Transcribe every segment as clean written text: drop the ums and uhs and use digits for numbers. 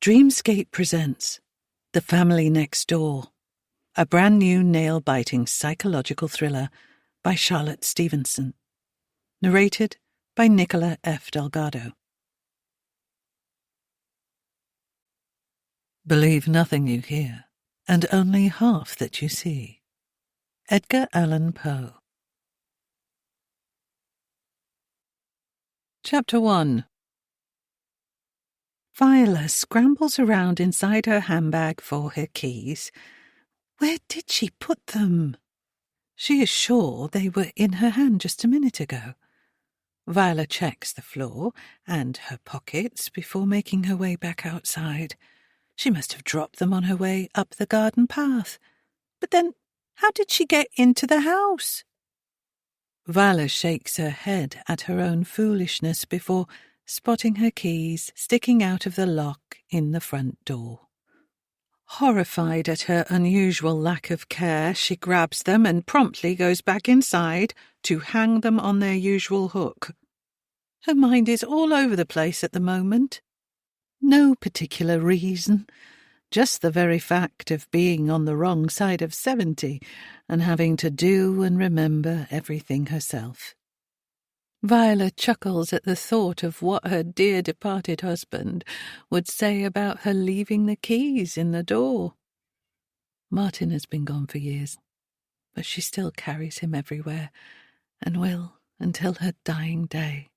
Dreamscape presents The Family Next Door, a brand new nail-biting psychological thriller by Charlotte Stevenson. Narrated by Nicola F. Delgado. Believe nothing you hear, and only half that you see. Edgar Allan Poe. Chapter 1. Viola scrambles around inside her handbag for her keys. Where did she put them? She is sure they were in her hand just a minute ago. Viola checks the floor and her pockets before making her way back outside. She must have dropped them on her way up the garden path. But then, how did she get into the house? Viola shakes her head at her own foolishness before spotting her keys sticking out of the lock in the front door. Horrified at her unusual lack of care, she grabs them and promptly goes back inside to hang them on their usual hook. Her mind is all over the place at the moment. No particular reason, just the very fact of being on the wrong side of 70 and having to do and remember everything herself. Viola chuckles at the thought of what her dear departed husband would say about her leaving the keys in the door. Martin has been gone for years, but she still carries him everywhere, and will until her dying day.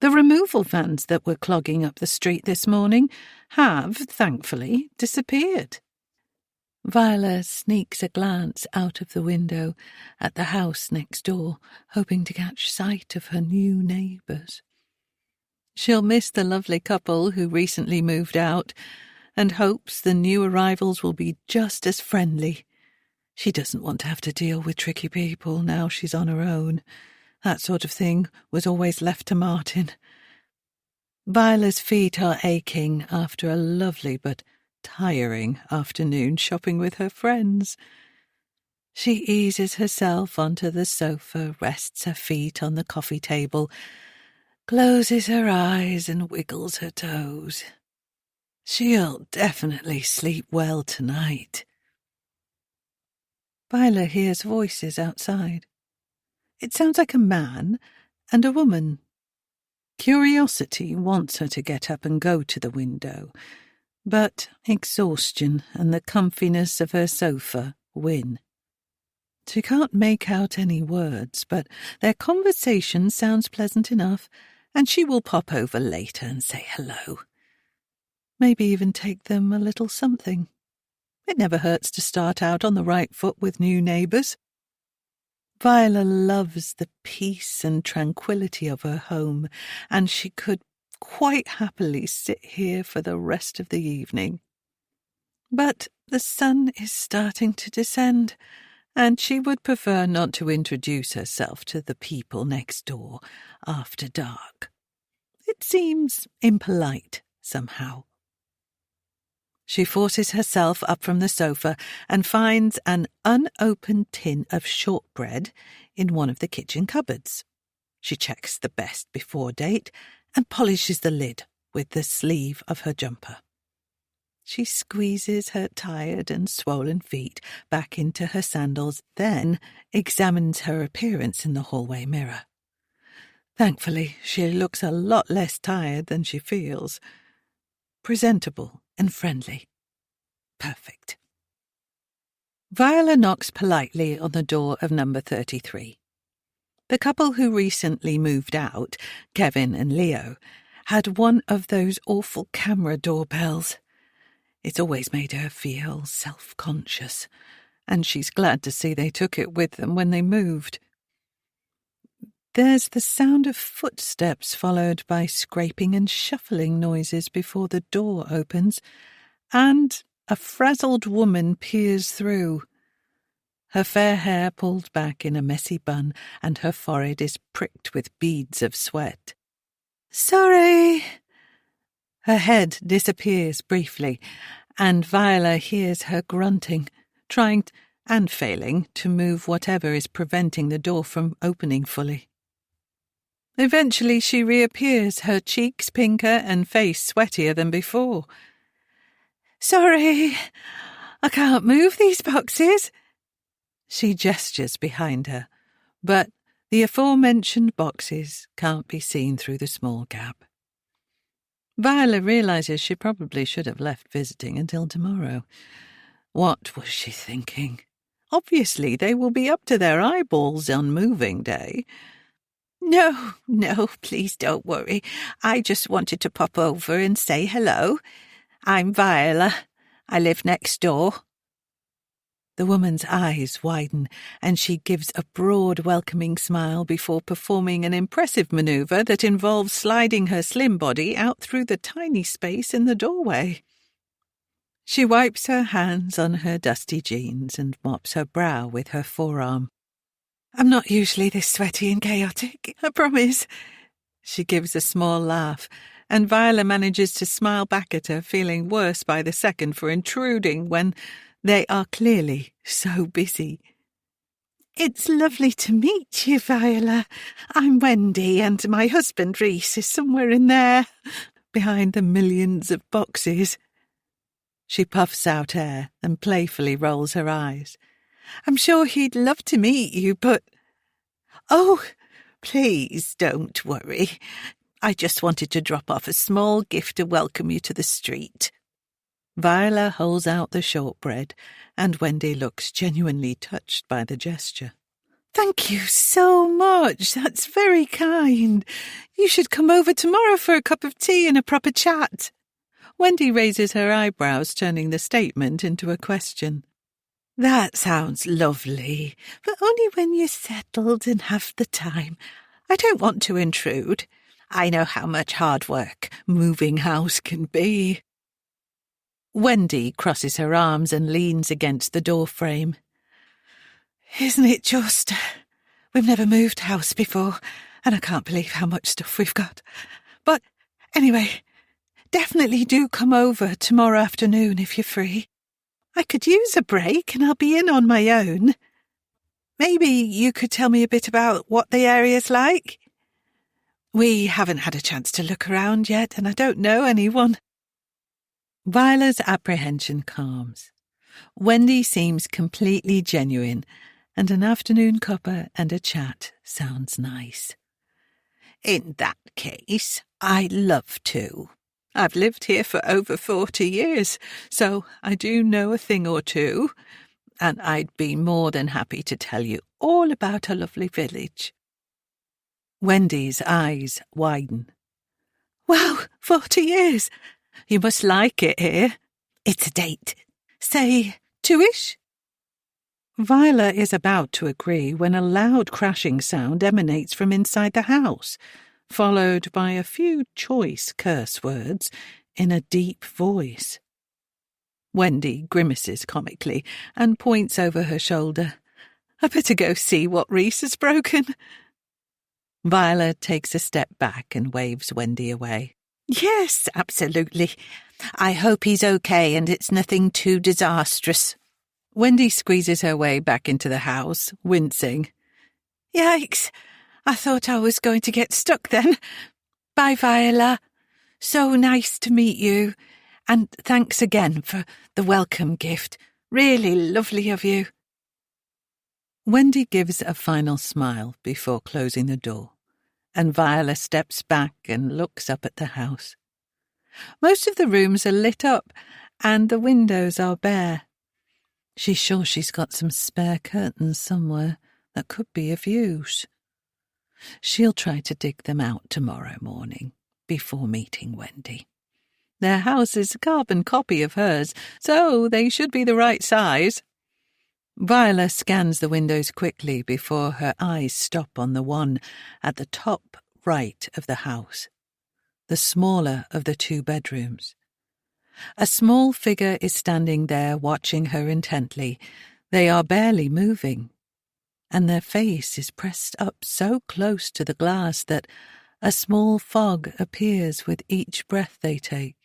The removal vans that were clogging up the street this morning have, thankfully, disappeared. Viola sneaks a glance out of the window at the house next door, hoping to catch sight of her new neighbours. She'll miss the lovely couple who recently moved out, and hopes the new arrivals will be just as friendly. She doesn't want to have to deal with tricky people now she's on her own. That sort of thing was always left to Martin. Viola's feet are aching after a lovely but tiring afternoon shopping with her friends. She eases herself onto the sofa, rests her feet on the coffee table, closes her eyes and wiggles her toes. She'll definitely sleep well tonight. Viola hears voices outside. It sounds like a man and a woman. Curiosity wants her to get up and go to the window, but exhaustion and the comfiness of her sofa win. She can't make out any words, but their conversation sounds pleasant enough, and she will pop over later and say hello. Maybe even take them a little something. It never hurts to start out on the right foot with new neighbours. Viola loves the peace and tranquility of her home, and she could quite happily sit here for the rest of the evening. But the sun is starting to descend, and she would prefer not to introduce herself to the people next door after dark. It seems impolite somehow. She forces herself up from the sofa and finds an unopened tin of shortbread in one of the kitchen cupboards. She checks the best before date and polishes the lid with the sleeve of her jumper. She squeezes her tired and swollen feet back into her sandals, then examines her appearance in the hallway mirror. Thankfully, she looks a lot less tired than she feels. Presentable and friendly. Perfect. Viola knocks politely on the door of number 33. The couple who recently moved out, Kevin and Leo, had one of those awful camera doorbells. It's always made her feel self-conscious, and she's glad to see they took it with them when they moved. There's the sound of footsteps followed by scraping and shuffling noises before the door opens, and a frazzled woman peers through. Her fair hair pulled back in a messy bun, and her forehead is pricked with beads of sweat. "Sorry!" Her head disappears briefly, and Viola hears her grunting, trying and failing to move whatever is preventing the door from opening fully. Eventually she reappears, her cheeks pinker and face sweatier than before. Sorry, I can't move these boxes. She gestures behind her, but the aforementioned boxes can't be seen through the small gap. Viola realizes she probably should have left visiting until tomorrow. What was she thinking? Obviously, they will be up to their eyeballs on moving day. No, please don't worry. I just wanted to pop over and say hello. I'm Viola. I live next door. The woman's eyes widen, and she gives a broad, welcoming smile before performing an impressive maneuver that involves sliding her slim body out through the tiny space in the doorway. She wipes her hands on her dusty jeans and mops her brow with her forearm. I'm not usually this sweaty and chaotic, I promise. She gives a small laugh, and Viola manages to smile back at her, feeling worse by the second for intruding when they are clearly so busy. It's lovely to meet you, Viola. I'm Wendy, and my husband, Reese, is somewhere in there, behind the millions of boxes. She puffs out air and playfully rolls her eyes. I'm sure he'd love to meet you, but... Oh, please don't worry. I just wanted to drop off a small gift to welcome you to the street. Viola holds out the shortbread, and Wendy looks genuinely touched by the gesture. Thank you so much. That's very kind. You should come over tomorrow for a cup of tea and a proper chat. Wendy raises her eyebrows, turning the statement into a question. That sounds lovely, but only when you're settled and have the time. I don't want to intrude. I know how much hard work moving house can be. Wendy crosses her arms and leans against the door frame. Isn't it just? We've never moved house before, and I can't believe how much stuff we've got. But anyway, definitely do come over tomorrow afternoon if you're free. I could use a break, and I'll be in on my own. Maybe you could tell me a bit about what the area's like? We haven't had a chance to look around yet, and I don't know anyone. Viola's apprehension calms. Wendy seems completely genuine, and an afternoon cuppa and a chat sounds nice. In that case, I'd love to. I've lived here for over 40 years, so I do know a thing or two, and I'd be more than happy to tell you all about a lovely village. Wendy's eyes widen. Wow, 40 years! You must like it here. It's a date. Say 2-ish? Viola is about to agree when a loud crashing sound emanates from inside the house, followed by a few choice curse words in a deep voice. Wendy grimaces comically and points over her shoulder. I better go see what Reese has broken. Viola takes a step back and waves Wendy away. Yes, absolutely. I hope he's okay and it's nothing too disastrous. Wendy squeezes her way back into the house, wincing. Yikes, I thought I was going to get stuck then. Bye, Viola. So nice to meet you. And thanks again for the welcome gift. Really lovely of you. Wendy gives a final smile before closing the door, and Viola steps back and looks up at the house. Most of the rooms are lit up, and the windows are bare. She's sure she's got some spare curtains somewhere that could be of use. She'll try to dig them out tomorrow morning, before meeting Wendy. Their house is a carbon copy of hers, so they should be the right size. Viola scans the windows quickly before her eyes stop on the one at the top right of the house, the smaller of the 2 bedrooms. A small figure is standing there watching her intently. They are barely moving, and their face is pressed up so close to the glass that a small fog appears with each breath they take.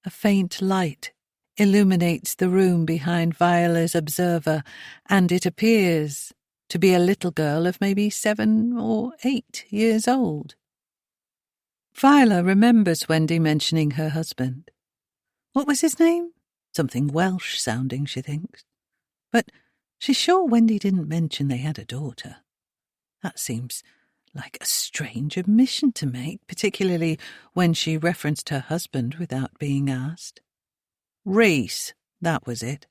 A faint light illuminates the room behind Viola's observer, and it appears to be a little girl of maybe 7 or 8 years old. Viola remembers Wendy mentioning her husband. What was his name? Something Welsh sounding, she thinks. But she's sure Wendy didn't mention they had a daughter. That seems like a strange admission to make, particularly when she referenced her husband without being asked. Reese, that was it.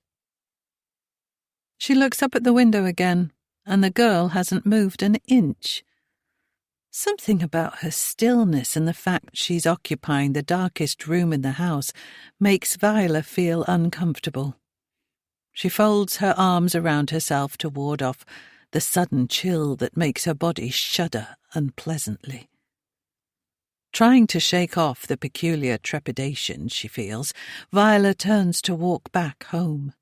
She looks up at the window again, and the girl hasn't moved an inch. Something about her stillness and the fact she's occupying the darkest room in the house makes Viola feel uncomfortable. She folds her arms around herself to ward off the sudden chill that makes her body shudder unpleasantly. Trying to shake off the peculiar trepidation she feels, Viola turns to walk back home.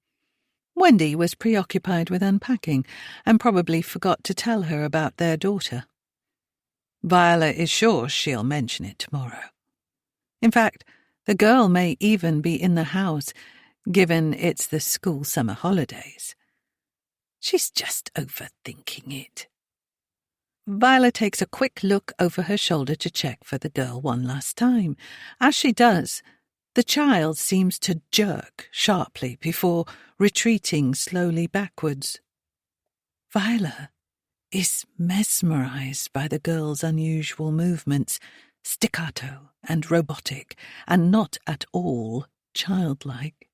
Wendy was preoccupied with unpacking and probably forgot to tell her about their daughter. Viola is sure she'll mention it tomorrow. In fact, the girl may even be in the house, given it's the school summer holidays. She's just overthinking it. Viola takes a quick look over her shoulder to check for the girl one last time. As she does, the child seems to jerk sharply before retreating slowly backwards. Viola is mesmerized by the girl's unusual movements, staccato and robotic, and not at all childlike.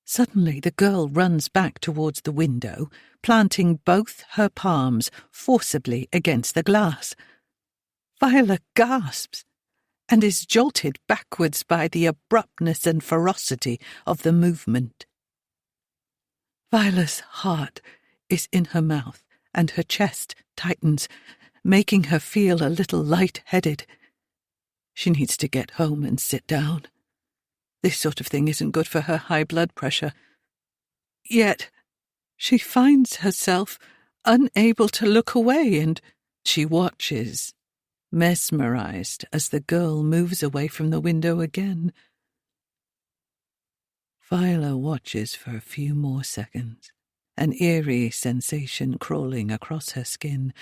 Suddenly the girl runs back towards the window, planting both her palms forcibly against the glass. Viola gasps and is jolted backwards by the abruptness and ferocity of the movement. Viola's heart is in her mouth, and her chest tightens, making her feel a little light-headed. She needs to get home and sit down. This sort of thing isn't good for her high blood pressure. Yet she finds herself unable to look away, and she watches, mesmerized, as the girl moves away from the window again. Viola watches for a few more seconds, an eerie sensation crawling across her skin,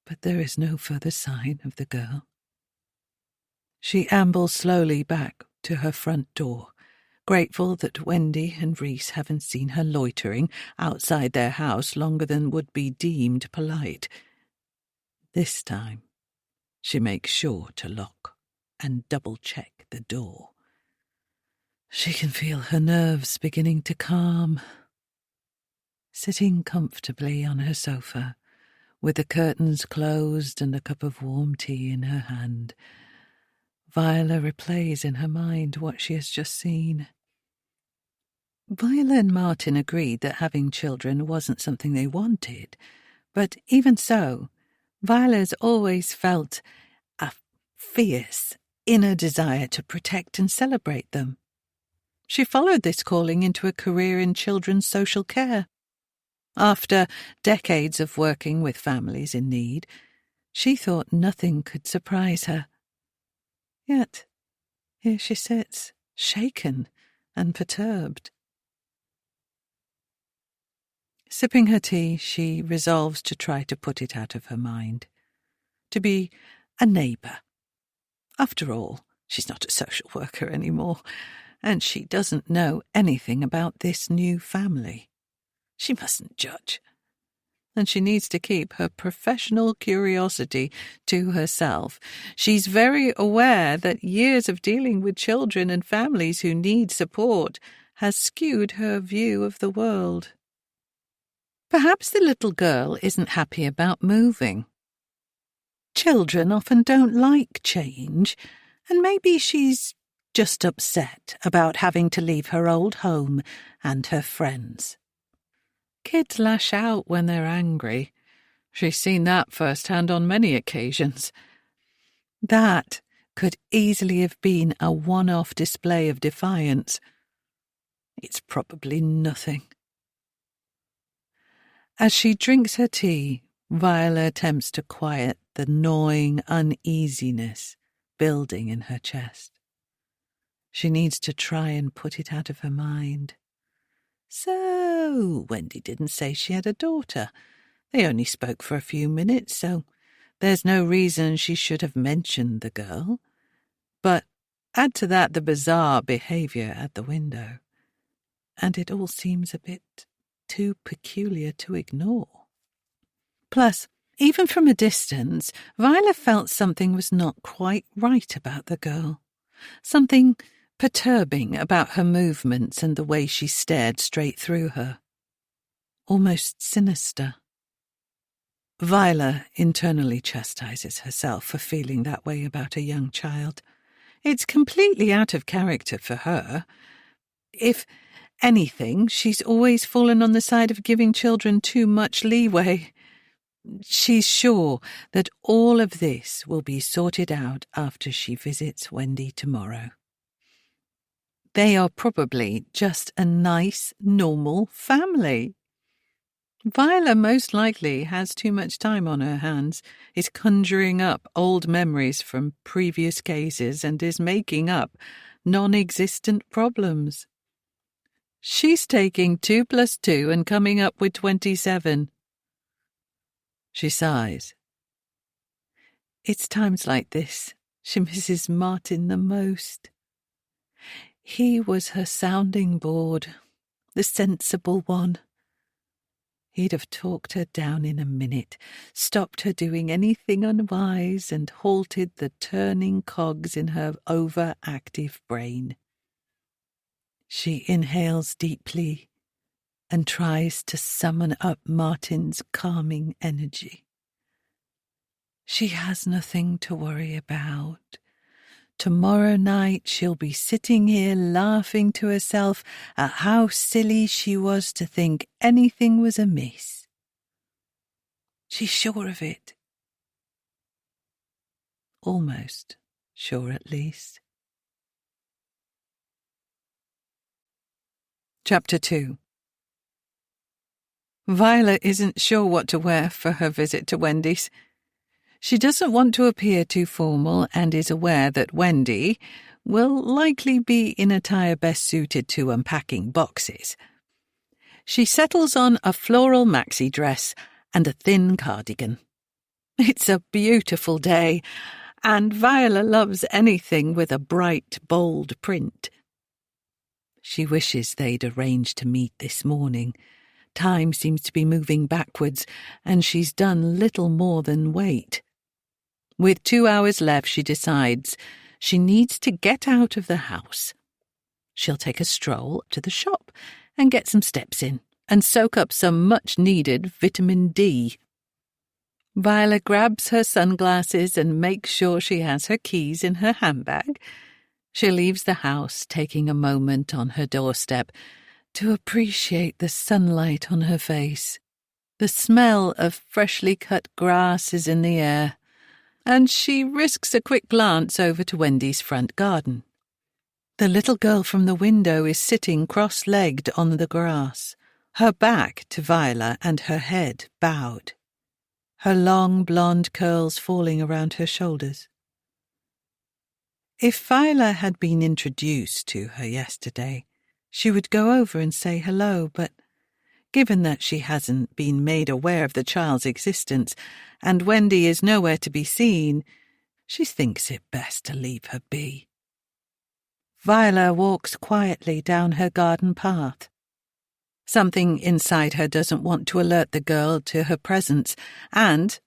but there is no further sign of the girl. She ambles slowly back to her front door, grateful that Wendy and Reese haven't seen her loitering outside their house longer than would be deemed polite. This time, she makes sure to lock and double-check the door. She can feel her nerves beginning to calm. Sitting comfortably on her sofa, with the curtains closed and a cup of warm tea in her hand, Viola replays in her mind what she has just seen. Viola and Martin agreed that having children wasn't something they wanted, but even so, Viola's always felt a fierce inner desire to protect and celebrate them. She followed this calling into a career in children's social care. After decades of working with families in need, she thought nothing could surprise her. Yet, here she sits, shaken and perturbed. Sipping her tea, she resolves to try to put it out of her mind. To be a neighbour. After all, she's not a social worker anymore, and she doesn't know anything about this new family. She mustn't judge. And she needs to keep her professional curiosity to herself. She's very aware that years of dealing with children and families who need support has skewed her view of the world. Perhaps the little girl isn't happy about moving. Children often don't like change, and maybe she's just upset about having to leave her old home and her friends. Kids lash out when they're angry. She's seen that firsthand on many occasions. That could easily have been a one-off display of defiance. It's probably nothing. As she drinks her tea, Viola attempts to quiet the gnawing uneasiness building in her chest. She needs to try and put it out of her mind. So, Wendy didn't say she had a daughter. They only spoke for a few minutes, so there's no reason she should have mentioned the girl. But Add to that the bizarre behaviour at the window, and it all seems a bit too peculiar to ignore. Plus, even from a distance, Viola felt something was not quite right about the girl. Something perturbing about her movements and the way she stared straight through her. Almost sinister. Viola internally chastises herself for feeling that way about a young child. It's completely out of character for her. If anything, she's always fallen on the side of giving children too much leeway. She's sure that all of this will be sorted out after she visits Wendy tomorrow. They are probably just a nice, normal family. Viola most likely has too much time on her hands, is conjuring up old memories from previous cases and is making up non-existent problems. She's taking 2 + 2 and coming up with 27. She sighs. It's times like this she misses Martin the most. He was her sounding board, the sensible one. He'd have talked her down in a minute, stopped her doing anything unwise, and halted the turning cogs in her overactive brain. She inhales deeply and tries to summon up Martin's calming energy. She has nothing to worry about. Tomorrow night she'll be sitting here laughing to herself at how silly she was to think anything was amiss. She's sure of it. Almost sure, at least. Chapter 2. Viola isn't sure what to wear for her visit to Wendy's. She doesn't want to appear too formal and is aware that Wendy will likely be in attire best suited to unpacking boxes. She settles on a floral maxi dress and a thin cardigan. It's a beautiful day, and Viola loves anything with a bright, bold print. She wishes they'd arranged to meet this morning. Time seems to be moving backwards, and she's done little more than wait. With 2 hours left, she decides she needs to get out of the house. She'll take a stroll to the shop and get some steps in and soak up some much-needed vitamin D. Viola grabs her sunglasses and makes sure she has her keys in her handbag. She leaves the house, taking a moment on her doorstep to appreciate the sunlight on her face. The smell of freshly cut grass is in the air, and she risks a quick glance over to Wendy's front garden. The little girl from the window is sitting cross-legged on the grass, her back to Viola and her head bowed, her long blonde curls falling around her shoulders. If Viola had been introduced to her yesterday, she would go over and say hello, but given that she hasn't been made aware of the child's existence and Wendy is nowhere to be seen, she thinks it best to leave her be. Viola walks quietly down her garden path. Something inside her doesn't want to alert the girl to her presence, and,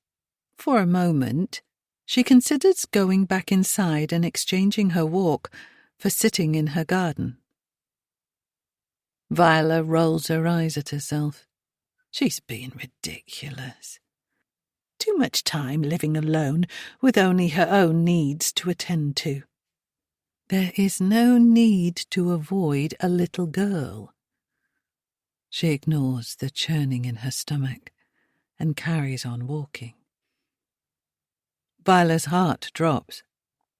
for a moment, she considers going back inside and exchanging her walk for sitting in her garden. Viola rolls her eyes at herself. She's being ridiculous. Too much time living alone with only her own needs to attend to. There is no need to avoid a little girl. She ignores the churning in her stomach and carries on walking. Viola's heart drops,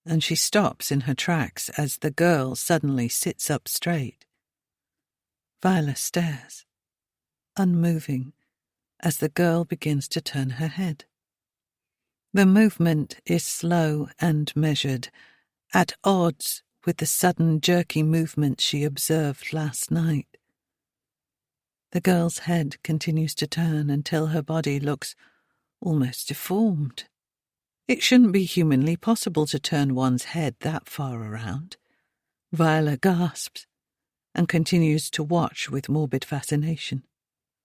and she stops in her tracks as the girl suddenly sits up straight. Viola stares, unmoving, as the girl begins to turn her head. The movement is slow and measured, at odds with the sudden jerky movement she observed last night. The girl's head continues to turn until her body looks almost deformed. It shouldn't be humanly possible to turn one's head that far around. Viola gasps and continues to watch with morbid fascination.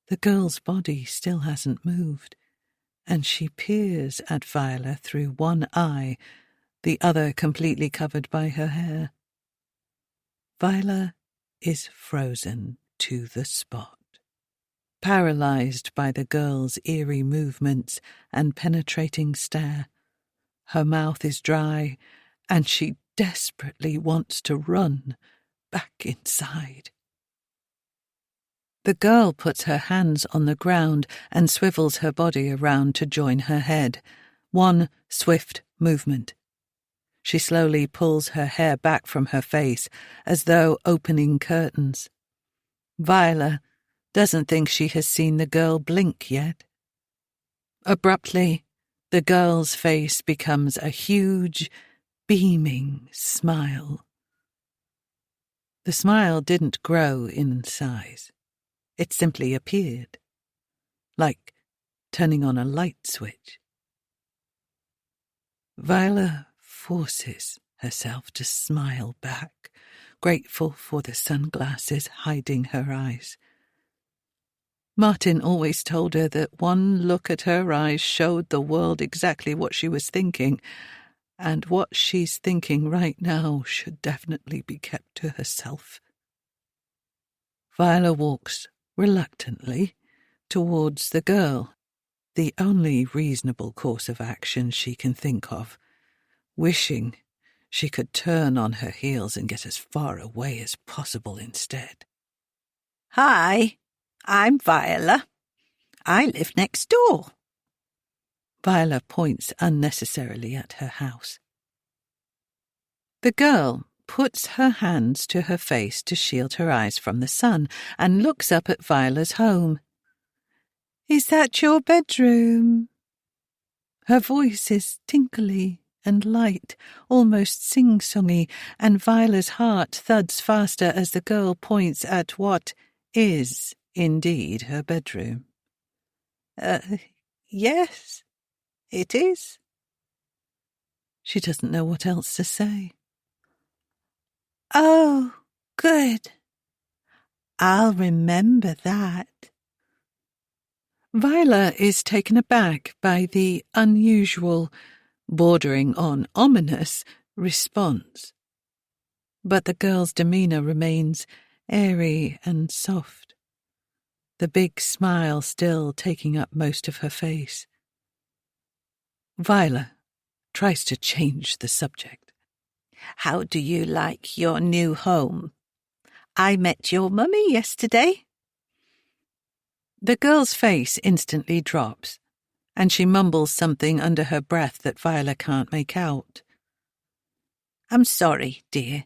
The girl's body still hasn't moved, and she peers at Viola through one eye, the other completely covered by her hair. Viola is frozen to the spot, paralyzed by the girl's eerie movements and penetrating stare. Her mouth is dry, and she desperately wants to run back inside. The girl puts her hands on the ground and swivels her body around to join her head. One swift movement. She slowly pulls her hair back from her face, as though opening curtains. Viola doesn't think she has seen the girl blink yet. Abruptly, the girl's face becomes a huge, beaming smile. The smile didn't grow in size. It simply appeared, like turning on a light switch. Viola forces herself to smile back, grateful for the sunglasses hiding her eyes. Martin always told her that one look at her eyes showed the world exactly what she was thinking, and what she's thinking right now should definitely be kept to herself. Viola walks reluctantly towards the girl, the only reasonable course of action she can think of, wishing she could turn on her heels and get as far away as possible instead. Hi, I'm Viola. I live next door. Viola points unnecessarily at her house. The girl puts her hands to her face to shield her eyes from the sun and looks up at Viola's home. Is that your bedroom? Her voice is tinkly and light, almost sing-songy, and Viola's heart thuds faster as the girl points at what is indeed her bedroom. Yes, it is. She doesn't know what else to say. Oh, good. I'll remember that. Viola is taken aback by the unusual, bordering on ominous, response. But the girl's demeanour remains airy and soft, the big smile still taking up most of her face. Viola tries to change the subject. How do you like your new home? I met your mummy yesterday. The girl's face instantly drops, and she mumbles something under her breath that Viola can't make out. I'm sorry, dear.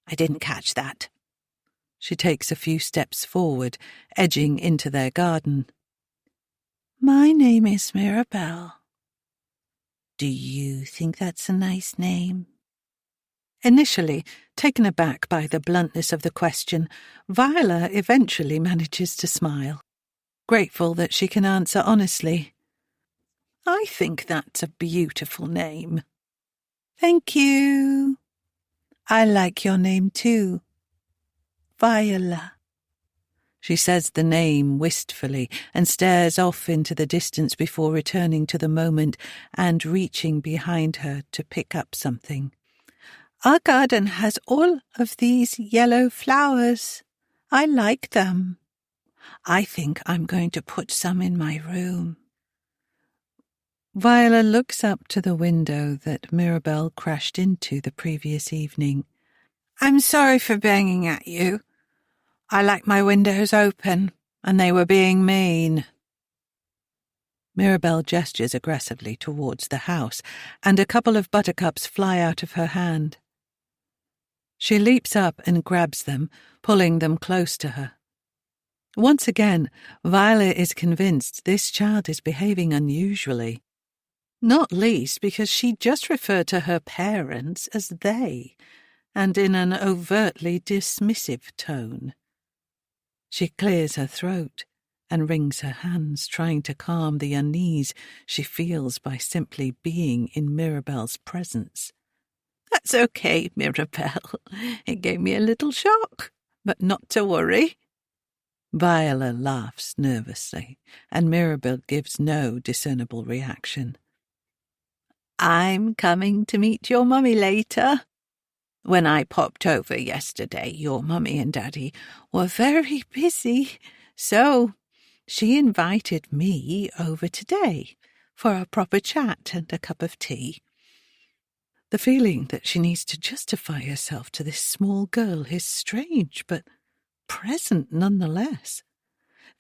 I didn't catch that. She takes a few steps forward, edging into their garden. My name is Mirabelle. Do you think that's a nice name? Initially, taken aback by the bluntness of the question, Viola eventually manages to smile, grateful that she can answer honestly. I think that's a beautiful name. Thank you. I like your name too. Viola. She says the name wistfully and stares off into the distance before returning to the moment and reaching behind her to pick up something. Our garden has all of these yellow flowers. I like them. I think I'm going to put some in my room. Viola looks up to the window that Mirabelle crashed into the previous evening. I'm sorry for banging at you. I like my windows open, and they were being mean. Mirabelle gestures aggressively towards the house, and a couple of buttercups fly out of her hand. She leaps up and grabs them, pulling them close to her. Once again, Viola is convinced this child is behaving unusually, not least because she just referred to her parents as they, and in an overtly dismissive tone. She clears her throat and wrings her hands, trying to calm the unease she feels by simply being in Mirabelle's presence. That's okay, Mirabelle. It gave me a little shock, but not to worry. Viola laughs nervously, and Mirabelle gives no discernible reaction. I'm coming to meet your mummy later. When I popped over yesterday, your mummy and daddy were very busy, so she invited me over today for a proper chat and a cup of tea. The feeling that she needs to justify herself to this small girl is strange, but present nonetheless.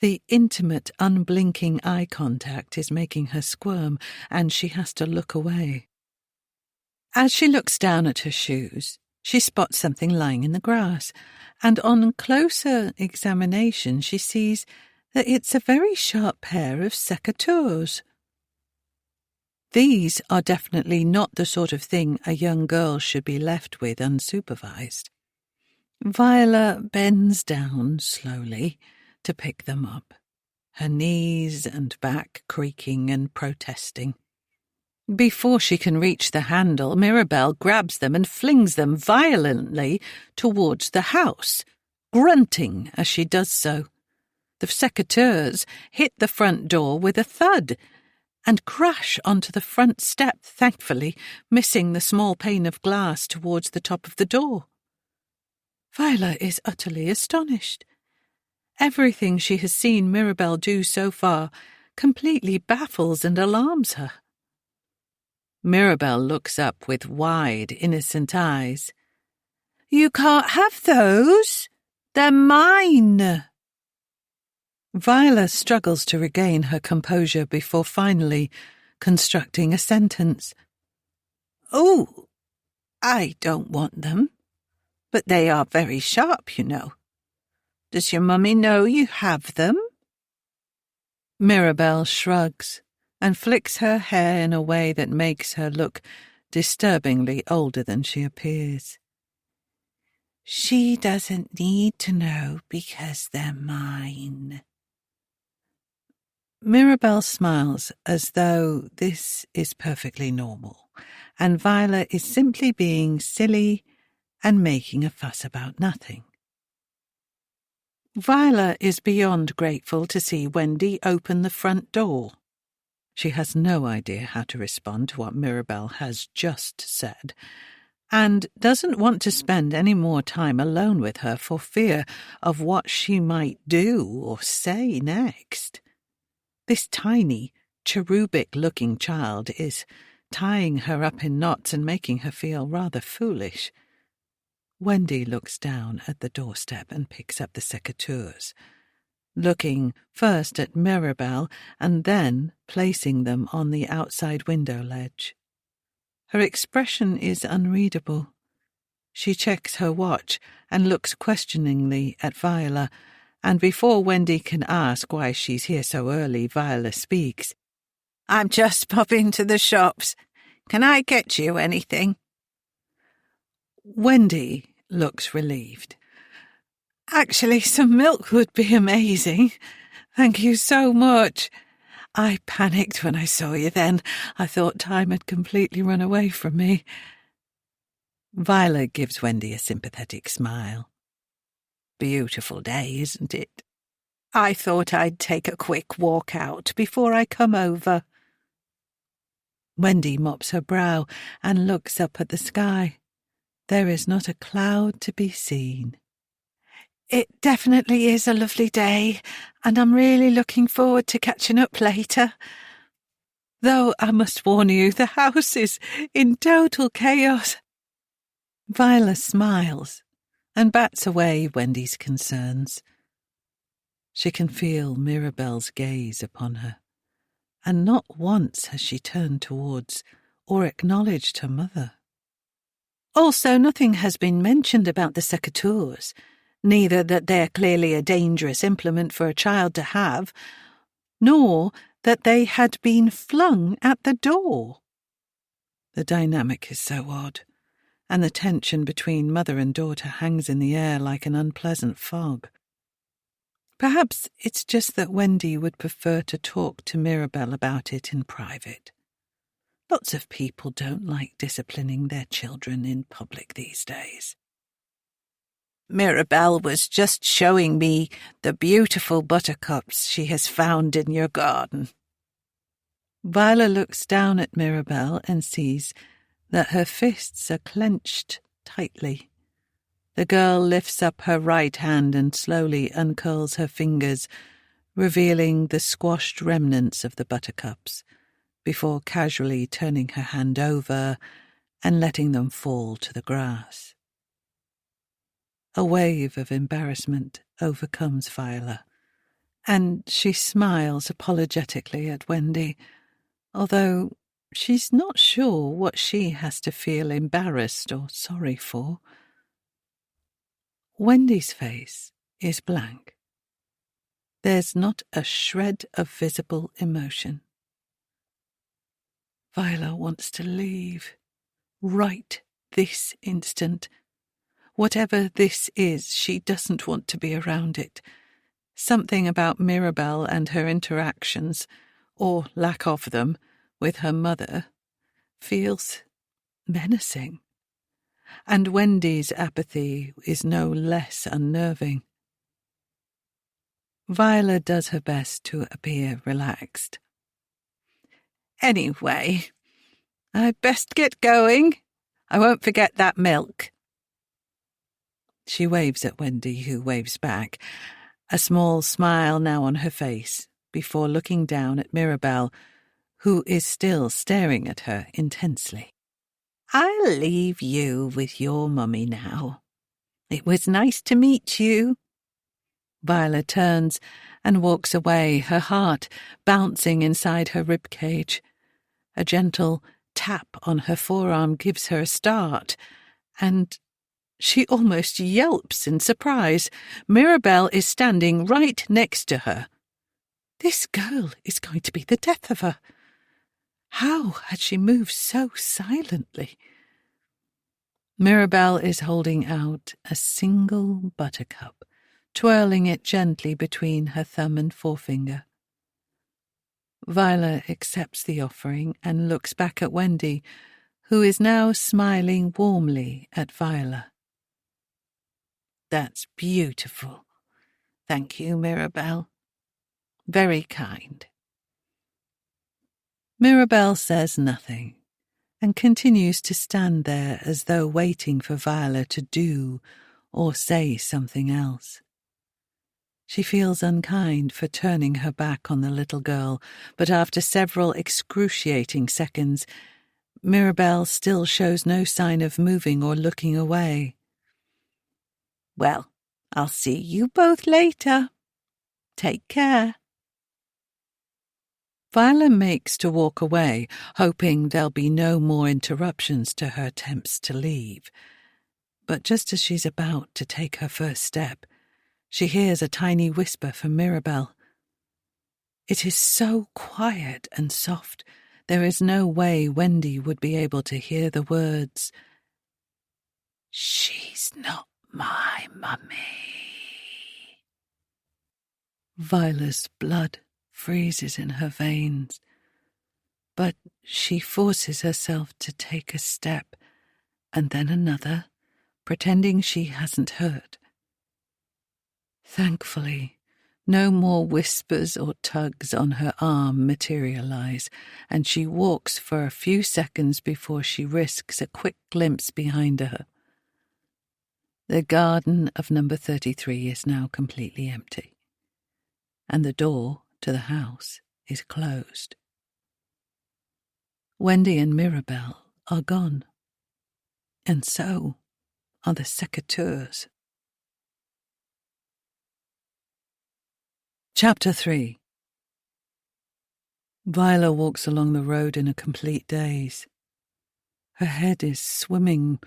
The intimate, unblinking eye contact is making her squirm, and she has to look away. As she looks down at her shoes, she spots something lying in the grass, and on closer examination she sees that it's a very sharp pair of secateurs. These are definitely not the sort of thing a young girl should be left with unsupervised. Viola bends down slowly to pick them up, her knees and back creaking and protesting. Before she can reach the handle, Mirabelle grabs them and flings them violently towards the house, grunting as she does so. The secateurs hit the front door with a thud and crash onto the front step, thankfully missing the small pane of glass towards the top of the door. Viola is utterly astonished. Everything she has seen Mirabelle do so far completely baffles and alarms her. Mirabelle looks up with wide, innocent eyes. You can't have those. They're mine. Viola struggles to regain her composure before finally constructing a sentence. Oh, I don't want them. But they are very sharp, you know. Does your mummy know you have them? Mirabelle shrugs and flicks her hair in a way that makes her look disturbingly older than she appears. She doesn't need to know because they're mine. Mirabelle smiles as though this is perfectly normal, and Viola is simply being silly and making a fuss about nothing. Viola is beyond grateful to see Wendy open the front door. She has no idea how to respond to what Mirabelle has just said, and doesn't want to spend any more time alone with her for fear of what she might do or say next. This tiny, cherubic-looking child is tying her up in knots and making her feel rather foolish. Wendy looks down at the doorstep and picks up the secateurs, looking first at Mirabelle and then placing them on the outside window ledge. Her expression is unreadable. She checks her watch and looks questioningly at Viola, and before Wendy can ask why she's here so early, Viola speaks. I'm just popping to the shops. Can I get you anything? Wendy looks relieved. Actually, some milk would be amazing. Thank you so much. I panicked when I saw you then. I thought time had completely run away from me. Viola gives Wendy a sympathetic smile. Beautiful day, isn't it? I thought I'd take a quick walk out before I come over. Wendy mops her brow and looks up at the sky. There is not a cloud to be seen. It definitely is a lovely day, and I'm really looking forward to catching up later. Though I must warn you, the house is in total chaos. Viola smiles and bats away Wendy's concerns. She can feel Mirabelle's gaze upon her, and not once has she turned towards or acknowledged her mother. Also, nothing has been mentioned about the secateurs, neither that they're clearly a dangerous implement for a child to have, nor that they had been flung at the door. The dynamic is so odd, and the tension between mother and daughter hangs in the air like an unpleasant fog. Perhaps it's just that Wendy would prefer to talk to Mirabelle about it in private. Lots of people don't like disciplining their children in public these days. Mirabelle was just showing me the beautiful buttercups she has found in your garden. Viola looks down at Mirabelle and sees that her fists are clenched tightly. The girl lifts up her right hand and slowly uncurls her fingers, revealing the squashed remnants of the buttercups, before casually turning her hand over and letting them fall to the grass. A wave of embarrassment overcomes Viola, and she smiles apologetically at Wendy, although she's not sure what she has to feel embarrassed or sorry for. Wendy's face is blank. There's not a shred of visible emotion. Viola wants to leave, right this instant. Whatever this is, she doesn't want to be around it. Something about Mirabelle and her interactions, or lack of them, with her mother, feels menacing. And Wendy's apathy is no less unnerving. Viola does her best to appear relaxed. Anyway, I'd best get going. I won't forget that milk. She waves at Wendy, who waves back, a small smile now on her face, before looking down at Mirabelle, who is still staring at her intensely. I'll leave you with your mummy now. It was nice to meet you. Viola turns and walks away, her heart bouncing inside her ribcage. A gentle tap on her forearm gives her a start, and she almost yelps in surprise. Mirabelle is standing right next to her. This girl is going to be the death of her. How had she moved so silently? Mirabelle is holding out a single buttercup, twirling it gently between her thumb and forefinger. Viola accepts the offering and looks back at Wendy, who is now smiling warmly at Viola. That's beautiful. Thank you, Mirabelle. Very kind. Mirabelle says nothing and continues to stand there as though waiting for Viola to do or say something else. She feels unkind for turning her back on the little girl, but after several excruciating seconds, Mirabelle still shows no sign of moving or looking away. Well, I'll see you both later. Take care. Viola makes to walk away, hoping there'll be no more interruptions to her attempts to leave. But just as she's about to take her first step, she hears a tiny whisper from Mirabelle. It is so quiet and soft, there is no way Wendy would be able to hear the words, "She's not my mummy." Viola's blood freezes in her veins, but she forces herself to take a step and then another, pretending she hasn't heard. Thankfully, no more whispers or tugs on her arm materialize, and she walks for a few seconds before she risks a quick glimpse behind her. The garden of number 33 is now completely empty, and the door to the house is closed. Wendy and Mirabelle are gone, and so are the secateurs. Chapter 3. Viola walks along the road in a complete daze. Her head is swimming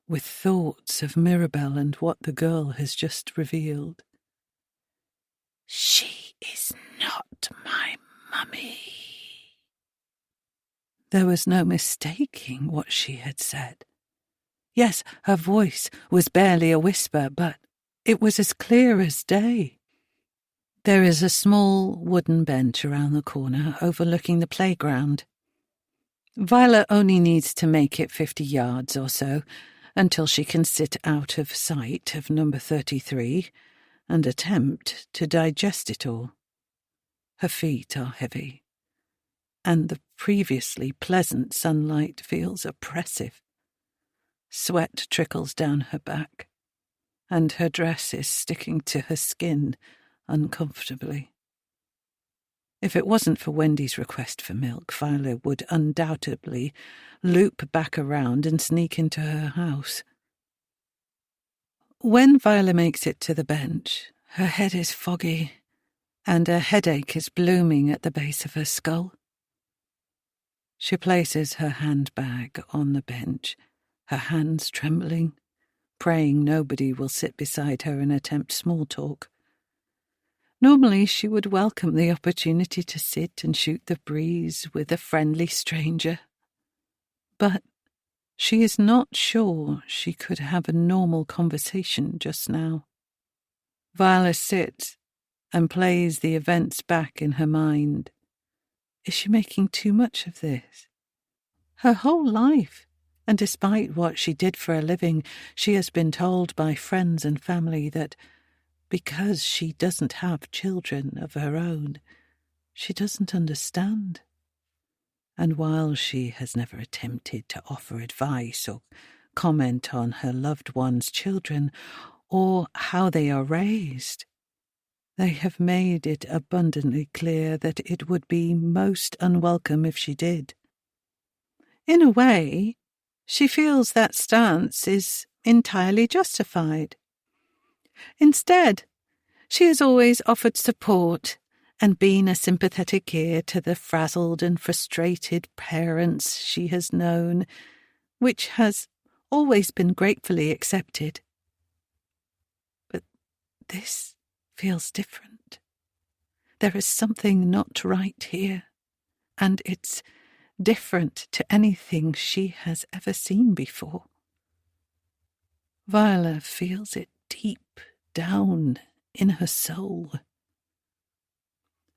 with thoughts of Mirabelle and what the girl has just revealed. She is not my mummy. There was no mistaking what she had said. Yes, her voice was barely a whisper, but it was as clear as day. There is a small wooden bench around the corner overlooking the playground. Viola only needs to make it 50 yards or so until she can sit out of sight of number 33 and attempt to digest it all. Her feet are heavy, and the previously pleasant sunlight feels oppressive. Sweat trickles down her back, and her dress is sticking to her skin uncomfortably. If it wasn't for Wendy's request for milk, Viola would undoubtedly loop back around and sneak into her house. When Viola makes it to the bench, her head is foggy, and a headache is blooming at the base of her skull. She places her handbag on the bench, her hands trembling, praying nobody will sit beside her and attempt small talk. Normally she would welcome the opportunity to sit and shoot the breeze with a friendly stranger. But she is not sure she could have a normal conversation just now. Viola sits and plays the events back in her mind. Is she making too much of this? Her whole life, and despite what she did for a living, she has been told by friends and family that because she doesn't have children of her own, she doesn't understand. And while she has never attempted to offer advice or comment on her loved one's children or how they are raised, they have made it abundantly clear that it would be most unwelcome if she did. In a way, she feels that stance is entirely justified. Instead, she has always offered support and been a sympathetic ear to the frazzled and frustrated parents she has known, which has always been gratefully accepted. But this feels different. There is something not right here, and it's different to anything she has ever seen before. Viola feels it deep down in her soul.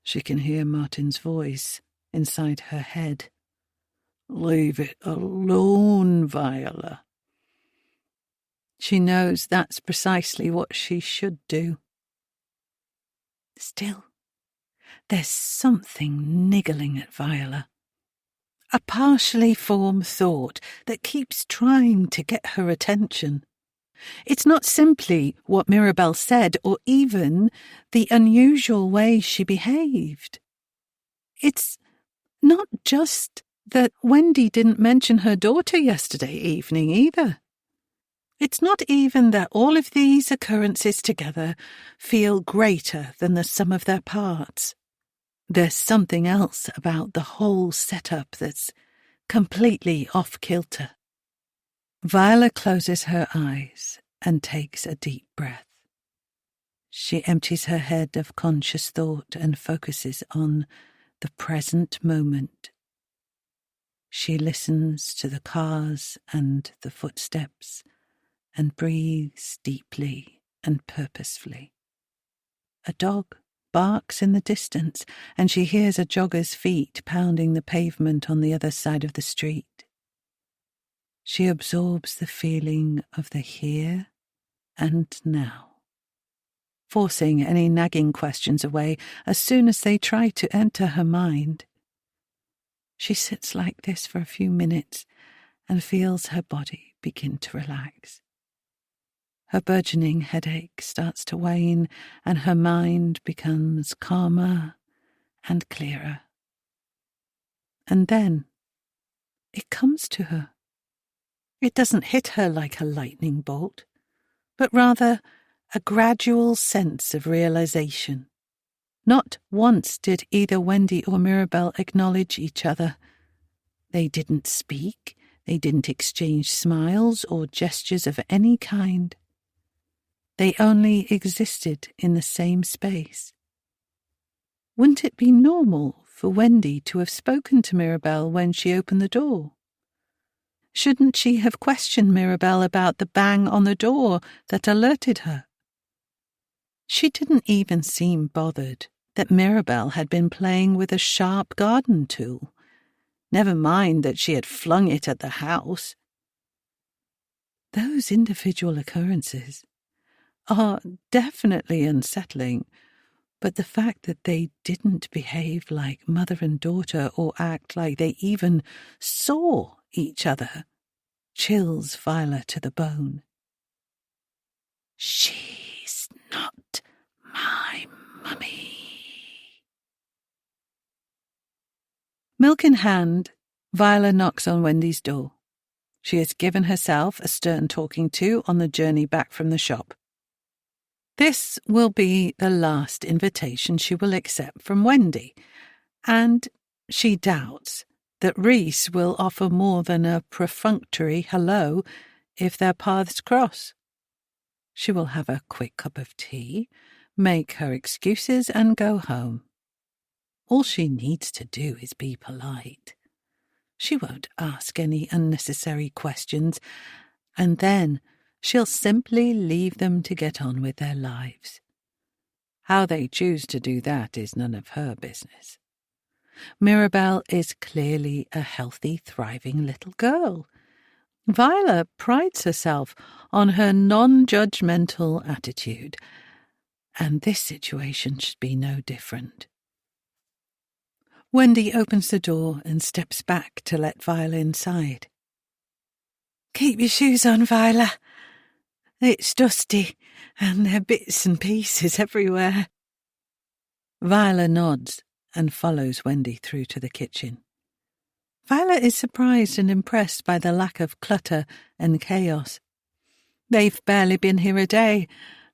She can hear Martin's voice inside her head. Leave it alone, Viola. She knows that's precisely what she should do. Still, there's something niggling at Viola. A partially formed thought that keeps trying to get her attention. It's not simply what Mirabelle said or even the unusual way she behaved. It's not just that Wendy didn't mention her daughter yesterday evening either. It's not even that all of these occurrences together feel greater than the sum of their parts. There's something else about the whole setup that's completely off-kilter. Viola closes her eyes and takes a deep breath. She empties her head of conscious thought and focuses on the present moment. She listens to the cars and the footsteps and breathes deeply and purposefully. A dog barks in the distance, and she hears a jogger's feet pounding the pavement on the other side of the street. She absorbs the feeling of the here and now, forcing any nagging questions away as soon as they try to enter her mind. She sits like this for a few minutes and feels her body begin to relax. Her burgeoning headache starts to wane, and her mind becomes calmer and clearer. And then it comes to her. It doesn't hit her like a lightning bolt, but rather a gradual sense of realization. Not once did either Wendy or Mirabelle acknowledge each other. They didn't speak, they didn't exchange smiles or gestures of any kind. They only existed in the same space. Wouldn't it be normal for Wendy to have spoken to Mirabelle when she opened the door? Shouldn't she have questioned Mirabelle about the bang on the door that alerted her? She didn't even seem bothered that Mirabelle had been playing with a sharp garden tool. Never mind that she had flung it at the house. Those individual occurrences are definitely unsettling, but the fact that they didn't behave like mother and daughter or act like they even saw each other chills Viola to the bone. She's not my mummy. Milk in hand, Viola knocks on Wendy's door. She has given herself a stern talking to on the journey back from the shop. This will be the last invitation she will accept from Wendy, and she doubts that Reese will offer more than a perfunctory hello if their paths cross. She will have a quick cup of tea, make her excuses, and go home. All she needs to do is be polite. She won't ask any unnecessary questions, and then she'll simply leave them to get on with their lives. How they choose to do that is none of her business. Mirabelle is clearly a healthy, thriving little girl. Viola prides herself on her non-judgmental attitude, and this situation should be no different. Wendy opens the door and steps back to let Viola inside. "Keep your shoes on, Viola. It's dusty, and there are bits and pieces everywhere." Viola nods and follows Wendy through to the kitchen. Viola is surprised and impressed by the lack of clutter and chaos. They've barely been here a day,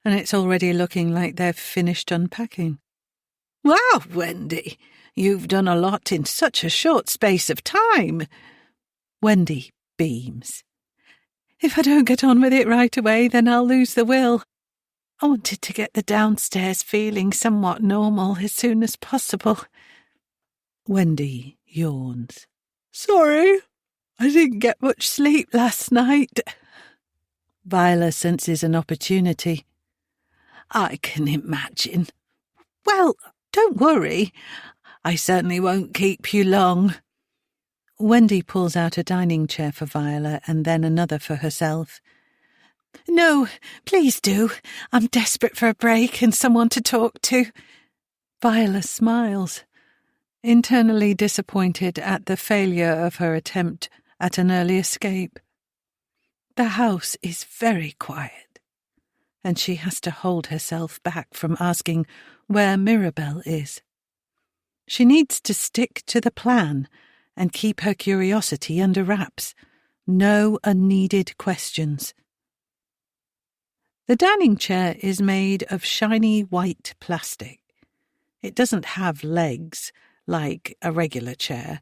and it's already looking like they've finished unpacking. "Wow, Wendy, you've done a lot in such a short space of time." Wendy beams. "If I don't get on with it right away, then I'll lose the will. I wanted to get the downstairs feeling somewhat normal as soon as possible." Wendy yawns. "Sorry, I didn't get much sleep last night." Viola senses an opportunity. "I can imagine. Well, don't worry. I certainly won't keep you long." Wendy pulls out a dining chair for Viola and then another for herself. "No, please do. I'm desperate for a break and someone to talk to." Viola smiles, internally disappointed at the failure of her attempt at an early escape. The house is very quiet, and she has to hold herself back from asking where Mirabelle is. She needs to stick to the plan and keep her curiosity under wraps. No unneeded questions. The dining chair is made of shiny white plastic. It doesn't have legs like a regular chair.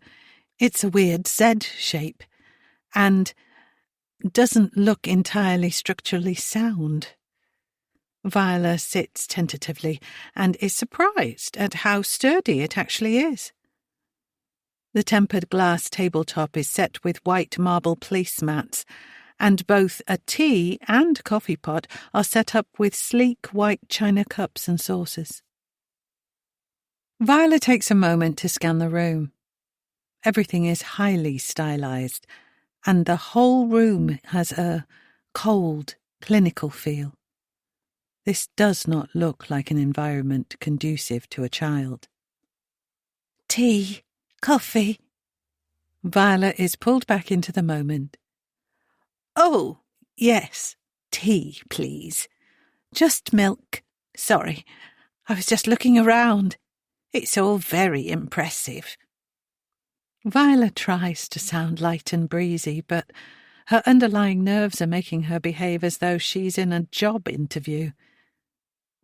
It's a weird Z shape and doesn't look entirely structurally sound. Viola sits tentatively and is surprised at how sturdy it actually is. The tempered glass tabletop is set with white marble placemats, and both a tea and coffee pot are set up with sleek white china cups and saucers. Viola takes a moment to scan the room. Everything is highly stylized, and the whole room has a cold, clinical feel. This does not look like an environment conducive to a child. "Tea, coffee." Viola is pulled back into the moment. "Oh, yes, tea, please. Just milk. Sorry, I was just looking around. It's all very impressive." Viola tries to sound light and breezy, but her underlying nerves are making her behave as though she's in a job interview.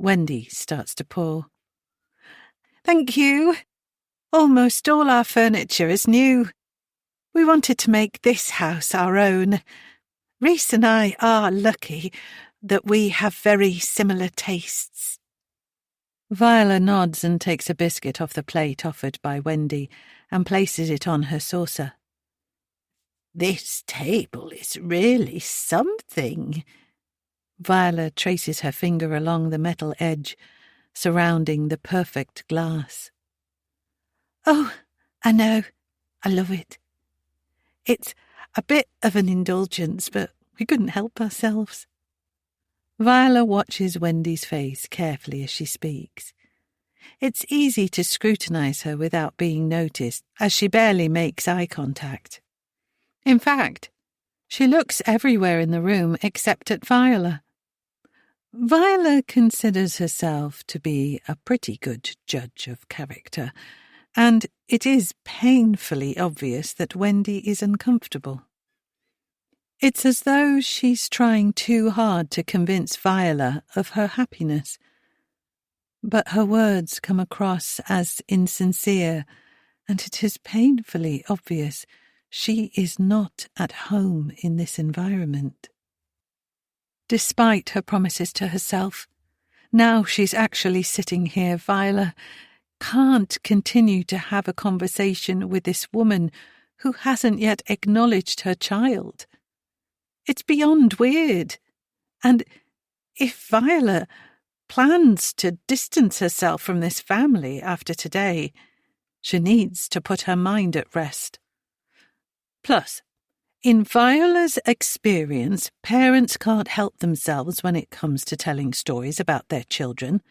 Wendy starts to pour. "Thank you. Almost all our furniture is new. We wanted to make this house our own. Reese and I are lucky that we have very similar tastes." Viola nods and takes a biscuit off the plate offered by Wendy and places it on her saucer. "This table is really something." Viola traces her finger along the metal edge, surrounding the perfect glass. "Oh, I know. I love it. It's a bit of an indulgence, but we couldn't help ourselves. Viola watches Wendy's face carefully as she speaks. It's easy to scrutinize her without being noticed, as she barely makes eye contact. In fact, she looks everywhere in the room except at Viola. Viola considers herself to be a pretty good judge of character, and it is painfully obvious that Wendy is uncomfortable. It's as though she's trying too hard to convince Viola of her happiness. But her words come across as insincere, and it is painfully obvious she is not at home in this environment. Despite her promises to herself, now she's actually sitting here, Viola can't continue to have a conversation with this woman who hasn't yet acknowledged her child. It's beyond weird. And if Viola plans to distance herself from this family after today, she needs to put her mind at rest. Plus, in Viola's experience, parents can't help themselves when it comes to telling stories about their children.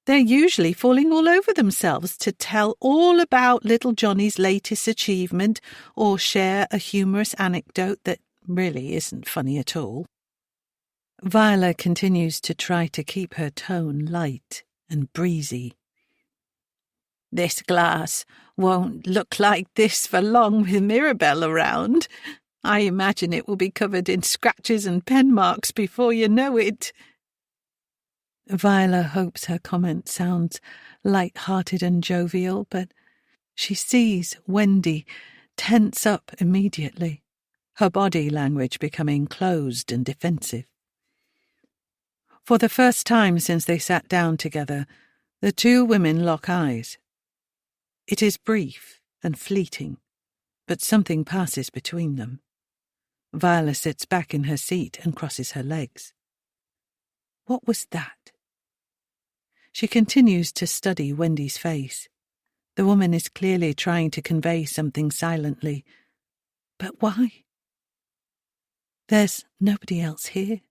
They're usually falling all over themselves to tell all about little Johnny's latest achievement or share a humorous anecdote that really isn't funny at all. Viola continues to try to keep her tone light and breezy. This glass won't look like this for long with Mirabelle around. I imagine it will be covered in scratches and pen marks before you know it. Viola hopes her comment sounds light-hearted and jovial, but she sees Wendy tense up immediately, her body language becoming closed and defensive. For the first time since they sat down together, the two women lock eyes. It is brief and fleeting, but something passes between them. Viola sits back in her seat and crosses her legs. What was that? She continues to study Wendy's face. The woman is clearly trying to convey something silently. But why? There's nobody else here.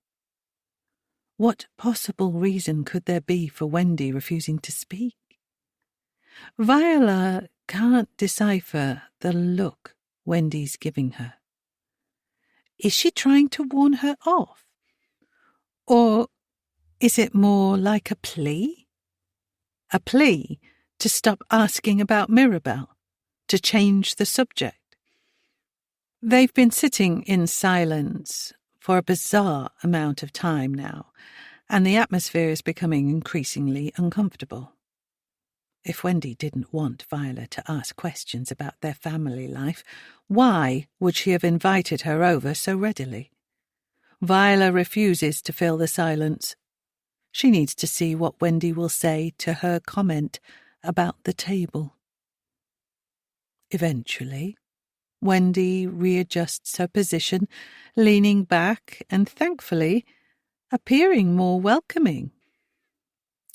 What possible reason could there be for Wendy refusing to speak? Viola can't decipher the look Wendy's giving her. Is she trying to warn her off? Or is it more like a plea? A plea to stop asking about Mirabelle, to change the subject. They've been sitting in silence for a bizarre amount of time now, and the atmosphere is becoming increasingly uncomfortable. If Wendy didn't want Viola to ask questions about their family life, why would she have invited her over so readily? Viola refuses to fill the silence. She needs to see what Wendy will say to her comment about the table. Eventually, Wendy readjusts her position, leaning back and, thankfully, appearing more welcoming.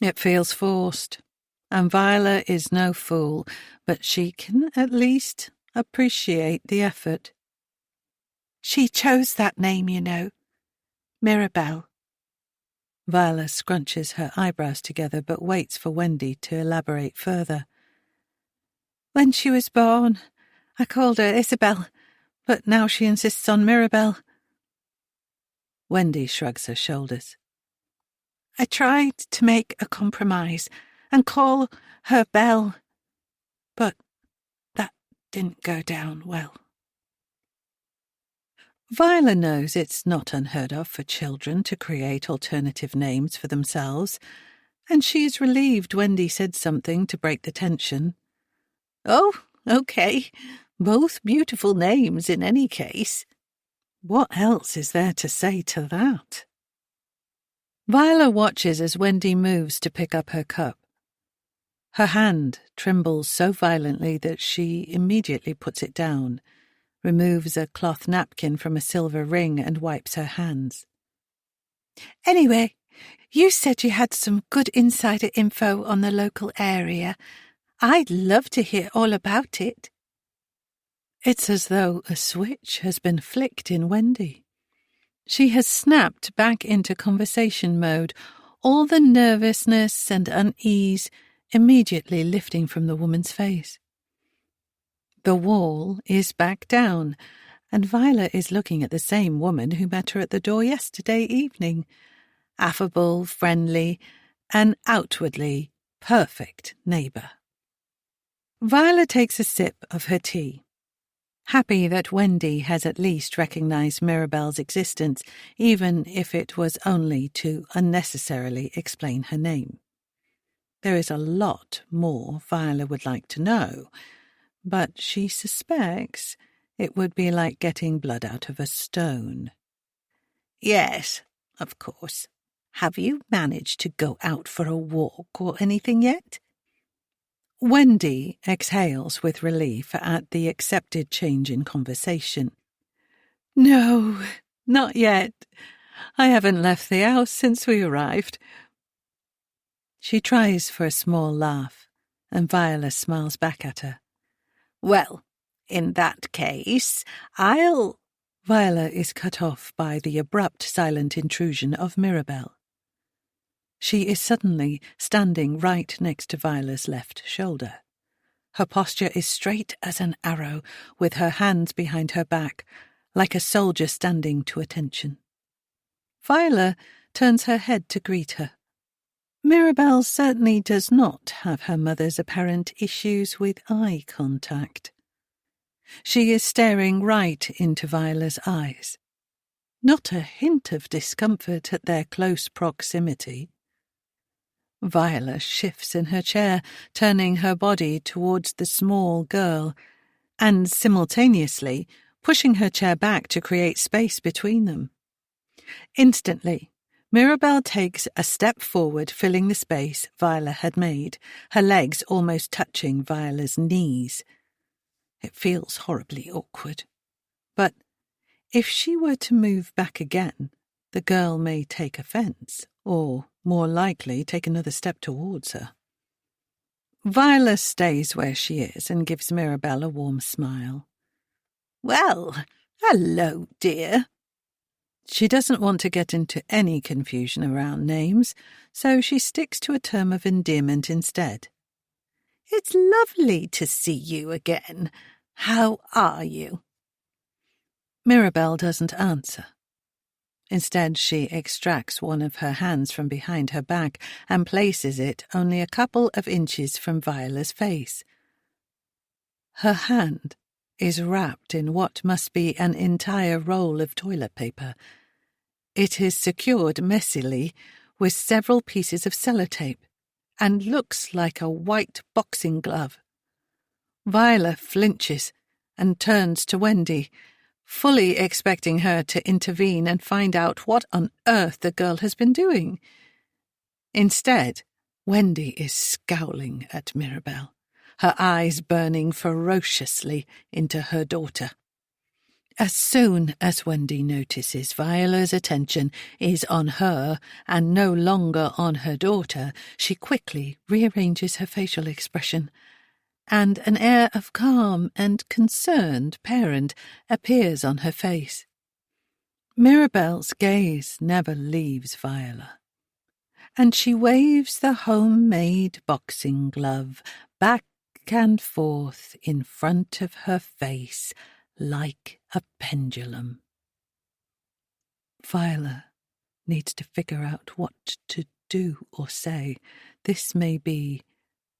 It feels forced, and Viola is no fool, but she can at least appreciate the effort. She chose that name, you know. Mirabelle. Viola scrunches her eyebrows together but waits for Wendy to elaborate further. When she was born, I called her Isabel, but now she insists on Mirabelle. Wendy shrugs her shoulders. I tried to make a compromise and call her Belle, but that didn't go down well. Viola knows it's not unheard of for children to create alternative names for themselves, and she is relieved Wendy said something to break the tension. Oh, okay. Both beautiful names in any case. What else is there to say to that? Viola watches as Wendy moves to pick up her cup. Her hand trembles so violently that she immediately puts it down, removes a cloth napkin from a silver ring and wipes her hands. Anyway, you said you had some good insider info on the local area. I'd love to hear all about it. It's as though a switch has been flicked in Wendy. She has snapped back into conversation mode, all the nervousness and unease immediately lifting from the woman's face. The wall is back down, and Violet is looking at the same woman who met her at the door yesterday evening. Affable, friendly, an outwardly perfect neighbour. Violet takes a sip of her tea, happy that Wendy has at least recognised Mirabelle's existence, even if it was only to unnecessarily explain her name. There is a lot more Violet would like to know, but she suspects it would be like getting blood out of a stone. Yes, of course. Have you managed to go out for a walk or anything yet? Wendy exhales with relief at the accepted change in conversation. No, not yet. I haven't left the house since we arrived. She tries for a small laugh, and Viola smiles back at her. Well, in that case, I'll... Viola is cut off by the abrupt, silent intrusion of Mirabelle. She is suddenly standing right next to Viola's left shoulder. Her posture is straight as an arrow, with her hands behind her back, like a soldier standing to attention. Viola turns her head to greet her. Mirabelle certainly does not have her mother's apparent issues with eye contact. She is staring right into Viola's eyes. Not a hint of discomfort at their close proximity. Viola shifts in her chair, turning her body towards the small girl, and simultaneously pushing her chair back to create space between them. Instantly, Mirabelle takes a step forward, filling the space Viola had made, her legs almost touching Viola's knees. It feels horribly awkward. But if she were to move back again, the girl may take offence, or, more likely, take another step towards her. Viola stays where she is and gives Mirabelle a warm smile. Well, hello, dear. She doesn't want to get into any confusion around names, so she sticks to a term of endearment instead. It's lovely to see you again. How are you? Mirabelle doesn't answer. Instead, she extracts one of her hands from behind her back and places it only a couple of inches from Viola's face. Her hand is wrapped in what must be an entire roll of toilet paper. It is secured messily with several pieces of sellotape and looks like a white boxing glove. Viola flinches and turns to Wendy, fully expecting her to intervene and find out what on earth the girl has been doing. Instead, Wendy is scowling at Mirabelle, her eyes burning ferociously into her daughter. As soon as Wendy notices Viola's attention is on her and no longer on her daughter, she quickly rearranges her facial expression, and an air of calm and concerned parent appears on her face. Mirabelle's gaze never leaves Viola, and she waves the homemade boxing glove back and forth in front of her face like a pendulum. Viola needs to figure out what to do or say. This may be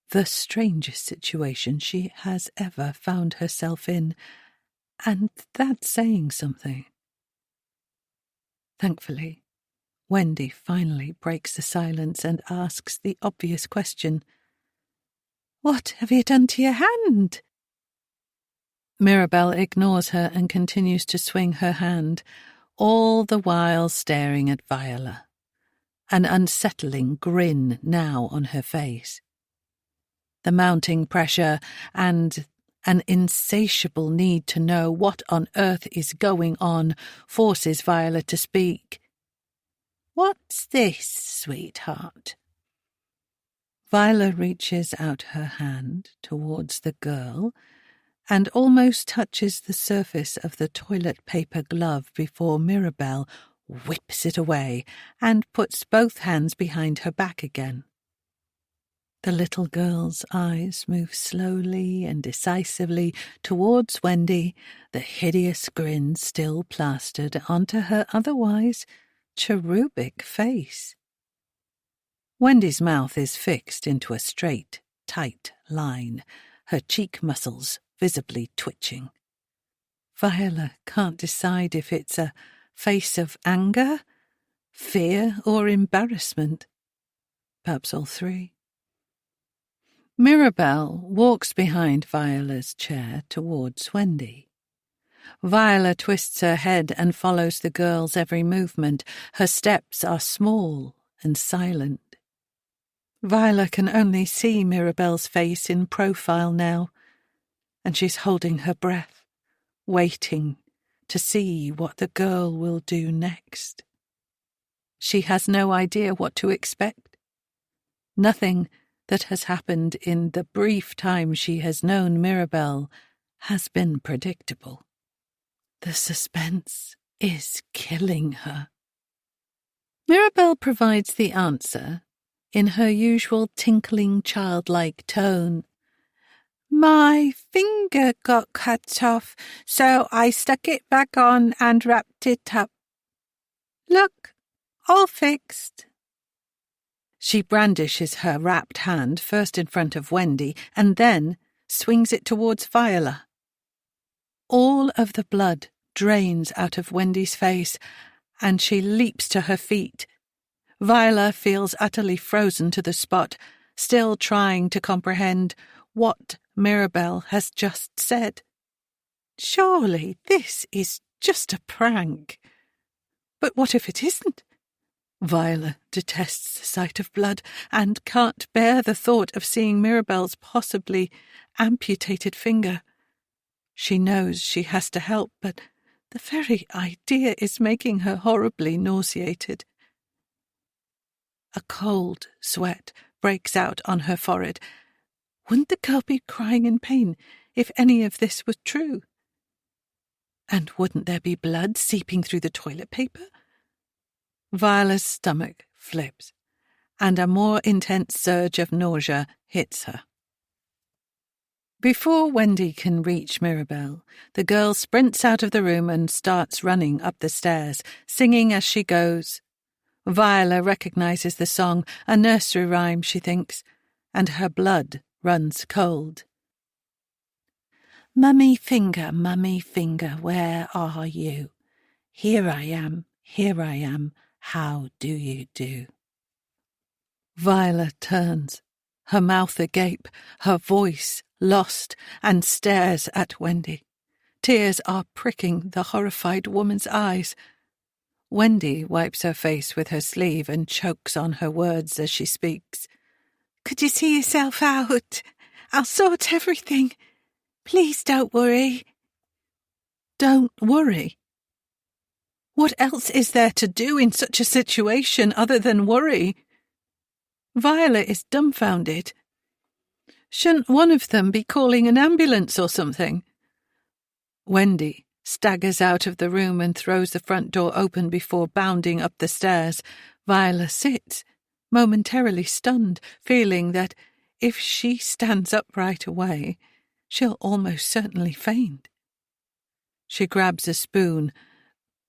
the strangest situation she has ever found herself in, and that's saying something. Thankfully, Wendy finally breaks the silence and asks the obvious question. What have you done to your hand? Mirabelle ignores her and continues to swing her hand, all the while staring at Viola, an unsettling grin now on her face. The mounting pressure and an insatiable need to know what on earth is going on forces Viola to speak. What's this, sweetheart? Viola reaches out her hand towards the girl and almost touches the surface of the toilet paper glove before Mirabelle whips it away and puts both hands behind her back again. The little girl's eyes move slowly and decisively towards Wendy, the hideous grin still plastered onto her otherwise cherubic face. Wendy's mouth is fixed into a straight, tight line, her cheek muscles visibly twitching. Viola can't decide if it's a face of anger, fear, or embarrassment. Perhaps all three. Mirabelle walks behind Viola's chair towards Wendy. Viola twists her head and follows the girl's every movement. Her steps are small and silent. Viola can only see Mirabelle's face in profile now, and she's holding her breath, waiting to see what the girl will do next. She has no idea what to expect. Nothing that has happened in the brief time she has known Mirabelle has been predictable. The suspense is killing her. Mirabelle provides the answer in her usual tinkling, childlike tone. My finger got cut off, so I stuck it back on and wrapped it up. Look, all fixed. She brandishes her wrapped hand first in front of Wendy and then swings it towards Viola. All of the blood drains out of Wendy's face, and she leaps to her feet. Viola feels utterly frozen to the spot, still trying to comprehend what Mirabelle has just said. Surely this is just a prank. But what if it isn't? Viola detests the sight of blood and can't bear the thought of seeing Mirabelle's possibly amputated finger. She knows she has to help, but the very idea is making her horribly nauseated. A cold sweat breaks out on her forehead. Wouldn't the girl be crying in pain if any of this was true? And wouldn't there be blood seeping through the toilet paper? Viola's stomach flips, and a more intense surge of nausea hits her. Before Wendy can reach Mirabelle, the girl sprints out of the room and starts running up the stairs, singing as she goes. Viola recognizes the song, a nursery rhyme, she thinks, and her blood runs cold. Mummy finger, where are you? Here I am, how do you do? Viola turns, her mouth agape, her voice lost, and stares at Wendy. Tears are pricking the horrified woman's eyes. Wendy wipes her face with her sleeve and chokes on her words as she speaks. Could you see yourself out? I'll sort everything. Please don't worry. Don't worry? What else is there to do in such a situation other than worry? Viola is dumbfounded. Shouldn't one of them be calling an ambulance or something? Wendy staggers out of the room and throws the front door open before bounding up the stairs. Viola sits, momentarily stunned, feeling that if she stands up right away, she'll almost certainly faint. She grabs a spoon,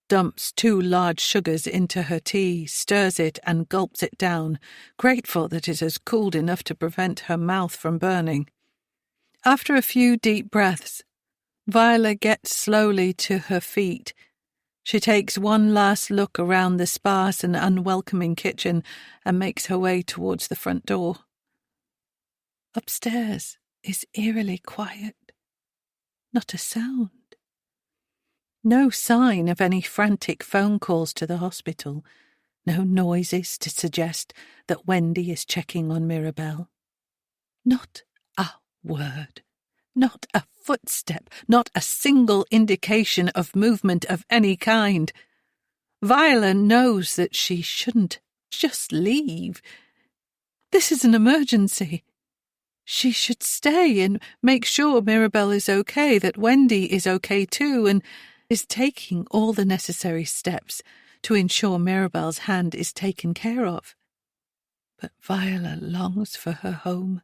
dumps 2 large sugars into her tea, stirs it and gulps it down, grateful that it has cooled enough to prevent her mouth from burning. After a few deep breaths, Viola gets slowly to her feet. She takes one last look around the sparse and unwelcoming kitchen and makes her way towards the front door. Upstairs is eerily quiet. Not a sound. No sign of any frantic phone calls to the hospital. No noises to suggest that Wendy is checking on Mirabelle. Not a word. Not a footstep. Not a single indication of movement of any kind. Viola knows that she shouldn't just leave. This is an emergency. She should stay and make sure Mirabelle is okay, that Wendy is okay too, and is taking all the necessary steps to ensure Mirabelle's hand is taken care of. But Viola longs for her home.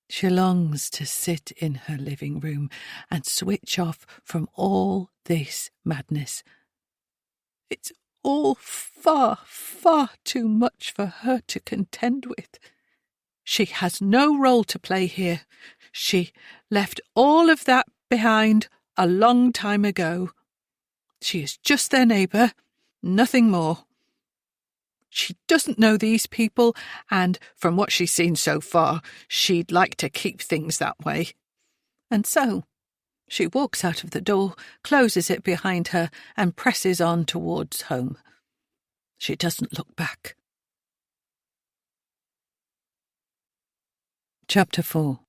She longs to sit in her living room and switch off from all this madness. It's all far, far too much for her to contend with. She has no role to play here. She left all of that behind a long time ago. She is just their neighbour, nothing more. She doesn't know these people, and from what she's seen so far, she'd like to keep things that way. And so she walks out of the door, closes it behind her, and presses on towards home. She doesn't look back. Chapter 4.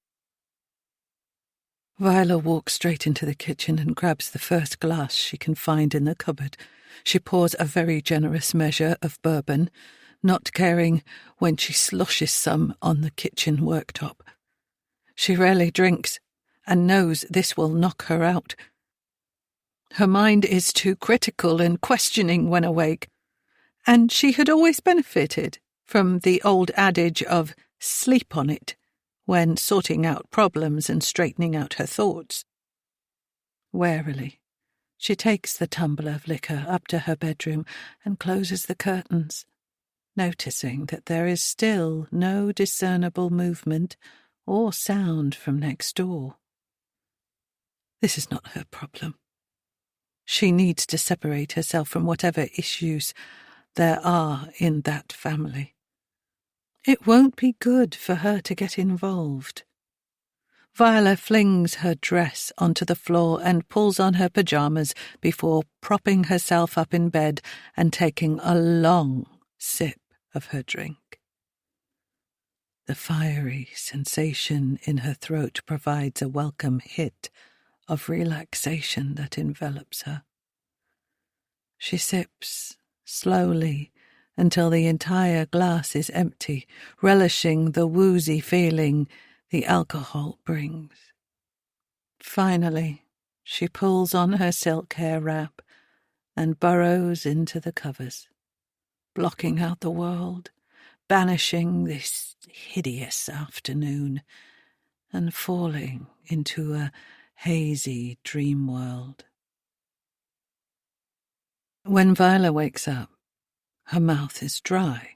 Viola walks straight into the kitchen and grabs the first glass she can find in the cupboard. She pours a very generous measure of bourbon, not caring when she sloshes some on the kitchen worktop. She rarely drinks, and knows this will knock her out. Her mind is too critical and questioning when awake, and she had always benefited from the old adage of sleep on it when sorting out problems and straightening out her thoughts. Warily, she takes the tumbler of liquor up to her bedroom and closes the curtains, noticing that there is still no discernible movement or sound from next door. This is not her problem. She needs to separate herself from whatever issues there are in that family. It won't be good for her to get involved. Viola flings her dress onto the floor and pulls on her pyjamas before propping herself up in bed and taking a long sip of her drink. The fiery sensation in her throat provides a welcome hit of relaxation that envelops her. She sips slowly until the entire glass is empty, relishing the woozy feeling the alcohol brings. Finally, she pulls on her silk hair wrap and burrows into the covers, blocking out the world, banishing this hideous afternoon, and falling into a hazy dream world. When Viola wakes up, her mouth is dry.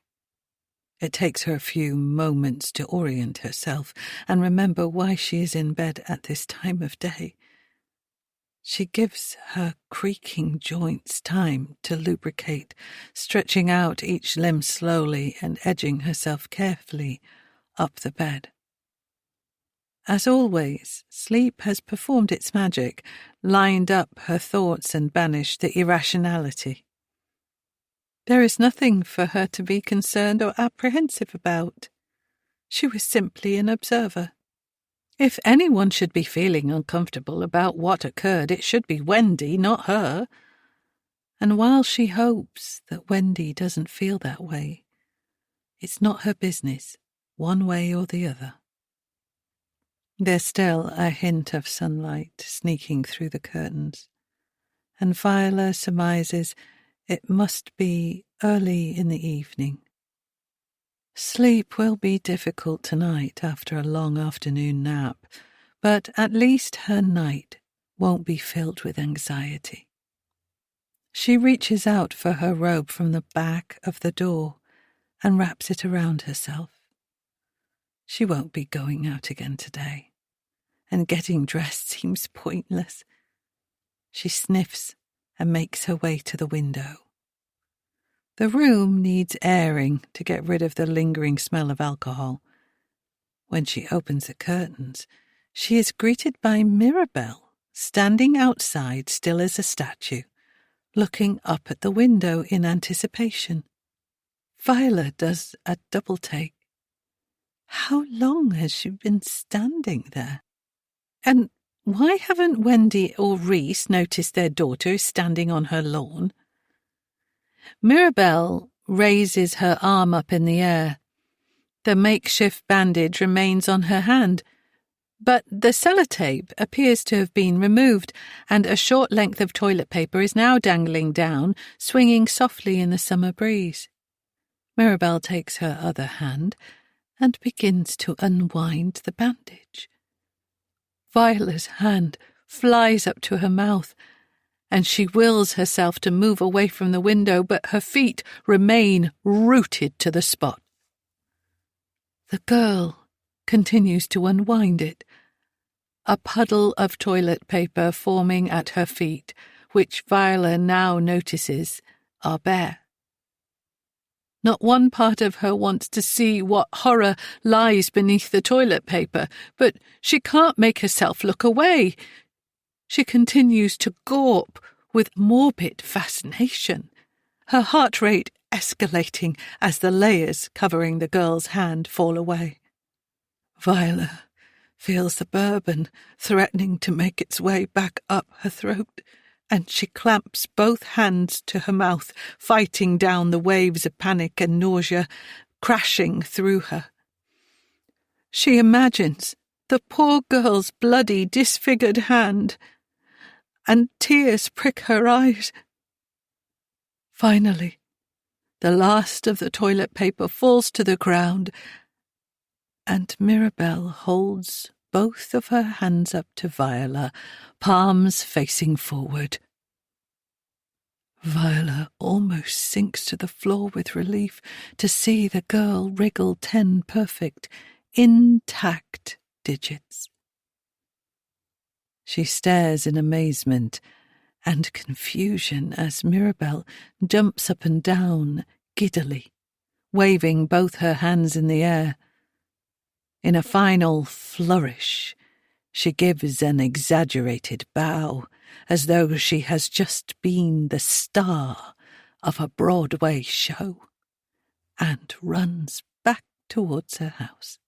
It takes her a few moments to orient herself and remember why she is in bed at this time of day. She gives her creaking joints time to lubricate, stretching out each limb slowly and edging herself carefully up the bed. As always, sleep has performed its magic, lined up her thoughts and banished the irrationality. There is nothing for her to be concerned or apprehensive about. She was simply an observer. If anyone should be feeling uncomfortable about what occurred, it should be Wendy, not her. And while she hopes that Wendy doesn't feel that way, it's not her business, one way or the other. There's still a hint of sunlight sneaking through the curtains, and Viola surmises it must be early in the evening. Sleep will be difficult tonight after a long afternoon nap, but at least her night won't be filled with anxiety. She reaches out for her robe from the back of the door and wraps it around herself. She won't be going out again today, and getting dressed seems pointless. She sniffs and makes her way to the window. The room needs airing to get rid of the lingering smell of alcohol. When she opens the curtains, she is greeted by Mirabelle, standing outside still as a statue, looking up at the window in anticipation. Viola does a double take. How long has she been standing there? And why haven't Wendy or Reese noticed their daughter is standing on her lawn? Mirabelle raises her arm up in the air. The makeshift bandage remains on her hand, but the sellotape appears to have been removed, and a short length of toilet paper is now dangling down, swinging softly in the summer breeze. Mirabelle takes her other hand and begins to unwind the bandage. Viola's hand flies up to her mouth, and she wills herself to move away from the window, but her feet remain rooted to the spot. The girl continues to unwind it, a puddle of toilet paper forming at her feet, which Viola now notices are bare. Not one part of her wants to see what horror lies beneath the toilet paper, but she can't make herself look away. She continues to gawp with morbid fascination, her heart rate escalating as the layers covering the girl's hand fall away. Viola feels the bourbon threatening to make its way back up her throat, and she clamps both hands to her mouth, fighting down the waves of panic and nausea crashing through her. She imagines the poor girl's bloody, disfigured hand, and tears prick her eyes. Finally, the last of the toilet paper falls to the ground, and Mirabelle holds both of her hands up to Viola, palms facing forward. Viola almost sinks to the floor with relief to see the girl wriggle 10 perfect, intact digits. She stares in amazement and confusion as Mirabelle jumps up and down giddily, waving both her hands in the air. In a final flourish, she gives an exaggerated bow, as though she has just been the star of a Broadway show, and runs back towards her house.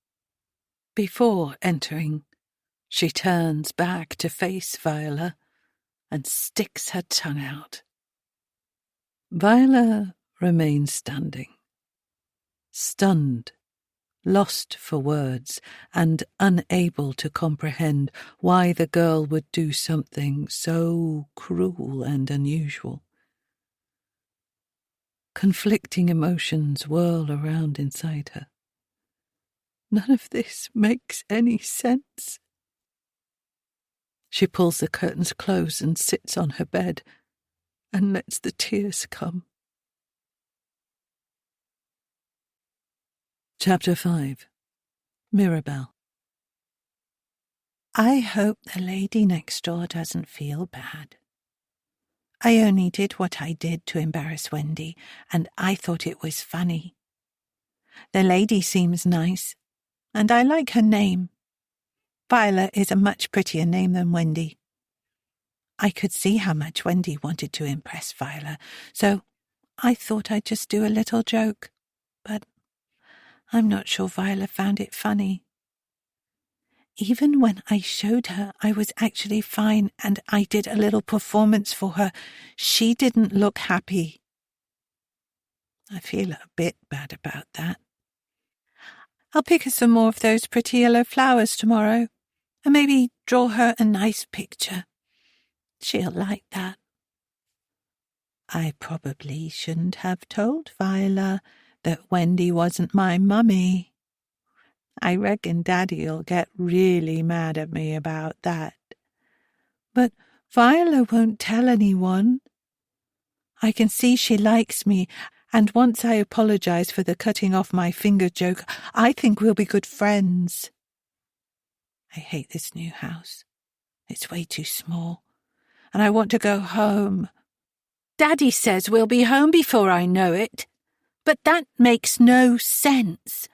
Before entering, she turns back to face Viola and sticks her tongue out. Viola remains standing, stunned, lost for words, and unable to comprehend why the girl would do something so cruel and unusual. Conflicting emotions whirl around inside her. None of this makes any sense. She pulls the curtains close and sits on her bed and lets the tears come. Chapter 5. Mirabelle. I hope the lady next door doesn't feel bad. I only did what I did to embarrass Wendy, and I thought it was funny. The lady seems nice, and I like her name. Viola is a much prettier name than Wendy. I could see how much Wendy wanted to impress Viola, so I thought I'd just do a little joke, but I'm not sure Viola found it funny. Even when I showed her I was actually fine and I did a little performance for her, she didn't look happy. I feel a bit bad about that. I'll pick her some more of those pretty yellow flowers tomorrow, and maybe draw her a nice picture. She'll like that. I probably shouldn't have told Viola that Wendy wasn't my mummy. I reckon Daddy'll get really mad at me about that. But Viola won't tell anyone. I can see she likes me, and once I apologize for the cutting off my finger joke, I think we'll be good friends. I hate this new house. It's way too small, and I want to go home. Daddy says we'll be home before I know it, but that makes no sense.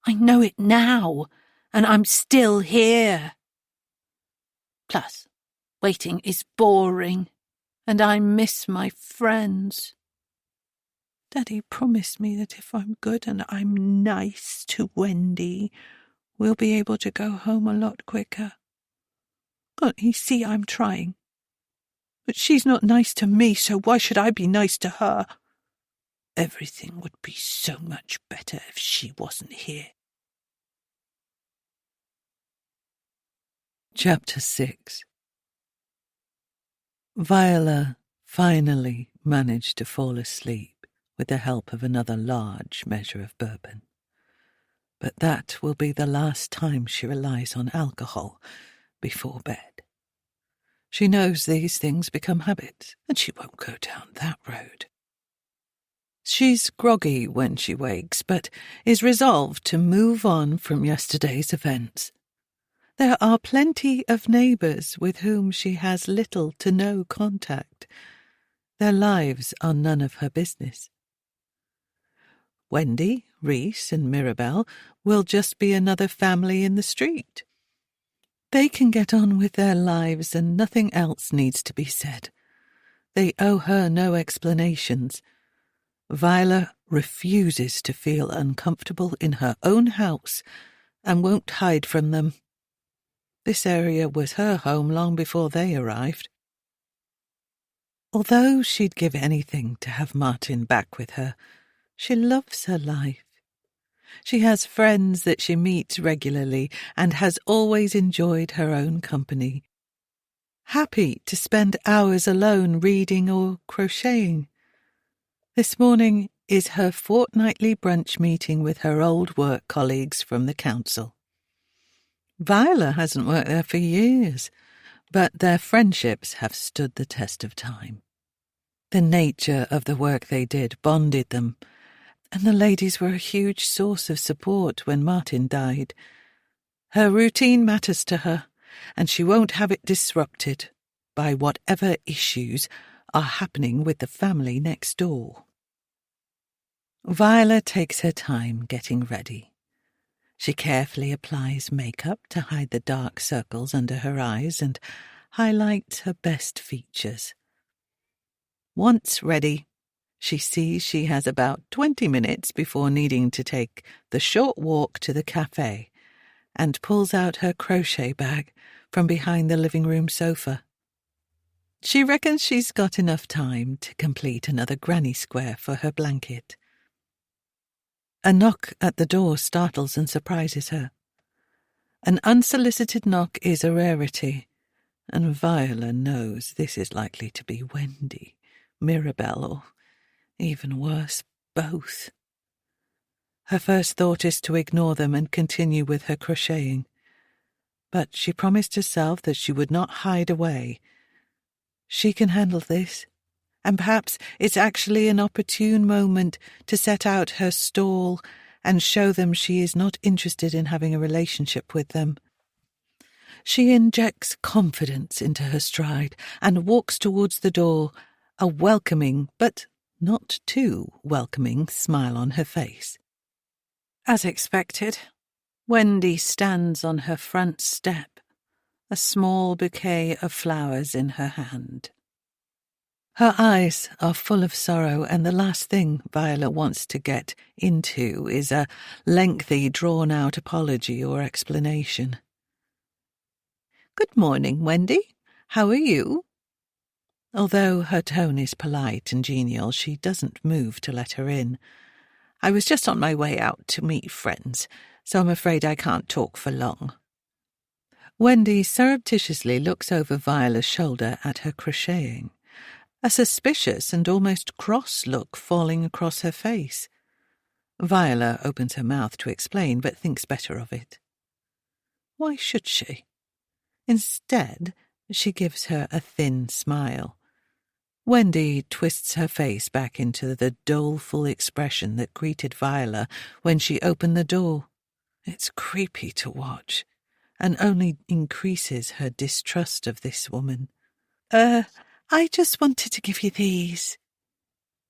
I know it now, and I'm still here. Plus, waiting is boring, and I miss my friends. Daddy promised me that if I'm good and I'm nice to Wendy, we'll be able to go home a lot quicker. Can't he see I'm trying? But she's not nice to me, so why should I be nice to her? Everything would be so much better if she wasn't here. Chapter 6. Viola finally managed to fall asleep with the help of another large measure of bourbon. But that will be the last time she relies on alcohol before bed. She knows these things become habits, and she won't go down that road. She's groggy when she wakes, but is resolved to move on from yesterday's events. There are plenty of neighbours with whom she has little to no contact. Their lives are none of her business. Wendy, Reese, and Mirabelle will just be another family in the street. They can get on with their lives and nothing else needs to be said. They owe her no explanations. Viola refuses to feel uncomfortable in her own house and won't hide from them. This area was her home long before they arrived. Although she'd give anything to have Martin back with her, she loves her life. She has friends that she meets regularly and has always enjoyed her own company. Happy to spend hours alone reading or crocheting. This morning is her fortnightly brunch meeting with her old work colleagues from the council. Viola hasn't worked there for years, but their friendships have stood the test of time. The nature of the work they did bonded them, and the ladies were a huge source of support when Martin died. Her routine matters to her, and she won't have it disrupted by whatever issues are happening with the family next door. Viola takes her time getting ready. She carefully applies makeup to hide the dark circles under her eyes and highlights her best features. Once ready, she sees she has about 20 minutes before needing to take the short walk to the cafe and pulls out her crochet bag from behind the living room sofa. She reckons she's got enough time to complete another granny square for her blanket. A knock at the door startles and surprises her. An unsolicited knock is a rarity, and Viola knows this is likely to be Wendy, Mirabelle, or even worse, both. Her first thought is to ignore them and continue with her crocheting, but she promised herself that she would not hide away. She can handle this. And perhaps it's actually an opportune moment to set out her stall and show them she is not interested in having a relationship with them. She injects confidence into her stride and walks towards the door, a welcoming but not too welcoming smile on her face. As expected, Wendy stands on her front step, a small bouquet of flowers in her hand. Her eyes are full of sorrow, and the last thing Viola wants to get into is a lengthy, drawn-out apology or explanation. "Good morning, Wendy. How are you?" Although her tone is polite and genial, she doesn't move to let her in. "I was just on my way out to meet friends, so I'm afraid I can't talk for long." Wendy surreptitiously looks over Viola's shoulder at her crocheting, a suspicious and almost cross look falling across her face. Viola opens her mouth to explain, but thinks better of it. Why should she? Instead, she gives her a thin smile. Wendy twists her face back into the doleful expression that greeted Viola when she opened the door. It's creepy to watch, and only increases her distrust of this woman. I just wanted to give you these."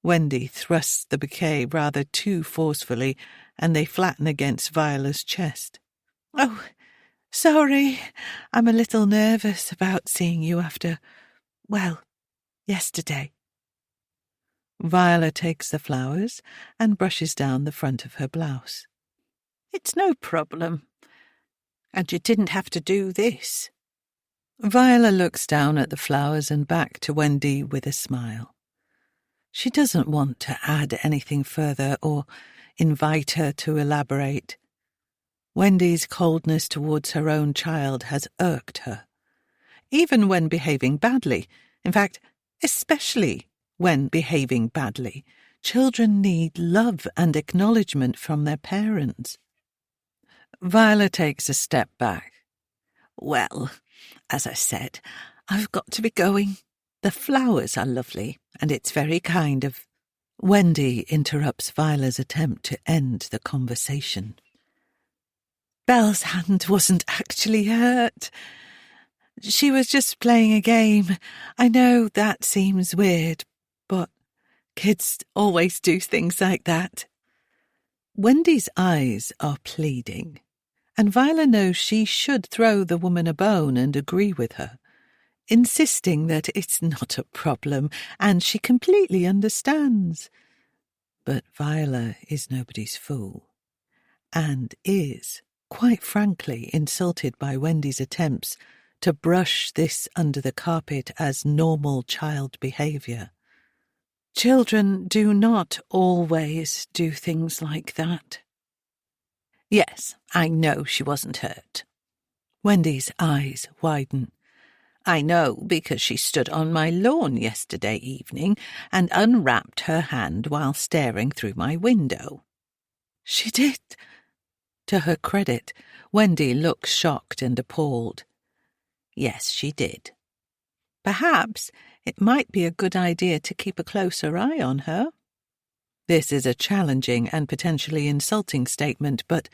Wendy thrusts the bouquet rather too forcefully, and they flatten against Viola's chest. "Oh, sorry. I'm a little nervous about seeing you after, yesterday." Viola takes the flowers and brushes down the front of her blouse. "It's no problem. And you didn't have to do this." Viola looks down at the flowers and back to Wendy with a smile. She doesn't want to add anything further or invite her to elaborate. Wendy's coldness towards her own child has irked her. Even when behaving badly, in fact, especially when behaving badly, children need love and acknowledgement from their parents. Viola takes a step back. Well, as I said, I've got to be going. The flowers are lovely, and it's very kind of... Wendy interrupts Viola's attempt to end the conversation. Belle's hand wasn't actually hurt. She was just playing a game. I know that seems weird, but kids always do things like that. Wendy's eyes are pleading, and Viola knows she should throw the woman a bone and agree with her, insisting that it's not a problem and she completely understands. But Viola is nobody's fool, and is, quite frankly, insulted by Wendy's attempts to brush this under the carpet as normal child behaviour. Children do not always do things like that. Yes, I know she wasn't hurt. Wendy's eyes widen. I know because she stood on my lawn yesterday evening and unwrapped her hand while staring through my window. She did. To her credit, Wendy looks shocked and appalled. Yes, she did. Perhaps it might be a good idea to keep a closer eye on her. This is a challenging and potentially insulting statement, but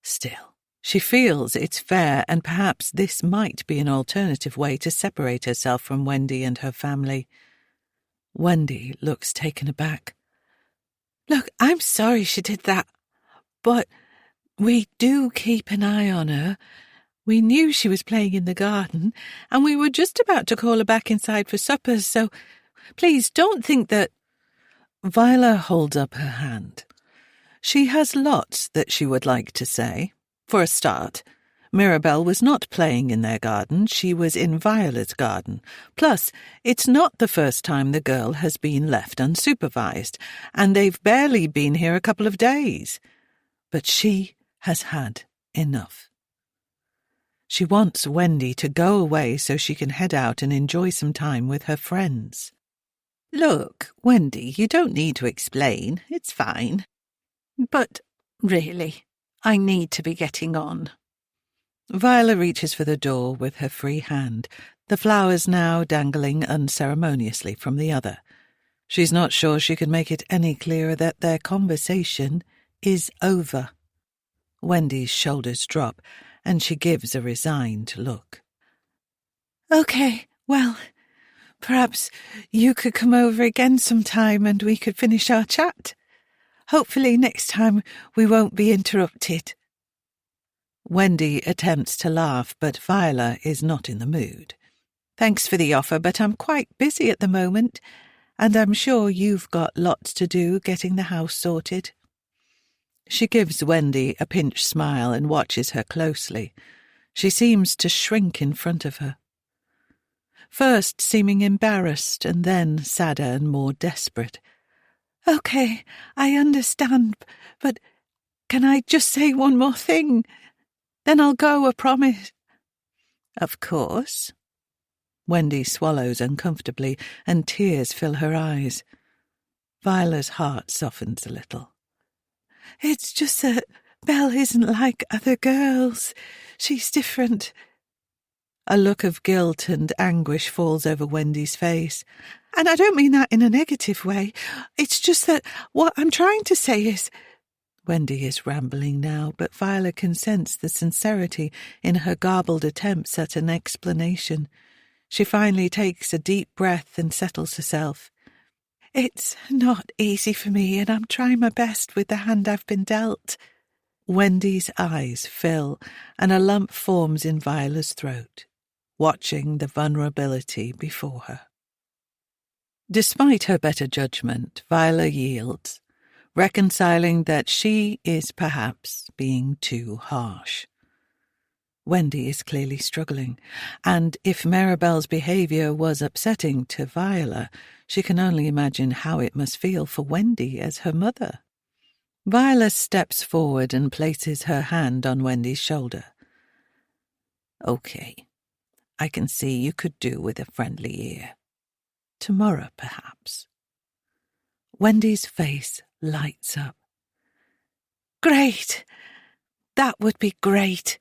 still, she feels it's fair, and perhaps this might be an alternative way to separate herself from Wendy and her family. Wendy looks taken aback. Look, I'm sorry she did that, but we do keep an eye on her. We knew she was playing in the garden, and we were just about to call her back inside for supper, so please don't think that... Viola holds up her hand. She has lots that she would like to say. For a start, Mirabelle was not playing in their garden, she was in Viola's garden. Plus, it's not the first time the girl has been left unsupervised, and they've barely been here a couple of days. But she has had enough. She wants Wendy to go away so she can head out and enjoy some time with her friends. Look, Wendy, you don't need to explain. It's fine. But, really, I need to be getting on. Viola reaches for the door with her free hand, the flowers now dangling unceremoniously from the other. She's not sure she can make it any clearer that their conversation is over. Wendy's shoulders drop, and she gives a resigned look. Okay, well, perhaps you could come over again sometime and we could finish our chat. Hopefully next time we won't be interrupted. Wendy attempts to laugh, but Viola is not in the mood. Thanks for the offer, but I'm quite busy at the moment, and I'm sure you've got lots to do getting the house sorted. She gives Wendy a pinched smile and watches her closely. She seems to shrink in front of her. First seeming embarrassed, and then sadder and more desperate. Okay, I understand, but can I just say one more thing? Then I'll go, I promise. Of course. Wendy swallows uncomfortably, and tears fill her eyes. Viola's heart softens a little. It's just that Belle isn't like other girls. She's different. A look of guilt and anguish falls over Wendy's face. And I don't mean that in a negative way. It's just that what I'm trying to say is... Wendy is rambling now, but Viola can sense the sincerity in her garbled attempts at an explanation. She finally takes a deep breath and settles herself. It's not easy for me, and I'm trying my best with the hand I've been dealt. Wendy's eyes fill, and a lump forms in Viola's throat, watching the vulnerability before her. Despite her better judgment, Viola yields, reconciling that she is perhaps being too harsh. Wendy is clearly struggling, and if Mirabelle's behaviour was upsetting to Viola, she can only imagine how it must feel for Wendy as her mother. Viola steps forward and places her hand on Wendy's shoulder. Okay, I can see you could do with a friendly ear. Tomorrow, perhaps. Wendy's face lights up. Great! That would be great!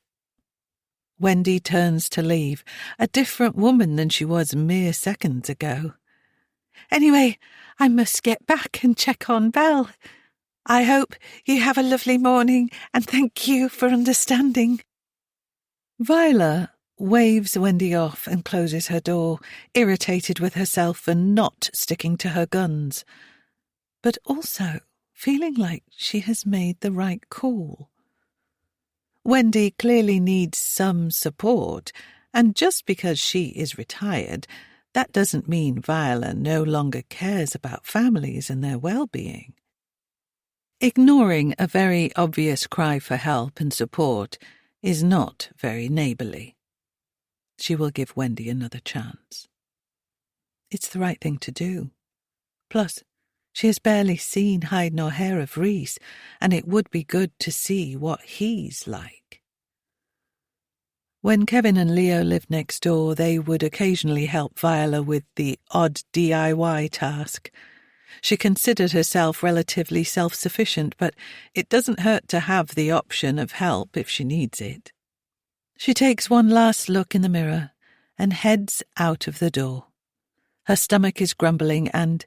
Wendy turns to leave, a different woman than she was mere seconds ago. Anyway, I must get back and check on Belle. I hope you have a lovely morning, and thank you for understanding. Viola waves Wendy off and closes her door, irritated with herself for not sticking to her guns, but also feeling like she has made the right call. Wendy clearly needs some support, and just because she is retired, that doesn't mean Viola no longer cares about families and their well-being. Ignoring a very obvious cry for help and support is not very neighbourly. She will give Wendy another chance. It's the right thing to do. Plus, she has barely seen hide nor hair of Rhys, and it would be good to see what he's like. When Kevin and Leo lived next door, they would occasionally help Viola with the odd DIY task. She considered herself relatively self-sufficient, but it doesn't hurt to have the option of help if she needs it. She takes one last look in the mirror and heads out of the door. Her stomach is grumbling, and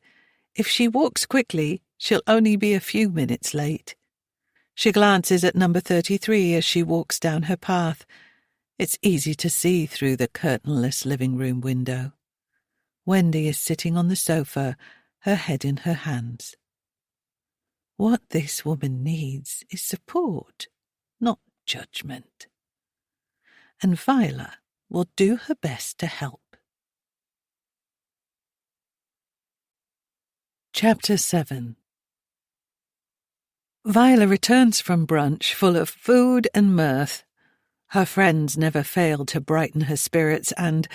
if she walks quickly, she'll only be a few minutes late. She glances at number 33 as she walks down her path. It's easy to see through the curtainless living room window. Wendy is sitting on the sofa, her head in her hands. What this woman needs is support, not judgment. And Viola will do her best to help. Chapter 7. Viola returns from brunch full of food and mirth. Her friends never failed to brighten her spirits, and,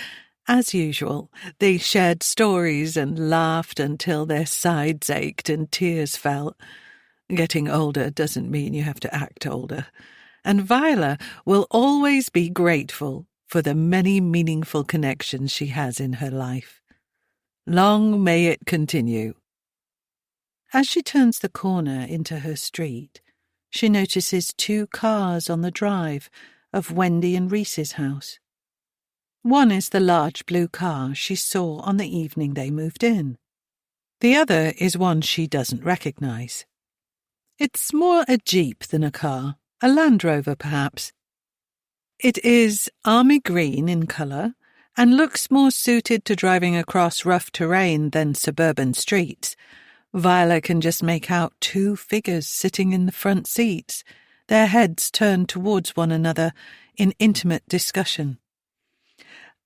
as usual, they shared stories and laughed until their sides ached and tears fell. Getting older doesn't mean you have to act older, and Viola will always be grateful for the many meaningful connections she has in her life. Long may it continue. As she turns the corner into her street, she notices 2 cars on the drive of Wendy and Rhys's house. One is the large blue car she saw on the evening they moved in. The other is one she doesn't recognise. It's more a Jeep than a car, a Land Rover perhaps. It is army green in colour and looks more suited to driving across rough terrain than suburban streets. Viola can just make out 2 figures sitting in the front seats, their heads turned towards one another in intimate discussion.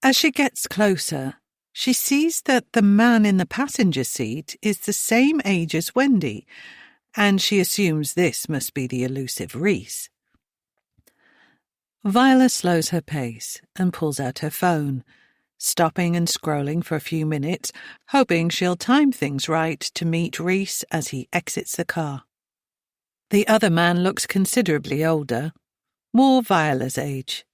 As she gets closer, she sees that the man in the passenger seat is the same age as Wendy, and she assumes this must be the elusive Rhys. Viola slows her pace and pulls out her phone, stopping and scrolling for a few minutes, hoping she'll time things right to meet Rhys as he exits the car. The other man looks considerably older, more Viola's age.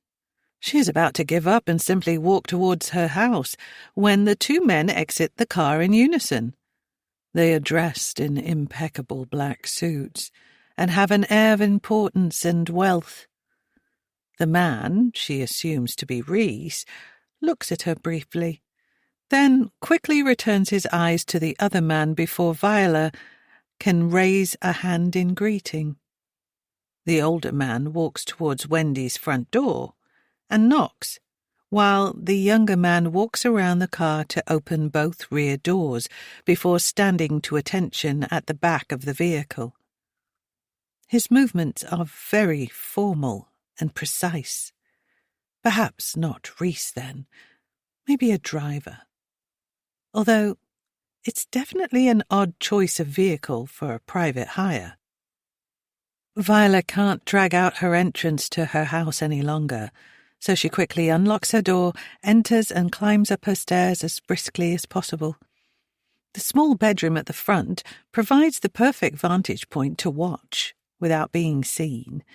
She is about to give up and simply walk towards her house when the 2 men exit the car in unison. They are dressed in impeccable black suits and have an air of importance and wealth. The man, she assumes to be Rhys, looks at her briefly, then quickly returns his eyes to the other man before Viola can raise a hand in greeting. The older man walks towards Wendy's front door and knocks, while the younger man walks around the car to open both rear doors before standing to attention at the back of the vehicle. His movements are very formal and precise. Perhaps not Rhys, then. Maybe a driver. Although it's definitely an odd choice of vehicle for a private hire. Viola can't drag out her entrance to her house any longer, so she quickly unlocks her door, enters and climbs up her stairs as briskly as possible. The small bedroom at the front provides the perfect vantage point to watch without being seen,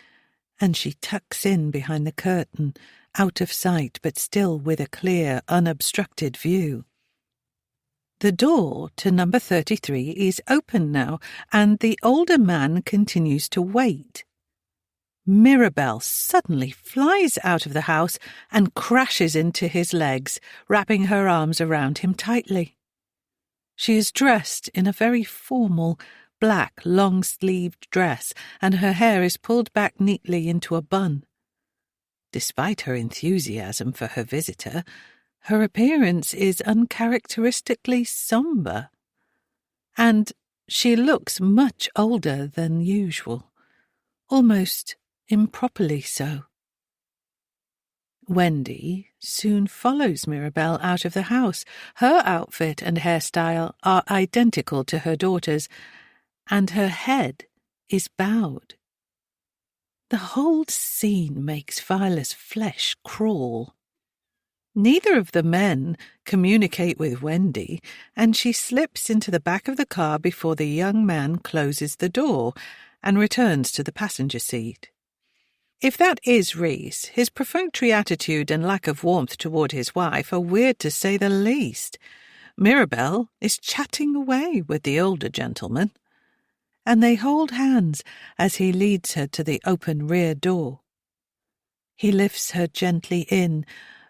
and she tucks in behind the curtain, out of sight but still with a clear, unobstructed view. The door to number 33 is open now, and the older man continues to wait. Mirabelle suddenly flies out of the house and crashes into his legs, wrapping her arms around him tightly. She is dressed in a very formal, black, long-sleeved dress, and her hair is pulled back neatly into a bun. Despite her enthusiasm for her visitor, her appearance is uncharacteristically sombre, and she looks much older than usual, almost improperly so. Wendy soon follows Mirabelle out of the house. Her outfit and hairstyle are identical to her daughter's, and her head is bowed. The whole scene makes Viola's flesh crawl. Neither of the men communicate with Wendy, and she slips into the back of the car before the young man closes the door and returns to the passenger seat. If that is Reese, his perfunctory attitude and lack of warmth toward his wife are weird to say the least. Mirabelle is chatting away with the older gentleman, and they hold hands as he leads her to the open rear door. He lifts her gently in,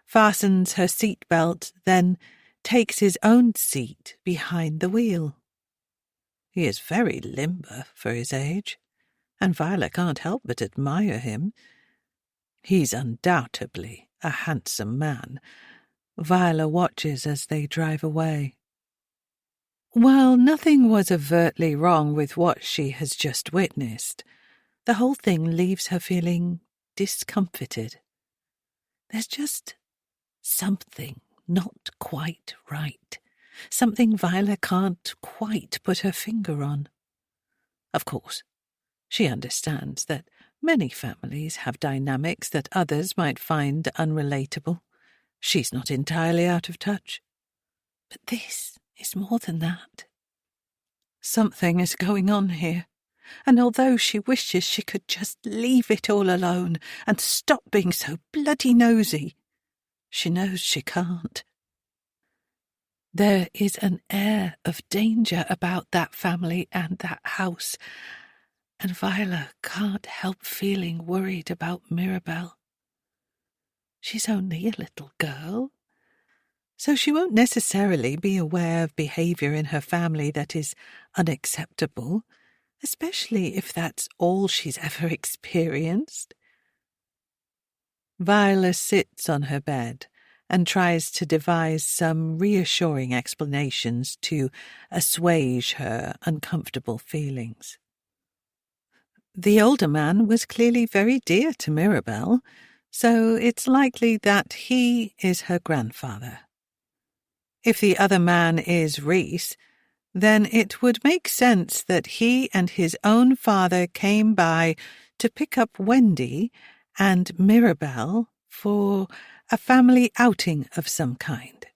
fastens her seat belt, then takes his own seat behind the wheel. He is very limber for his age, and Viola can't help but admire him. He's undoubtedly a handsome man. Viola watches as they drive away. While nothing was overtly wrong with what she has just witnessed, the whole thing leaves her feeling discomfited. There's just something not quite right, something Viola can't quite put her finger on. Of course, she understands that many families have dynamics that others might find unrelatable. She's not entirely out of touch. But this is more than that. Something is going on here, and although she wishes she could just leave it all alone and stop being so bloody nosy, she knows she can't. There is an air of danger about that family and that house, and Viola can't help feeling worried about Mirabelle. She's only a little girl, so she won't necessarily be aware of behaviour in her family that is unacceptable, especially if that's all she's ever experienced. Viola sits on her bed and tries to devise some reassuring explanations to assuage her uncomfortable feelings. The older man was clearly very dear to Mirabelle, so it's likely that he is her grandfather. If the other man is Reese, then it would make sense that he and his own father came by to pick up Wendy and Mirabelle for a family outing of some kind.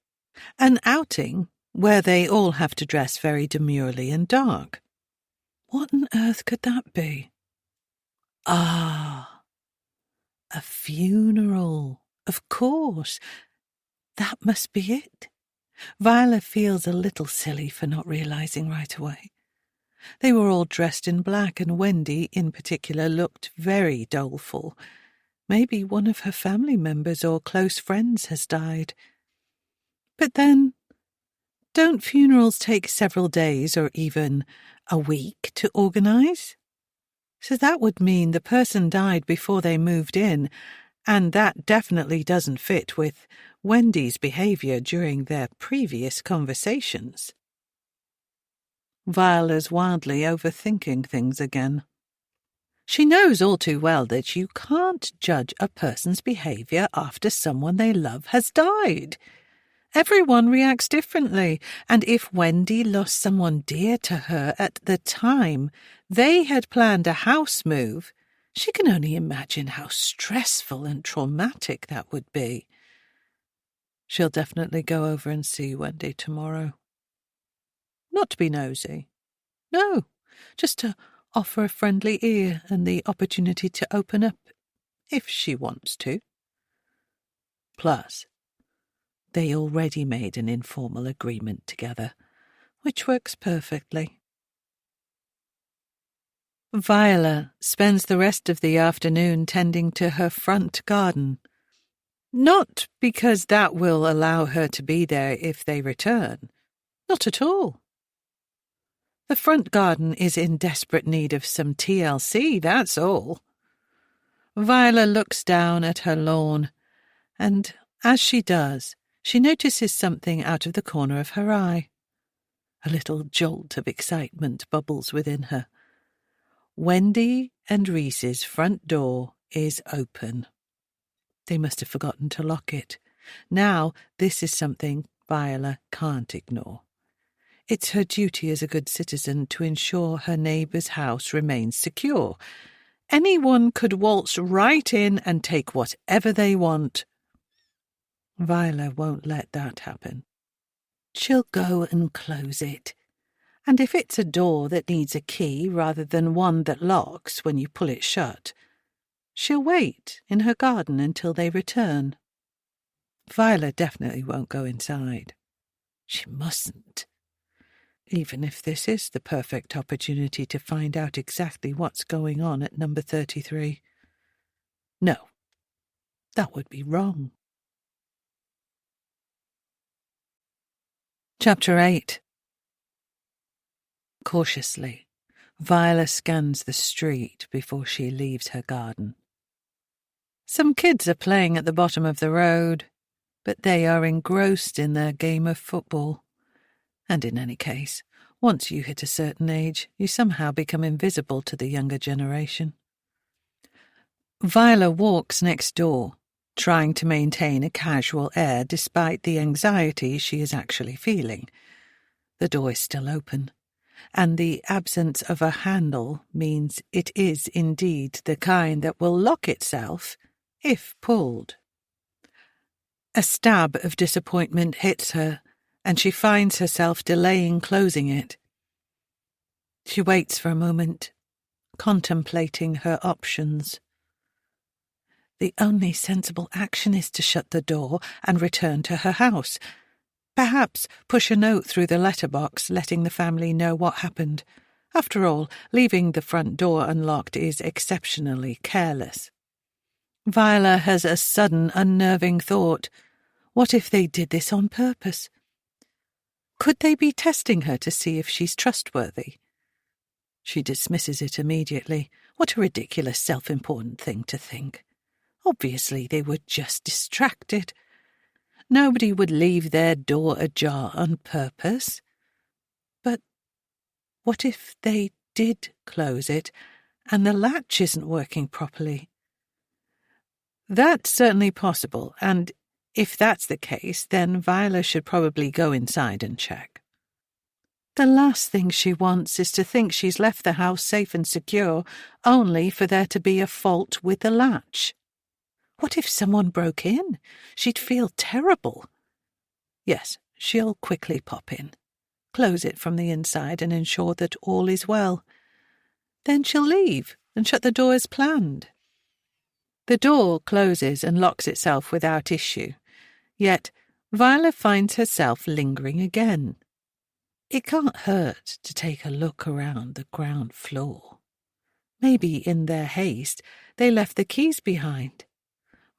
An outing where they all have to dress very demurely in dark. What on earth could that be? Ah, a funeral, of course. That must be it. Viola feels a little silly for not realizing right away. They were all dressed in black, and Wendy, in particular, looked very doleful. Maybe one of her family members or close friends has died. But then, don't funerals take several days or even a week to organize? So that would mean the person died before they moved in, and that definitely doesn't fit with Wendy's behaviour during their previous conversations. Viola's wildly overthinking things again. She knows all too well that you can't judge a person's behaviour after someone they love has died. Everyone reacts differently, and if Wendy lost someone dear to her at the time they had planned a house move, she can only imagine how stressful and traumatic that would be. She'll definitely go over and see Wendy tomorrow. Not to be nosy. No, just to offer a friendly ear and the opportunity to open up if she wants to. Plus, they already made an informal agreement together, which works perfectly. Viola spends the rest of the afternoon tending to her front garden. Not because that will allow her to be there if they return. Not at all. The front garden is in desperate need of some TLC, that's all. Viola looks down at her lawn, and as she does, she notices something out of the corner of her eye. A little jolt of excitement bubbles within her. Wendy and Reese's front door is open. They must have forgotten to lock it. Now, this is something Viola can't ignore. It's her duty as a good citizen to ensure her neighbour's house remains secure. Anyone could waltz right in and take whatever they want. Viola won't let that happen. She'll go and close it. And if it's a door that needs a key rather than one that locks when you pull it shut, she'll wait in her garden until they return. Viola definitely won't go inside. She mustn't. Even if this is the perfect opportunity to find out exactly what's going on at number 33. No, that would be wrong. Chapter 8. Cautiously, Viola scans the street before she leaves her garden. Some kids are playing at the bottom of the road, but they are engrossed in their game of football. And in any case, once you hit a certain age, you somehow become invisible to the younger generation. Viola walks next door, trying to maintain a casual air despite the anxiety she is actually feeling. The door is still open, and the absence of a handle means it is indeed the kind that will lock itself if pulled. A stab of disappointment hits her, and she finds herself delaying closing it. She waits for a moment, contemplating her options. The only sensible action is to shut the door and return to her house. Perhaps push a note through the letterbox letting the family know what happened. After all, leaving the front door unlocked is exceptionally careless. Viola has a sudden unnerving thought. What if they did this on purpose? Could they be testing her to see if she's trustworthy? She dismisses it immediately. What a ridiculous, self-important thing to think. Obviously, they were just distracted. Nobody would leave their door ajar on purpose. But what if they did close it and the latch isn't working properly? That's certainly possible, and if that's the case, then Viola should probably go inside and check. The last thing she wants is to think she's left the house safe and secure, only for there to be a fault with the latch. What if someone broke in? She'd feel terrible. Yes, she'll quickly pop in, close it from the inside and ensure that all is well. Then she'll leave and shut the door as planned. The door closes and locks itself without issue. Yet Viola finds herself lingering again. It can't hurt to take a look around the ground floor. Maybe in their haste they left the keys behind.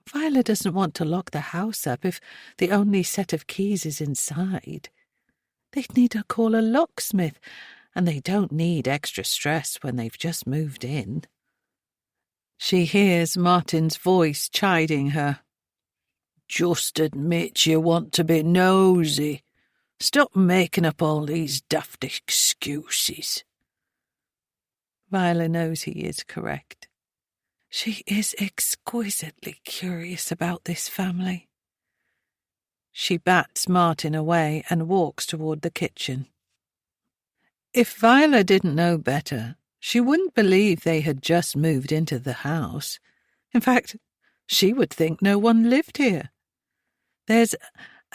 Viola doesn't want to lock the house up if the only set of keys is inside. They'd need to call a locksmith, and they don't need extra stress when they've just moved in. She hears Martin's voice chiding her. Just admit you want to be nosy. Stop making up all these daft excuses. Viola knows he is correct. She is exquisitely curious about this family. She bats Martin away and walks toward the kitchen. If Viola didn't know better, she wouldn't believe they had just moved into the house. In fact, she would think no one lived here. There's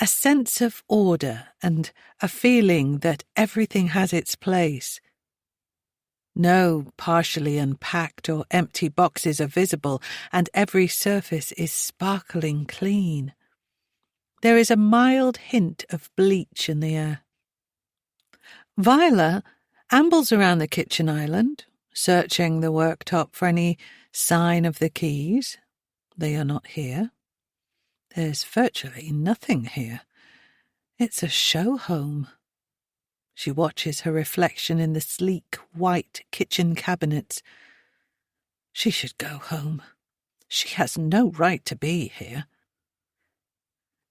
a sense of order and a feeling that everything has its place. No partially unpacked or empty boxes are visible, and every surface is sparkling clean. There is a mild hint of bleach in the air. Viola ambles around the kitchen island, searching the worktop for any sign of the keys. They are not here. There's virtually nothing here. It's a show home. She watches her reflection in the sleek, white kitchen cabinets. She should go home. She has no right to be here.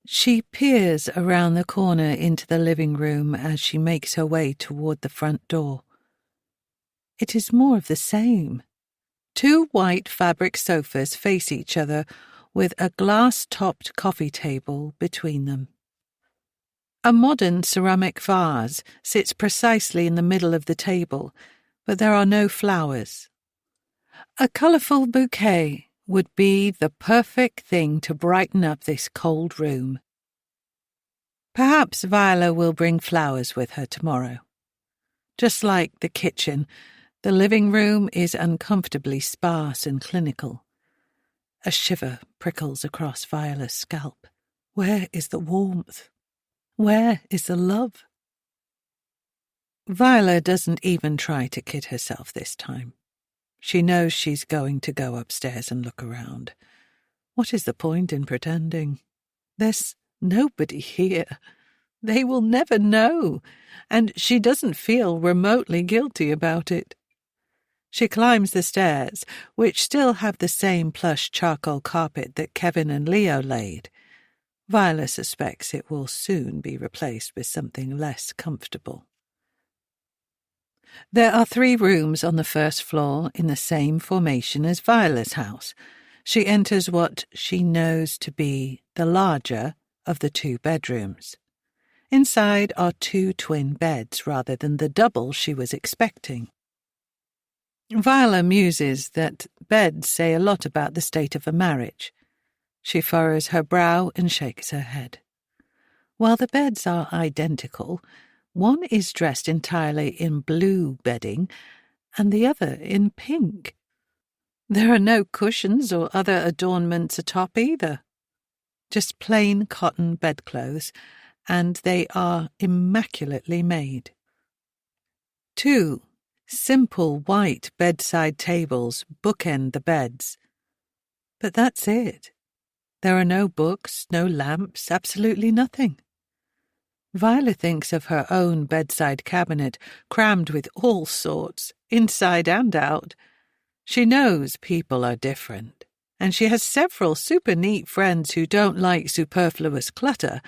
She peers around the corner into the living room as she makes her way toward the front door. It is more of the same. 2 white fabric sofas face each other with a glass-topped coffee table between them. A modern ceramic vase sits precisely in the middle of the table, but there are no flowers. A colourful bouquet would be the perfect thing to brighten up this cold room. Perhaps Viola will bring flowers with her tomorrow. Just like the kitchen, the living room is uncomfortably sparse and clinical. A shiver prickles across Viola's scalp. Where is the warmth? Where is the love? Viola doesn't even try to kid herself this time. She knows she's going to go upstairs and look around. What is the point in pretending? There's nobody here. They will never know, and she doesn't feel remotely guilty about it. She climbs the stairs, which still have the same plush charcoal carpet that Kevin and Leo laid. Viola suspects it will soon be replaced with something less comfortable. There are 3 rooms on the first floor in the same formation as Viola's house. She enters what she knows to be the larger of the 2 bedrooms. Inside are 2 twin beds rather than the double she was expecting. Viola muses that beds say a lot about the state of a marriage. She furrows her brow and shakes her head. While the beds are identical, one is dressed entirely in blue bedding and the other in pink. There are no cushions or other adornments atop either. Just plain cotton bedclothes, and they are immaculately made. 2 simple white bedside tables bookend the beds. But that's it. There are no books, no lamps, absolutely nothing. Viola thinks of her own bedside cabinet, crammed with all sorts, inside and out. She knows people are different, and she has several super neat friends who don't like superfluous clutter,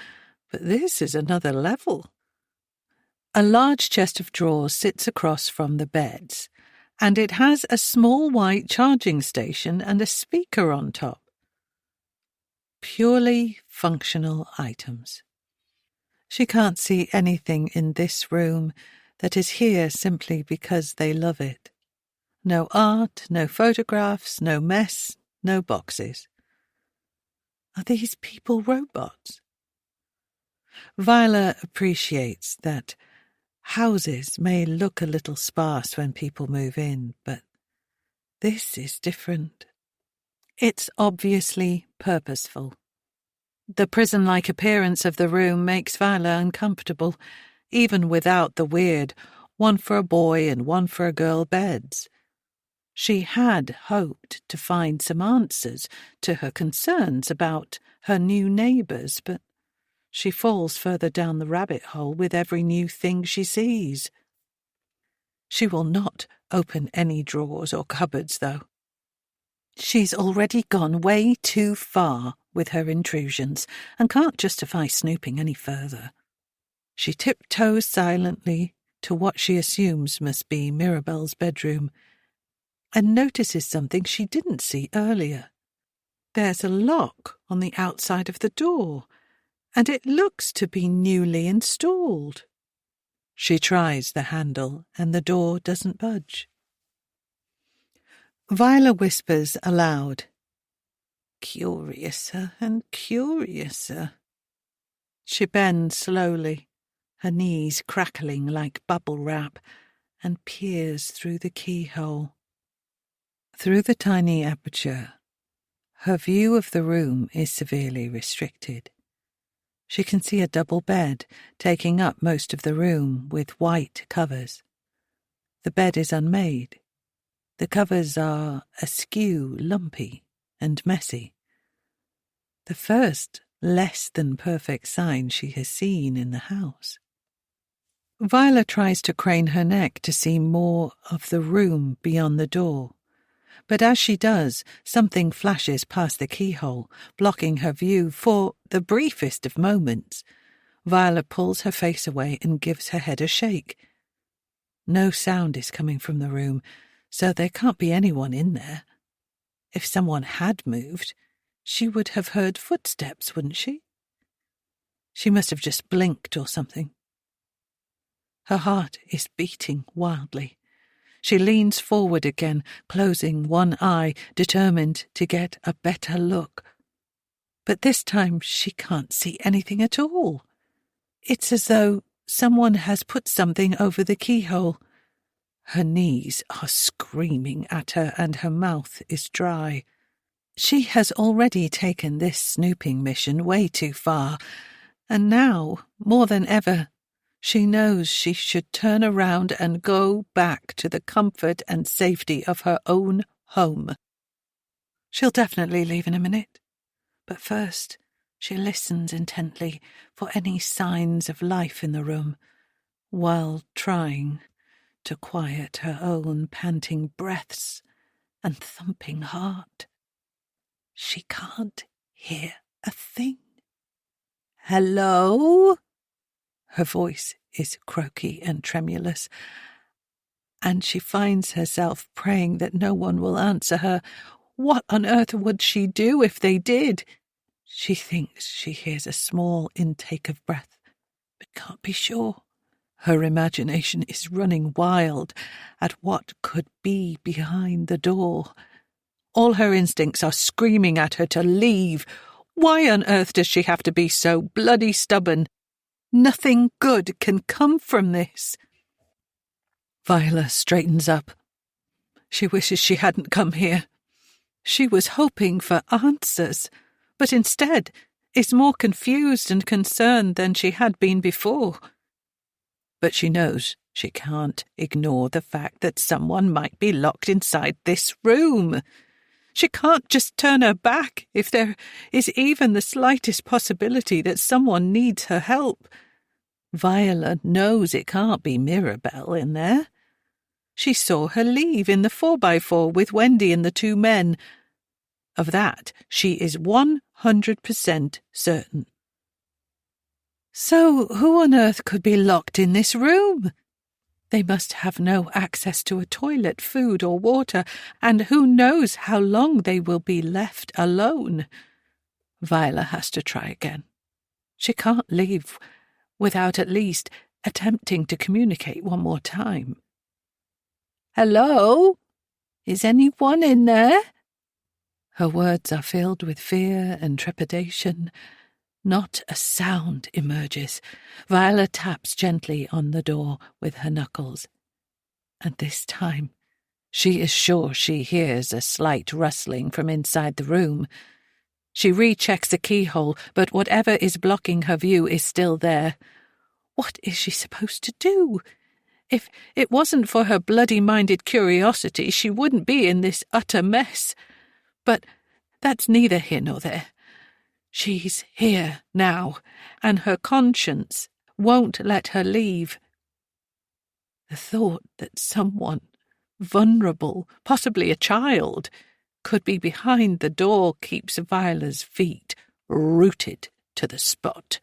but this is another level. A large chest of drawers sits across from the beds, and it has a small white charging station and a speaker on top. Purely functional items. She can't see anything in this room that is here simply because they love it. No art, no photographs, no mess, no boxes. Are these people robots? Viola appreciates that houses may look a little sparse when people move in, but this is different. It's obviously purposeful. The prison-like appearance of the room makes Viola uncomfortable, even without the weird one for a boy and one for a girl beds. She had hoped to find some answers to her concerns about her new neighbours, but she falls further down the rabbit hole with every new thing she sees. She will not open any drawers or cupboards, though. She's already gone way too far with her intrusions and can't justify snooping any further. She tiptoes silently to what she assumes must be Mirabelle's bedroom and notices something she didn't see earlier. There's a lock on the outside of the door, and it looks to be newly installed. She tries the handle, and the door doesn't budge. Viola whispers aloud, "Curiouser and curiouser." She bends slowly, her knees crackling like bubble wrap, and peers through the keyhole. Through the tiny aperture, her view of the room is severely restricted. She can see a double bed taking up most of the room with white covers. The bed is unmade. The covers are askew, lumpy, and messy. The first less than perfect sign she has seen in the house. Viola tries to crane her neck to see more of the room beyond the door, but as she does, something flashes past the keyhole, blocking her view for the briefest of moments. Viola pulls her face away and gives her head a shake. No sound is coming from the room, so there can't be anyone in there. If someone had moved, she would have heard footsteps, wouldn't she? She must have just blinked or something. Her heart is beating wildly. She leans forward again, closing one eye, determined to get a better look. But this time she can't see anything at all. It's as though someone has put something over the keyhole. Her knees are screaming at her and her mouth is dry. She has already taken this snooping mission way too far, and now, more than ever, she knows she should turn around and go back to the comfort and safety of her own home. She'll definitely leave in a minute, but first she listens intently for any signs of life in the room, while trying to quiet her own panting breaths and thumping heart. She can't hear a thing. "Hello?" Her voice is croaky and tremulous, and she finds herself praying that no one will answer her. What on earth would she do if they did? She thinks she hears a small intake of breath, but can't be sure. Her imagination is running wild at what could be behind the door. All her instincts are screaming at her to leave. Why on earth does she have to be so bloody stubborn? Nothing good can come from this. Viola straightens up. She wishes she hadn't come here. She was hoping for answers, but instead is more confused and concerned than she had been before. But she knows she can't ignore the fact that someone might be locked inside this room. She can't just turn her back if there is even the slightest possibility that someone needs her help. Viola knows it can't be Mirabelle in there. She saw her leave in the 4x4 with Wendy and the two men. Of that, she is 100% certain. So who on earth could be locked in this room? They must have no access to a toilet, food or water, and who knows how long they will be left alone. Viola has to try again. She can't leave without at least attempting to communicate one more time. "Hello? Is anyone in there?" Her words are filled with fear and trepidation. Not a sound emerges. Viola taps gently on the door with her knuckles. And this time, she is sure she hears a slight rustling from inside the room. She rechecks the keyhole, but whatever is blocking her view is still there. What is she supposed to do? If it wasn't for her bloody-minded curiosity, she wouldn't be in this utter mess. But that's neither here nor there. She's here now, and her conscience won't let her leave. The thought that someone vulnerable, possibly a child, could be behind the door keeps Viola's feet rooted to the spot.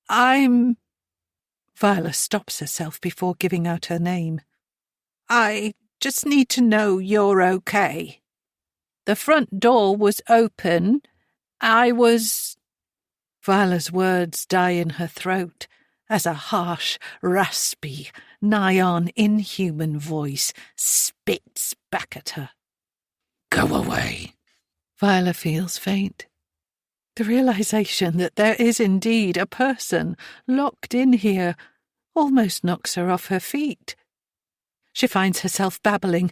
Viola stops herself before giving out her name. "I just need to know you're okay. The front door was open. Viola's words die in her throat as a harsh, raspy, nigh-on inhuman voice spits back at her. "Go away." Viola feels faint. The realization that there is indeed a person locked in here almost knocks her off her feet. She finds herself babbling,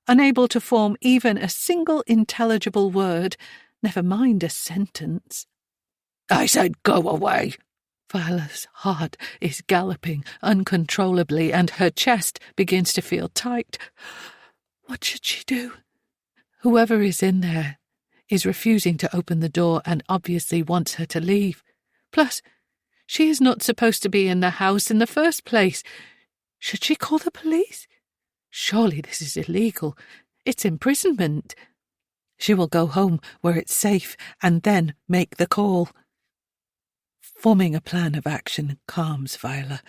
unable to form even a single intelligible word, never mind a sentence. "I said go away!" Viola's heart is galloping uncontrollably, and her chest begins to feel tight. What should she do? Whoever is in there is refusing to open the door and obviously wants her to leave. Plus, she is not supposed to be in the house in the first place. Should she call the police? Surely this is illegal. It's imprisonment. She will go home where it's safe and then make the call. Forming a plan of action calms Viola,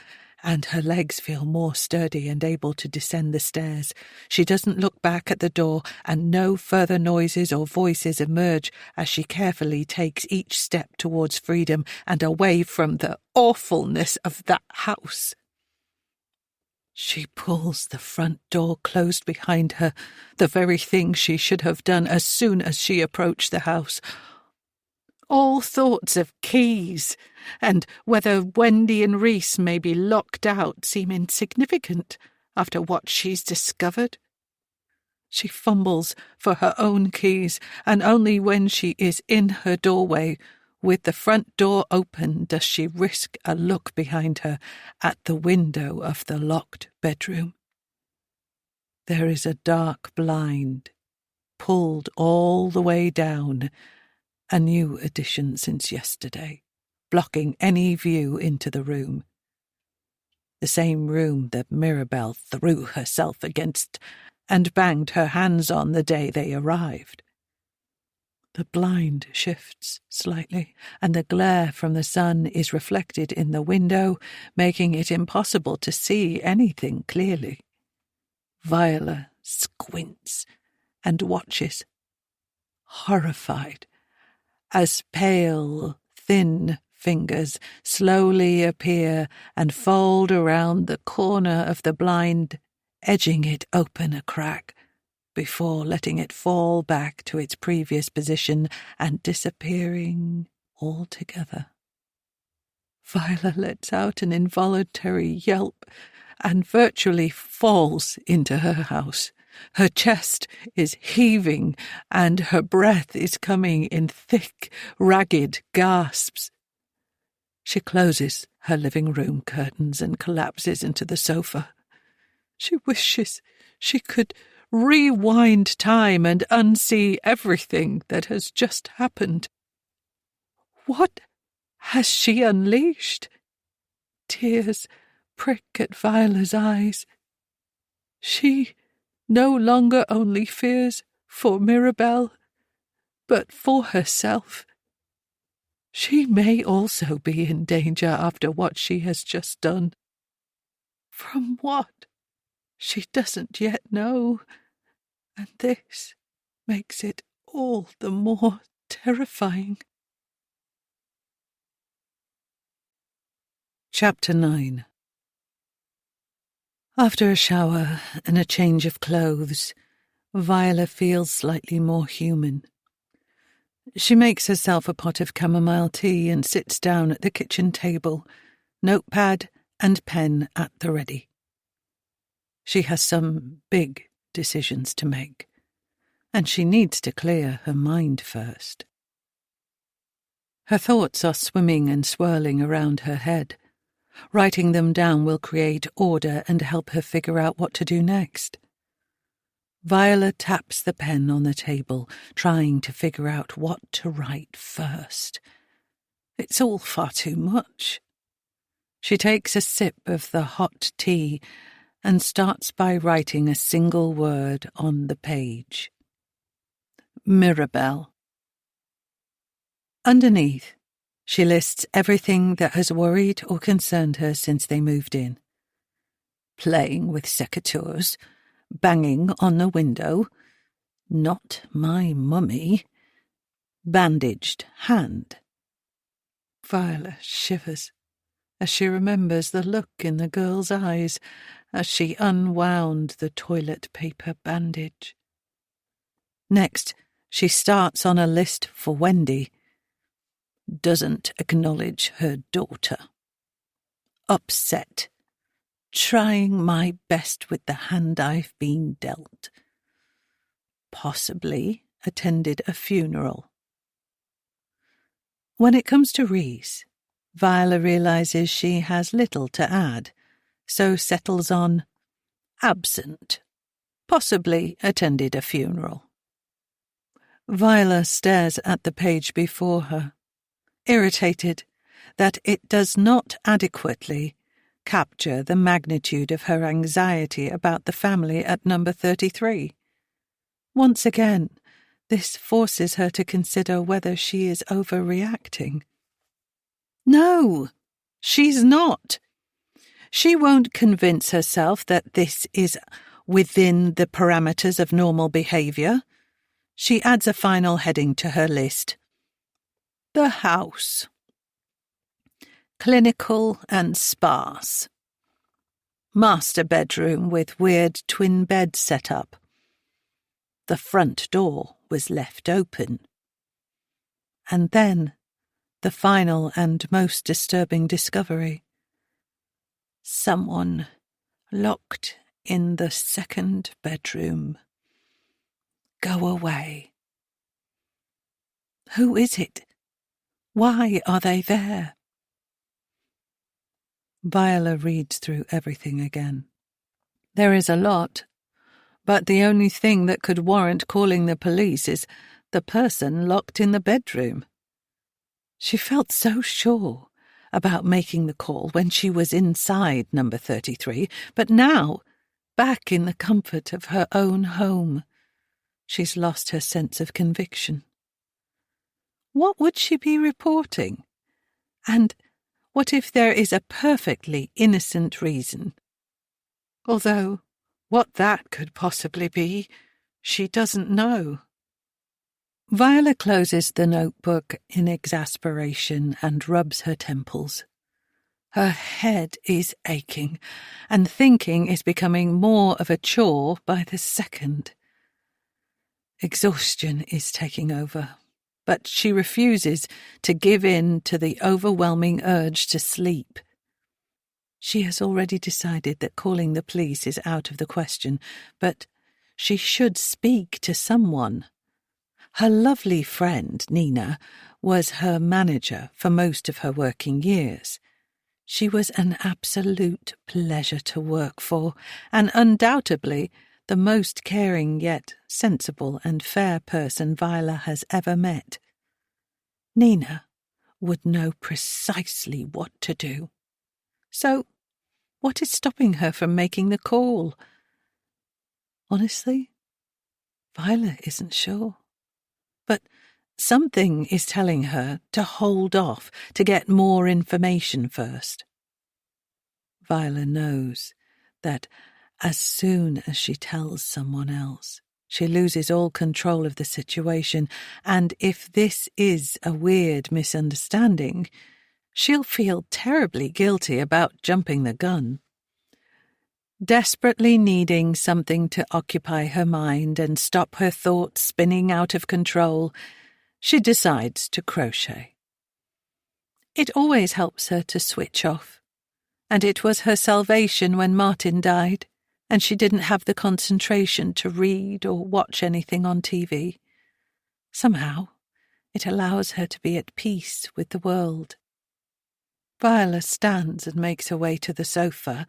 and her legs feel more sturdy and able to descend the stairs. She doesn't look back at the door, and no further noises or voices emerge as she carefully takes each step towards freedom and away from the awfulness of that house. She pulls the front door closed behind her, the very thing she should have done as soon as she approached the house. All thoughts of keys and whether Wendy and Reese may be locked out seem insignificant after what she's discovered. She fumbles for her own keys, and only when she is in her doorway, with the front door open, does she risk a look behind her at the window of the locked bedroom. There is a dark blind, pulled all the way down, a new addition since yesterday, blocking any view into the room. The same room that Mirabelle threw herself against and banged her hands on the day they arrived. The blind shifts slightly, and the glare from the sun is reflected in the window, making it impossible to see anything clearly. Viola squints and watches, horrified, as pale, thin fingers slowly appear and fold around the corner of the blind, edging it open a crack, before letting it fall back to its previous position and disappearing altogether. Viola lets out an involuntary yelp and virtually falls into her house. Her chest is heaving, and her breath is coming in thick, ragged gasps. She closes her living room curtains and collapses into the sofa. She wishes she could rewind time and unsee everything that has just happened. What has she unleashed? Tears prick at Viola's eyes. She no longer only fears for Mirabelle, but for herself. She may also be in danger after what she has just done. From what? She doesn't yet know, and this makes it all the more terrifying. Chapter 9. After a shower and a change of clothes, Viola feels slightly more human. She makes herself a pot of chamomile tea and sits down at the kitchen table, notepad and pen at the ready. She has some big decisions to make, and she needs to clear her mind first. Her thoughts are swimming and swirling around her head. Writing them down will create order and help her figure out what to do next. Viola taps the pen on the table, trying to figure out what to write first. It's all far too much. She takes a sip of the hot tea and starts by writing a single word on the page. Mirabelle. Underneath, she lists everything that has worried or concerned her since they moved in. Playing with secateurs, banging on the window, not my mummy, bandaged hand. Viola shivers as she remembers the look in the girl's eyes as she unwound the toilet paper bandage. Next, she starts on a list for Wendy. doesn't acknowledge her daughter. Upset, trying my best with the hand I've been dealt. Possibly attended a funeral. When it comes to Reese, Viola realizes she has little to add, so settles on absent, possibly attended a funeral. Viola stares at the page before her, irritated that it does not adequately capture the magnitude of her anxiety about the family at number 33. Once again, this forces her to consider whether she is overreacting. No, she's not. She won't convince herself that this is within the parameters of normal behaviour. She adds a final heading to her list. The house. Clinical and sparse. Master bedroom with weird twin bed setup. The front door was left open. And then, the final and most disturbing discovery. Someone locked in the second bedroom. Go away. Who is it? Why are they there? Viola reads through everything again. There is a lot, but the only thing that could warrant calling the police is the person locked in the bedroom. She felt so sure about making the call when she was inside number 33, but now, back in the comfort of her own home, she's lost her sense of conviction. What would she be reporting? And what if there is a perfectly innocent reason? Although, what that could possibly be, she doesn't know. Viola closes the notebook in exasperation and rubs her temples. Her head is aching, and thinking is becoming more of a chore by the second. Exhaustion is taking over, but she refuses to give in to the overwhelming urge to sleep. She has already decided that calling the police is out of the question, but she should speak to someone. Her lovely friend, Nina, was her manager for most of her working years. She was an absolute pleasure to work for, and undoubtedly the most caring yet sensible and fair person Viola has ever met. Nina would know precisely what to do. So, what is stopping her from making the call? Honestly, Viola isn't sure. But something is telling her to hold off, to get more information first. Viola knows that as soon as she tells someone else, she loses all control of the situation, and if this is a weird misunderstanding, she'll feel terribly guilty about jumping the gun. Desperately needing something to occupy her mind and stop her thoughts spinning out of control, she decides to crochet. It always helps her to switch off, and it was her salvation when Martin died, and she didn't have the concentration to read or watch anything on TV. Somehow, it allows her to be at peace with the world. Viola stands and makes her way to the sofa,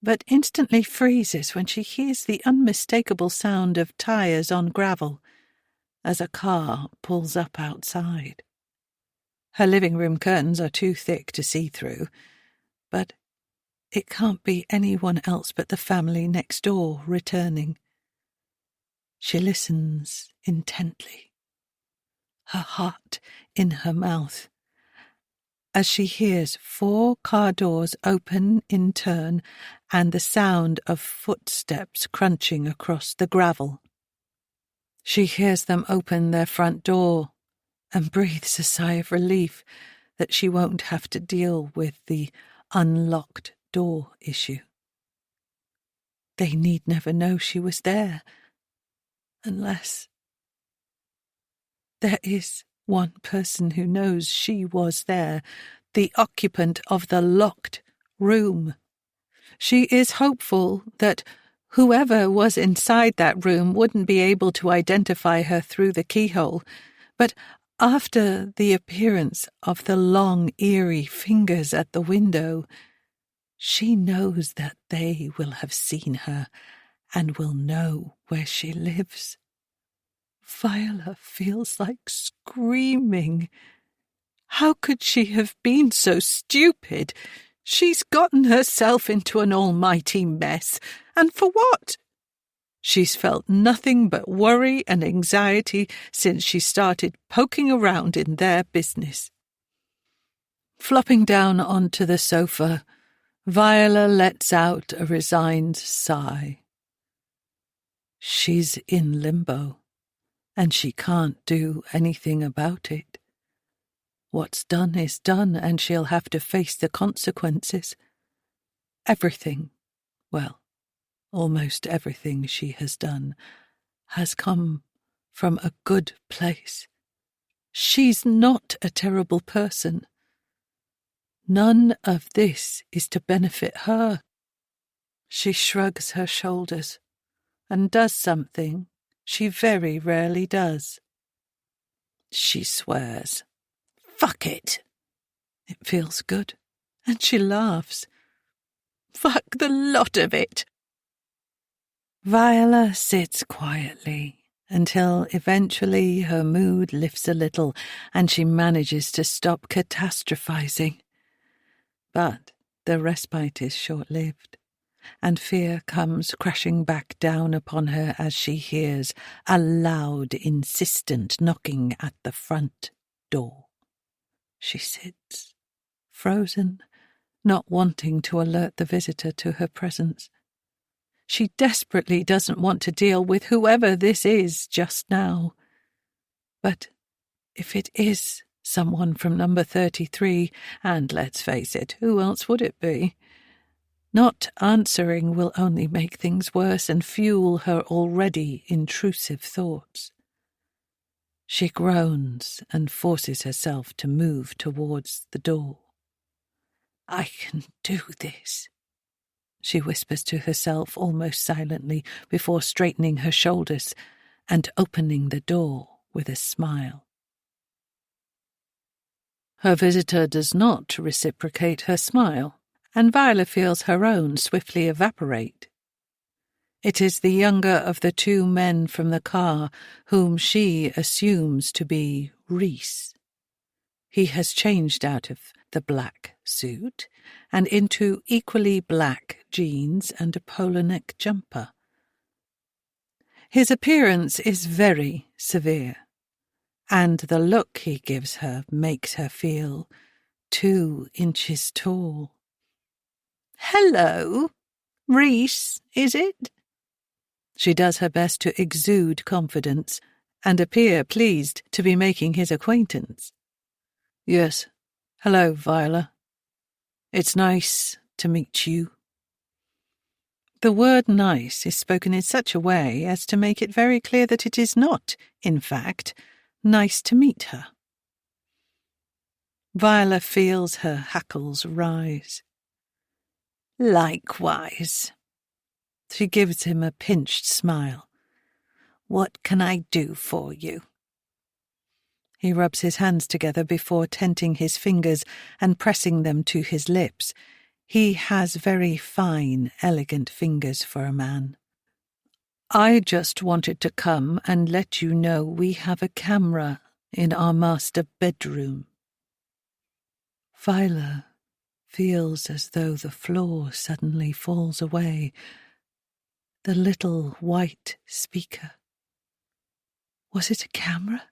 but instantly freezes when she hears the unmistakable sound of tyres on gravel as a car pulls up outside. Her living room curtains are too thick to see through, but it can't be anyone else but the family next door returning. She listens intently, her heart in her mouth, as she hears 4 car doors open in turn and the sound of footsteps crunching across the gravel. She hears them open their front door and breathes a sigh of relief that she won't have to deal with the unlocked door issue. They need never know she was there, unless... There is one person who knows she was there, the occupant of the locked room. She is hopeful that whoever was inside that room wouldn't be able to identify her through the keyhole, but after the appearance of the long, eerie fingers at the window, she knows that they will have seen her and will know where she lives. Viola feels like screaming. How could she have been so stupid? She's gotten herself into an almighty mess. And for what? She's felt nothing but worry and anxiety since she started poking around in their business. Flopping down onto the sofa, Viola lets out a resigned sigh. She's in limbo, and she can't do anything about it. What's done is done, and she'll have to face the consequences. Everything, well, almost everything she has done has come from a good place. She's not a terrible person. None of this is to benefit her. She shrugs her shoulders and does something she very rarely does. She swears. Fuck it. It feels good, and she laughs. Fuck the lot of it. Viola sits quietly until eventually her mood lifts a little and she manages to stop catastrophizing. But the respite is short-lived, and fear comes crashing back down upon her as she hears a loud, insistent knocking at the front door. She sits, frozen, not wanting to alert the visitor to her presence. She desperately doesn't want to deal with whoever this is just now. But if it is someone from number 33, and let's face it, who else would it be? Not answering will only make things worse and fuel her already intrusive thoughts. She groans and forces herself to move towards the door. I can do this, she whispers to herself almost silently before straightening her shoulders and opening the door with a smile. Her visitor does not reciprocate her smile, and Viola feels her own swiftly evaporate. It is the younger of the two men from the car, whom she assumes to be Reese. He has changed out of the black suit and into equally black jeans and a polo neck jumper. His appearance is very severe, and the look he gives her makes her feel 2 inches tall. Hello, Reese, is it? She does her best to exude confidence and appear pleased to be making his acquaintance. Yes, hello, Viola. It's nice to meet you. The word nice is spoken in such a way as to make it very clear that it is not, in fact, nice to meet her. Viola feels her hackles rise. Likewise. She gives him a pinched smile. What can I do for you? He rubs his hands together before tenting his fingers and pressing them to his lips. He has very fine, elegant fingers for a man. I just wanted to come and let you know we have a camera in our master bedroom. Viola feels as though the floor suddenly falls away. The little white speaker. Was it a camera?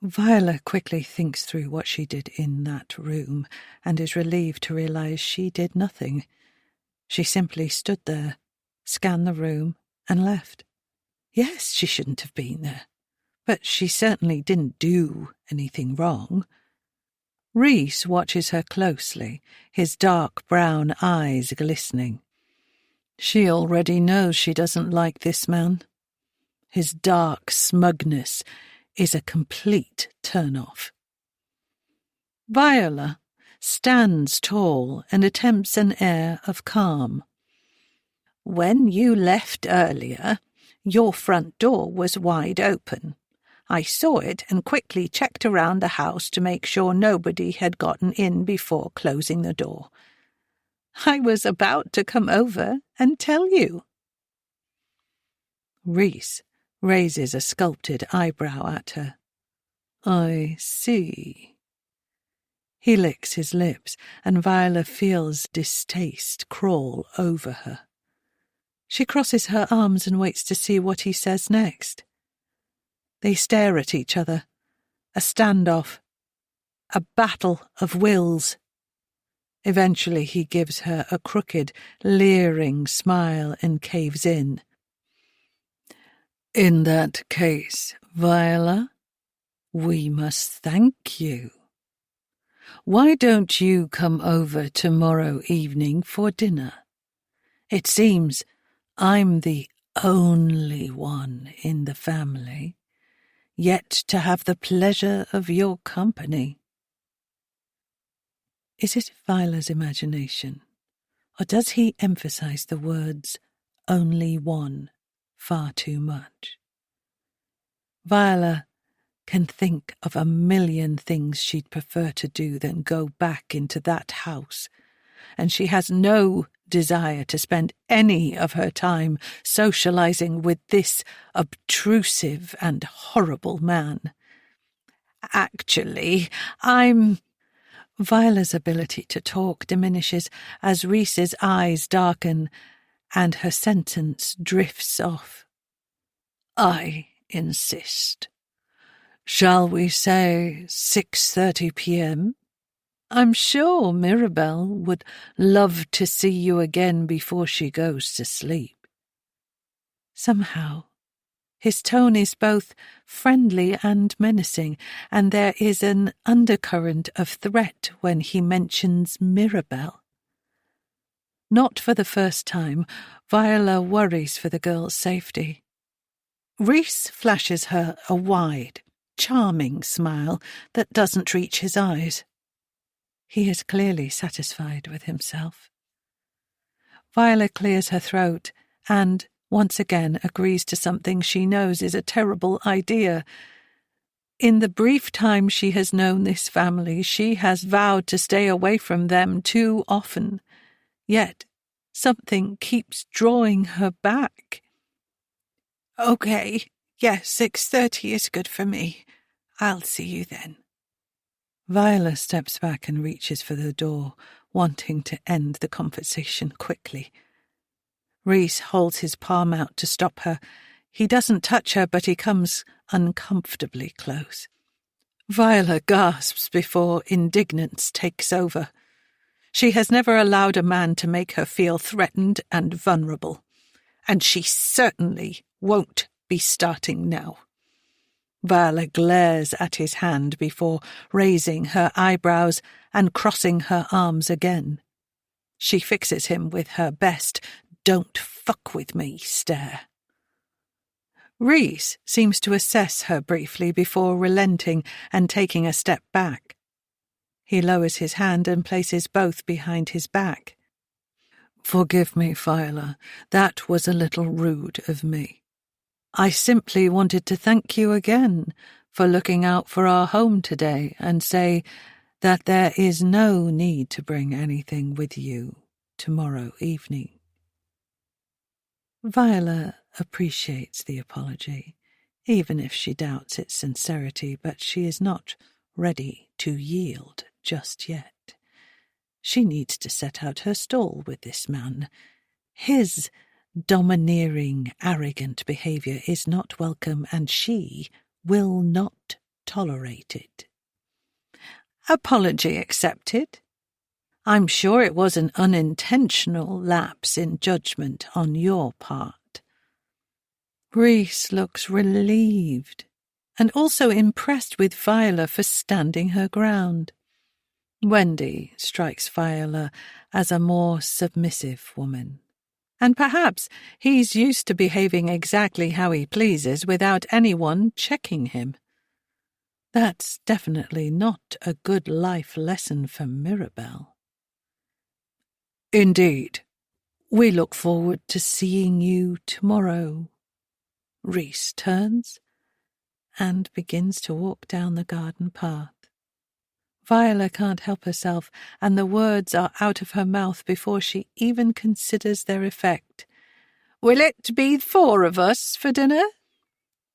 Viola quickly thinks through what she did in that room and is relieved to realize she did nothing. She simply stood there, scanned the room, and left. Yes, she shouldn't have been there, but she certainly didn't do anything wrong. Reese watches her closely, his dark brown eyes glistening. She already knows she doesn't like this man. His dark smugness is a complete turn-off. Viola stands tall and attempts an air of calm. When you left earlier, your front door was wide open. I saw it and quickly checked around the house to make sure nobody had gotten in before closing the door. I was about to come over and tell you. Rhys raises a sculpted eyebrow at her. I see. He licks his lips, and Viola feels distaste crawl over her. She crosses her arms and waits to see what he says next. They stare at each other. A standoff. A battle of wills. Eventually he gives her a crooked, leering smile and caves in. In that case, Viola, we must thank you. Why don't you come over tomorrow evening for dinner? It seems I'm the only one in the family yet to have the pleasure of your company. Is it Viola's imagination, or does he emphasize the words only one far too much? Viola can think of a million things she'd prefer to do than go back into that house, and she has no desire to spend any of her time socializing with this obtrusive and horrible man. Actually, Viola's ability to talk diminishes as Rhys's eyes darken and her sentence drifts off. I insist. Shall we say 6:30 p.m.? I'm sure Mirabelle would love to see you again before she goes to sleep. Somehow, his tone is both friendly and menacing, and there is an undercurrent of threat when he mentions Mirabelle. Not for the first time, Viola worries for the girl's safety. Rhys flashes her a wide, charming smile that doesn't reach his eyes. He is clearly satisfied with himself. Viola clears her throat and, once again, agrees to something she knows is a terrible idea. In the brief time she has known this family, she has vowed to stay away from them too often. Yet, something keeps drawing her back. Okay, yes, 6:30 is good for me. I'll see you then. Viola steps back and reaches for the door, wanting to end the conversation quickly. Rhys holds his palm out to stop her. He doesn't touch her, but he comes uncomfortably close. Viola gasps before indignance takes over. She has never allowed a man to make her feel threatened and vulnerable, and she certainly won't be starting now. Viola glares at his hand before raising her eyebrows and crossing her arms again. She fixes him with her best "don't fuck with me" stare. Rhys seems to assess her briefly before relenting and taking a step back. He lowers his hand and places both behind his back. Forgive me, Viola, that was a little rude of me. I simply wanted to thank you again for looking out for our home today and say that there is no need to bring anything with you tomorrow evening. Viola appreciates the apology, even if she doubts its sincerity, but she is not ready to yield just yet. She needs to set out her stall with this man. His domineering, arrogant behaviour is not welcome, and she will not tolerate it. Apology accepted. I'm sure it was an unintentional lapse in judgment on your part. Rhys looks relieved, and also impressed with Viola for standing her ground. Wendy strikes Viola as a more submissive woman. And perhaps he's used to behaving exactly how he pleases without anyone checking him. That's definitely not a good life lesson for Mirabelle. Indeed. We look forward to seeing you tomorrow. Reese turns and begins to walk down the garden path. Viola can't help herself, and the words are out of her mouth before she even considers their effect. Will it be 4 of us for dinner?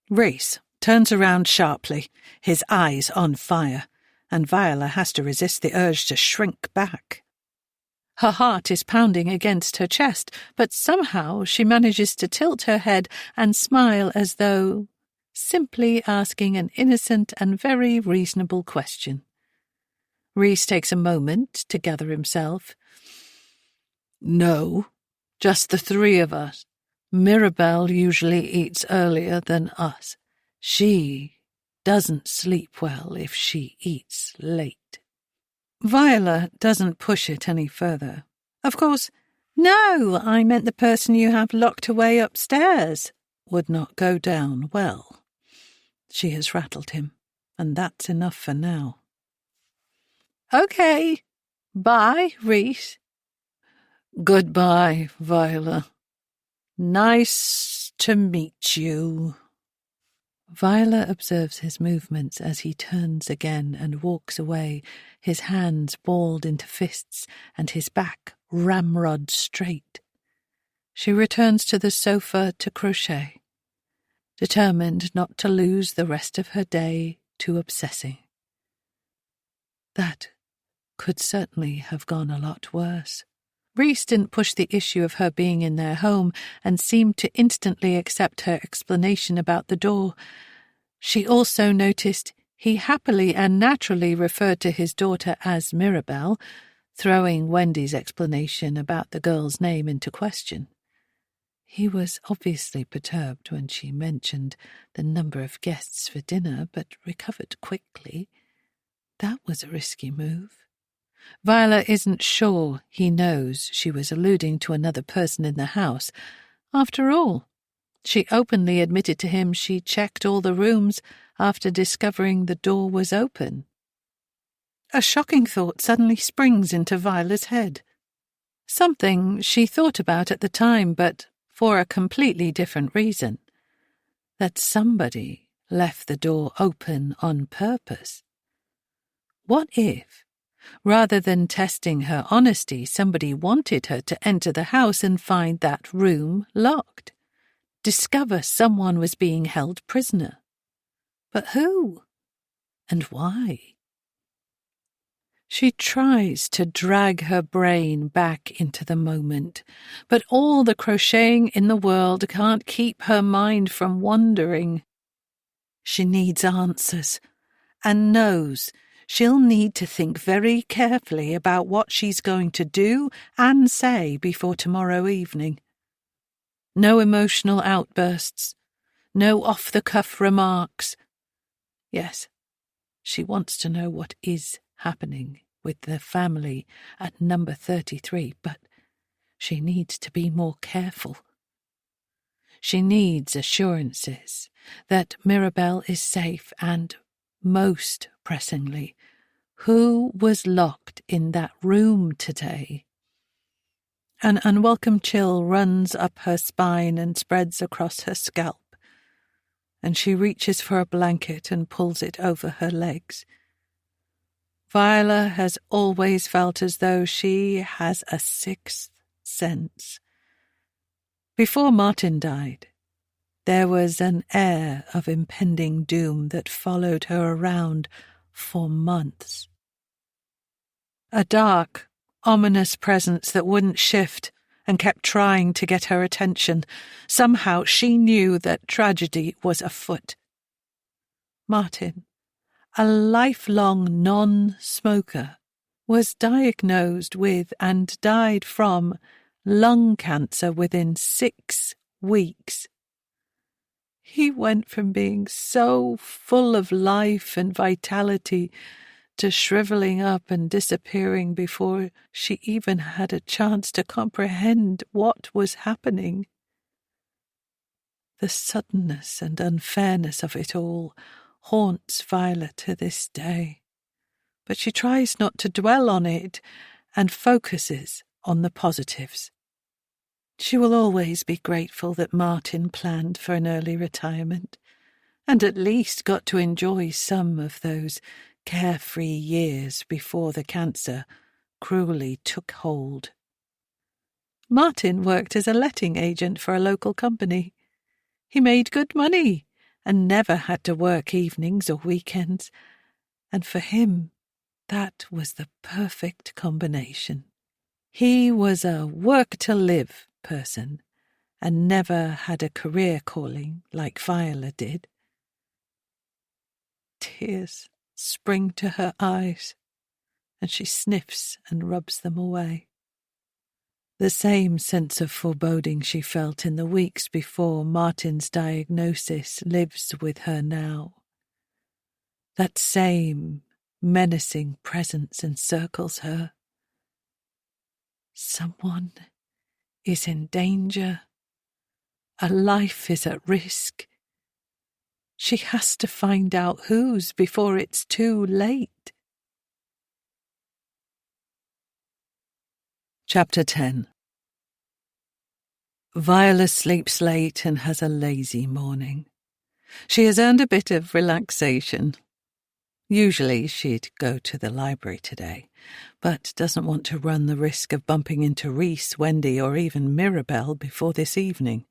Reese turns around sharply, his eyes on fire, and Viola has to resist the urge to shrink back. Her heart is pounding against her chest, but somehow she manages to tilt her head and smile as though simply asking an innocent and very reasonable question. Reese takes a moment to gather himself. No, just the 3 of us. Mirabelle usually eats earlier than us. She doesn't sleep well if she eats late. Viola doesn't push it any further. Of course, no, I meant the person you have locked away upstairs would not go down well. She has rattled him, and that's enough for now. Okay. Bye, Reese. Goodbye, Viola. Nice to meet you. Viola observes his movements as he turns again and walks away, his hands balled into fists and his back ramrod straight. She returns to the sofa to crochet, determined not to lose the rest of her day to obsessing. That could certainly have gone a lot worse. Reese didn't push the issue of her being in their home and seemed to instantly accept her explanation about the door. She also noticed he happily and naturally referred to his daughter as Mirabelle, throwing Wendy's explanation about the girl's name into question. He was obviously perturbed when she mentioned the number of guests for dinner, but recovered quickly. That was a risky move. Viola isn't sure he knows she was alluding to another person in the house. After all, she openly admitted to him she checked all the rooms after discovering the door was open. A shocking thought suddenly springs into Viola's head. Something she thought about at the time, but for a completely different reason. That somebody left the door open on purpose. What if, rather than testing her honesty, somebody wanted her to enter the house and find that room locked? Discover someone was being held prisoner. But who? And why? She tries to drag her brain back into the moment, but all the crocheting in the world can't keep her mind from wandering. She needs answers, and knows she'll need to think very carefully about what she's going to do and say before tomorrow evening. No emotional outbursts, no off-the-cuff remarks. Yes, she wants to know what is happening with the family at number 33, but she needs to be more careful. She needs assurances that Mirabelle is safe and, most pressingly, who was locked in that room today. An unwelcome chill runs up her spine and spreads across her scalp, and she reaches for a blanket and pulls it over her legs. Viola has always felt as though she has a sixth sense. Before Martin died, there was an air of impending doom that followed her around for months. A dark, ominous presence that wouldn't shift and kept trying to get her attention. Somehow she knew that tragedy was afoot. Martin, a lifelong non-smoker, was diagnosed with and died from lung cancer within 6 weeks. He went from being so full of life and vitality to shriveling up and disappearing before she even had a chance to comprehend what was happening. The suddenness and unfairness of it all haunts Violet to this day. But she tries not to dwell on it and focuses on the positives. She will always be grateful that Martin planned for an early retirement and at least got to enjoy some of those carefree years before the cancer cruelly took hold. Martin worked as a letting agent for a local company. He made good money and never had to work evenings or weekends, and for him, that was the perfect combination. He was a work-to-live person and never had a career calling like Viola did. Tears spring to her eyes, and she sniffs and rubs them away. The same sense of foreboding she felt in the weeks before Martin's diagnosis lives with her now. That same menacing presence encircles her. Someone is in danger. A life is at risk. She has to find out whose before it's too late. Chapter 10. Viola sleeps late and has a lazy morning. She has earned a bit of relaxation. Usually she'd go to the library today, but doesn't want to run the risk of bumping into Reese, Wendy, or even Mirabelle before this evening.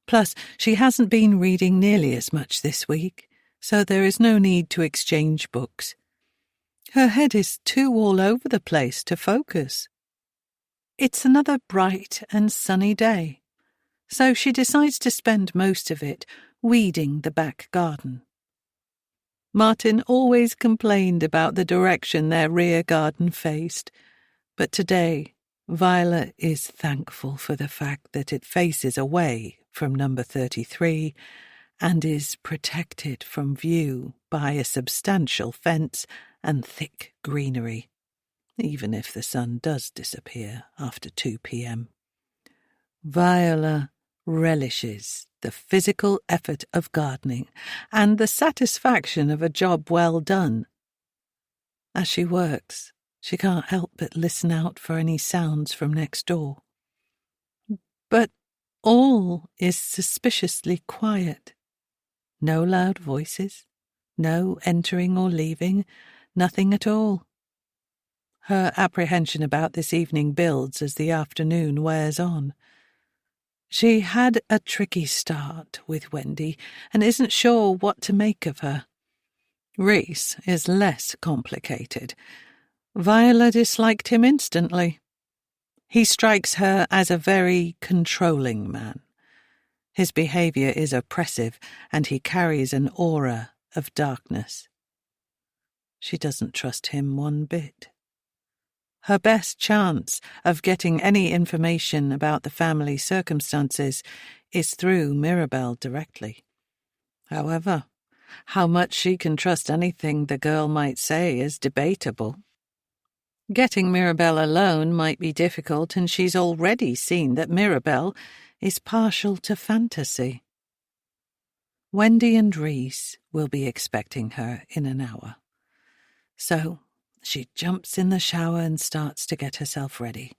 Plus, she hasn't been reading nearly as much this week, so there is no need to exchange books. Her head is too all over the place to focus. It's another bright and sunny day, so she decides to spend most of it weeding the back garden. Martin always complained about the direction their rear garden faced, but today Viola is thankful for the fact that it faces away from number 33 and is protected from view by a substantial fence and thick greenery, even if the sun does disappear after 2 p.m. Viola relishes the physical effort of gardening and the satisfaction of a job well done. As she works, she can't help but listen out for any sounds from next door. But all is suspiciously quiet. No loud voices, no entering or leaving, nothing at all. Her apprehension about this evening builds as the afternoon wears on. She had a tricky start with Wendy and isn't sure what to make of her. Reese is less complicated. Viola disliked him instantly. He strikes her as a very controlling man. His behaviour is oppressive, and he carries an aura of darkness. She doesn't trust him one bit. Her best chance of getting any information about the family circumstances is through Mirabelle directly. However, how much she can trust anything the girl might say is debatable. Getting Mirabelle alone might be difficult, and she's already seen that Mirabelle is partial to fantasy. Wendy and Reese will be expecting her in an hour. So she jumps in the shower and starts to get herself ready.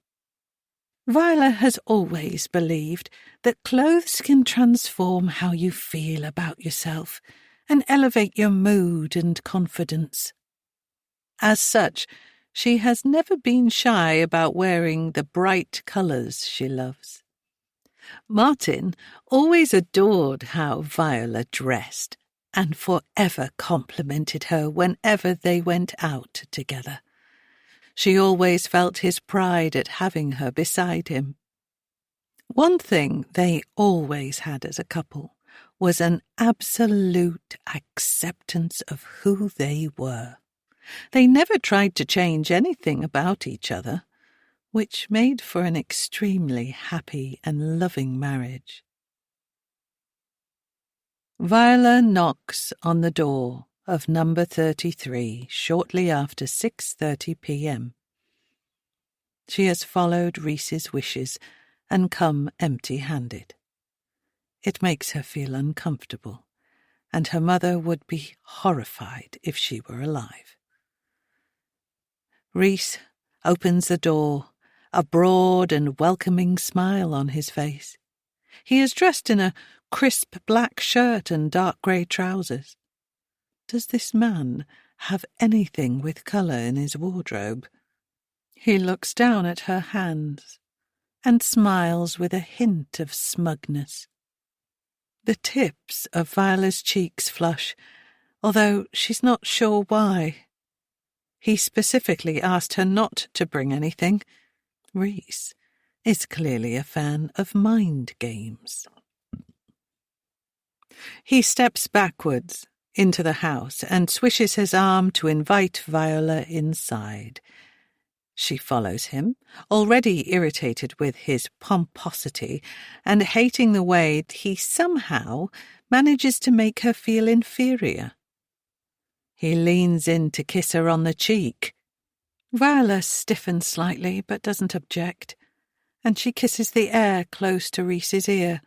Viola has always believed that clothes can transform how you feel about yourself and elevate your mood and confidence. As such, she has never been shy about wearing the bright colours she loves. Martin always adored how Viola dressed and forever complimented her whenever they went out together. She always felt his pride at having her beside him. One thing they always had as a couple was an absolute acceptance of who they were. They never tried to change anything about each other, which made for an extremely happy and loving marriage. Viola knocks on the door of number 33 shortly after 6:30 p.m. She has followed Reese's wishes and come empty-handed. It makes her feel uncomfortable, and her mother would be horrified if she were alive. Rhys opens the door, a broad and welcoming smile on his face. He is dressed in a crisp black shirt and dark grey trousers. Does this man have anything with colour in his wardrobe? He looks down at her hands and smiles with a hint of smugness. The tips of Viola's cheeks flush, although she's not sure why. He specifically asked her not to bring anything. Rhys is clearly a fan of mind games. He steps backwards into the house and swishes his arm to invite Viola inside. She follows him, already irritated with his pomposity and hating the way he somehow manages to make her feel inferior. He leans in to kiss her on the cheek. Viola stiffens slightly but doesn't object, and she kisses the air close to Rhys's ear,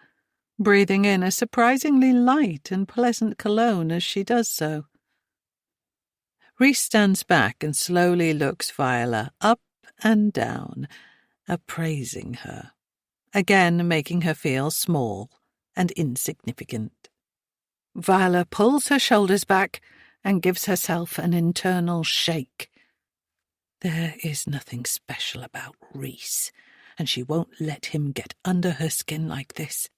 breathing in a surprisingly light and pleasant cologne as she does so. Rhys stands back and slowly looks Viola up and down, appraising her, again making her feel small and insignificant. Viola pulls her shoulders back and gives herself an internal shake. There is nothing special about Rhys, and she won't let him get under her skin like this.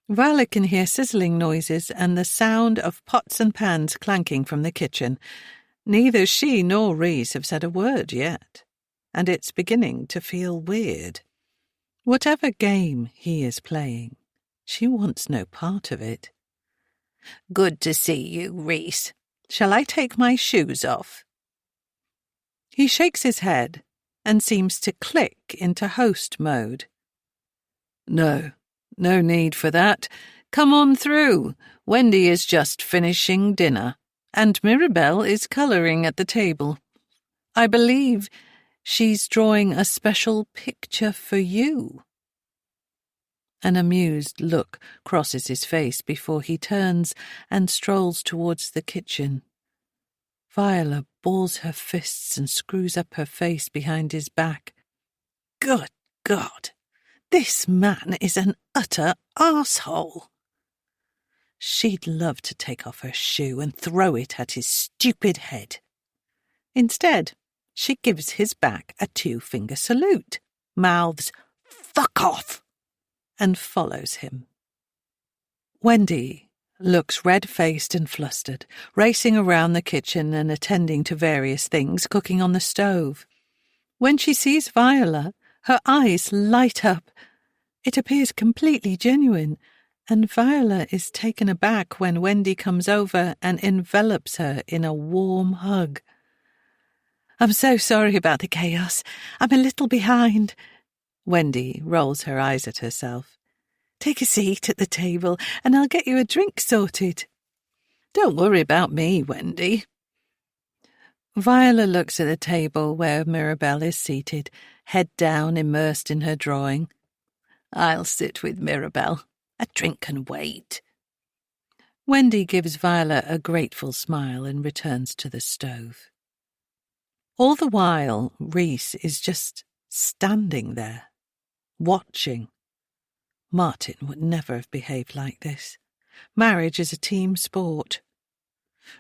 Viola can hear sizzling noises and the sound of pots and pans clanking from the kitchen. Neither she nor Rhys have said a word yet, and it's beginning to feel weird. Whatever game he is playing, she wants no part of it. "Good to see you, Rhys. Shall I take my shoes off?" He shakes his head and seems to click into host mode. No need for that. Come on through. Wendy is just finishing dinner, and Mirabelle is colouring at the table. I believe she's drawing a special picture for you. An amused look crosses his face before he turns and strolls towards the kitchen. Viola balls her fists and screws up her face behind his back. Good God! This man is an utter arsehole. She'd love to take off her shoe and throw it at his stupid head. Instead, she gives his back a 2-finger salute, mouths, "Fuck off!" and follows him. Wendy looks red-faced and flustered, racing around the kitchen and attending to various things cooking on the stove. When she sees Viola, her eyes light up. It appears completely genuine, and Viola is taken aback when Wendy comes over and envelops her in a warm hug. "I'm so sorry about the chaos. I'm a little behind." Wendy rolls her eyes at herself. "Take a seat at the table and I'll get you a drink sorted." "Don't worry about me, Wendy." Viola looks at the table where Mirabelle is seated, head down, immersed in her drawing. "I'll sit with Mirabelle. A drink can wait." Wendy gives Viola a grateful smile and returns to the stove. All the while, Rhys is just standing there, watching. Martin would never have behaved like this. Marriage is a team sport.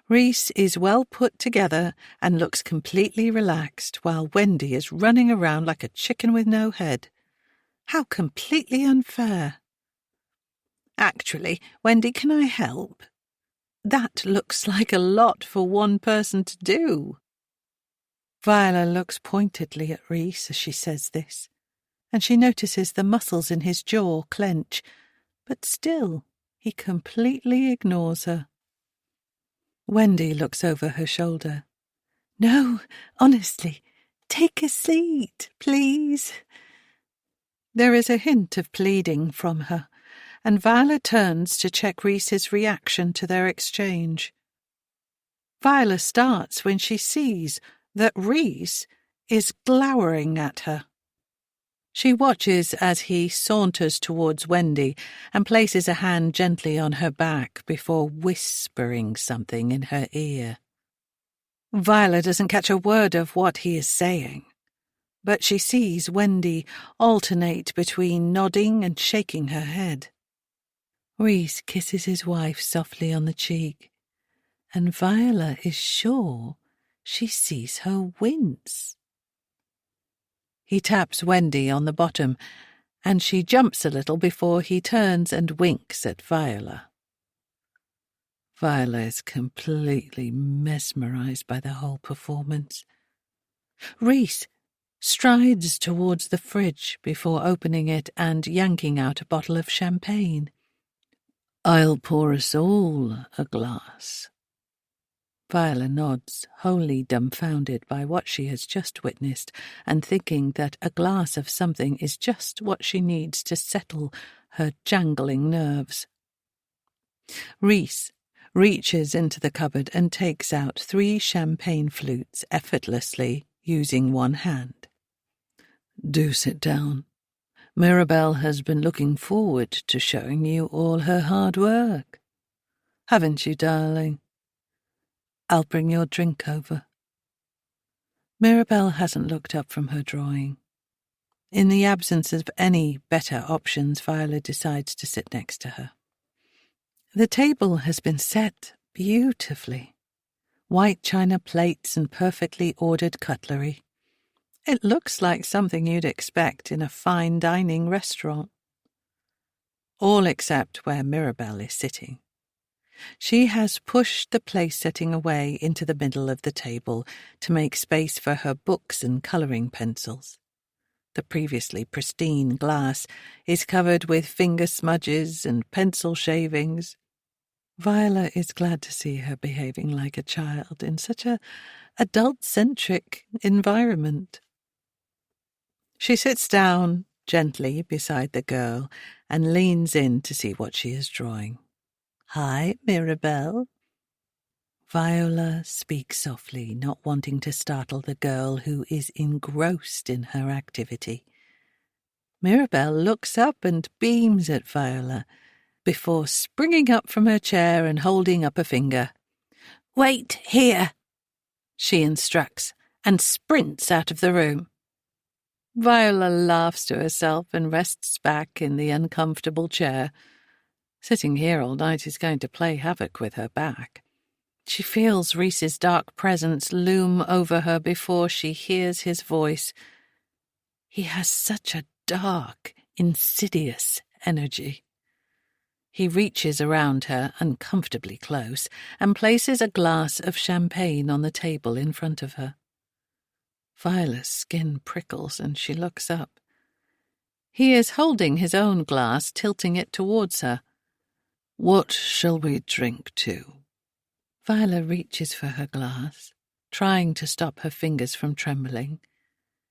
Rhys is well put together and looks completely relaxed, while Wendy is running around like a chicken with no head. How completely unfair. "Actually, Wendy, can I help? That looks like a lot for one person to do." Viola looks pointedly at Rhys as she says this, and she notices the muscles in his jaw clench, but still he completely ignores her. Wendy looks over her shoulder. "No, honestly, take a seat, please." There is a hint of pleading from her, and Viola turns to check Rhys's reaction to their exchange. Viola starts when she sees that Rhys is glowering at her. She watches as he saunters towards Wendy and places a hand gently on her back before whispering something in her ear. Viola doesn't catch a word of what he is saying, but she sees Wendy alternate between nodding and shaking her head. Rhys kisses his wife softly on the cheek, and Viola is sure she sees her wince. He taps Wendy on the bottom, and she jumps a little before he turns and winks at Viola. Viola is completely mesmerized by the whole performance. Rhys strides towards the fridge before opening it and yanking out a bottle of champagne. "I'll pour us all a glass." Viola nods, wholly dumbfounded by what she has just witnessed, and thinking that a glass of something is just what she needs to settle her jangling nerves. Rhys reaches into the cupboard and takes out 3 champagne flutes effortlessly, using one hand. "Do sit down. Mirabelle has been looking forward to showing you all her hard work. Haven't you, darling? I'll bring your drink over." Mirabelle hasn't looked up from her drawing. In the absence of any better options, Viola decides to sit next to her. The table has been set beautifully. White china plates and perfectly ordered cutlery. It looks like something you'd expect in a fine dining restaurant. All except where Mirabelle is sitting. She has pushed the place-setting away into the middle of the table to make space for her books and colouring pencils. The previously pristine glass is covered with finger smudges and pencil shavings. Viola is glad to see her behaving like a child in such a adult-centric environment. She sits down gently beside the girl and leans in to see what she is drawing. "Hi, Mirabelle." Viola speaks softly, not wanting to startle the girl who is engrossed in her activity. Mirabelle looks up and beams at Viola before springing up from her chair and holding up a finger. "Wait here," she instructs, and sprints out of the room. Viola laughs to herself and rests back in the uncomfortable chair. Sitting here all night is going to play havoc with her back. She feels Rhys's dark presence loom over her before she hears his voice. He has such a dark, insidious energy. He reaches around her uncomfortably close and places a glass of champagne on the table in front of her. Viola's skin prickles and she looks up. He is holding his own glass, tilting it towards her. "What shall we drink to?" Viola reaches for her glass, trying to stop her fingers from trembling.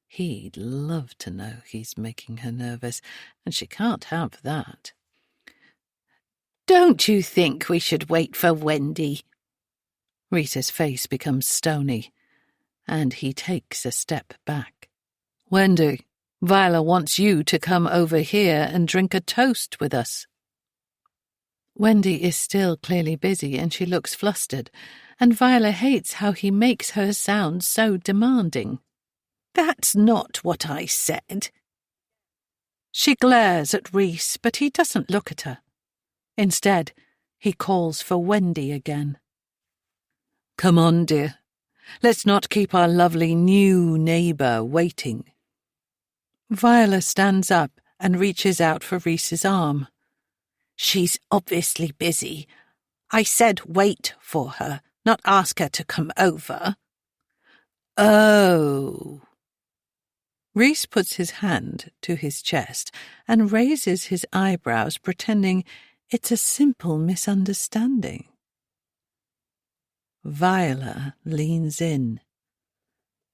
He'd love to know he's making her nervous, and she can't have that. "Don't you think we should wait for Wendy?" Rita's face becomes stony, and he takes a step back. "Wendy, Viola wants you to come over here and drink a toast with us." Wendy is still clearly busy and she looks flustered, and Viola hates how he makes her sound so demanding. "That's not what I said." She glares at Rhys, but he doesn't look at her. Instead, he calls for Wendy again. "Come on, dear. Let's not keep our lovely new neighbour waiting." Viola stands up and reaches out for Rhys's arm. "She's obviously busy. I said wait for her, not ask her to come over." "Oh." Rhys puts his hand to his chest and raises his eyebrows, pretending it's a simple misunderstanding. Viola leans in.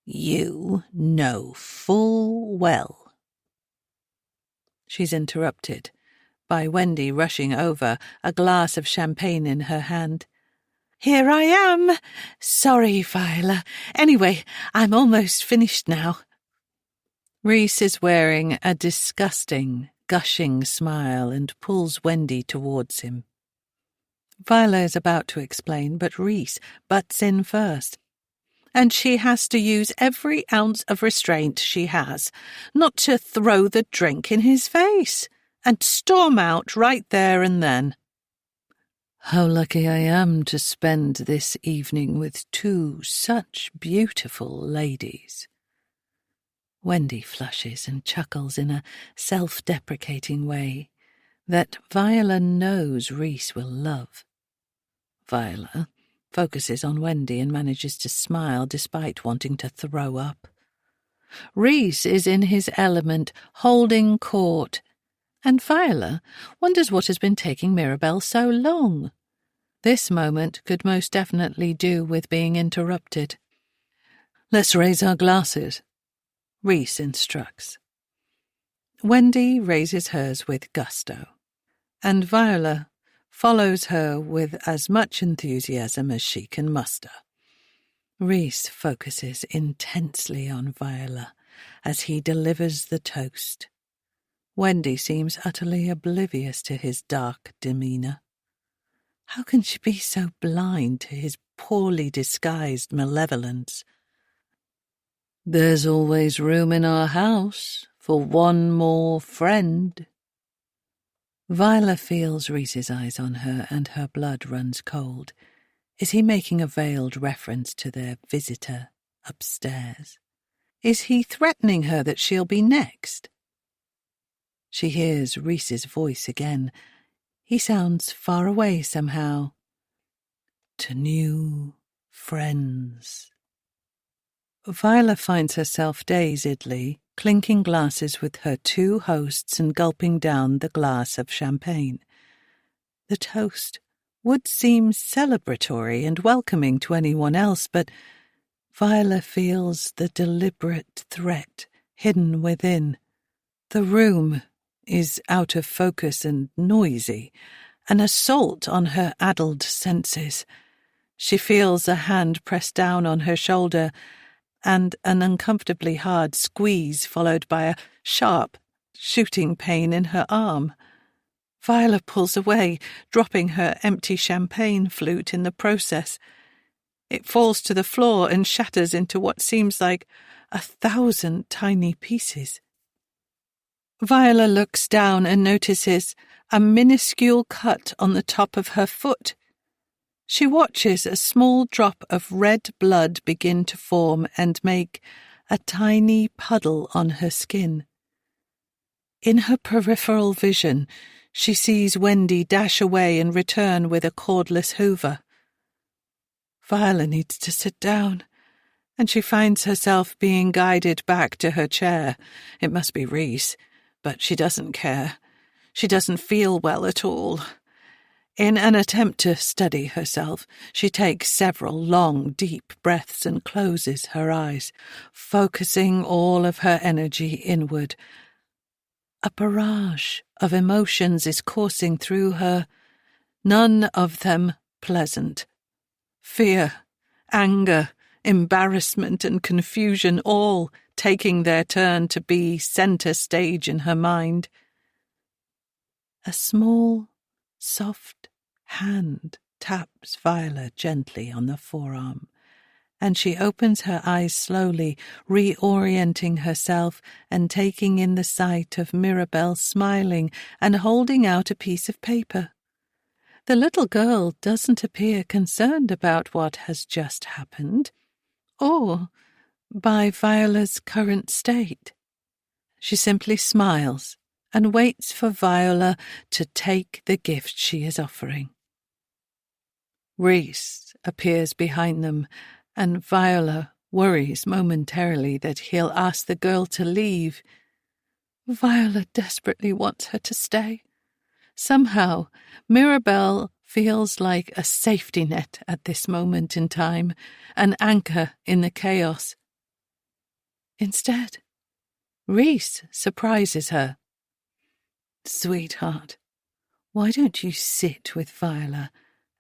"You know full well." She's interrupted by Wendy rushing over, a glass of champagne in her hand. "Here I am. Sorry, Viola. Anyway, I'm almost finished now." Reese is wearing a disgusting, gushing smile and pulls Wendy towards him. Viola is about to explain, but Reese butts in first. And she has to use every ounce of restraint she has, not to throw the drink in his face and storm out right there and then. How lucky I am to spend this evening with two such beautiful ladies. Wendy flushes and chuckles in a self-deprecating way that Viola knows Reese will love. Viola focuses on Wendy and manages to smile despite wanting to throw up. Reese is in his element, holding court, and Viola wonders what has been taking Mirabelle so long. This moment could most definitely do with being interrupted. Let's raise our glasses, Reese instructs. Wendy raises hers with gusto, and Viola follows her with as much enthusiasm as she can muster. Reese focuses intensely on Viola as he delivers the toast. Wendy seems utterly oblivious to his dark demeanour. How can she be so blind to his poorly disguised malevolence? There's always room in our house for one more friend. Viola feels Reese's eyes on her and her blood runs cold. Is he making a veiled reference to their visitor upstairs? Is he threatening her that she'll be next? She hears Reese's voice again. He sounds far away somehow. To new friends. Viola finds herself dazedly clinking glasses with her two hosts and gulping down the glass of champagne. The toast would seem celebratory and welcoming to anyone else, but Viola feels the deliberate threat hidden within. The room is out of focus and noisy, an assault on her addled senses. She feels a hand press down on her shoulder and an uncomfortably hard squeeze followed by a sharp, shooting pain in her arm. Viola pulls away, dropping her empty champagne flute in the process. It falls to the floor and shatters into what seems like 1,000 tiny pieces. Viola looks down and notices a minuscule cut on the top of her foot. She watches a small drop of red blood begin to form and make a tiny puddle on her skin. In her peripheral vision, she sees Wendy dash away and return with a cordless hoover. Viola needs to sit down, and she finds herself being guided back to her chair. It must be Reese, but she doesn't care. She doesn't feel well at all. In an attempt to steady herself, she takes several long, deep breaths and closes her eyes, focusing all of her energy inward. A barrage of emotions is coursing through her, none of them pleasant. Fear, anger, embarrassment and confusion all taking their turn to be centre stage in her mind. A small, soft hand taps Viola gently on the forearm, and she opens her eyes slowly, reorienting herself and taking in the sight of Mirabelle smiling and holding out a piece of paper. The little girl doesn't appear concerned about what has just happened, or by Viola's current state. She simply smiles and waits for Viola to take the gift she is offering. Reese appears behind them, and Viola worries momentarily that he'll ask the girl to leave. Viola desperately wants her to stay. Somehow, Mirabelle feels like a safety net at this moment in time, an anchor in the chaos. Instead, Reese surprises her. Sweetheart, why don't you sit with Viola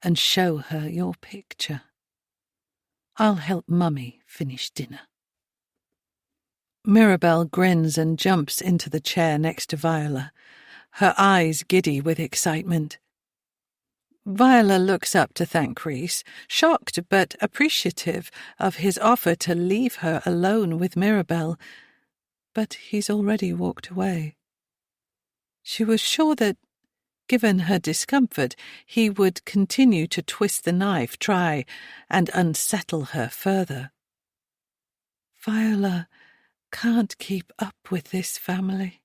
and show her your picture? I'll help Mummy finish dinner. Mirabelle grins and jumps into the chair next to Viola, her eyes giddy with excitement. Viola looks up to thank Rhys, shocked but appreciative of his offer to leave her alone with Mirabelle, but he's already walked away. She was sure that, given her discomfort, he would continue to twist the knife, try and unsettle her further. Viola can't keep up with this family.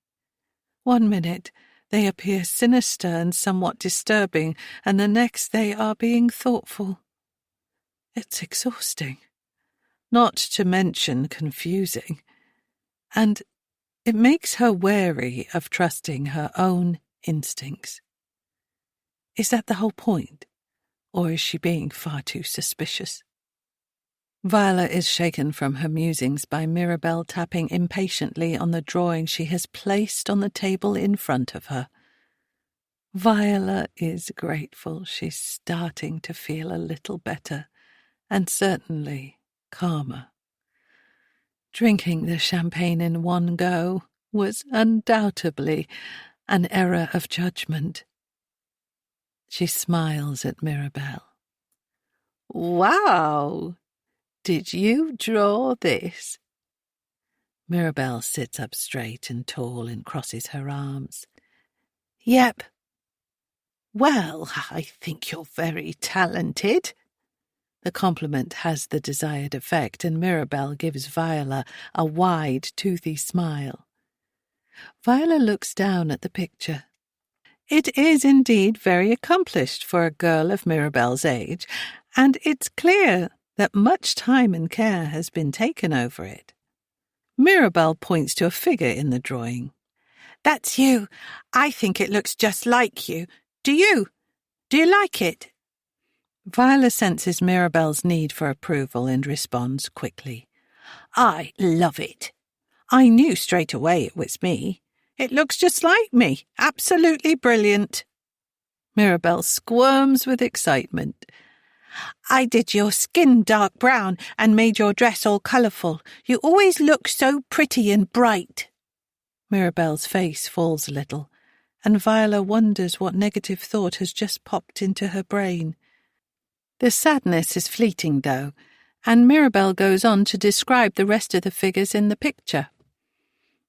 1 minute they appear sinister and somewhat disturbing, and the next they are being thoughtful. It's exhausting, not to mention confusing, and it makes her wary of trusting her own instincts. Is that the whole point, or is she being far too suspicious? Viola is shaken from her musings by Mirabelle tapping impatiently on the drawing she has placed on the table in front of her. Viola is grateful she's starting to feel a little better, and certainly calmer. Drinking the champagne in one go was undoubtedly an error of judgment. She smiles at Mirabelle. "Wow! Did you draw this?" Mirabelle sits up straight and tall and crosses her arms. "Yep." "Well, I think you're very talented." The compliment has the desired effect, and Mirabelle gives Viola a wide, toothy smile. Viola looks down at the picture. It is indeed very accomplished for a girl of Mirabelle's age, and it's clear that much time and care has been taken over it. Mirabelle points to a figure in the drawing. "That's you. I think it looks just like you. Do you? Do you like it?" Viola senses Mirabelle's need for approval and responds quickly. "I love it. I knew straight away it was me. It looks just like me. Absolutely brilliant." Mirabelle squirms with excitement. "I did your skin dark brown and made your dress all colourful. You always look so pretty and bright." Mirabelle's face falls a little, and Viola wonders what negative thought has just popped into her brain. The sadness is fleeting, though, and Mirabelle goes on to describe the rest of the figures in the picture.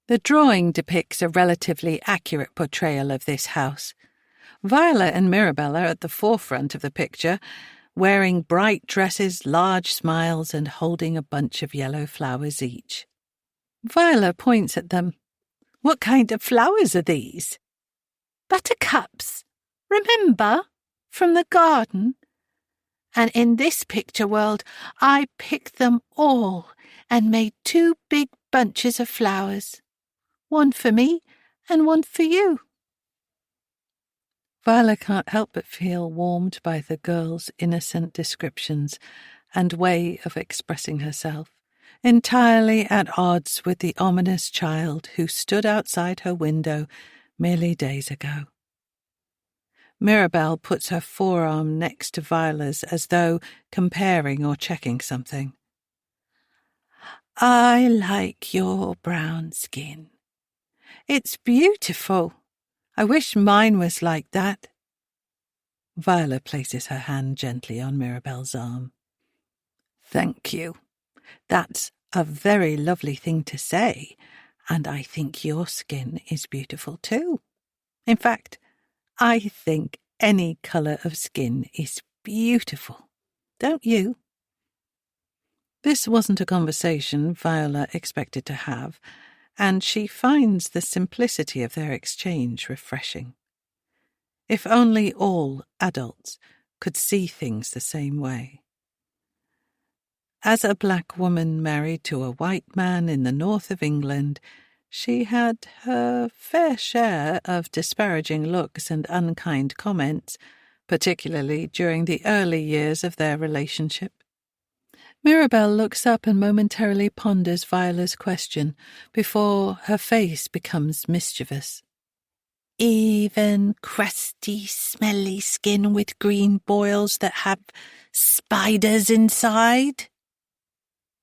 The drawing depicts a relatively accurate portrayal of this house. Viola and Mirabelle are at the forefront of the picture, wearing bright dresses, large smiles, and holding a bunch of yellow flowers each. Viola points at them. "What kind of flowers are these?" "Buttercups. Remember? From the garden. And in this picture world, I picked them all and made 2 big bunches of flowers. One for me and one for you." Viola can't help but feel warmed by the girl's innocent descriptions and way of expressing herself, entirely at odds with the ominous child who stood outside her window merely days ago. Mirabelle puts her forearm next to Viola's as though comparing or checking something. "I like your brown skin. It's beautiful. I wish mine was like that." Viola places her hand gently on Mirabelle's arm. "Thank you. That's a very lovely thing to say, and I think your skin is beautiful too. In fact, I think any colour of skin is beautiful. Don't you?" This wasn't a conversation Viola expected to have, and she finds the simplicity of their exchange refreshing. If only all adults could see things the same way. As a black woman married to a white man in the north of England, she had her fair share of disparaging looks and unkind comments, particularly during the early years of their relationship. Mirabelle looks up and momentarily ponders Viola's question before her face becomes mischievous. "Even crusty, smelly skin with green boils that have spiders inside?"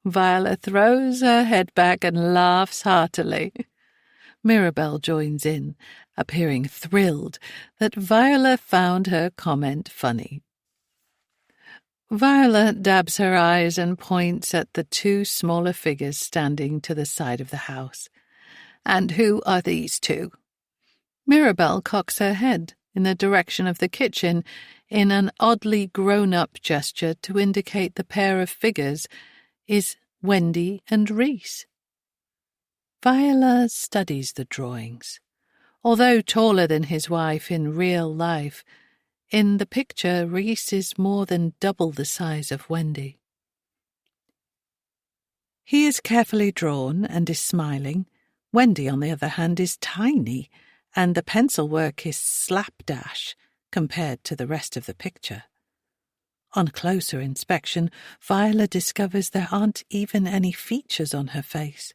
Viola throws her head back and laughs heartily. Mirabel joins in, appearing thrilled that Viola found her comment funny. Viola dabs her eyes and points at the two smaller figures standing to the side of the house. And who are these two? Mirabel cocks her head in the direction of the kitchen in an oddly grown-up gesture to indicate the pair of figures is Wendy and Reese. Viola studies the drawings. Although taller than his wife in real life, in the picture Reese is more than double the size of Wendy. He is carefully drawn and is smiling. Wendy, on the other hand, is tiny, and the pencil work is slapdash compared to the rest of the picture. On closer inspection, Viola discovers there aren't even any features on her face.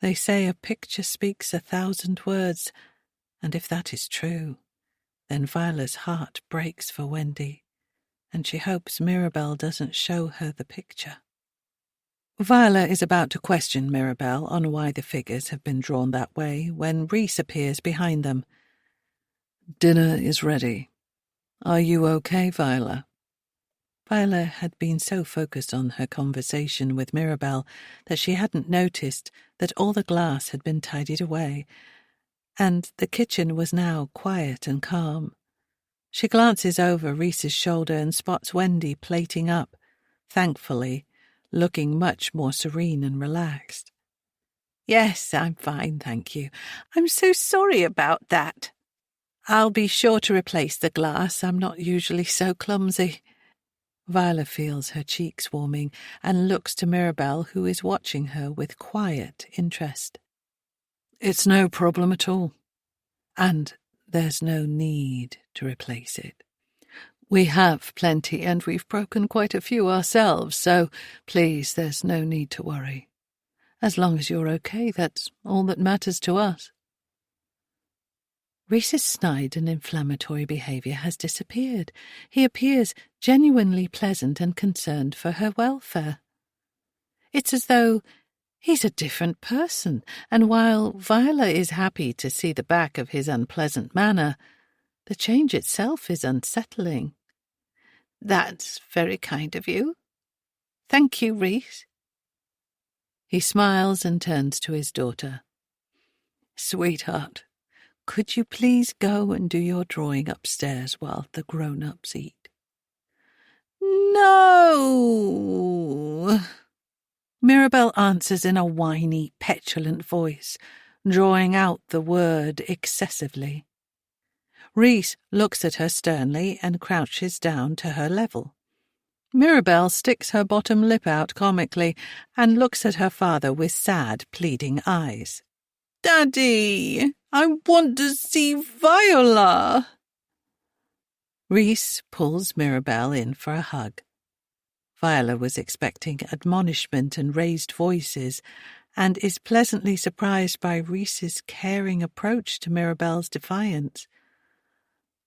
They say a picture speaks 1,000 words, and if that is true, then Viola's heart breaks for Wendy, and she hopes Mirabel doesn't show her the picture. Viola is about to question Mirabel on why the figures have been drawn that way when Reese appears behind them. "Dinner is ready. Are you okay, Viola?" Viola had been so focused on her conversation with Mirabel that she hadn't noticed that all the glass had been tidied away, and the kitchen was now quiet and calm. She glances over Reese's shoulder and spots Wendy plating up, thankfully, looking much more serene and relaxed. "Yes, I'm fine, thank you. I'm so sorry about that. I'll be sure to replace the glass. I'm not usually so clumsy." Viola feels her cheeks warming and looks to Mirabel, who is watching her with quiet interest. "It's no problem at all. And there's no need to replace it. We have plenty, and we've broken quite a few ourselves, so please, there's no need to worry. As long as you're okay, that's all that matters to us." Reese's snide and inflammatory behaviour has disappeared. He appears genuinely pleasant and concerned for her welfare. It's as though he's a different person, and while Viola is happy to see the back of his unpleasant manner, the change itself is unsettling. "That's very kind of you. Thank you, Reese." He smiles and turns to his daughter. "Sweetheart, could you please go and do your drawing upstairs while the grown-ups eat?" "No!" Mirabel answers in a whiny, petulant voice, drawing out the word excessively. Reese looks at her sternly and crouches down to her level. Mirabel sticks her bottom lip out comically and looks at her father with sad, pleading eyes. "Daddy, I want to see Viola." Reese pulls Mirabel in for a hug. Viola was expecting admonishment and raised voices, and is pleasantly surprised by Reese's caring approach to Mirabel's defiance.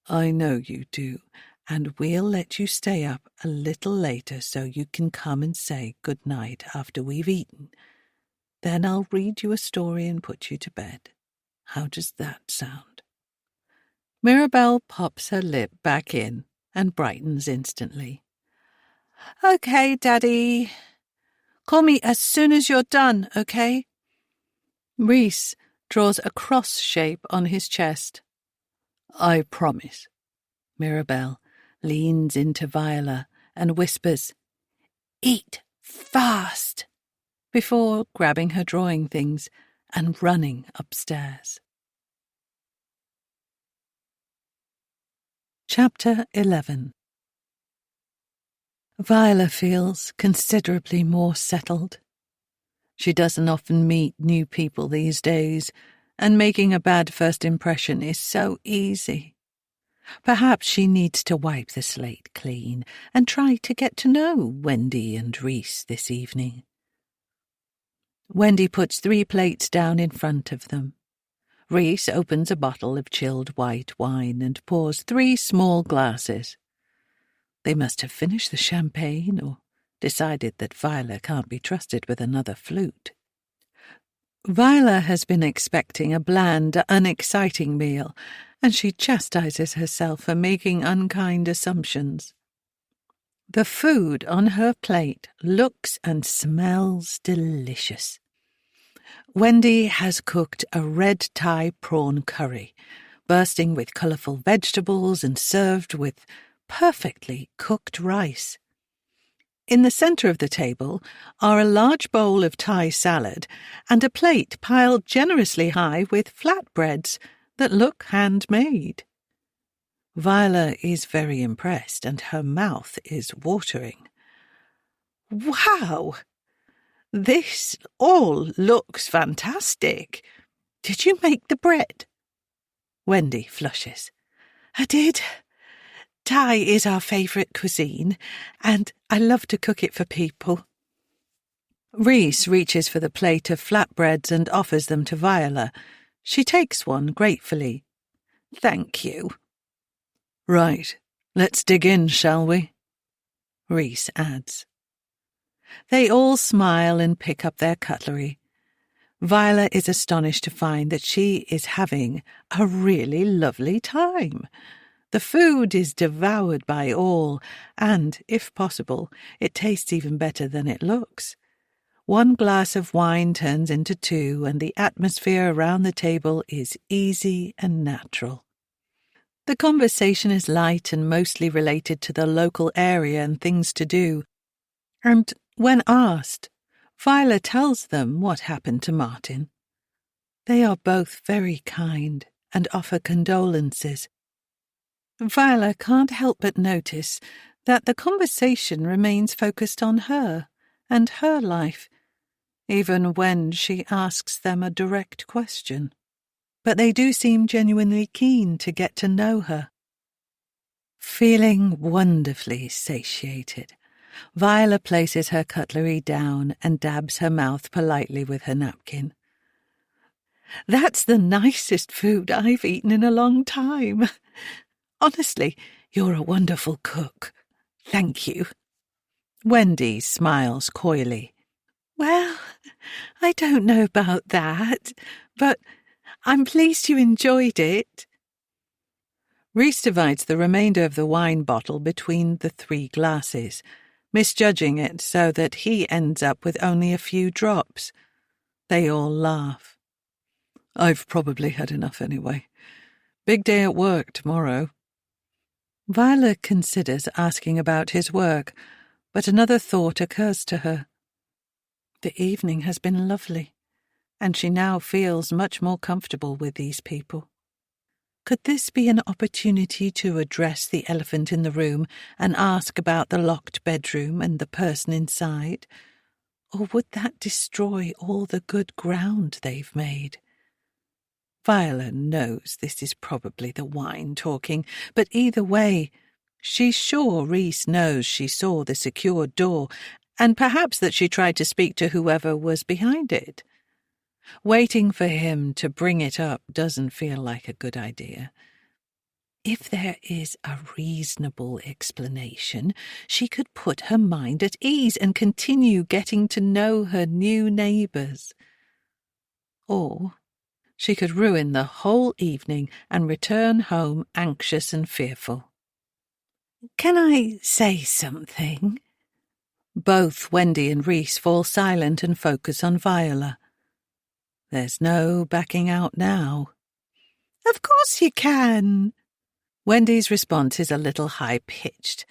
"I know you do, and we'll let you stay up a little later so you can come and say good night after we've eaten. Then I'll read you a story and put you to bed. How does that sound?" Mirabel pops her lip back in and brightens instantly. "Okay, Daddy. Call me as soon as you're done, okay?" Reese draws a cross shape on his chest. "I promise." Mirabel leans into Viola and whispers, "Eat fast," before grabbing her drawing things and running upstairs. Chapter 11. Viola feels considerably more settled. She doesn't often meet new people these days, and making a bad first impression is so easy. Perhaps she needs to wipe the slate clean and try to get to know Wendy and Reese this evening. Wendy puts 3 plates down in front of them. Reese opens a bottle of chilled white wine and pours 3 small glasses. They must have finished the champagne, or decided that Viola can't be trusted with another flute. Viola has been expecting a bland, unexciting meal, and she chastises herself for making unkind assumptions. The food on her plate looks and smells delicious. Wendy has cooked a red Thai prawn curry, bursting with colourful vegetables and served with perfectly cooked rice. In the centre of the table are a large bowl of Thai salad and a plate piled generously high with flatbreads that look handmade. Viola is very impressed and her mouth is watering. Wow! This all looks fantastic. Did you make the bread? Wendy flushes. I did. Thai is our favourite cuisine, and I love to cook it for people. Reese reaches for the plate of flatbreads and offers them to Viola. She takes one gratefully. Thank you. Right, let's dig in, shall we? Reese adds. They all smile and pick up their cutlery. Viola is astonished to find that she is having a really lovely time. The food is devoured by all, and, if possible, it tastes even better than it looks. One glass of wine turns into two, and the atmosphere around the table is easy and natural. The conversation is light and mostly related to the local area and things to do, and when asked, Viola tells them what happened to Martin. They are both very kind and offer condolences. Viola can't help but notice that the conversation remains focused on her and her life, even when she asks them a direct question. But they do seem genuinely keen to get to know her. Feeling wonderfully satiated, Viola places her cutlery down and dabs her mouth politely with her napkin. That's the nicest food I've eaten in a long time. Honestly, you're a wonderful cook. Thank you. Wendy smiles coyly. Well, I don't know about that, but I'm pleased you enjoyed it. Reese divides the remainder of the wine bottle between the 3 glasses, misjudging it so that he ends up with only a few drops. They all laugh. I've probably had enough anyway. Big day at work tomorrow. Viola considers asking about his work, but another thought occurs to her. The evening has been lovely, and she now feels much more comfortable with these people. Could this be an opportunity to address the elephant in the room and ask about the locked bedroom and the person inside? Or would that destroy all the good ground they've made? Viola knows this is probably the wine talking, but either way, she's sure Reese knows she saw the secured door, and perhaps that she tried to speak to whoever was behind it. Waiting for him to bring it up doesn't feel like a good idea. If there is a reasonable explanation, she could put her mind at ease and continue getting to know her new neighbours. Or she could ruin the whole evening and return home anxious and fearful. Can I say something? Both Wendy and Reese fall silent and focus on Viola. There's no backing out now. Of course you can. Wendy's response is a little high-pitched,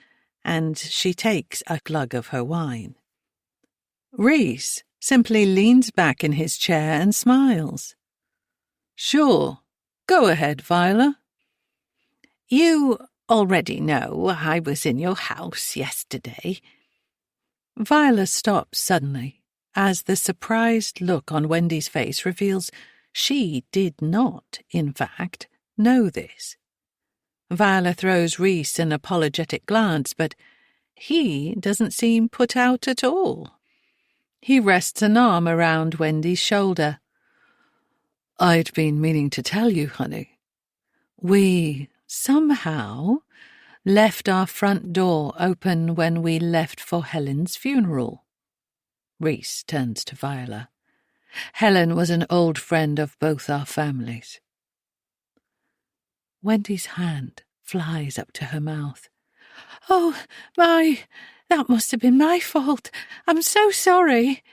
and she takes a glug of her wine. Reese simply leans back in his chair and smiles. Sure. Go ahead, Viola. You already know I was in your house yesterday. Viola stops suddenly, as the surprised look on Wendy's face reveals she did not, in fact, know this. Viola throws Reese an apologetic glance, but he doesn't seem put out at all. He rests an arm around Wendy's shoulder. I'd been meaning to tell you, honey. We somehow left our front door open when we left for Helen's funeral. Rhys turns to Viola. Helen was an old friend of both our families. Wendy's hand flies up to her mouth. Oh, that must have been my fault. I'm so sorry.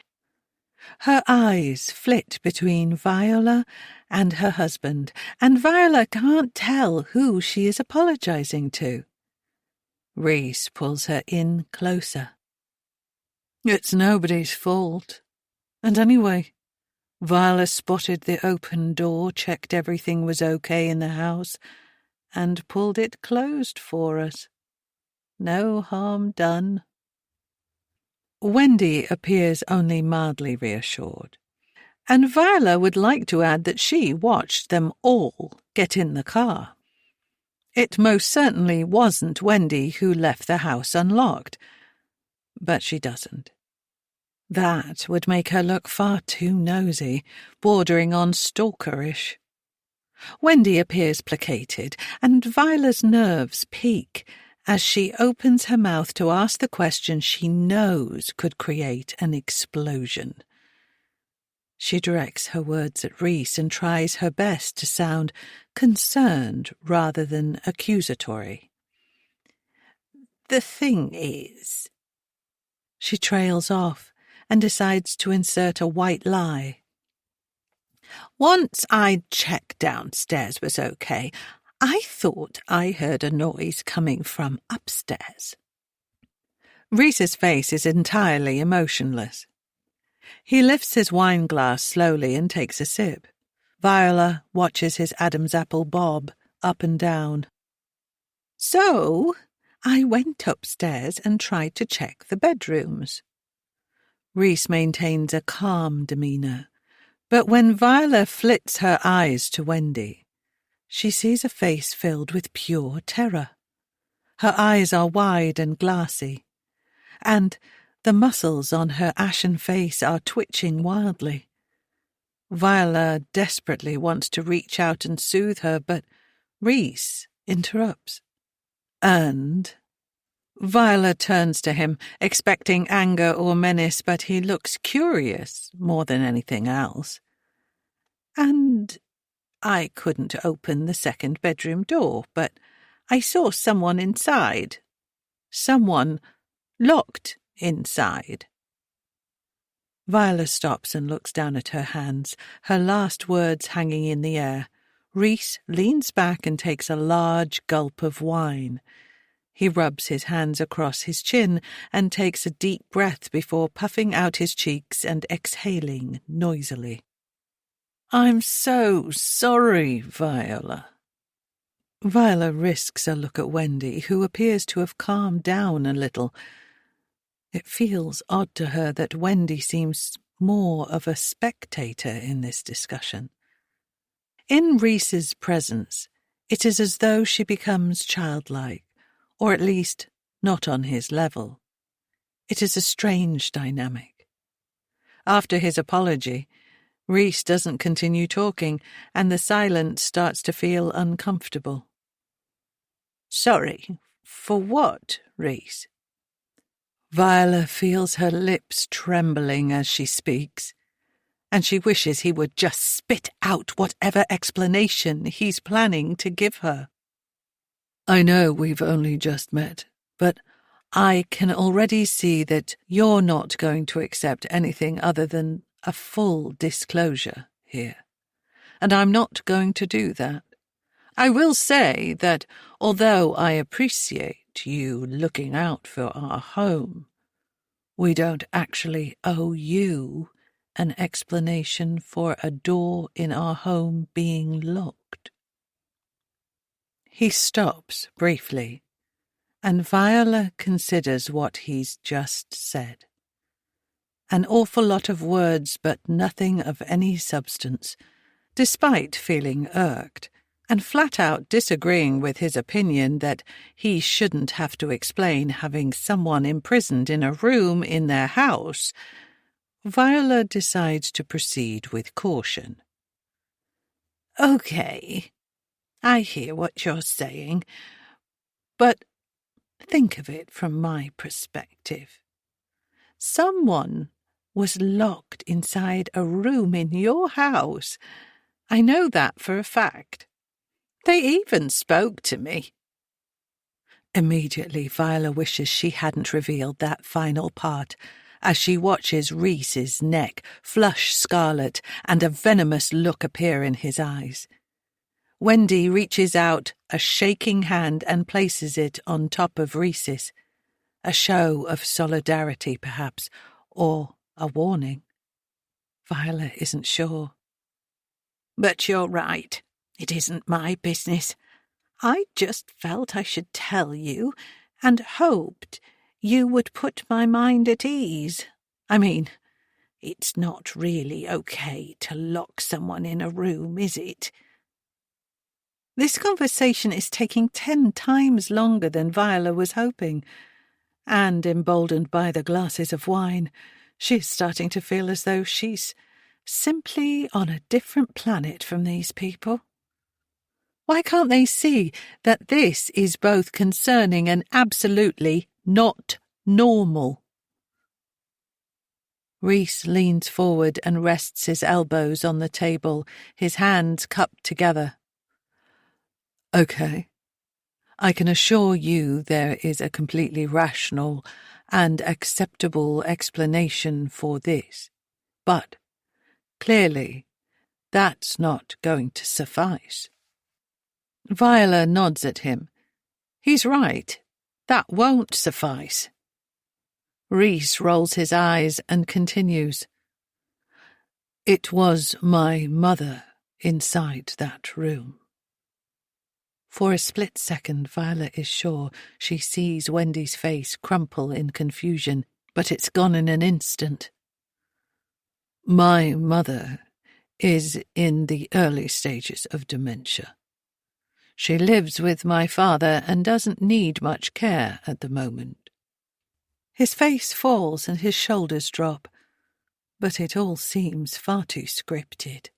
Her eyes flit between Viola and her husband, and Viola can't tell who she is apologizing to. Rhys pulls her in closer. It's nobody's fault. And anyway, Viola spotted the open door, checked everything was okay in the house, and pulled it closed for us. No harm done. Wendy appears only mildly reassured, and Viola would like to add that she watched them all get in the car. It most certainly wasn't Wendy who left the house unlocked, but she doesn't. That would make her look far too nosy, bordering on stalkerish. Wendy appears placated, and Viola's nerves peak as she opens her mouth to ask the question she knows could create an explosion. She directs her words at Rhys and tries her best to sound concerned rather than accusatory. The thing is... She trails off and decides to insert a white lie. Once I'd checked downstairs was okay, I thought I heard a noise coming from upstairs. Rhys's face is entirely emotionless. He lifts his wine glass slowly and takes a sip. Viola watches his Adam's apple bob up and down. So, I went upstairs and tried to check the bedrooms. Rhys maintains a calm demeanour, but when Viola flits her eyes to Wendy, she sees a face filled with pure terror. Her eyes are wide and glassy, and the muscles on her ashen face are twitching wildly. Viola desperately wants to reach out and soothe her, but Rhys interrupts. And Viola turns to him, expecting anger or menace, but he looks curious more than anything else. And I couldn't open the second bedroom door, but I saw someone inside. Someone locked inside. Viola stops and looks down at her hands, her last words hanging in the air. Rhys leans back and takes a large gulp of wine. He rubs his hands across his chin and takes a deep breath before puffing out his cheeks and exhaling noisily. I'm so sorry, Viola. Viola risks a look at Wendy, who appears to have calmed down a little. It feels odd to her that Wendy seems more of a spectator in this discussion. In Rhys's presence, it is as though she becomes childlike, or at least not on his level. It is a strange dynamic. After his apology, Rhys doesn't continue talking, and the silence starts to feel uncomfortable. Sorry, for what, Rhys? Viola feels her lips trembling as she speaks, and she wishes he would just spit out whatever explanation he's planning to give her. I know we've only just met, but I can already see that you're not going to accept anything other than a full disclosure here, and I'm not going to do that. I will say that although I appreciate you looking out for our home, we don't actually owe you an explanation for a door in our home being locked. He stops briefly, and Viola considers what he's just said. An awful lot of words, but nothing of any substance, despite feeling irked, and flat out disagreeing with his opinion that he shouldn't have to explain having someone imprisoned in a room in their house. Viola decides to proceed with caution. Okay, I hear what you're saying, but Think of it from my perspective. Someone was locked inside a room in your house. I know that for a fact. They even spoke to me. Immediately, Viola wishes she hadn't revealed that final part, as she watches Rhys's neck flush scarlet and a venomous look appear in his eyes. Wendy reaches out a shaking hand and places it on top of Rhys's, a show of solidarity, perhaps, or a warning. Viola isn't sure. But you're right. It isn't my business. I just felt I should tell you and hoped you would put my mind at ease. I mean, it's not really okay to lock someone in a room, is it? This conversation is taking 10 times longer than Viola was hoping, and emboldened by the glasses of wine, she's starting to feel as though she's simply on a different planet from these people. Why can't they see that this is both concerning and absolutely not normal? Rhys leans forward and rests his elbows on the table, his hands cupped together. Okay. I can assure you there is a completely rational and acceptable explanation for this. But, clearly, that's not going to suffice. Viola nods at him. He's right. That won't suffice. Rhys rolls his eyes and continues. It was my mother inside that room. For a split second, Viola is sure she sees Wendy's face crumple in confusion, but it's gone in an instant. My mother is in the early stages of dementia. She lives with my father and doesn't need much care at the moment. His face falls and his shoulders drop, but it all seems far too scripted.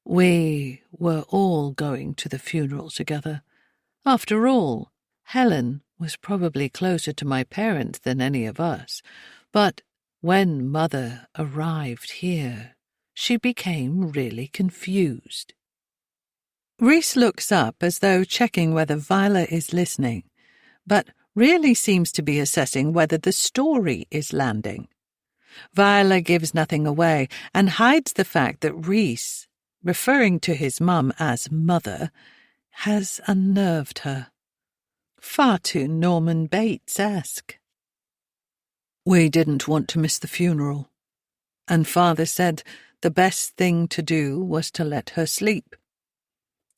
We were all going to the funeral together. After all, Helen was probably closer to my parents than any of us, but when Mother arrived here, she became really confused. Rhys looks up as though checking whether Viola is listening, but really seems to be assessing whether the story is landing. Viola gives nothing away and hides the fact that Rhys, referring to his mum as Mother, has unnerved her. Far too Norman Bates-esque. We didn't want to miss the funeral, and Father said the best thing to do was to let her sleep.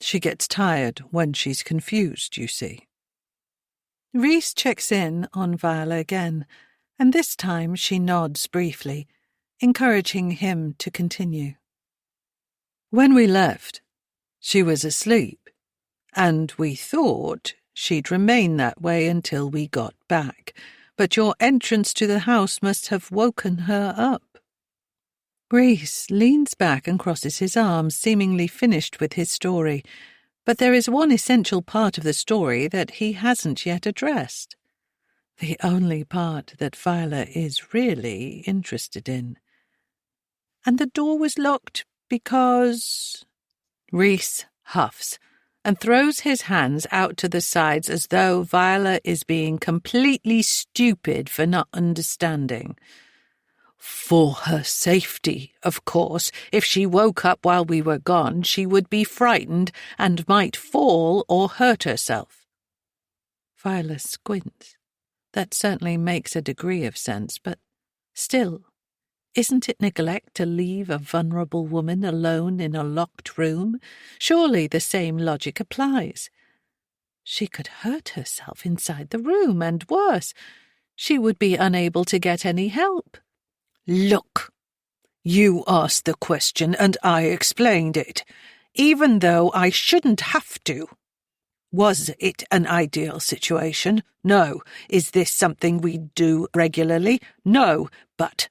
She gets tired when she's confused, you see. Rhys checks in on Viola again, and this time she nods briefly, encouraging him to continue. When we left, she was asleep, and we thought she'd remain that way until we got back, but your entrance to the house must have woken her up. Rhys leans back and crosses his arms, seemingly finished with his story, but there is one essential part of the story that he hasn't yet addressed. The only part that Viola is really interested in. And the door was locked because... Rhys huffs and throws his hands out to the sides as though Viola is being completely stupid for not understanding. For her safety, of course. If she woke up while we were gone, she would be frightened and might fall or hurt herself. Viola squints. That certainly makes a degree of sense, but still, isn't it neglect to leave a vulnerable woman alone in a locked room? Surely the same logic applies. She could hurt herself inside the room, and worse, she would be unable to get any help. Look, you asked the question and I explained it, even though I shouldn't have to. Was it an ideal situation? No. Is this something we do regularly? No. But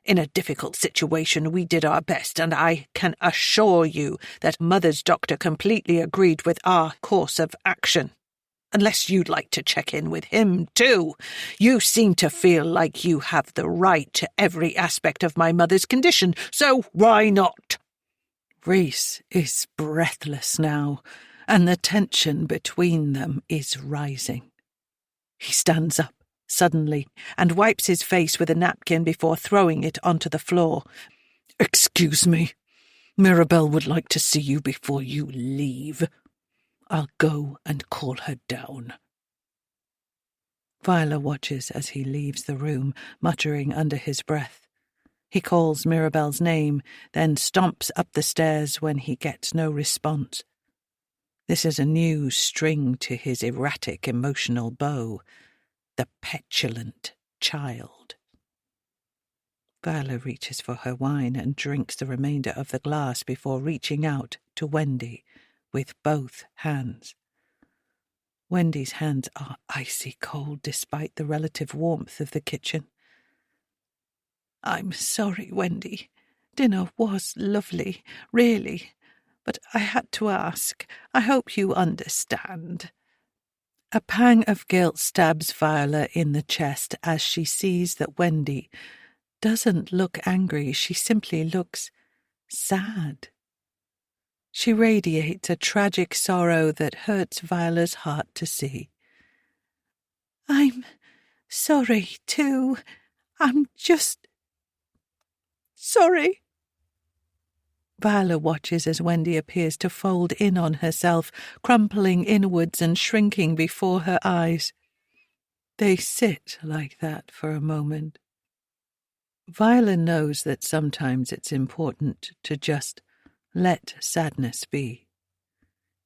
in a difficult situation we did our best, and I can assure you that Mother's doctor completely agreed with our course of action. Unless you'd like to check in with him, too. You seem to feel like you have the right to every aspect of my mother's condition, so why not? Rhys is breathless now, and the tension between them is rising. He stands up suddenly and wipes his face with a napkin before throwing it onto the floor. "Excuse me. Mirabelle would like to see you before you leave. I'll go and call her down." Viola watches as he leaves the room, muttering under his breath. He calls Mirabelle's name, then stomps up the stairs when he gets no response. This is a new string to his erratic emotional bow. The petulant child. Viola reaches for her wine and drinks the remainder of the glass before reaching out to Wendy with both hands. Wendy's hands are icy cold despite the relative warmth of the kitchen. "I'm sorry, Wendy. Dinner was lovely, really, but I had to ask. I hope you understand." A pang of guilt stabs Viola in the chest as she sees that Wendy doesn't look angry, she simply looks sad. She radiates a tragic sorrow that hurts Viola's heart to see. "I'm sorry, too. I'm just sorry." Viola watches as Wendy appears to fold in on herself, crumpling inwards and shrinking before her eyes. They sit like that for a moment. Viola knows that sometimes it's important to just let sadness be.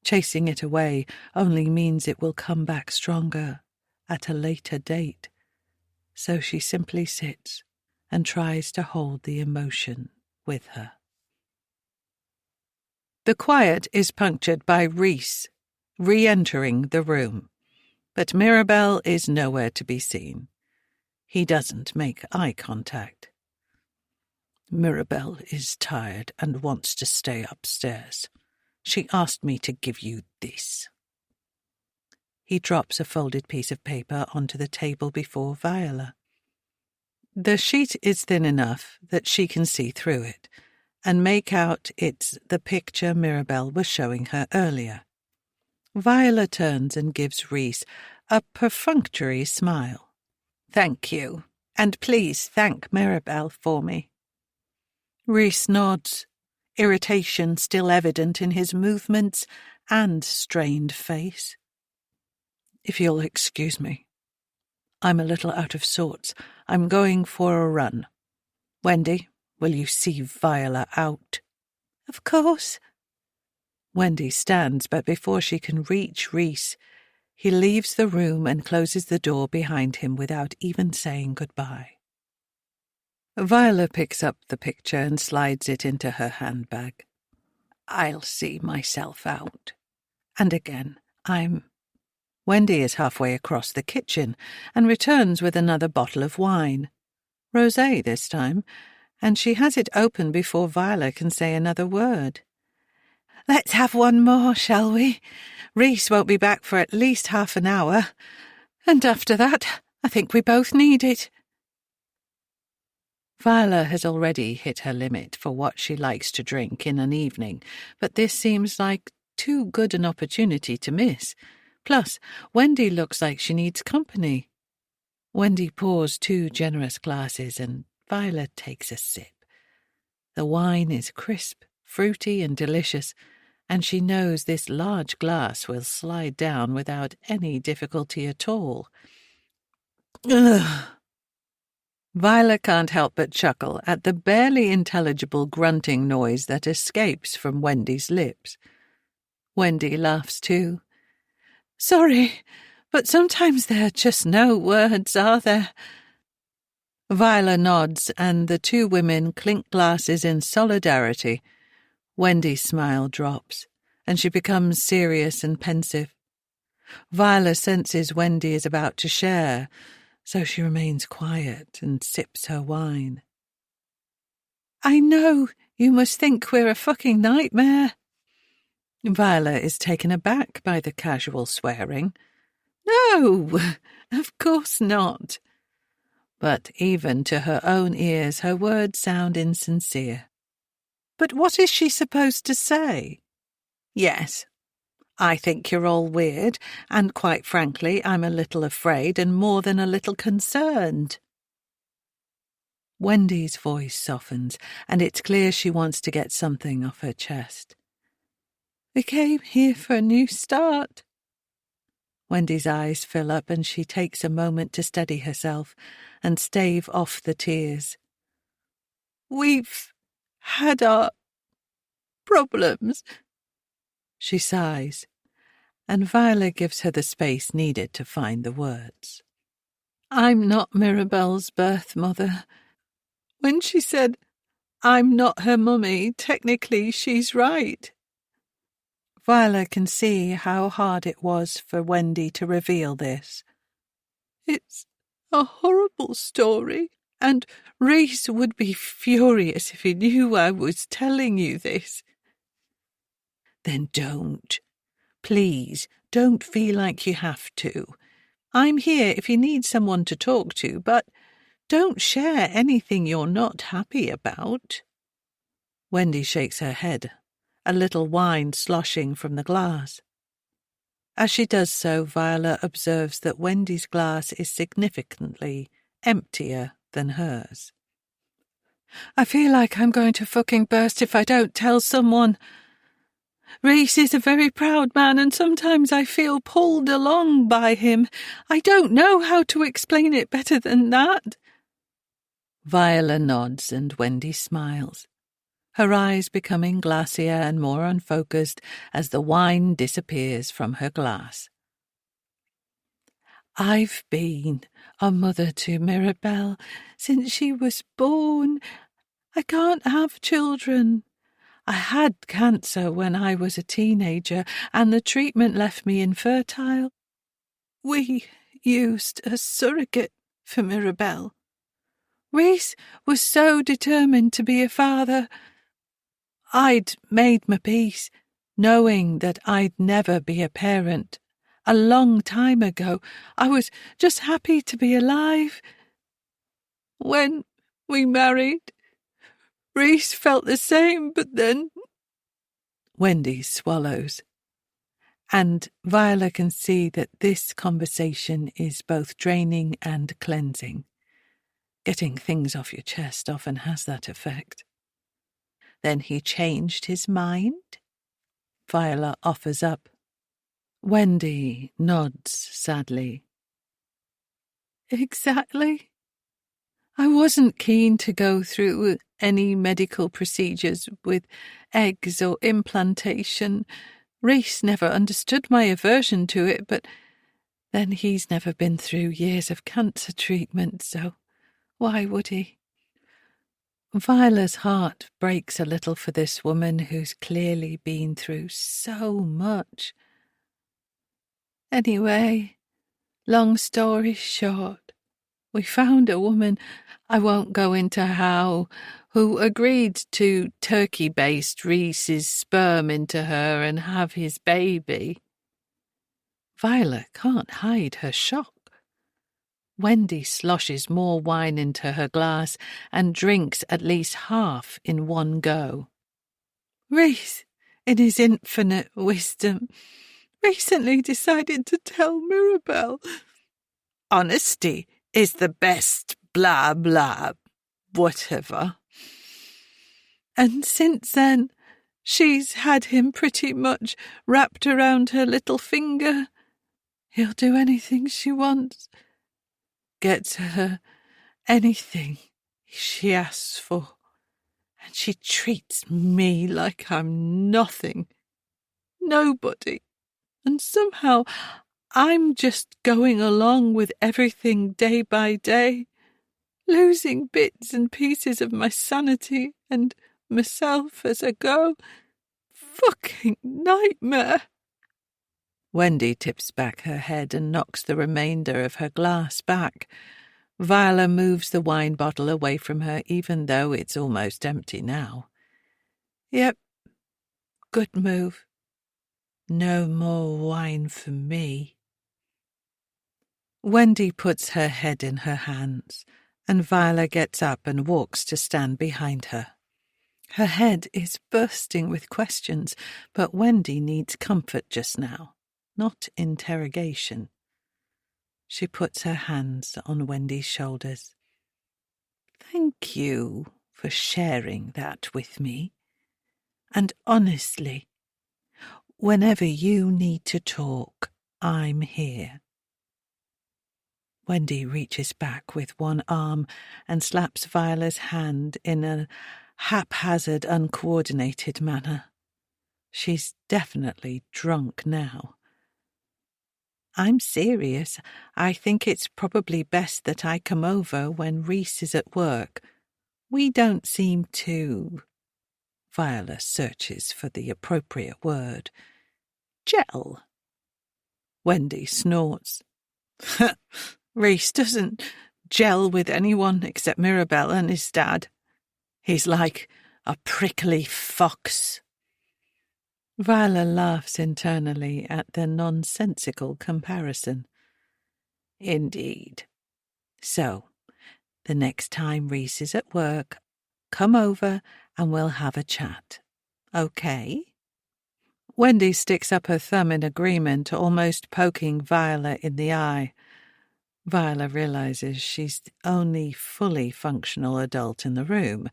Chasing it away only means it will come back stronger at a later date. So she simply sits and tries to hold the emotion with her. The quiet is punctured by Rhys re-entering the room, but Mirabelle is nowhere to be seen. He doesn't make eye contact. "Mirabelle is tired and wants to stay upstairs. She asked me to give you this." He drops a folded piece of paper onto the table before Viola. The sheet is thin enough that she can see through it and make out it's the picture Mirabelle was showing her earlier. Viola turns and gives Rhys a perfunctory smile. "Thank you, and please thank Mirabelle for me." Rhys nods, irritation still evident in his movements and strained face. "If you'll excuse me. I'm a little out of sorts. I'm going for a run. Wendy, will you see Viola out?" "Of course." Wendy stands, but before she can reach Rhys, he leaves the room and closes the door behind him without even saying goodbye. Viola picks up the picture and slides it into her handbag. "I'll see myself out. And again, Wendy is halfway across the kitchen and returns with another bottle of wine. Rosé this time, and she has it open before Viola can say another word. "Let's have one more, shall we? Rhys won't be back for at least half an hour. And after that, I think we both need it." Viola has already hit her limit for what she likes to drink in an evening, but this seems like too good an opportunity to miss. Plus, Wendy looks like she needs company. Wendy pours 2 generous glasses and Viola takes a sip. The wine is crisp, fruity and delicious, and she knows this large glass will slide down without any difficulty at all. Ugh. Viola can't help but chuckle at the barely intelligible grunting noise that escapes from Wendy's lips. Wendy laughs too. "Sorry, but sometimes there are just no words, are there?" Viola nods, and the 2 women clink glasses in solidarity. Wendy's smile drops, and she becomes serious and pensive. Viola senses Wendy is about to share, so she remains quiet and sips her wine. "I know you must think we're a fucking nightmare." Viola is taken aback by the casual swearing. No, of course not. But even to her own ears her words sound insincere. But what is she supposed to say? Yes, I think you're all weird, and quite frankly, I'm a little afraid and more than a little concerned. Wendy's voice softens, and it's clear she wants to get something off her chest. We came here for a new start. Wendy's eyes fill up and she takes a moment to steady herself and stave off the tears. We've had our problems. She sighs, and Viola gives her the space needed to find the words. I'm not Mirabelle's birth mother. When she said I'm not her mummy, technically she's right. Viola can see how hard it was for Wendy to reveal this. It's a horrible story, and Reese would be furious if he knew I was telling you this. Then don't. Please, don't feel like you have to. I'm here if you need someone to talk to, but don't share anything you're not happy about. Wendy shakes her head, a little wine sloshing from the glass. As she does so, Viola observes that Wendy's glass is significantly emptier than hers. I feel like I'm going to fucking burst if I don't tell someone. Reese is a very proud man, and sometimes I feel pulled along by him. I don't know how to explain it better than that. Viola nods and Wendy smiles, her eyes becoming glassier and more unfocused as the wine disappears from her glass. I've been a mother to Mirabelle since she was born. I can't have children. I had cancer when I was a teenager, and the treatment left me infertile. We used a surrogate for Mirabelle. Reese was so determined to be a father. I'd made my peace, knowing that I'd never be a parent. A long time ago, I was just happy to be alive. When we married, Reese felt the same, but then... Wendy swallows. And Viola can see that this conversation is both draining and cleansing. Getting things off your chest often has that effect. Then he changed his mind? Viola offers up. Wendy nods sadly. Exactly. I wasn't keen to go through any medical procedures with eggs or implantation. Reese never understood my aversion to it, but then he's never been through years of cancer treatment, so why would he? Viola's heart breaks a little for this woman who's clearly been through so much. Anyway, long story short, we found a woman, I won't go into how, who agreed to turkey-baste Reese's sperm into her and have his baby. Viola can't hide her shock. Wendy sloshes more wine into her glass and drinks at least half in one go. Reese, in his infinite wisdom, recently decided to tell Mirabelle. Honesty is the best blah blah whatever. And since then, she's had him pretty much wrapped around her little finger. He'll do anything she wants. Gets her anything she asks for, and she treats me like I'm nothing, nobody, and somehow I'm just going along with everything day by day, losing bits and pieces of my sanity and myself as I go. Fucking nightmare. Wendy tips back her head and knocks the remainder of her glass back. Viola moves the wine bottle away from her, even though it's almost empty now. Yep, good move. No more wine for me. Wendy puts her head in her hands, and Viola gets up and walks to stand behind her. Her head is bursting with questions, but Wendy needs comfort just now, not interrogation. She puts her hands on Wendy's shoulders. Thank you for sharing that with me. And honestly, whenever you need to talk, I'm here. Wendy reaches back with one arm and slaps Viola's hand in a haphazard, uncoordinated manner. She's definitely drunk now. I'm serious. I think it's probably best that I come over when Reese is at work. We don't seem to... Viola searches for the appropriate word. Gel. Wendy snorts. Reese doesn't gel with anyone except Mirabelle and his dad. He's like a prickly fox. Viola laughs internally at the nonsensical comparison. Indeed. So, the next time Reese is at work, come over and we'll have a chat. Okay? Wendy sticks up her thumb in agreement, almost poking Viola in the eye. Viola realizes she's the only fully functional adult in the room,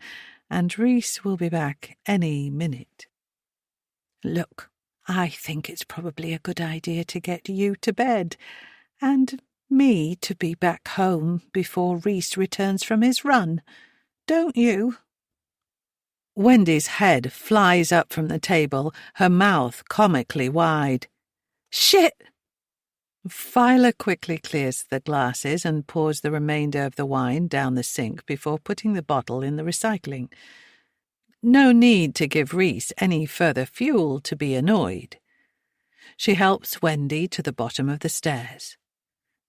and Reese will be back any minute. Look, I think it's probably a good idea to get you to bed, and me to be back home before Reese returns from his run. Don't you? Wendy's head flies up from the table, her mouth comically wide. Shit! Viola quickly clears the glasses and pours the remainder of the wine down the sink before putting the bottle in the recycling. No need to give Reese any further fuel to be annoyed. She helps Wendy to the bottom of the stairs.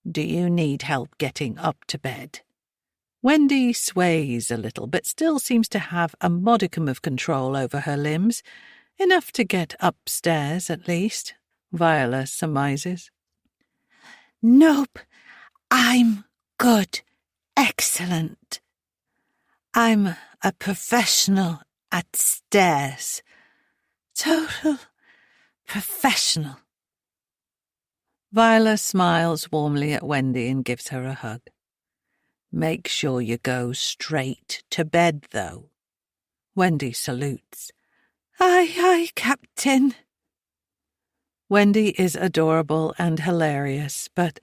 Do you need help getting up to bed? Wendy sways a little, but still seems to have a modicum of control over her limbs, enough to get upstairs at least, Viola surmises. Nope, I'm good, excellent. I'm a professional at stairs. Total professional. Viola smiles warmly at Wendy and gives her a hug. Make sure you go straight to bed, though. Wendy salutes. Aye, aye, Captain. Wendy is adorable and hilarious, but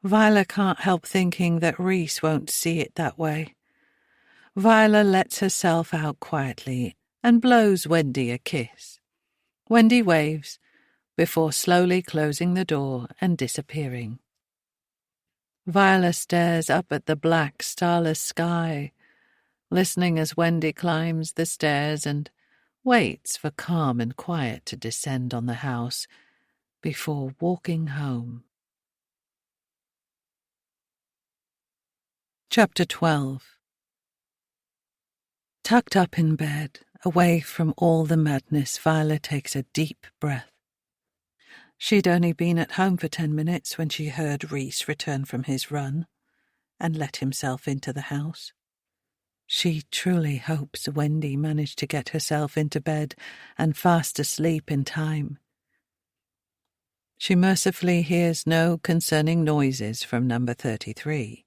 Viola can't help thinking that Reese won't see it that way. Viola lets herself out quietly and blows Wendy a kiss. Wendy waves before slowly closing the door and disappearing. Viola stares up at the black, starless sky, listening as Wendy climbs the stairs and waits for calm and quiet to descend on the house before walking home. Chapter 12. Tucked up in bed, away from all the madness, Viola takes a deep breath. She'd only been at home for 10 minutes when she heard Reese return from his run and let himself into the house. She truly hopes Wendy managed to get herself into bed and fast asleep in time. She mercifully hears no concerning noises from number 33.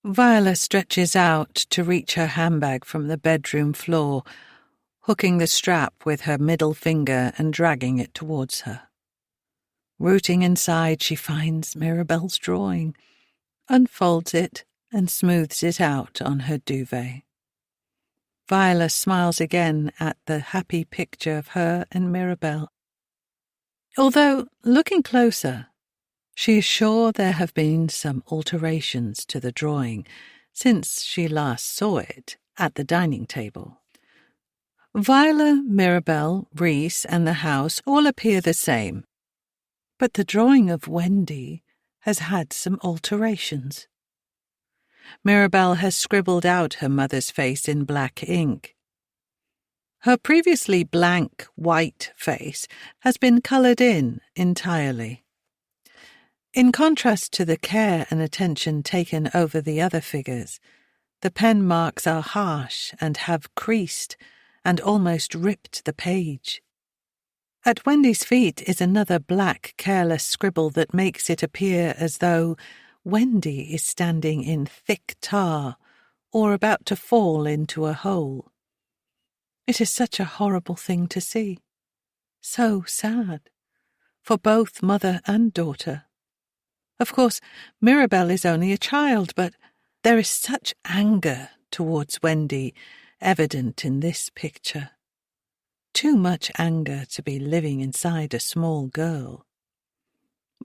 Viola stretches out to reach her handbag from the bedroom floor, hooking the strap with her middle finger and dragging it towards her. Rooting inside, she finds Mirabelle's drawing, unfolds it, and smooths it out on her duvet. Viola smiles again at the happy picture of her and Mirabelle. Although, looking closer, she is sure there have been some alterations to the drawing since she last saw it at the dining table. Viola, Mirabelle, Reese, and the house all appear the same, but the drawing of Wendy has had some alterations. Mirabelle has scribbled out her mother's face in black ink. Her previously blank, white face has been coloured in entirely. In contrast to the care and attention taken over the other figures, the pen marks are harsh and have creased and almost ripped the page. At Wendy's feet is another black, careless scribble that makes it appear as though Wendy is standing in thick tar or about to fall into a hole. It is such a horrible thing to see. So sad. For both mother and daughter. Of course, Mirabel is only a child, but there is such anger towards Wendy evident in this picture. Too much anger to be living inside a small girl.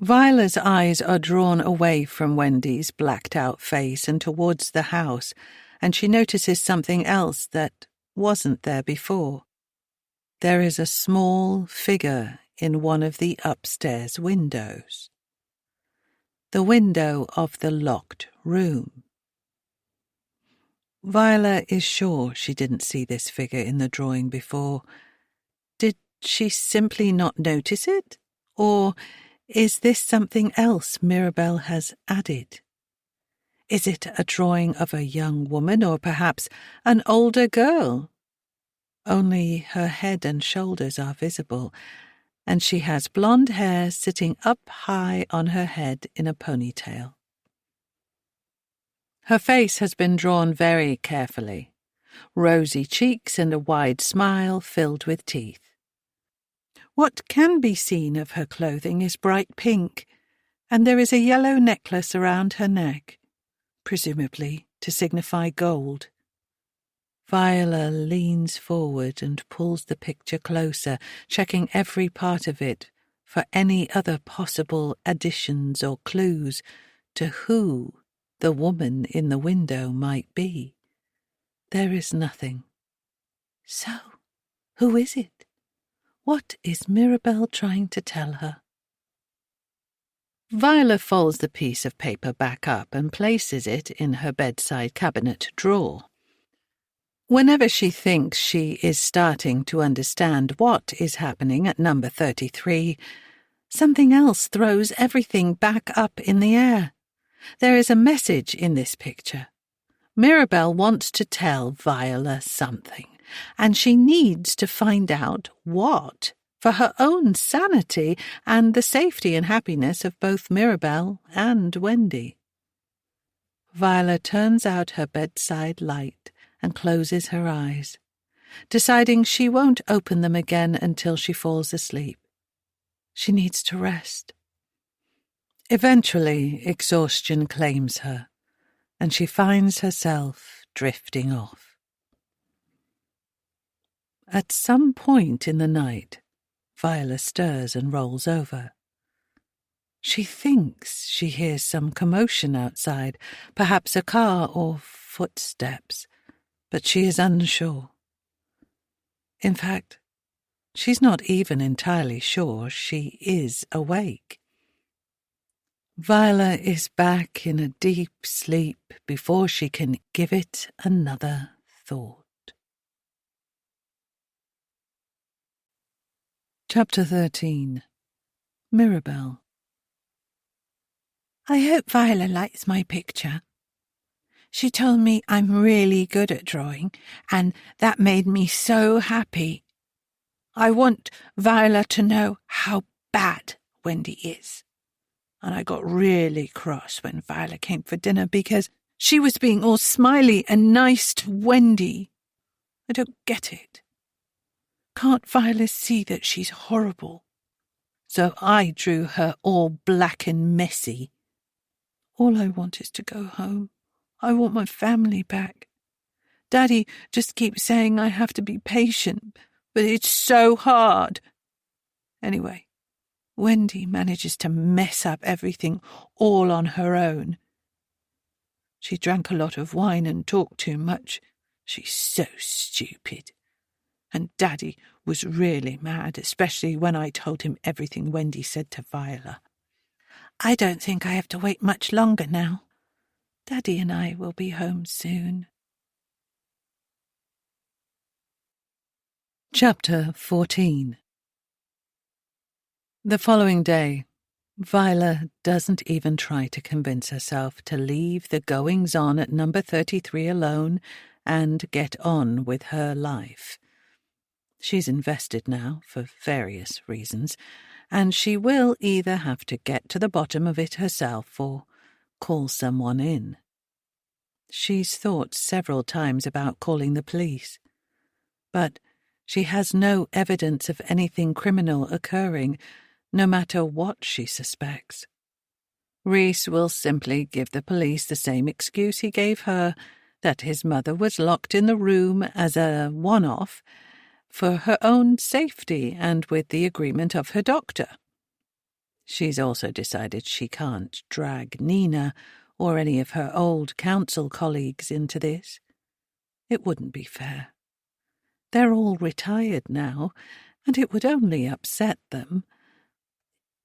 Viola's eyes are drawn away from Wendy's blacked-out face and towards the house, and she notices something else that wasn't there before. There is a small figure in one of the upstairs windows. The window of the locked room. Viola is sure she didn't see this figure in the drawing before. Did she simply not notice it? Or is this something else Mirabel has added? Is it a drawing of a young woman or perhaps an older girl? Only her head and shoulders are visible, and she has blonde hair sitting up high on her head in a ponytail. Her face has been drawn very carefully, rosy cheeks and a wide smile filled with teeth. What can be seen of her clothing is bright pink, and there is a yellow necklace around her neck, presumably to signify gold. Viola leans forward and pulls the picture closer, checking every part of it for any other possible additions or clues to who the woman in the window might be. There is nothing. So, who is it? What is Mirabel trying to tell her? Viola folds the piece of paper back up and places it in her bedside cabinet drawer. Whenever she thinks she is starting to understand what is happening at number 33, something else throws everything back up in the air. There is a message in this picture. Mirabel wants to tell Viola something, and she needs to find out what for her own sanity and the safety and happiness of both Mirabel and Wendy. Viola turns out her bedside light and closes her eyes, deciding she won't open them again until she falls asleep. She needs to rest. Eventually, exhaustion claims her, and she finds herself drifting off. At some point in the night, Viola stirs and rolls over. She thinks she hears some commotion outside, perhaps a car or footsteps, but she is unsure. In fact, she's not even entirely sure she is awake. Viola is back in a deep sleep before she can give it another thought. Chapter 13. Mirabel. I hope Viola likes my picture. She told me I'm really good at drawing, and that made me so happy. I want Viola to know how bad Wendy is. And I got really cross when Viola came for dinner because she was being all smiley and nice to Wendy. I don't get it. Can't Viola see that she's horrible? So I drew her all black and messy. All I want is to go home. I want my family back. Daddy just keeps saying I have to be patient, but it's so hard. Anyway, Wendy manages to mess up everything all on her own. She drank a lot of wine and talked too much. She's so stupid. And Daddy was really mad, especially when I told him everything Wendy said to Viola. I don't think I have to wait much longer now. Daddy and I will be home soon. Chapter 14. The following day, Viola doesn't even try to convince herself to leave the goings-on at number 33 alone and get on with her life. She's invested now, for various reasons, and she will either have to get to the bottom of it herself or call someone in. She's thought several times about calling the police, but she has no evidence of anything criminal occurring, no matter what she suspects. Reese will simply give the police the same excuse he gave her, that his mother was locked in the room as a one-off for her own safety and with the agreement of her doctor. She's also decided she can't drag Nina or any of her old council colleagues into this. It wouldn't be fair. They're all retired now, and it would only upset them.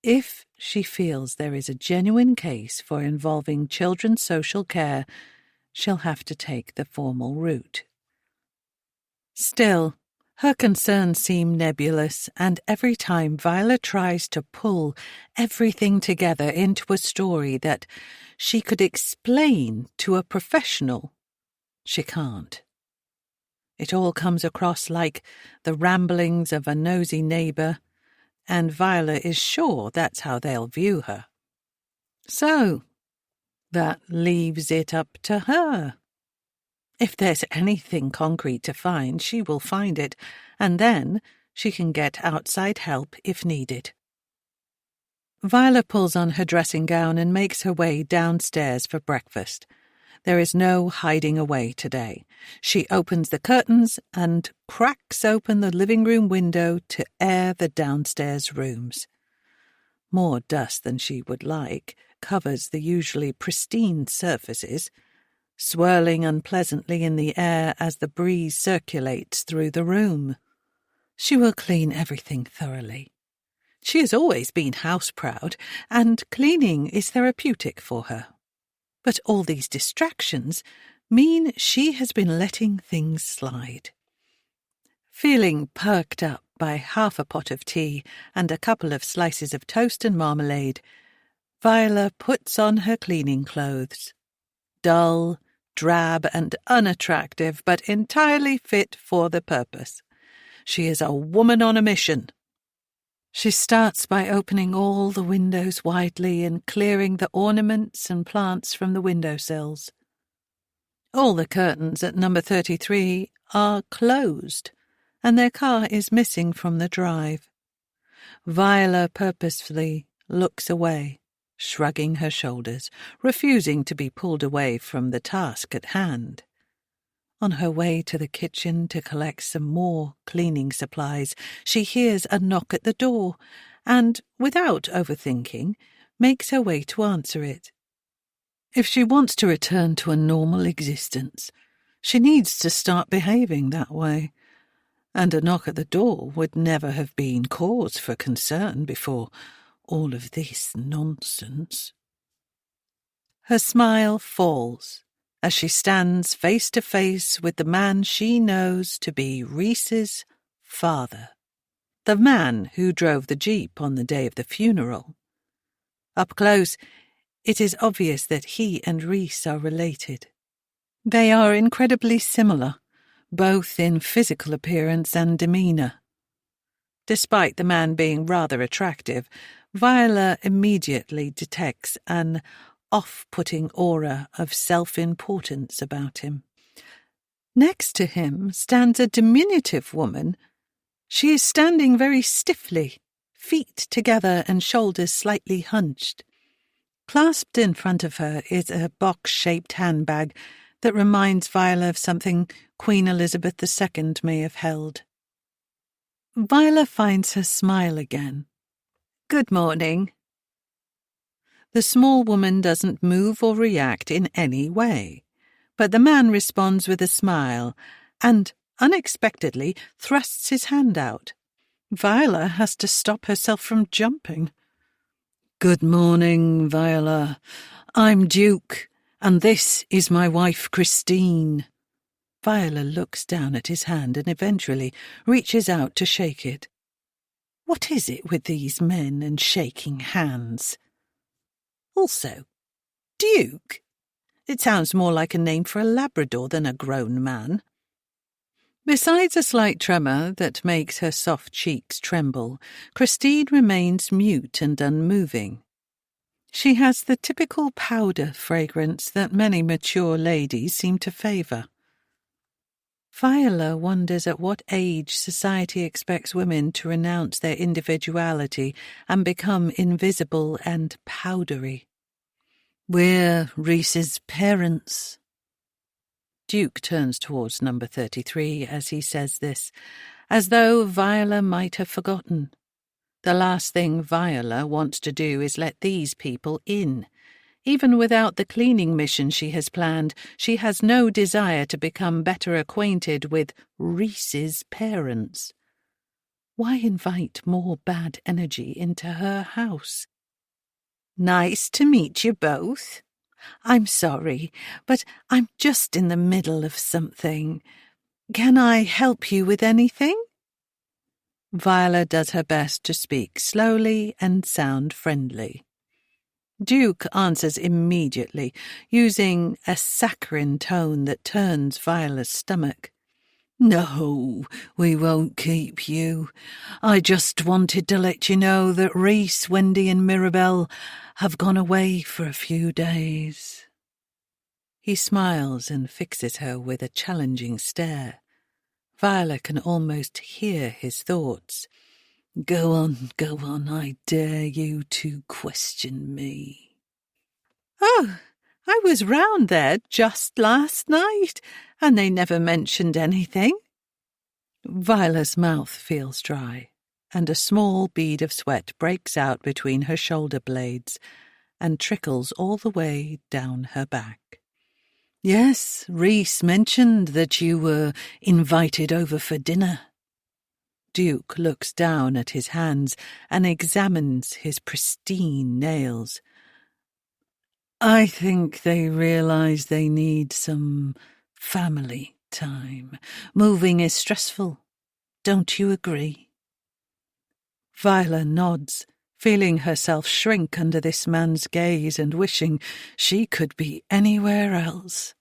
If she feels there is a genuine case for involving children's social care, she'll have to take the formal route. Still, her concerns seem nebulous, and every time Viola tries to pull everything together into a story that she could explain to a professional, she can't. It all comes across like the ramblings of a nosy neighbour, and Viola is sure that's how they'll view her. So, that leaves it up to her. If there's anything concrete to find, she will find it, and then she can get outside help if needed. Viola pulls on her dressing gown and makes her way downstairs for breakfast. There is no hiding away today. She opens the curtains and cracks open the living room window to air the downstairs rooms. More dust than she would like covers the usually pristine surfaces, swirling unpleasantly in the air as the breeze circulates through the room. She will clean everything thoroughly. She has always been house-proud, and cleaning is therapeutic for her. But all these distractions mean she has been letting things slide. Feeling perked up by half a pot of tea and a couple of slices of toast and marmalade, Viola puts on her cleaning clothes. Dull, drab and unattractive, but entirely fit for the purpose. She is a woman on a mission. She starts by opening all the windows widely and clearing the ornaments and plants from the windowsills. All the curtains at number 33 are closed, and their car is missing from the drive. Viola purposefully looks away, shrugging her shoulders, refusing to be pulled away from the task at hand. On her way to the kitchen to collect some more cleaning supplies, she hears a knock at the door and, without overthinking, makes her way to answer it. If she wants to return to a normal existence, she needs to start behaving that way, and a knock at the door would never have been cause for concern before all of this nonsense. Her smile falls as she stands face to face with the man she knows to be Reese's father, the man who drove the Jeep on the day of the funeral. Up close, it is obvious that he and Reese are related. They are incredibly similar, both in physical appearance and demeanour. Despite the man being rather attractive, Viola immediately detects an off-putting aura of self-importance about him. Next to him stands a diminutive woman. She is standing very stiffly, feet together and shoulders slightly hunched. Clasped in front of her is a box-shaped handbag that reminds Viola of something Queen Elizabeth II may have held. Viola finds her smile again. "Good morning." The small woman doesn't move or react in any way, but the man responds with a smile and, unexpectedly, thrusts his hand out. Viola has to stop herself from jumping. "Good morning, Viola. I'm Duke, and this is my wife, Christine." Viola looks down at his hand and eventually reaches out to shake it. What is it with these men and shaking hands? Also, Duke. It sounds more like a name for a Labrador than a grown man. Besides a slight tremor that makes her soft cheeks tremble, Christine remains mute and unmoving. She has the typical powder fragrance that many mature ladies seem to favour. Viola wonders at what age society expects women to renounce their individuality and become invisible and powdery. We're Reese's parents. Duke turns towards number 33 as he says this, as though Viola might have forgotten. The last thing Viola wants to do is let these people in. Even without the cleaning mission she has planned, she has no desire to become better acquainted with Reese's parents. Why invite more bad energy into her house? Nice to meet you both. I'm sorry, but I'm just in the middle of something. Can I help you with anything? Viola does her best to speak slowly and sound friendly. Duke answers immediately, using a saccharine tone that turns Viola's stomach. No, we won't keep you. I just wanted to let you know that Reese, Wendy and Mirabelle have gone away for a few days. He smiles and fixes her with a challenging stare. Viola can almost hear his thoughts. Go on, I dare you to question me. Oh, I was round there just last night, and they never mentioned anything. Viola's mouth feels dry, and a small bead of sweat breaks out between her shoulder blades and trickles all the way down her back. Yes, Reese mentioned that you were invited over for dinner. Duke looks down at his hands and examines his pristine nails. I think they realize they need some family time. Moving is stressful. Don't you agree? Viola nods, feeling herself shrink under this man's gaze and wishing she could be anywhere else.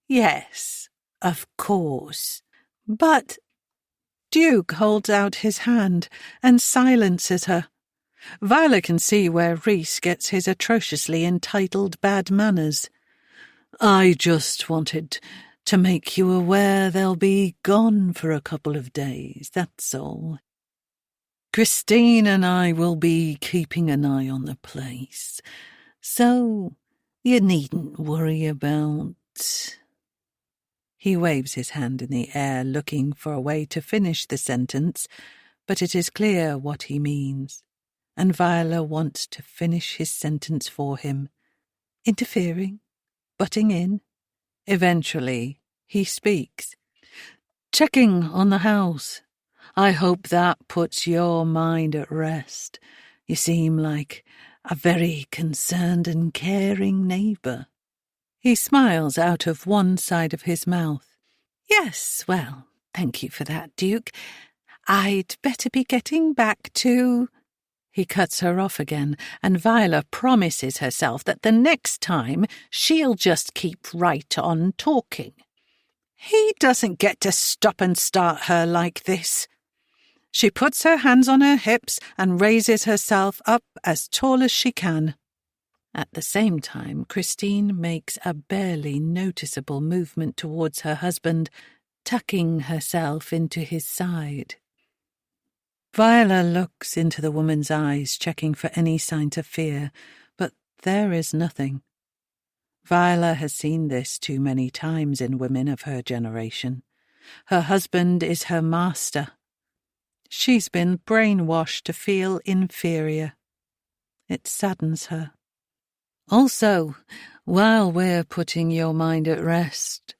Yes, of course, but Duke holds out his hand and silences her. Viola can see where Reese gets his atrociously entitled bad manners. I just wanted to make you aware they'll be gone for a couple of days, that's all. Christine and I will be keeping an eye on the place, so you needn't worry about... He waves his hand in the air, looking for a way to finish the sentence, but it is clear what he means, and Viola wants to finish his sentence for him, interfering, butting in. Eventually, he speaks. Checking on the house. I hope that puts your mind at rest. You seem like a very concerned and caring neighbour. He smiles out of one side of his mouth. Yes, well, thank you for that, Duke. I'd better be getting back to... He cuts her off again, and Viola promises herself that the next time she'll just keep right on talking. He doesn't get to stop and start her like this. She puts her hands on her hips and raises herself up as tall as she can. At the same time, Christine makes a barely noticeable movement towards her husband, tucking herself into his side. Viola looks into the woman's eyes, checking for any signs of fear, but there is nothing. Viola has seen this too many times in women of her generation. Her husband is her master. She's been brainwashed to feel inferior. It saddens her. Also, while we're putting your mind at rest,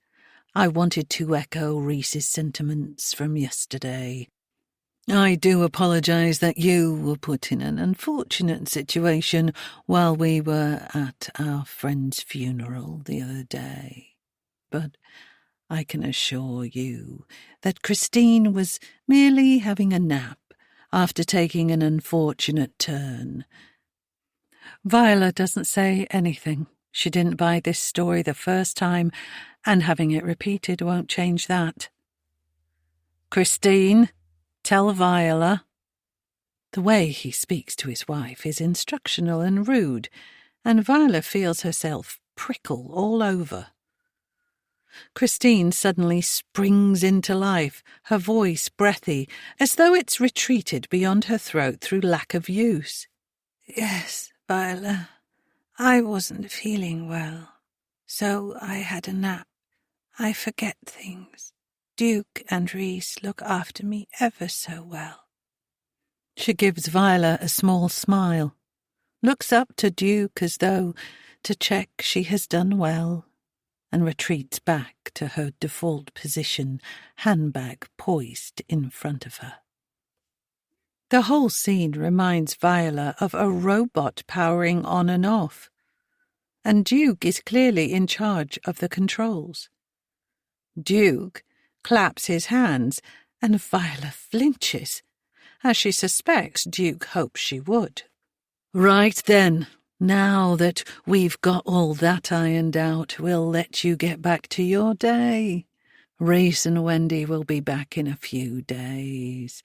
I wanted to echo Reese's sentiments from yesterday. I do apologise that you were put in an unfortunate situation while we were at our friend's funeral the other day. But I can assure you that Christine was merely having a nap after taking an unfortunate turn. Viola doesn't say anything. She didn't buy this story the first time, and having it repeated won't change that. Christine, tell Viola. The way he speaks to his wife is instructional and rude, and Viola feels herself prickle all over. Christine suddenly springs into life, her voice breathy, as though it's retreated beyond her throat through lack of use. Yes, Viola, I wasn't feeling well, so I had a nap. I forget things. Duke and Reese look after me ever so well. She gives Viola a small smile, looks up to Duke as though to check she has done well, and retreats back to her default position, handbag poised in front of her. The whole scene reminds Viola of a robot powering on and off, and Duke is clearly in charge of the controls. Duke claps his hands, and Viola flinches, as she suspects Duke hopes she would. Right then, now that we've got all that ironed out, we'll let you get back to your day. Reese and Wendy will be back in a few days,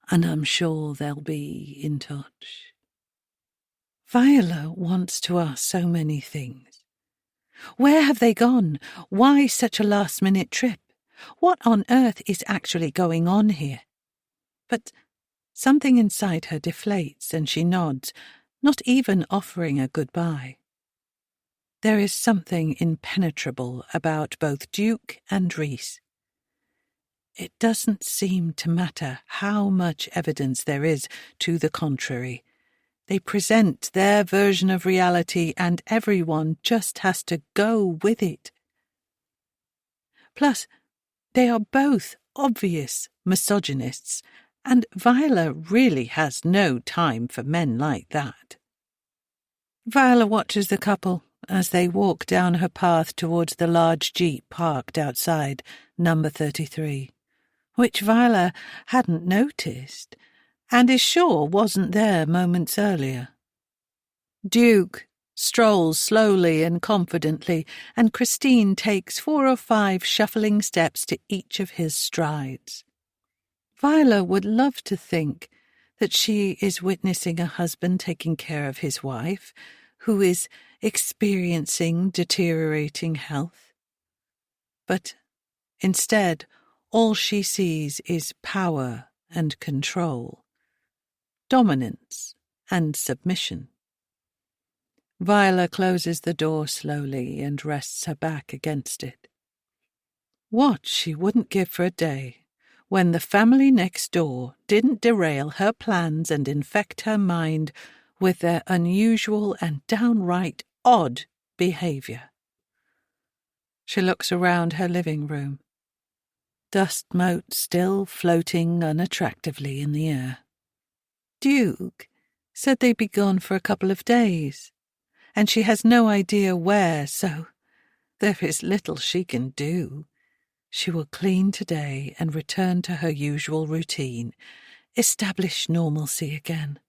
and I'm sure they'll be in touch. Viola wants to ask so many things. Where have they gone? Why such a last-minute trip? What on earth is actually going on here? But something inside her deflates, and she nods, not even offering a goodbye. There is something impenetrable about both Duke and Reese. It doesn't seem to matter how much evidence there is to the contrary. They present their version of reality, and everyone just has to go with it. Plus, they are both obvious misogynists, and Viola really has no time for men like that. Viola watches the couple as they walk down her path towards the large jeep parked outside number 33, which Viola hadn't noticed and is sure wasn't there moments earlier. Duke strolls slowly and confidently, and Christine takes 4 or 5 shuffling steps to each of his strides. Viola would love to think that she is witnessing a husband taking care of his wife, who is experiencing deteriorating health. But instead, all she sees is power and control, dominance and submission. Viola closes the door slowly and rests her back against it. What she wouldn't give for a day when the family next door didn't derail her plans and infect her mind with their unusual and downright odd behavior. She looks around her living room, dust mote still floating unattractively in the air. Duke said they'd be gone for a couple of days, and she has no idea where, so there is little she can do. She will clean today and return to her usual routine, establish normalcy again.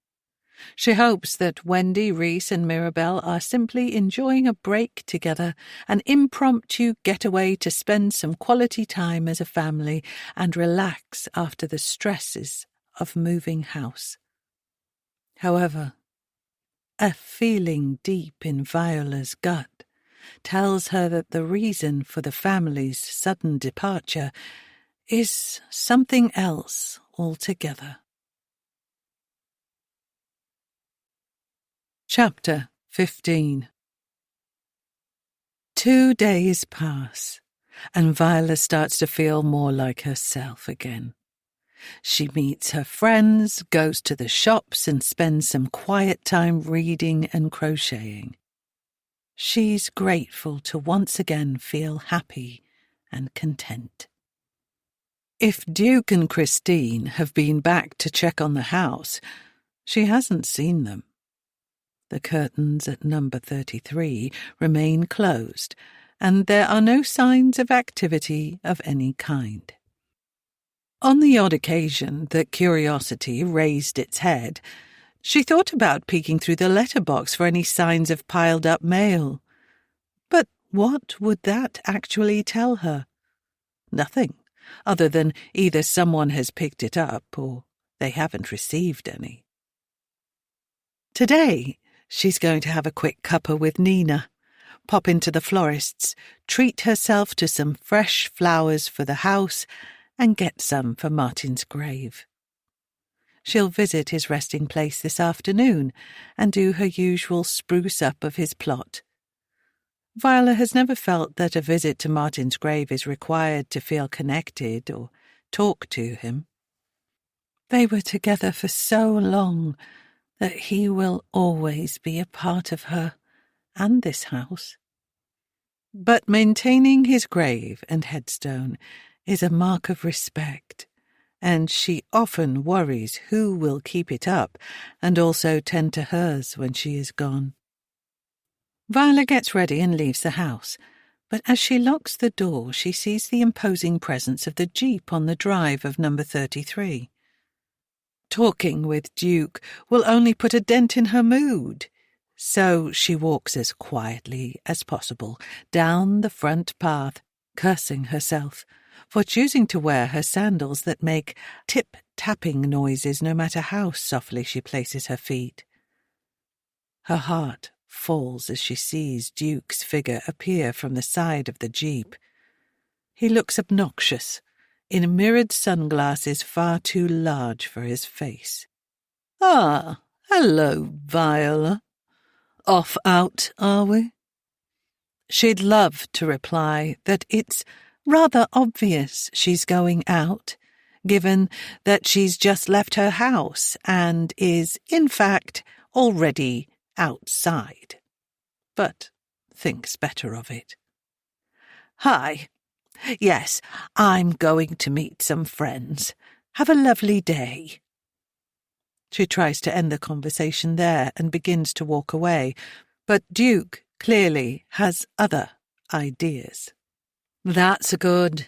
She hopes that Wendy, Reese and Mirabelle are simply enjoying a break together, an impromptu getaway to spend some quality time as a family and relax after the stresses of moving house. However, a feeling deep in Viola's gut tells her that the reason for the family's sudden departure is something else altogether. Chapter 15. 2 days pass, and Viola starts to feel more like herself again. She meets her friends, goes to the shops, and spends some quiet time reading and crocheting. She's grateful to once again feel happy and content. If Duke and Christine have been back to check on the house, she hasn't seen them. The curtains at number 33 remain closed, and there are no signs of activity of any kind. On the odd occasion that curiosity raised its head, she thought about peeking through the letterbox for any signs of piled-up mail. But what would that actually tell her? Nothing, other than either someone has picked it up or they haven't received any. Today, she's going to have a quick cuppa with Nina, pop into the florist's, treat herself to some fresh flowers for the house, and get some for Martin's grave. She'll visit his resting place this afternoon and do her usual spruce up of his plot. Viola has never felt that a visit to Martin's grave is required to feel connected or talk to him. They were together for so long that he will always be a part of her and this house. But maintaining his grave and headstone is a mark of respect, and she often worries who will keep it up and also tend to hers when she is gone. Viola gets ready and leaves the house, but as she locks the door, she sees the imposing presence of the Jeep on the drive of number 33. Talking with Duke will only put a dent in her mood, so she walks as quietly as possible down the front path, cursing herself for choosing to wear her sandals that make tip-tapping noises no matter how softly she places her feet. Her heart falls as she sees Duke's figure appear from the side of the Jeep. He looks obnoxious, in mirrored sunglasses far too large for his face. "Ah, hello, Viola. Off out, are we?" She'd love to reply that it's rather obvious she's going out, given that she's just left her house and is, in fact, already outside, but thinks better of it. "Hi. Yes, I'm going to meet some friends. Have a lovely day." She tries to end the conversation there and begins to walk away, but Duke clearly has other ideas. "That's good.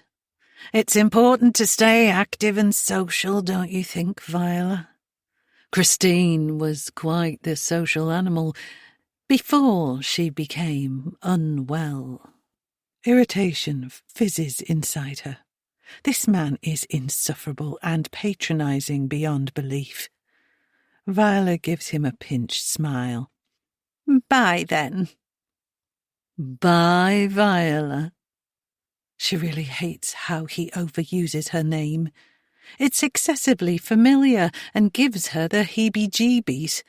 It's important to stay active and social, don't you think, Viola? Christine was quite the social animal before she became unwell." Irritation fizzes inside her. This man is insufferable and patronizing beyond belief. Viola gives him a pinched smile. "Bye, then." "Bye, Viola." She really hates how he overuses her name. It's excessively familiar and gives her the heebie-jeebies.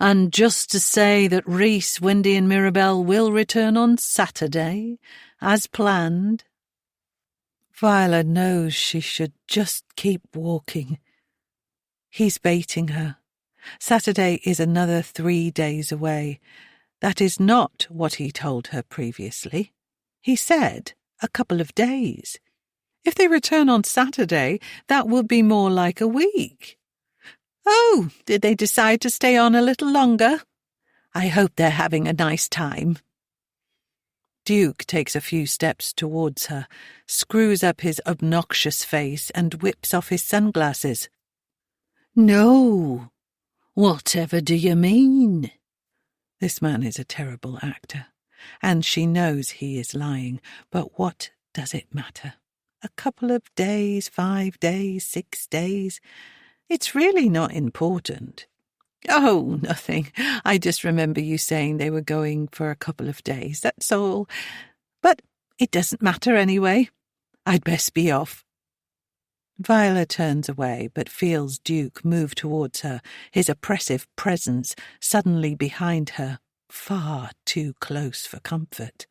"And just to say that Reese, Wendy and Mirabelle will return on Saturday, as planned." Viola knows she should just keep walking. He's baiting her. Saturday is another 3 days away. That is not what he told her previously. He said a couple of days. If they return on Saturday, that would be more like a week. Oh, did they decide to stay on a little longer? I hope they're having a nice time. Duke takes a few steps towards her, screws up his obnoxious face and whips off his sunglasses. "No, whatever do you mean?" This man is a terrible actor, and she knows he is lying, but what does it matter? A couple of days, 5 days, 6 days. It's really not important. "Oh, nothing. I just remember you saying they were going for a couple of days, that's all. But it doesn't matter anyway. I'd best be off." Viola turns away, but feels Duke move towards her, his oppressive presence suddenly behind her, far too close for comfort.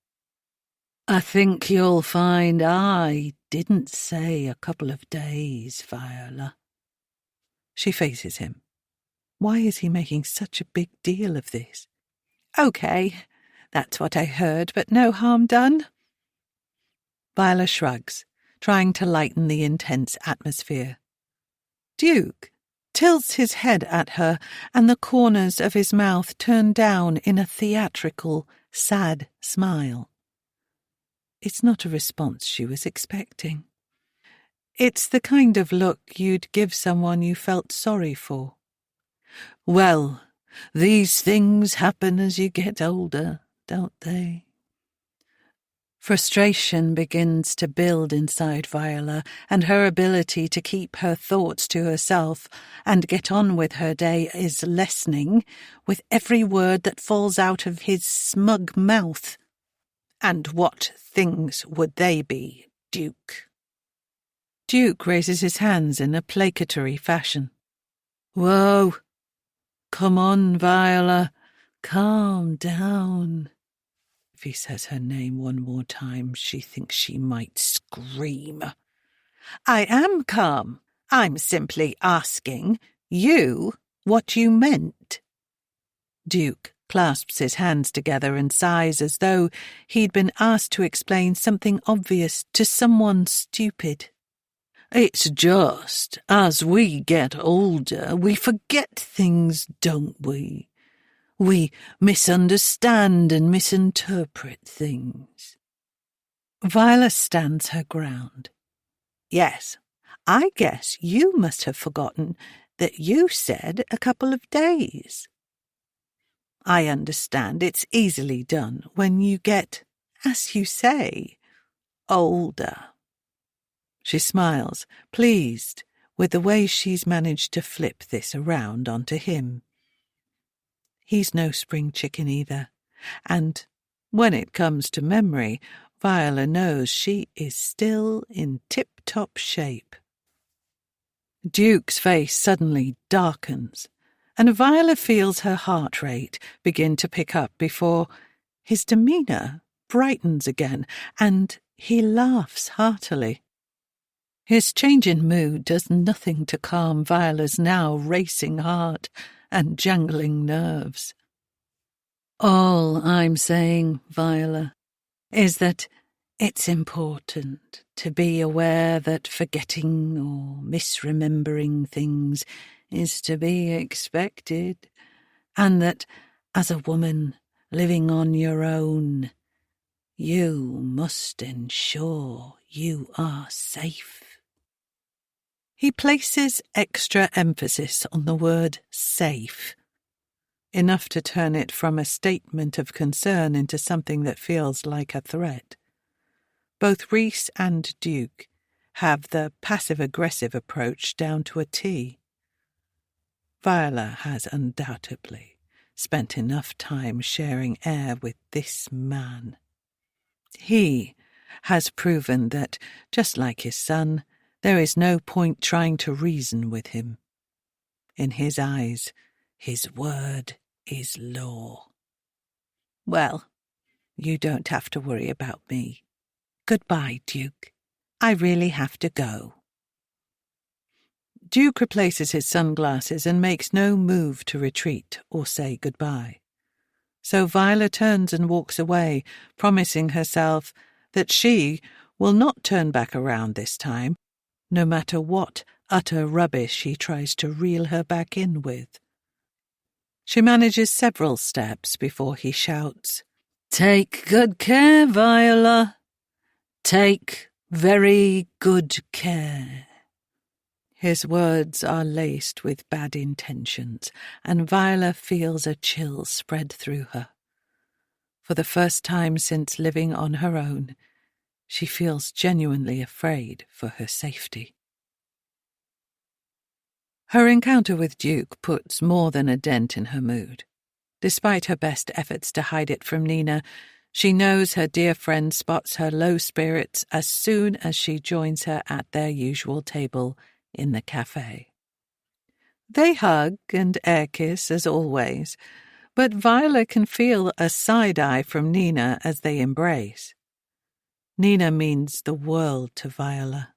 "I think you'll find I didn't say a couple of days, Viola." She faces him. Why is he making such a big deal of this? "Okay, that's what I heard, but no harm done." Viola shrugs, trying to lighten the intense atmosphere. Duke tilts his head at her, and the corners of his mouth turn down in a theatrical, sad smile. It's not a response she was expecting. It's the kind of look you'd give someone you felt sorry for. Well, these things happen as you get older, don't they? Frustration begins to build inside Viola, and her ability to keep her thoughts to herself and get on with her day is lessening with every word that falls out of his smug mouth. And what things would they be, Duke? Duke raises his hands in a placatory fashion. Whoa! Come on, Viola. Calm down. If he says her name one more time, she thinks she might scream. I am calm. I'm simply asking you what you meant. Duke clasps his hands together and sighs as though he'd been asked to explain something obvious to someone stupid. It's just, as we get older, we forget things, don't we? We misunderstand and misinterpret things. Viola stands her ground. Yes, I guess you must have forgotten that you said a couple of days. I understand it's easily done when you get, as you say, older. She smiles, pleased with the way she's managed to flip this around onto him. He's no spring chicken either, and when it comes to memory, Viola knows she is still in tip-top shape. Duke's face suddenly darkens, and Viola feels her heart rate begin to pick up before his demeanour brightens again, and he laughs heartily. His change in mood does nothing to calm Viola's now racing heart and jangling nerves. All I'm saying, Viola, is that it's important to be aware that forgetting or misremembering things is to be expected, and that as a woman living on your own, you must ensure you are safe. He places extra emphasis on the word safe, enough to turn it from a statement of concern into something that feels like a threat. Both Rhys and Duke have the passive-aggressive approach down to a T. Viola has undoubtedly spent enough time sharing air with this man. He has proven that, just like his son, there is no point trying to reason with him. In his eyes, his word is law. Well, you don't have to worry about me. Goodbye, Duke. I really have to go. Duke replaces his sunglasses and makes no move to retreat or say goodbye. So Viola turns and walks away, promising herself that she will not turn back around this time, no matter what utter rubbish he tries to reel her back in with. She manages several steps before he shouts, "Take good care, Viola. Take very good care." His words are laced with bad intentions, and Viola feels a chill spread through her. For the first time since living on her own, she feels genuinely afraid for her safety. Her encounter with Duke puts more than a dent in her mood. Despite her best efforts to hide it from Nina, she knows her dear friend spots her low spirits as soon as she joins her at their usual table in the cafe. They hug and air-kiss as always, but Viola can feel a side-eye from Nina as they embrace. Nina means the world to Viola,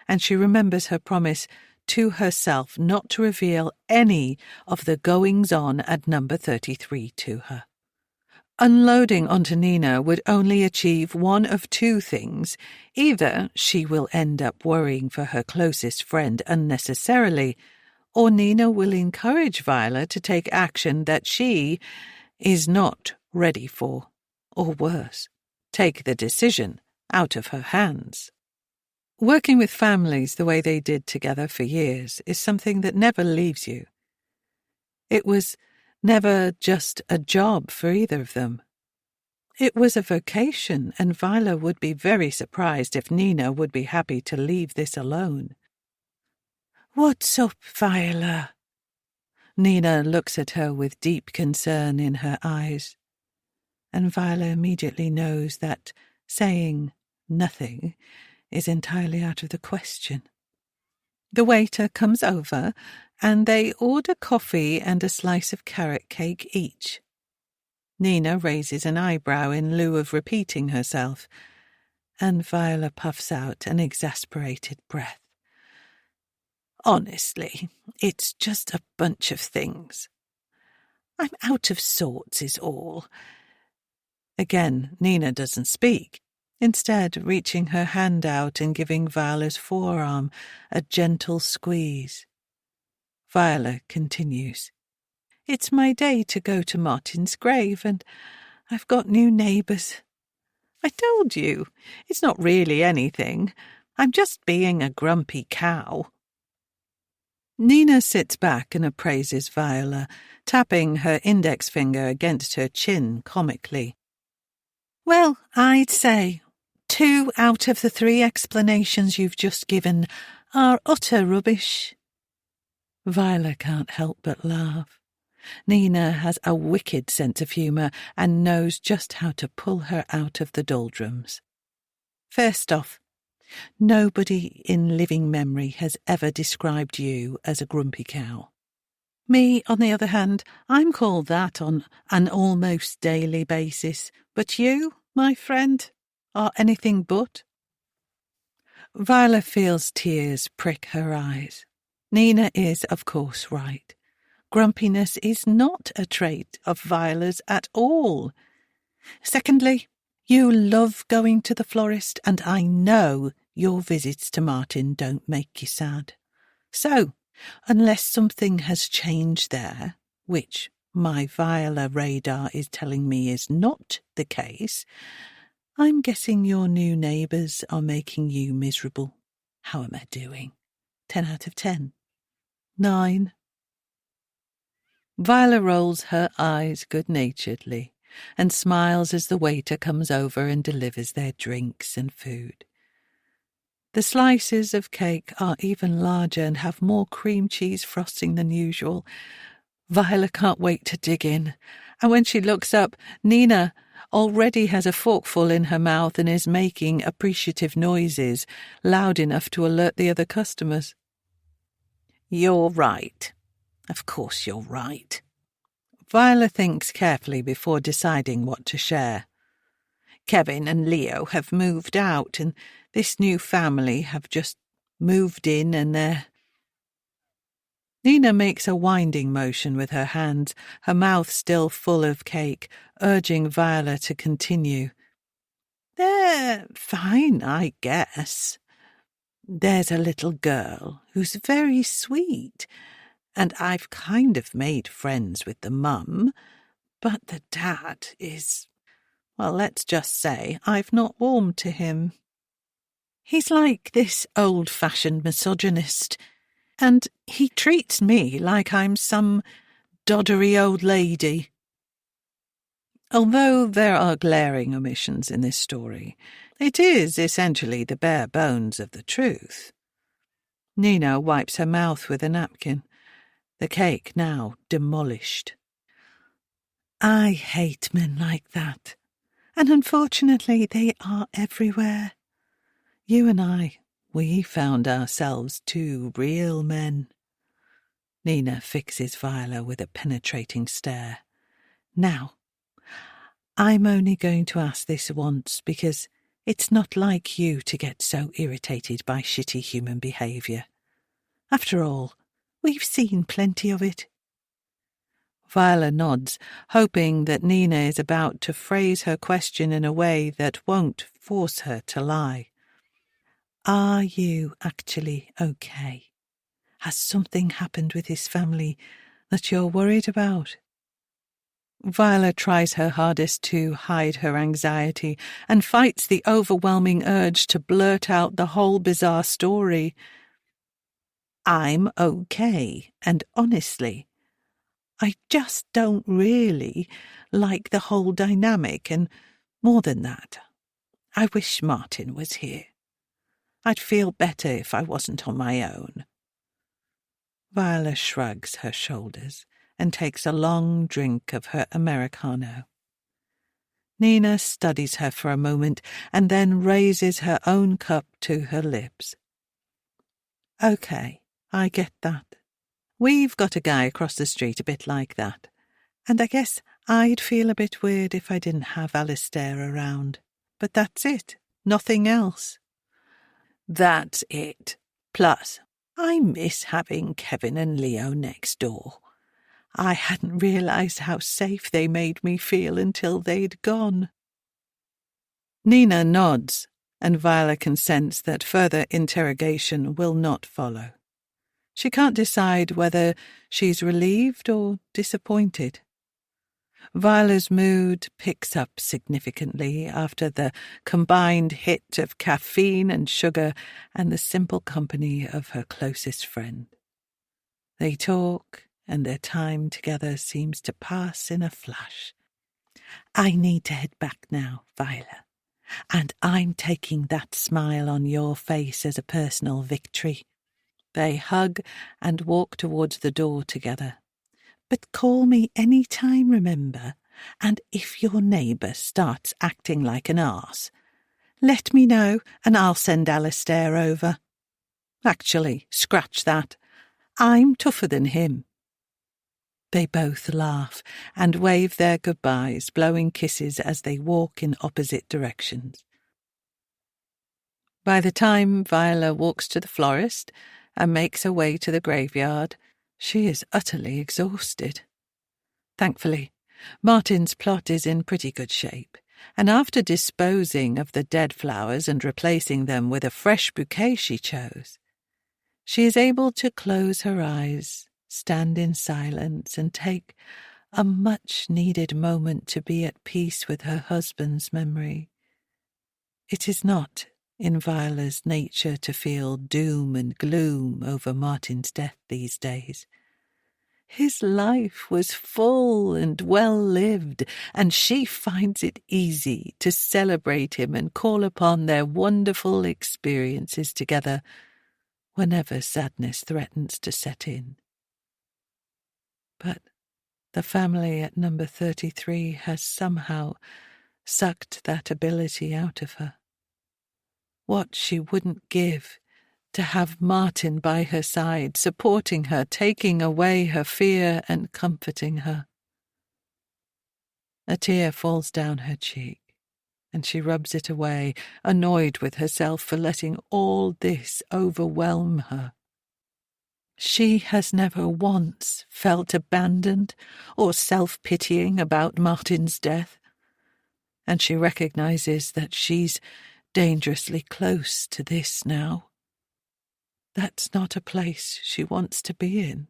and she remembers her promise to herself not to reveal any of the goings-on at number 33 to her. Unloading onto Nina would only achieve one of two things. Either she will end up worrying for her closest friend unnecessarily, or Nina will encourage Viola to take action that she is not ready for, or worse, take the decision out of her hands. Working with families the way they did together for years is something that never leaves you. It was never just a job for either of them. It was a vocation, and Viola would be very surprised if Nina would be happy to leave this alone. "What's up, Viola?" Nina looks at her with deep concern in her eyes, and Viola immediately knows that saying nothing is entirely out of the question. The waiter comes over, and they order coffee and a slice of carrot cake each. Nina raises an eyebrow in lieu of repeating herself, and Viola puffs out an exasperated breath. "Honestly, it's just a bunch of things. I'm out of sorts is all." Again, Nina doesn't speak, instead reaching her hand out and giving Viola's forearm a gentle squeeze. Viola continues. "It's my day to go to Martin's grave, and I've got new neighbours. I told you, it's not really anything. I'm just being a grumpy cow." Nina sits back and appraises Viola, tapping her index finger against her chin comically. "Well, I'd say 2 out of the 3 explanations you've just given are utter rubbish." Viola can't help but laugh. Nina has a wicked sense of humour and knows just how to pull her out of the doldrums. First off, nobody in living memory has ever described you as a grumpy cow. Me, on the other hand, I'm called that on an almost daily basis, but you, my friend, are anything but. Viola feels tears prick her eyes. Nina is, of course, right. Grumpiness is not a trait of Viola's at all. Secondly, you love going to the florist, and I know your visits to Martin don't make you sad. So, unless something has changed there, which my Viola radar is telling me is not the case, I'm guessing your new neighbours are making you miserable. How am I doing? 10 out of 10? 9? Viola rolls her eyes good-naturedly and smiles as the waiter comes over and delivers their drinks and food. The slices of cake are even larger and have more cream cheese frosting than usual. Viola can't wait to dig in, and when she looks up, Nina already has a forkful in her mouth and is making appreciative noises, loud enough to alert the other customers. "You're right. Of course you're right." Viola thinks carefully before deciding what to share. Kevin and Leo have moved out, and this new family have just moved in, and they're... Nina makes a winding motion with her hands, her mouth still full of cake, urging Viola to continue. "They're fine, I guess. There's a little girl who's very sweet, and I've kind of made friends with the mum, but the dad is... well, let's just say I've not warmed to him. He's like this old-fashioned misogynist, and he treats me like I'm some doddery old lady." Although there are glaring omissions in this story, it is essentially the bare bones of the truth. Nina wipes her mouth with a napkin, the cake now demolished. I hate men like that, and unfortunately they are everywhere. You and I, we found ourselves 2 real men. Nina fixes Viola with a penetrating stare. Now, I'm only going to ask this once because it's not like you to get so irritated by shitty human behaviour. After all, we've seen plenty of it. Viola nods, hoping that Nina is about to phrase her question in a way that won't force her to lie. Are you actually okay? Has something happened with his family that you're worried about? Viola tries her hardest to hide her anxiety and fights the overwhelming urge to blurt out the whole bizarre story. I'm okay, and honestly, I just don't really like the whole dynamic, and more than that, I wish Martin was here. I'd feel better if I wasn't on my own. Viola shrugs her shoulders and takes a long drink of her Americano. Nina studies her for a moment and then raises her own cup to her lips. Okay, I get that. We've got a guy across the street a bit like that, and I guess I'd feel a bit weird if I didn't have Alistair around. But that's it, nothing else. That's it. Plus, I miss having Kevin and Leo next door. I hadn't realised how safe they made me feel until they'd gone. Nina nods, and Viola can sense that further interrogation will not follow. She can't decide whether she's relieved or disappointed. Viola's mood picks up significantly after the combined hit of caffeine and sugar and the simple company of her closest friend. They talk, and their time together seems to pass in a flash. I need to head back now, Viola, and I'm taking that smile on your face as a personal victory. They hug and walk towards the door together. But call me any time, remember, and if your neighbour starts acting like an arse, let me know and I'll send Alistair over. Actually, scratch that. I'm tougher than him. They both laugh and wave their goodbyes, blowing kisses as they walk in opposite directions. By the time Viola walks to the florist and makes her way to the graveyard, she is utterly exhausted. Thankfully, Martin's plot is in pretty good shape, and after disposing of the dead flowers and replacing them with a fresh bouquet she chose, she is able to close her eyes, stand in silence, and take a much-needed moment to be at peace with her husband's memory. It is not in Viola's nature to feel doom and gloom over Martin's death these days. His life was full and well lived, and she finds it easy to celebrate him and call upon their wonderful experiences together whenever sadness threatens to set in. But the family at number 33 has somehow sucked that ability out of her. What she wouldn't give to have Martin by her side, supporting her, taking away her fear and comforting her. A tear falls down her cheek, and she rubs it away, annoyed with herself for letting all this overwhelm her. She has never once felt abandoned or self-pitying about Martin's death, and she recognizes that she's dangerously close to this now. That's not a place she wants to be in.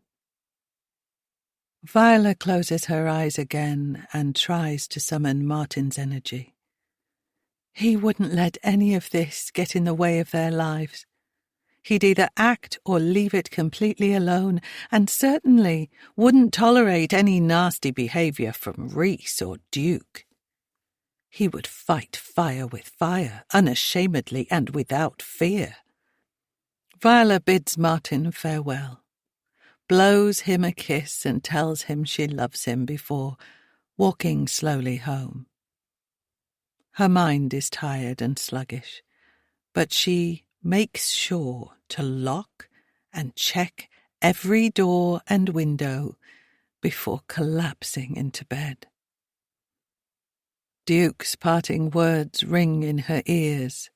Viola closes her eyes again and tries to summon Martin's energy. He wouldn't let any of this get in the way of their lives. He'd either act or leave it completely alone, and certainly wouldn't tolerate any nasty behaviour from Reese or Duke. He would fight fire with fire, unashamedly and without fear. Viola bids Martin farewell, blows him a kiss and tells him she loves him before walking slowly home. Her mind is tired and sluggish, but she makes sure to lock and check every door and window before collapsing into bed. Duke's parting words ring in her ears.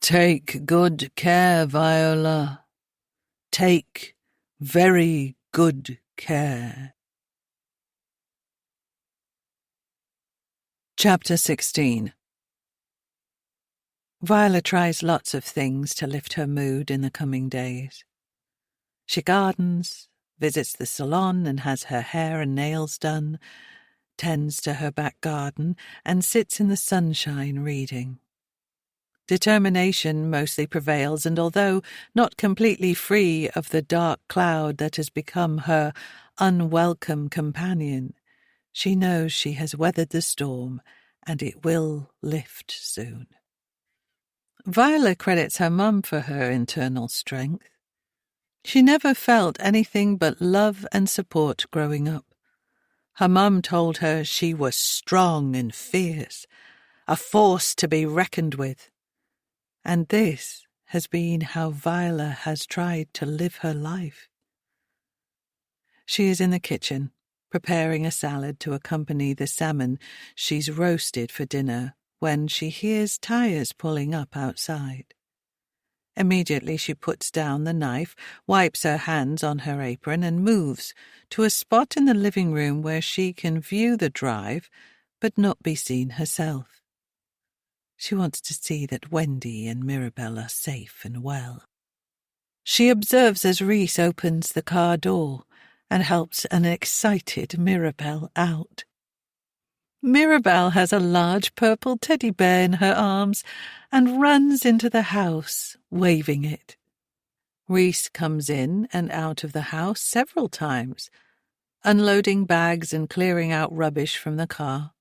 Take good care, Viola. Take very good care. Chapter 16. Viola tries lots of things to lift her mood in the coming days. She gardens, visits the salon and has her hair and nails done, tends to her back garden, and sits in the sunshine reading. Determination mostly prevails, and although not completely free of the dark cloud that has become her unwelcome companion, she knows she has weathered the storm, and it will lift soon. Viola credits her mum for her internal strength. She never felt anything but love and support growing up. Her mum told her she was strong and fierce, a force to be reckoned with. And this has been how Viola has tried to live her life. She is in the kitchen, preparing a salad to accompany the salmon she's roasted for dinner, when she hears tires pulling up outside. Immediately she puts down the knife, wipes her hands on her apron, and moves to a spot in the living room where she can view the drive but not be seen herself. She wants to see that Wendy and Mirabelle are safe and well. She observes as Reese opens the car door and helps an excited Mirabelle out. Mirabelle has a large purple teddy bear in her arms and runs into the house, waving it. Reese comes in and out of the house several times, unloading bags and clearing out rubbish from the car.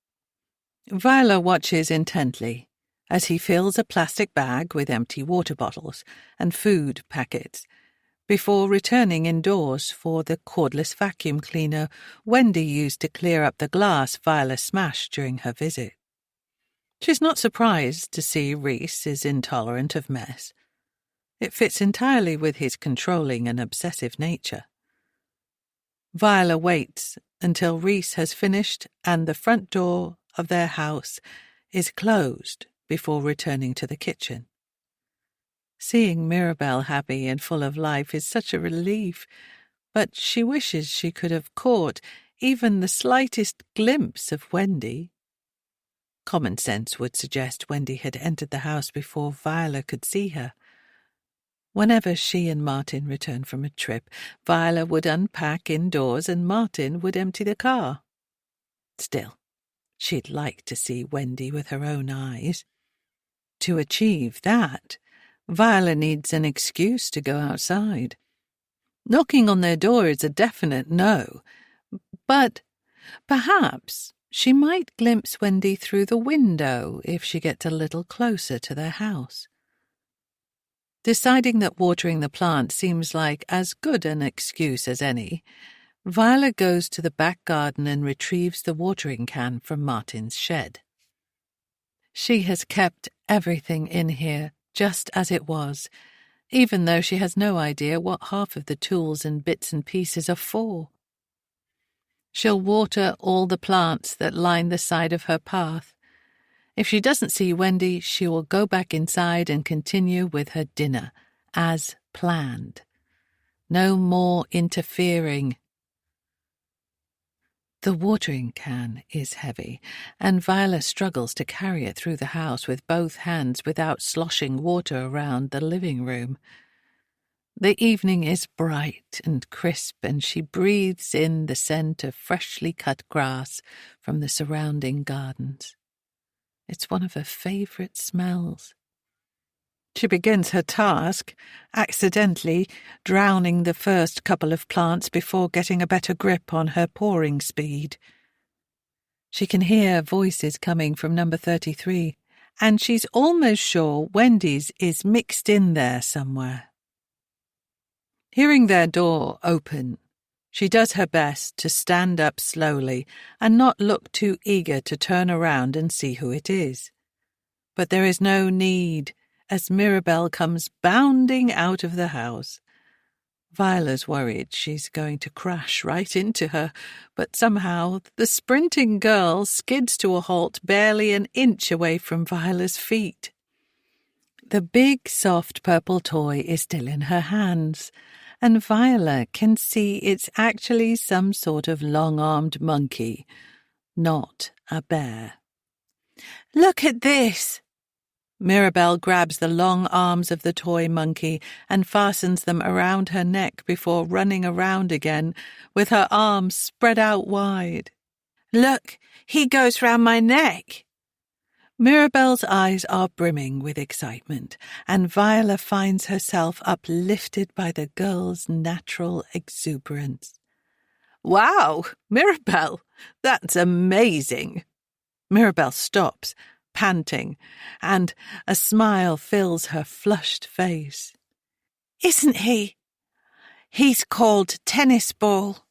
Viola watches intently as he fills a plastic bag with empty water bottles and food packets before returning indoors for the cordless vacuum cleaner Wendy used to clear up the glass Viola smashed during her visit. She's not surprised to see Reese is intolerant of mess. It fits entirely with his controlling and obsessive nature. Viola waits until Reese has finished and the front door of their house is closed before returning to the kitchen. Seeing Mirabelle happy and full of life is such a relief, but she wishes she could have caught even the slightest glimpse of Wendy. Common sense would suggest Wendy had entered the house before Viola could see her. Whenever she and Martin returned from a trip, Viola would unpack indoors and Martin would empty the car. Still, she'd like to see Wendy with her own eyes. To achieve that, Viola needs an excuse to go outside. Knocking on their door is a definite no, but perhaps she might glimpse Wendy through the window if she gets a little closer to their house. Deciding that watering the plant seems like as good an excuse as any, Viola goes to the back garden and retrieves the watering can from Martin's shed. She has kept everything in here just as it was, even though she has no idea what half of the tools and bits and pieces are for. She'll water all the plants that line the side of her path. If she doesn't see Wendy, she will go back inside and continue with her dinner, as planned. No more interfering. The watering can is heavy, and Viola struggles to carry it through the house with both hands without sloshing water around the living room. The evening is bright and crisp, and she breathes in the scent of freshly cut grass from the surrounding gardens. It's one of her favourite smells. She begins her task, accidentally drowning the first couple of plants before getting a better grip on her pouring speed. She can hear voices coming from number 33, and she's almost sure Wendy's is mixed in there somewhere. Hearing their door open, she does her best to stand up slowly and not look too eager to turn around and see who it is. But there is no need, as Mirabelle comes bounding out of the house. Viola's worried she's going to crash right into her, but somehow the sprinting girl skids to a halt barely an inch away from Viola's feet. The big, soft purple toy is still in her hands, and Viola can see it's actually some sort of long-armed monkey, not a bear. "Look at this!" Mirabelle grabs the long arms of the toy monkey and fastens them around her neck before running around again with her arms spread out wide. Look, he goes round my neck. Mirabel's eyes are brimming with excitement, and Viola finds herself uplifted by the girl's natural exuberance. Wow, Mirabel, that's amazing. Mirabel stops, panting, and a smile fills her flushed face. Isn't he? He's called Tennis Ball.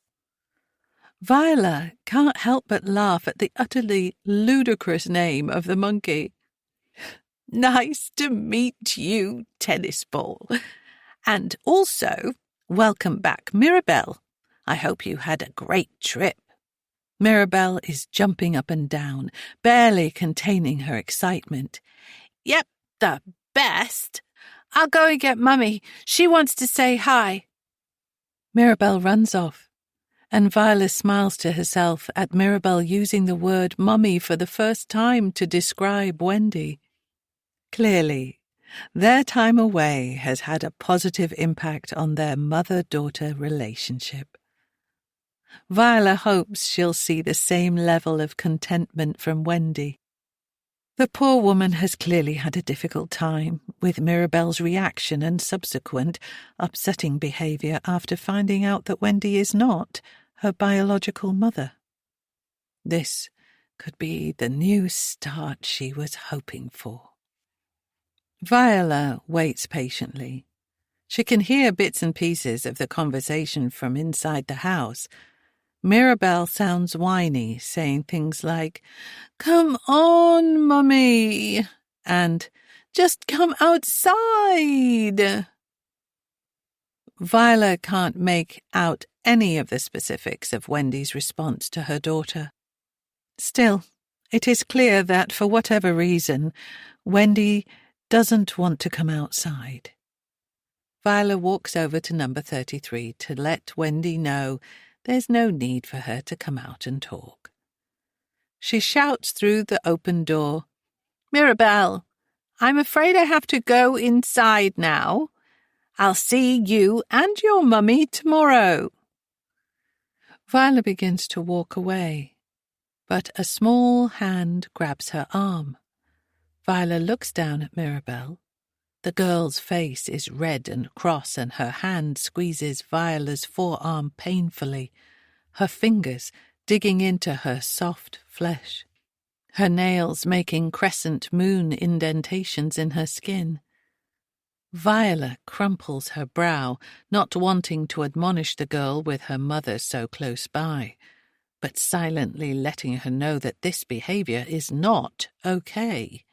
Viola can't help but laugh at the utterly ludicrous name of the monkey. Nice to meet you, Tennis Ball. And also, welcome back, Mirabel. I hope you had a great trip. Mirabel is jumping up and down, barely containing her excitement. Yep, the best. I'll go and get Mummy. She wants to say hi. Mirabel runs off, and Viola smiles to herself at Mirabel using the word mummy for the first time to describe Wendy. Clearly, their time away has had a positive impact on their mother-daughter relationship. Viola hopes she'll see the same level of contentment from Wendy. The poor woman has clearly had a difficult time with Mirabel's reaction and subsequent upsetting behaviour after finding out that Wendy is not her biological mother. This could be the new start she was hoping for. Viola waits patiently. She can hear bits and pieces of the conversation from inside the house. Mirabel sounds whiny, saying things like, "Come on, Mummy," and "Just come outside." Viola can't make out any of the specifics of Wendy's response to her daughter. Still, it is clear that for whatever reason, Wendy doesn't want to come outside. Viola walks over to number 33 to let Wendy know there's no need for her to come out and talk. She shouts through the open door, Mirabel, I'm afraid I have to go inside now. I'll see you and your mummy tomorrow. Viola begins to walk away, but a small hand grabs her arm. Viola looks down at Mirabel. The girl's face is red and cross, and her hand squeezes Viola's forearm painfully, her fingers digging into her soft flesh, her nails making crescent moon indentations in her skin. Viola crumples her brow, not wanting to admonish the girl with her mother so close by, but silently letting her know that this behaviour is not okay.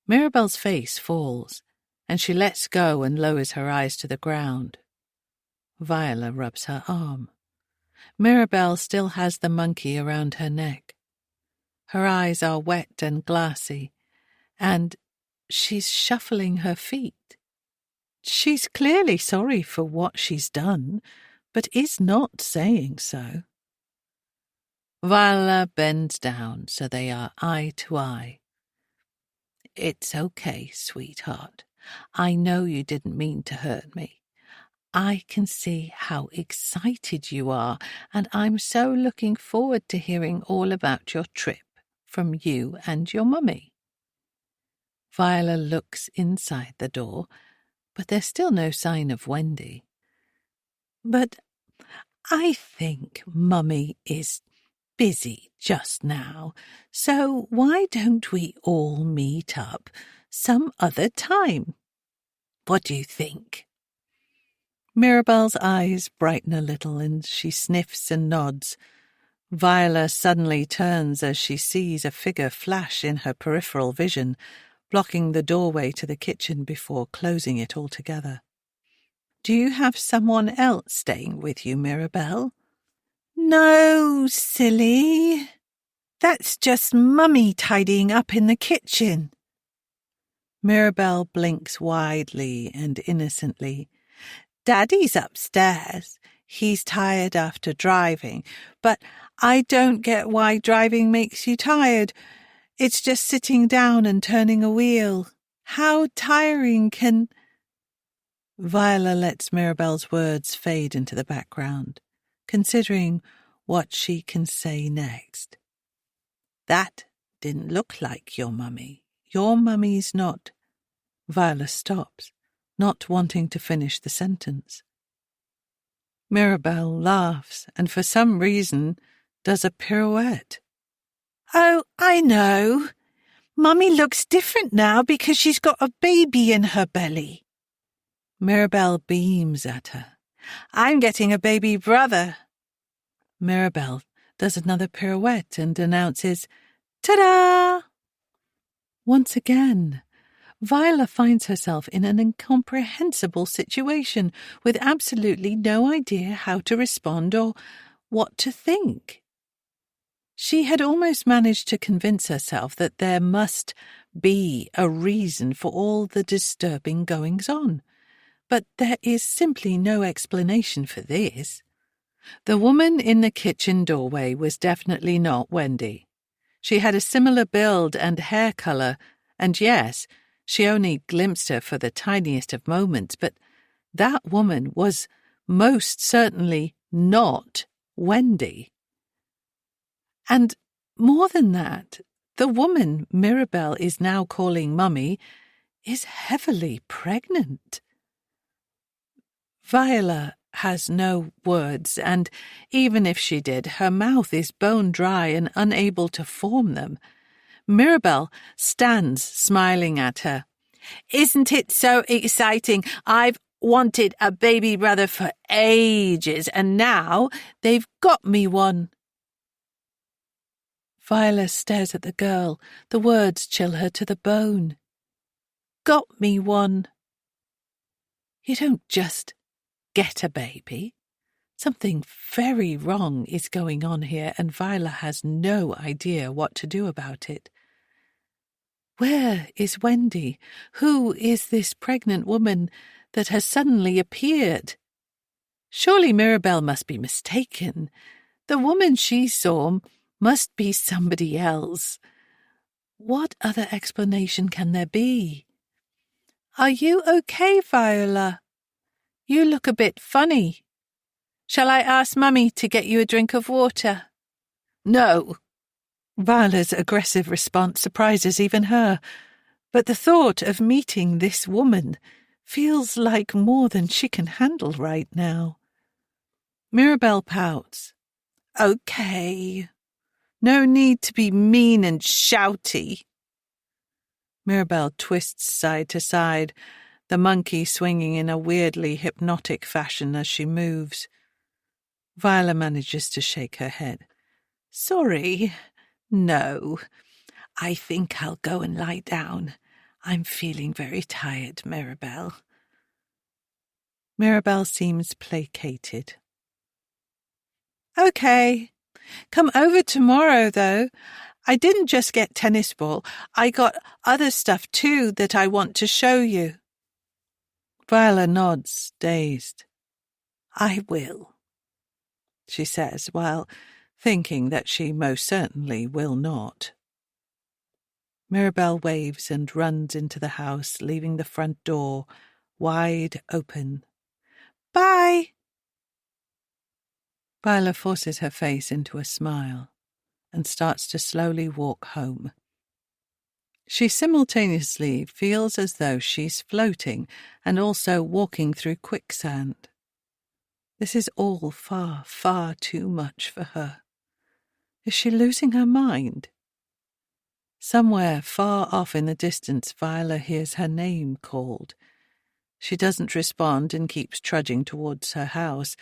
Mirabel's face falls, and she lets go and lowers her eyes to the ground. Viola rubs her arm. Mirabel still has the monkey around her neck. Her eyes are wet and glassy, and she's shuffling her feet. She's clearly sorry for what she's done, but is not saying so. Viola bends down so they are eye to eye. It's okay, sweetheart. I know you didn't mean to hurt me. I can see how excited you are, and I'm so looking forward to hearing all about your trip from you and your mummy. Viola looks inside the door, but there's still no sign of Wendy. But I think Mummy is busy just now, so why don't we all meet up some other time? What do you think? Mirabel's eyes brighten a little, and she sniffs and nods. Viola suddenly turns as she sees a figure flash in her peripheral vision, blocking the doorway to the kitchen before closing it altogether. Do you have someone else staying with you, Mirabel? No, silly. That's just Mummy tidying up in the kitchen. Mirabel blinks widely and innocently. Daddy's upstairs. He's tired after driving, but I don't get why driving makes you tired. It's just sitting down and turning a wheel. How tiring can... Viola lets Mirabel's words fade into the background, considering what she can say next. That didn't look like your mummy. Your mummy's not. Viola stops, not wanting to finish the sentence. Mirabelle laughs and for some reason does a pirouette. Oh, I know. Mummy looks different now because she's got a baby in her belly. Mirabelle beams at her. I'm getting a baby brother. Mirabelle does another pirouette and announces, Ta-da! Once again, Viola finds herself in an incomprehensible situation with absolutely no idea how to respond or what to think. She had almost managed to convince herself that there must be a reason for all the disturbing goings-on, but there is simply no explanation for this. The woman in the kitchen doorway was definitely not Wendy. She had a similar build and hair colour, and yes, she only glimpsed her for the tiniest of moments, but that woman was most certainly not Wendy. And more than that, the woman Mirabelle is now calling Mummy is heavily pregnant. Viola has no words, and even if she did, her mouth is bone dry and unable to form them. Mirabelle stands smiling at her. Isn't it so exciting? I've wanted a baby brother for ages, and now they've got me one. Viola stares at the girl. The words chill her to the bone. Got me one. You don't just get a baby. Something very wrong is going on here, and Viola has no idea what to do about it. Where is Wendy? Who is this pregnant woman that has suddenly appeared? Surely Mirabelle must be mistaken. The woman she saw must be somebody else. What other explanation can there be? Are you okay, Viola? You look a bit funny. Shall I ask Mummy to get you a drink of water? No. Viola's aggressive response surprises even her, but the thought of meeting this woman feels like more than she can handle right now. Mirabelle pouts. Okay. No need to be mean and shouty. Mirabelle twists side to side, the monkey swinging in a weirdly hypnotic fashion as she moves. Viola manages to shake her head. Sorry. No. I think I'll go and lie down. I'm feeling very tired, Mirabelle. Mirabelle seems placated. Okay. Come over tomorrow, though. I didn't just get tennis ball. I got other stuff, too, that I want to show you. Viola nods, dazed. I will, she says, while thinking that she most certainly will not. Mirabelle waves and runs into the house, leaving the front door wide open. Bye! Viola forces her face into a smile and starts to slowly walk home. She simultaneously feels as though she's floating and also walking through quicksand. This is all far, far too much for her. Is she losing her mind? Somewhere far off in the distance, Viola hears her name called. She doesn't respond and keeps trudging towards her house,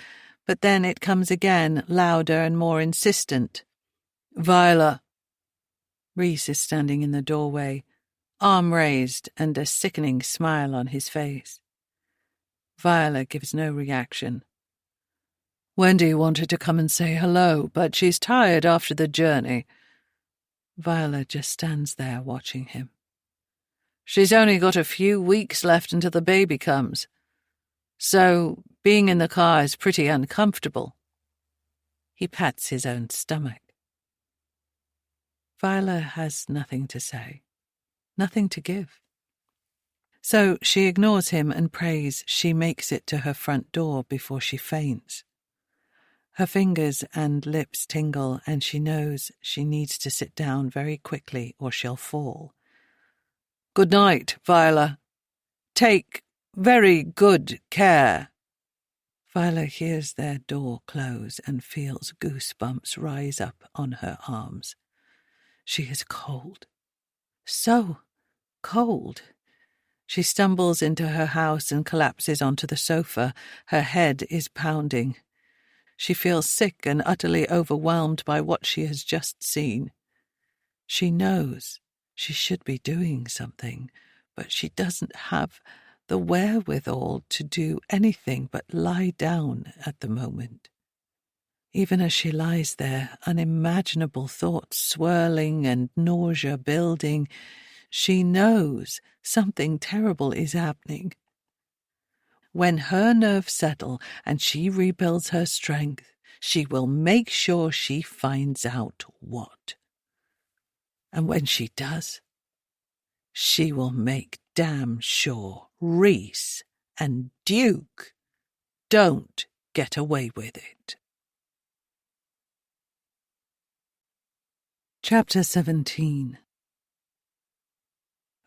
but then it comes again, louder and more insistent. Viola. Reese is standing in the doorway, arm raised and a sickening smile on his face. Viola gives no reaction. Wendy wanted to come and say hello, but she's tired after the journey. Viola just stands there watching him. She's only got a few weeks left until the baby comes, so being in the car is pretty uncomfortable. He pats his own stomach. Viola has nothing to say, nothing to give. So she ignores him and prays she makes it to her front door before she faints. Her fingers and lips tingle, and she knows she needs to sit down very quickly or she'll fall. "Good night, Viola. Take very good care." Viola hears their door close and feels goosebumps rise up on her arms. She is cold. So cold. She stumbles into her house and collapses onto the sofa. Her head is pounding. She feels sick and utterly overwhelmed by what she has just seen. She knows she should be doing something, but she doesn't have the wherewithal to do anything but lie down at the moment. Even as she lies there, unimaginable thoughts swirling and nausea building, she knows something terrible is happening. When her nerves settle and she rebuilds her strength, she will make sure she finds out what. And when she does, she will make damn sure Reese and Duke don't get away with it. Chapter 17.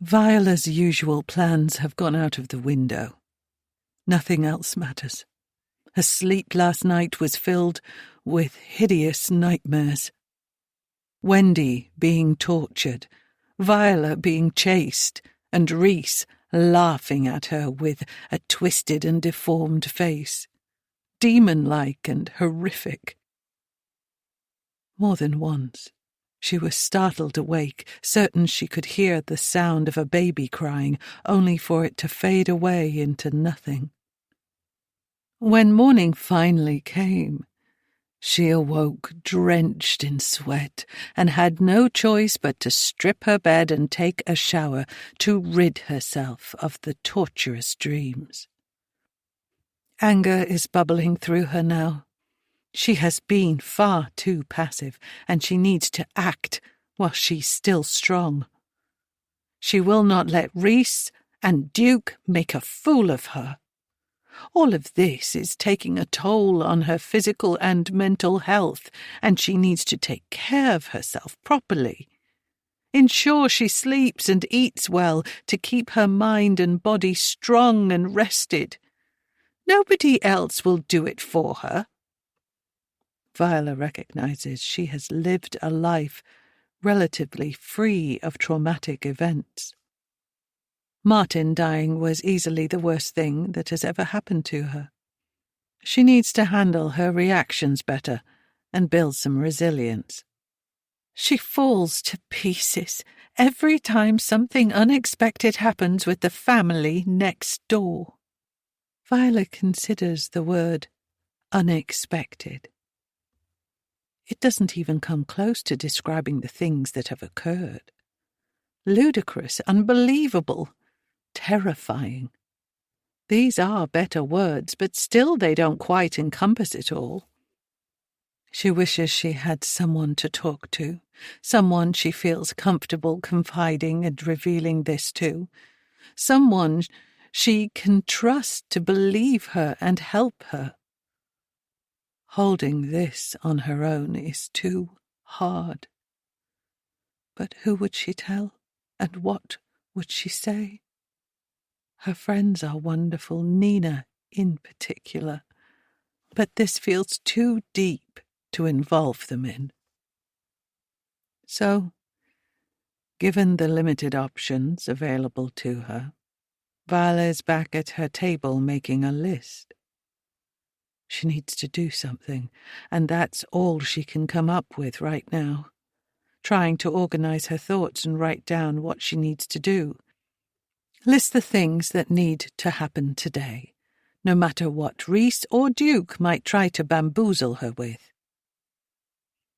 Viola's usual plans have gone out of the window. Nothing else matters. Her sleep last night was filled with hideous nightmares. Wendy being tortured, Viola being chased, and Reese laughing at her with a twisted and deformed face, demon-like and horrific. More than once, she was startled awake, certain she could hear the sound of a baby crying, only for it to fade away into nothing. When morning finally came, she awoke drenched in sweat and had no choice but to strip her bed and take a shower to rid herself of the torturous dreams. Anger is bubbling through her now. She has been far too passive, and she needs to act while she's still strong. She will not let Reese and Duke make a fool of her. All of this is taking a toll on her physical and mental health, and she needs to take care of herself properly. Ensure she sleeps and eats well to keep her mind and body strong and rested. Nobody else will do it for her. Viola recognizes she has lived a life relatively free of traumatic events. Martin dying was easily the worst thing that has ever happened to her. She needs to handle her reactions better and build some resilience. She falls to pieces every time something unexpected happens with the family next door. Viola considers the word unexpected. It doesn't even come close to describing the things that have occurred. Ludicrous, unbelievable, terrifying. These are better words, but still they don't quite encompass it all. She wishes she had someone to talk to, someone she feels comfortable confiding and revealing this to, someone she can trust to believe her and help her. Holding this on her own is too hard. But who would she tell, and what would she say? Her friends are wonderful, Nina in particular, but this feels too deep to involve them in. So, given the limited options available to her, Viola is back at her table making a list. She needs to do something, and that's all she can come up with right now. Trying to organize her thoughts and write down what she needs to do. List the things that need to happen today, no matter what Reese or Duke might try to bamboozle her with.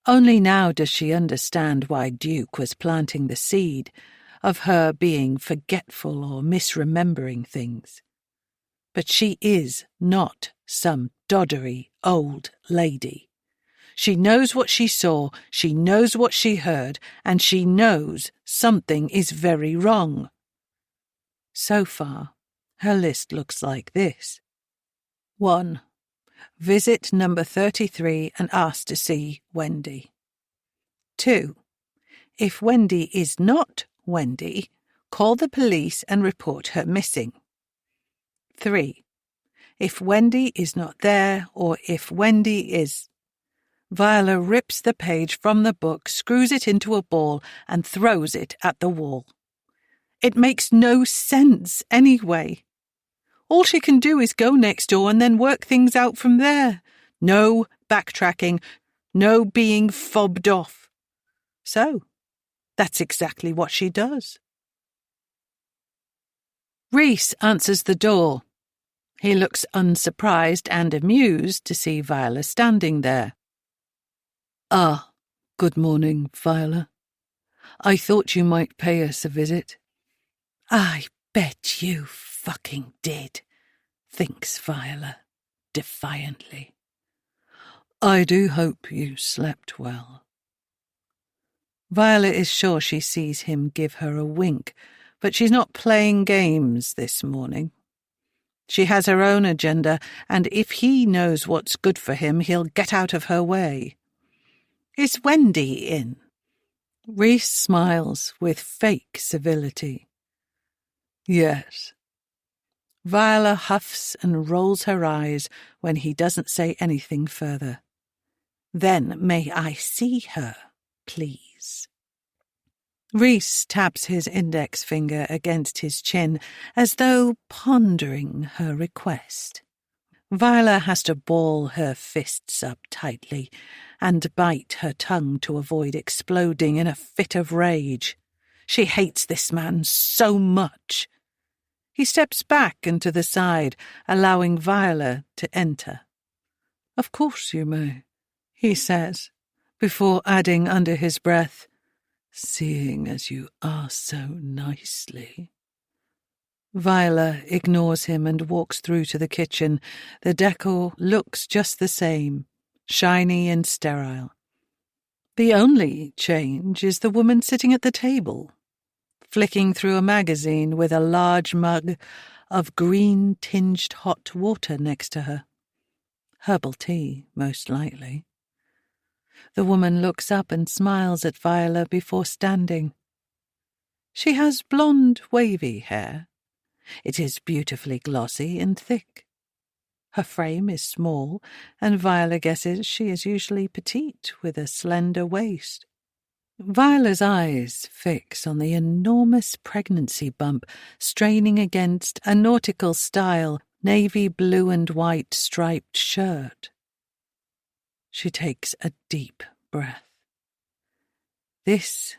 Only now does she understand why Duke was planting the seed of her being forgetful or misremembering things. But she is not some doddery old lady. She knows what she saw, she knows what she heard, and she knows something is very wrong. So far, her list looks like this. 1. Visit number 33 and ask to see Wendy. 2. If Wendy is not Wendy, call the police and report her missing. 3. If Wendy is not there, or if Wendy is... Viola rips the page from the book, screws it into a ball, and throws it at the wall. It makes no sense anyway. All she can do is go next door and then work things out from there. No backtracking, no being fobbed off. So, that's exactly what she does. Reese answers the door. He looks unsurprised and amused to see Viola standing there. "Ah, good morning, Viola. I thought you might pay us a visit." "I bet you fucking did," thinks Viola, defiantly. "I do hope you slept well." Viola is sure she sees him give her a wink, but she's not playing games this morning. She has her own agenda, and if he knows what's good for him, he'll get out of her way. "Is Wendy in?" Reese smiles with fake civility. "Yes." Viola huffs and rolls her eyes when he doesn't say anything further. "Then may I see her, please?" Reese taps his index finger against his chin as though pondering her request. Viola has to ball her fists up tightly and bite her tongue to avoid exploding in a fit of rage. She hates this man so much. He steps back and to the side, allowing Viola to enter. "Of course you may," he says, before adding under his breath, "seeing as you are so nicely." Viola ignores him and walks through to the kitchen. The decor looks just the same, shiny and sterile. The only change is the woman sitting at the table, flicking through a magazine with a large mug of green-tinged hot water next to her. Herbal tea, most likely. The woman looks up and smiles at Viola before standing. She has blonde, wavy hair. It is beautifully glossy and thick. Her frame is small, and Viola guesses she is usually petite with a slender waist. Viola's eyes fix on the enormous pregnancy bump straining against a nautical-style navy blue and white striped shirt. She takes a deep breath. This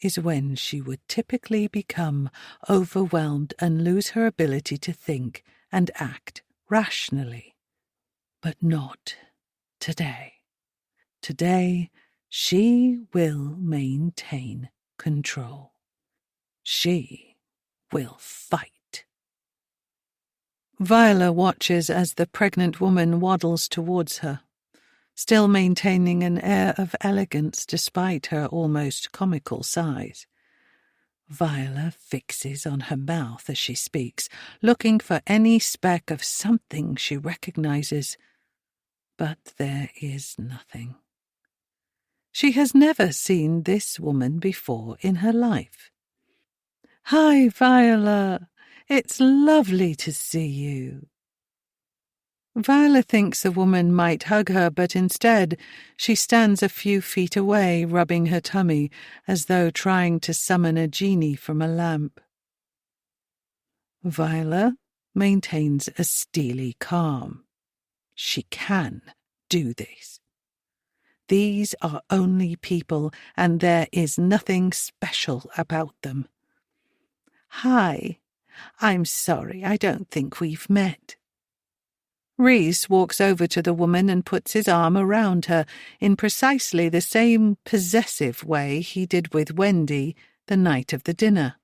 is when she would typically become overwhelmed and lose her ability to think and act rationally. But not today. Today, she will maintain control. She will fight. Viola watches as the pregnant woman waddles towards her, still maintaining an air of elegance despite her almost comical size. Viola fixes on her mouth as she speaks, looking for any speck of something she recognizes. But there is nothing. She has never seen this woman before in her life. "Hi, Viola. It's lovely to see you." Viola thinks the woman might hug her, but instead she stands a few feet away, rubbing her tummy as though trying to summon a genie from a lamp. Viola maintains a steely calm. She can do this. These are only people, and there is nothing special about them. "Hi, I'm sorry, I don't think we've met." Reese walks over to the woman and puts his arm around her in precisely the same possessive way he did with Wendy the night of the dinner.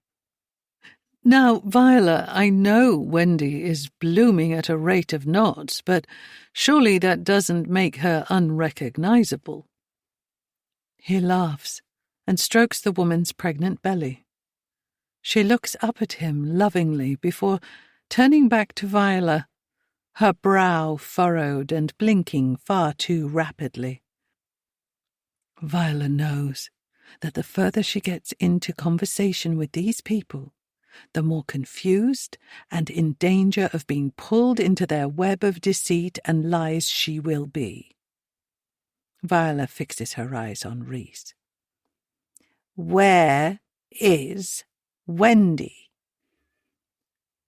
"Now, Viola, I know Wendy is blooming at a rate of knots, but surely that doesn't make her unrecognizable." He laughs and strokes the woman's pregnant belly. She looks up at him lovingly before turning back to Viola, her brow furrowed and blinking far too rapidly. Viola knows that the further she gets into conversation with these people, the more confused and in danger of being pulled into their web of deceit and lies she will be. Viola fixes her eyes on Rhys. "Where is Wendy?"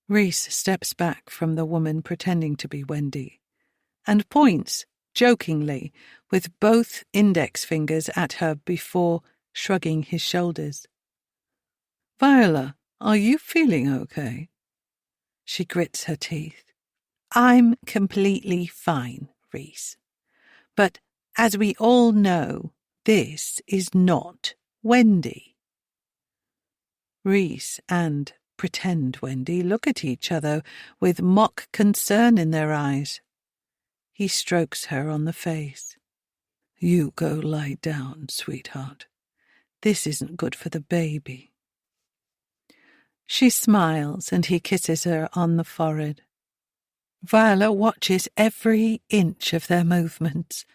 Rhys steps back from the woman pretending to be Wendy and points, jokingly, with both index fingers at her before shrugging his shoulders. "Viola, are you feeling okay?" She grits her teeth. "I'm completely fine, Rhys. But as we all know, this is not Wendy." Rhys and pretend Wendy look at each other with mock concern in their eyes. He strokes her on the face. "You go lie down, sweetheart. This isn't good for the baby." She smiles and he kisses her on the forehead. Viola watches every inch of their movements,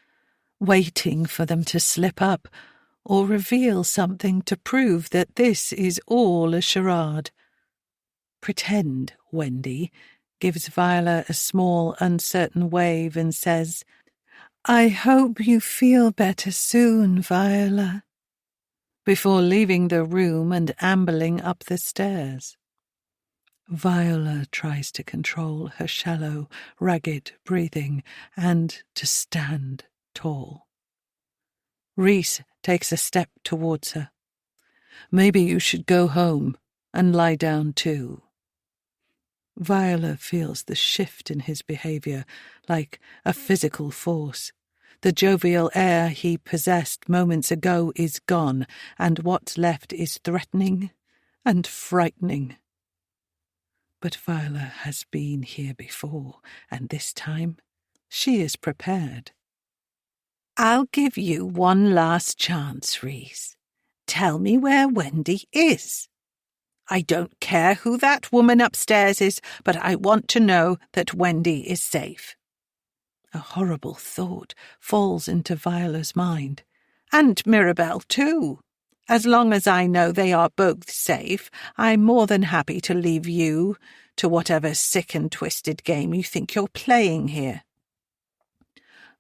waiting for them to slip up or reveal something to prove that this is all a charade. Pretend Wendy gives Viola a small, uncertain wave and says, "I hope you feel better soon, Viola," before leaving the room and ambling up the stairs. Viola tries to control her shallow, ragged breathing and to stand tall. Rhys takes a step towards her. "Maybe you should go home and lie down too." Viola feels the shift in his behaviour like a physical force. The jovial air he possessed moments ago is gone, and what's left is threatening and frightening. But Viola has been here before, and this time she is prepared. "I'll give you one last chance, Rhys. Tell me where Wendy is. I don't care who that woman upstairs is, but I want to know that Wendy is safe." A horrible thought falls into Viola's mind. "And Mirabel, too. As long as I know they are both safe, I'm more than happy to leave you to whatever sick and twisted game you think you're playing here."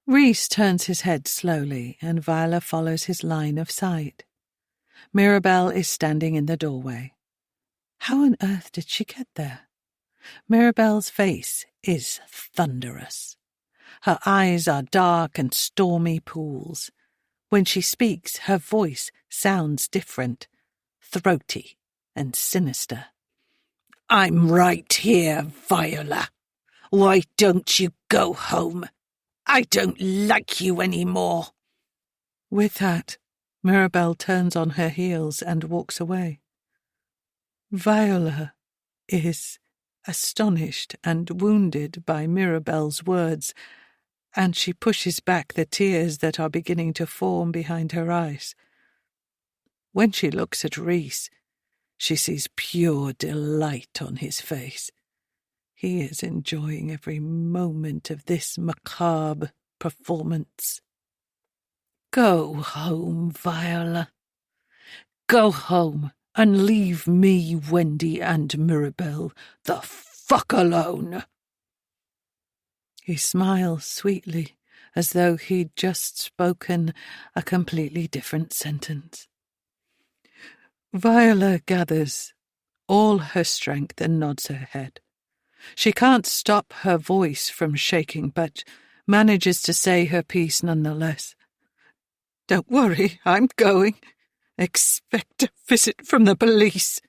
Rhys turns his head slowly, and Viola follows his line of sight. Mirabel is standing in the doorway. How on earth did she get there? Mirabel's face is thunderous. Her eyes are dark and stormy pools. When she speaks, her voice sounds different, throaty and sinister. "I'm right here, Viola. Why don't you go home? I don't like you anymore." With that, Mirabel turns on her heels and walks away. Viola is astonished and wounded by Mirabel's words, and she pushes back the tears that are beginning to form behind her eyes. When she looks at Rhys, she sees pure delight on his face. He is enjoying every moment of this macabre performance. "Go home, Viola. Go home and leave me, Wendy, and Mirabel the fuck alone." He smiles sweetly, as though he'd just spoken a completely different sentence. Viola gathers all her strength and nods her head. She can't stop her voice from shaking, but manages to say her piece nonetheless. "Don't worry, I'm going. Expect a visit from the police."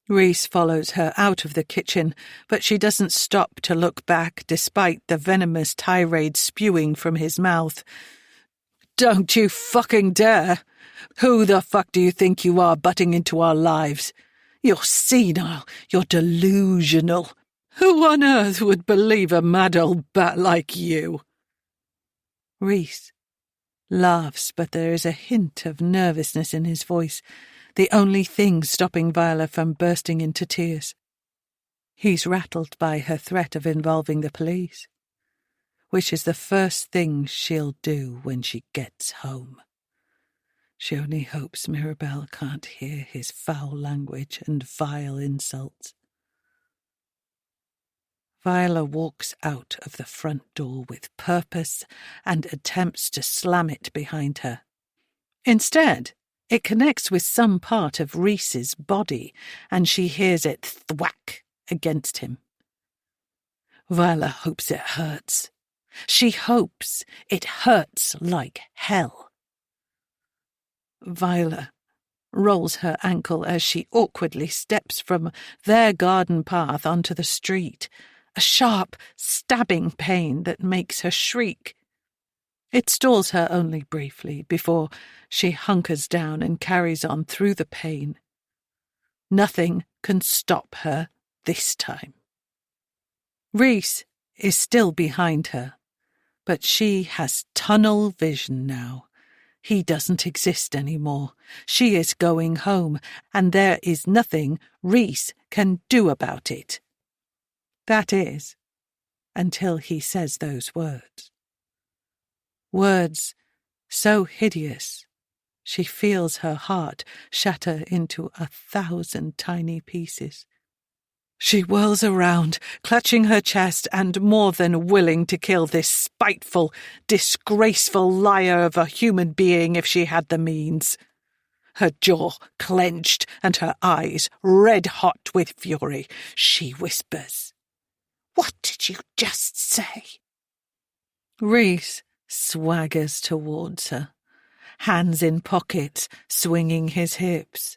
Rhys follows her out of the kitchen, but she doesn't stop to look back despite the venomous tirade spewing from his mouth. "Don't you fucking dare! Who the fuck do you think you are butting into our lives? You're senile, you're delusional. Who on earth would believe a mad old bat like you?" Rhys laughs, but there is a hint of nervousness in his voice, the only thing stopping Viola from bursting into tears. He's rattled by her threat of involving the police, which is the first thing she'll do when she gets home. She only hopes Mirabelle can't hear his foul language and vile insults. Viola walks out of the front door with purpose and attempts to slam it behind her. Instead, it connects with some part of Reese's body, and she hears it thwack against him. Viola hopes it hurts. She hopes it hurts like hell. Viola rolls her ankle as she awkwardly steps from their garden path onto the street, a sharp, stabbing pain that makes her shriek. It stalls her only briefly before she hunkers down and carries on through the pain. Nothing can stop her this time. Reese is still behind her, but she has tunnel vision now. He doesn't exist anymore. She is going home, and there is nothing Reese can do about it. That is, until he says those words. Words so hideous, she feels her heart shatter into 1,000 tiny pieces. She whirls around, clutching her chest and more than willing to kill this spiteful, disgraceful liar of a human being if she had the means. Her jaw clenched and her eyes red-hot with fury, she whispers, "What did you just say?" Reese swaggers towards her, hands in pockets, swinging his hips.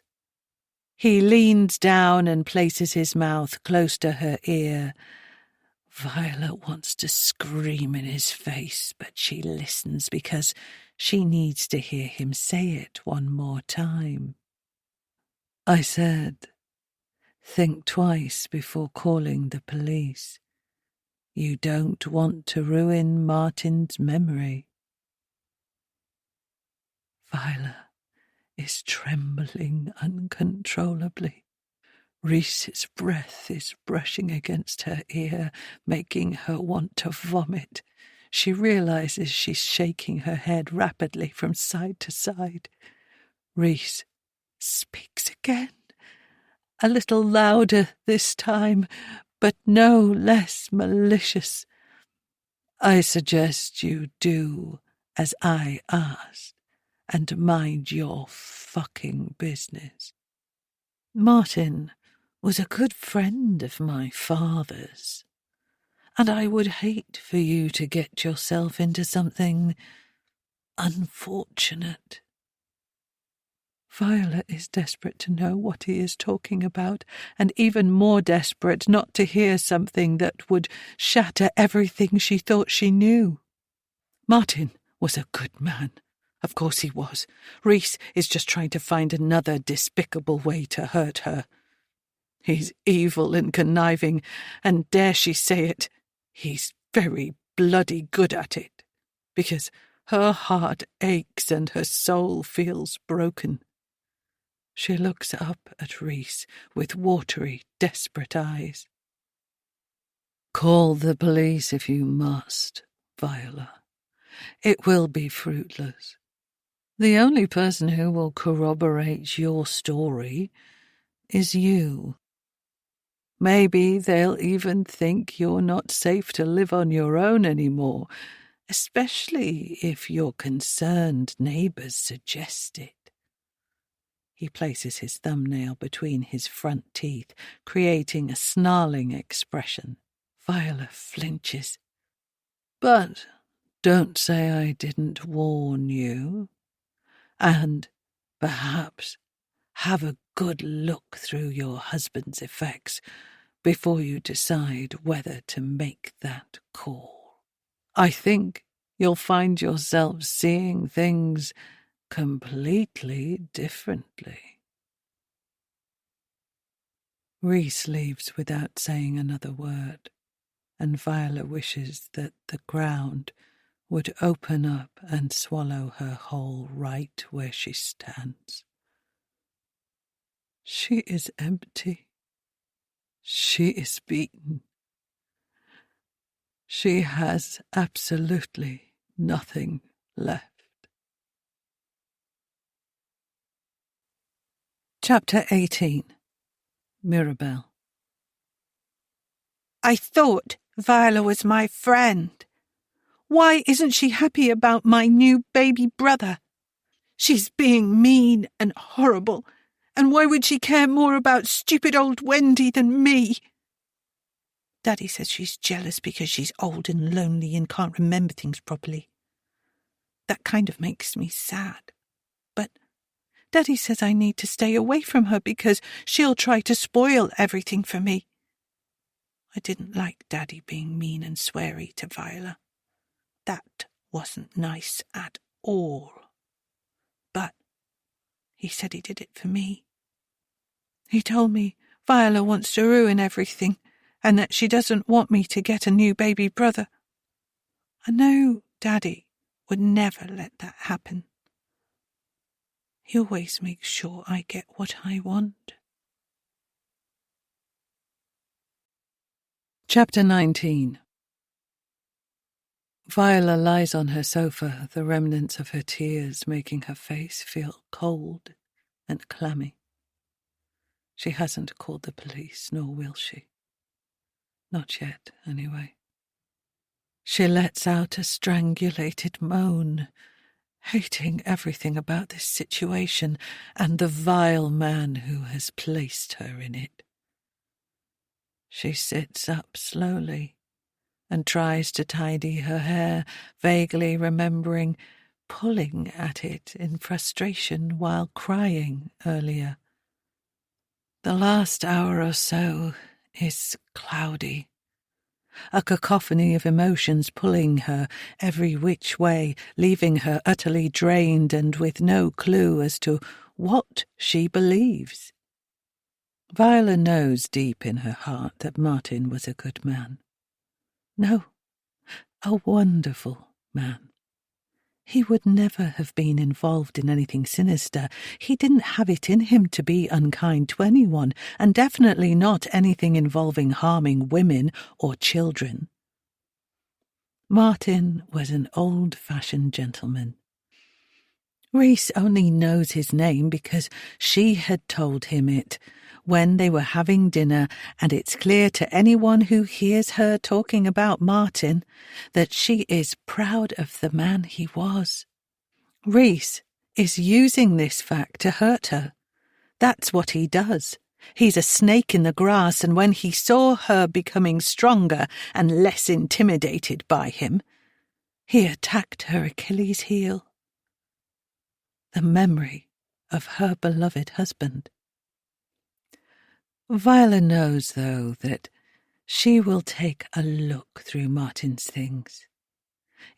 He leans down and places his mouth close to her ear. Viola wants to scream in his face, but she listens because she needs to hear him say it one more time. I said, think twice before calling the police. You don't want to ruin Martin's memory. Viola is trembling uncontrollably. Reese's breath is brushing against her ear, making her want to vomit. She realizes she's shaking her head rapidly from side to side. Reese speaks again, a little louder this time, but no less malicious. I suggest you do as I asked and mind your fucking business. Martin was a good friend of my father's, and I would hate for you to get yourself into something unfortunate. Viola is desperate to know what he is talking about, and even more desperate not to hear something that would shatter everything she thought she knew. Martin was a good man. Of course he was. Reese is just trying to find another despicable way to hurt her. He's evil and conniving, and dare she say it, he's very bloody good at it, because her heart aches and her soul feels broken. She looks up at Reese with watery, desperate eyes. Call the police if you must, Viola. It will be fruitless. The only person who will corroborate your story is you. Maybe they'll even think you're not safe to live on your own anymore, especially if your concerned neighbours suggest it. He places his thumbnail between his front teeth, creating a snarling expression. Viola flinches. But don't say I didn't warn you. And perhaps have a good look through your husband's effects before you decide whether to make that call. I think you'll find yourself seeing things completely differently. Reese leaves without saying another word, and Viola wishes that the ground would open up and swallow her whole right where she stands. She is empty. She is beaten. She has absolutely nothing left. Chapter 18. Mirabelle. I thought Viola was my friend. Why isn't she happy about my new baby brother? She's being mean and horrible, and why would she care more about stupid old Wendy than me? Daddy says she's jealous because she's old and lonely and can't remember things properly. That kind of makes me sad. But Daddy says I need to stay away from her because she'll try to spoil everything for me. I didn't like Daddy being mean and sweary to Viola. That wasn't nice at all. But he said he did it for me. He told me Viola wants to ruin everything and that she doesn't want me to get a new baby brother. I know Daddy would never let that happen. He always makes sure I get what I want. Chapter 19. Viola lies on her sofa, the remnants of her tears making her face feel cold and clammy. She hasn't called the police, nor will she. Not yet, anyway. She lets out a strangulated moan, hating everything about this situation and the vile man who has placed her in it. She sits up slowly and tries to tidy her hair, vaguely remembering pulling at it in frustration while crying earlier. The last hour or so is cloudy, a cacophony of emotions pulling her every which way, leaving her utterly drained and with no clue as to what she believes. Viola knows deep in her heart that Martin was a good man. No, a wonderful man. He would never have been involved in anything sinister. He didn't have it in him to be unkind to anyone, and definitely not anything involving harming women or children. Martin was an old-fashioned gentleman. Reese only knows his name because she had told him it when they were having dinner, and it's clear to anyone who hears her talking about Martin that she is proud of the man he was. Reese is using this fact to hurt her. That's what he does. He's a snake in the grass, and when he saw her becoming stronger and less intimidated by him, he attacked her Achilles' heel. The memory of her beloved husband. Viola knows, though, that she will take a look through Martin's things,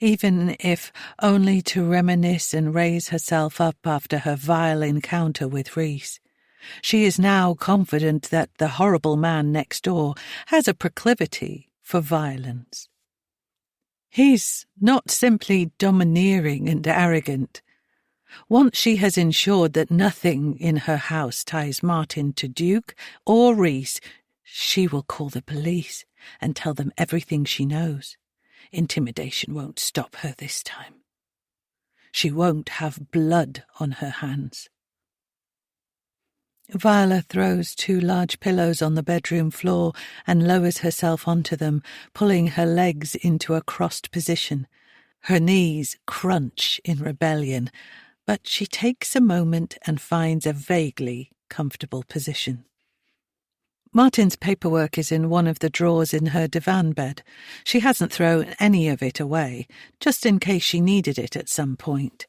even if only to reminisce and raise herself up after her vile encounter with Reese. She is now confident that the horrible man next door has a proclivity for violence. He's not simply domineering and arrogant. Once she has ensured that nothing in her house ties Martin to Duke or Reese, she will call the police and tell them everything she knows. Intimidation won't stop her this time. She won't have blood on her hands. Viola throws 2 large pillows on the bedroom floor and lowers herself onto them, pulling her legs into a crossed position. Her knees crunch in rebellion, but she takes a moment and finds a vaguely comfortable position. Martin's paperwork is in one of the drawers in her divan bed. She hasn't thrown any of it away, just in case she needed it at some point.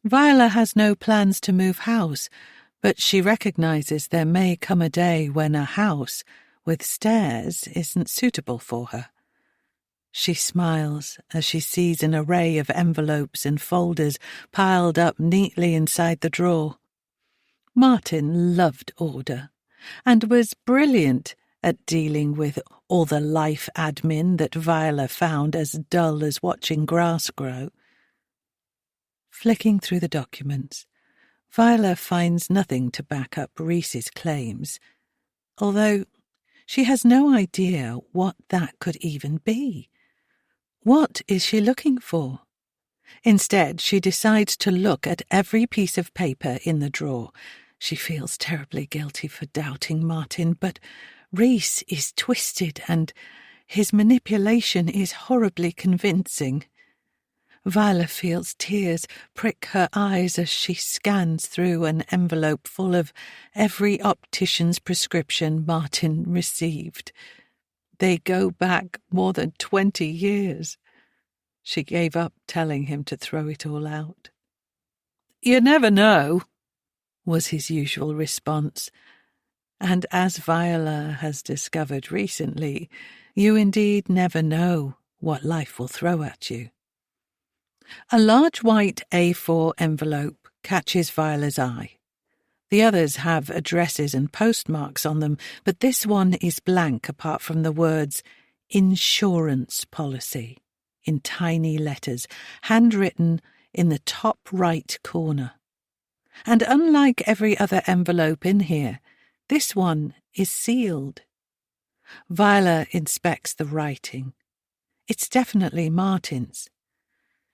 Viola has no plans to move house, but she recognizes there may come a day when a house with stairs isn't suitable for her. She smiles as she sees an array of envelopes and folders piled up neatly inside the drawer. Martin loved order and was brilliant at dealing with all the life admin that Viola found as dull as watching grass grow. Flicking through the documents, Viola finds nothing to back up Reese's claims, although She has no idea what that could even be. What is she looking for? Instead, she decides to look at every piece of paper in the drawer. She feels terribly guilty for doubting Martin, but Reese is twisted and his manipulation is horribly convincing. Viola feels tears prick her eyes as she scans through an envelope full of every optician's prescription Martin received. They go back more than 20 years. She gave up telling him to throw it all out. "You never know," was his usual response. And as Viola has discovered recently, you indeed never know what life will throw at you. A large white A4 envelope catches Viola's eye. The others have addresses and postmarks on them, but this one is blank apart from the words "Insurance Policy" in tiny letters, handwritten in the top right corner. And unlike every other envelope in here, this one is sealed. Viola inspects the writing. It's definitely Martin's.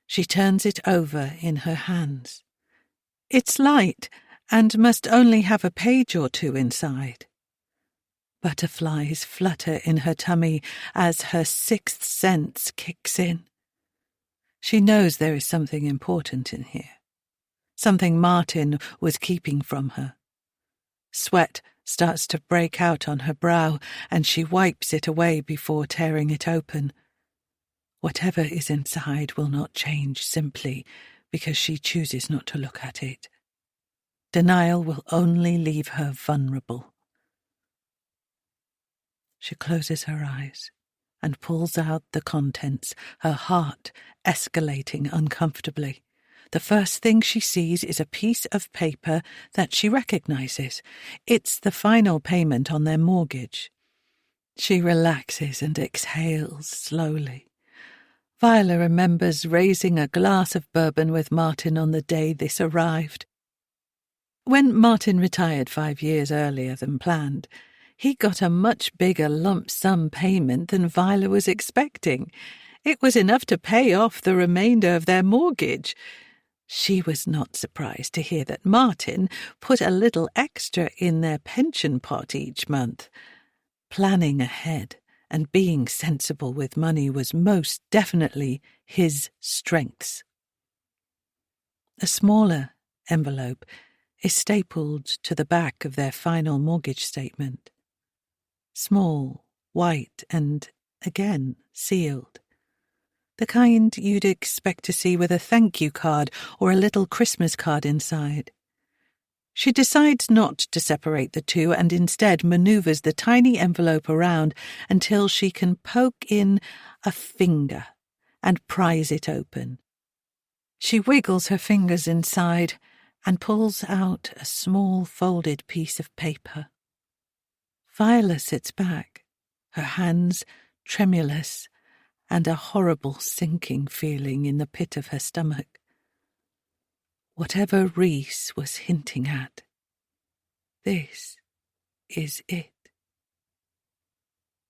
She turns it over in her hands. It's light and must only have a page or two inside. Butterflies flutter in her tummy as her sixth sense kicks in. She knows there is something important in here, something Martin was keeping from her. Sweat starts to break out on her brow, and she wipes it away before tearing it open. Whatever is inside will not change simply because she chooses not to look at it. Denial will only leave her vulnerable. She closes her eyes and pulls out the contents, her heart escalating uncomfortably. The first thing she sees is a piece of paper that she recognizes. It's the final payment on their mortgage. She relaxes and exhales slowly. Viola remembers raising a glass of bourbon with Martin on the day this arrived. When Martin retired 5 years earlier than planned, he got a much bigger lump sum payment than Viola was expecting. It was enough to pay off the remainder of their mortgage. She was not surprised to hear that Martin put a little extra in their pension pot each month. Planning ahead and being sensible with money was most definitely his strengths. A smaller envelope is stapled to the back of their final mortgage statement. Small, white, and, again, sealed. The kind you'd expect to see with a thank you card or a little Christmas card inside. She decides not to separate the two and instead maneuvers the tiny envelope around until she can poke in a finger and prise it open. She wiggles her fingers inside and pulls out a small folded piece of paper. Viola sits back, her hands tremulous and a horrible sinking feeling in the pit of her stomach. Whatever Reese was hinting at, this is it.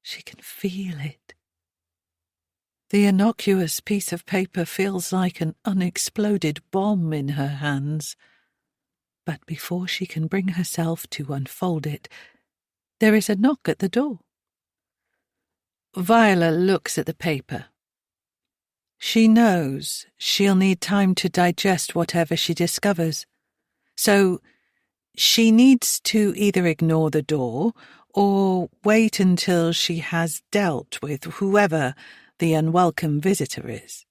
She can feel it. The innocuous piece of paper feels like an unexploded bomb in her hands. But before she can bring herself to unfold it, there is a knock at the door. Viola looks at the paper. She knows she'll need time to digest whatever she discovers, so she needs to either ignore the door or wait until she has dealt with whoever the unwelcome visitor is.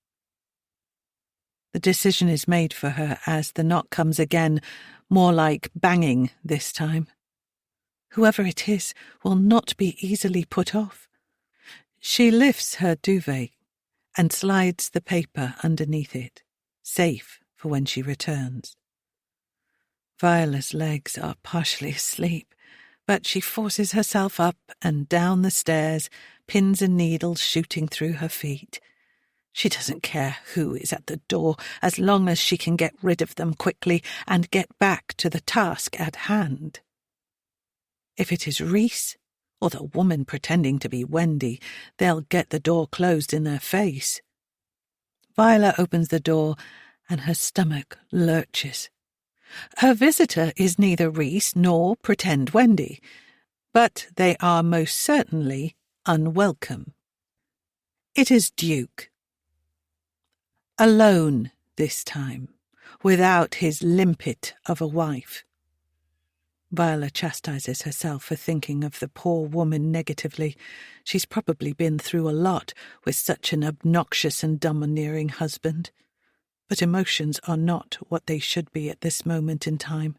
The decision is made for her as the knock comes again, more like banging this time. Whoever it is will not be easily put off. She lifts her duvet and slides the paper underneath it, safe for when she returns. Viola's legs are partially asleep, but she forces herself up and down the stairs, pins and needles shooting through her feet. She doesn't care who is at the door as long as she can get rid of them quickly and get back to the task at hand. If it is Reese or the woman pretending to be Wendy, they'll get the door closed in their face. Viola opens the door, and her stomach lurches. Her visitor is neither Reese nor pretend Wendy, but they are most certainly unwelcome. It is Duke. Alone this time, without his limpet of a wife. Viola chastises herself for thinking of the poor woman negatively. She's probably been through a lot with such an obnoxious and domineering husband. But emotions are not what they should be at this moment in time,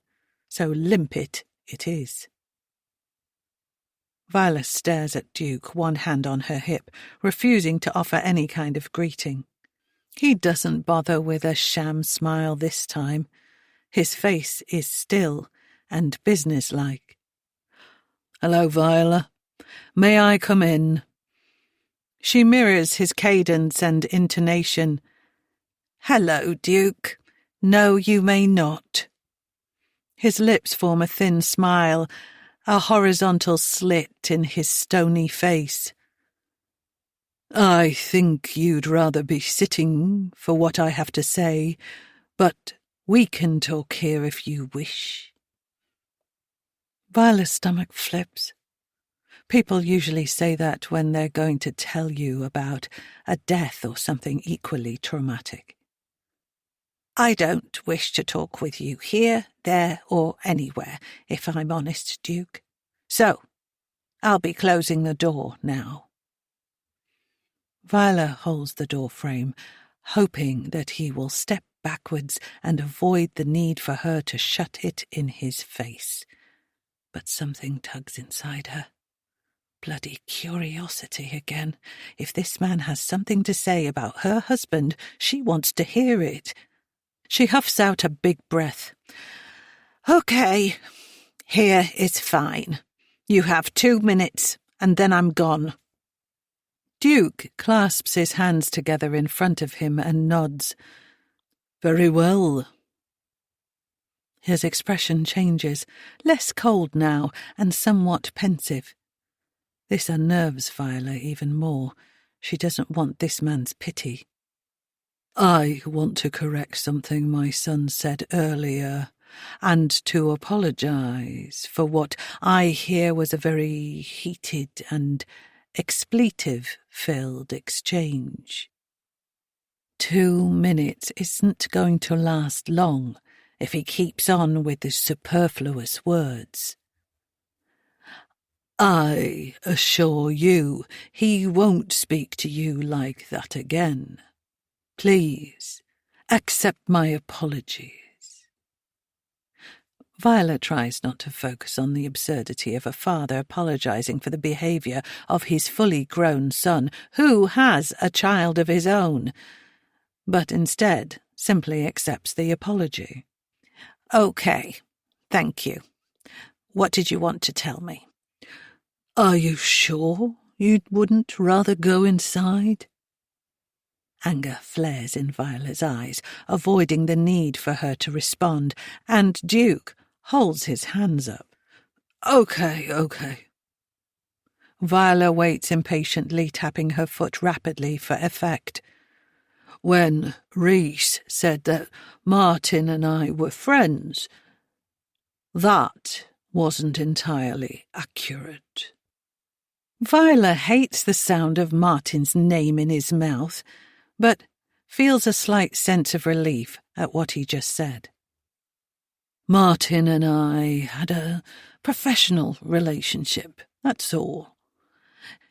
so limpet it is. Viola stares at Duke, one hand on her hip, refusing to offer any kind of greeting. He doesn't bother with a sham smile this time. His face is still and businesslike. "Hello, Viola. May I come in?" She mirrors his cadence and intonation. "Hello, Duke. No, you may not." His lips form a thin smile, a horizontal slit in his stony face. "I think you'd rather be sitting for what I have to say, but we can talk here if you wish." Viola's stomach flips. People usually say that when they're going to tell you about a death or something equally traumatic. "I don't wish to talk with you here, there, or anywhere, if I'm honest, Duke. So, I'll be closing the door now." Viola holds the door frame, hoping that he will step backwards and avoid the need for her to shut it in his face. But something tugs inside her. Bloody curiosity again. If this man has something to say about her husband, she wants to hear it. She huffs out a big breath. "Okay, here is fine. You have 2 minutes, and then I'm gone." Duke clasps his hands together in front of him and nods. "Very well." His expression changes, less cold now and somewhat pensive. This unnerves Viola even more. She doesn't want this man's pity. "I want to correct something my son said earlier, and to apologize for what I hear was a very heated and expletive-filled exchange. 2 minutes isn't going to last long if he keeps on with the superfluous words. I assure you he won't speak to you like that again. Please, accept my apologies." Viola tries not to focus on the absurdity of a father apologizing for the behavior of his fully grown son, who has a child of his own, but instead simply accepts the apology. "Okay, thank you. What did you want to tell me?" "Are you sure you wouldn't rather go inside?" Anger flares in Viola's eyes, avoiding the need for her to respond, and Duke holds his hands up. Okay. Viola waits impatiently, tapping her foot rapidly for effect. "When Reese said that Martin and I were friends, that wasn't entirely accurate." Viola hates the sound of Martin's name in his mouth, but feels a slight sense of relief at what he just said. "Martin and I had a professional relationship, that's all.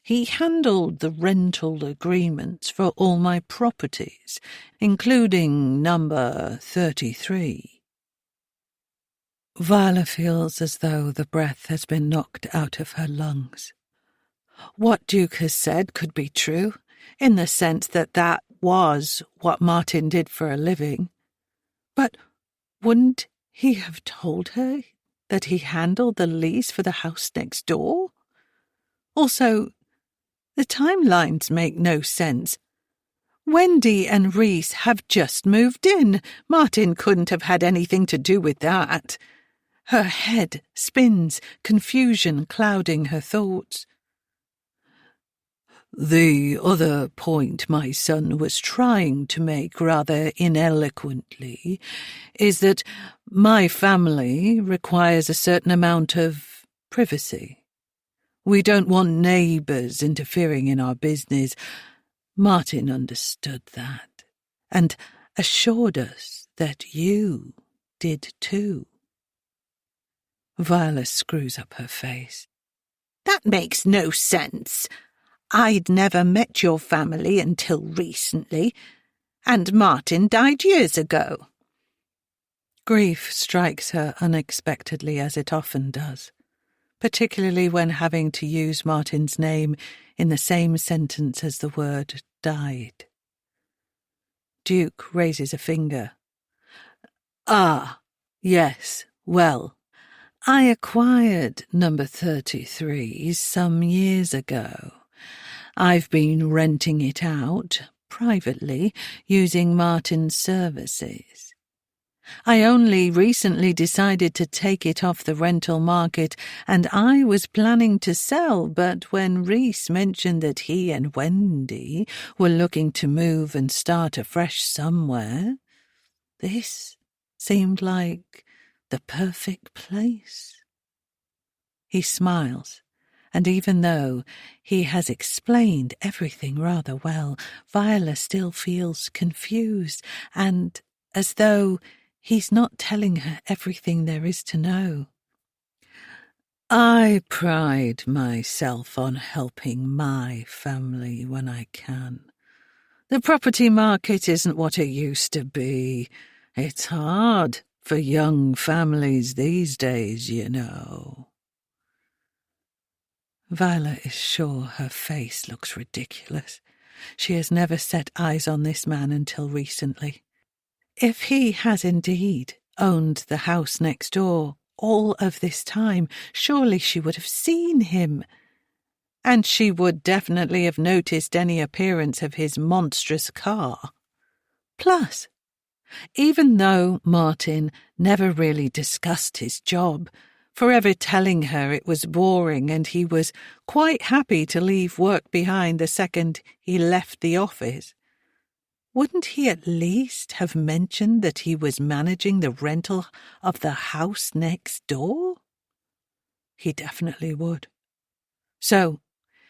He handled the rental agreements for all my properties, including number 33. Viola feels as though the breath has been knocked out of her lungs. What Duke has said could be true, in the sense that that was what Martin did for a living. But wouldn't he have told her that he handled the lease for the house next door? Also, the timelines make no sense. Wendy and Reese have just moved in. Martin couldn't have had anything to do with that. Her head spins, confusion clouding her thoughts. The other point my son was trying to make rather ineloquently is that my family requires a certain amount of privacy. We don't want neighbours interfering in our business. Martin understood that and assured us that you did too. Viola screws up her face. That makes no sense. I'd never met your family until recently, and Martin died years ago. Grief strikes her unexpectedly, as it often does, particularly when having to use Martin's name in the same sentence as the word died. Duke raises a finger. Ah, yes, well, I acquired number 33 some years ago. I've been renting it out, privately, using Martin's services. I only recently decided to take it off the rental market, and I was planning to sell, but when Reese mentioned that he and Wendy were looking to move and start afresh somewhere, this seemed like the perfect place. He smiles. And even though he has explained everything rather well, Viola still feels confused and as though he's not telling her everything there is to know. I pride myself on helping my family when I can. The property market isn't what it used to be. It's hard for young families these days, you know. Viola is sure her face looks ridiculous. She has never set eyes on this man until recently. If he has indeed owned the house next door all of this time, surely she would have seen him. And she would definitely have noticed any appearance of his monstrous car. Plus, even though Martin never really discussed his job, forever telling her it was boring and he was quite happy to leave work behind the second he left the office, wouldn't he at least have mentioned that he was managing the rental of the house next door? He definitely would. So,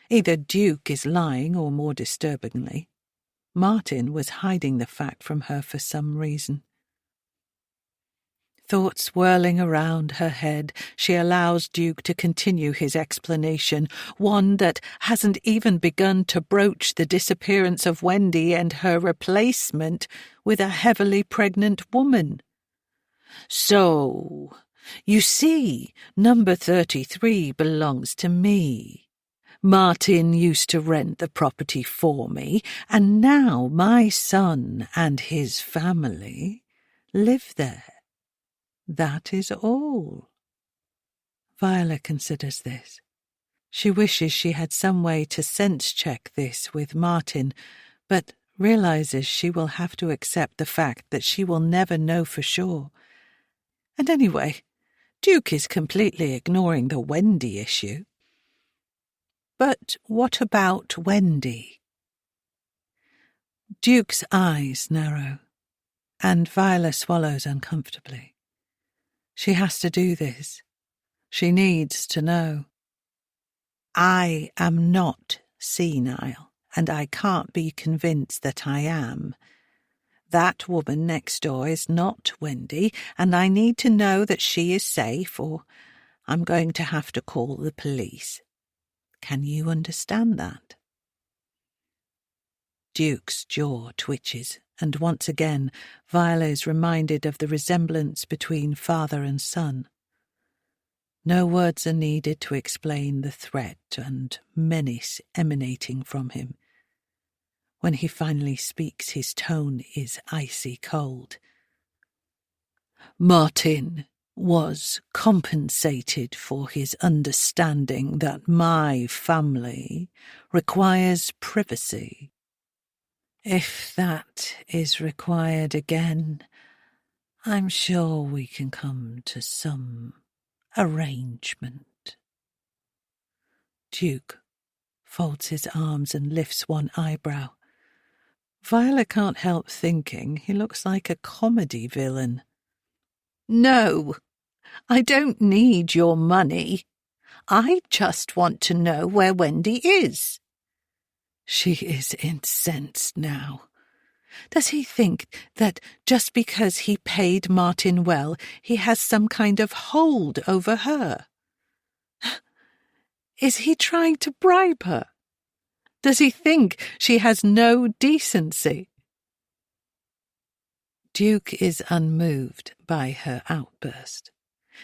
either Duke is lying or, more disturbingly, Martin was hiding the fact from her for some reason. Thoughts whirling around her head, she allows Duke to continue his explanation, one that hasn't even begun to broach the disappearance of Wendy and her replacement with a heavily pregnant woman. So, you see, number 33 belongs to me. Martin used to rent the property for me, and now my son and his family live there. That is all. Viola considers this. She wishes she had some way to sense-check this with Martin, but realizes she will have to accept the fact that she will never know for sure. And anyway, Duke is completely ignoring the Wendy issue. But what about Wendy? Duke's eyes narrow, and Viola swallows uncomfortably. She has to do this. She needs to know. I am not senile, and I can't be convinced that I am. That woman next door is not Wendy, and I need to know that she is safe, or I'm going to have to call the police. Can you understand that? Duke's jaw twitches, and once again Viola is reminded of the resemblance between father and son. No words are needed to explain the threat and menace emanating from him. When he finally speaks, his tone is icy cold. Martin was compensated for his understanding that my family requires privacy. If that is required again, I'm sure we can come to some arrangement. Duke folds his arms and lifts one eyebrow. Viola can't help thinking he looks like a comedy villain. No, I don't need your money. I just want to know where Wendy is. She is incensed now. Does he think that just because he paid Martin well, he has some kind of hold over her? Is he trying to bribe her? Does he think she has no decency? Duke is unmoved by her outburst.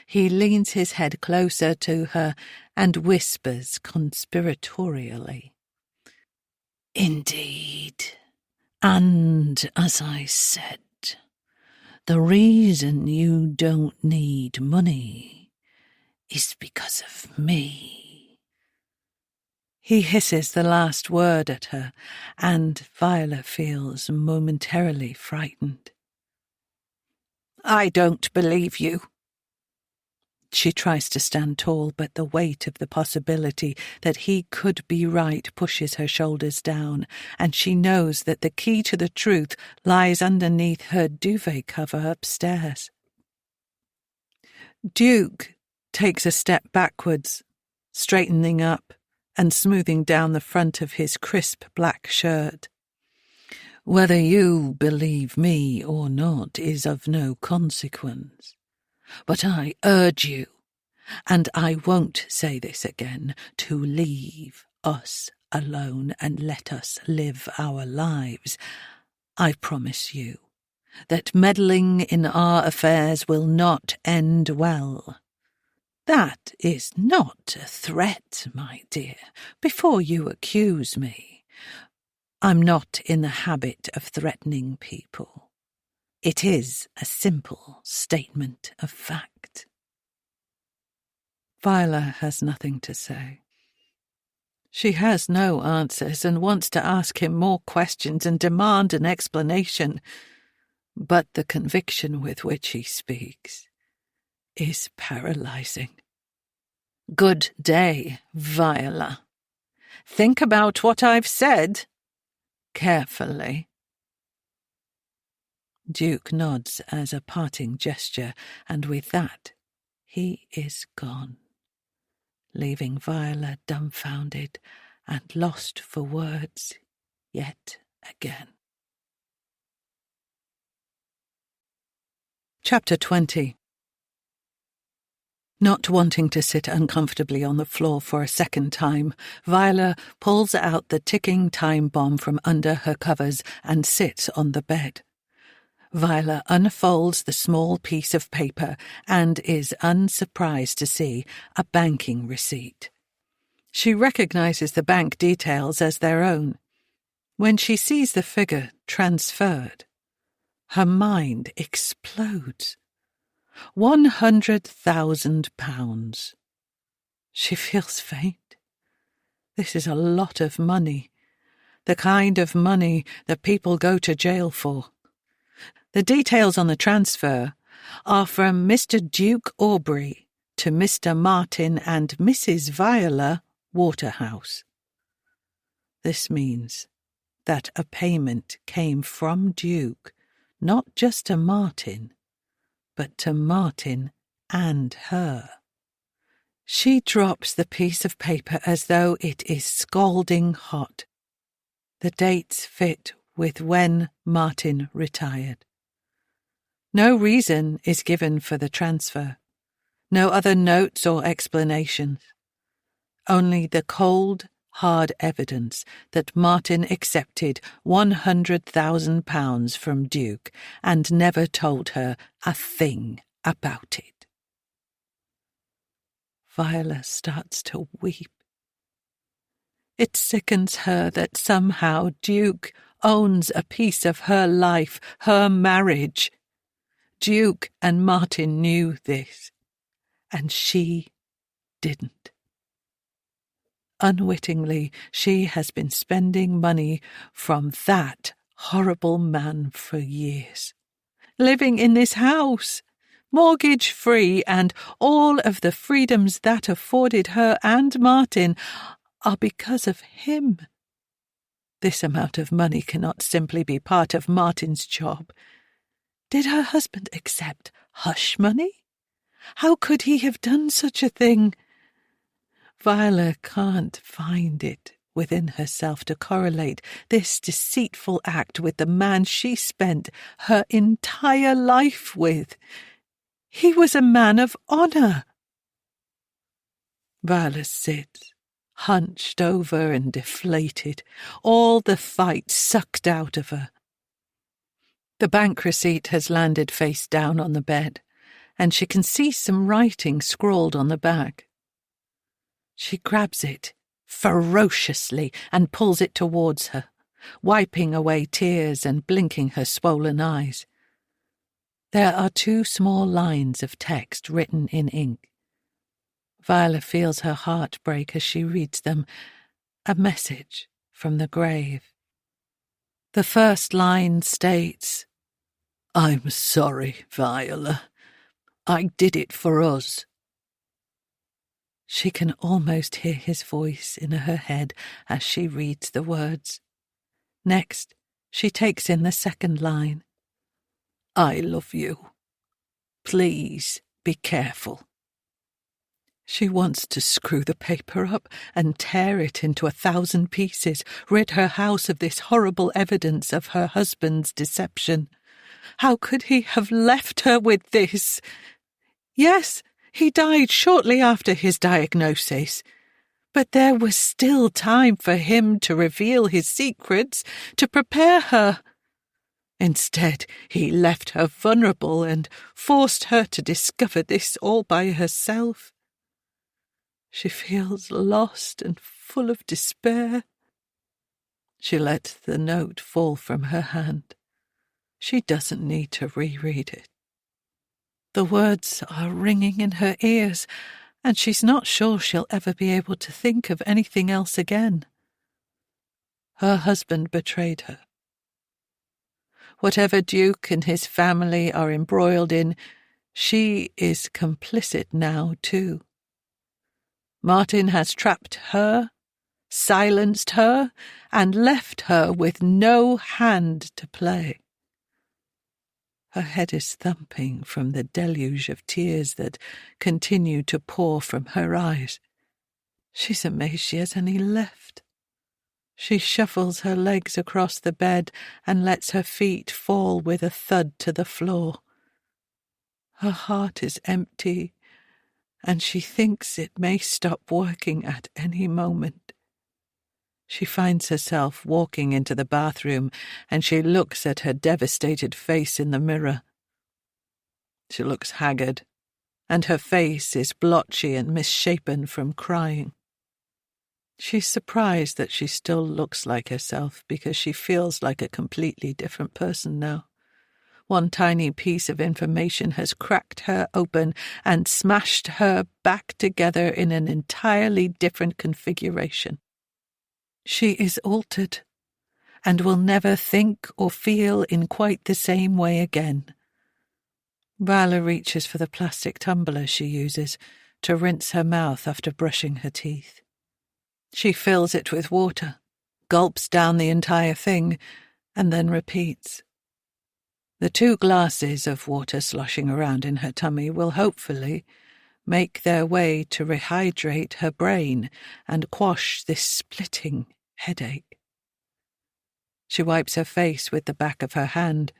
He leans his head closer to her and whispers conspiratorially. Indeed. And, as I said, the reason you don't need money is because of me. He hisses the last word at her, and Viola feels momentarily frightened. I don't believe you. She tries to stand tall, but the weight of the possibility that he could be right pushes her shoulders down, and she knows that the key to the truth lies underneath her duvet cover upstairs. Duke takes a step backwards, straightening up and smoothing down the front of his crisp black shirt. Whether you believe me or not is of no consequence. But I urge you, and I won't say this again, to leave us alone and let us live our lives. I promise you that meddling in our affairs will not end well. That is not a threat, my dear, before you accuse me. I'm not in the habit of threatening people. It is a simple statement of fact. Viola has nothing to say. She has no answers and wants to ask him more questions and demand an explanation, but the conviction with which he speaks is paralyzing. Good day, Viola. Think about what I've said carefully. Duke nods as a parting gesture, and with that, he is gone, leaving Viola dumbfounded and lost for words yet again. Chapter 20. Not wanting to sit uncomfortably on the floor for a second time, Viola pulls out the ticking time bomb from under her covers and sits on the bed. Viola unfolds the small piece of paper and is unsurprised to see a banking receipt. She recognizes the bank details as their own. When she sees the figure transferred, her mind explodes. £100,000. She feels faint. This is a lot of money, the kind of money that people go to jail for. The details on the transfer are from Mr. Duke Aubrey to Mr. Martin and Mrs. Viola Waterhouse. This means that a payment came from Duke, not just to Martin, but to Martin and her. She drops the piece of paper as though it is scalding hot. The dates fit with when Martin retired. No reason is given for the transfer. No other notes or explanations. Only the cold, hard evidence that Martin accepted £100,000 from Duke and never told her a thing about it. Viola starts to weep. It sickens her that somehow Duke owns a piece of her life, her marriage. Duke and Martin knew this, and she didn't. Unwittingly, she has been spending money from that horrible man for years. Living in this house, mortgage-free, and all of the freedoms that afforded her and Martin are because of him. This amount of money cannot simply be part of Martin's job. Did her husband accept hush money? How could he have done such a thing? Viola can't find it within herself to correlate this deceitful act with the man she spent her entire life with. He was a man of honour. Viola sits, hunched over and deflated, all the fight sucked out of her. The bank receipt has landed face down on the bed, and she can see some writing scrawled on the back. She grabs it ferociously and pulls it towards her, wiping away tears and blinking her swollen eyes. There are 2 small lines of text written in ink. Viola feels her heart break as she reads them, a message from the grave. The first line states, "I'm sorry, Viola. I did it for us." She can almost hear his voice in her head as she reads the words. Next, she takes in the second line. "I love you. Please be careful." She wants to screw the paper up and tear it into 1,000 pieces, rid her house of this horrible evidence of her husband's deception. How could he have left her with this? Yes, he died shortly after his diagnosis, but there was still time for him to reveal his secrets, to prepare her. Instead, he left her vulnerable and forced her to discover this all by herself. She feels lost and full of despair. She lets the note fall from her hand. She doesn't need to reread it. The words are ringing in her ears, and she's not sure she'll ever be able to think of anything else again. Her husband betrayed her. Whatever Duke and his family are embroiled in, she is complicit now too. Martin has trapped her, silenced her, and left her with no hand to play. Her head is thumping from the deluge of tears that continue to pour from her eyes. She's amazed she has any left. She shuffles her legs across the bed and lets her feet fall with a thud to the floor. Her heart is empty, and she thinks it may stop working at any moment. She finds herself walking into the bathroom, and she looks at her devastated face in the mirror. She looks haggard, and her face is blotchy and misshapen from crying. She's surprised that she still looks like herself because she feels like a completely different person now. One tiny piece of information has cracked her open and smashed her back together in an entirely different configuration. She is altered and will never think or feel in quite the same way again. Viola reaches for the plastic tumbler she uses to rinse her mouth after brushing her teeth. She fills it with water, gulps down the entire thing, and then repeats. The 2 glasses of water sloshing around in her tummy will hopefully make their way to rehydrate her brain and quash this splitting headache. She wipes her face with the back of her hand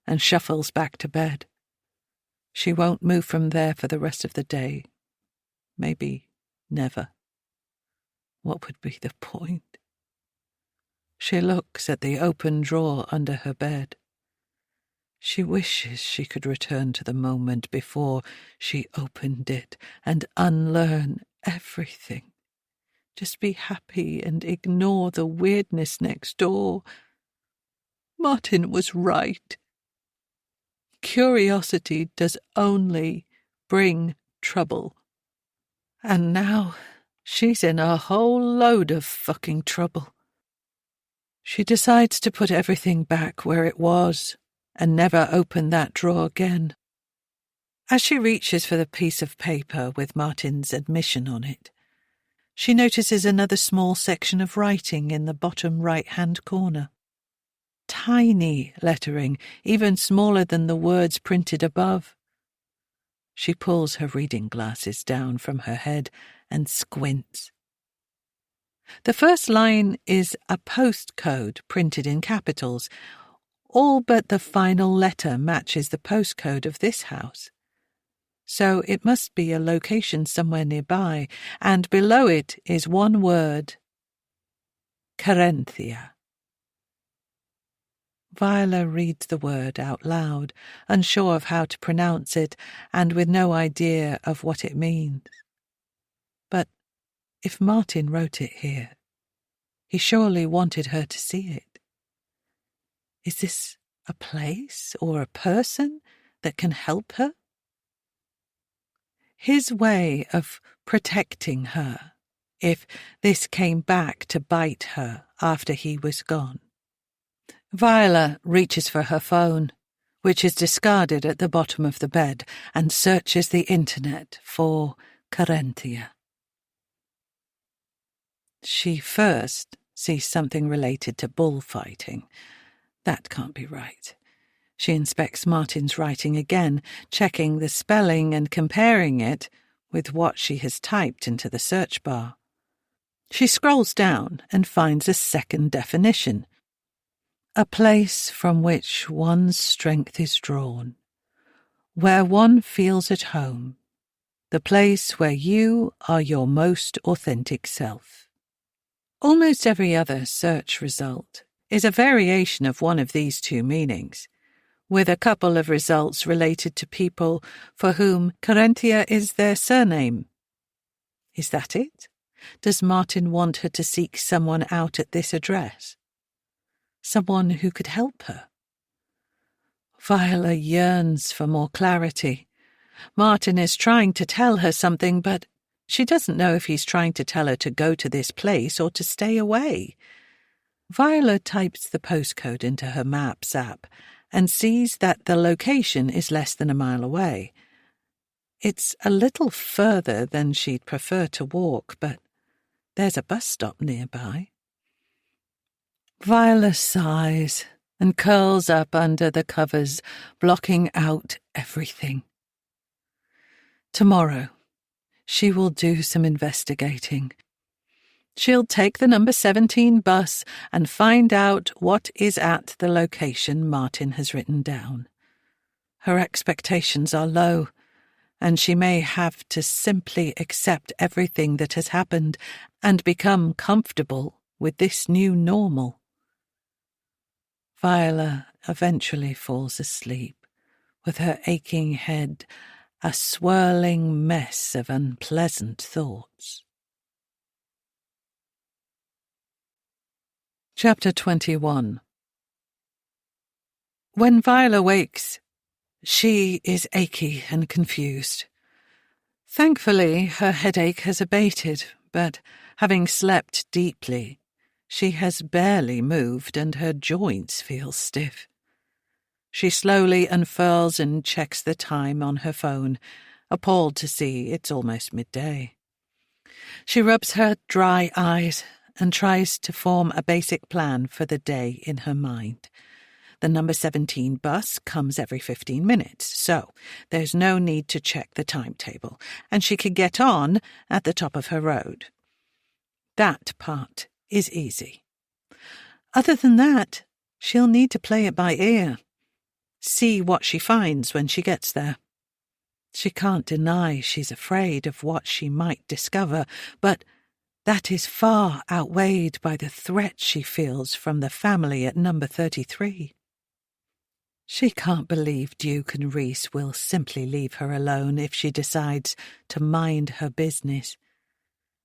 and shuffles back to bed. She won't move from there for the rest of the day. Maybe never. What would be the point? She looks at the open drawer under her bed. She wishes she could return to the moment before she opened it and unlearn everything. Just be happy and ignore the weirdness next door. Martin was right. Curiosity does only bring trouble. And now she's in a whole load of fucking trouble. She decides to put everything back where it was and never open that drawer again. As she reaches for the piece of paper with Martin's admission on it, she notices another small section of writing in the bottom right-hand corner. Tiny lettering, even smaller than the words printed above. She pulls her reading glasses down from her head and squints. The first line is a postcode printed in capitals. All but the final letter matches the postcode of this house. So it must be a location somewhere nearby, and below it is one word: Carinthia. Viola reads the word out loud, unsure of how to pronounce it and with no idea of what it means. But if Martin wrote it here, he surely wanted her to see it. Is this a place or a person that can help her? His way of protecting her, if this came back to bite her after he was gone. Viola reaches for her phone, which is discarded at the bottom of the bed, and searches the internet for Carinthia. She first sees something related to bullfighting. That can't be right. She inspects Martin's writing again, checking the spelling and comparing it with what she has typed into the search bar. She scrolls down and finds a second definition: a place from which one's strength is drawn, where one feels at home, the place where you are your most authentic self. Almost every other search result is a variation of one of these two meanings, with a couple of results related to people for whom Carinthia is their surname. Is that it? Does Martin want her to seek someone out at this address? Someone who could help her? Viola yearns for more clarity. Martin is trying to tell her something, but she doesn't know if he's trying to tell her to go to this place or to stay away. Viola types the postcode into her Maps app and sees that the location is less than a mile away. It's a little further than she'd prefer to walk, but there's a bus stop nearby. Viola sighs and curls up under the covers, blocking out everything. Tomorrow, she will do some investigating. She'll take the number 17 bus and find out what is at the location Martin has written down. Her expectations are low, and she may have to simply accept everything that has happened and become comfortable with this new normal. Viola eventually falls asleep, with her aching head a swirling mess of unpleasant thoughts. Chapter 21. When Viola wakes, she is achy and confused. Thankfully, her headache has abated, but having slept deeply, she has barely moved and her joints feel stiff. She slowly unfurls and checks the time on her phone, appalled to see it's almost midday. She rubs her dry eyes and tries to form a basic plan for the day in her mind. The number 17 bus comes every 15 minutes, so there's no need to check the timetable, and she can get on at the top of her road. That part is easy. Other than that, she'll need to play it by ear. See what she finds when she gets there. She can't deny she's afraid of what she might discover, but that is far outweighed by the threat she feels from the family at number 33. She can't believe Duke and Reese will simply leave her alone if she decides to mind her business.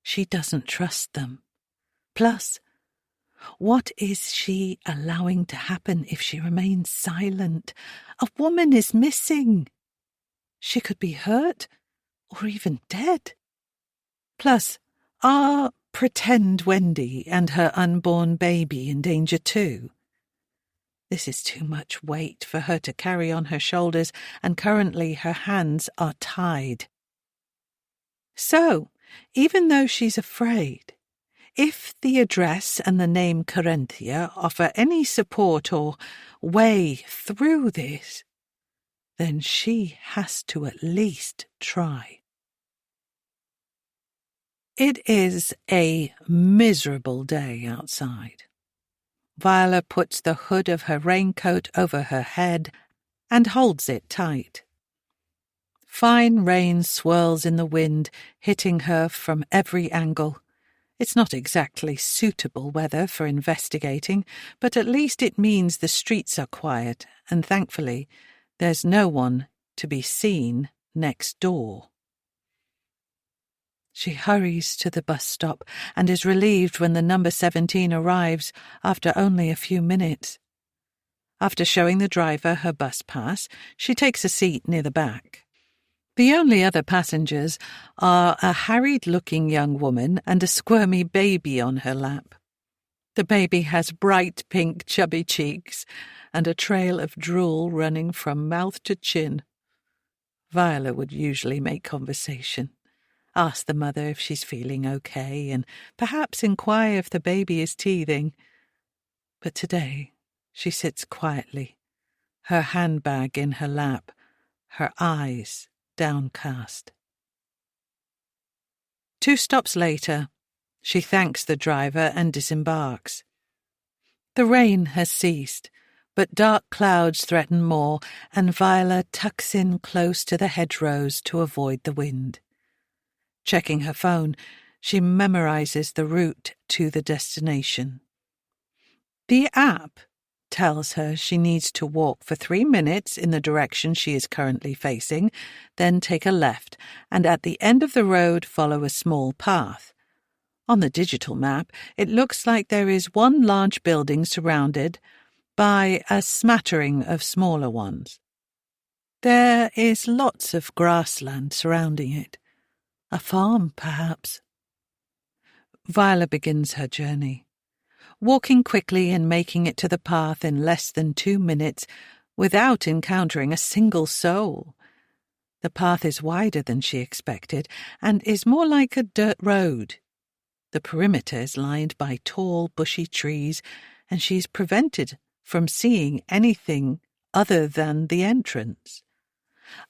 She doesn't trust them. Plus, what is she allowing to happen if she remains silent? A woman is missing. She could be hurt or even dead. Plus, are pretend Wendy and her unborn baby in danger too? This is too much weight for her to carry on her shoulders, and currently her hands are tied. So, even though she's afraid, if the address and the name Corinthia offer any support or way through this, then she has to at least try. It is a miserable day outside. Viola puts the hood of her raincoat over her head and holds it tight. Fine rain swirls in the wind, hitting her from every angle. It's not exactly suitable weather for investigating, but at least it means the streets are quiet, and thankfully, there's no one to be seen next door. She hurries to the bus stop and is relieved when the number 17 arrives after only a few minutes. After showing the driver her bus pass, she takes a seat near the back. The only other passengers are a harried-looking young woman and a squirmy baby on her lap. The baby has bright pink chubby cheeks and a trail of drool running from mouth to chin. Viola would usually make conversation, ask the mother if she's feeling okay, and perhaps inquire if the baby is teething. But today she sits quietly, her handbag in her lap, her eyes downcast. 2 stops later, she thanks the driver and disembarks. The rain has ceased, but dark clouds threaten more, and Viola tucks in close to the hedgerows to avoid the wind. Checking her phone, she memorizes the route to the destination. The app tells her she needs to walk for 3 minutes in the direction she is currently facing, then take a left, and at the end of the road follow a small path. On the digital map, it looks like there is one large building surrounded by a smattering of smaller ones. There is lots of grassland surrounding it. A farm, perhaps. Viola begins her journey, walking quickly and making it to the path in less than 2 minutes without encountering a single soul. The path is wider than she expected and is more like a dirt road. The perimeter is lined by tall, bushy trees, and she is prevented from seeing anything other than the entrance.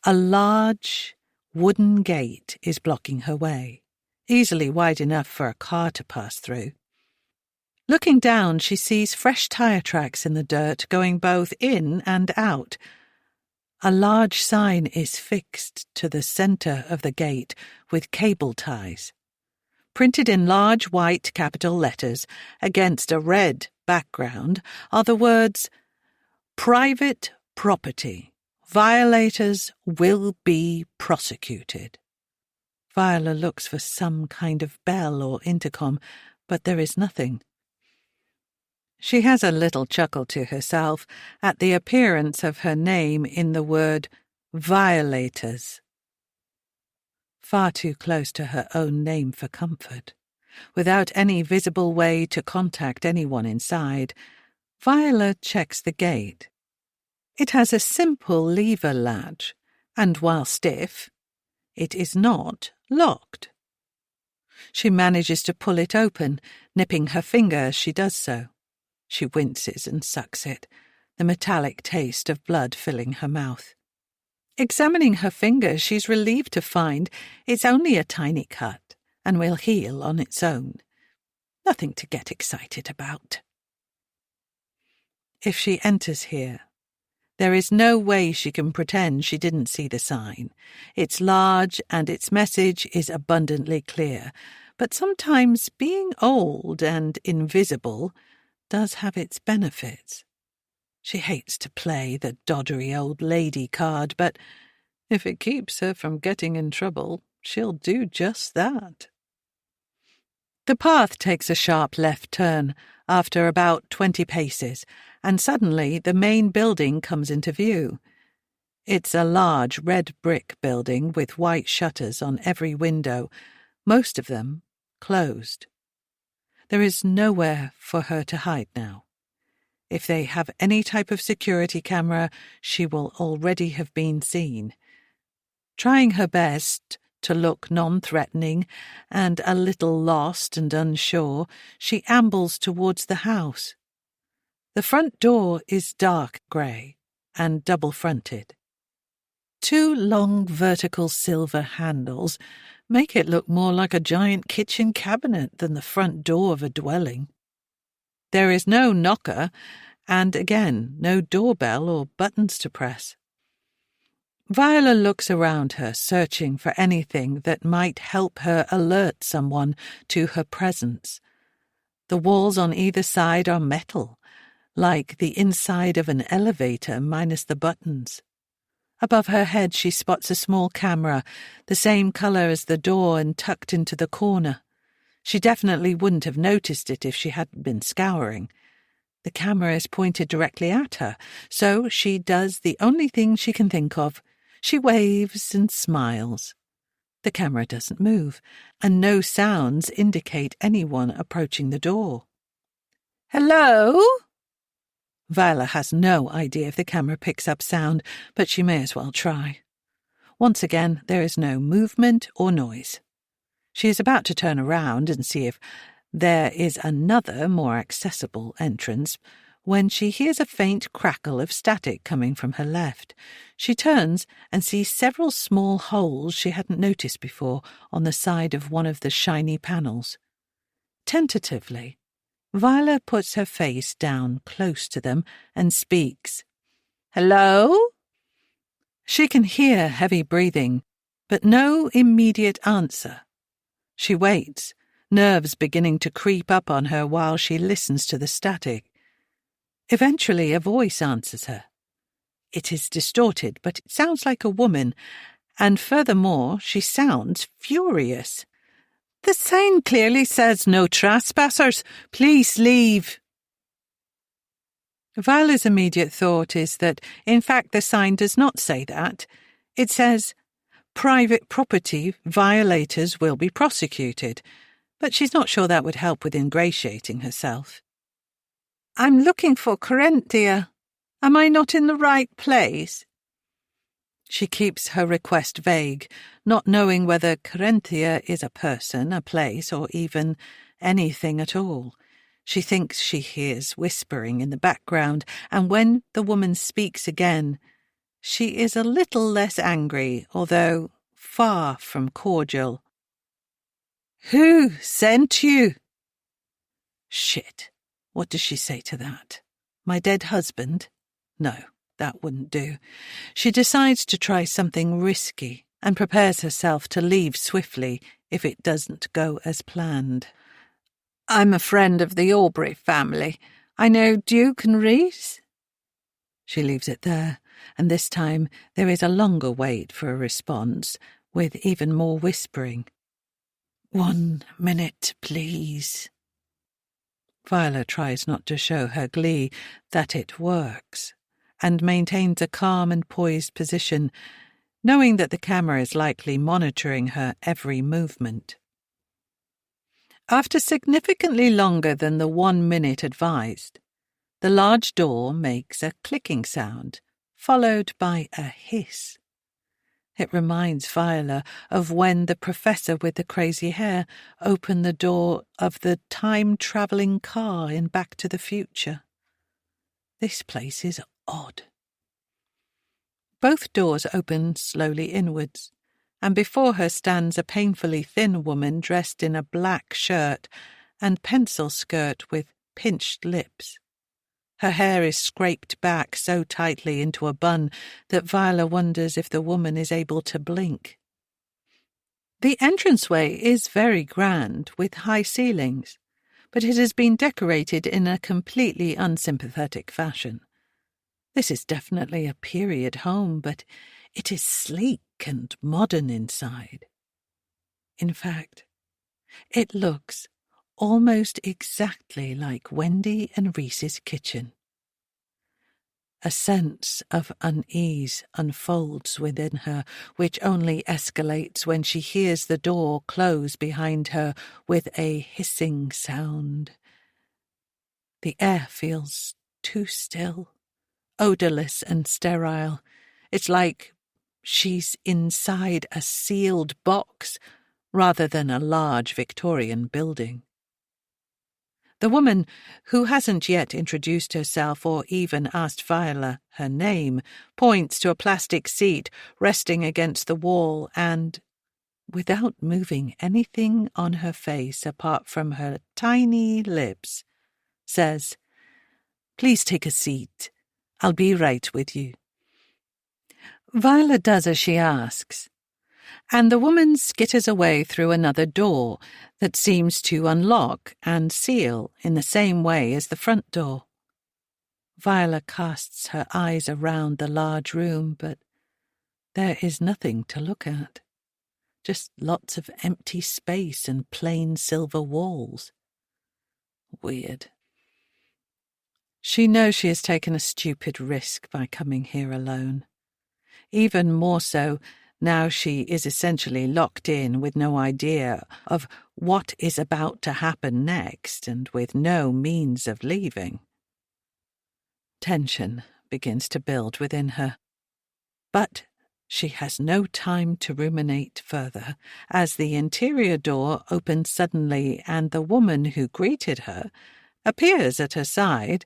A large wooden gate is blocking her way, easily wide enough for a car to pass through. Looking down, she sees fresh tire tracks in the dirt going both in and out. A large sign is fixed to the center of the gate with cable ties. Printed in large white capital letters against a red background are the words, "Private property. Violators will be prosecuted." Viola looks for some kind of bell or intercom, but there is nothing. She has a little chuckle to herself at the appearance of her name in the word violators. Far too close to her own name for comfort. Without any visible way to contact anyone inside, Viola checks the gate. It has a simple lever latch, and while stiff, it is not locked. She manages to pull it open, nipping her finger as she does so. She winces and sucks it, the metallic taste of blood filling her mouth. Examining her finger, she's relieved to find it's only a tiny cut and will heal on its own. Nothing to get excited about. If she enters here, there is no way she can pretend she didn't see the sign. It's large and its message is abundantly clear, but sometimes being old and invisible does have its benefits. She hates to play the doddery old lady card, but if it keeps her from getting in trouble, she'll do just that. The path takes a sharp left turn after about 20 paces, and suddenly the main building comes into view. It's a large red brick building with white shutters on every window, most of them closed. There is nowhere for her to hide now. If they have any type of security camera, she will already have been seen. Trying her best to look non-threatening and a little lost and unsure, she ambles towards the house. The front door is dark grey and double-fronted. 2 long vertical silver handles make it look more like a giant kitchen cabinet than the front door of a dwelling. There is no knocker, and again, no doorbell or buttons to press. Viola looks around her, searching for anything that might help her alert someone to her presence. The walls on either side are metal, like the inside of an elevator minus the buttons. Above her head she spots a small camera, the same colour as the door and tucked into the corner. She definitely wouldn't have noticed it if she hadn't been scouring. The camera is pointed directly at her, so she does the only thing she can think of. She waves and smiles. The camera doesn't move, and no sounds indicate anyone approaching the door. "Hello?" Viola has no idea if the camera picks up sound, but she may as well try. Once again, there is no movement or noise. She is about to turn around and see if there is another, more accessible entrance when she hears a faint crackle of static coming from her left. She turns and sees several small holes she hadn't noticed before on the side of one of the shiny panels. Tentatively, Viola puts her face down close to them and speaks. "Hello?" She can hear heavy breathing, but no immediate answer. She waits, nerves beginning to creep up on her while she listens to the static. Eventually a voice answers her. It is distorted, but it sounds like a woman, and furthermore, she sounds furious. "The sign clearly says no trespassers. Please leave." Viola's immediate thought is that, in fact, the sign does not say that. It says, "Private property violators will be prosecuted," but she's not sure that would help with ingratiating herself. "I'm looking for Corinthia. Am I not in the right place?" She keeps her request vague, not knowing whether Corinthia is a person, a place, or even anything at all. She thinks she hears whispering in the background, and when the woman speaks again, she is a little less angry, although far from cordial. "Who sent you?" Shit. What does she say to that? My dead husband? No, that wouldn't do. She decides to try something risky and prepares herself to leave swiftly if it doesn't go as planned. "I'm a friend of the Aubrey family. I know Duke and Reese." She leaves it there, and this time there is a longer wait for a response, with even more whispering. "1 minute, please." Viola tries not to show her glee that it works, and maintains a calm and poised position, knowing that the camera is likely monitoring her every movement. After significantly longer than the 1 minute advised, the large door makes a clicking sound, followed by a hiss. It reminds Viola of when the professor with the crazy hair opened the door of the time-travelling car in Back to the Future. This place is odd. Both doors open slowly inwards, and before her stands a painfully thin woman dressed in a black shirt and pencil skirt with pinched lips. Her hair is scraped back so tightly into a bun that Viola wonders if the woman is able to blink. The entranceway is very grand, with high ceilings, but it has been decorated in a completely unsympathetic fashion. This is definitely a period home, but it is sleek and modern inside. In fact, it looks almost exactly like Wendy and Reese's kitchen. A sense of unease unfolds within her, which only escalates when she hears the door close behind her with a hissing sound. The air feels too still, odourless and sterile. It's like she's inside a sealed box rather than a large Victorian building. The woman, who hasn't yet introduced herself or even asked Viola her name, points to a plastic seat resting against the wall and, without moving anything on her face apart from her tiny lips, says, "Please take a seat. I'll be right with you." Viola does as she asks, and the woman skitters away through another door that seems to unlock and seal in the same way as the front door. Viola casts her eyes around the large room, but there is nothing to look at. Just lots of empty space and plain silver walls. Weird. She knows she has taken a stupid risk by coming here alone. Even more so now she is essentially locked in with no idea of what is about to happen next and with no means of leaving. Tension begins to build within her. But she has no time to ruminate further, as the interior door opens suddenly and the woman who greeted her appears at her side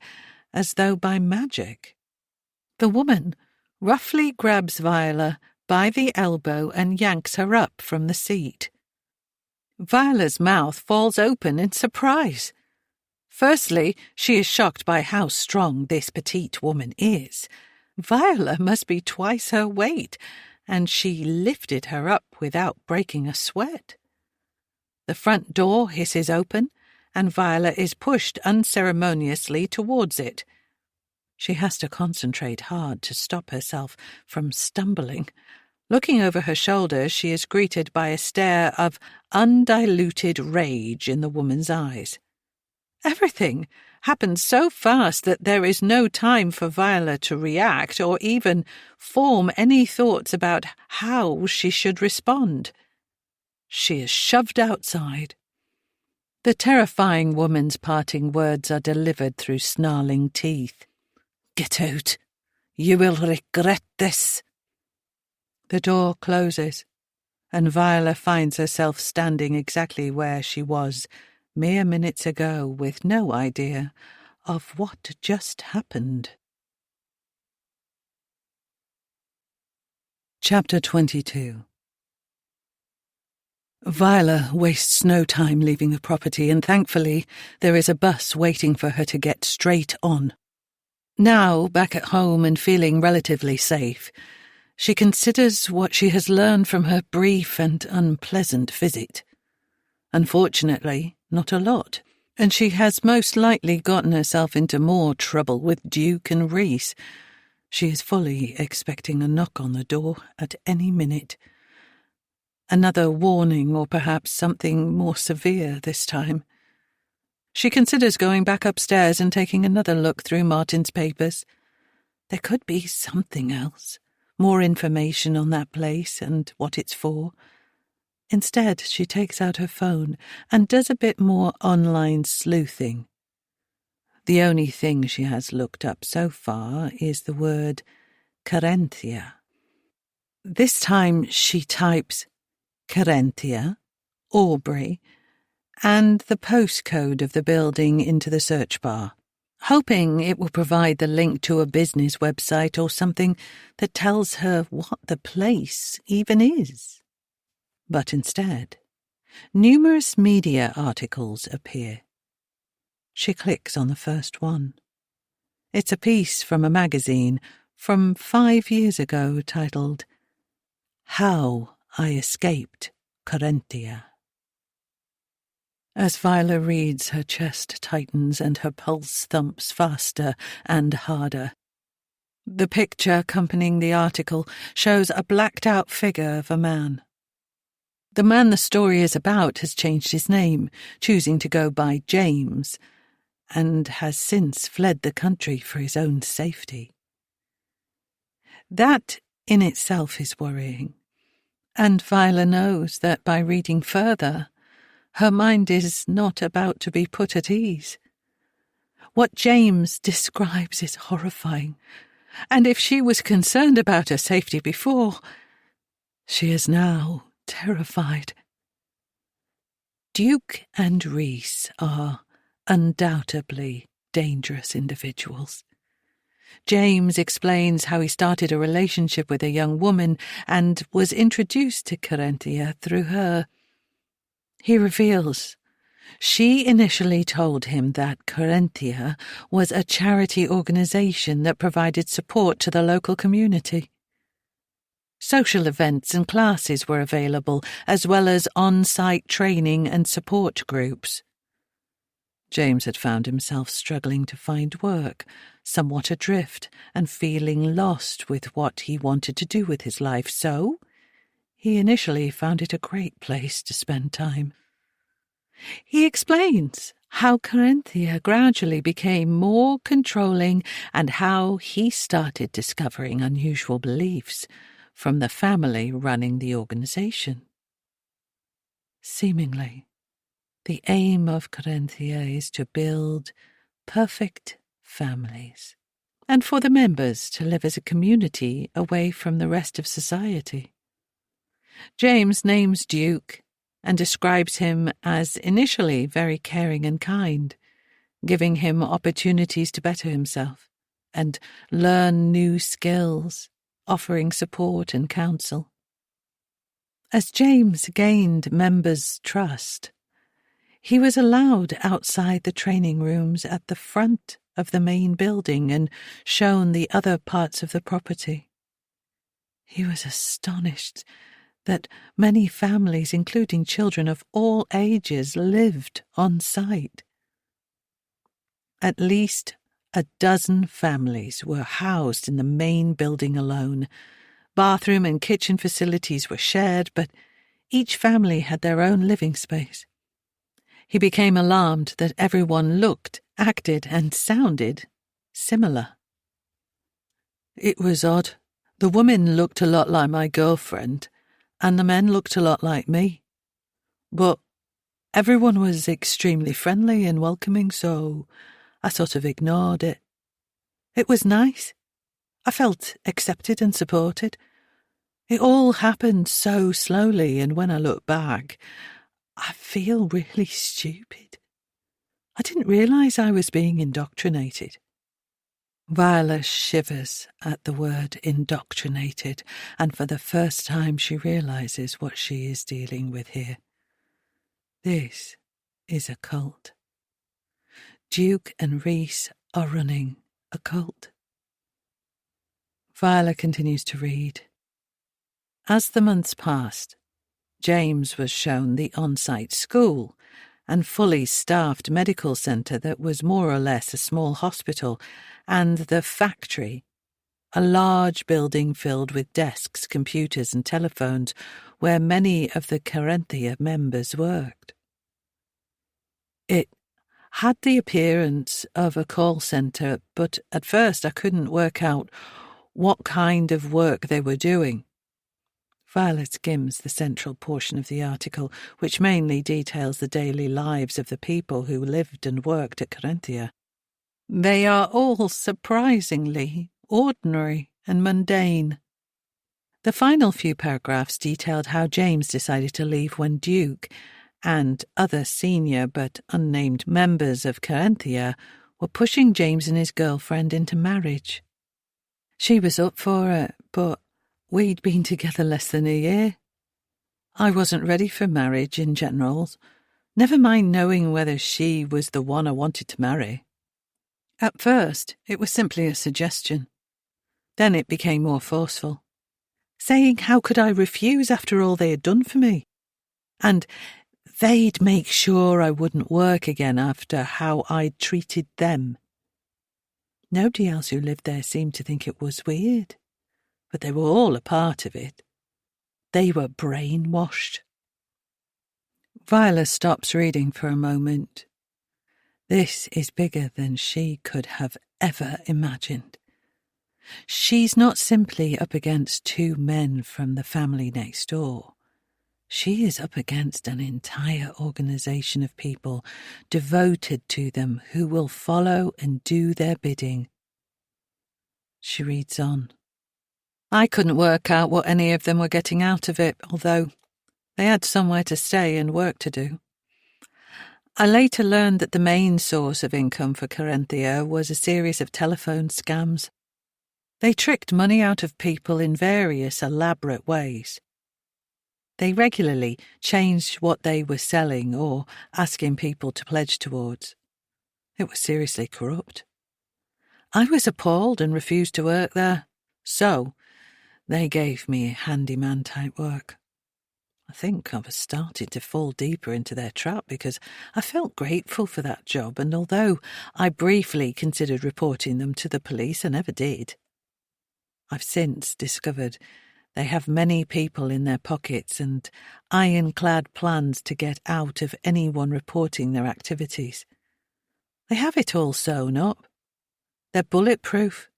as though by magic. The woman roughly grabs Viola by the elbow and yanks her up from the seat. Viola's mouth falls open in surprise. Firstly, she is shocked by how strong this petite woman is. Viola must be twice her weight, and she lifted her up without breaking a sweat. The front door hisses open, and Viola is pushed unceremoniously towards it. She has to concentrate hard to stop herself from stumbling. Looking over her shoulder, she is greeted by a stare of undiluted rage in the woman's eyes. Everything happens so fast that there is no time for Viola to react or even form any thoughts about how she should respond. She is shoved outside. The terrifying woman's parting words are delivered through snarling teeth. "Get out. You will regret this." The door closes, and Viola finds herself standing exactly where she was mere minutes ago with no idea of what just happened. Chapter 22. Viola wastes no time leaving the property, and thankfully there is a bus waiting for her to get straight on. Now, back at home and feeling relatively safe, she considers what she has learned from her brief and unpleasant visit. Unfortunately, not a lot, and she has most likely gotten herself into more trouble with Duke and Reese. She is fully expecting a knock on the door at any minute. Another warning, or perhaps something more severe this time. She considers going back upstairs and taking another look through Martin's papers. There could be something else, more information on that place and what it's for. Instead, she takes out her phone and does a bit more online sleuthing. The only thing she has looked up so far is the word Carinthia. This time she types Carinthia, Aubrey, and the postcode of the building into the search bar, hoping it will provide the link to a business website or something that tells her what the place even is. But instead, numerous media articles appear. She clicks on the first one. It's a piece from a magazine from 5 years ago titled, "How I Escaped Carinthia." As Viola reads, her chest tightens and her pulse thumps faster and harder. The picture accompanying the article shows a blacked-out figure of a man. The man the story is about has changed his name, choosing to go by James, and has since fled the country for his own safety. That in itself is worrying, and Viola knows that by reading further, her mind is not about to be put at ease. What James describes is horrifying, and if she was concerned about her safety before, she is now terrified. Duke and Reese are undoubtedly dangerous individuals. James explains how he started a relationship with a young woman and was introduced to Carinthia through her. He reveals she initially told him that Carinthia was a charity organization that provided support to the local community. Social events and classes were available, as well as on-site training and support groups. James had found himself struggling to find work, somewhat adrift, and feeling lost with what he wanted to do with his life, so he initially found it a great place to spend time. He explains how Carinthia gradually became more controlling and how he started discovering unusual beliefs from the family running the organization. Seemingly, the aim of Carinthia is to build perfect families and for the members to live as a community away from the rest of society. James names Duke and describes him as initially very caring and kind, giving him opportunities to better himself and learn new skills, offering support and counsel. As James gained members' trust, he was allowed outside the training rooms at the front of the main building and shown the other parts of the property. He was astonished that many families, including children of all ages, lived on site. At least a dozen families were housed in the main building alone. Bathroom and kitchen facilities were shared, but each family had their own living space. He became alarmed that everyone looked, acted, and sounded similar. It was odd. The women looked a lot like my girlfriend, and the men looked a lot like me. But everyone was extremely friendly and welcoming, so I sort of ignored it. It was nice. I felt accepted and supported. It all happened so slowly, and when I look back, I feel really stupid. I didn't realise I was being indoctrinated. Viola shivers at the word indoctrinated, and for the first time she realises what she is dealing with here. This is a cult. Duke and Reese are running a cult. Viola continues to read. As the months passed, James was shown the on-site school and fully staffed medical centre that was more or less a small hospital, and the factory, a large building filled with desks, computers and telephones where many of the Carinthia members worked. It had the appearance of a call centre, but at first I couldn't work out what kind of work they were doing. Violet skims the central portion of the article, which mainly details the daily lives of the people who lived and worked at Carinthia. They are all surprisingly ordinary and mundane. The final few paragraphs detailed how James decided to leave when Duke and other senior but unnamed members of Carinthia were pushing James and his girlfriend into marriage. She was up for it, but we'd been together less than a year. I wasn't ready for marriage in general, never mind knowing whether she was the one I wanted to marry. At first, it was simply a suggestion. Then it became more forceful, saying how could I refuse after all they had done for me? And they'd make sure I wouldn't work again after how I'd treated them. Nobody else who lived there seemed to think it was weird, but they were all a part of it. They were brainwashed. Viola stops reading for a moment. This is bigger than she could have ever imagined. She's not simply up against two men from the family next door. She is up against an entire organization of people devoted to them who will follow and do their bidding. She reads on. I couldn't work out what any of them were getting out of it, although they had somewhere to stay and work to do. I later learned that the main source of income for Corinthia was a series of telephone scams. They tricked money out of people in various elaborate ways. They regularly changed what they were selling or asking people to pledge towards. It was seriously corrupt. I was appalled and refused to work there, so they gave me handyman-type work. I think I was starting to fall deeper into their trap because I felt grateful for that job, and although I briefly considered reporting them to the police, I never did. I've since discovered they have many people in their pockets and ironclad plans to get out of anyone reporting their activities. They have it all sewn up. They're bulletproof.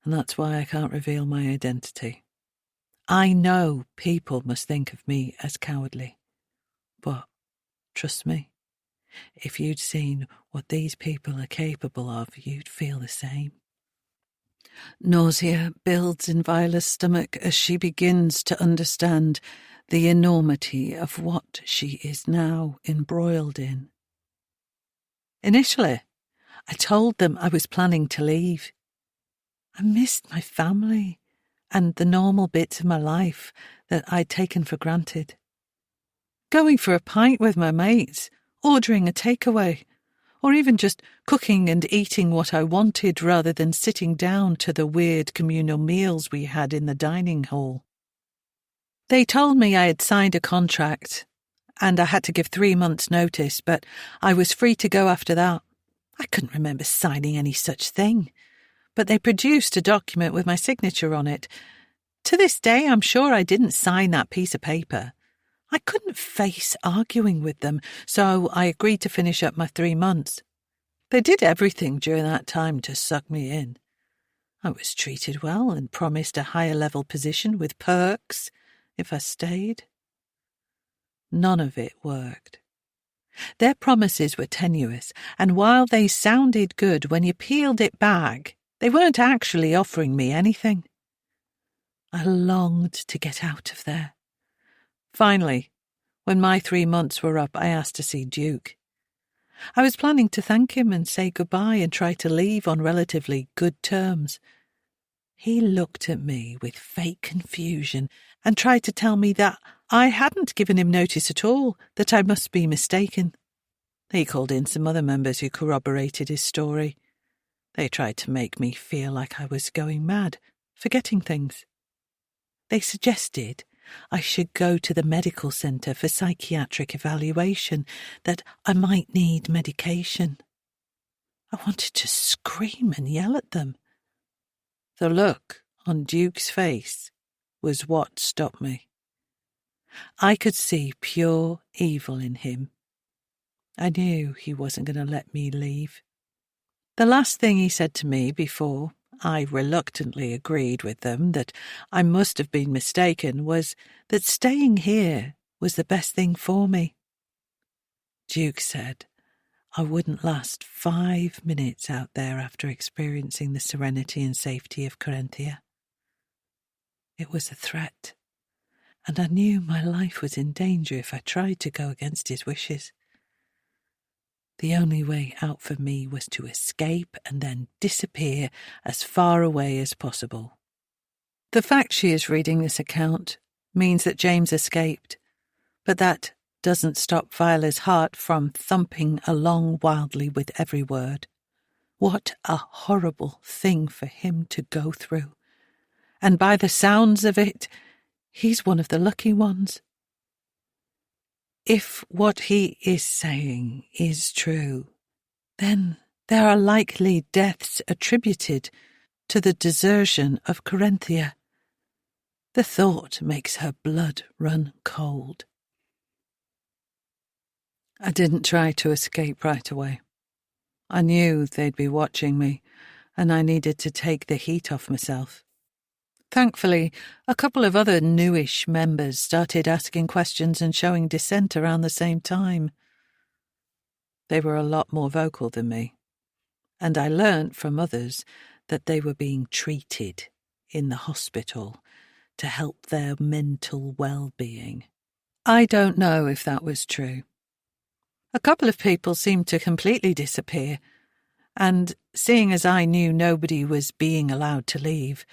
And that's why I can't reveal my identity. I know people must think of me as cowardly. But, trust me, if you'd seen what these people are capable of, you'd feel the same. Nausea builds in Viola's stomach as she begins to understand the enormity of what she is now embroiled in. Initially, I told them I was planning to leave. I missed my family and the normal bits of my life that I'd taken for granted. Going for a pint with my mates, ordering a takeaway, or even just cooking and eating what I wanted rather than sitting down to the weird communal meals we had in the dining hall. They told me I had signed a contract and I had to give 3 months' notice, but I was free to go after that. I couldn't remember signing any such thing, but they produced a document with my signature on it. To this day, I'm sure I didn't sign that piece of paper. I couldn't face arguing with them, so I agreed to finish up my 3 months. They did everything during that time to suck me in. I was treated well and promised a higher-level position with perks if I stayed. None of it worked. Their promises were tenuous, and while they sounded good when you peeled it back, they weren't actually offering me anything. I longed to get out of there. Finally, when my 3 months were up, I asked to see Duke. I was planning to thank him and say goodbye and try to leave on relatively good terms. He looked at me with fake confusion and tried to tell me that I hadn't given him notice at all, that I must be mistaken. He called in some other members who corroborated his story. They tried to make me feel like I was going mad, forgetting things. They suggested I should go to the medical centre for psychiatric evaluation, that I might need medication. I wanted to scream and yell at them. The look on Duke's face was what stopped me. I could see pure evil in him. I knew he wasn't going to let me leave. The last thing he said to me before I reluctantly agreed with them that I must have been mistaken was that staying here was the best thing for me. Duke said I wouldn't last 5 minutes out there after experiencing the serenity and safety of Corinthia. It was a threat, and I knew my life was in danger if I tried to go against his wishes. The only way out for me was to escape and then disappear as far away as possible. The fact she is reading this account means that James escaped, but that doesn't stop Viola's heart from thumping along wildly with every word. What a horrible thing for him to go through. And by the sounds of it, he's one of the lucky ones. If what he is saying is true, then there are likely deaths attributed to the desertion of Corinthia. The thought makes her blood run cold. I didn't try to escape right away. I knew they'd be watching me, and I needed to take the heat off myself. Thankfully, a couple of other newish members started asking questions and showing dissent around the same time. They were a lot more vocal than me, and I learnt from others that they were being treated in the hospital to help their mental well-being. I don't know if that was true. A couple of people seemed to completely disappear, and seeing as I knew nobody was being allowed to leave,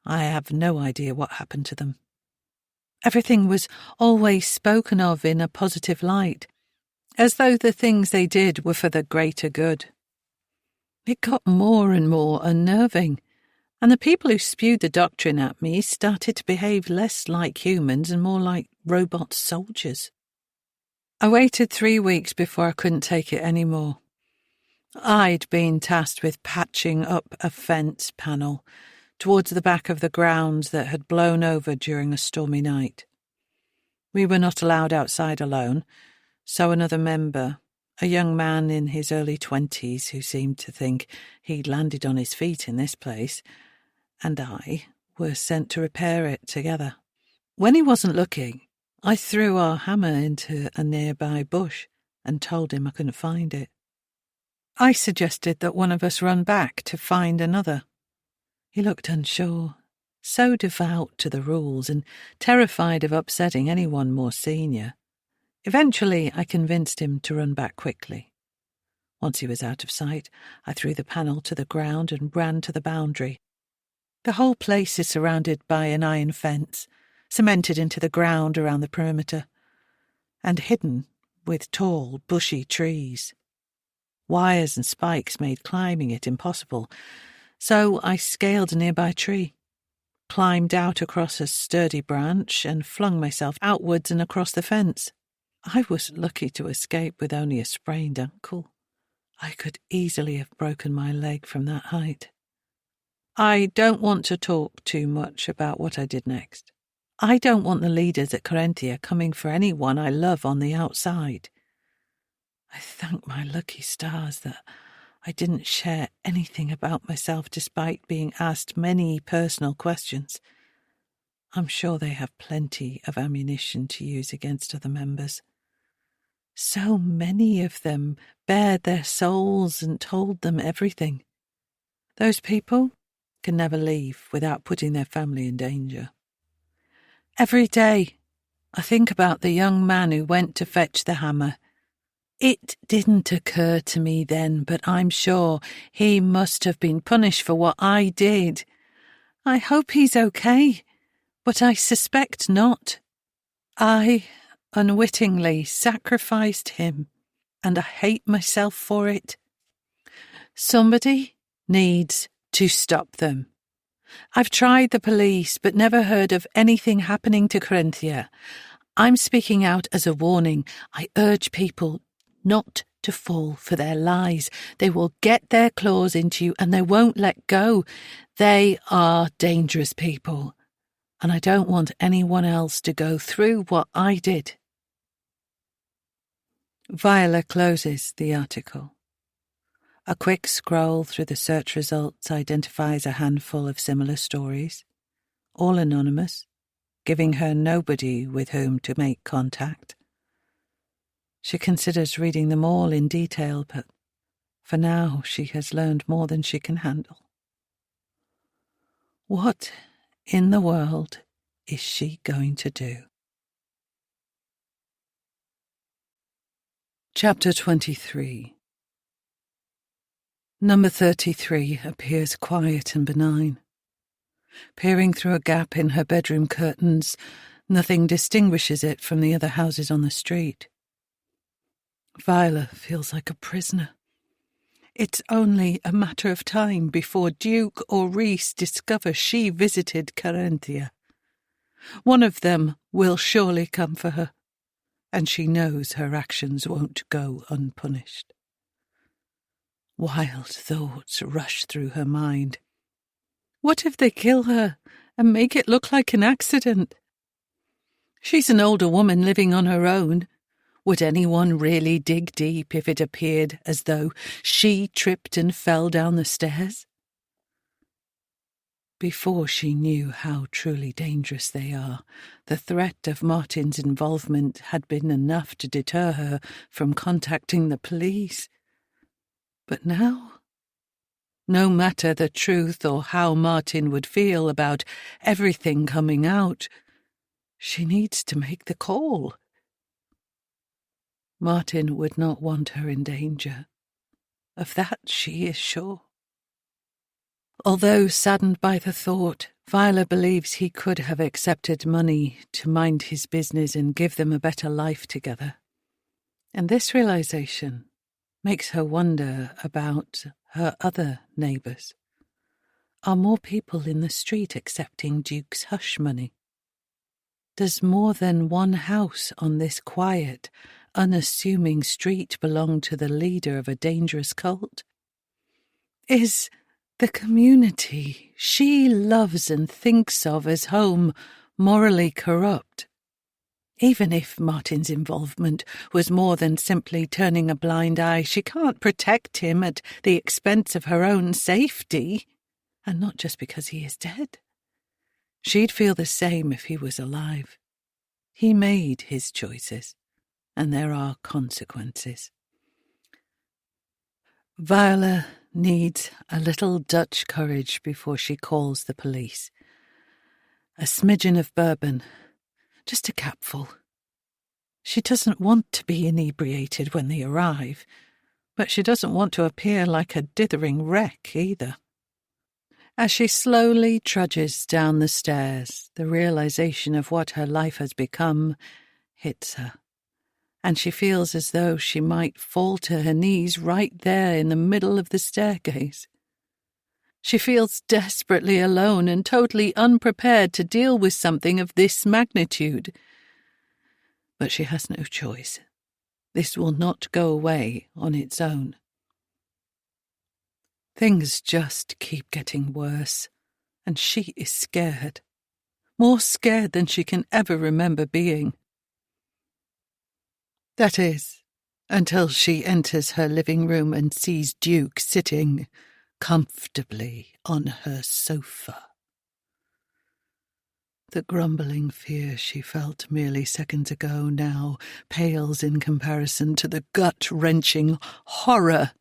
I have no idea what happened to them. Everything was always spoken of in a positive light, as though the things they did were for the greater good. It got more and more unnerving, and the people who spewed the doctrine at me started to behave less like humans and more like robot soldiers. I waited 3 weeks before I couldn't take it anymore. I'd been tasked with patching up a fence panel towards the back of the grounds that had blown over during a stormy night. We were not allowed outside alone, so another member, a young man in his early 20s who seemed to think he'd landed on his feet in this place, and I were sent to repair it together. When he wasn't looking, I threw our hammer into a nearby bush and told him I couldn't find it. I suggested that one of us run back to find another. He looked unsure, so devout to the rules and terrified of upsetting anyone more senior. Eventually, I convinced him to run back quickly. Once he was out of sight, I threw the panel to the ground and ran to the boundary. The whole place is surrounded by an iron fence, cemented into the ground around the perimeter, and hidden with tall, bushy trees. Wires and spikes made climbing it impossible, so I scaled a nearby tree, climbed out across a sturdy branch, and flung myself outwards and across the fence. I was lucky to escape with only a sprained ankle. I could easily have broken my leg from that height. I don't want to talk too much about what I did next. I don't want the leaders at Corinthia coming for anyone I love on the outside. I thank my lucky stars that I didn't share anything about myself despite being asked many personal questions. I'm sure they have plenty of ammunition to use against other members. So many of them bared their souls and told them everything. Those people can never leave without putting their family in danger. Every day, I think about the young man who went to fetch the hammer. It didn't occur to me then, but I'm sure he must have been punished for what I did. I hope he's okay, but I suspect not. I unwittingly sacrificed him, and I hate myself for it. Somebody needs to stop them. I've tried the police, but never heard of anything happening to Corinthia. I'm speaking out as a warning. I urge people not to fall for their lies. They will get their claws into you and they won't let go. They are dangerous people, and I don't want anyone else to go through what I did. Viola closes the article. A quick scroll through the search results identifies a handful of similar stories, all anonymous, giving her nobody with whom to make contact. She considers reading them all in detail, but for now she has learned more than she can handle. What in the world is she going to do? Chapter 23. Number 33 appears quiet and benign. Peering through a gap in her bedroom curtains, nothing distinguishes it from the other houses on the street. Viola feels like a prisoner. It's only a matter of time before Duke or Reese discover she visited Corinthia. One of them will surely come for her, and she knows her actions won't go unpunished. Wild thoughts rush through her mind. What if they kill her and make it look like an accident? She's an older woman living on her own. Would anyone really dig deep if it appeared as though she tripped and fell down the stairs? Before she knew how truly dangerous they are, the threat of Martin's involvement had been enough to deter her from contacting the police. But now, no matter the truth or how Martin would feel about everything coming out, she needs to make the call. Martin would not want her in danger. Of that she is sure. Although saddened by the thought, Viola believes he could have accepted money to mind his business and give them a better life together. And this realization makes her wonder about her other neighbours. Are more people in the street accepting Duke's hush money? Does more than one house on this quiet, unassuming street belong to the leader of a dangerous cult? Is the community she loves and thinks of as home morally corrupt? Even if Martin's involvement was more than simply turning a blind eye, she can't protect him at the expense of her own safety, and not just because he is dead. She'd feel the same if he was alive. He made his choices, and there are consequences. Viola needs a little Dutch courage before she calls the police. A smidgen of bourbon, just a capful. She doesn't want to be inebriated when they arrive, but she doesn't want to appear like a dithering wreck either. As she slowly trudges down the stairs, the realization of what her life has become hits her, and she feels as though she might fall to her knees right there in the middle of the staircase. She feels desperately alone and totally unprepared to deal with something of this magnitude. But she has no choice. This will not go away on its own. Things just keep getting worse, and she is scared. More scared than she can ever remember being. That is, until she enters her living room and sees Duke sitting comfortably on her sofa. The grumbling fear she felt merely seconds ago now pales in comparison to the gut-wrenching horror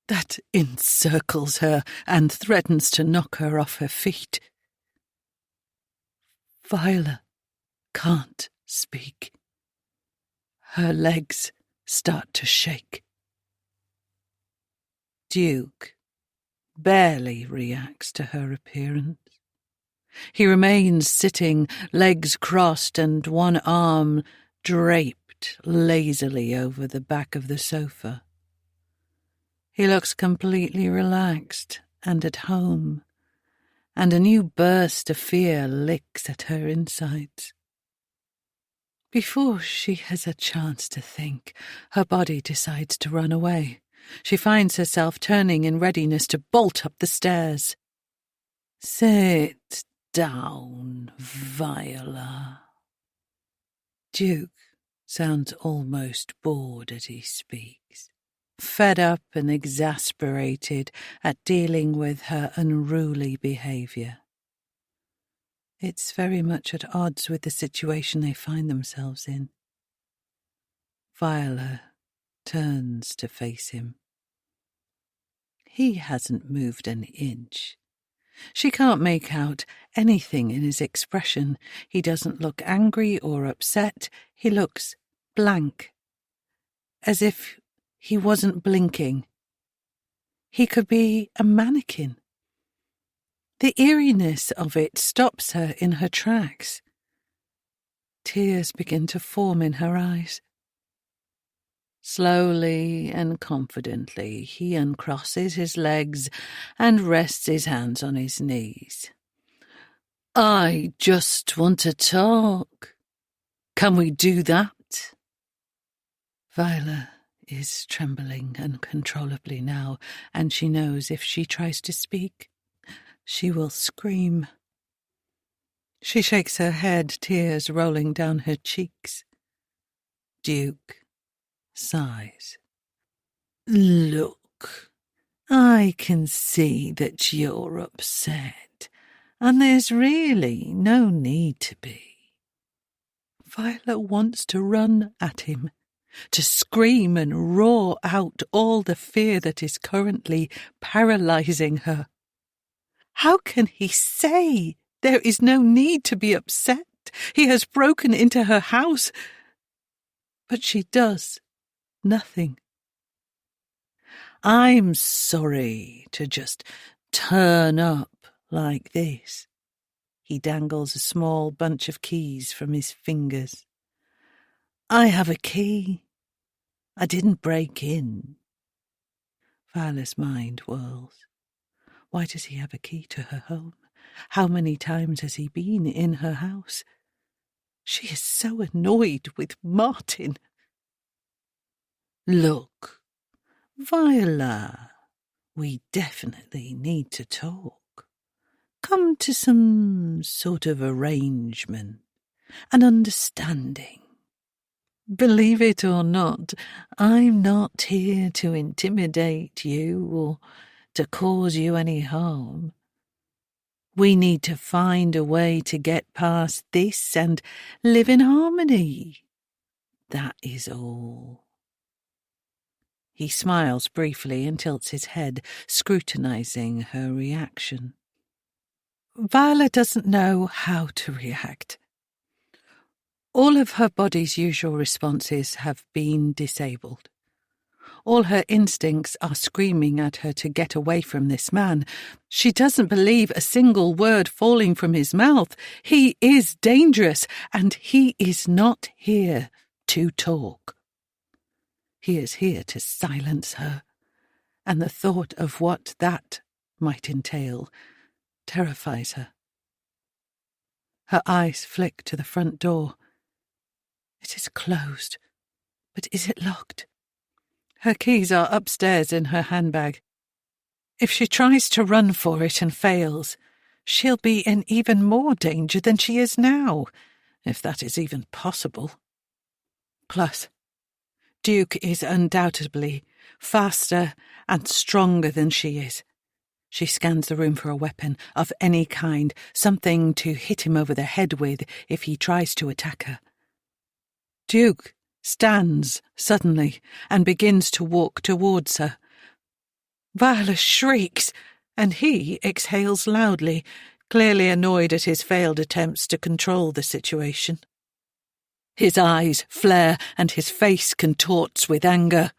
that encircles her and threatens to knock her off her feet. Viola can't speak. Her legs start to shake. Duke barely reacts to her appearance. He remains sitting, legs crossed and one arm draped lazily over the back of the sofa. He looks completely relaxed and at home, and a new burst of fear licks at her insides. Before she has a chance to think, her body decides to run away. She finds herself turning in readiness to bolt up the stairs. Sit down, Viola. Duke sounds almost bored as he speaks, fed up and exasperated at dealing with her unruly behaviour. It's very much at odds with the situation they find themselves in. Viola turns to face him. He hasn't moved an inch. She can't make out anything in his expression. He doesn't look angry or upset. He looks blank, as if he wasn't blinking. He could be a mannequin. The eeriness of it stops her in her tracks. Tears begin to form in her eyes. Slowly and confidently, he uncrosses his legs and rests his hands on his knees. I just want to talk. Can we do that? Viola is trembling uncontrollably now, and she knows if she tries to speak, she will scream. She shakes her head, tears rolling down her cheeks. Duke sighs. Look, I can see that you're upset. and there's really no need to be. Violet wants to run at him, to scream and roar out all the fear that is currently paralyzing her. How can he say there is no need to be upset? He has broken into her house. But she does nothing. I'm sorry to just turn up like this. He dangles a small bunch of keys from his fingers. I have a key. I didn't break in. Violet's mind whirls. Why does he have a key to her home? How many times has he been in her house? She is so annoyed with Martin. Look, Viola, we definitely need to talk. Come to some sort of arrangement, an understanding. Believe it or not, I'm not here to intimidate you or to cause you any harm. We need to find a way to get past this and live in harmony. That is all. He smiles briefly and tilts his head, scrutinizing her reaction. Viola doesn't know how to react. All of her body's usual responses have been disabled. All her instincts are screaming at her to get away from this man. She doesn't believe a single word falling from his mouth. He is dangerous, and he is not here to talk. He is here to silence her, and the thought of what that might entail terrifies her. Her eyes flick to the front door. It is closed, but is it locked? Her keys are upstairs in her handbag. If she tries to run for it and fails, she'll be in even more danger than she is now, if that is even possible. Plus, Duke is undoubtedly faster and stronger than she is. She scans the room for a weapon of any kind, something to hit him over the head with if he tries to attack her. Duke stands suddenly and begins to walk towards her. Viola shrieks, and he exhales loudly, clearly annoyed at his failed attempts to control the situation. His eyes flare and his face contorts with anger.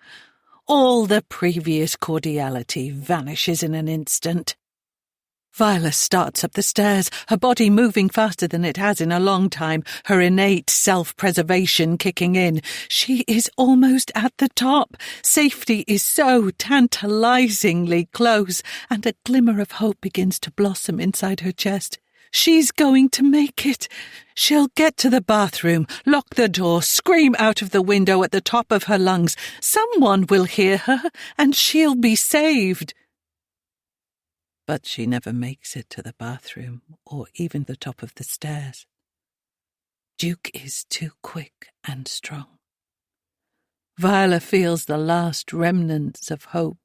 All the previous cordiality vanishes in an instant. Viola starts up the stairs, her body moving faster than it has in a long time, her innate self-preservation kicking in. She is almost at the top. Safety is so tantalizingly close, and a glimmer of hope begins to blossom inside her chest. She's going to make it. She'll get to the bathroom, lock the door, scream out of the window at the top of her lungs. Someone will hear her, and she'll be saved. But she never makes it to the bathroom or even the top of the stairs. Duke is too quick and strong. Viola feels the last remnants of hope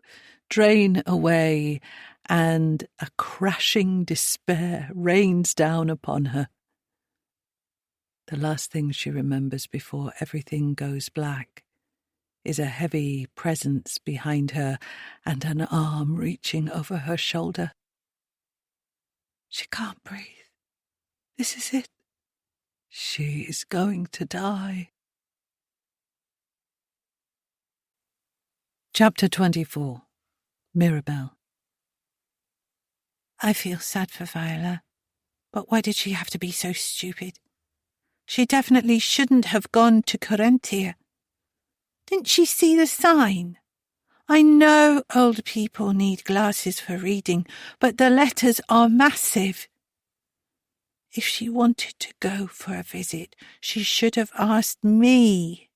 drain away, and a crashing despair rains down upon her. The last thing she remembers before everything goes black is a heavy presence behind her and an arm reaching over her shoulder. She can't breathe. This is it. She is going to die. Chapter 24. Mirabelle. I feel sad for Viola, but why did she have to be so stupid? She definitely shouldn't have gone to Corinthia. Didn't she see the sign? I know old people need glasses for reading, but the letters are massive. If she wanted to go for a visit, she should have asked me.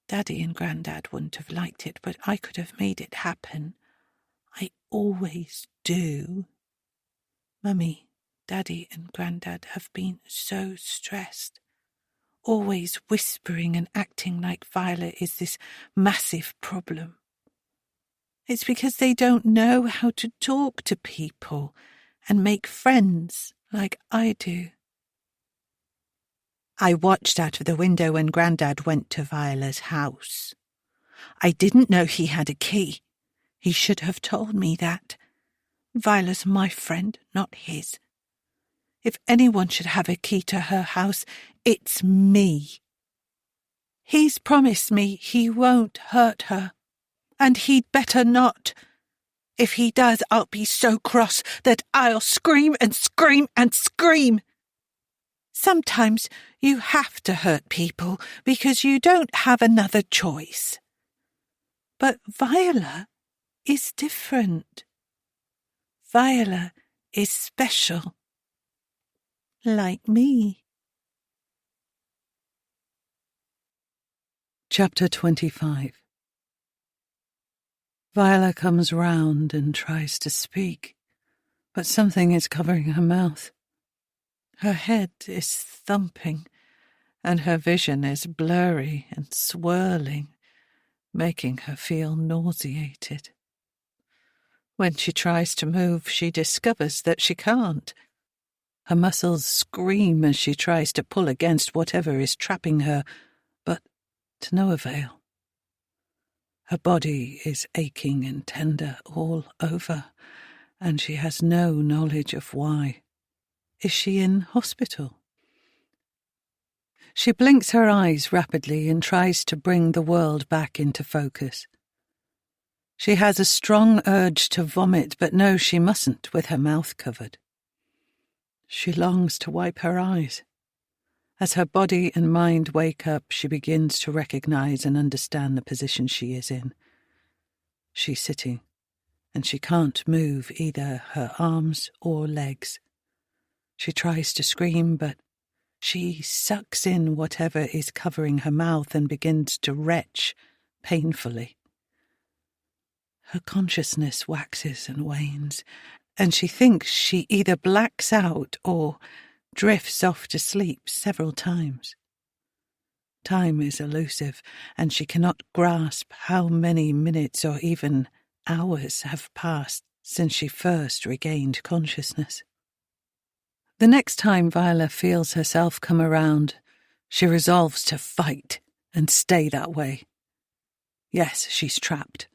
Daddy and Grandad wouldn't have liked it, but I could have made it happen. I always do. Mummy, Daddy and Grandad have been so stressed, always whispering and acting like Viola is this massive problem. It's because they don't know how to talk to people, and make friends like I do. I watched out of the window when Grandad went to Viola's house. I didn't know he had a key. He should have told me that. Viola's my friend, not his. If anyone should have a key to her house, it's me. He's promised me he won't hurt her, and he'd better not. If he does, I'll be so cross that I'll scream and scream and scream. Sometimes you have to hurt people because you don't have another choice. But Viola is different. Viola is special. Like me. Chapter 25. Viola comes round and tries to speak, but something is covering her mouth. Her head is thumping, and her vision is blurry and swirling, making her feel nauseated. When she tries to move, she discovers that she can't. Her muscles scream as she tries to pull against whatever is trapping her, but to no avail. Her body is aching and tender all over, and she has no knowledge of why. Is she in hospital? She blinks her eyes rapidly and tries to bring the world back into focus. She has a strong urge to vomit, but knows she mustn't with her mouth covered. She longs to wipe her eyes. As her body and mind wake up, she begins to recognize and understand the position she is in. She's sitting, and she can't move either her arms or legs. She tries to scream, but she sucks in whatever is covering her mouth and begins to retch painfully. Her consciousness waxes and wanes, and she thinks she either blacks out or drifts off to sleep several times. Time is elusive, and she cannot grasp how many minutes or even hours have passed since she first regained consciousness. The next time Viola feels herself come around, she resolves to fight and stay that way. Yes, she's trapped,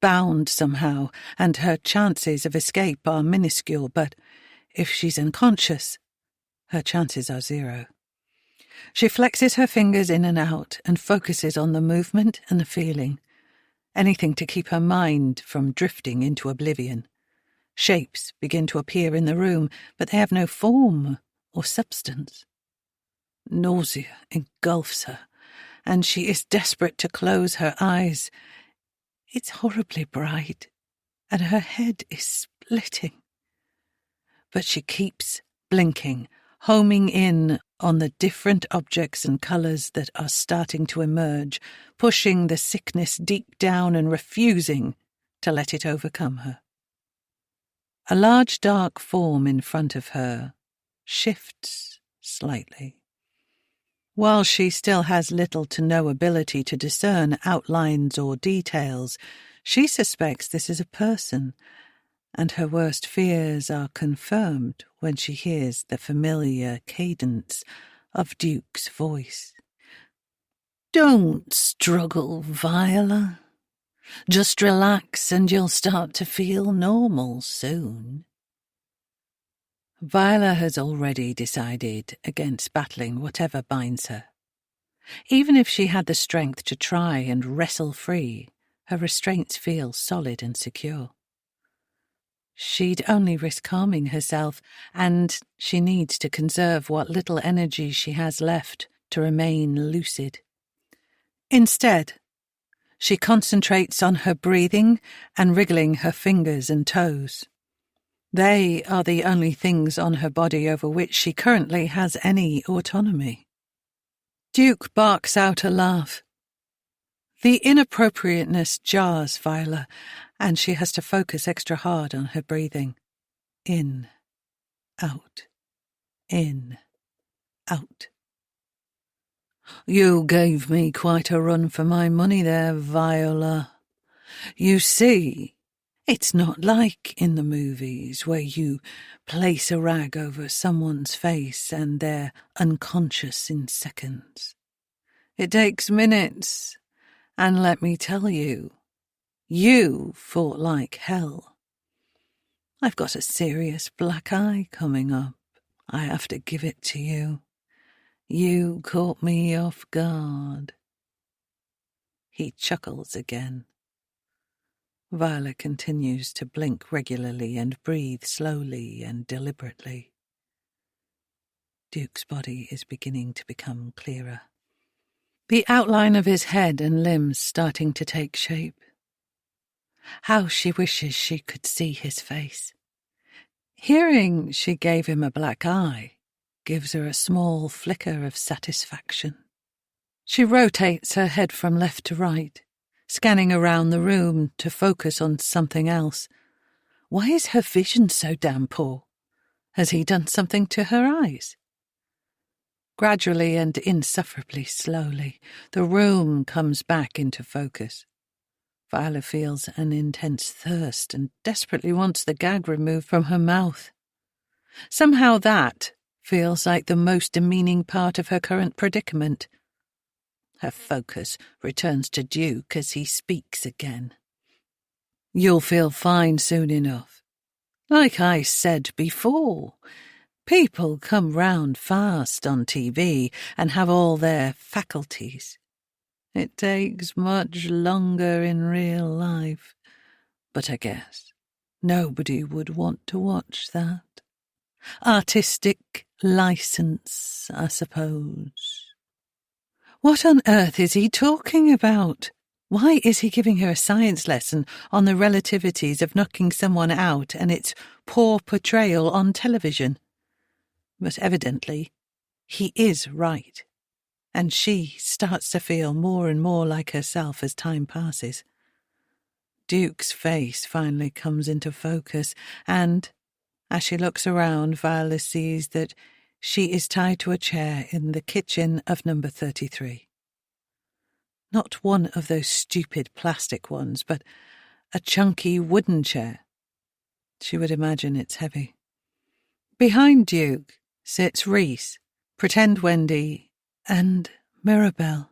bound somehow, and her chances of escape are minuscule, but if she's unconscious, her chances are zero. She flexes her fingers in and out and focuses on the movement and the feeling, anything to keep her mind from drifting into oblivion. Shapes begin to appear in the room, but they have no form or substance. Nausea engulfs her, and she is desperate to close her eyes. It's horribly bright, and her head is splitting. But she keeps blinking, homing in on the different objects and colours that are starting to emerge, pushing the sickness deep down and refusing to let it overcome her. A large dark form in front of her shifts slightly. While she still has little to no ability to discern outlines or details, she suspects this is a person, and her worst fears are confirmed when she hears the familiar cadence of Duke's voice. "Don't struggle, Viola. Just relax and you'll start to feel normal soon." Viola has already decided against battling whatever binds her. Even if she had the strength to try and wrestle free, her restraints feel solid and secure. She'd only risk harming herself, and she needs to conserve what little energy she has left to remain lucid. Instead, she concentrates on her breathing and wriggling her fingers and toes. They are the only things on her body over which she currently has any autonomy. Duke barks out a laugh. The inappropriateness jars Viola, and she has to focus extra hard on her breathing. In, out, in, out. "You gave me quite a run for my money there, Viola. You see, It's not like in the movies where you place a rag over someone's face and they're unconscious in seconds. It takes minutes, and let me tell you, you fought like hell. I've got a serious black eye coming up. I have to give it to you. You caught me off guard. He chuckles again. Viola continues to blink regularly and breathe slowly and deliberately. Duke's body is beginning to become clearer. The outline of his head and limbs starting to take shape. How she wishes she could see his face. Hearing she gave him a black eye gives her a small flicker of satisfaction. She rotates her head from left to right, scanning around the room to focus on something else. Why is her vision so damn poor? Has he done something to her eyes? Gradually and insufferably slowly, the room comes back into focus. Viola feels an intense thirst and desperately wants the gag removed from her mouth. Somehow that feels like the most demeaning part of her current predicament. Her focus returns to Duke as he speaks again. You'll feel fine soon enough. Like I said before, people come round fast on TV and have all their faculties. It takes much longer in real life, but I guess nobody would want to watch that. Artistic license, I suppose. What on earth is he talking about? Why is he giving her a science lesson on the relativities of knocking someone out and its poor portrayal on television? But evidently, he is right, and she starts to feel more and more like herself as time passes. Duke's face finally comes into focus, and as she looks around, Viola sees that she is tied to a chair in the kitchen of number 33. Not one of those stupid plastic ones, but a chunky wooden chair. She would imagine it's heavy. Behind Duke sits Reese, Pretend Wendy, and Mirabelle.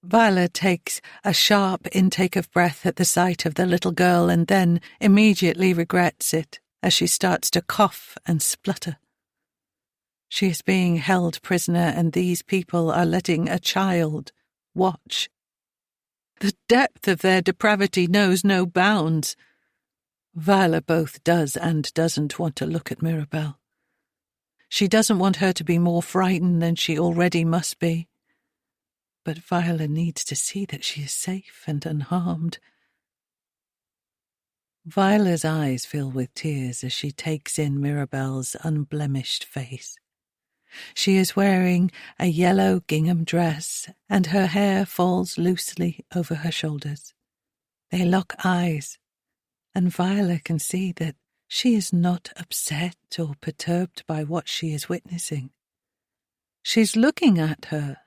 Viola takes a sharp intake of breath at the sight of the little girl and then immediately regrets it as she starts to cough and splutter. She is being held prisoner and these people are letting a child watch. The depth of their depravity knows no bounds. Viola both does and doesn't want to look at Mirabelle. She doesn't want her to be more frightened than she already must be. But Viola needs to see that she is safe and unharmed. Viola's eyes fill with tears as she takes in Mirabelle's unblemished face. She is wearing a yellow gingham dress, and her hair falls loosely over her shoulders. They lock eyes, and Viola can see that she is not upset or perturbed by what she is witnessing. She's looking at her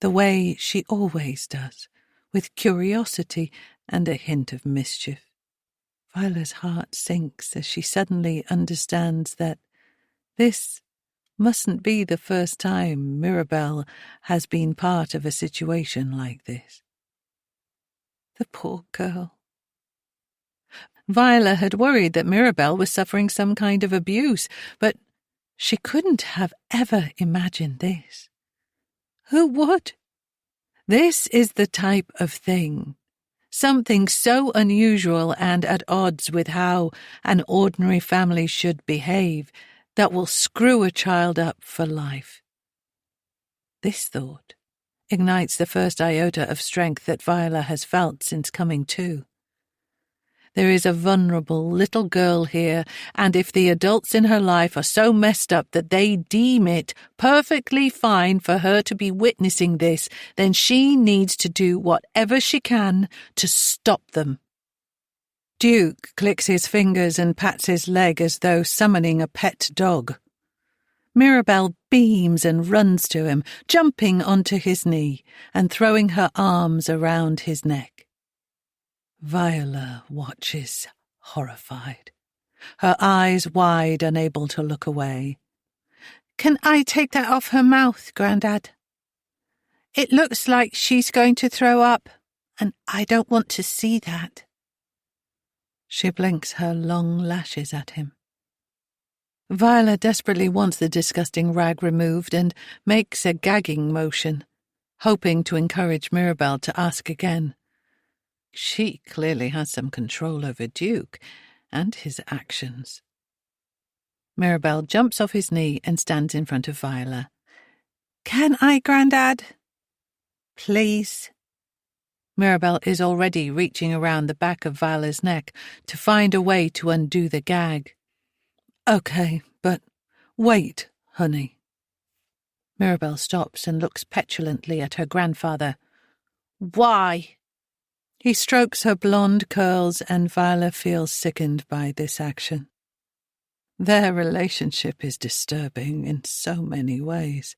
the way she always does, with curiosity and a hint of mischief. Viola's heart sinks as she suddenly understands that this mustn't be the first time Mirabelle has been part of a situation like this. The poor girl. Viola had worried that Mirabelle was suffering some kind of abuse, but she couldn't have ever imagined this. Who would? This is the type of thing, something so unusual and at odds with how an ordinary family should behave, that will screw a child up for life. This thought ignites the first iota of strength that Viola has felt since coming to. There is a vulnerable little girl here, and if the adults in her life are so messed up that they deem it perfectly fine for her to be witnessing this, then she needs to do whatever she can to stop them. Duke clicks his fingers and pats his leg as though summoning a pet dog. Mirabelle beams and runs to him, jumping onto his knee and throwing her arms around his neck. Viola watches, horrified, her eyes wide, unable to look away. "Can I take that off her mouth, Grandad? It looks like she's going to throw up, and I don't want to see that." She blinks her long lashes at him. Viola desperately wants the disgusting rag removed and makes a gagging motion, hoping to encourage Mirabelle to ask again. She clearly has some control over Duke and his actions. Mirabelle jumps off his knee and stands in front of Viola. "Can I, Grandad? Please?" Mirabelle is already reaching around the back of Viola's neck to find a way to undo the gag. "Okay, but wait, honey." Mirabelle stops and looks petulantly at her grandfather. "Why?" He strokes her blonde curls, and Viola feels sickened by this action. Their relationship is disturbing in so many ways.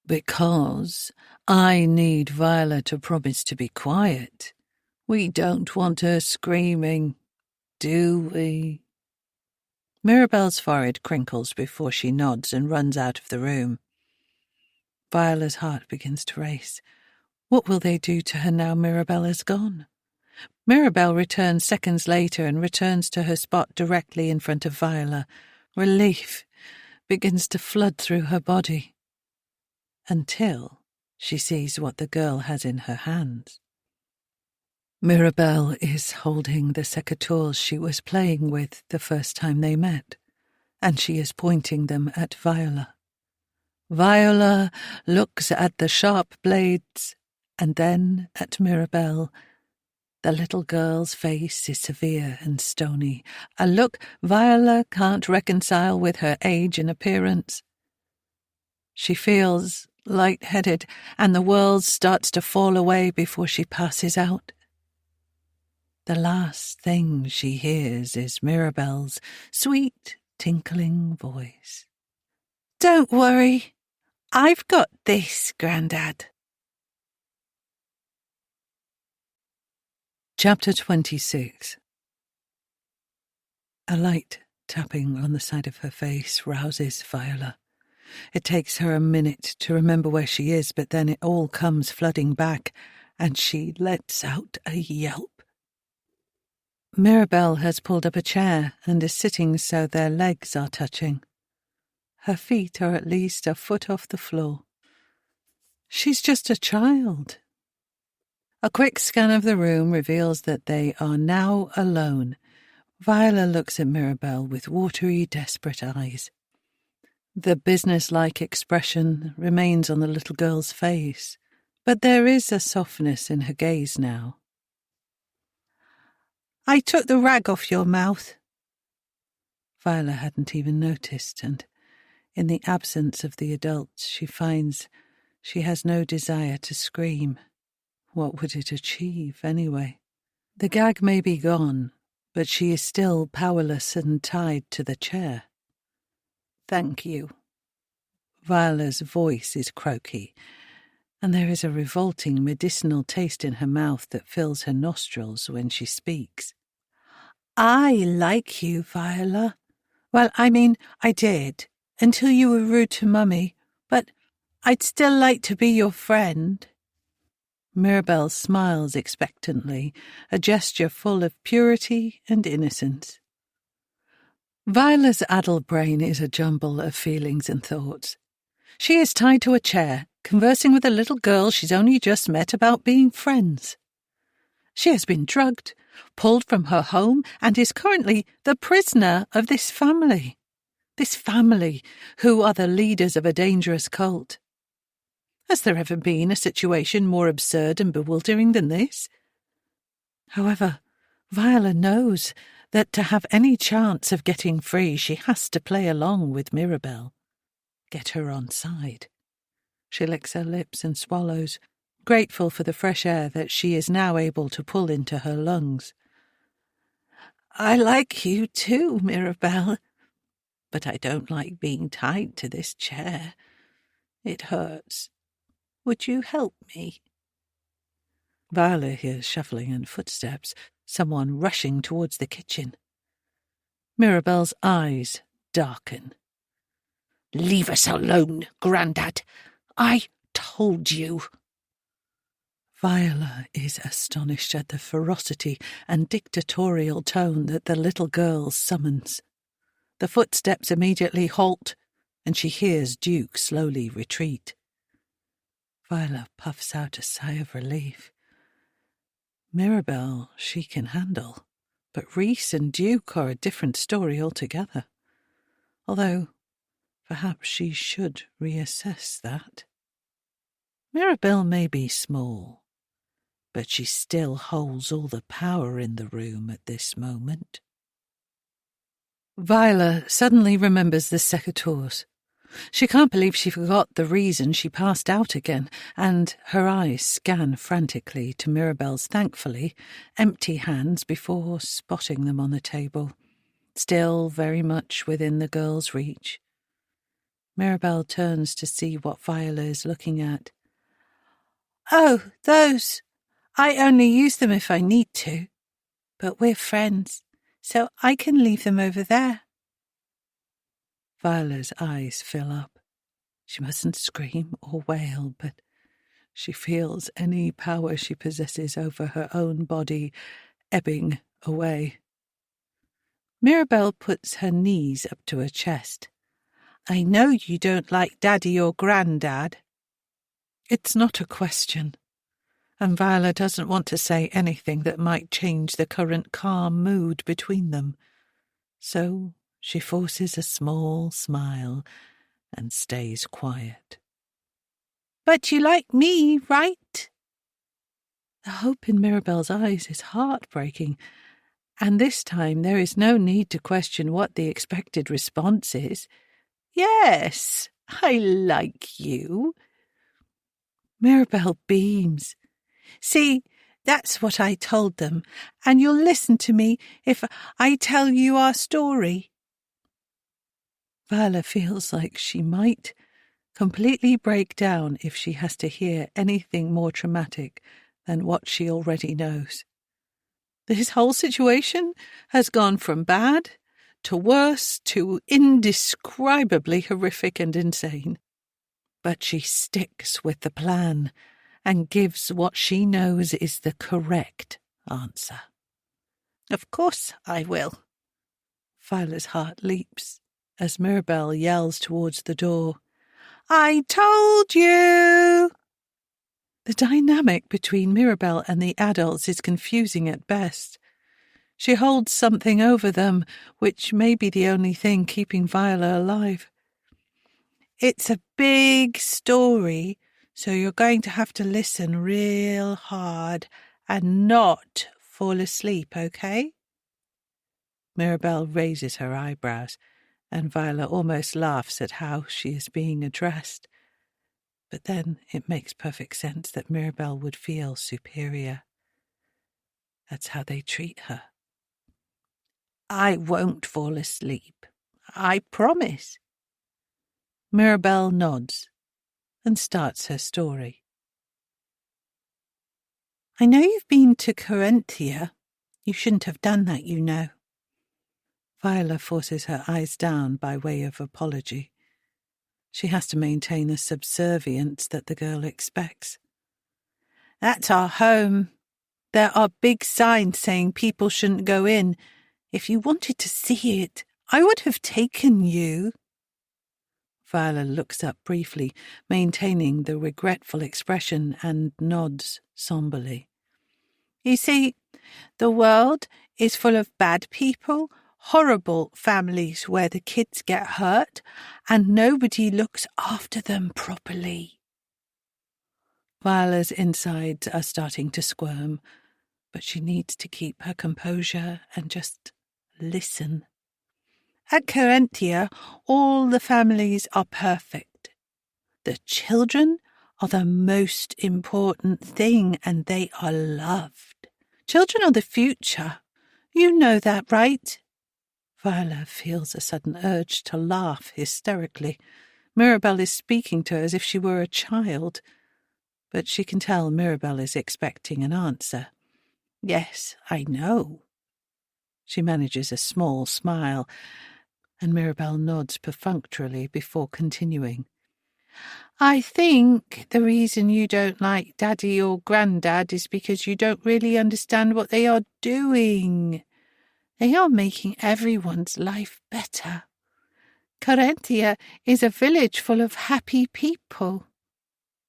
"Because I need Viola to promise to be quiet. We don't want her screaming, do we?" Mirabelle's forehead crinkles before she nods and runs out of the room. Viola's heart begins to race. What will they do to her now Mirabelle is gone? Mirabelle returns seconds later and returns to her spot directly in front of Viola. Relief begins to flood through her body, until she sees what the girl has in her hands. Mirabelle is holding the secateurs she was playing with the first time they met, and she is pointing them at Viola. Viola looks at the sharp blades and then at Mirabelle. The little girl's face is severe and stony, a look Viola can't reconcile with her age and appearance. She feels light-headed, and the world starts to fall away before she passes out. The last thing she hears is Mirabelle's sweet, tinkling voice. "Don't worry. I've got this, Grandad." Chapter 26. A light tapping on the side of her face rouses Viola. It takes her a minute to remember where she is, but then it all comes flooding back, and she lets out a yelp. Mirabelle has pulled up a chair and is sitting so their legs are touching. Her feet are at least a foot off the floor. She's just a child. A quick scan of the room reveals that they are now alone. Viola looks at Mirabelle with watery, desperate eyes. The business-like expression remains on the little girl's face, but there is a softness in her gaze now. "I took the rag off your mouth." Viola hadn't even noticed, and in the absence of the adults, she finds she has no desire to scream. What would it achieve, anyway? The gag may be gone, but she is still powerless and tied to the chair. "Thank you." Viola's voice is croaky, and there is a revolting medicinal taste in her mouth that fills her nostrils when she speaks. "I like you, Viola. Well, I mean, I did, until you were rude to Mummy, but I'd still like to be your friend." Mirabelle smiles expectantly, a gesture full of purity and innocence. Viola's adult brain is a jumble of feelings and thoughts. She is tied to a chair, conversing with a little girl she's only just met about being friends. She has been drugged, pulled from her home, and is currently the prisoner of this family. This family, who are the leaders of a dangerous cult. Has there ever been a situation more absurd and bewildering than this? However, Viola knows that to have any chance of getting free, she has to play along with Mirabelle. Get her on side. She licks her lips and swallows, grateful for the fresh air that she is now able to pull into her lungs. "I like you too, Mirabelle, but I don't like being tied to this chair. It hurts. Would you help me?" Viola hears shuffling and footsteps, someone rushing towards the kitchen. Mirabel's eyes darken. "Leave us alone, Grandad. I told you." Viola is astonished at the ferocity and dictatorial tone that the little girl summons. The footsteps immediately halt, and she hears Duke slowly retreat. Viola puffs out a sigh of relief. Mirabel she can handle, but Reese and Duke are a different story altogether. Although, perhaps she should reassess that. Mirabel may be small, but she still holds all the power in the room at this moment. Viola suddenly remembers the secateurs. She can't believe she forgot the reason she passed out again, and her eyes scan frantically to Mirabel's thankfully empty hands before spotting them on the table, still very much within the girl's reach. Mirabel turns to see what Viola is looking at. "Oh, those. I only use them if I need to. But we're friends, so I can leave them over there." Viola's eyes fill up. She mustn't scream or wail, but she feels any power she possesses over her own body ebbing away. Mirabel puts her knees up to her chest. "I know you don't like Daddy or Grandad." It's not a question, and Viola doesn't want to say anything that might change the current calm mood between them. So she forces a small smile and stays quiet. "But you like me, right?" The hope in Mirabel's eyes is heartbreaking, and this time there is no need to question what the expected response is. "Yes, I like you." Mirabel beams. "See, that's what I told them, and you'll listen to me if I tell you our story." Viola feels like she might completely break down if she has to hear anything more traumatic than what she already knows. This whole situation has gone from bad to worse to indescribably horrific and insane. But she sticks with the plan and gives what she knows is the correct answer. "Of course I will." Viola's heart leaps as Mirabel yells towards the door, "I told you!" The dynamic between Mirabel and the adults is confusing at best. She holds something over them, which may be the only thing keeping Viola alive. "It's a big story, so you're going to have to listen real hard and not fall asleep, okay?" Mirabel raises her eyebrows, and Viola almost laughs at how she is being addressed. But then it makes perfect sense that Mirabel would feel superior. That's how they treat her. "I won't fall asleep. I promise." Mirabel nods and starts her story. "I know you've been to Corinthia. You shouldn't have done that, you know." Viola forces her eyes down by way of apology. She has to maintain a subservience that the girl expects. "That's our home. There are big signs saying people shouldn't go in. If you wanted to see it, I would have taken you." Viola looks up briefly, maintaining the regretful expression, and nods somberly. "You see, the world is full of bad people, horrible families where the kids get hurt, and nobody looks after them properly." Viola's insides are starting to squirm, but she needs to keep her composure and just listen. "At Corinthia, all the families are perfect. The children are the most important thing, and they are loved. Children are the future. You know that, right?" Viola feels a sudden urge to laugh hysterically. Mirabel is speaking to her as if she were a child. but she can tell Mirabel is expecting an answer. Yes, I know. She manages a small smile, and Mirabel nods perfunctorily before continuing. I think the reason you don't like Daddy or Grandad is because you don't really understand what they are doing. They are making everyone's life better. Carinthia is a village full of happy people.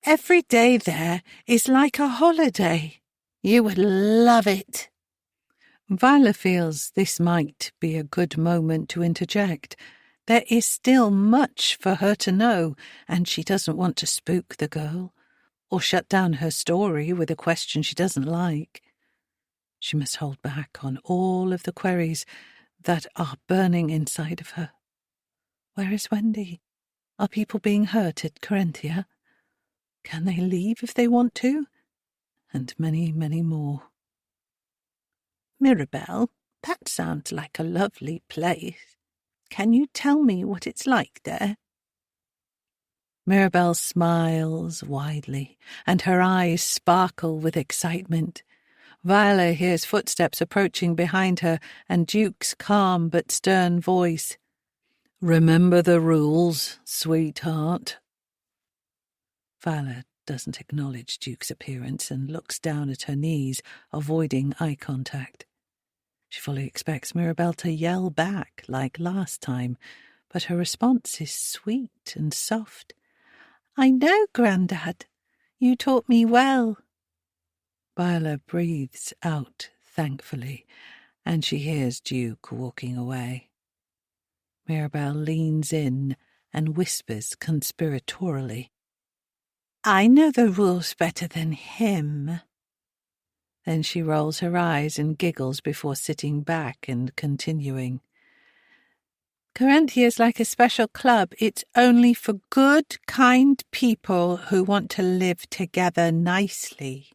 Every day there is like a holiday. You would love it. Viola feels this might be a good moment to interject. There is still much for her to know, and she doesn't want to spook the girl or shut down her story with a question she doesn't like. She must hold back on all of the queries that are burning inside of her. Where is Wendy? Are people being hurt at Carinthia? Can they leave if they want to? And many, many more. Mirabel, that sounds like a lovely place. Can you tell me what it's like there? Mirabel smiles widely, and her eyes sparkle with excitement. Viola hears footsteps approaching behind her, and Duke's calm but stern voice. Remember the rules, sweetheart. Viola doesn't acknowledge Duke's appearance and looks down at her knees, avoiding eye contact. She fully expects Mirabel to yell back like last time, but her response is sweet and soft. I know, Grandad. You taught me well. Viola breathes out thankfully, and she hears Duke walking away. Mirabel leans in and whispers conspiratorially. I know the rules better than him. Then she rolls her eyes and giggles before sitting back and continuing. Carinthia is like a special club. It's only for good, kind people who want to live together nicely.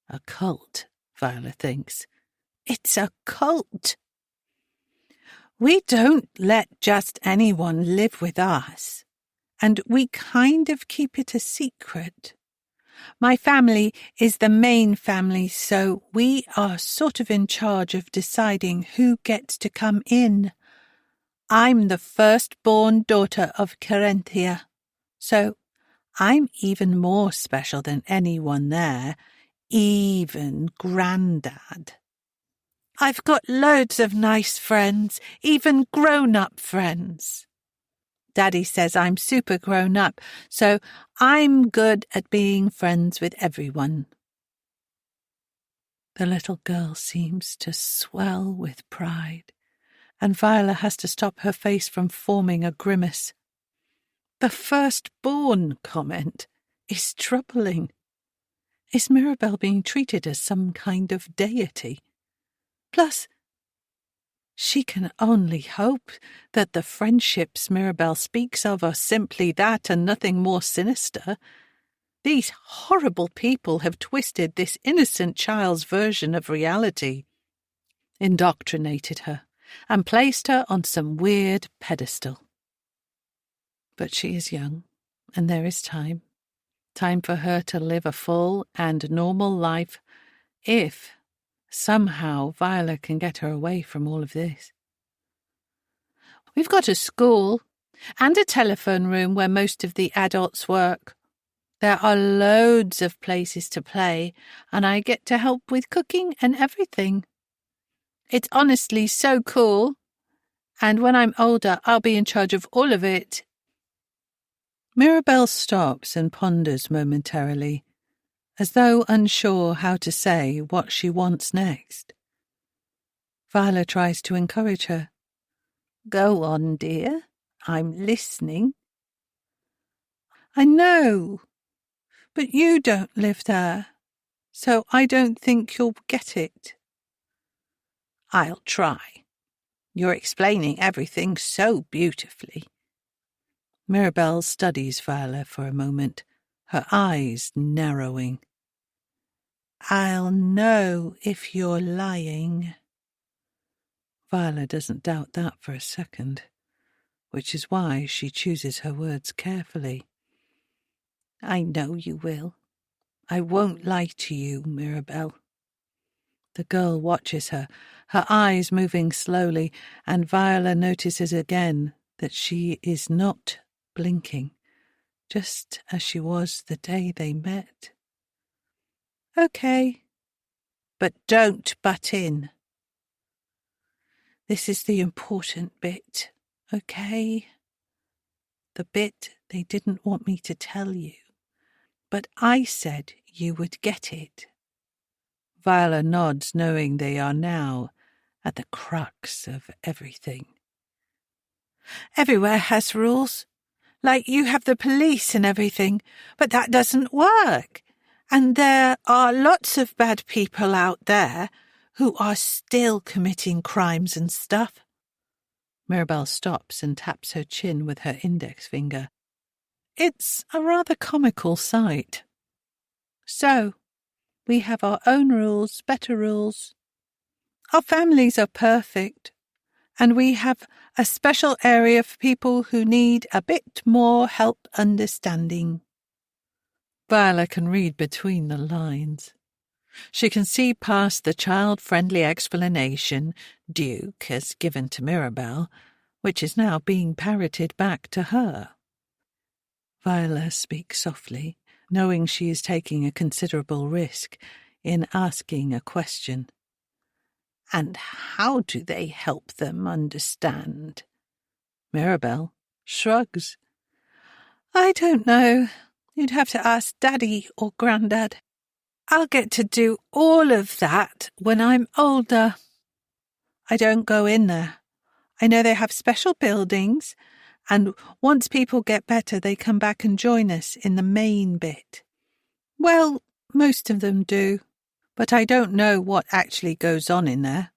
A cult, Viola thinks. It's a cult. We don't let just anyone live with us, and we kind of keep it a secret. My family is the main family, so we are sort of in charge of deciding who gets to come in. I'm the firstborn daughter of Carinthia, so I'm even more special than anyone there, even Grandad. I've got loads of nice friends, even grown-up friends. Daddy says I'm super grown-up, so I'm good at being friends with everyone. The little girl seems to swell with pride, and Viola has to stop her face from forming a grimace. The firstborn comment is troubling. Is Mirabel being treated as some kind of deity? Plus, she can only hope that the friendships Mirabel speaks of are simply that and nothing more sinister. These horrible people have twisted this innocent child's version of reality, indoctrinated her, and placed her on some weird pedestal. But she is young, and there is time. Time for her to live a full and normal life if somehow Viola can get her away from all of this. We've got a school and a telephone room where most of the adults work. There are loads of places to play, and I get to help with cooking and everything. It's honestly so cool, and when I'm older, I'll be in charge of all of it. Mirabel stops and ponders momentarily, as though unsure how to say what she wants next. Viola tries to encourage her. Go on, dear. I'm listening. I know, but you don't live there, so I don't think you'll get it. I'll try. You're explaining everything so beautifully. Mirabel studies Viola for a moment, her eyes narrowing. I'll know if you're lying. Viola doesn't doubt that for a second, which is why she chooses her words carefully. I know you will. I won't lie to you, Mirabelle. The girl watches her, her eyes moving slowly, and Viola notices again that she is not blinking, just as she was the day they met. Okay, but don't butt in. This is the important bit, okay? The bit they didn't want me to tell you, but I said you would get it. Viola nods, knowing they are now at the crux of everything. Everywhere has rules. Like you have the police and everything, but that doesn't work. And there are lots of bad people out there who are still committing crimes and stuff. Mirabelle stops and taps her chin with her index finger. It's a rather comical sight. So, we have our own rules, better rules. Our families are perfect, and we have a special area for people who need a bit more help understanding. Viola can read between the lines. She can see past the child-friendly explanation Duke has given to Mirabelle, which is now being parroted back to her. Viola speaks softly, knowing she is taking a considerable risk in asking a question. And how do they help them understand? Mirabelle shrugs. I don't know. You'd have to ask Daddy or Grandad. I'll get to do all of that when I'm older. I don't go in there. I know they have special buildings, and once people get better, they come back and join us in the main bit. Well, most of them do, but I don't know what actually goes on in there.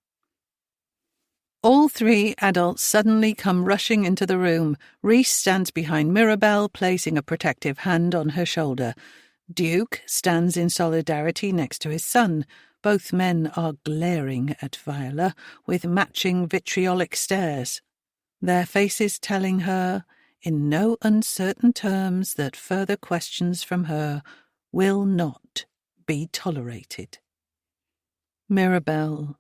All three adults suddenly come rushing into the room. Reese stands behind Mirabelle, placing a protective hand on her shoulder. Duke stands in solidarity next to his son. Both men are glaring at Viola with matching vitriolic stares, their faces telling her, in no uncertain terms, that further questions from her will not be tolerated. Mirabelle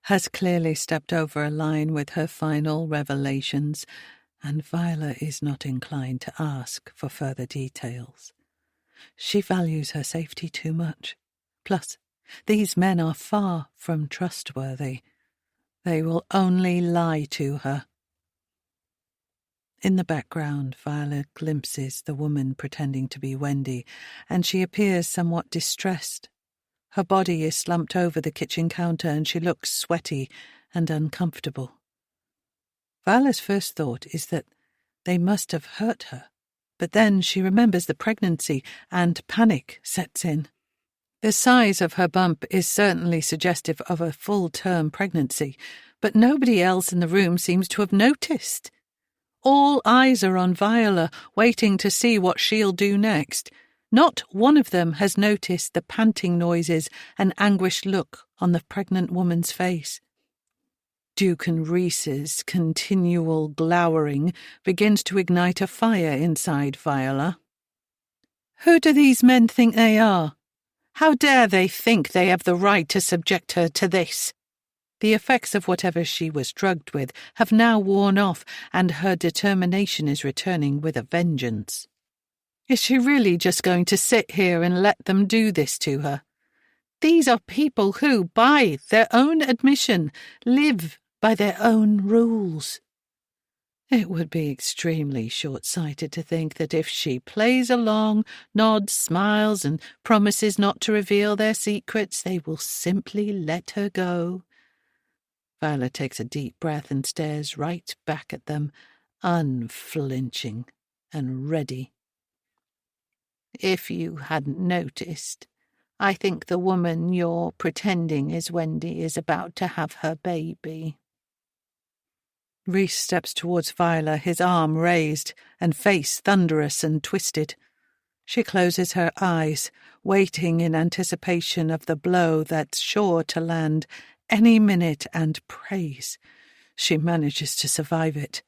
has clearly stepped over a line with her final revelations, and Viola is not inclined to ask for further details. She values her safety too much. Plus, these men are far from trustworthy. They will only lie to her. In the background, Viola glimpses the woman pretending to be Wendy, and she appears somewhat distressed. Her body is slumped over the kitchen counter, and she looks sweaty and uncomfortable. Viola's first thought is that they must have hurt her, but then she remembers the pregnancy, and panic sets in. The size of her bump is certainly suggestive of a full-term pregnancy, but nobody else in the room seems to have noticed. All eyes are on Viola, waiting to see what she'll do next. Not one of them has noticed the panting noises and anguished look on the pregnant woman's face. Duke and Reese's continual glowering begins to ignite a fire inside Viola. Who do these men think they are? How dare they think they have the right to subject her to this? The effects of whatever she was drugged with have now worn off, and her determination is returning with a vengeance. Is she really just going to sit here and let them do this to her? These are people who, by their own admission, live by their own rules. It would be extremely short-sighted to think that if she plays along, nods, smiles, and promises not to reveal their secrets, they will simply let her go. Viola takes a deep breath and stares right back at them, unflinching and ready. If you hadn't noticed, I think the woman you're pretending is Wendy is about to have her baby. Reese steps towards Viola, his arm raised and face thunderous and twisted. She closes her eyes, waiting in anticipation of the blow that's sure to land any minute, and prays she manages to survive it.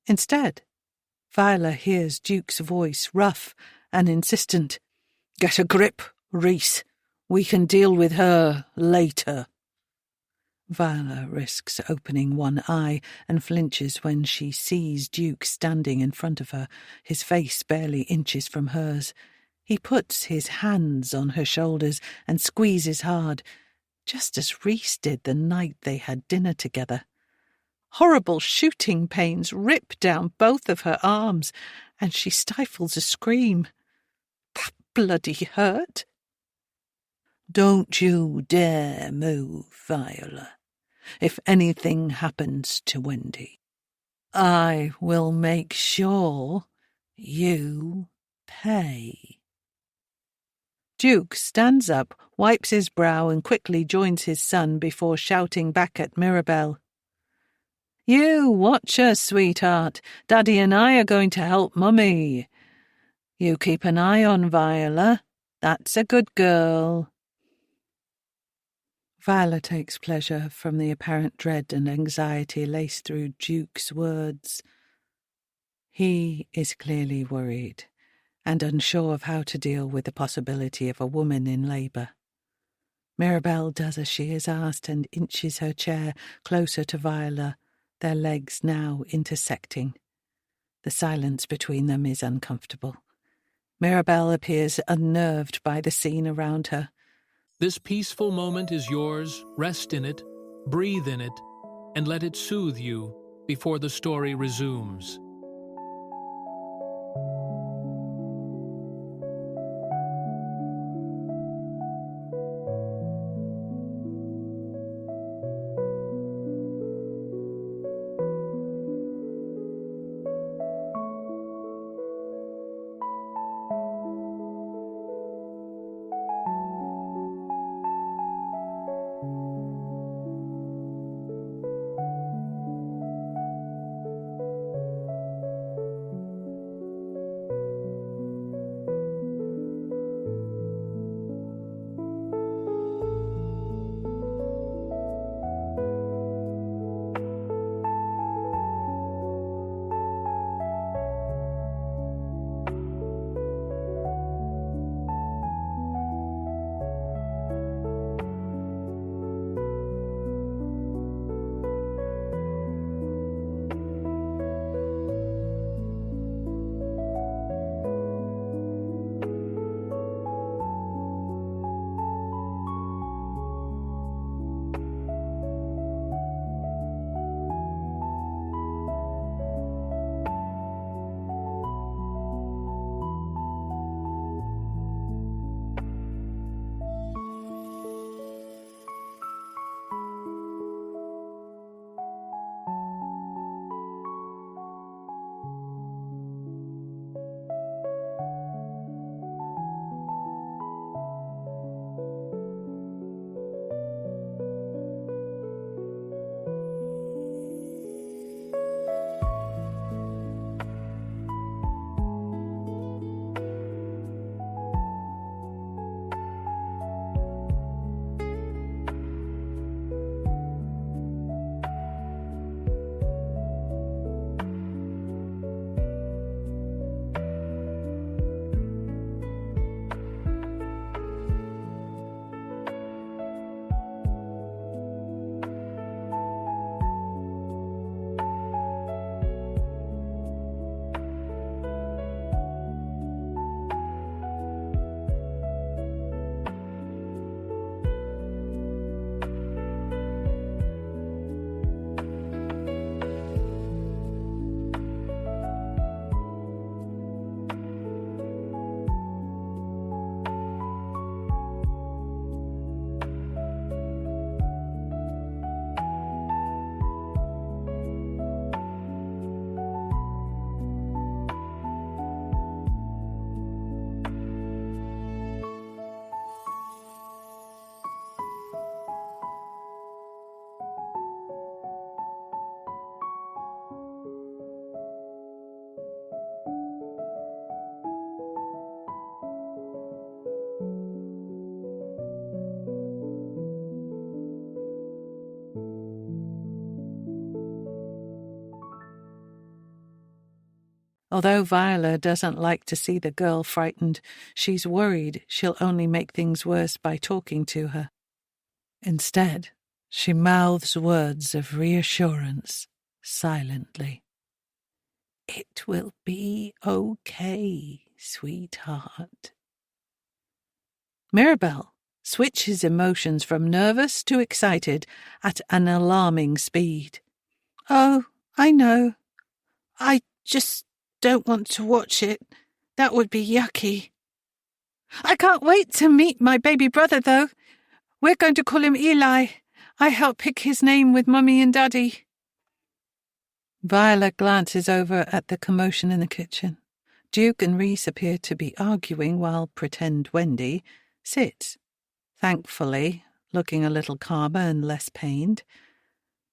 Instead, Viola hears Duke's voice, rough and insistent. Get a grip, Reese. We can deal with her later. Viola risks opening one eye and flinches when she sees Duke standing in front of her, his face barely inches from hers. He puts his hands on her shoulders and squeezes hard, just as Reese did the night they had dinner together. Horrible shooting pains rip down both of her arms, and she stifles a scream. That bloody hurt. Don't you dare move, Viola. If anything happens to Wendy, I will make sure you pay. Duke stands up, wipes his brow, and quickly joins his son before shouting back at Mirabelle. You watch her, sweetheart. Daddy and I are going to help Mummy. You keep an eye on Viola. That's a good girl. Viola takes pleasure from the apparent dread and anxiety laced through Duke's words. He is clearly worried and unsure of how to deal with the possibility of a woman in labour. Mirabelle does as she is asked and inches her chair closer to Viola, their legs now intersecting. The silence between them is uncomfortable. Mirabelle appears unnerved by the scene around her. This peaceful moment is yours. Rest in it, breathe in it, and let it soothe you before the story resumes. Although Viola doesn't like to see the girl frightened, she's worried she'll only make things worse by talking to her. Instead, she mouths words of reassurance silently. "It will be okay, sweetheart." Mirabelle switches emotions from nervous to excited at an alarming speed. "Oh, I know. I just don't want to watch it. That would be yucky. I can't wait to meet my baby brother, though. We're going to call him Eli. I helped pick his name with Mummy and Daddy." Viola glances over at the commotion in the kitchen. Duke and Reese appear to be arguing while pretend Wendy sits, thankfully, looking a little calmer and less pained.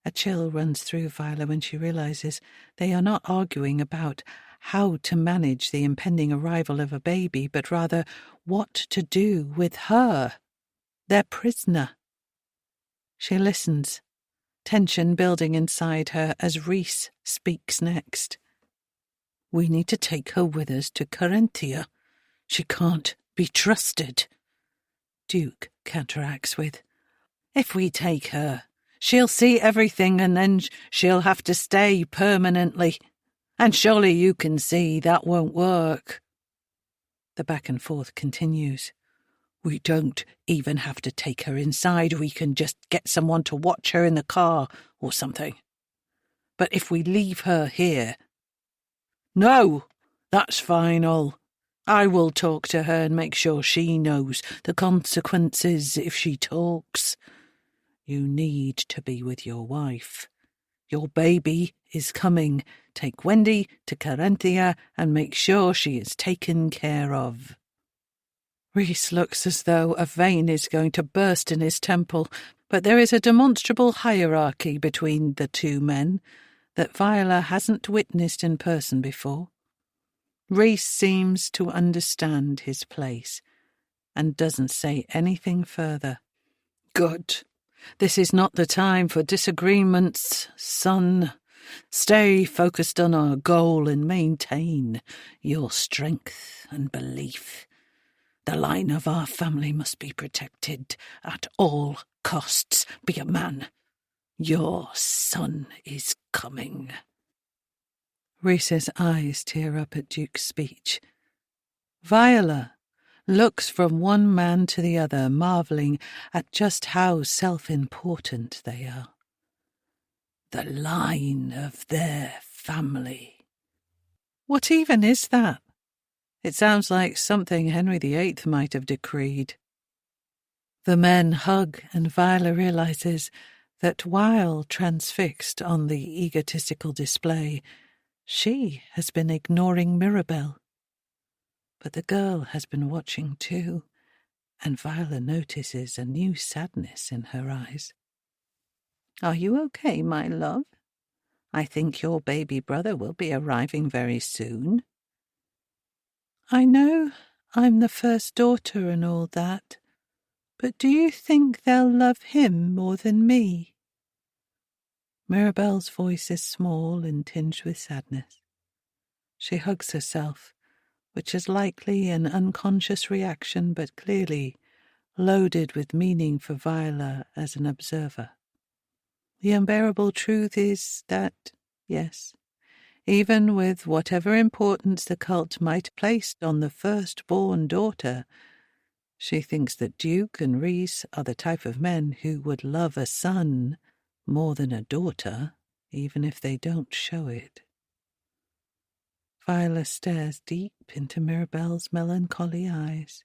A chill runs through Viola when she realizes they are not arguing about how to manage the impending arrival of a baby, but rather what to do with her, their prisoner. She listens, tension building inside her as Reese speaks next. "We need to take her with us to Carinthia. She can't be trusted." Duke counteracts with, "If we take her, she'll see everything and then she'll have to stay permanently. And surely you can see that won't work." The back and forth continues. "We don't even have to take her inside. We can just get someone to watch her in the car or something. But if we leave her here..." "No, that's final. I will talk to her and make sure she knows the consequences if she talks. You need to be with your wife. Your baby is coming. Take Wendy to Carinthia and make sure she is taken care of." Reese looks as though a vein is going to burst in his temple, but there is a demonstrable hierarchy between the two men that Viola hasn't witnessed in person before. Reese seems to understand his place and doesn't say anything further. "Good. This is not the time for disagreements, son. Stay focused on our goal and maintain your strength and belief. The line of our family must be protected at all costs. Be a man. Your son is coming." Reese's eyes tear up at Duke's speech. Viola looks from one man to the other, marvelling at just how self-important they are. The line of their family. What even is that? It sounds like something Henry VIII might have decreed. The men hug, and Viola realizes that while transfixed on the egotistical display, she has been ignoring Mirabelle. But the girl has been watching too, and Viola notices a new sadness in her eyes. "Are you okay, my love? I think your baby brother will be arriving very soon." "I know I'm the first daughter and all that, but do you think they'll love him more than me?" Mirabelle's voice is small and tinged with sadness. She hugs herself, which is likely an unconscious reaction, but clearly loaded with meaning for Viola as an observer. The unbearable truth is that, yes, even with whatever importance the cult might place on the firstborn daughter, she thinks that Duke and Reese are the type of men who would love a son more than a daughter, even if they don't show it. Viola stares deep into Mirabelle's melancholy eyes.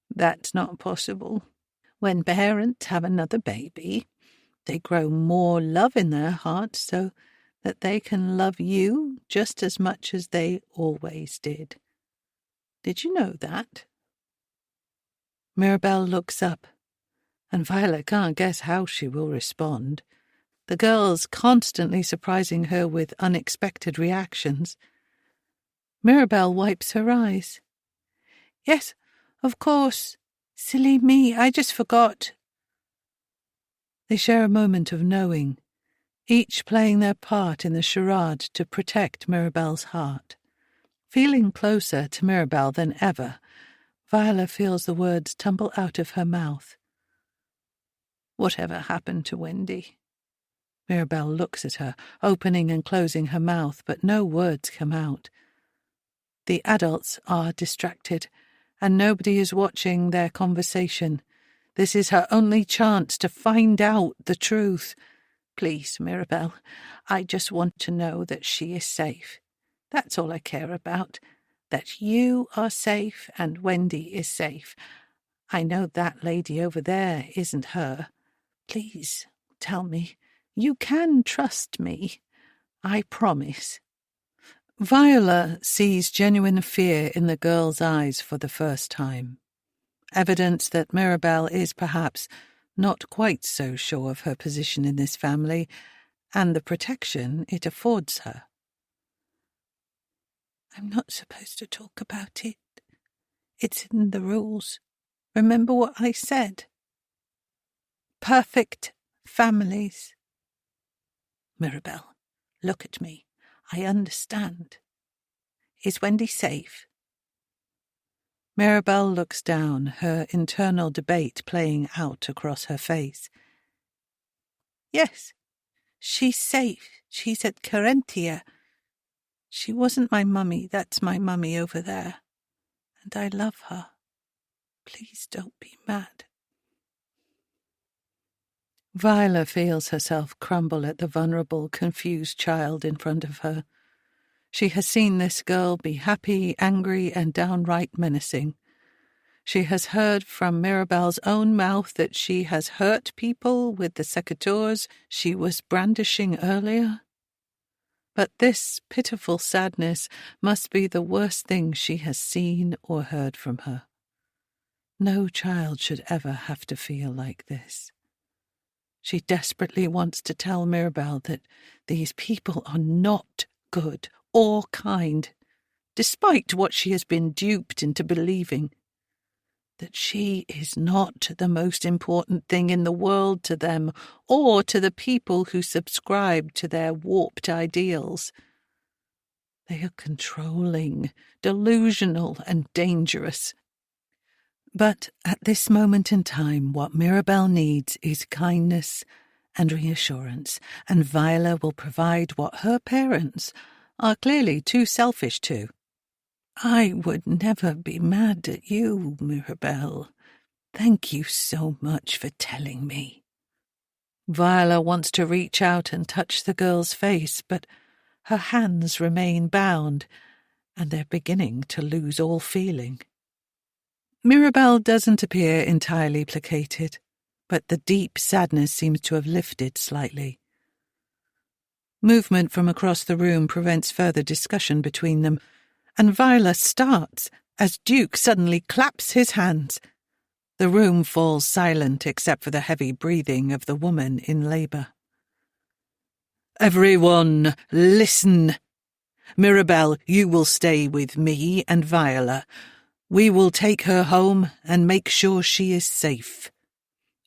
"That's not possible. When parents have another baby, they grow more love in their hearts so that they can love you just as much as they always did. Did you know that?" Mirabelle looks up, and Viola can't guess how she will respond. The girl's constantly surprising her with unexpected reactions. Mirabelle wipes her eyes. "Yes, of course. Silly me, I just forgot." They share a moment of knowing, each playing their part in the charade to protect Mirabelle's heart. Feeling closer to Mirabel than ever, Viola feels the words tumble out of her mouth. Whatever happened to Wendy? Mirabel looks at her, opening and closing her mouth, but no words come out. The adults are distracted, and nobody is watching their conversation. This is her only chance to find out the truth. Please, Mirabel, I just want to know that she is safe. That's all I care about. That you are safe and Wendy is safe. I know that lady over there isn't her. Please, tell me. You can trust me. I promise. Viola sees genuine fear in the girl's eyes for the first time. Evidence that Mirabel is perhaps not quite so sure of her position in this family and the protection it affords her. I'm not supposed to talk about it. It's in the rules. Remember what I said? Perfect families. Mirabel, look at me. I understand. Is Wendy safe? Mirabel looks down, her internal debate playing out across her face. Yes, she's safe. She's at Carentia. She wasn't my mummy. That's my mummy over there. And I love her. Please don't be mad. Viola feels herself crumble at the vulnerable, confused child in front of her. She has seen this girl be happy, angry, and downright menacing. She has heard from Mirabel's own mouth that she has hurt people with the secateurs she was brandishing earlier. But this pitiful sadness must be the worst thing she has seen or heard from her. No child should ever have to feel like this. She desperately wants to tell Mirabel that these people are not good or kind, despite what she has been duped into believing. That she is not the most important thing in the world to them or to the people who subscribe to their warped ideals. They are controlling, delusional, and dangerous. But at this moment in time, what Mirabel needs is kindness and reassurance, and Viola will provide what her parents are clearly too selfish to. I would never be mad at you, Mirabel. Thank you so much for telling me. Viola wants to reach out and touch the girl's face, but her hands remain bound, and they're beginning to lose all feeling. Mirabel doesn't appear entirely placated, but the deep sadness seems to have lifted slightly. Movement from across the room prevents further discussion between them, and Viola starts as Duke suddenly claps his hands. The room falls silent except for the heavy breathing of the woman in labour. Everyone, listen. Mirabel, you will stay with me and Viola. We will take her home and make sure she is safe.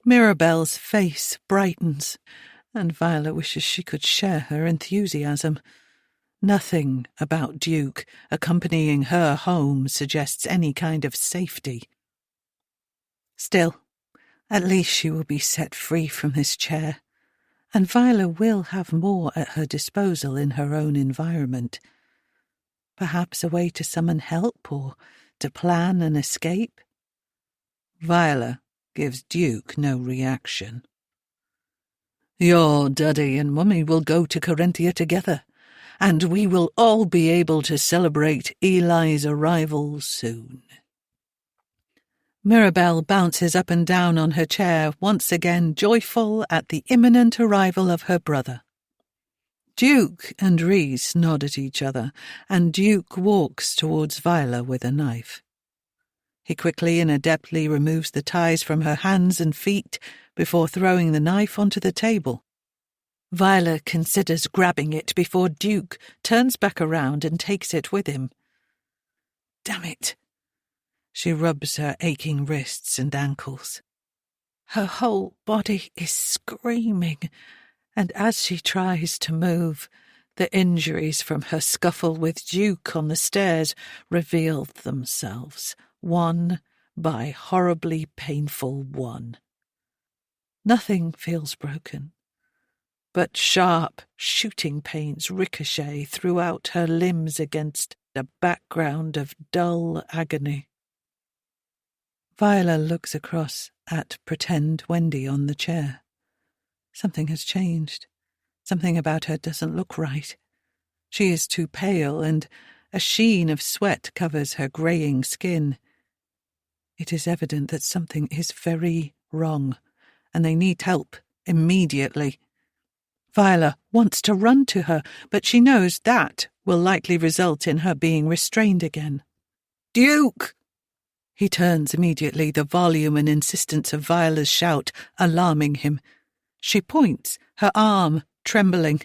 Mirabel's face brightens, and Viola wishes she could share her enthusiasm. Nothing about Duke accompanying her home suggests any kind of safety. Still, at least she will be set free from this chair, and Viola will have more at her disposal in her own environment. Perhaps a way to summon help or to plan an escape. Viola gives Duke no reaction. Your daddy and mummy will go to Carentia together, and we will all be able to celebrate Eli's arrival soon. Mirabel bounces up and down on her chair, once again joyful at the imminent arrival of her brother. Duke and Rhys nod at each other, and Duke walks towards Viola with a knife. He quickly and adeptly removes the ties from her hands and feet before throwing the knife onto the table. Viola considers grabbing it before Duke turns back around and takes it with him. Damn it! She rubs her aching wrists and ankles. Her whole body is screaming, and as she tries to move, The injuries from her scuffle with Duke on the stairs revealed themselves, one by horribly painful one. Nothing feels broken, but sharp, shooting pains ricochet throughout her limbs against a background of dull agony. Viola looks across at pretend Wendy on the chair. Something has changed. Something about her doesn't look right. She is too pale, and a sheen of sweat covers her greying skin. It is evident that something is very wrong, and they need help immediately. Viola wants to run to her, but she knows that will likely result in her being restrained again. "Duke!" He turns immediately, the volume and insistence of Viola's shout alarming him. She points, her arm trembling.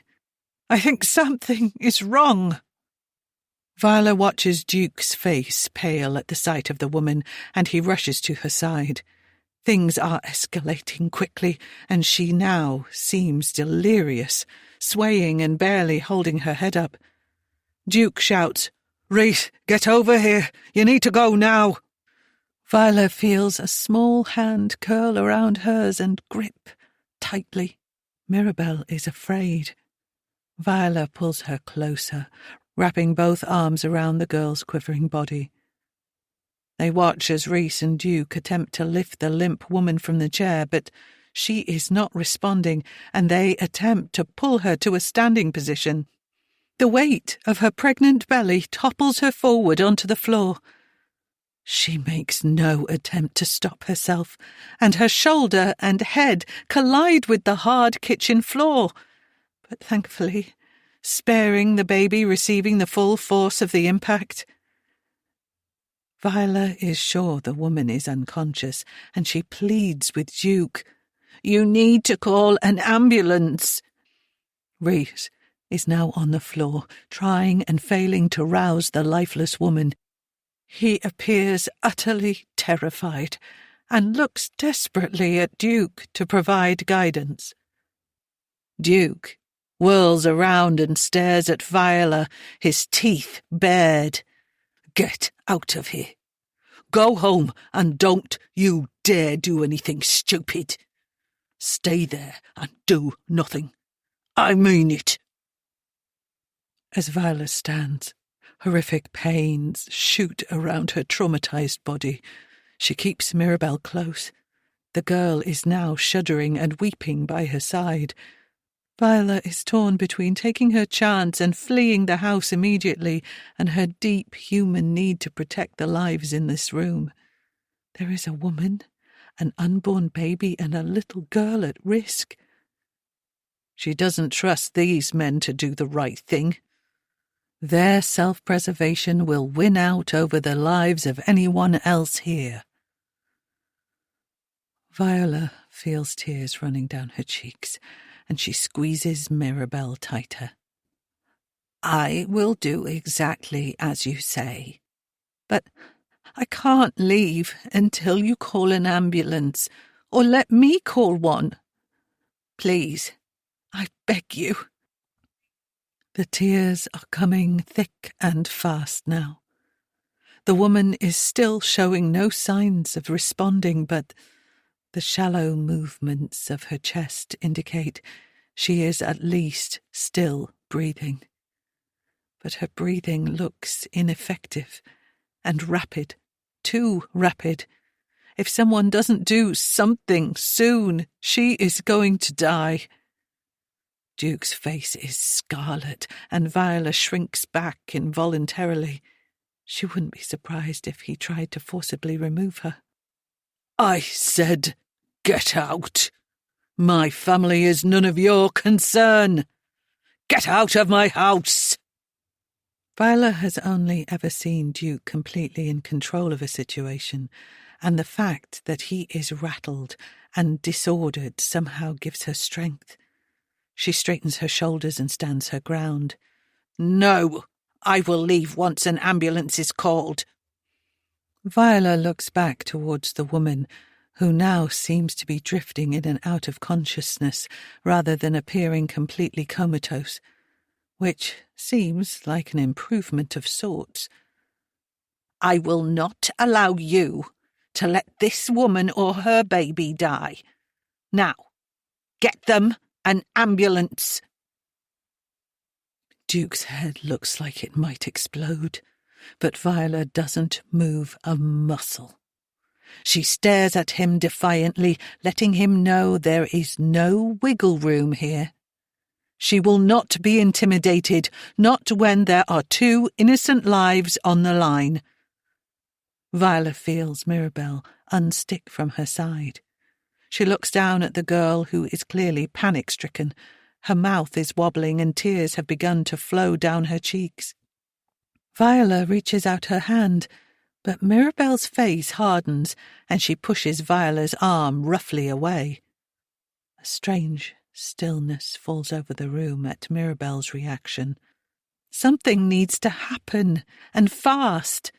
"I think something is wrong." Viola watches Duke's face pale at the sight of the woman, and he rushes to her side. Things are escalating quickly, and she now seems delirious, swaying and barely holding her head up. Duke shouts, "Reese, get over here! You need to go now!" Viola feels a small hand curl around hers and grip tightly. Mirabelle is afraid. Viola pulls her closer, wrapping both arms around the girl's quivering body. They watch as Reese and Duke attempt to lift the limp woman from the chair, but she is not responding, and they attempt to pull her to a standing position. The weight of her pregnant belly topples her forward onto the floor. She makes no attempt to stop herself, and her shoulder and head collide with the hard kitchen floor. But thankfully, sparing the baby receiving the full force of the impact. Viola is sure the woman is unconscious, and she pleads with Duke, "You need to call an ambulance." Reese is now on the floor, trying and failing to rouse the lifeless woman. He appears utterly terrified and looks desperately at Duke to provide guidance. Duke whirls around and stares at Viola, his teeth bared. "Get out of here. Go home and don't you dare do anything stupid. Stay there and do nothing. I mean it." As Viola stands, horrific pains shoot around her traumatized body. She keeps Mirabelle close. The girl is now shuddering and weeping by her side. Viola is torn between taking her chance and fleeing the house immediately and her deep human need to protect the lives in this room. There is a woman, an unborn baby, and a little girl at risk. She doesn't trust these men to do the right thing. Their self-preservation will win out over the lives of anyone else here. Viola feels tears running down her cheeks, and she squeezes Mirabelle tighter. "I will do exactly as you say, but I can't leave until you call an ambulance, or let me call one. Please, I beg you." The tears are coming thick and fast now. The woman is still showing no signs of responding, but the shallow movements of her chest indicate she is at least still breathing. But her breathing looks ineffective and rapid, too rapid. If someone doesn't do something soon, she is going to die. Duke's face is scarlet, and Viola shrinks back involuntarily. She wouldn't be surprised if he tried to forcibly remove her. "I said, get out. My family is none of your concern. Get out of my house." Viola has only ever seen Duke completely in control of a situation, and the fact that he is rattled and disordered somehow gives her strength. She straightens her shoulders and stands her ground. "No, I will leave once an ambulance is called." Viola looks back towards the woman, who now seems to be drifting in and out of consciousness rather than appearing completely comatose. which seems like an improvement of sorts. I will not allow you to let this woman or her baby die. Now, get them an ambulance. Duke's head looks like it might explode, but Viola doesn't move a muscle. She stares at him defiantly, letting him know there is no wiggle room here. She will not be intimidated, not when there are 2 innocent lives on the line. Viola feels Mirabelle unstick from her side. She looks down at the girl, who is clearly panic-stricken. Her mouth is wobbling and tears have begun to flow down her cheeks. Viola reaches out her hand, but Mirabelle's face hardens and she pushes Viola's arm roughly away. A strange stillness falls over the room at Mirabelle's reaction. Something needs to happen, and fast.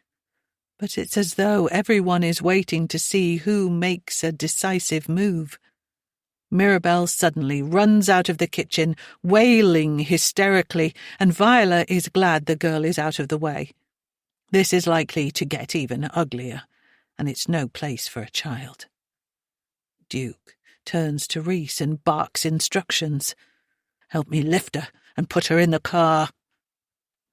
But it's as though everyone is waiting to see who makes a decisive move. Mirabelle suddenly runs out of the kitchen, wailing hysterically, and Viola is glad the girl is out of the way. This is likely to get even uglier, and it's no place for a child. Duke turns to Rhys and barks instructions. "Help me lift her and put her in the car."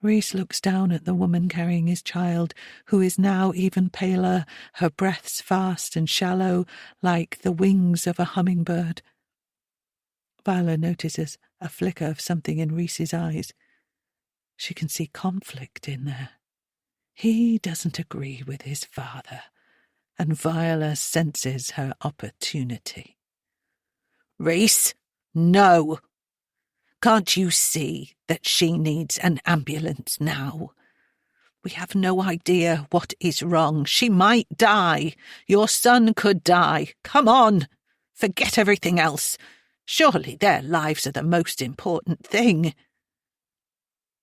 Rhys looks down at the woman carrying his child, who is now even paler, her breaths fast and shallow, like the wings of a hummingbird. Viola notices a flicker of something in Rhys's eyes. She can see conflict in there. He doesn't agree with his father, and Viola senses her opportunity. Rhys, no! Can't you see that she needs an ambulance now? We have no idea what is wrong. She might die. Your son could die. Come on! Forget everything else. Surely their lives are the most important thing.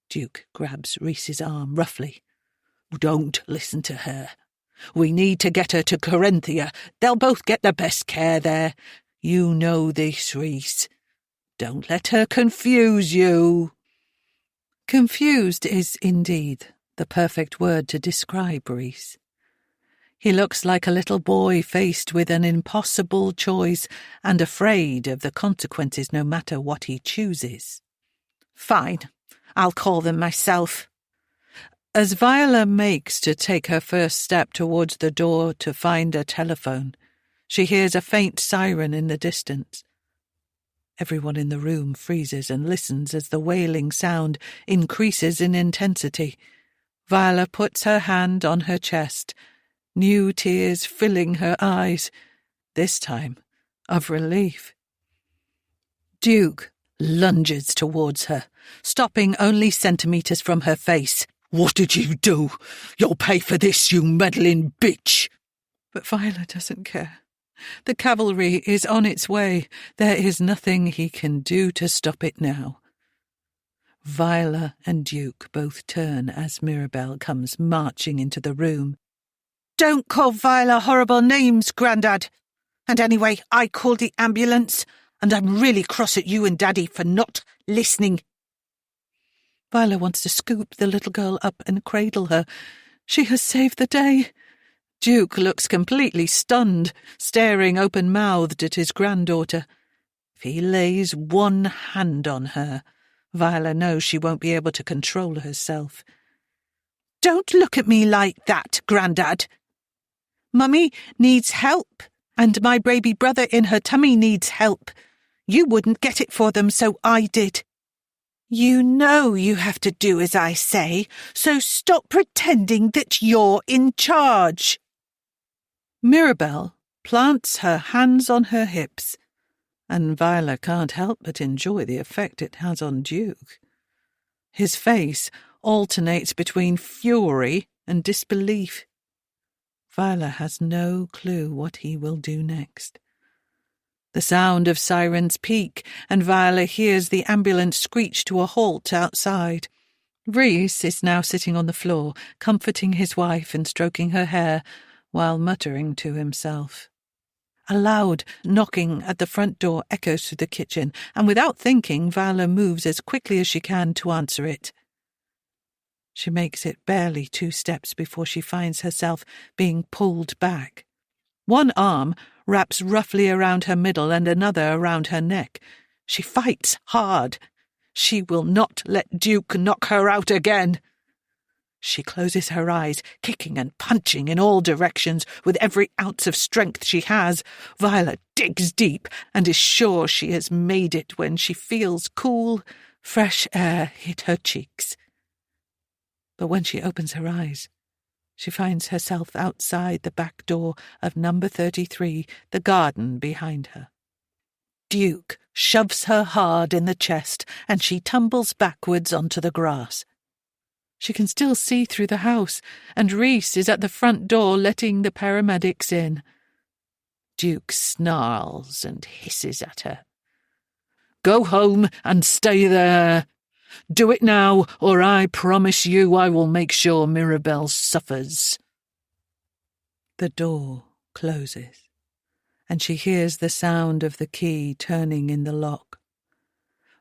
Duke grabs Rhys's arm roughly. "Don't listen to her. We need to get her to Corinthia. They'll both get the best care there. You know this, Rhys. Don't let her confuse you." Confused is indeed the perfect word to describe Rhys. He looks like a little boy faced with an impossible choice and afraid of the consequences no matter what he chooses. Fine, I'll call them myself. As Viola makes to take her first step towards the door to find a telephone, she hears a faint siren in the distance. Everyone in the room freezes and listens as the wailing sound increases in intensity. Viola puts her hand on her chest, new tears filling her eyes, this time of relief. Duke lunges towards her, stopping only centimetres from her face. "What did you do? You'll pay for this, you meddling bitch!" But Viola doesn't care. The cavalry is on its way. There is nothing he can do to stop it now. Viola and Duke both turn as Mirabelle comes marching into the room. "Don't call Viola horrible names, Grandad. And anyway, I called the ambulance, and I'm really cross at you and Daddy for not listening." Viola wants to scoop the little girl up and cradle her. She has saved the day. Duke looks completely stunned, staring open-mouthed at his granddaughter. If he lays one hand on her, Viola knows she won't be able to control herself. "Don't look at me like that, Grandad. Mummy needs help, and my baby brother in her tummy needs help. You wouldn't get it for them, so I did. You know you have to do as I say, so stop pretending that you're in charge." Mirabelle plants her hands on her hips, and Viola can't help but enjoy the effect it has on Duke. His face alternates between fury and disbelief. Viola has no clue what he will do next. The sound of sirens peak, and Viola hears the ambulance screech to a halt outside. Rhys is now sitting on the floor, comforting his wife and stroking her hair, while muttering to himself. A loud knocking at the front door echoes through the kitchen, and without thinking, Viola moves as quickly as she can to answer it. She makes it barely 2 steps before she finds herself being pulled back. One arm wraps roughly around her middle and another around her neck. She fights hard. She will not let Duke knock her out again. She closes her eyes, kicking and punching in all directions with every ounce of strength she has. Viola digs deep and is sure she has made it when she feels cool, fresh air hit her cheeks. But when she opens her eyes, she finds herself outside the back door of number 33, the garden behind her. Duke shoves her hard in the chest, and she tumbles backwards onto the grass. She can still see through the house, and Reese is at the front door letting the paramedics in. Duke snarls and hisses at her. "Go home and stay there. Do it now, or I promise you I will make sure Mirabelle suffers." The door closes, and she hears the sound of the key turning in the lock.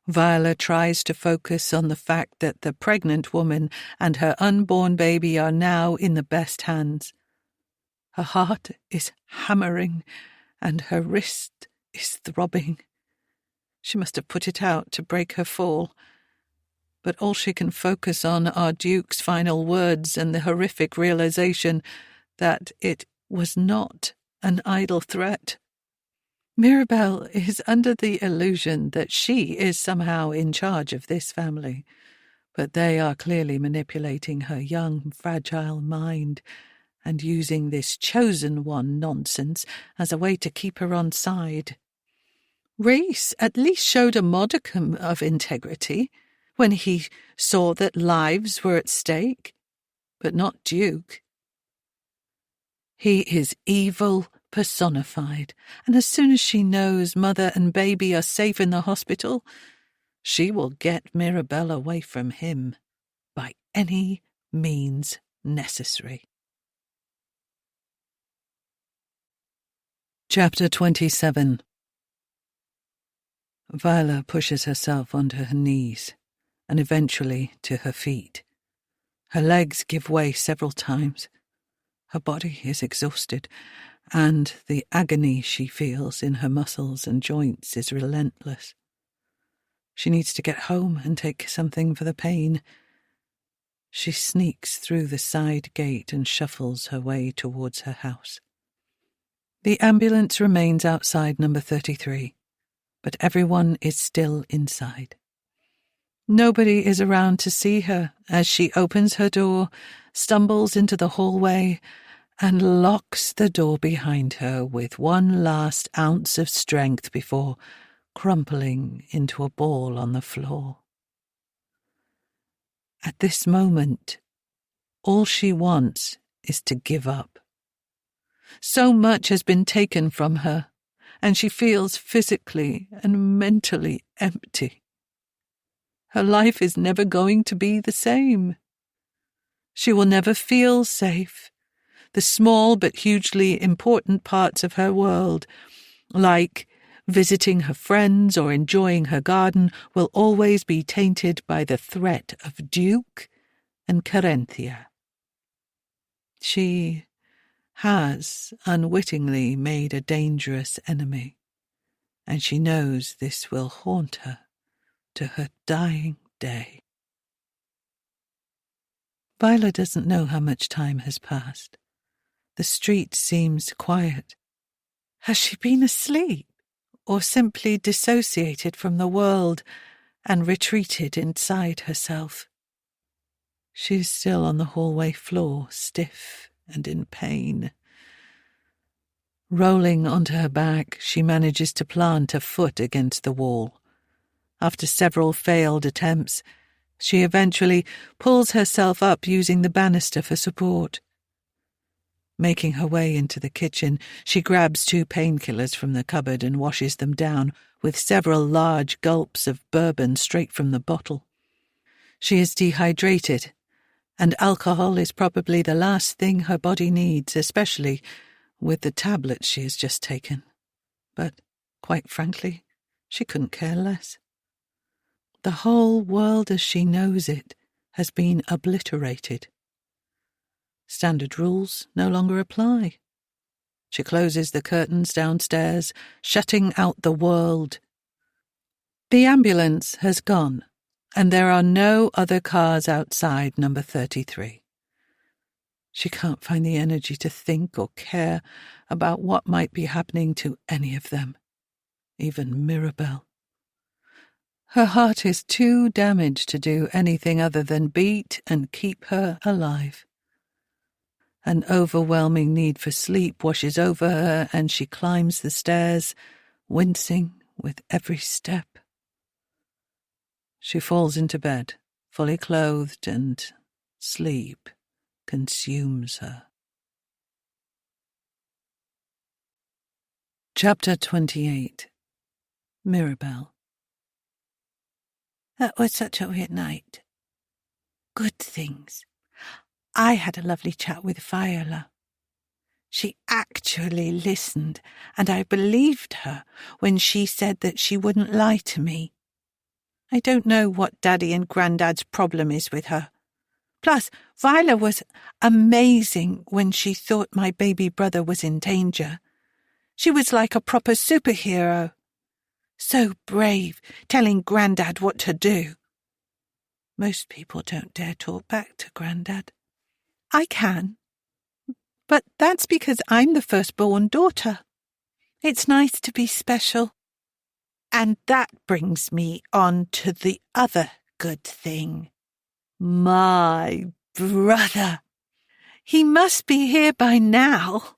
Viola tries to focus on the fact that the pregnant woman and her unborn baby are now in the best hands. Her heart is hammering, and her wrist is throbbing. She must have put it out to break her fall. But all she can focus on are Duke's final words and the horrific realization that it was not an idle threat. Mirabelle is under the illusion that she is somehow in charge of this family, but they are clearly manipulating her young, fragile mind and using this chosen one nonsense as a way to keep her on side. Reese at least showed a modicum of integrity when he saw that lives were at stake, but not Duke. He is evil personified, and as soon as she knows mother and baby are safe in the hospital, she will get Mirabelle away from him by any means necessary. Chapter 27. Viola pushes herself onto her knees and eventually to her feet. Her legs give way several times. Her body is exhausted, and the agony she feels in her muscles and joints is relentless. She needs to get home and take something for the pain. She sneaks through the side gate and shuffles her way towards her house. The ambulance remains outside number 33, but everyone is still inside. Nobody is around to see her as she opens her door, stumbles into the hallway, and locks the door behind her with one last ounce of strength before crumpling into a ball on the floor. At this moment, all she wants is to give up. So much has been taken from her, and she feels physically and mentally empty. Her life is never going to be the same. She will never feel safe. The small but hugely important parts of her world, like visiting her friends or enjoying her garden, will always be tainted by the threat of Duke and Carinthia. She has unwittingly made a dangerous enemy, and she knows this will haunt her to her dying day. Viola doesn't know how much time has passed. The street seems quiet. Has she been asleep, or simply dissociated from the world and retreated inside herself? She is still on the hallway floor, stiff and in pain. Rolling onto her back, she manages to plant a foot against the wall. After several failed attempts, she eventually pulls herself up using the banister for support. Making her way into the kitchen, she grabs 2 painkillers from the cupboard and washes them down with several large gulps of bourbon straight from the bottle. She is dehydrated, and alcohol is probably the last thing her body needs, especially with the tablets she has just taken. but, quite frankly, she couldn't care less. The whole world as she knows it has been obliterated. Standard rules no longer apply. She closes the curtains downstairs, shutting out the world. The ambulance has gone, and there are no other cars outside number 33. She can't find the energy to think or care about what might be happening to any of them, even Mirabelle. Her heart is too damaged to do anything other than beat and keep her alive. An overwhelming need for sleep washes over her, and she climbs the stairs, wincing with every step. She falls into bed, fully clothed, and sleep consumes her. Chapter 28. Mirabelle. That was such a weird night. Good things. I had a lovely chat with Viola. She actually listened, and I believed her when she said that she wouldn't lie to me. I don't know what Daddy and Grandad's problem is with her. Plus, Viola was amazing when she thought my baby brother was in danger. She was like a proper superhero. So brave, telling Grandad what to do. Most people don't dare talk back to Grandad. I can. But that's because I'm the firstborn daughter. It's nice to be special. And that brings me on to the other good thing. My brother. He must be here by now.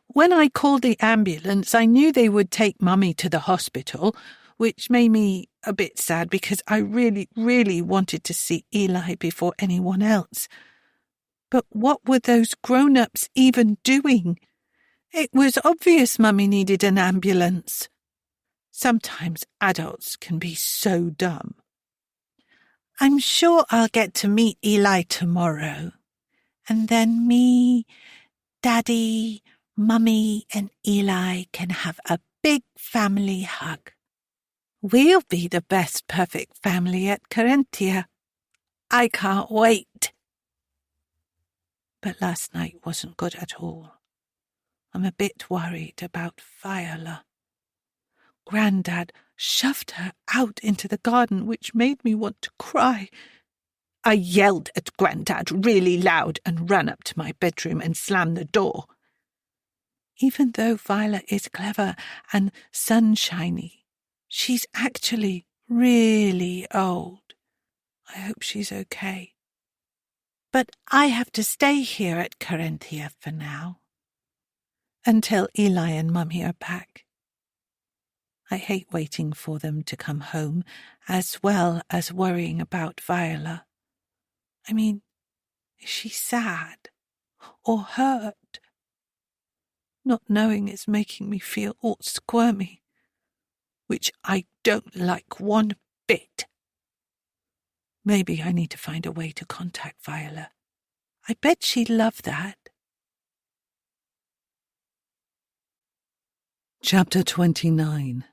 When I called the ambulance, I knew they would take Mummy to the hospital, which made me a bit sad because I really, really wanted to see Eli before anyone else. But what were those grown-ups even doing? It was obvious Mummy needed an ambulance. Sometimes adults can be so dumb. I'm sure I'll get to meet Eli tomorrow. And then me, Daddy, Mummy and Eli can have a big family hug. We'll be the best perfect family at Carinthia. I can't wait. But last night wasn't good at all. I'm a bit worried about Viola. Grandad shoved her out into the garden, which made me want to cry. I yelled at Grandad really loud and ran up to my bedroom and slammed the door. Even though Viola is clever and sunshiny, she's actually really old. I hope she's okay. But I have to stay here at Carinthia for now, until Eli and Mummy are back. I hate waiting for them to come home, as well as worrying about Viola. I mean, is she sad or hurt? Not knowing is making me feel all squirmy, which I don't like one bit. Maybe I need to find a way to contact Viola. I bet she'd love that. Chapter 29.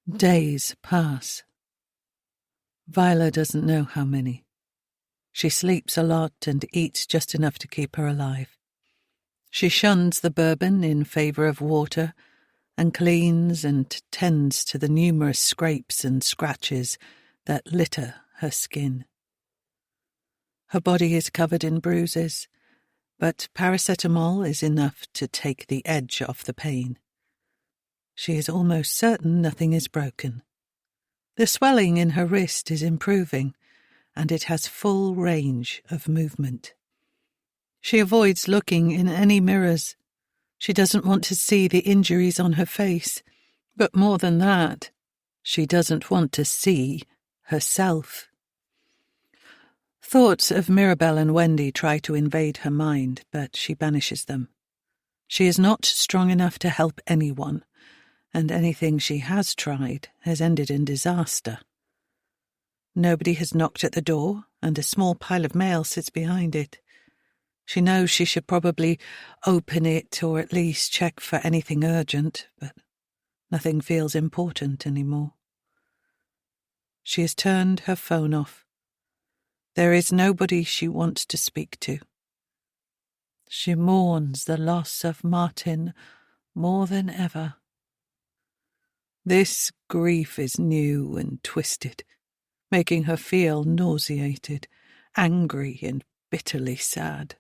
Days pass. Viola doesn't know how many. She sleeps a lot and eats just enough to keep her alive. She shuns the bourbon in favour of water and cleans and tends to the numerous scrapes and scratches that litter her skin. Her body is covered in bruises, but paracetamol is enough to take the edge off the pain. She is almost certain nothing is broken. The swelling in her wrist is improving, and it has full range of movement. She avoids looking in any mirrors. She doesn't want to see the injuries on her face, but more than that, she doesn't want to see herself. Thoughts of Mirabelle and Wendy try to invade her mind, but she banishes them. She is not strong enough to help anyone, and anything she has tried has ended in disaster. Nobody has knocked at the door, and a small pile of mail sits behind it. She knows she should probably open it or at least check for anything urgent, but nothing feels important anymore. She has turned her phone off. There is nobody she wants to speak to. She mourns the loss of Martin more than ever. This grief is new and twisted, making her feel nauseated, angry and bitterly sad.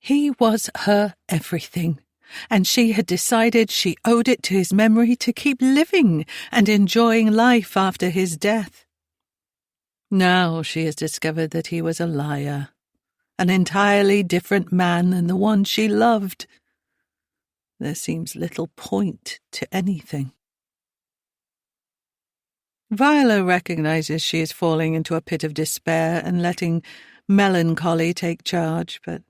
He was her everything, and she had decided she owed it to his memory to keep living and enjoying life after his death. Now she has discovered that he was a liar, an entirely different man than the one she loved. There seems little point to anything. Viola recognizes she is falling into a pit of despair and letting melancholy take charge, but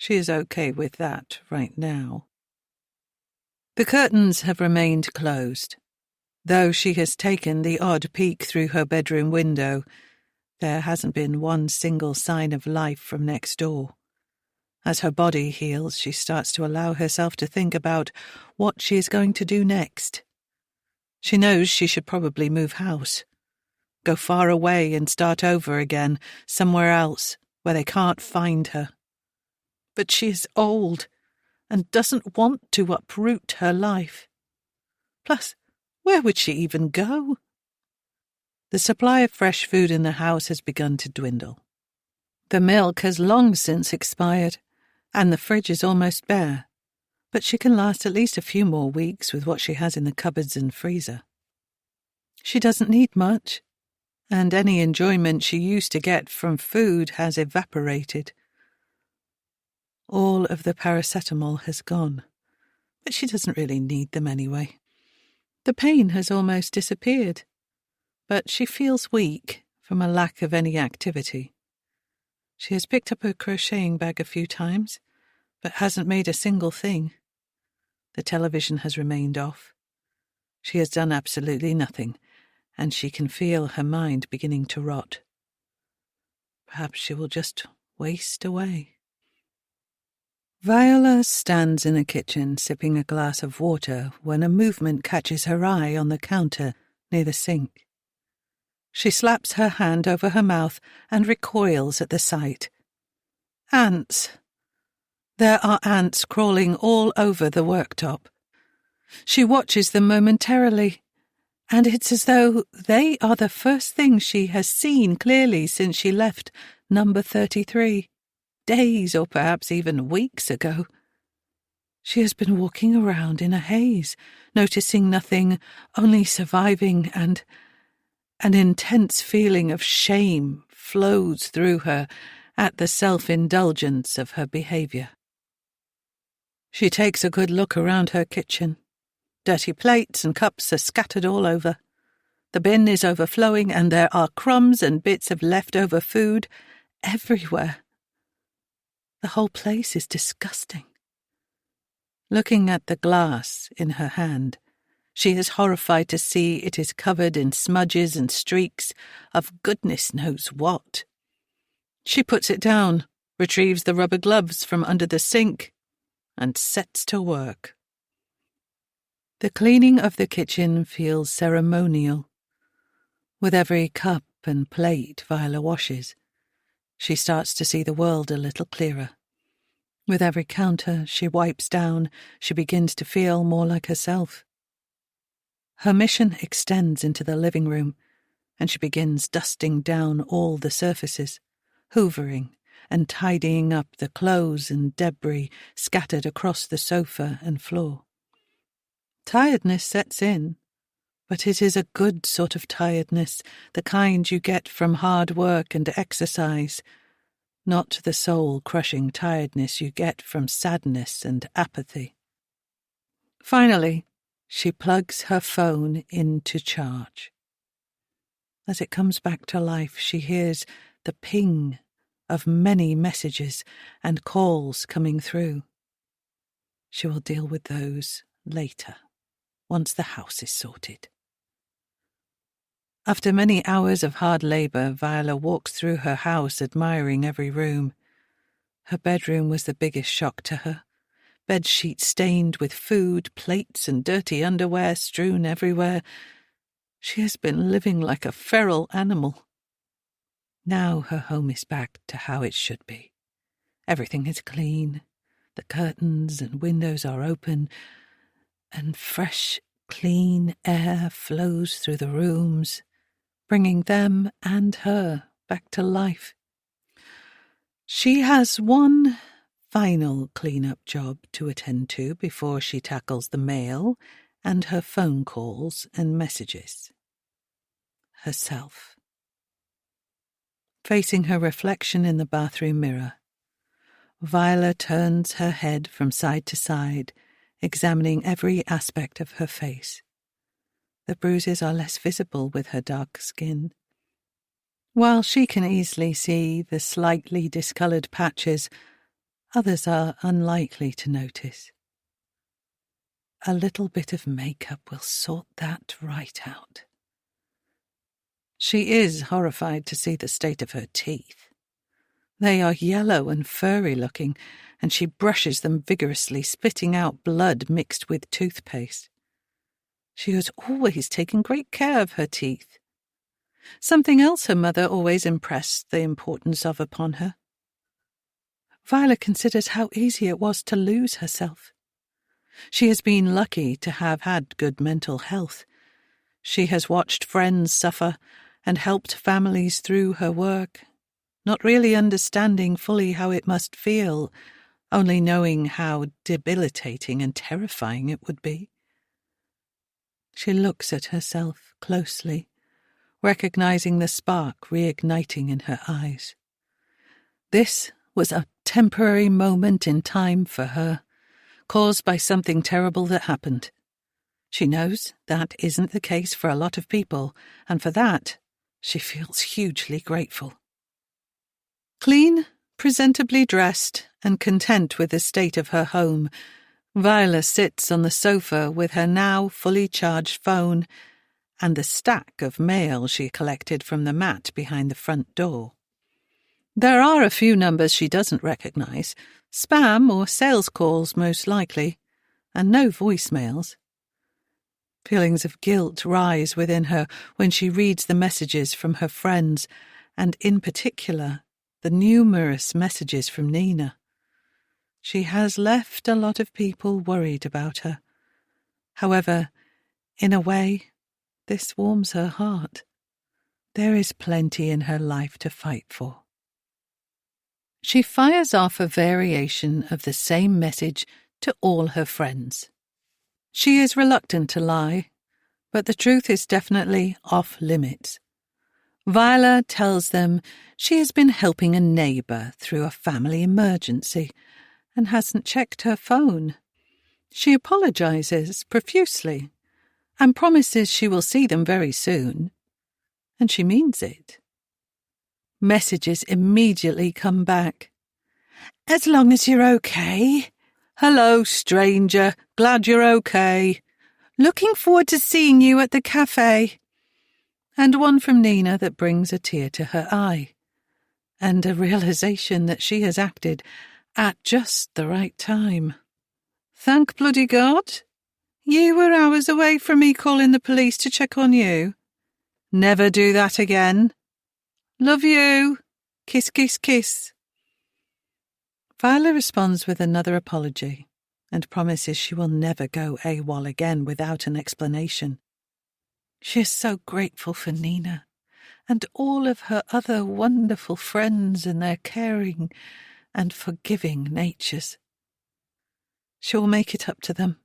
she is okay with that right now. The curtains have remained closed. Though she has taken the odd peek through her bedroom window, there hasn't been one single sign of life from next door. As her body heals, she starts to allow herself to think about what she is going to do next. She knows she should probably move house, go far away and start over again, somewhere else where they can't find her. But she is old and doesn't want to uproot her life. Plus, where would she even go? The supply of fresh food in the house has begun to dwindle. The milk has long since expired, and the fridge is almost bare, but she can last at least a few more weeks with what she has in the cupboards and freezer. She doesn't need much, and any enjoyment she used to get from food has evaporated. All of the paracetamol has gone, but she doesn't really need them anyway. The pain has almost disappeared, but she feels weak from a lack of any activity. She has picked up her crocheting bag a few times, but hasn't made a single thing. The television has remained off. She has done absolutely nothing, and she can feel her mind beginning to rot. Perhaps she will just waste away. Viola stands in the kitchen sipping a glass of water when a movement catches her eye on the counter near the sink. She slaps her hand over her mouth and recoils at the sight. Ants. There are ants crawling all over the worktop. She watches them momentarily, and it's as though they are the first thing she has seen clearly since she left number 33. Days or perhaps even weeks ago. She has been walking around in a haze, noticing nothing, only surviving, and an intense feeling of shame flows through her at the self-indulgence of her behaviour. She takes a good look around her kitchen. Dirty plates and cups are scattered all over. The bin is overflowing, and there are crumbs and bits of leftover food everywhere. The whole place is disgusting. Looking at the glass in her hand, she is horrified to see it is covered in smudges and streaks of goodness knows what. She puts it down, retrieves the rubber gloves from under the sink, and sets to work. The cleaning of the kitchen feels ceremonial. With every cup and plate Viola washes, she starts to see the world a little clearer. With every counter she wipes down, she begins to feel more like herself. Her mission extends into the living room, and she begins dusting down all the surfaces, hoovering and tidying up the clothes and debris scattered across the sofa and floor. Tiredness sets in, but it is a good sort of tiredness, the kind you get from hard work and exercise, not the soul-crushing tiredness you get from sadness and apathy. Finally, she plugs her phone into charge. As it comes back to life, she hears the ping of many messages and calls coming through. She will deal with those later, once the house is sorted. After many hours of hard labour, Viola walks through her house admiring every room. Her bedroom was the biggest shock to her. Bedsheets stained with food, plates and dirty underwear strewn everywhere. She has been living like a feral animal. Now her home is back to how it should be. Everything is clean. The curtains and windows are open, and fresh, clean air flows through the rooms, bringing them and her back to life. She has one final clean-up job to attend to before she tackles the mail and her phone calls and messages. Herself. Facing her reflection in the bathroom mirror, Viola turns her head from side to side, examining every aspect of her face. The bruises are less visible with her dark skin. While she can easily see the slightly discoloured patches, others are unlikely to notice. A little bit of makeup will sort that right out. She is horrified to see the state of her teeth. They are yellow and furry looking, and she brushes them vigorously, spitting out blood mixed with toothpaste. She has always taken great care of her teeth. Something else her mother always impressed the importance of upon her. Viola considers how easy it was to lose herself. She has been lucky to have had good mental health. She has watched friends suffer and helped families through her work, not really understanding fully how it must feel, only knowing how debilitating and terrifying it would be. She looks at herself closely, recognizing the spark reigniting in her eyes. This was a temporary moment in time for her, caused by something terrible that happened. She knows that isn't the case for a lot of people, and for that, she feels hugely grateful. Clean, presentably dressed, and content with the state of her home, Viola sits on the sofa with her now fully charged phone and the stack of mail she collected from the mat behind the front door. There are a few numbers she doesn't recognize, spam or sales calls most likely, and no voicemails. Feelings of guilt rise within her when she reads the messages from her friends, and in particular, the numerous messages from Nina. She has left a lot of people worried about her. However, in a way, this warms her heart. There is plenty in her life to fight for. She fires off a variation of the same message to all her friends. She is reluctant to lie, but the truth is definitely off limits. Viola tells them she has been helping a neighbour through a family emergency and hasn't checked her phone. She apologizes profusely and promises she will see them very soon. And she means it. Messages immediately come back. As long as you're okay. Hello, stranger. Glad you're okay. Looking forward to seeing you at the cafe. And one from Nina that brings a tear to her eye, and a realization that she has acted at just the right time. Thank bloody God. You were hours away from me calling the police to check on you. Never do that again. Love you. Kiss, kiss, kiss. Viola responds with another apology and promises she will never go AWOL again without an explanation. She is so grateful for Nina and all of her other wonderful friends and their caring and forgiving natures. She will make it up to them.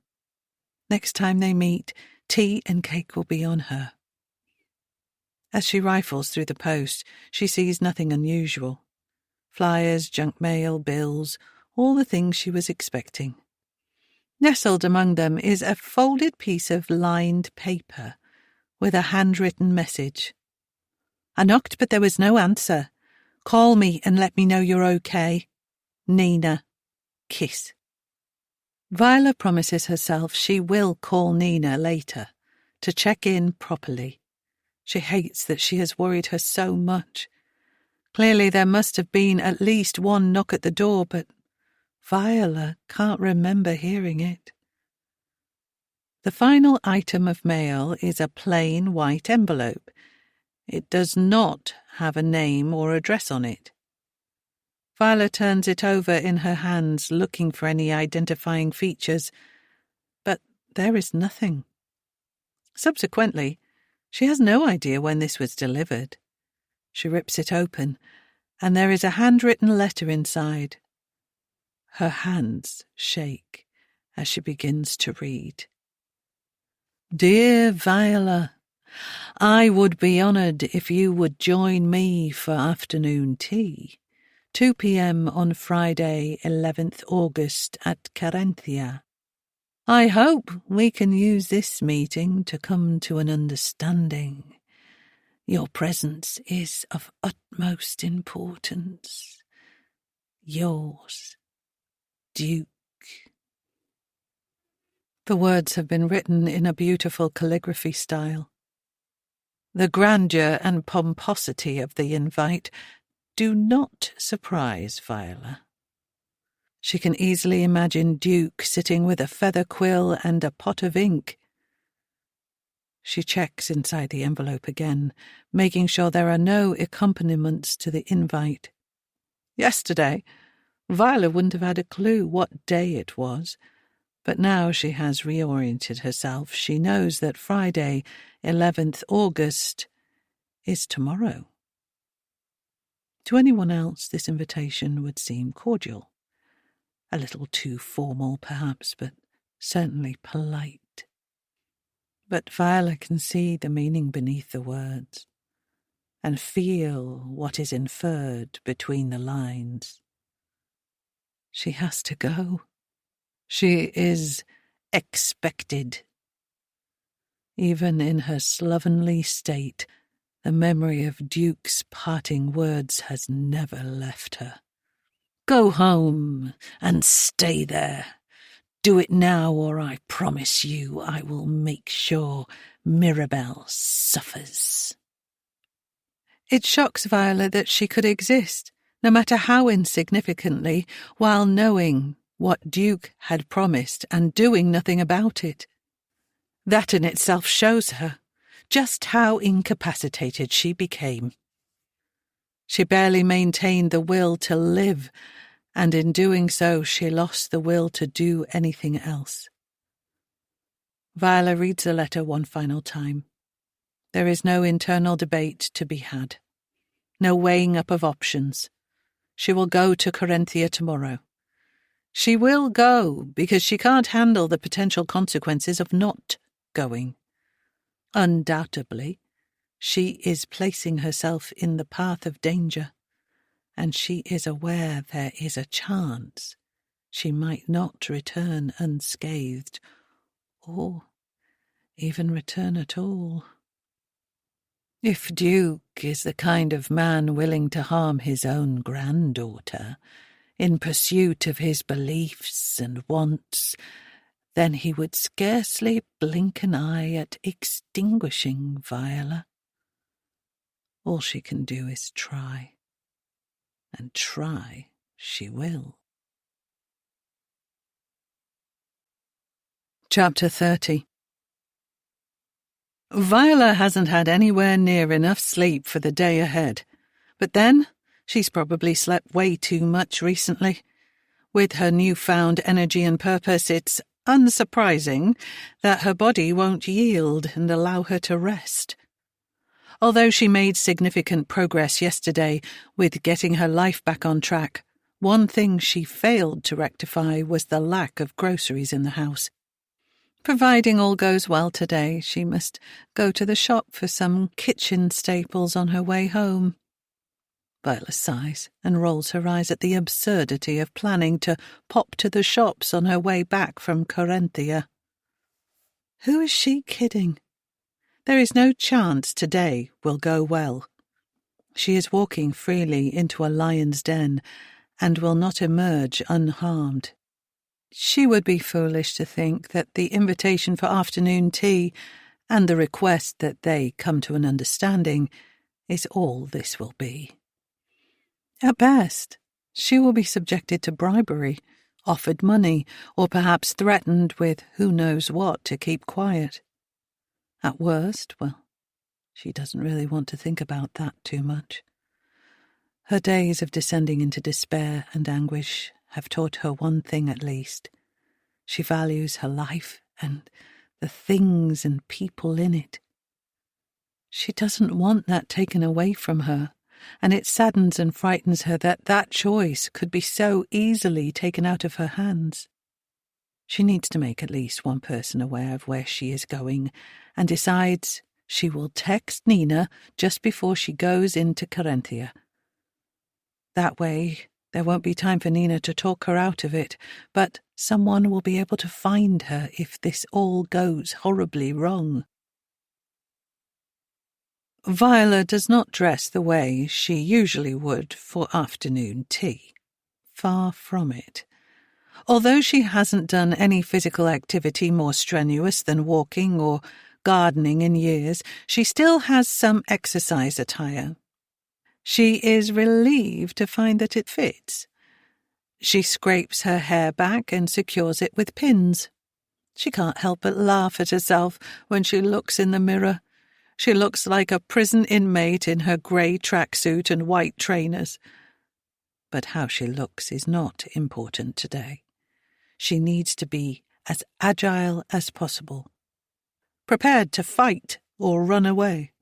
Next time they meet, tea and cake will be on her. As she rifles through the post, she sees nothing unusual. Flyers, junk mail, bills, all the things she was expecting. Nestled among them is a folded piece of lined paper with a handwritten message. I knocked, but there was no answer. Call me and let me know you're okay. Nina. Kiss. Viola promises herself she will call Nina later to check in properly. She hates that she has worried her so much. Clearly there must have been at least one knock at the door, but Viola can't remember hearing it. The final item of mail is a plain white envelope. It does not have a name or address on it. Viola turns it over in her hands, looking for any identifying features, but there is nothing. Subsequently, she has no idea when this was delivered. She rips it open, and there is a handwritten letter inside. Her hands shake as she begins to read. Dear Viola, I would be honoured if you would join me for afternoon tea, 2 p.m. on Friday, 11th August at Carinthia. I hope we can use this meeting to come to an understanding. Your presence is of utmost importance. Yours, Duke. The words have been written in a beautiful calligraphy style. The grandeur and pomposity of the invite do not surprise Viola. She can easily imagine Duke sitting with a feather quill and a pot of ink. She checks inside the envelope again, making sure there are no accompaniments to the invite. Yesterday, Viola wouldn't have had a clue what day it was, but now she has reoriented herself. She knows that Friday, 11th August, is tomorrow. To anyone else, this invitation would seem cordial. A little too formal, perhaps, but certainly polite. But Viola can see the meaning beneath the words and feel what is inferred between the lines. She has to go. She is expected. Even in her slovenly state, the memory of Duke's parting words has never left her. Go home and stay there. Do it now, or I promise you I will make sure Mirabelle suffers. It shocks Viola that she could exist, no matter how insignificantly, while knowing what Duke had promised and doing nothing about it. That in itself shows her just how incapacitated she became. She barely maintained the will to live, and in doing so she lost the will to do anything else. Viola reads the letter one final time. There is no internal debate to be had, no weighing up of options. She will go to Carinthia tomorrow. She will go because she can't handle the potential consequences of not going. Undoubtedly, she is placing herself in the path of danger, and she is aware there is a chance she might not return unscathed, or even return at all. If Duke is the kind of man willing to harm his own granddaughter in pursuit of his beliefs and wants, then he would scarcely blink an eye at extinguishing Viola. All she can do is try, and try she will. Chapter 30. Viola hasn't had anywhere near enough sleep for the day ahead, but then she's probably slept way too much recently. With her newfound energy and purpose, it's unsurprising that her body won't yield and allow her to rest. Although she made significant progress yesterday with getting her life back on track, one thing she failed to rectify was the lack of groceries in the house. Providing all goes well today, she must go to the shop for some kitchen staples on her way home. Viola sighs and rolls her eyes at the absurdity of planning to pop to the shops on her way back from Carinthia. Who is she kidding? There is no chance today will go well. She is walking freely into a lion's den and will not emerge unharmed. She would be foolish to think that the invitation for afternoon tea and the request that they come to an understanding is all this will be. At best, she will be subjected to bribery, offered money, or perhaps threatened with who knows what to keep quiet. At worst, well, she doesn't really want to think about that too much. Her days of descending into despair and anguish have taught her one thing at least. She values her life and the things and people in it. She doesn't want that taken away from her, and it saddens and frightens her that that choice could be so easily taken out of her hands. She needs to make at least one person aware of where she is going, and decides she will text Nina just before she goes into Carinthia. That way, there won't be time for Nina to talk her out of it, but someone will be able to find her if this all goes horribly wrong. Viola does not dress the way she usually would for afternoon tea. Far from it. Although she hasn't done any physical activity more strenuous than walking or gardening in years, she still has some exercise attire. She is relieved to find that it fits. She scrapes her hair back and secures it with pins. She can't help but laugh at herself when she looks in the mirror. She looks like a prison inmate in her grey tracksuit and white trainers. But how she looks is not important today. She needs to be as agile as possible, prepared to fight or run away.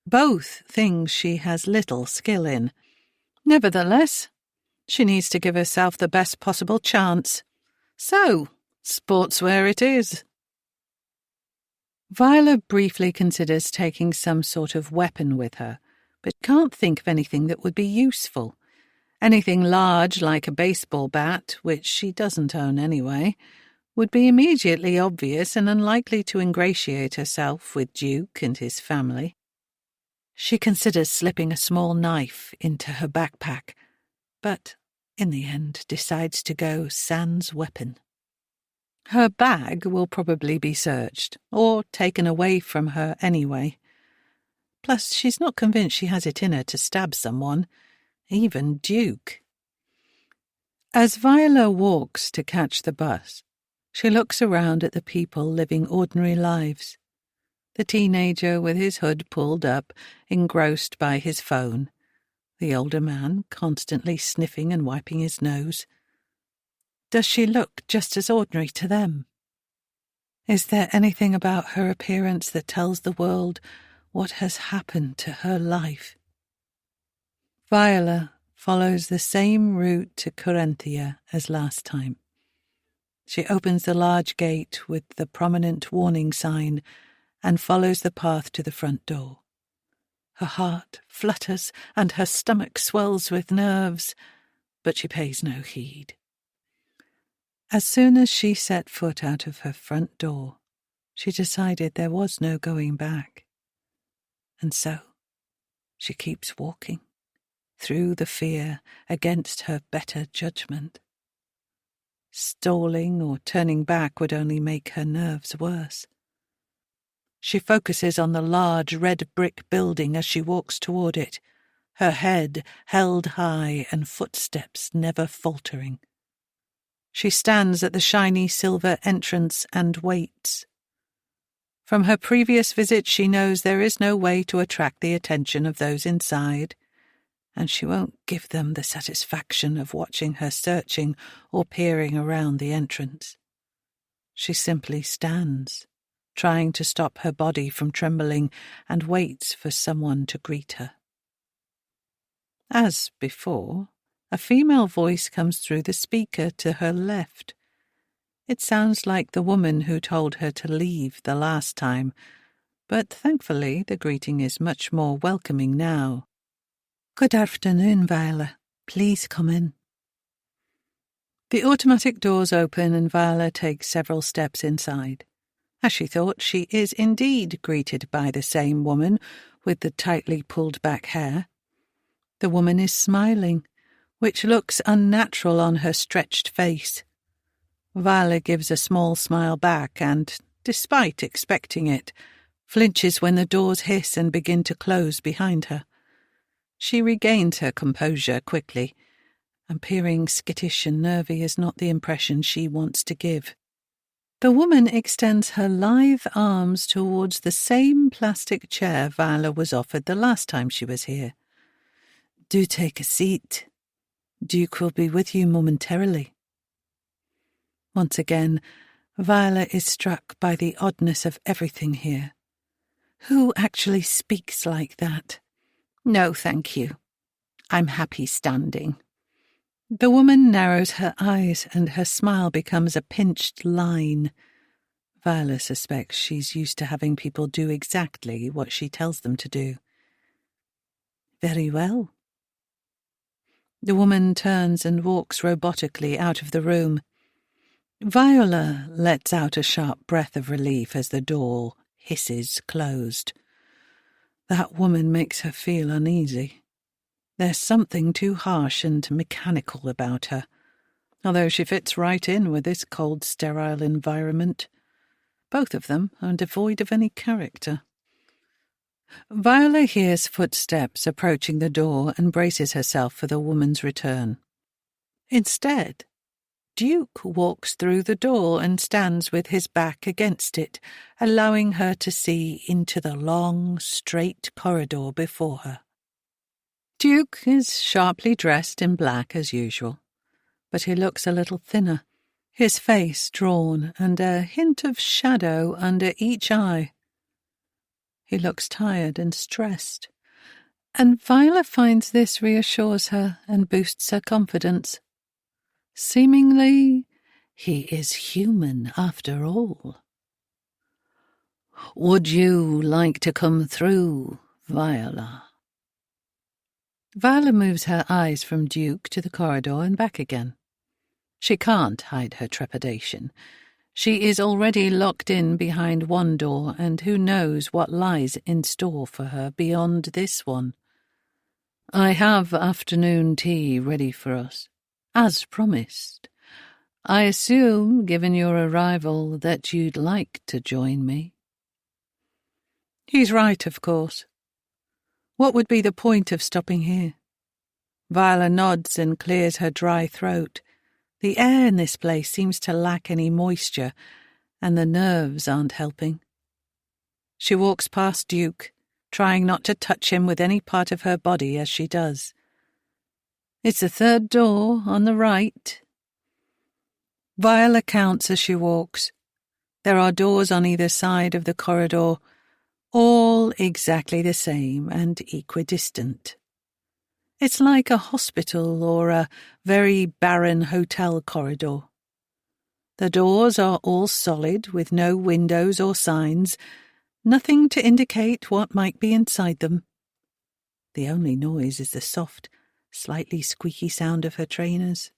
Both things she has little skill in. Nevertheless, she needs to give herself the best possible chance. So, sportswear it is. Viola briefly considers taking some sort of weapon with her, but can't think of anything that would be useful. Anything large like a baseball bat, which she doesn't own anyway, would be immediately obvious and unlikely to ingratiate herself with Duke and his family. She considers slipping a small knife into her backpack, but in the end decides to go sans weapon. Her bag will probably be searched, or taken away from her anyway. Plus, she's not convinced she has it in her to stab someone, even Duke. As Viola walks to catch the bus, she looks around at the people living ordinary lives. The teenager with his hood pulled up, engrossed by his phone. The older man constantly sniffing and wiping his nose. Does she look just as ordinary to them? Is there anything about her appearance that tells the world what has happened to her life? Viola follows the same route to Carinthia as last time. She opens the large gate with the prominent warning sign and follows the path to the front door. Her heart flutters and her stomach swells with nerves, but she pays no heed. As soon as she set foot out of her front door, she decided there was no going back. And so she keeps walking, through the fear against her better judgment. Stalling or turning back would only make her nerves worse. She focuses on the large red brick building as she walks toward it, her head held high and footsteps never faltering. She stands at the shiny silver entrance and waits. From her previous visit, she knows there is no way to attract the attention of those inside, and she won't give them the satisfaction of watching her searching or peering around the entrance. She simply stands, trying to stop her body from trembling, and waits for someone to greet her. As before, a female voice comes through the speaker to her left. It sounds like the woman who told her to leave the last time, but thankfully the greeting is much more welcoming now. "Good afternoon, Viola. Please come in." The automatic doors open and Viola takes several steps inside. As she thought, she is indeed greeted by the same woman with the tightly pulled back hair. The woman is smiling, which looks unnatural on her stretched face. Viola gives a small smile back and, despite expecting it, flinches when the doors hiss and begin to close behind her. She regains her composure quickly. Appearing skittish and nervy is not the impression she wants to give. The woman extends her lithe arms towards the same plastic chair Viola was offered the last time she was here. Do take a seat. Duke will be with you momentarily. Once again, Viola is struck by the oddness of everything here. Who actually speaks like that? No, thank you. I'm happy standing. The woman narrows her eyes and her smile becomes a pinched line. Viola suspects she's used to having people do exactly what she tells them to do. Very well. The woman turns and walks robotically out of the room. Viola lets out a sharp breath of relief as the door hisses closed. That woman makes her feel uneasy. There's something too harsh and mechanical about her, although she fits right in with this cold, sterile environment. Both of them are devoid of any character. Viola hears footsteps approaching the door and braces herself for the woman's return. Instead, Duke walks through the door and stands with his back against it, allowing her to see into the long, straight corridor before her. Duke is sharply dressed in black as usual, but he looks a little thinner, his face drawn and a hint of shadow under each eye. He looks tired and stressed, and Viola finds this reassures her and boosts her confidence. Seemingly, he is human after all. Would you like to come through, Viola? Viola moves her eyes from Duke to the corridor and back again. She can't hide her trepidation. She is already locked in behind one door, and who knows what lies in store for her beyond this one. I have afternoon tea ready for us, as promised. I assume, given your arrival, that you'd like to join me. He's right, of course. What would be the point of stopping here? Viola nods and clears her dry throat. The air in this place seems to lack any moisture, and the nerves aren't helping. She walks past Duke, trying not to touch him with any part of her body as she does. It's the third door on the right. Viola counts as she walks. There are doors on either side of the corridor, all exactly the same and equidistant. It's like a hospital or a very barren hotel corridor. The doors are all solid, with no windows or signs, nothing to indicate what might be inside them. The only noise is the soft, slightly squeaky sound of her trainers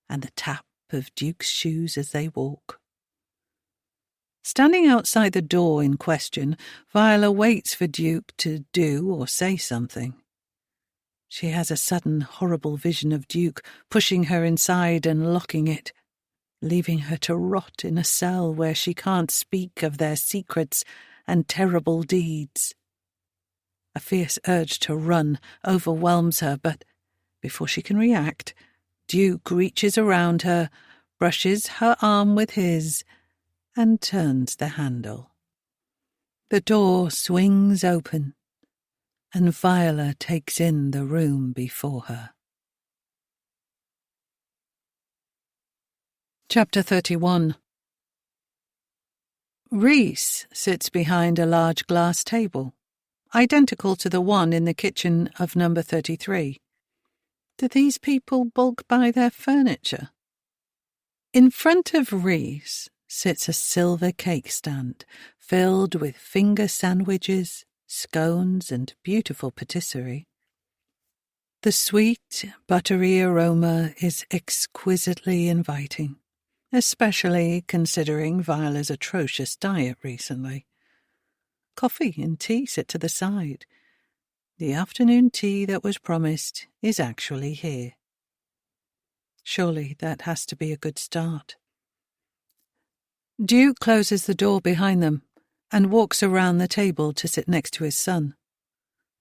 and the tap of Duke's shoes as they walk. Standing outside the door in question, Viola waits for Duke to do or say something. She has a sudden, horrible vision of Duke pushing her inside and locking it, leaving her to rot in a cell where she can't speak of their secrets and terrible deeds. A fierce urge to run overwhelms her, but before she can react, Duke reaches around her, brushes her arm with his, and turns the handle. The door swings open, and Viola takes in the room before her. Chapter 31. Reese sits behind a large glass table, identical to the one in the kitchen of number 33. Do these people bulk buy their furniture? In front of Reese sits a silver cake stand filled with finger sandwiches, scones, and beautiful patisserie. The sweet, buttery aroma is exquisitely inviting, especially considering Viola's atrocious diet recently. Coffee and tea sit to the side. The afternoon tea that was promised is actually here. Surely that has to be a good start. Duke closes the door behind them and walks around the table to sit next to his son.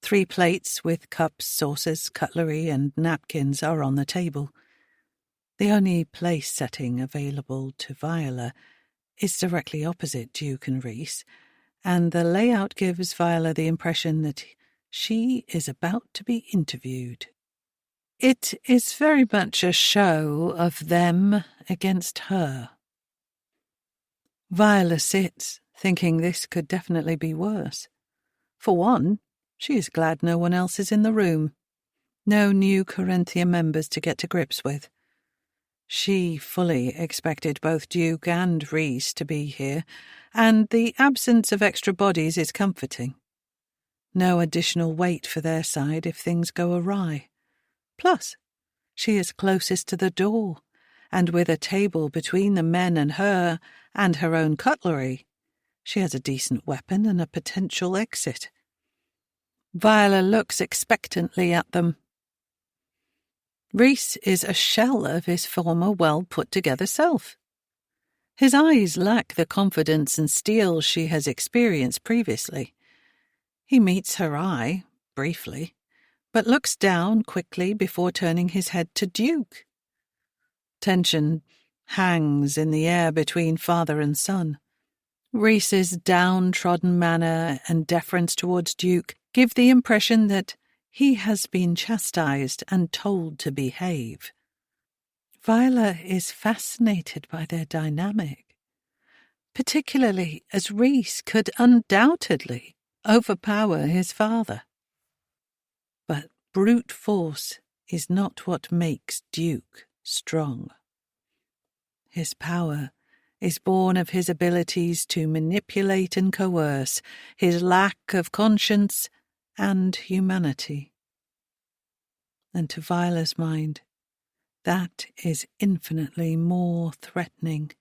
3 plates with cups, saucers, cutlery, and napkins are on the table. The only place setting available to Viola is directly opposite Duke and Rhys, and the layout gives Viola the impression that she is about to be interviewed. It is very much a show of them against her. Viola sits, thinking this could definitely be worse. For one, she is glad no one else is in the room. No new Corinthia members to get to grips with. She fully expected both Duke and Rhys to be here, and the absence of extra bodies is comforting. No additional weight for their side if things go awry. Plus, she is closest to the door, and with a table between the men and her own cutlery, she has a decent weapon and a potential exit. Viola looks expectantly at them. Rhys is a shell of his former well-put-together self. His eyes lack the confidence and steel she has experienced previously. He meets her eye, briefly, but looks down quickly before turning his head to Duke. Tension hangs in the air between father and son. Rhys's downtrodden manner and deference towards Duke give the impression that he has been chastised and told to behave. Viola is fascinated by their dynamic, particularly as Rhys could undoubtedly overpower his father. But brute force is not what makes Duke strong. His power is born of his abilities to manipulate and coerce, his lack of conscience and humanity. And to Viola's mind, that is infinitely more threatening.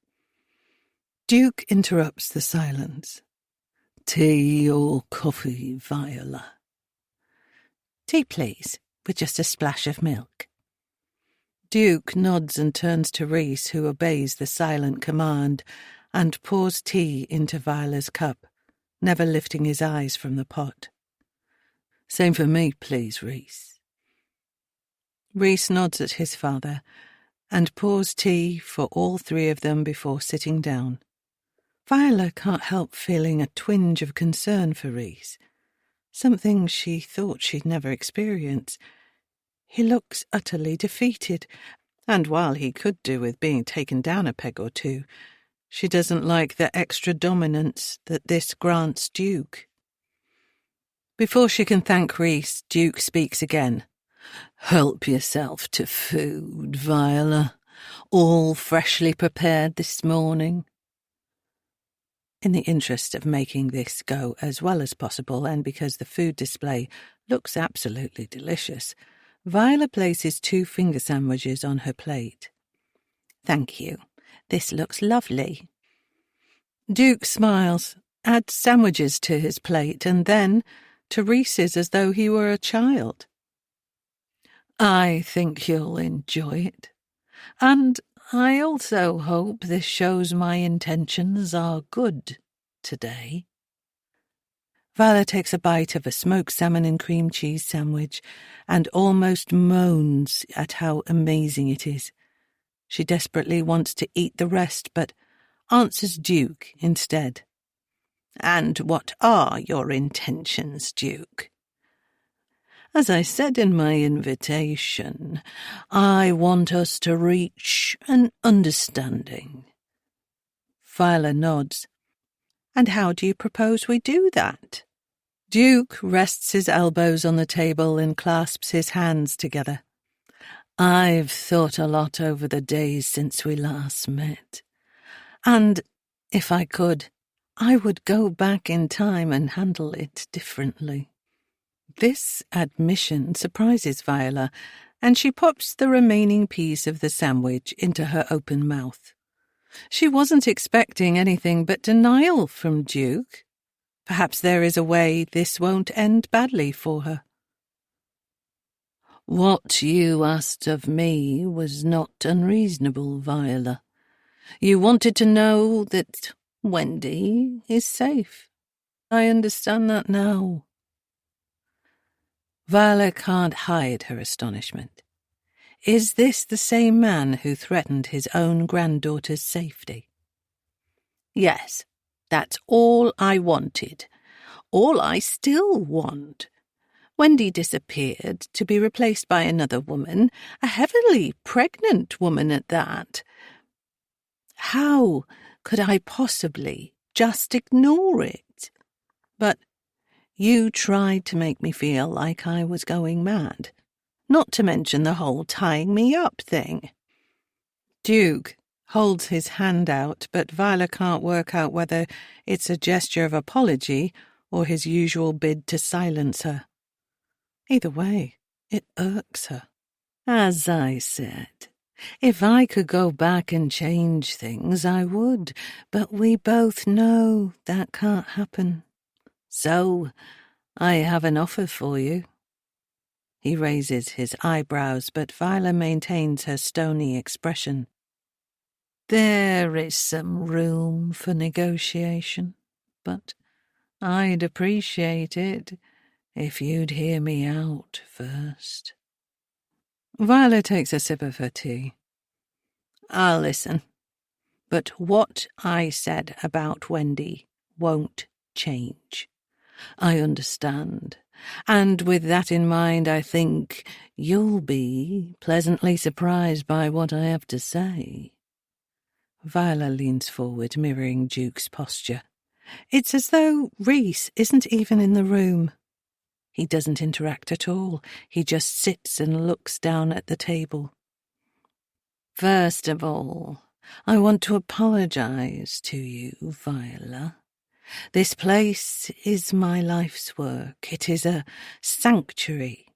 Duke interrupts the silence. Tea or coffee, Viola? Tea, please, with just a splash of milk. Duke nods and turns to Rhys, who obeys the silent command and pours tea into Viola's cup, never lifting his eyes from the pot. Same for me, please, Rhys. Rhys nods at his father and pours tea for all 3 of them before sitting down. Viola can't help feeling a twinge of concern for Rhys, something she thought she'd never experience. He looks utterly defeated, and while he could do with being taken down a peg or 2, she doesn't like the extra dominance that this grants Duke. Before she can thank Rhys, Duke speaks again. Help yourself to food, Viola. All freshly prepared this morning. In the interest of making this go as well as possible, and because the food display looks absolutely delicious, Viola places 2 finger sandwiches on her plate. Thank you. This looks lovely. Duke smiles, adds sandwiches to his plate, and then to Rhys's as though he were a child. I think you'll enjoy it. And I also hope this shows my intentions are good today. Viola takes a bite of a smoked salmon and cream cheese sandwich and almost moans at how amazing it is. She desperately wants to eat the rest, but answers Duke instead. And what are your intentions, Duke? As I said in my invitation, I want us to reach an understanding. Viola nods. And how do you propose we do that? Duke rests his elbows on the table and clasps his hands together. I've thought a lot over the days since we last met. And, if I could, I would go back in time and handle it differently. This admission surprises Viola, and she pops the remaining piece of the sandwich into her open mouth. She wasn't expecting anything but denial from Duke. Perhaps there is a way this won't end badly for her. What you asked of me was not unreasonable, Viola. You wanted to know that Wendy is safe. I understand that now. Viola can't hide her astonishment. Is this the same man who threatened his own granddaughter's safety? Yes, that's all I wanted. All I still want. Wendy disappeared to be replaced by another woman, a heavily pregnant woman at that. How could I possibly just ignore it? But you tried to make me feel like I was going mad, not to mention the whole tying me up thing. Duke holds his hand out, but Viola can't work out whether it's a gesture of apology or his usual bid to silence her. Either way, it irks her. As I said, if I could go back and change things, I would, but we both know that can't happen. So, I have an offer for you. He raises his eyebrows, but Viola maintains her stony expression. There is some room for negotiation, but I'd appreciate it if you'd hear me out first. Viola takes a sip of her tea. I'll listen. But what I said about Wendy won't change. I understand. And with that in mind, I think you'll be pleasantly surprised by what I have to say. Viola leans forward, mirroring Duke's posture. It's as though Rhys isn't even in the room. He doesn't interact at all. He just sits and looks down at the table. First of all, I want to apologize to you, Viola. This place is my life's work. It is a sanctuary.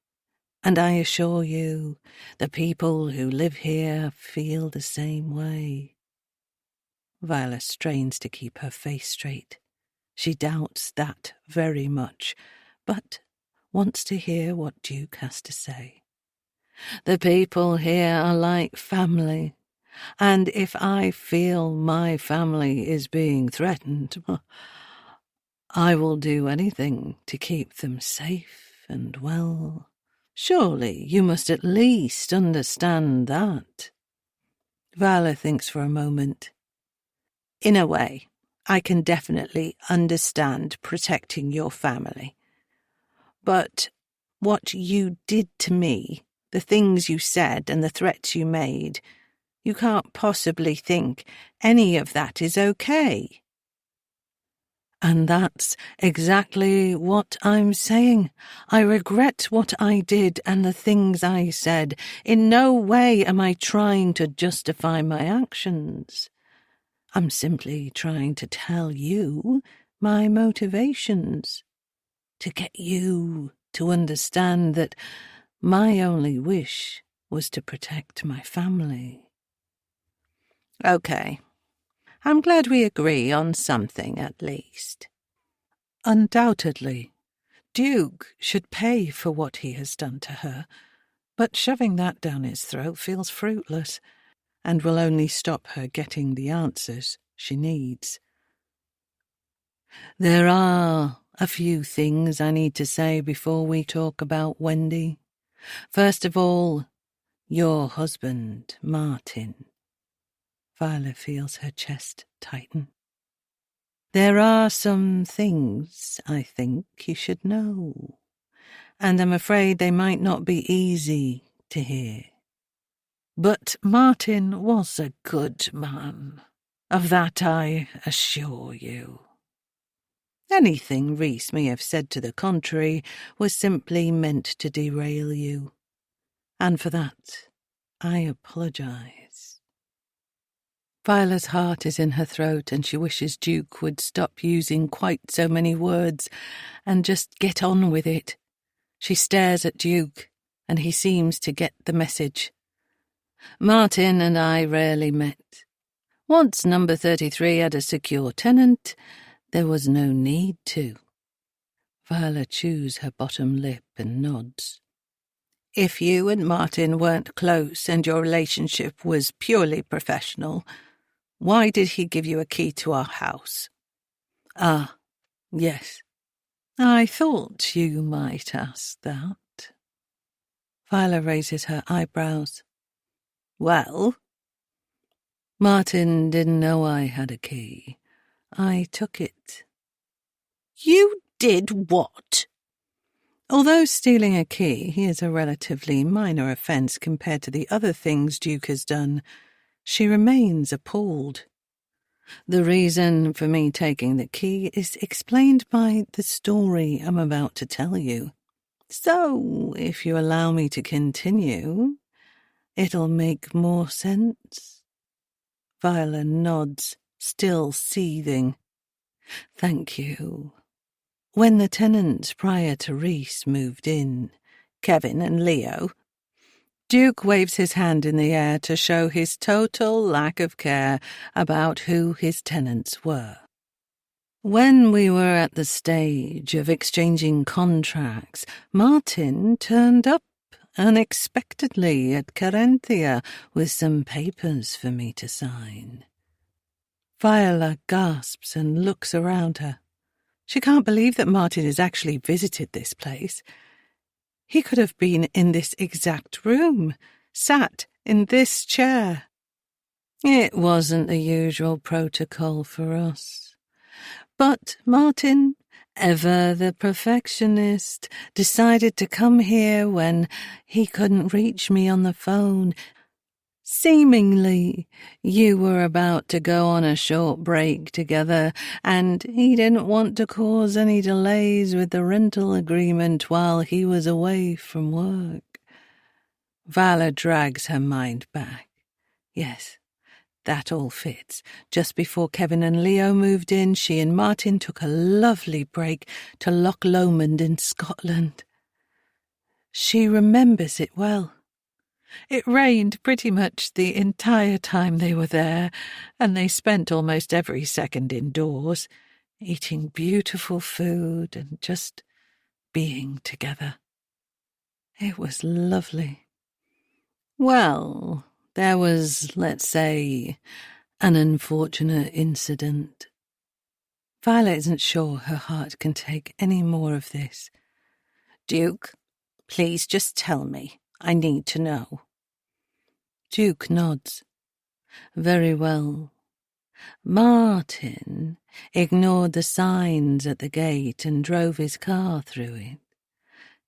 And I assure you, the people who live here feel the same way. Viola strains to keep her face straight. She doubts that very much, but wants to hear what Duke has to say. The people here are like family, and if I feel my family is being threatened, I will do anything to keep them safe and well. Surely you must at least understand that. Viola thinks for a moment. In a way, I can definitely understand protecting your family. But what you did to me, the things you said and the threats you made, you can't possibly think any of that is okay. And that's exactly what I'm saying. I regret what I did and the things I said. In no way am I trying to justify my actions. I'm simply trying to tell you my motivations, to get you to understand that my only wish was to protect my family. Okay. I'm glad we agree on something at least. Undoubtedly, Duke should pay for what he has done to her, but shoving that down his throat feels fruitless and will only stop her getting the answers she needs. There are a few things I need to say before we talk about Wendy. First of all, your husband, Martin. Viola feels her chest tighten. There are some things I think you should know, and I'm afraid they might not be easy to hear. But Martin was a good man. Of that I assure you. Anything Rhys may have said to the contrary was simply meant to derail you. And for that, I apologize. Viola's heart is in her throat and she wishes Duke would stop using quite so many words and just get on with it. She stares at Duke and he seems to get the message. Martin and I rarely met. Once number 33 had a secure tenant, there was no need to. Viola chews her bottom lip and nods. If you and Martin weren't close and your relationship was purely professional, why did he give you a key to our house? Ah, yes. I thought you might ask that. Viola raises her eyebrows. Well? Martin didn't know I had a key. I took it. You did what? Although stealing a key is a relatively minor offence compared to the other things Duke has done, she remains appalled. The reason for me taking the key is explained by the story I'm about to tell you. So, if you allow me to continue, it'll make more sense. Viola nods, still seething. Thank you. When the tenants prior to Reese moved in, Kevin and Leo, Duke waves his hand in the air to show his total lack of care about who his tenants were. When we were at the stage of exchanging contracts, Martin turned up unexpectedly at Carinthia with some papers for me to sign. Viola gasps and looks around her. She can't believe that Martin has actually visited this place. He could have been in this exact room, sat in this chair. It wasn't the usual protocol for us. But Martin, ever the perfectionist, decided to come here when he couldn't reach me on the phone. Seemingly, you were about to go on a short break together, and he didn't want to cause any delays with the rental agreement while he was away from work. Vala drags her mind back. Yes, that all fits. Just before Kevin and Leo moved in, she and Martin took a lovely break to Loch Lomond in Scotland. She remembers it well. It rained pretty much the entire time they were there, and they spent almost every second indoors, eating beautiful food and just being together. It was lovely. Well, there was, let's say, an unfortunate incident. Violet isn't sure her heart can take any more of this. Duke, please just tell me. I need to know. Duke nods. Very well. Martin ignored the signs at the gate and drove his car through it.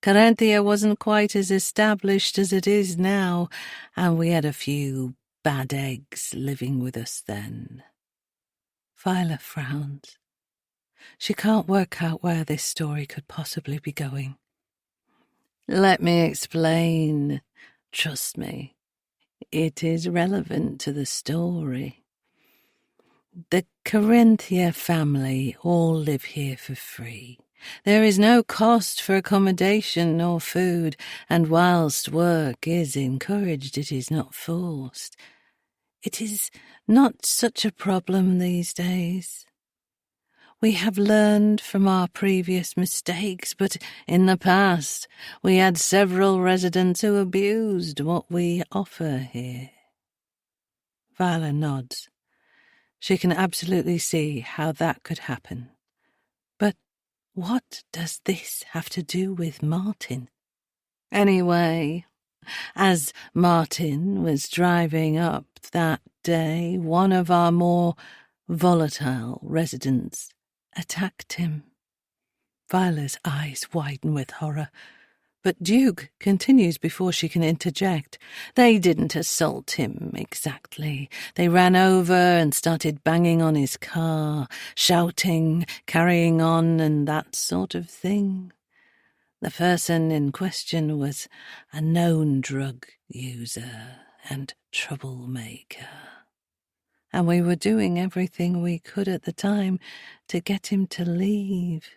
Carinthia wasn't quite as established as it is now, and we had a few bad eggs living with us then. Viola frowns. She can't work out where this story could possibly be going. Let me explain. Trust me. It is relevant to the story. The Carinthia family all live here for free. There is no cost for accommodation or food, and whilst work is encouraged, it is not forced. It is not such a problem these days. We have learned from our previous mistakes, but in the past we had several residents who abused what we offer here. Viola nods. She can absolutely see how that could happen. But what does this have to do with Martin? Anyway, as Martin was driving up that day, one of our more volatile residents attacked him. Viola's eyes widen with horror, but Duke continues before she can interject. They didn't assault him exactly. They ran over and started banging on his car, shouting, carrying on, and that sort of thing. The person in question was a known drug user and troublemaker, and we were doing everything we could at the time to get him to leave.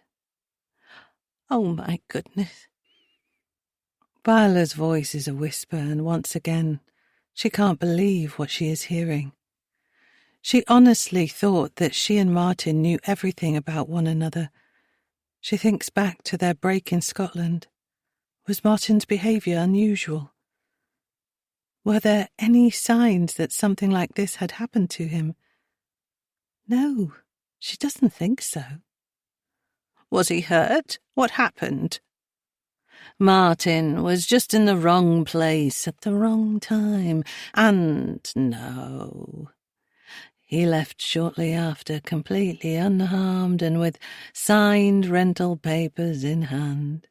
Oh, my goodness. Viola's voice is a whisper, and once again, she can't believe what she is hearing. She honestly thought that she and Martin knew everything about one another. She thinks back to their break in Scotland. Was Martin's behaviour unusual? Were there any signs that something like this had happened to him? No, she doesn't think so. Was he hurt? What happened? Martin was just in the wrong place at the wrong time, and no. He left shortly after, completely unharmed and with signed rental papers in hand.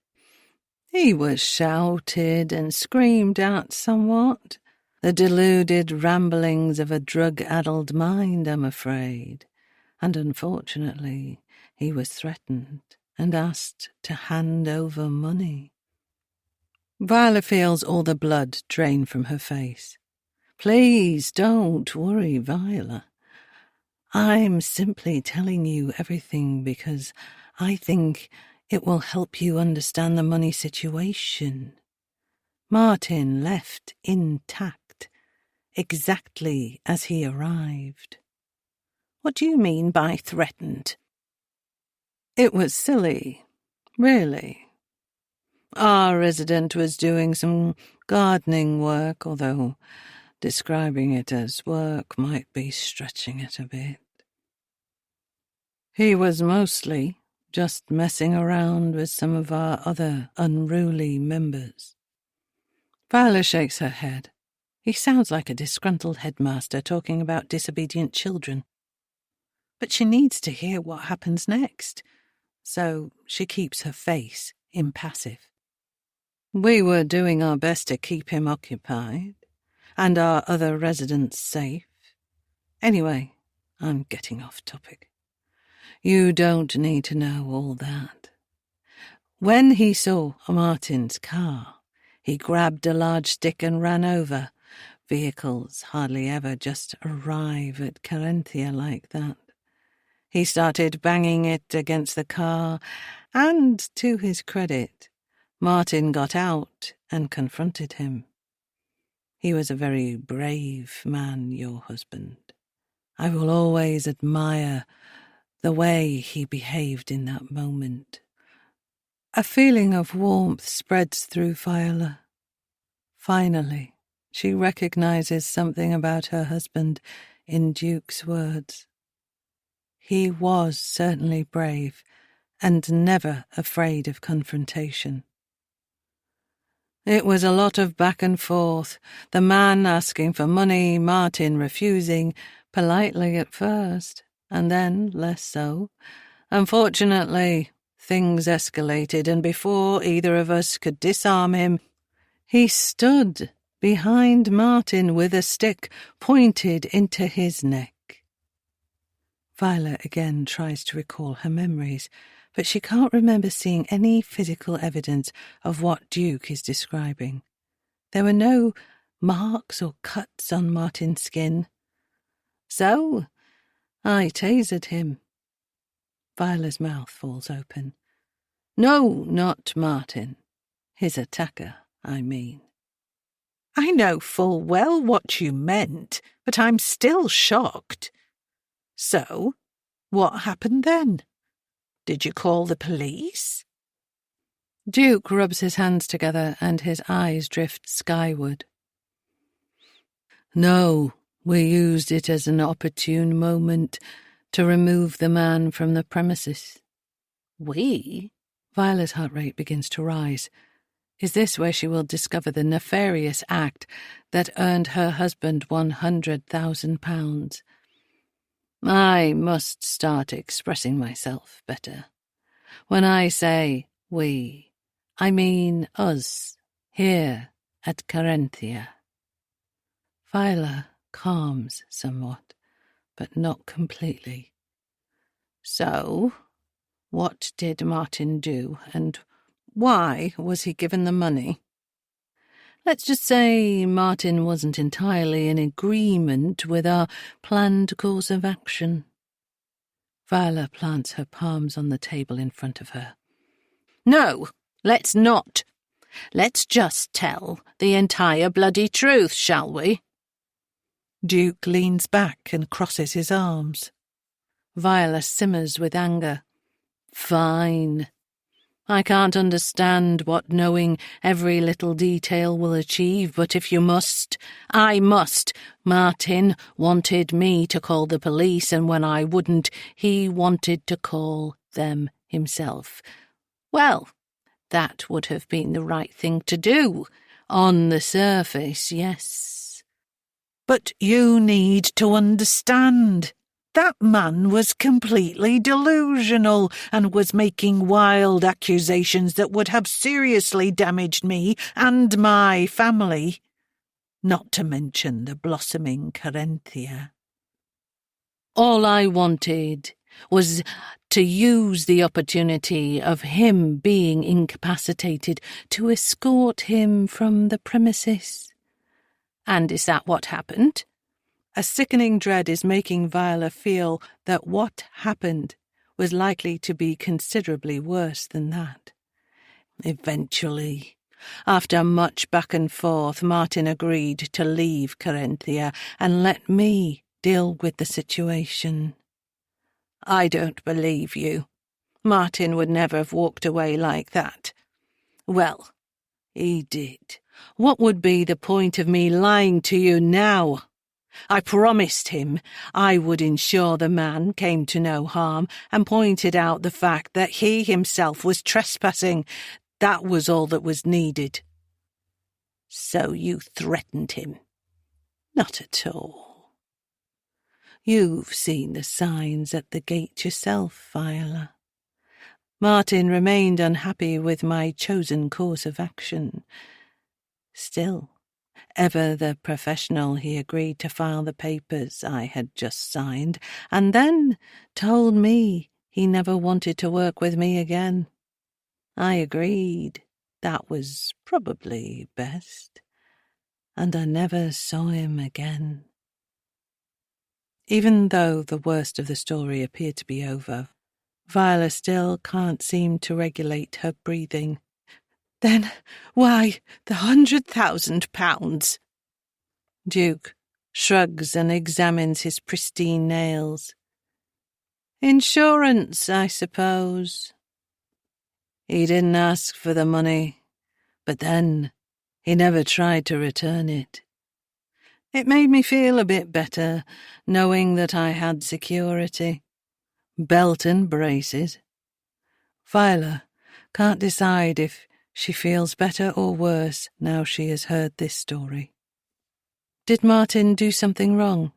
He was shouted and screamed at somewhat, the deluded ramblings of a drug-addled mind, I'm afraid, and unfortunately he was threatened and asked to hand over money. Viola feels all the blood drain from her face. Please don't worry, Viola. I'm simply telling you everything because I think it will help you understand the money situation. Martin left intact, exactly as he arrived. What do you mean by threatened? It was silly, really. Our resident was doing some gardening work, although describing it as work might be stretching it a bit. He was mostly just messing around with some of our other unruly members. Viola shakes her head. He sounds like a disgruntled headmaster talking about disobedient children. But she needs to hear what happens next, so she keeps her face impassive. We were doing our best to keep him occupied, and our other residents safe. Anyway, I'm getting off topic. You don't need to know all that. When he saw Martin's car, he grabbed a large stick and ran over. Vehicles hardly ever just arrive at Carinthia like that. He started banging it against the car, and to his credit, Martin got out and confronted him. He was a very brave man, your husband. I will always admire the way he behaved in that moment. A feeling of warmth spreads through Viola. Finally, she recognizes something about her husband in Duke's words. He was certainly brave and never afraid of confrontation. It was a lot of back and forth, the man asking for money, Martin refusing, politely at first, and then less so. Unfortunately, things escalated, and before either of us could disarm him, he stood behind Martin with a stick pointed into his neck. Viola again tries to recall her memories, but she can't remember seeing any physical evidence of what Duke is describing. There were no marks or cuts on Martin's skin. So, I tasered him. Viola's mouth falls open. No, not Martin. His attacker, I mean. I know full well what you meant, but I'm still shocked. So, what happened then? Did you call the police? Duke rubs his hands together and his eyes drift skyward. No, we used it as an opportune moment to remove the man from the premises. We? Viola's heart rate begins to rise. Is this where she will discover the nefarious act that earned her husband £100,000? I must start expressing myself better. When I say we, I mean us, here at Carinthia. Viola calms somewhat, but not completely. So, what did Martin do, and why was he given the money? Let's just say Martin wasn't entirely in agreement with our planned course of action. Viola plants her palms on the table in front of her. No, let's not. Let's just tell the entire bloody truth, shall we? Duke leans back and crosses his arms. Viola simmers with anger. Fine. I can't understand what knowing every little detail will achieve, but if you must, I must. Martin wanted me to call the police, and when I wouldn't, he wanted to call them himself. Well, That would have been the right thing to do. On the surface, yes. But you need to understand. That man was completely delusional and was making wild accusations that would have seriously damaged me and my family. Not to mention the blossoming Carinthia. All I wanted was to use the opportunity of him being incapacitated to escort him from the premises. And is that what happened? A sickening dread is making Viola feel that what happened was likely to be considerably worse than that. Eventually, after much back and forth, Martin agreed to leave Carinthia and let me deal with the situation. I don't believe you. Martin would never have walked away like that. Well, he did. What would be the point of me lying to you now? I promised him I would ensure the man came to no harm and pointed out the fact that he himself was trespassing. That was all that was needed. So you threatened him? Not at all. You've seen the signs at the gate yourself, Viola. Martin remained unhappy with my chosen course of action. Still, ever the professional, he agreed to file the papers I had just signed, and then told me he never wanted to work with me again. I agreed. That was probably best, and I never saw him again. Even though the worst of the story appeared to be over, Viola still can't seem to regulate her breathing. Then why the £100,000? Duke shrugs and examines his pristine nails. Insurance, I suppose. He didn't ask for the money, but then he never tried to return it. It made me feel a bit better, knowing that I had security. Belt and braces. Viola can't decide if she feels better or worse now she has heard this story. Did Martin do something wrong?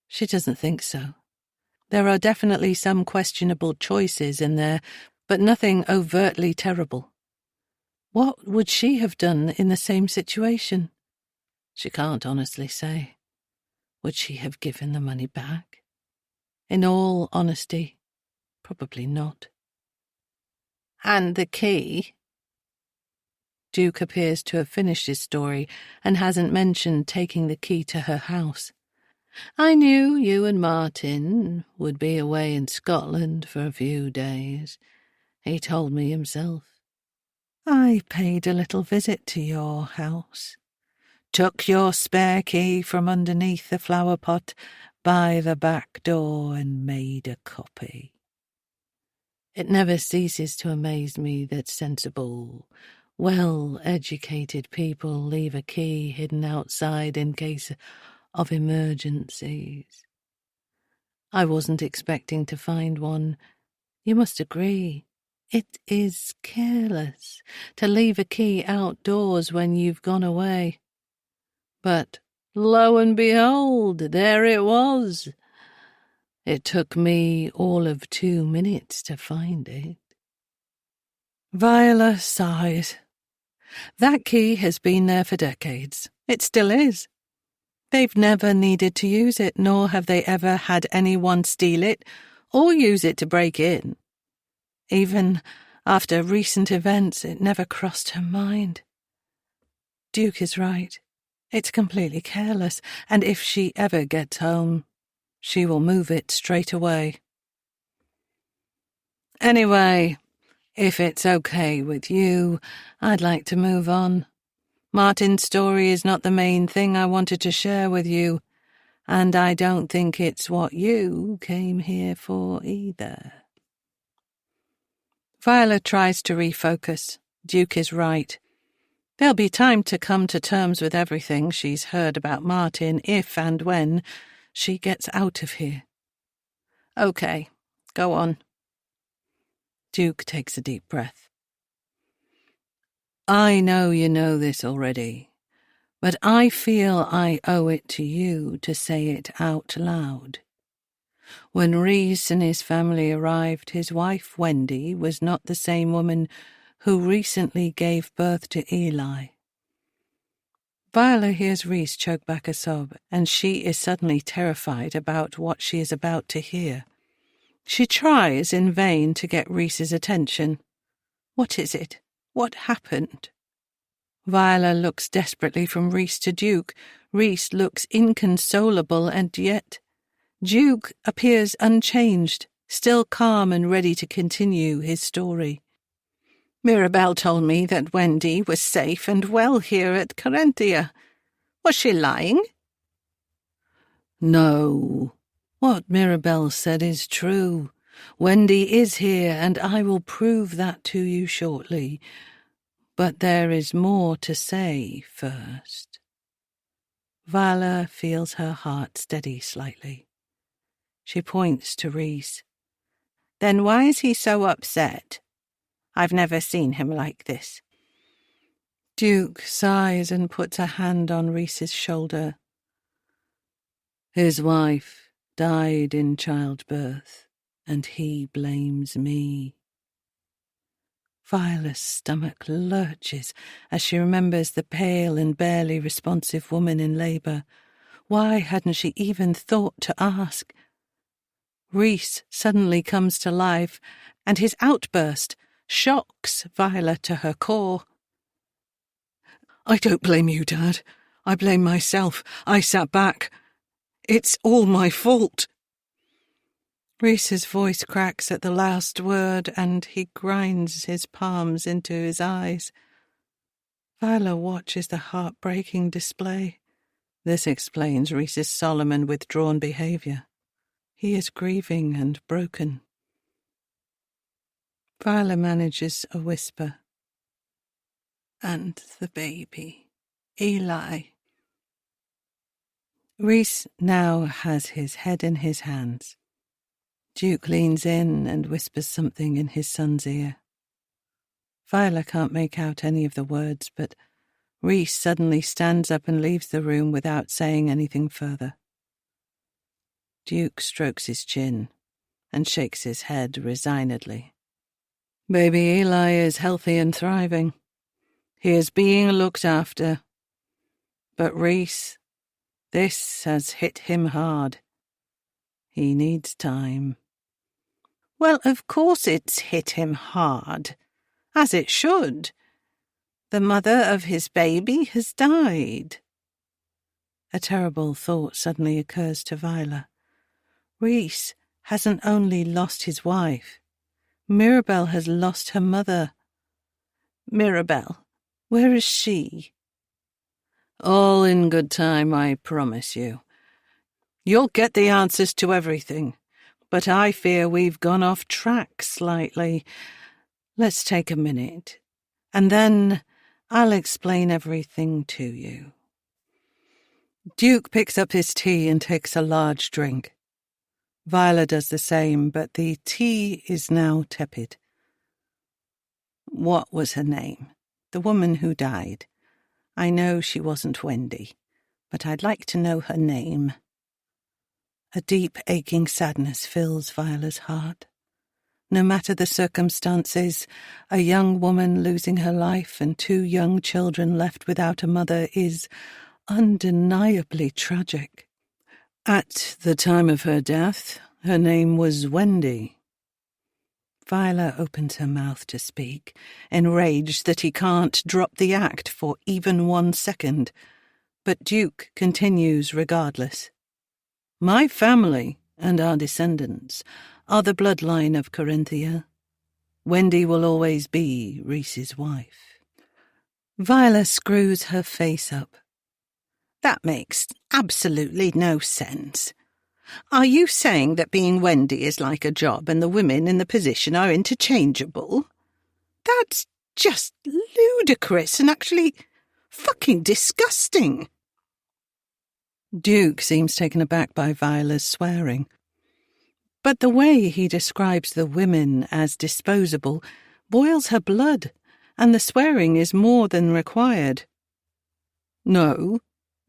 She doesn't think so. There are definitely some questionable choices in there, but nothing overtly terrible. What would she have done in the same situation? She can't honestly say. Would she have given the money back? In all honesty, probably not. And the key? Duke appears to have finished his story and hasn't mentioned taking the key to her house. I knew you and Martin would be away in Scotland for a few days. He told me himself. I paid a little visit to your house. Took your spare key from underneath the flower pot by the back door and made a copy. It never ceases to amaze me that sensible, well-educated people leave a key hidden outside in case of emergencies. I wasn't expecting to find one. You must agree. It is careless to leave a key outdoors when you've gone away. But lo and behold, there it was. It took me all of 2 minutes to find it. Viola sighs. That key has been there for decades. It still is. They've never needed to use it, nor have they ever had anyone steal it or use it to break in. Even after recent events, it never crossed her mind. Duke is right. It's completely careless, and if she ever gets home, she will move it straight away. Anyway, if it's okay with you, I'd like to move on. Martin's story is not the main thing I wanted to share with you, and I don't think it's what you came here for either. Viola tries to refocus. Duke is right. There'll be time to come to terms with everything she's heard about Martin if and when she gets out of here. Okay, go on. Duke takes a deep breath. I know you know this already, but I feel I owe it to you to say it out loud. When Rhys and his family arrived, his wife, Wendy, was not the same woman who recently gave birth to Eli. Viola hears Rhys choke back a sob, and she is suddenly terrified about what she is about to hear. She tries in vain to get Rhys's attention. What is it? What happened? Viola looks desperately from Rhys to Duke. Rhys looks inconsolable, and yet Duke appears unchanged, still calm and ready to continue his story. Mirabelle told me that Wendy was safe and well here at Carinthia. Was she lying? No. What Mirabelle said is true. Wendy is here, and I will prove that to you shortly. But there is more to say first. Viola feels her heart steady slightly. She points to Rhys. Then why is he so upset? I've never seen him like this. Duke sighs and puts a hand on Rhys's shoulder. His wife died in childbirth, and he blames me. Viola's stomach lurches as she remembers the pale and barely responsive woman in labour. Why hadn't she even thought to ask? Rhys suddenly comes to life, and his outburst shocks Viola to her core. I don't blame you, Dad. I blame myself. I sat back. It's all my fault. Rhys's voice cracks at the last word, and he grinds his palms into his eyes. Viola watches the heartbreaking display. This explains Rhys's solemn and withdrawn behaviour. He is grieving and broken. Viola manages a whisper. And the baby, Eli. Rhys now has his head in his hands. Duke leans in and whispers something in his son's ear. Viola can't make out any of the words, but Rhys suddenly stands up and leaves the room without saying anything further. Duke strokes his chin and shakes his head resignedly. Baby Eli is healthy and thriving. He is being looked after. But Rhys, this has hit him hard. He needs time. Well, of course it's hit him hard, as it should. The mother of his baby has died. A terrible thought suddenly occurs to Viola. Rhys hasn't only lost his wife. Mirabelle has lost her mother. Mirabelle, where is she? All in good time, I promise you. You'll get the answers to everything, but I fear we've gone off track slightly. Let's take a minute, and then I'll explain everything to you. Duke picks up his tea and takes a large drink. Viola does the same, but the tea is now tepid. What was her name? The woman who died. I know she wasn't Wendy, but I'd like to know her name. A deep, aching sadness fills Viola's heart. No matter the circumstances, a young woman losing her life and 2 young children left without a mother is undeniably tragic. At the time of her death, her name was Wendy. Viola opens her mouth to speak, enraged that he can't drop the act for even 1 second. But Duke continues regardless. My family and our descendants are the bloodline of Carinthia. Wendy will always be Rhys's wife. Viola screws her face up. That makes absolutely no sense. Are you saying that being Wendy is like a job and the women in the position are interchangeable? That's just ludicrous and actually fucking disgusting. Duke seems taken aback by Viola's swearing. But the way he describes the women as disposable boils her blood, and the swearing is more than required. No,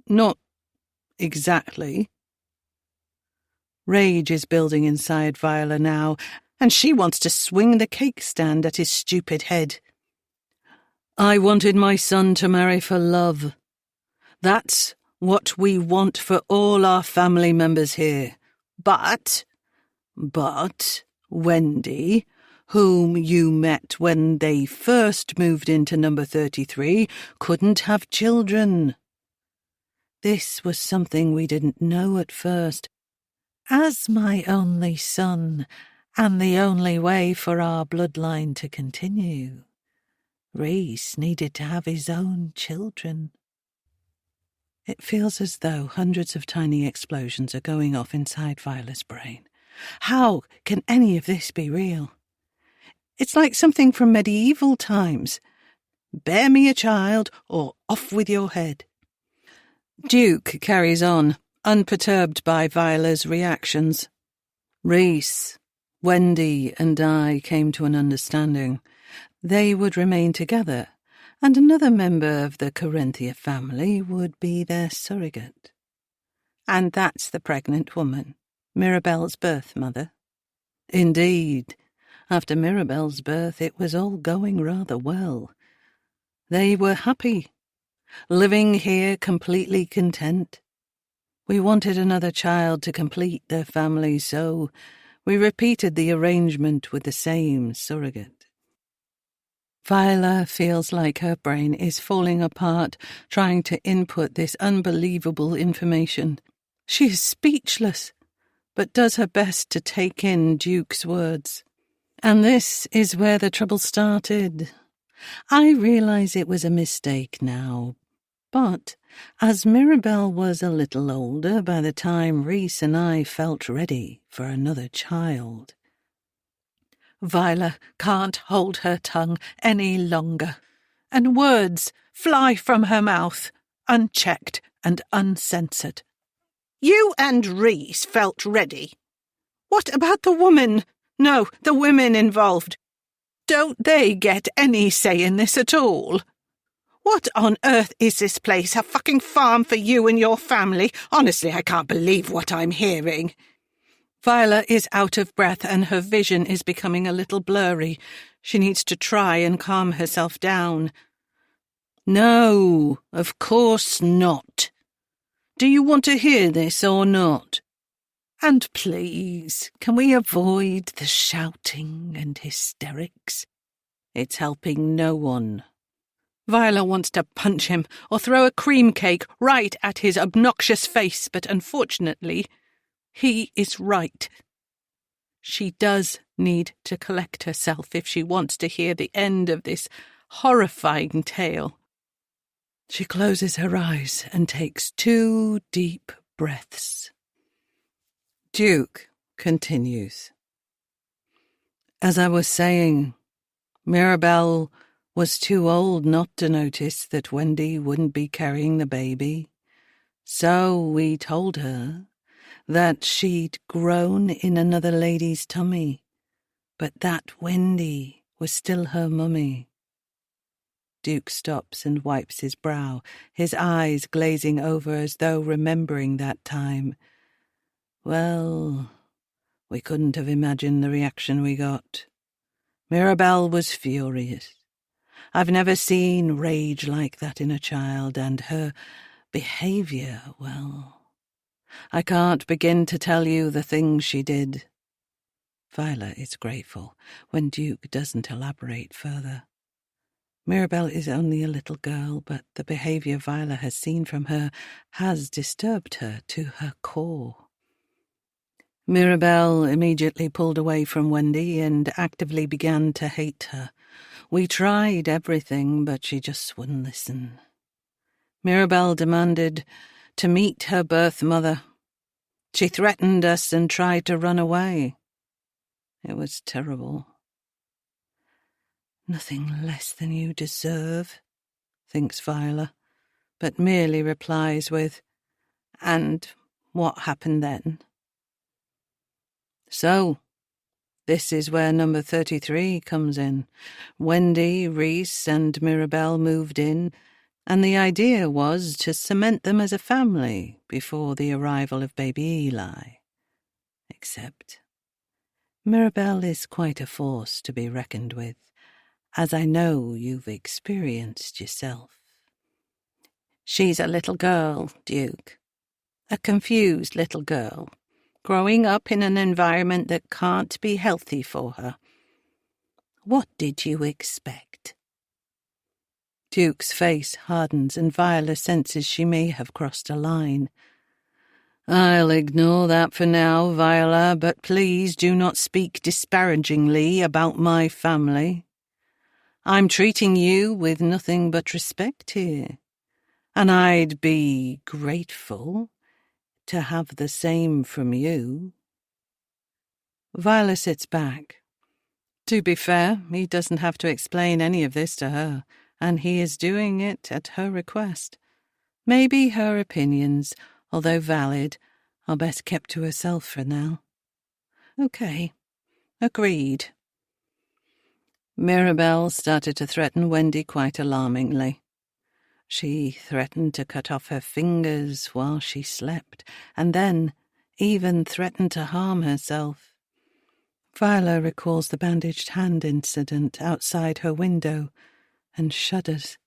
not exactly. Rage is building inside Viola now, and she wants to swing the cake stand at his stupid head. I wanted my son to marry for love. That's what we want for all our family members here. But, Wendy, whom you met when they first moved into number 33, couldn't have children. This was something we didn't know at first. As my only son, and the only way for our bloodline to continue, Reese needed to have his own children. It feels as though hundreds of tiny explosions are going off inside Viola's brain. How can any of this be real? It's like something from medieval times. Bear me a child, or off with your head. Duke carries on, unperturbed by Viola's reactions. Reese, Wendy, and I came to an understanding. They would remain together, and another member of the Corinthia family would be their surrogate. And that's the pregnant woman, Mirabelle's birth mother. Indeed, after Mirabelle's birth, it was all going rather well. They were happy, living here completely content. We wanted another child to complete their family, so we repeated the arrangement with the same surrogate. Viola feels like her brain is falling apart trying to input this unbelievable information. She is speechless, but does her best to take in Duke's words. And this is where the trouble started. I realize it was a mistake now, but as Mirabelle was a little older by the time Reese and I felt ready for another child. Viola can't hold her tongue any longer, and words fly from her mouth, unchecked and uncensored. You and Reese felt ready. What about the woman? No, the women involved. Don't they get any say in this at all? What on earth is this place? A fucking farm for you and your family? Honestly, I can't believe what I'm hearing. Viola is out of breath and her vision is becoming a little blurry. She needs to try and calm herself down. No, of course not. Do you want to hear this or not? And please, can we avoid the shouting and hysterics? It's helping no one. Viola wants to punch him or throw a cream cake right at his obnoxious face, but unfortunately, he is right. She does need to collect herself if she wants to hear the end of this horrifying tale. She closes her eyes and takes 2 deep breaths. Duke continues. As I was saying, Mirabelle was too old not to notice that Wendy wouldn't be carrying the baby, so we told her that she'd grown in another lady's tummy, but that Wendy was still her mummy. Duke stops and wipes his brow, his eyes glazing over as though remembering that time. Well, we couldn't have imagined the reaction we got. Mirabelle was furious. I've never seen rage like that in a child, and her behaviour, well, I can't begin to tell you the things she did. Viola is grateful when Duke doesn't elaborate further. Mirabelle is only a little girl, but the behaviour Viola has seen from her has disturbed her to her core. Mirabelle immediately pulled away from Wendy and actively began to hate her. We tried everything, but she just wouldn't listen. Mirabelle demanded to meet her birth mother. She threatened us and tried to run away. It was terrible. Nothing less than you deserve, thinks Viola, but merely replies with, and what happened then? So, This is where number 33 comes in. Wendy, Reese, and Mirabelle moved in, and the idea was to cement them as a family before the arrival of baby Eli. Except Mirabelle is quite a force to be reckoned with, as I know you've experienced yourself. She's a little girl, Duke. A confused little girl, growing up in an environment that can't be healthy for her. What did you expect? Duke's face hardens and Viola senses she may have crossed a line. I'll ignore that for now, Viola, but please do not speak disparagingly about my family. I'm treating you with nothing but respect here, and I'd be grateful to have the same from you. Viola sits back. To be fair, he doesn't have to explain any of this to her, and he is doing it at her request. Maybe her opinions, although valid, are best kept to herself for now. Okay, agreed. Mirabelle started to threaten Wendy quite alarmingly. She threatened to cut off her fingers while she slept, and then even threatened to harm herself. Viola recalls the bandaged hand incident outside her window and shudders.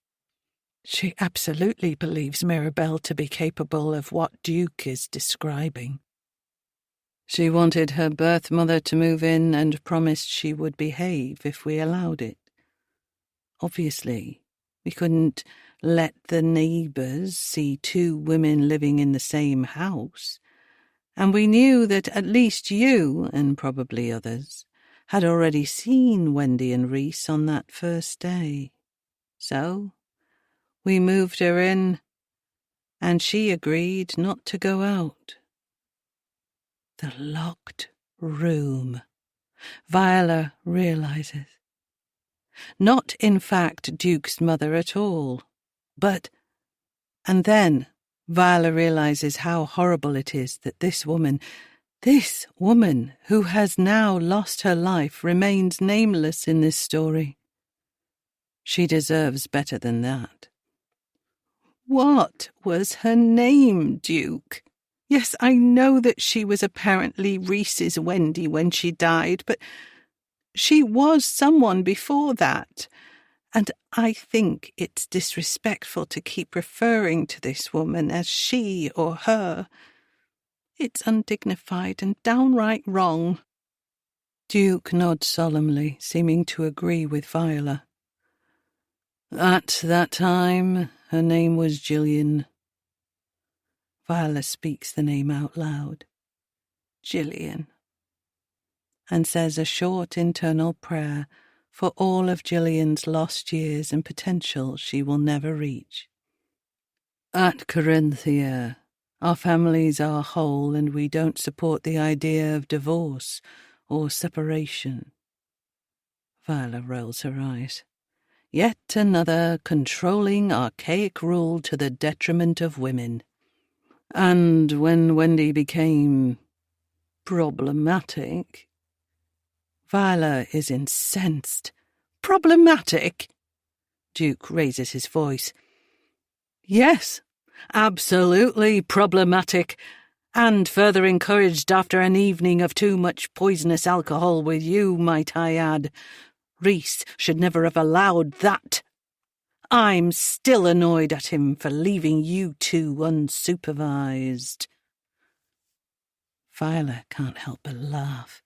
She absolutely believes Mirabelle to be capable of what Duke is describing. She wanted her birth mother to move in and promised she would behave if we allowed it. Obviously, we couldn't let the neighbours see two women living in the same house, and we knew that at least you, and probably others, had already seen Wendy and Reese on that first day. So we moved her in, and she agreed not to go out. The locked room, Viola realizes. Not, in fact, Duke's mother at all, but... And then Viola realizes how horrible it is that this woman who has now lost her life, remains nameless in this story. She deserves better than that. What was her name, Duke? Yes, I know that she was apparently Reese's Wendy when she died, but she was someone before that, and I think it's disrespectful to keep referring to this woman as she or her. It's undignified and downright wrong. Duke nods solemnly, seeming to agree with Viola. At that time, her name was Gillian. Viola speaks the name out loud. Gillian. And says a short internal prayer for all of Gillian's lost years and potential she will never reach. At Corinthia, our families are whole and we don't support the idea of divorce or separation. Viola rolls her eyes. Yet another controlling, archaic rule to the detriment of women. And when Wendy became problematic... Viola is incensed. Problematic? Duke raises his voice. Yes, absolutely problematic, and further encouraged after an evening of too much poisonous alcohol with you, might I add. Reese should never have allowed that. I'm still annoyed at him for leaving you two unsupervised. Viola can't help but laugh.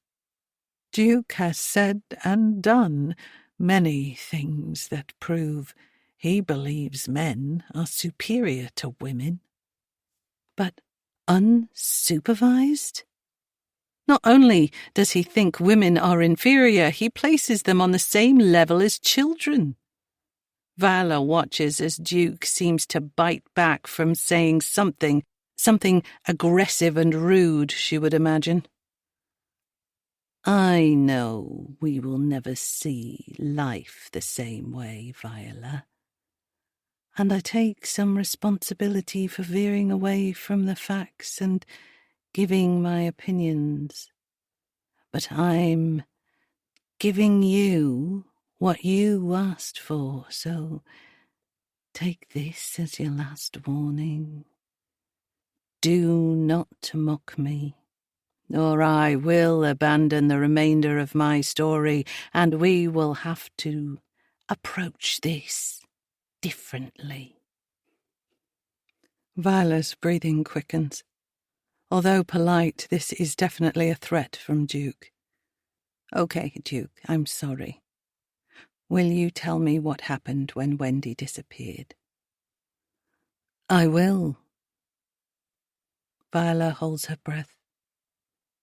Duke has said and done many things that prove he believes men are superior to women. But unsupervised? Not only does he think women are inferior, he places them on the same level as children. Viola watches as Duke seems to bite back from saying something aggressive and rude, she would imagine. I know we will never see life the same way, Viola. And I take some responsibility for veering away from the facts and giving my opinions. But I'm giving you what you asked for, so take this as your last warning. Do not mock me, or I will abandon the remainder of my story, and we will have to approach this differently. Viola's breathing quickens. Although polite, this is definitely a threat from Duke. Okay, Duke, I'm sorry. Will you tell me what happened when Wendy disappeared? I will. Viola holds her breath,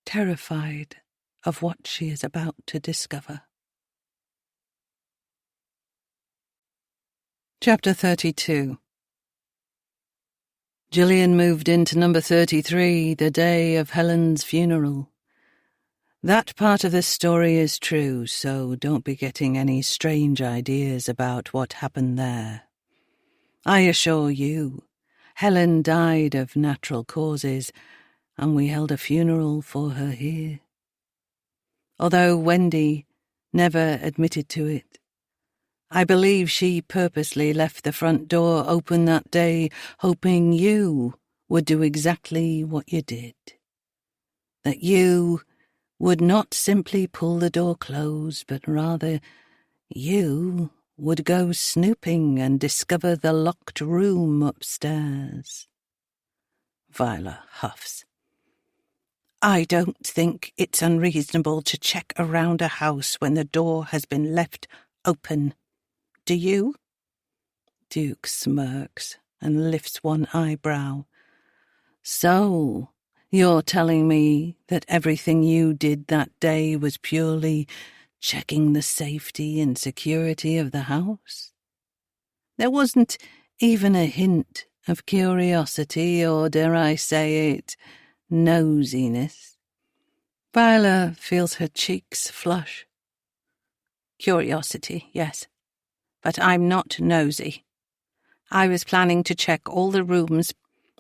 terrified of what she is about to discover. Chapter 32. Gillian moved into number 33 the day of Helen's funeral. That part of this story is true, so don't be getting any strange ideas about what happened there. I assure you, Helen died of natural causes, and we held a funeral for her here. Although Wendy never admitted to it, I believe she purposely left the front door open that day, hoping you would do exactly what you did. That you would not simply pull the door closed, but rather you would go snooping and discover the locked room upstairs. Viola huffs. I don't think it's unreasonable to check around a house when the door has been left open. Do you? Duke smirks and lifts one eyebrow. So, you're telling me that everything you did that day was purely checking the safety and security of the house? There wasn't even a hint of curiosity, or dare I say it, nosiness. Viola feels her cheeks flush. Curiosity, yes, but I'm not nosy. I was planning to check all the rooms,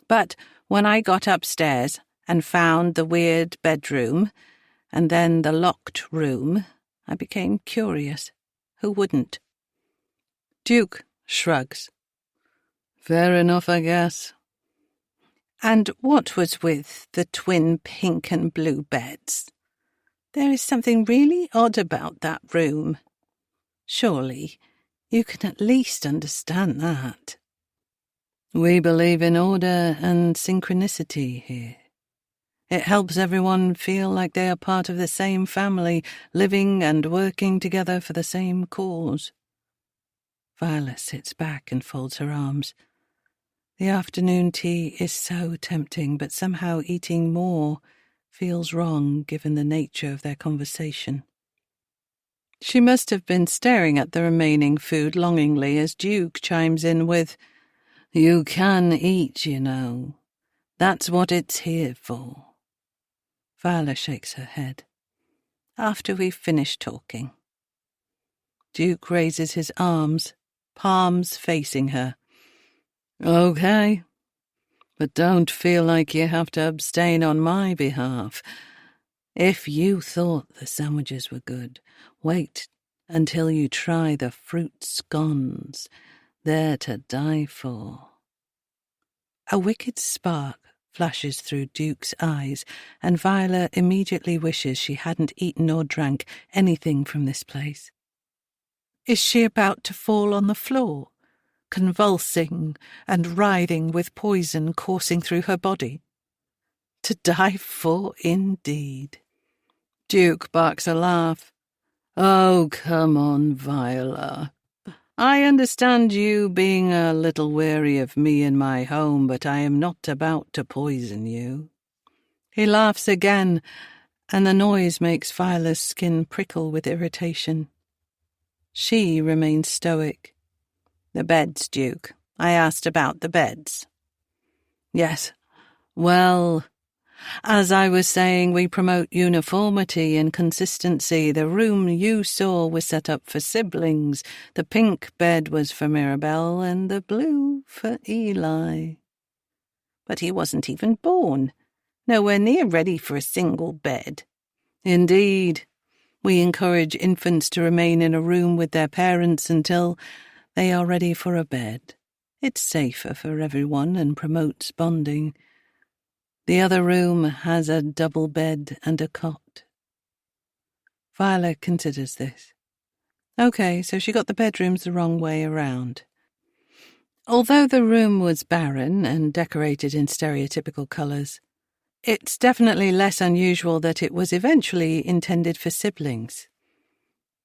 but when I got upstairs and found the weird bedroom and then the locked room, I became curious. Who wouldn't? Duke shrugs. Fair enough, I guess. And what was with the twin pink and blue beds? There is something really odd about that room. Surely you can at least understand that. We believe in order and synchronicity here. It helps everyone feel like they are part of the same family, living and working together for the same cause. Viola sits back and folds her arms. The afternoon tea is so tempting, but somehow eating more feels wrong given the nature of their conversation. She must have been staring at the remaining food longingly as Duke chimes in with, "You can eat, you know. That's what it's here for." Viola shakes her head. After we've finished talking. Duke raises his arms, palms facing her. Okay, but don't feel like you have to abstain on my behalf. If you thought the sandwiches were good, wait until you try the fruit scones. They're to die for. A wicked spark flashes through Duke's eyes, and Viola immediately wishes she hadn't eaten or drank anything from this place. Is she about to fall on the floor, convulsing and writhing with poison coursing through her body? To die for, indeed. Duke barks a laugh. Oh, come on, Viola. I understand you being a little wary of me and my home, but I am not about to poison you. He laughs again, and the noise makes Viola's skin prickle with irritation. She remains stoic. The beds, Duke. I asked about the beds. Yes. Well, as I was saying, we promote uniformity and consistency. The room you saw was set up for siblings. The pink bed was for Mirabelle and the blue for Eli. But he wasn't even born. Nowhere near ready for a single bed. Indeed. We encourage infants to remain in a room with their parents until they are ready for a bed. It's safer for everyone and promotes bonding. The other room has a double bed and a cot. Violet considers this. Okay, so she got the bedrooms the wrong way around. Although the room was barren and decorated in stereotypical colours, it's definitely less unusual that it was eventually intended for siblings.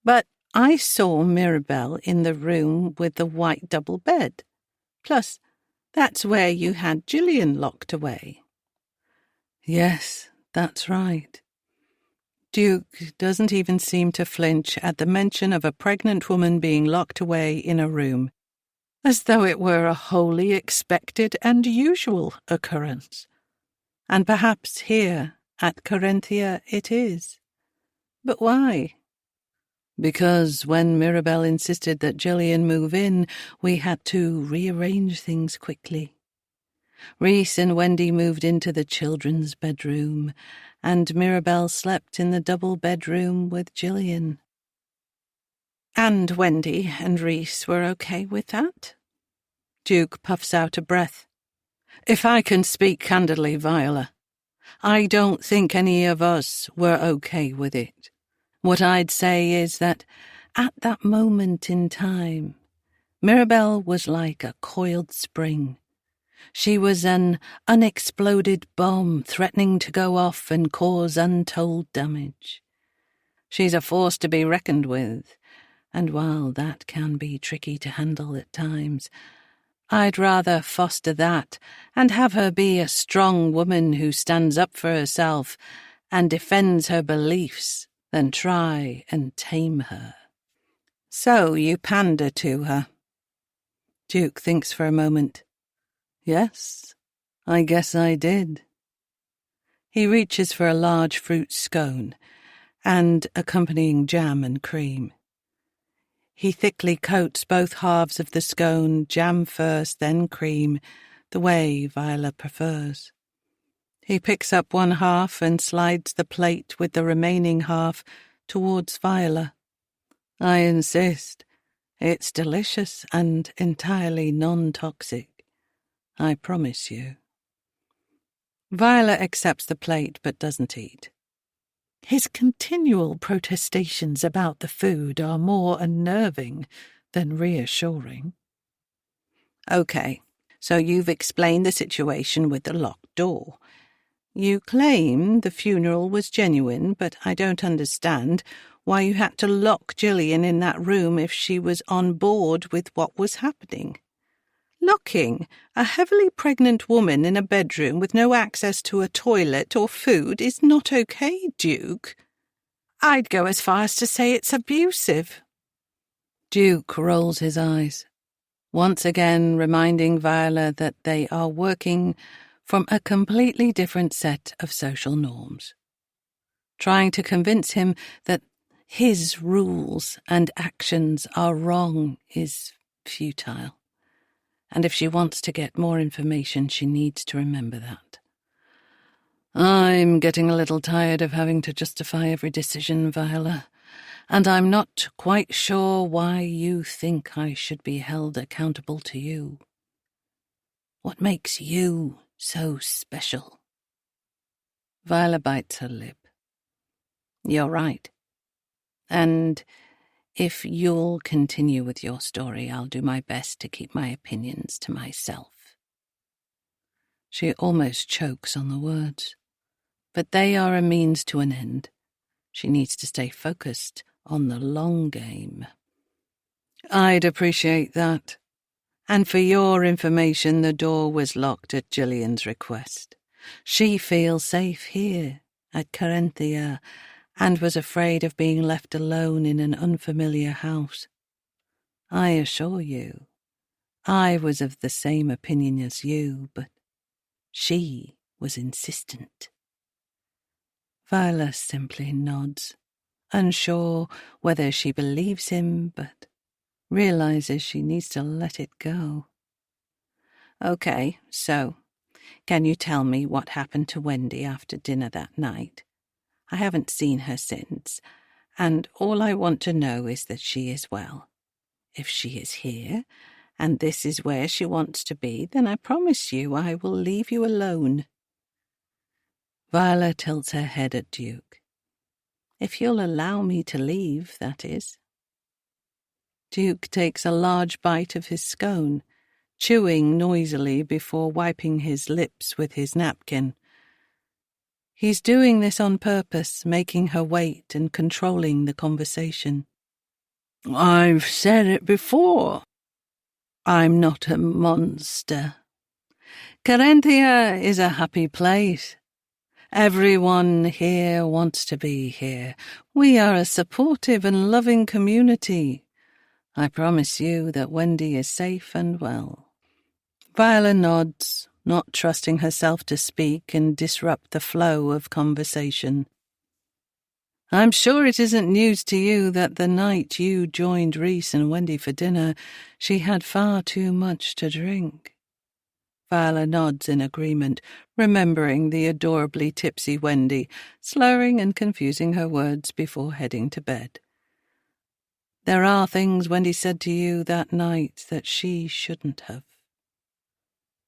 But I saw Mirabelle in the room with the white double bed. Plus, that's where you had Gillian locked away. Yes, that's right. Duke doesn't even seem to flinch at the mention of a pregnant woman being locked away in a room, as though it were a wholly expected and usual occurrence. And perhaps here, at Carinthia, it is. But why? Because when Mirabelle insisted that Gillian move in, we had to rearrange things quickly. Rhys and Wendy moved into the children's bedroom, and Mirabelle slept in the double bedroom with Gillian. And Wendy and Rhys were okay with that? Duke puffs out a breath. If I can speak candidly, Viola, I don't think any of us were okay with it. What I'd say is that at that moment in time, Mirabelle was like a coiled spring. She was an unexploded bomb threatening to go off and cause untold damage. She's a force to be reckoned with, and while that can be tricky to handle at times, I'd rather foster that and have her be a strong woman who stands up for herself and defends her beliefs than try and tame her. So you pander to her. Duke thinks for a moment. Yes, I guess I did. He reaches for a large fruit scone and accompanying jam and cream. He thickly coats both halves of the scone, jam first, then cream, the way Viola prefers. He picks up one half and slides the plate with the remaining half towards Viola. I insist. It's delicious and entirely non-toxic. I promise you. Viola accepts the plate but doesn't eat. His continual protestations about the food are more unnerving than reassuring. Okay, so you've explained the situation with the locked door. You claim the funeral was genuine, but I don't understand why you had to lock Gillian in that room if she was on board with what was happening. Locking a heavily pregnant woman in a bedroom with no access to a toilet or food is not okay, Duke. I'd go as far as to say it's abusive. Duke rolls his eyes, once again reminding Viola that they are working from a completely different set of social norms. Trying to convince him that his rules and actions are wrong is futile. And if she wants to get more information, she needs to remember that. I'm getting a little tired of having to justify every decision, Viola, and I'm not quite sure why you think I should be held accountable to you. What makes you so special? Viola bites her lip. You're right. And if you'll continue with your story, I'll do my best to keep my opinions to myself. She almost chokes on the words. But they are a means to an end. She needs to stay focused on the long game. I'd appreciate that. And for your information, the door was locked at Gillian's request. She feels safe here at Carinthia and was afraid of being left alone in an unfamiliar house. I assure you, I was of the same opinion as you, but she was insistent. Viola simply nods, unsure whether she believes him, but realizes she needs to let it go. Okay, so can you tell me what happened to Wendy after dinner that night? I haven't seen her since, and all I want to know is that she is well. If she is here, and this is where she wants to be, then I promise you I will leave you alone." Viola tilts her head at Duke. "If you'll allow me to leave, that is." Duke takes a large bite of his scone, chewing noisily before wiping his lips with his napkin. He's doing this on purpose, making her wait and controlling the conversation. "I've said it before. I'm not a monster. Carinthia is a happy place. Everyone here wants to be here. We are a supportive and loving community. I promise you that Wendy is safe and well." Viola nods, not trusting herself to speak and disrupt the flow of conversation. "I'm sure it isn't news to you that the night you joined Reese and Wendy for dinner, she had far too much to drink." Viola nods in agreement, remembering the adorably tipsy Wendy, slurring and confusing her words before heading to bed. "There are things Wendy said to you that night that she shouldn't have."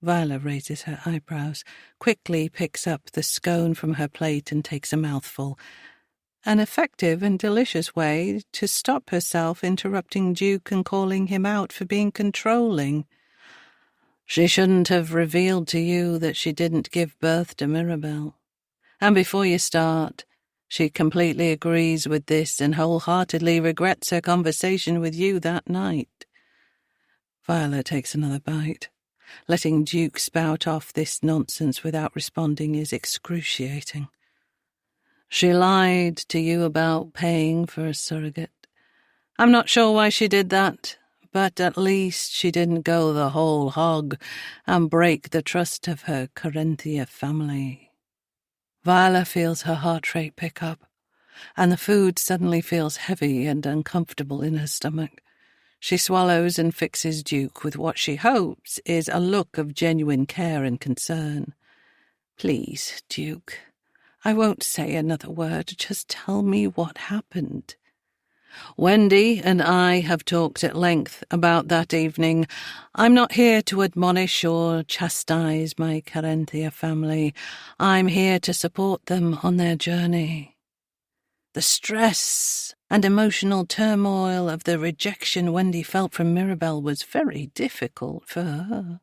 Viola raises her eyebrows, quickly picks up the scone from her plate and takes a mouthful. An effective and delicious way to stop herself interrupting Duke and calling him out for being controlling. "She shouldn't have revealed to you that she didn't give birth to Mirabelle. And before you start, she completely agrees with this and wholeheartedly regrets her conversation with you that night." Viola takes another bite. Letting Duke spout off this nonsense without responding is excruciating. "She lied to you about paying for a surrogate. I'm not sure why she did that, but at least she didn't go the whole hog and break the trust of her Carinthia family." Viola feels her heart rate pick up, and the food suddenly feels heavy and uncomfortable in her stomach. She swallows and fixes Duke with what she hopes is a look of genuine care and concern. "Please, Duke, I won't say another word. Just tell me what happened." "Wendy and I have talked at length about that evening. I'm not here to admonish or chastise my Carinthia family. I'm here to support them on their journey. The stress and emotional turmoil of the rejection Wendy felt from Mirabelle was very difficult for her.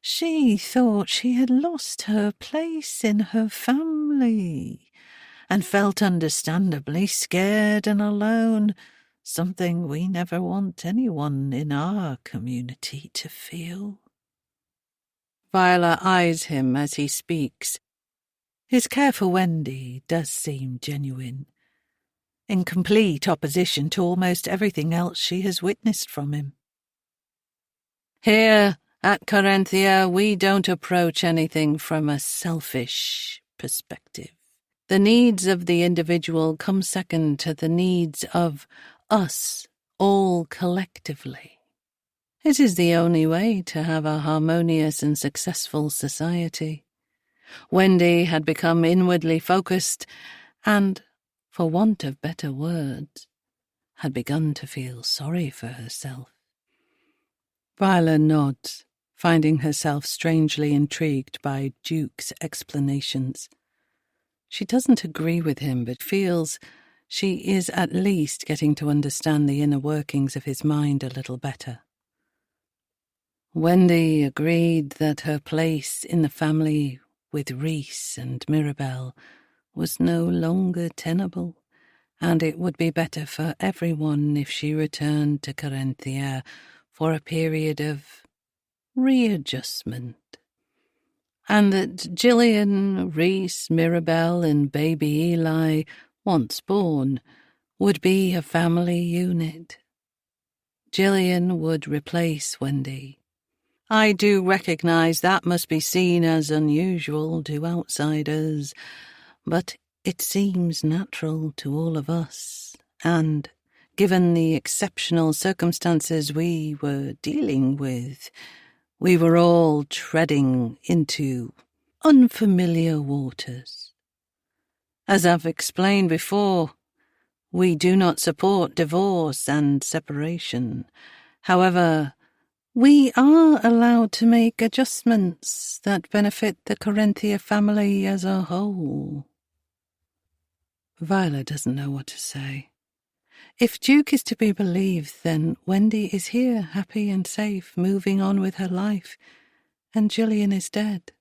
She thought she had lost her place in her family and felt understandably scared and alone, something we never want anyone in our community to feel." Viola eyes him as he speaks. His care for Wendy does seem genuine, in complete opposition to almost everything else she has witnessed from him. "Here at Carinthia, we don't approach anything from a selfish perspective. The needs of the individual come second to the needs of us all collectively. It is the only way to have a harmonious and successful society." Wendy had become inwardly focused and, for want of better words, had begun to feel sorry for herself. Viola nods, finding herself strangely intrigued by Duke's explanations. She doesn't agree with him, but feels she is at least getting to understand the inner workings of his mind a little better. Wendy agreed that her place in the family with Reese and Mirabelle was no longer tenable, and it would be better for everyone if she returned to Carinthia for a period of readjustment, and that Gillian, Reese, Mirabelle, and baby Eli, once born, would be a family unit. Gillian would replace Wendy. I do recognize that must be seen as unusual to outsiders, but it seems natural to all of us, and, given the exceptional circumstances we were dealing with, we were all treading into unfamiliar waters. As I've explained before, We do not support divorce and separation. However, we are allowed to make adjustments that benefit the Corinthia family as a whole." Viola doesn't know what to say. If Duke is to be believed, then Wendy is here, happy and safe, moving on with her life, and Gillian is dead,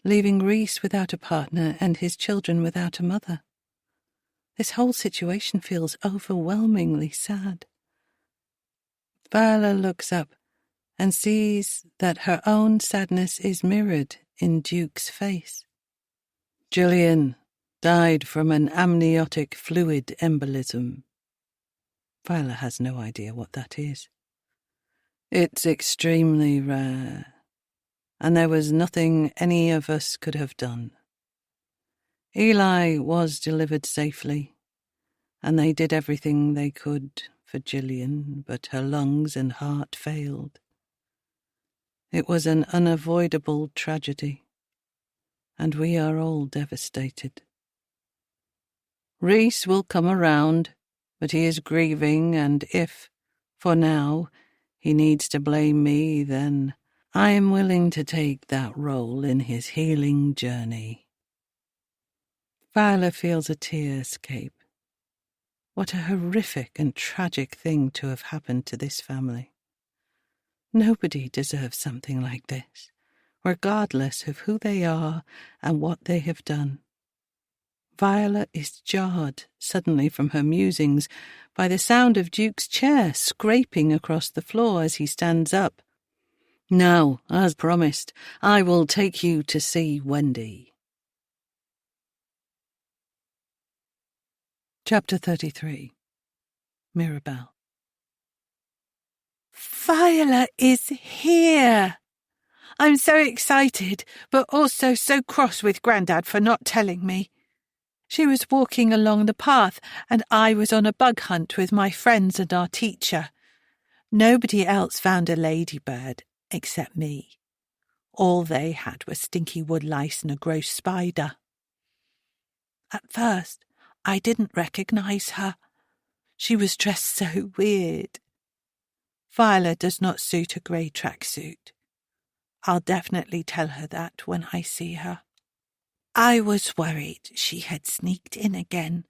leaving Rhys without a partner and his children without a mother. This whole situation feels overwhelmingly sad. Viola looks up and sees that her own sadness is mirrored in Duke's face. Gillian died from an amniotic fluid embolism. Viola has no idea what that is. It's extremely rare, and there was nothing any of us could have done. Eli was delivered safely, and they did everything they could for Gillian, but her lungs and heart failed. It was an unavoidable tragedy, and we are all devastated. Rhys will come around, but he is grieving, and if, for now, he needs to blame me, then I am willing to take that role in his healing journey. Viola feels a tear escape. What a horrific and tragic thing to have happened to this family. Nobody deserves something like this, regardless of who they are and what they have done. Viola is jarred suddenly from her musings by the sound of Duke's chair scraping across the floor as he stands up. "Now, as promised, I will take you to see Wendy." Chapter 33. Mirabelle. Viola is here! I'm so excited, but also so cross with Grandad for not telling me. She was walking along the path, and I was on a bug hunt with my friends and our teacher. Nobody else found a ladybird, except me. All they had were stinky woodlice and a gross spider. At first, I didn't recognize her. She was dressed so weird. Viola does not suit a grey tracksuit. I'll definitely tell her that when I see her. I was worried she had sneaked in again,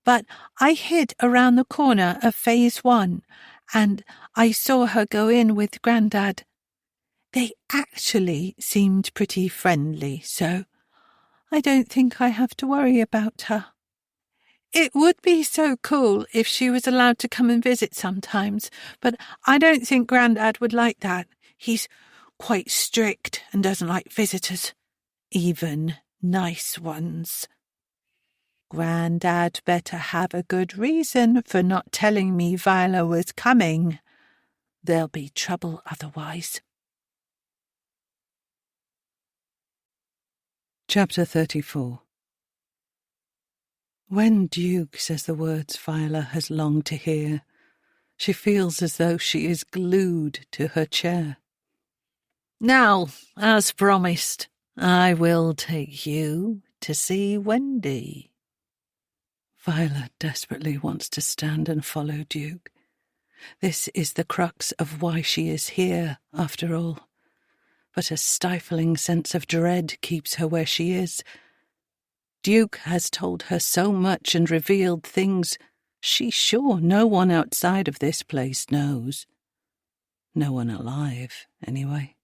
but I hid around the corner of Phase 1, and I saw her go in with Grandad. They actually seemed pretty friendly, so I don't think I have to worry about her. It would be so cool if she was allowed to come and visit sometimes, but I don't think Grandad would like that. He's quite strict and doesn't like visitors, even nice ones. Grandad better have a good reason for not telling me Viola was coming. There'll be trouble otherwise. Chapter 34. When Duke says the words Viola has longed to hear, she feels as though she is glued to her chair. "Now, as promised, I will take you to see Wendy." Viola desperately wants to stand and follow Duke. This is the crux of why she is here, after all. But a stifling sense of dread keeps her where she is. Duke has told her so much and revealed things she's sure no one outside of this place knows. No one alive, anyway.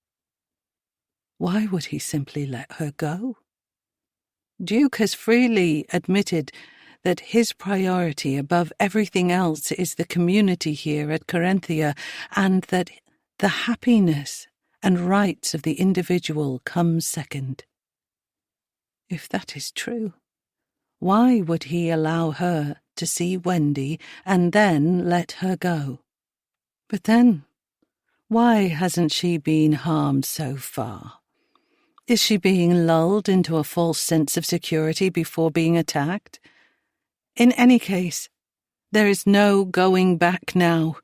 Why would he simply let her go? Duke has freely admitted that his priority above everything else is the community here at Corinthia, and that the happiness and rights of the individual come second. If that is true, why would he allow her to see Wendy and then let her go? But then, why hasn't she been harmed so far? Is she being lulled into a false sense of security before being attacked? In any case, there is no going back now.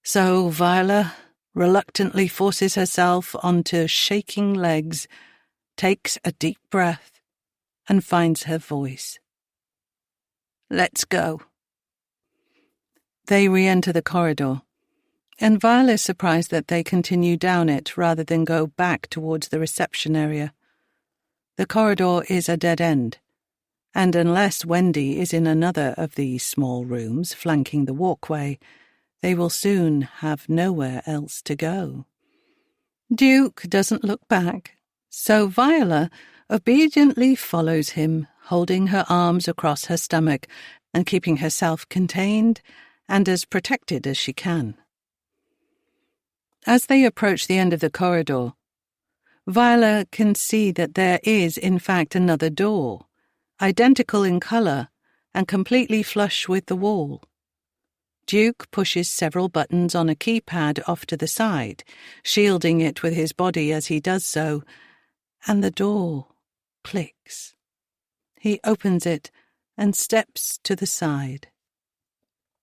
So Viola reluctantly forces herself onto shaking legs, takes a deep breath, and finds her voice. "Let's go," They re-enter the corridor, and Viola is surprised that they continue down it rather than go back towards the reception area. The corridor is a dead end, and unless Wendy is in another of these small rooms flanking the walkway, they will soon have nowhere else to go. Duke doesn't look back, so Viola obediently follows him, holding her arms across her stomach and keeping herself contained and as protected as she can. As they approach the end of the corridor, Viola can see that there is, in fact, another door, identical in colour and completely flush with the wall. Duke pushes several buttons on a keypad off to the side, shielding it with his body as he does so, and the door clicks. He opens it and steps to the side.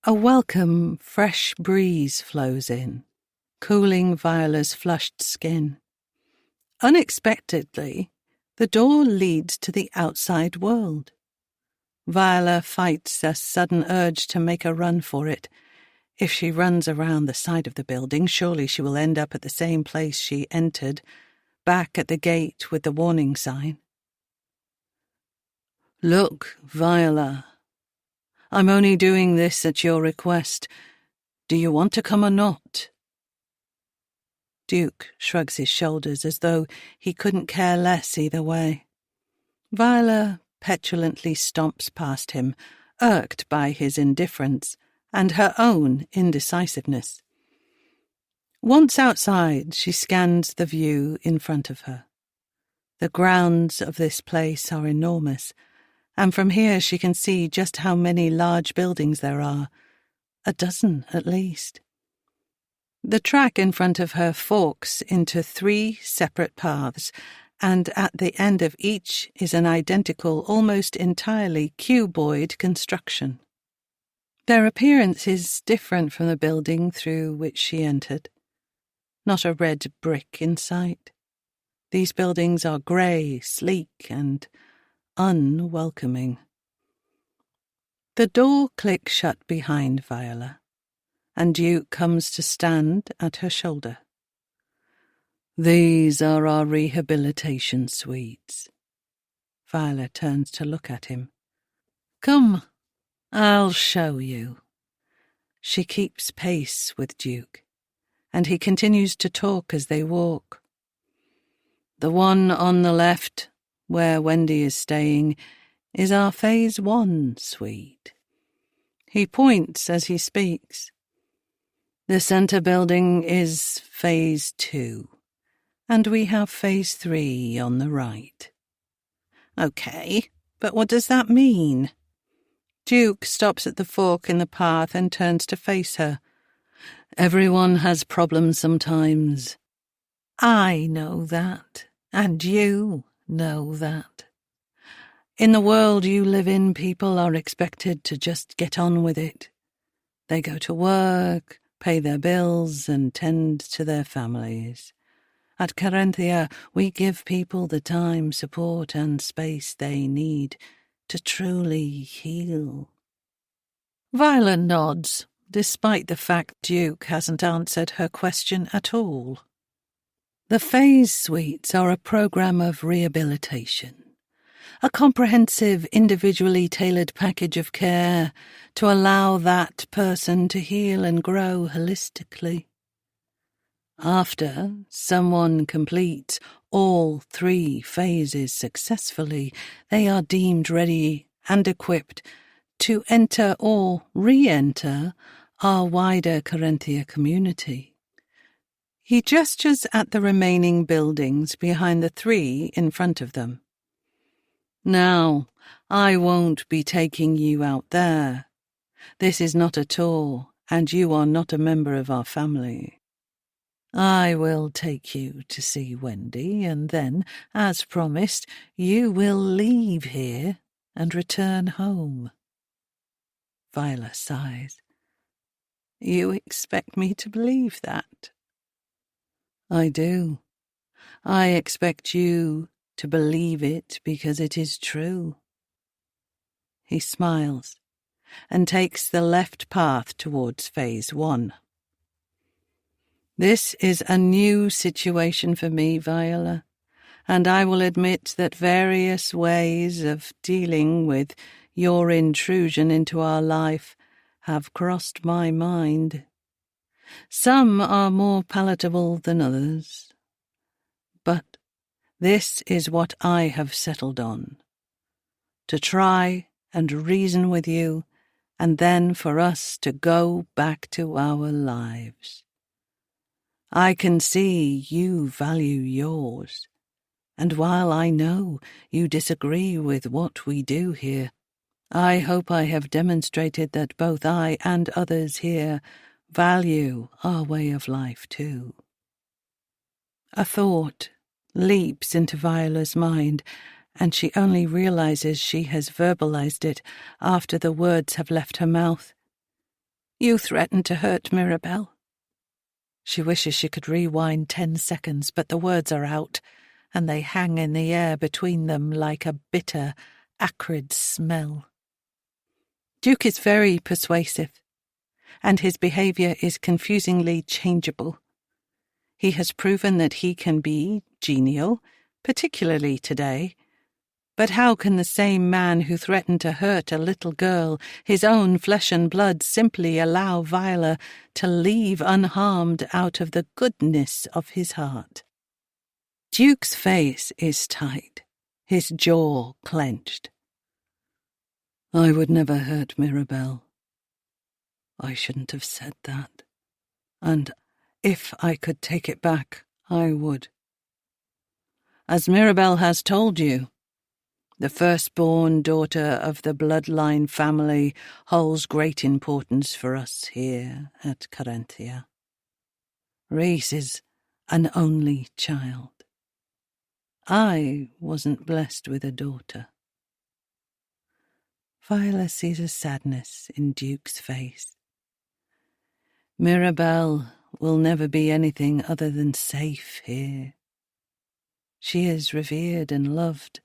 A welcome, fresh breeze flows in, cooling Viola's flushed skin. Unexpectedly, the door leads to the outside world. Viola fights a sudden urge to make a run for it. If she runs around the side of the building, surely she will end up at the same place she entered, back at the gate with the warning sign. "Look, Viola, I'm only doing this at your request. Do you want to come or not?" Duke shrugs his shoulders as though he couldn't care less either way. Viola petulantly stomps past him, irked by his indifference and her own indecisiveness. Once outside, she scans the view in front of her. The grounds of this place are enormous, and from here she can see just how many large buildings there are, a dozen at least. The track in front of her forks into 3 separate paths, and at the end of each is an identical, almost entirely cuboid construction. Their appearance is different from the building through which she entered. Not a red brick in sight. These buildings are grey, sleek, and unwelcoming. The door clicks shut behind Viola, and Duke comes to stand at her shoulder. "These are our rehabilitation suites." Viola turns to look at him. "Come, I'll show you." She keeps pace with Duke, and he continues to talk as they walk. "The one on the left, where Wendy is staying, is our Phase 1 suite." He points as he speaks. "The centre building is Phase 2, and we have Phase 3 on the right." "Okay, but what does that mean?" Duke stops at the fork in the path and turns to face her. "Everyone has problems sometimes. I know that, and you know that. In the world you live in, people are expected to just get on with it. They go to work, pay their bills, and tend to their families. At Carinthia, we give people the time, support, and space they need to truly heal." Viola nods, despite the fact Duke hasn't answered her question at all. The Phase Suites are a program of rehabilitation, a comprehensive, individually tailored package of care to allow that person to heal and grow holistically. After someone completes all 3 phases successfully, they are deemed ready and equipped to enter or re-enter our wider Carinthia community. He gestures at the remaining buildings behind the 3 in front of them. "Now, I won't be taking you out there. This is not a tour, and you are not a member of our family. I will take you to see Wendy, and then, as promised, you will leave here and return home." Viola sighs. "You expect me to believe that?" "I do. I expect you to believe it because it is true." He smiles, and takes the left path towards Phase 1. This is a new situation for me, Viola, and I will admit that various ways of dealing with your intrusion into our life have crossed my mind. Some are more palatable than others, but this is what I have settled on. To try and reason with you, and then for us to go back to our lives. I can see you value yours, and while I know you disagree with what we do here, I hope I have demonstrated that both I and others here value our way of life too. A thought leaps into Viola's mind, and she only realizes she has verbalized it after the words have left her mouth. You threatened to hurt Mirabelle. She wishes she could rewind 10 seconds, but the words are out, and they hang in the air between them like a bitter, acrid smell. Duke is very persuasive, and his behaviour is confusingly changeable. He has proven that he can be genial, particularly today. But how can the same man who threatened to hurt a little girl, his own flesh and blood, simply allow Viola to leave unharmed out of the goodness of his heart? Duke's face is tight, his jaw clenched. I would never hurt Mirabelle. I shouldn't have said that. And if I could take it back, I would. As Mirabelle has told you, the firstborn daughter of the bloodline family holds great importance for us here at Carinthia. Reese is an only child. I wasn't blessed with a daughter. Viola sees a sadness in Duke's face. Mirabelle will never be anything other than safe here. She is revered and loved,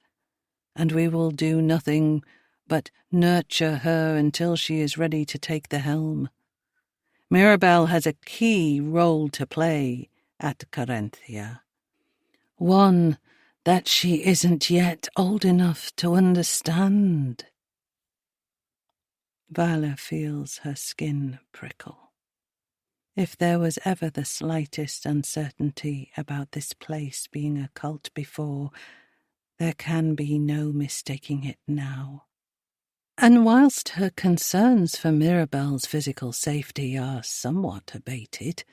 and we will do nothing but nurture her until she is ready to take the helm. Mirabelle has a key role to play at Carinthia, one that she isn't yet old enough to understand. Viola feels her skin prickle. If there was ever the slightest uncertainty about this place being a cult before, there can be no mistaking it now. And whilst her concerns for Mirabelle's physical safety are somewhat abated,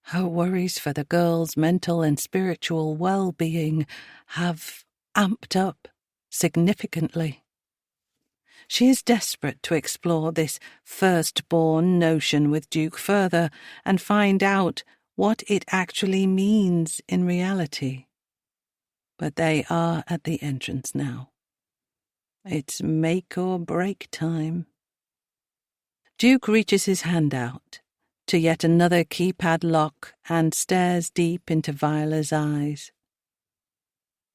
her worries for the girl's mental and spiritual well-being have amped up significantly. She is desperate to explore this firstborn notion with Duke further and find out what it actually means in reality. But they are at the entrance now. It's make or break time. Duke reaches his hand out to yet another keypad lock and stares deep into Viola's eyes.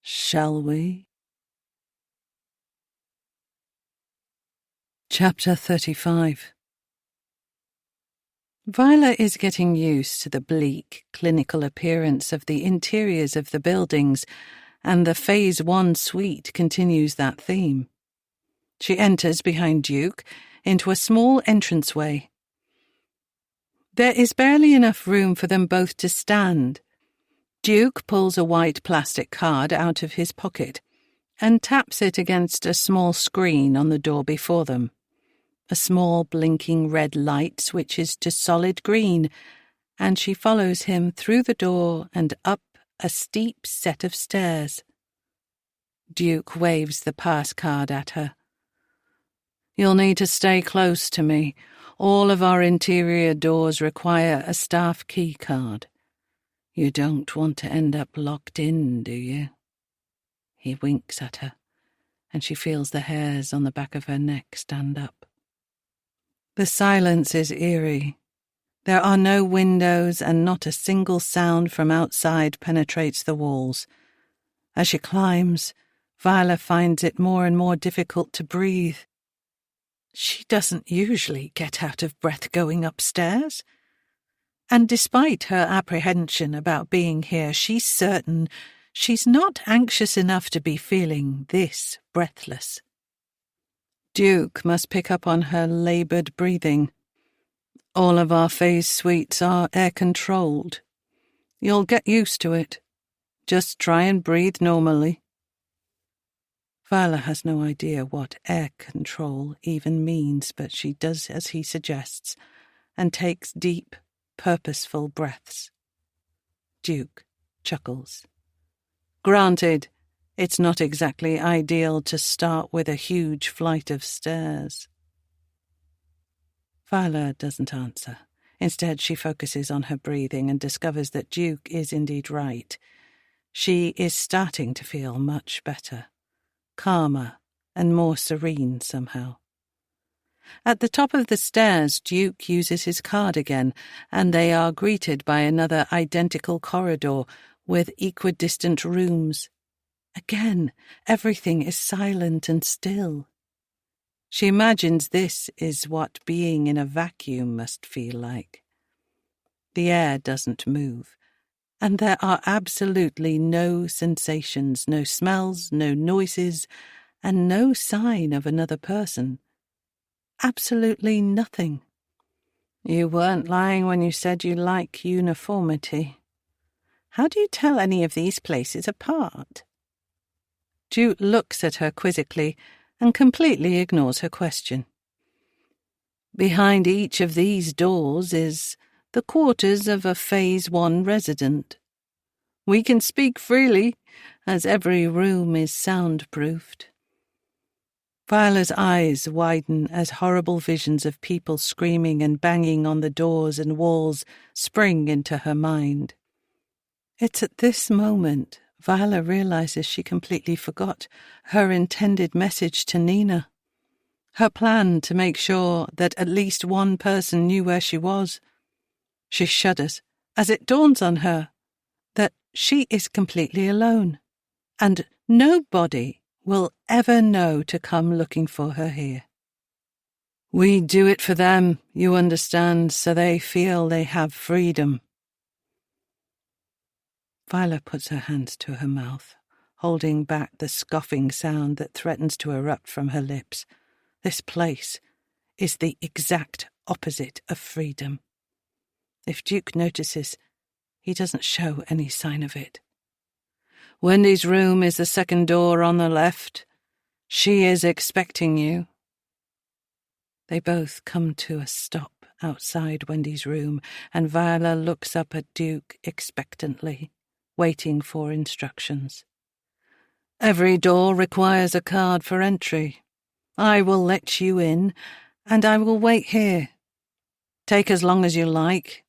Shall we? Chapter 35. Viola is getting used to the bleak, clinical appearance of the interiors of the buildings, and the Phase 1 suite continues that theme. She enters behind Duke into a small entranceway. There is barely enough room for them both to stand. Duke pulls a white plastic card out of his pocket and taps it against a small screen on the door before them. A small blinking red light switches to solid green, and she follows him through the door and up a steep set of stairs. Duke waves the pass card at her. You'll need to stay close to me. All of our interior doors require a staff key card. You don't want to end up locked in, do you? He winks at her, and she feels the hairs on the back of her neck stand up. The silence is eerie. There are no windows, and not a single sound from outside penetrates the walls. As she climbs, Viola finds it more and more difficult to breathe. She doesn't usually get out of breath going upstairs. And despite her apprehension about being here, she's certain she's not anxious enough to be feeling this breathless. Duke must pick up on her laboured breathing. All of our phase suites are air-controlled. You'll get used to it. Just try and breathe normally. Viola has no idea what air control even means, but she does as he suggests and takes deep, purposeful breaths. Duke chuckles. Granted, it's not exactly ideal to start with a huge flight of stairs. Viola doesn't answer. Instead, she focuses on her breathing and discovers that Duke is indeed right. She is starting to feel much better, calmer and more serene somehow. At the top of the stairs, Duke uses his card again, and they are greeted by another identical corridor with equidistant rooms. Again, everything is silent and still. She imagines this is what being in a vacuum must feel like. The air doesn't move, and there are absolutely no sensations, no smells, no noises, and no sign of another person. Absolutely nothing. You weren't lying when you said you like uniformity. How do you tell any of these places apart? Duke looks at her quizzically and completely ignores her question. Behind each of these doors is the quarters of a Phase 1 resident. We can speak freely, as every room is soundproofed. Viola's eyes widen as horrible visions of people screaming and banging on the doors and walls spring into her mind. It's at this moment Viola realizes she completely forgot her intended message to Nina. Her plan to make sure that at least one person knew where she was. She shudders as it dawns on her that she is completely alone, and nobody will ever know to come looking for her here. We do it for them, you understand, so they feel they have freedom. Viola puts her hands to her mouth, holding back the scoffing sound that threatens to erupt from her lips. This place is the exact opposite of freedom. If Duke notices, he doesn't show any sign of it. Wendy's room is the second door on the left. She is expecting you. They both come to a stop outside Wendy's room, and Viola looks up at Duke expectantly, waiting for instructions. Every door requires a card for entry. I will let you in, and I will wait here. Take as long as you like.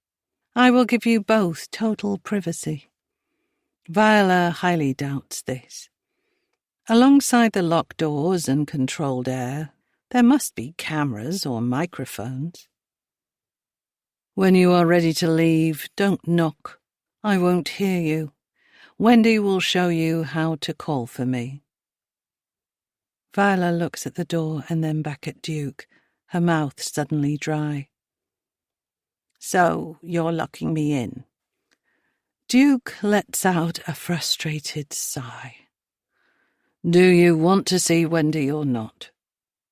I will give you both total privacy. Viola highly doubts this. Alongside the locked doors and controlled air, there must be cameras or microphones. When you are ready to leave, don't knock. I won't hear you. Wendy will show you how to call for me. Viola looks at the door and then back at Duke, her mouth suddenly dry. So you're locking me in? Duke lets out a frustrated sigh. Do you want to see Wendy or not?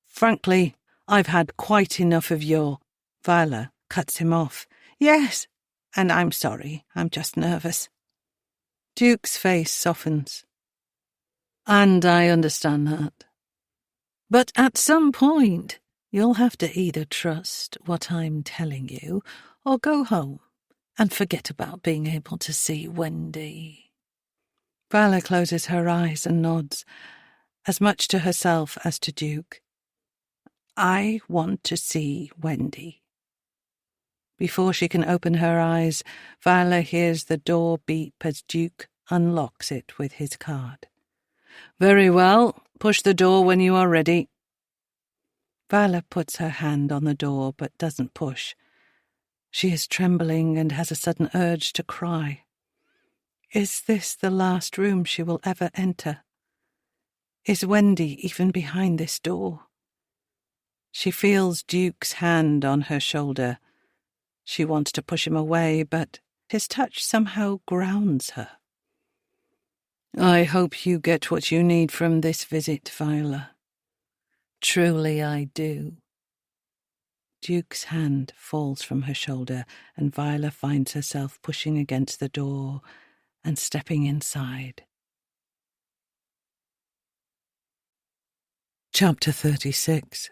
Frankly, I've had quite enough of your... Viola cuts him off. Yes, and I'm sorry, I'm just nervous. Duke's face softens. And I understand that. But at some point, you'll have to either trust what I'm telling you or go home and forget about being able to see Wendy. Viola closes her eyes and nods, as much to herself as to Duke. I want to see Wendy. Before she can open her eyes, Viola hears the door beep as Duke unlocks it with his card. Very well, push the door when you are ready. Viola puts her hand on the door but doesn't push. She is trembling and has a sudden urge to cry. Is this the last room she will ever enter? Is Wendy even behind this door? She feels Duke's hand on her shoulder. She wants to push him away, but his touch somehow grounds her. I hope you get what you need from this visit, Viola. Truly I do. Duke's hand falls from her shoulder, and Viola finds herself pushing against the door and stepping inside. Chapter 36.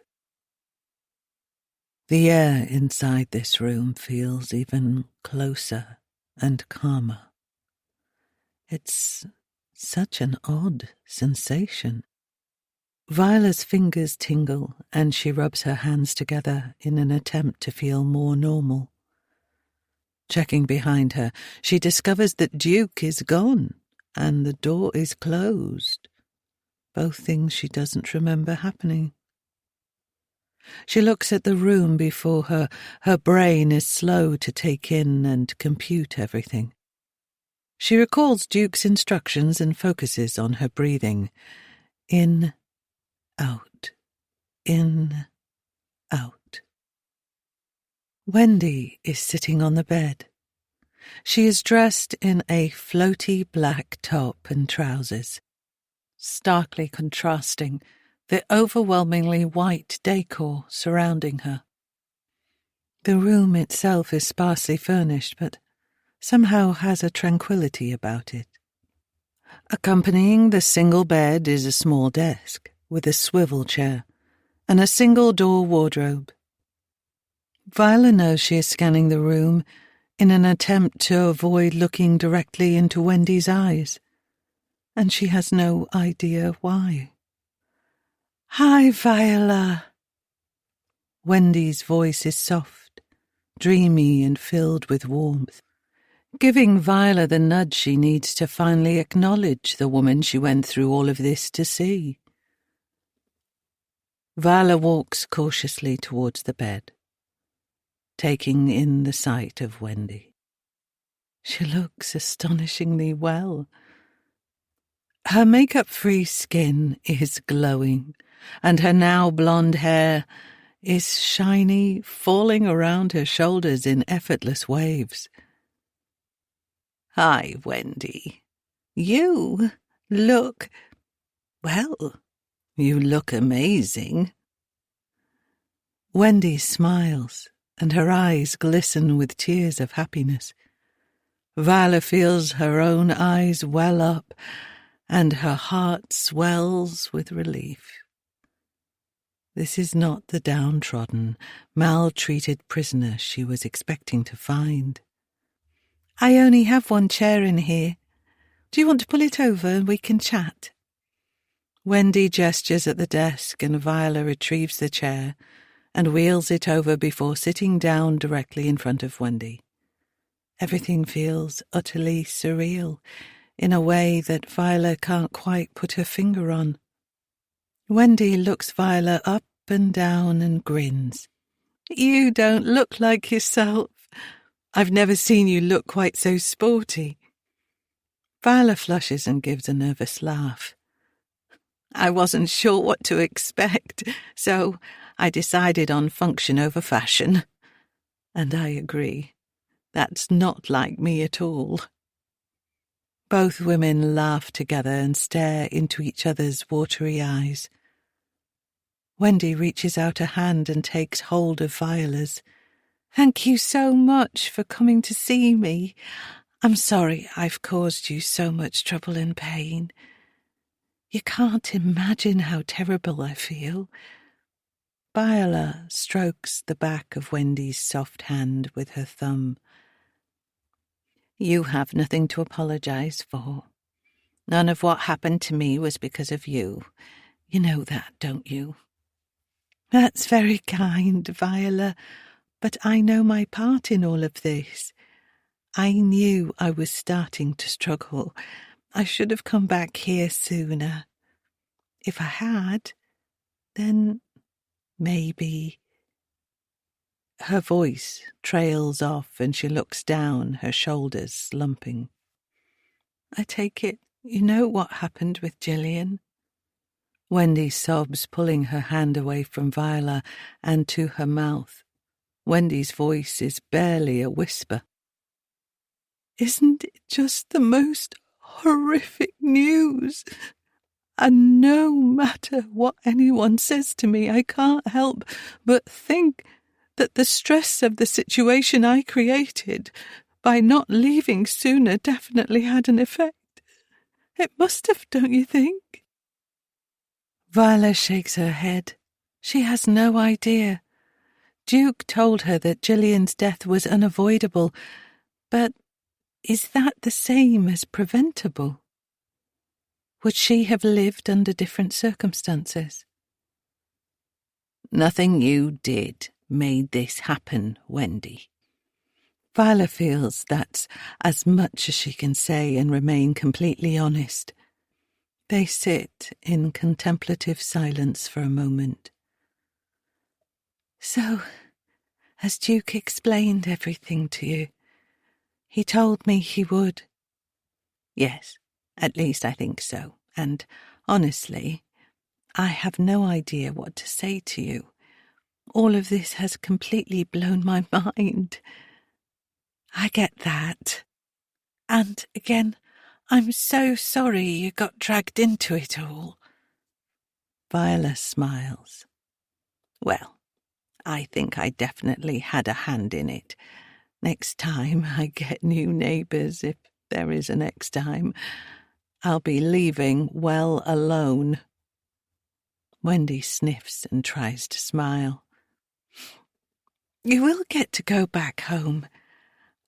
The air inside this room feels even closer and calmer. It's such an odd sensation. Viola's fingers tingle, and she rubs her hands together in an attempt to feel more normal. Checking behind her, she discovers that Duke is gone, and the door is closed. Both things she doesn't remember happening. She looks at the room before her. Her brain is slow to take in and compute everything. She recalls Duke's instructions and focuses on her breathing. In, out, in, out. Wendy is sitting on the bed. She is dressed in a floaty black top and trousers, starkly contrasting the overwhelmingly white decor surrounding her. The room itself is sparsely furnished, but somehow has a tranquility about it. Accompanying the single bed is a small desk with a swivel chair and a single-door wardrobe. Viola knows she is scanning the room in an attempt to avoid looking directly into Wendy's eyes, and she has no idea why. Hi, Viola. Wendy's voice is soft, dreamy and filled with warmth, giving Viola the nudge she needs to finally acknowledge the woman she went through all of this to see. Viola walks cautiously towards the bed, taking in the sight of Wendy. She looks astonishingly well. Her makeup-free skin is glowing, and her now blonde hair is shiny, falling around her shoulders in effortless waves. Hi, Wendy. You look... well, you look amazing. Wendy smiles, and her eyes glisten with tears of happiness. Viola feels her own eyes well up, and her heart swells with relief. This is not the downtrodden, maltreated prisoner she was expecting to find. I only have one chair in here. Do you want to pull it over and we can chat? Wendy gestures at the desk, and Viola retrieves the chair and wheels it over before sitting down directly in front of Wendy. Everything feels utterly surreal, in a way that Viola can't quite put her finger on. Wendy looks Viola up and down and grins. You don't look like yourself. I've never seen you look quite so sporty. Viola flushes and gives a nervous laugh. I wasn't sure what to expect, so I decided on function over fashion. And I agree. That's not like me at all. Both women laugh together and stare into each other's watery eyes. Wendy reaches out a hand and takes hold of Viola's. Thank you so much for coming to see me. I'm sorry I've caused you so much trouble and pain. You can't imagine how terrible I feel. Viola strokes the back of Wendy's soft hand with her thumb. You have nothing to apologize for. None of what happened to me was because of you. You know that, don't you? That's very kind, Viola, but I know my part in all of this. I knew I was starting to struggle. I should have come back here sooner. If I had, then maybe... Her voice trails off and she looks down, her shoulders slumping. I take it you know what happened with Gillian? Wendy sobs, pulling her hand away from Viola and to her mouth. Wendy's voice is barely a whisper. Isn't it just the most horrific news? And no matter what anyone says to me, I can't help but think that the stress of the situation I created by not leaving sooner definitely had an effect. It must have, don't you think? Viola shakes her head. She has no idea. Duke told her that Gillian's death was unavoidable, but is that the same as preventable? Would she have lived under different circumstances? Nothing you did made this happen, Wendy. Viola feels that's as much as she can say and remain completely honest. They sit in contemplative silence for a moment. So, has Duke explained everything to you? He told me he would. Yes, at least I think so, and honestly, I have no idea what to say to you. All of this has completely blown my mind. I get that. And again, I'm so sorry you got dragged into it all. Viola smiles. Well, I think I definitely had a hand in it. Next time I get new neighbours, if there is a next time, I'll be leaving well alone. Wendy sniffs and tries to smile. You will get to go back home,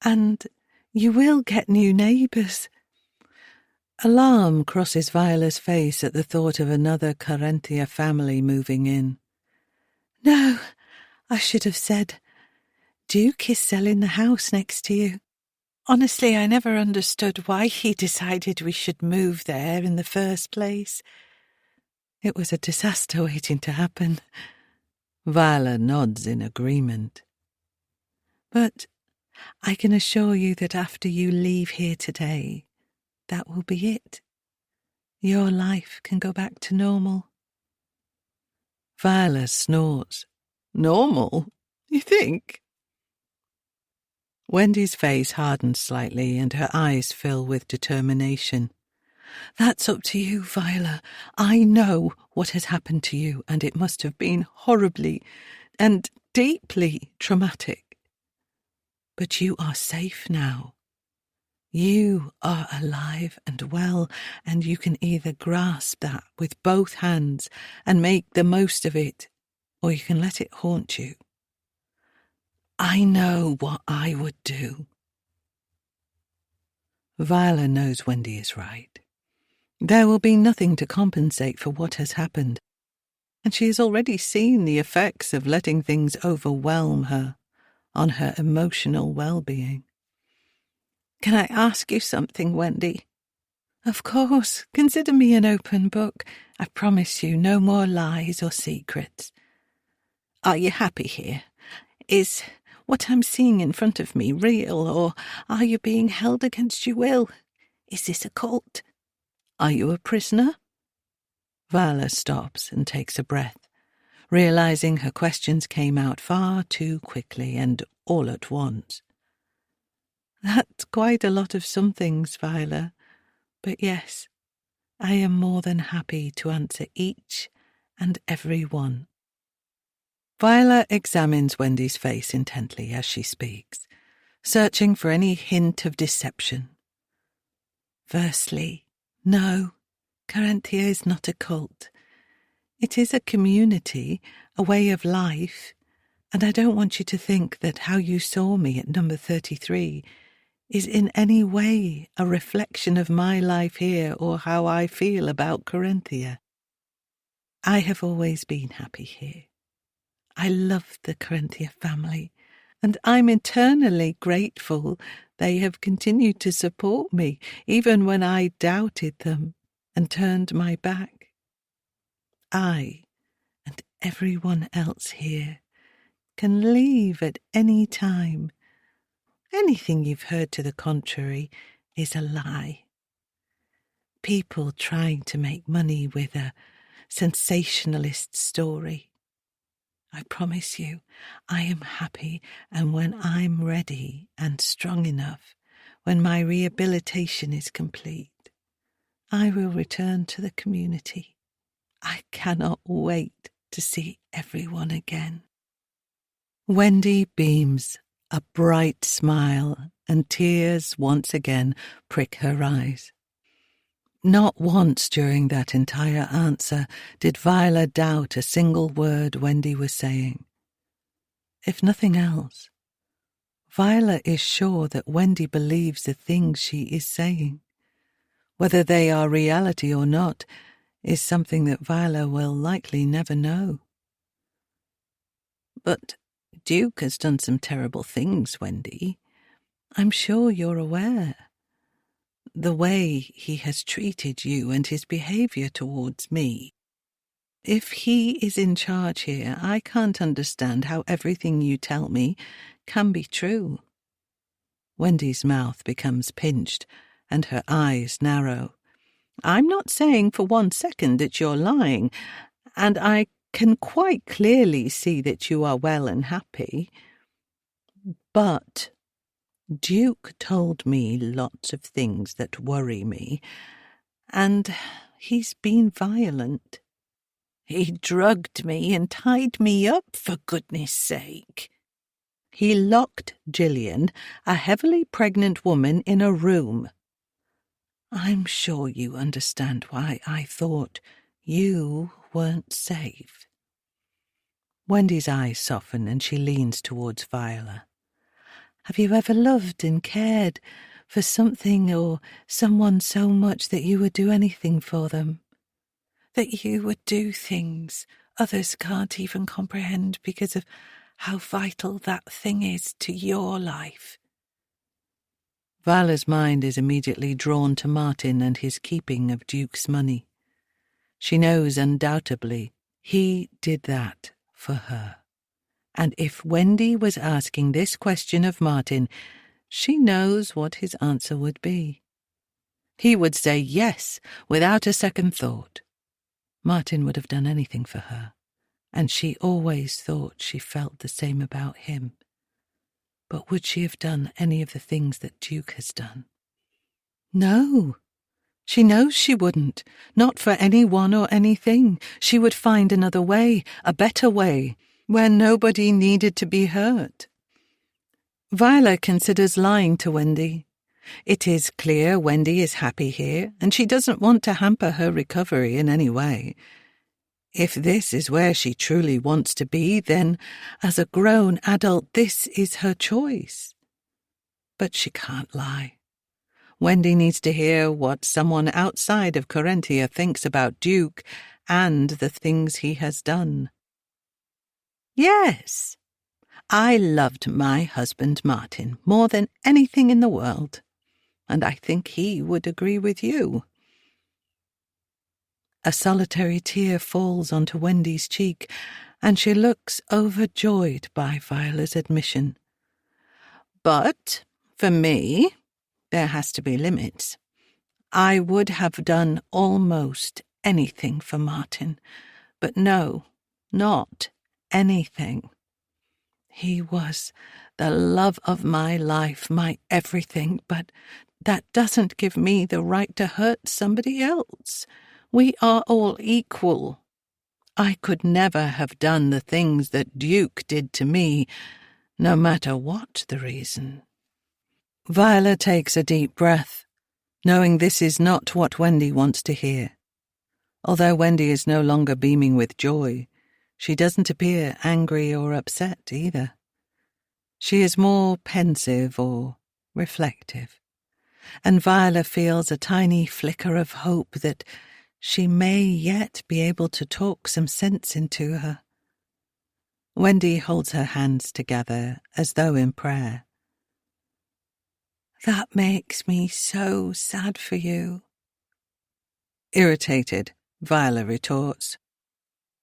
and you will get new neighbours. Alarm crosses Viola's face at the thought of another Carinthia family moving in. No, I should have said, Duke is selling the house next to you. Honestly, I never understood why he decided we should move there in the first place. It was a disaster waiting to happen. Viola nods in agreement. But I can assure you that after you leave here today, that will be it. Your life can go back to normal. Viola snorts. Normal? You think? Wendy's face hardens slightly and her eyes fill with determination. That's up to you, Viola. I know what has happened to you, and it must have been horribly and deeply traumatic. But you are safe now. You are alive and well, and you can either grasp that with both hands and make the most of it, or you can let it haunt you. I know what I would do. Viola knows Wendy is right. There will be nothing to compensate for what has happened, and she has already seen the effects of letting things overwhelm her on her emotional well-being. Can I ask you something, Wendy? Of course. Consider me an open book. I promise you no more lies or secrets. Are you happy here? Is what I'm seeing in front of me real, or are you being held against your will? Is this a cult? Are you a prisoner? Viola stops and takes a breath, realizing her questions came out far too quickly and all at once. That's quite a lot of some things, Viola, but yes, I am more than happy to answer each and every one. Viola examines Wendy's face intently as she speaks, searching for any hint of deception. Firstly, no, Carinthia is not a cult. It is a community, a way of life, and I don't want you to think that how you saw me at number 33 is in any way a reflection of my life here or how I feel about Carinthia. I have always been happy here. I love the Carinthia family, and I'm eternally grateful they have continued to support me, even when I doubted them and turned my back. I, and everyone else here, can leave at any time. Anything you've heard to the contrary is a lie. People trying to make money with a sensationalist story. I promise you, I am happy, and when I'm ready and strong enough, when my rehabilitation is complete, I will return to the community. I cannot wait to see everyone again. Wendy beams, a bright smile, and tears once again prick her eyes. Not once during that entire answer did Viola doubt a single word Wendy was saying. If nothing else, Viola is sure that Wendy believes the things she is saying. Whether they are reality or not is something that Viola will likely never know. But Duke has done some terrible things, Wendy. I'm sure you're aware. The way he has treated you and his behaviour towards me. If he is in charge here, I can't understand how everything you tell me can be true. Wendy's mouth becomes pinched and her eyes narrow. I'm not saying for 1 second that you're lying, and I can quite clearly see that you are well and happy. But Duke told me lots of things that worry me, and he's been violent. He drugged me and tied me up, for goodness sake. He locked Gillian, a heavily pregnant woman, in a room. I'm sure you understand why I thought you weren't safe. Wendy's eyes soften and she leans towards Viola. Have you ever loved and cared for something or someone so much that you would do anything for them? That you would do things others can't even comprehend because of how vital that thing is to your life? Viola's mind is immediately drawn to Martin and his keeping of Duke's money. She knows undoubtedly he did that for her. And if Wendy was asking this question of Martin, she knows what his answer would be. He would say yes, without a second thought. Martin would have done anything for her, and she always thought she felt the same about him. But would she have done any of the things that Duke has done? No. She knows she wouldn't. Not for anyone or anything. She would find another way, a better way, where nobody needed to be hurt. Viola considers lying to Wendy. It is clear Wendy is happy here, and she doesn't want to hamper her recovery in any way. If this is where she truly wants to be, then, as a grown adult, this is her choice. But she can't lie. Wendy needs to hear what someone outside of Corinthia thinks about Duke and the things he has done. Yes, I loved my husband Martin more than anything in the world, and I think he would agree with you. A solitary tear falls onto Wendy's cheek, and she looks overjoyed by Viola's admission. But, for me, there has to be limits. I would have done almost anything for Martin, but no, not anything. He was the love of my life, my everything, but that doesn't give me the right to hurt somebody else. We are all equal. I could never have done the things that Duke did to me, no matter what the reason. Viola takes a deep breath, knowing this is not what Wendy wants to hear. Although Wendy is no longer beaming with joy, she doesn't appear angry or upset either. She is more pensive or reflective, and Viola feels a tiny flicker of hope that she may yet be able to talk some sense into her. Wendy holds her hands together as though in prayer. That makes me so sad for you. Irritated, Viola retorts.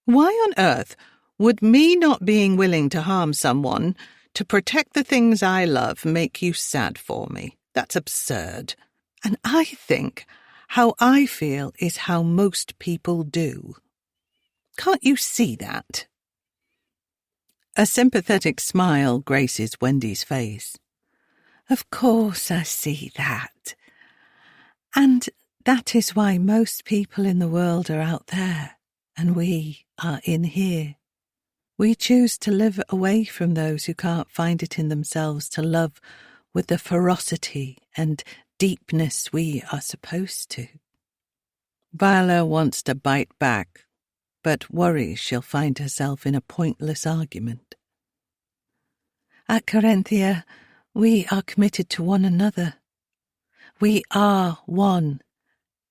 Why on earth would me not being willing to harm someone to protect the things I love make you sad for me? That's absurd. And I think how I feel is how most people do. Can't you see that? A sympathetic smile graces Wendy's face. Of course I see that. And that is why most people in the world are out there, and we are in here. We choose to live away from those who can't find it in themselves to love with the ferocity and deepness we are supposed to. Viola wants to bite back, but worries she'll find herself in a pointless argument. At Carinthia, we are committed to one another. We are one,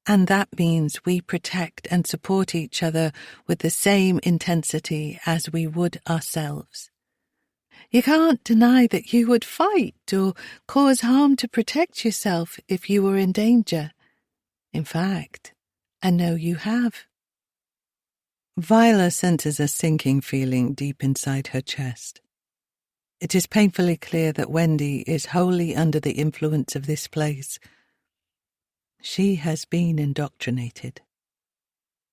and that means we protect and support each other with the same intensity as we would ourselves. You can't deny that you would fight or cause harm to protect yourself if you were in danger. In fact, I know you have. Viola senses a sinking feeling deep inside her chest. It is painfully clear that Wendy is wholly under the influence of this place. She has been indoctrinated.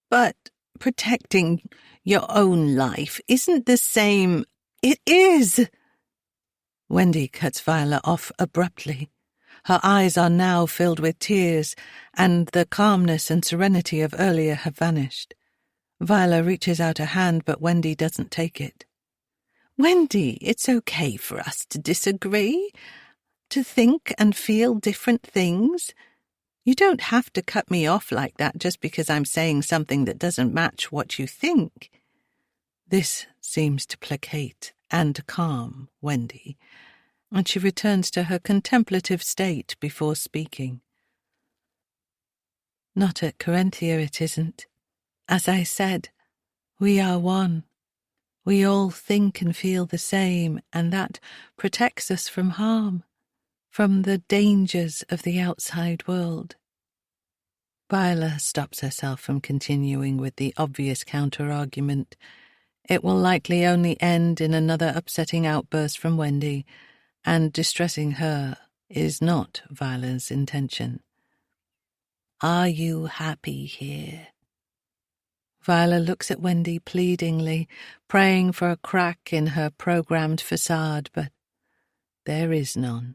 But protecting your own life isn't the same. It is! Wendy cuts Viola off abruptly. Her eyes are now filled with tears, and the calmness and serenity of earlier have vanished. Viola reaches out a hand, but Wendy doesn't take it. Wendy, it's okay for us to disagree, to think and feel different things. You don't have to cut me off like that just because I'm saying something that doesn't match what you think. This seems to placate and calm Wendy, and she returns to her contemplative state before speaking. Not at Carinthia it isn't. As I said, we are one. We all think and feel the same, and that protects us from harm, from the dangers of the outside world. Viola stops herself from continuing with the obvious counter-argument. It will likely only end in another upsetting outburst from Wendy, and distressing her is not Viola's intention. Are you happy here? Viola looks at Wendy pleadingly, praying for a crack in her programmed facade, but there is none.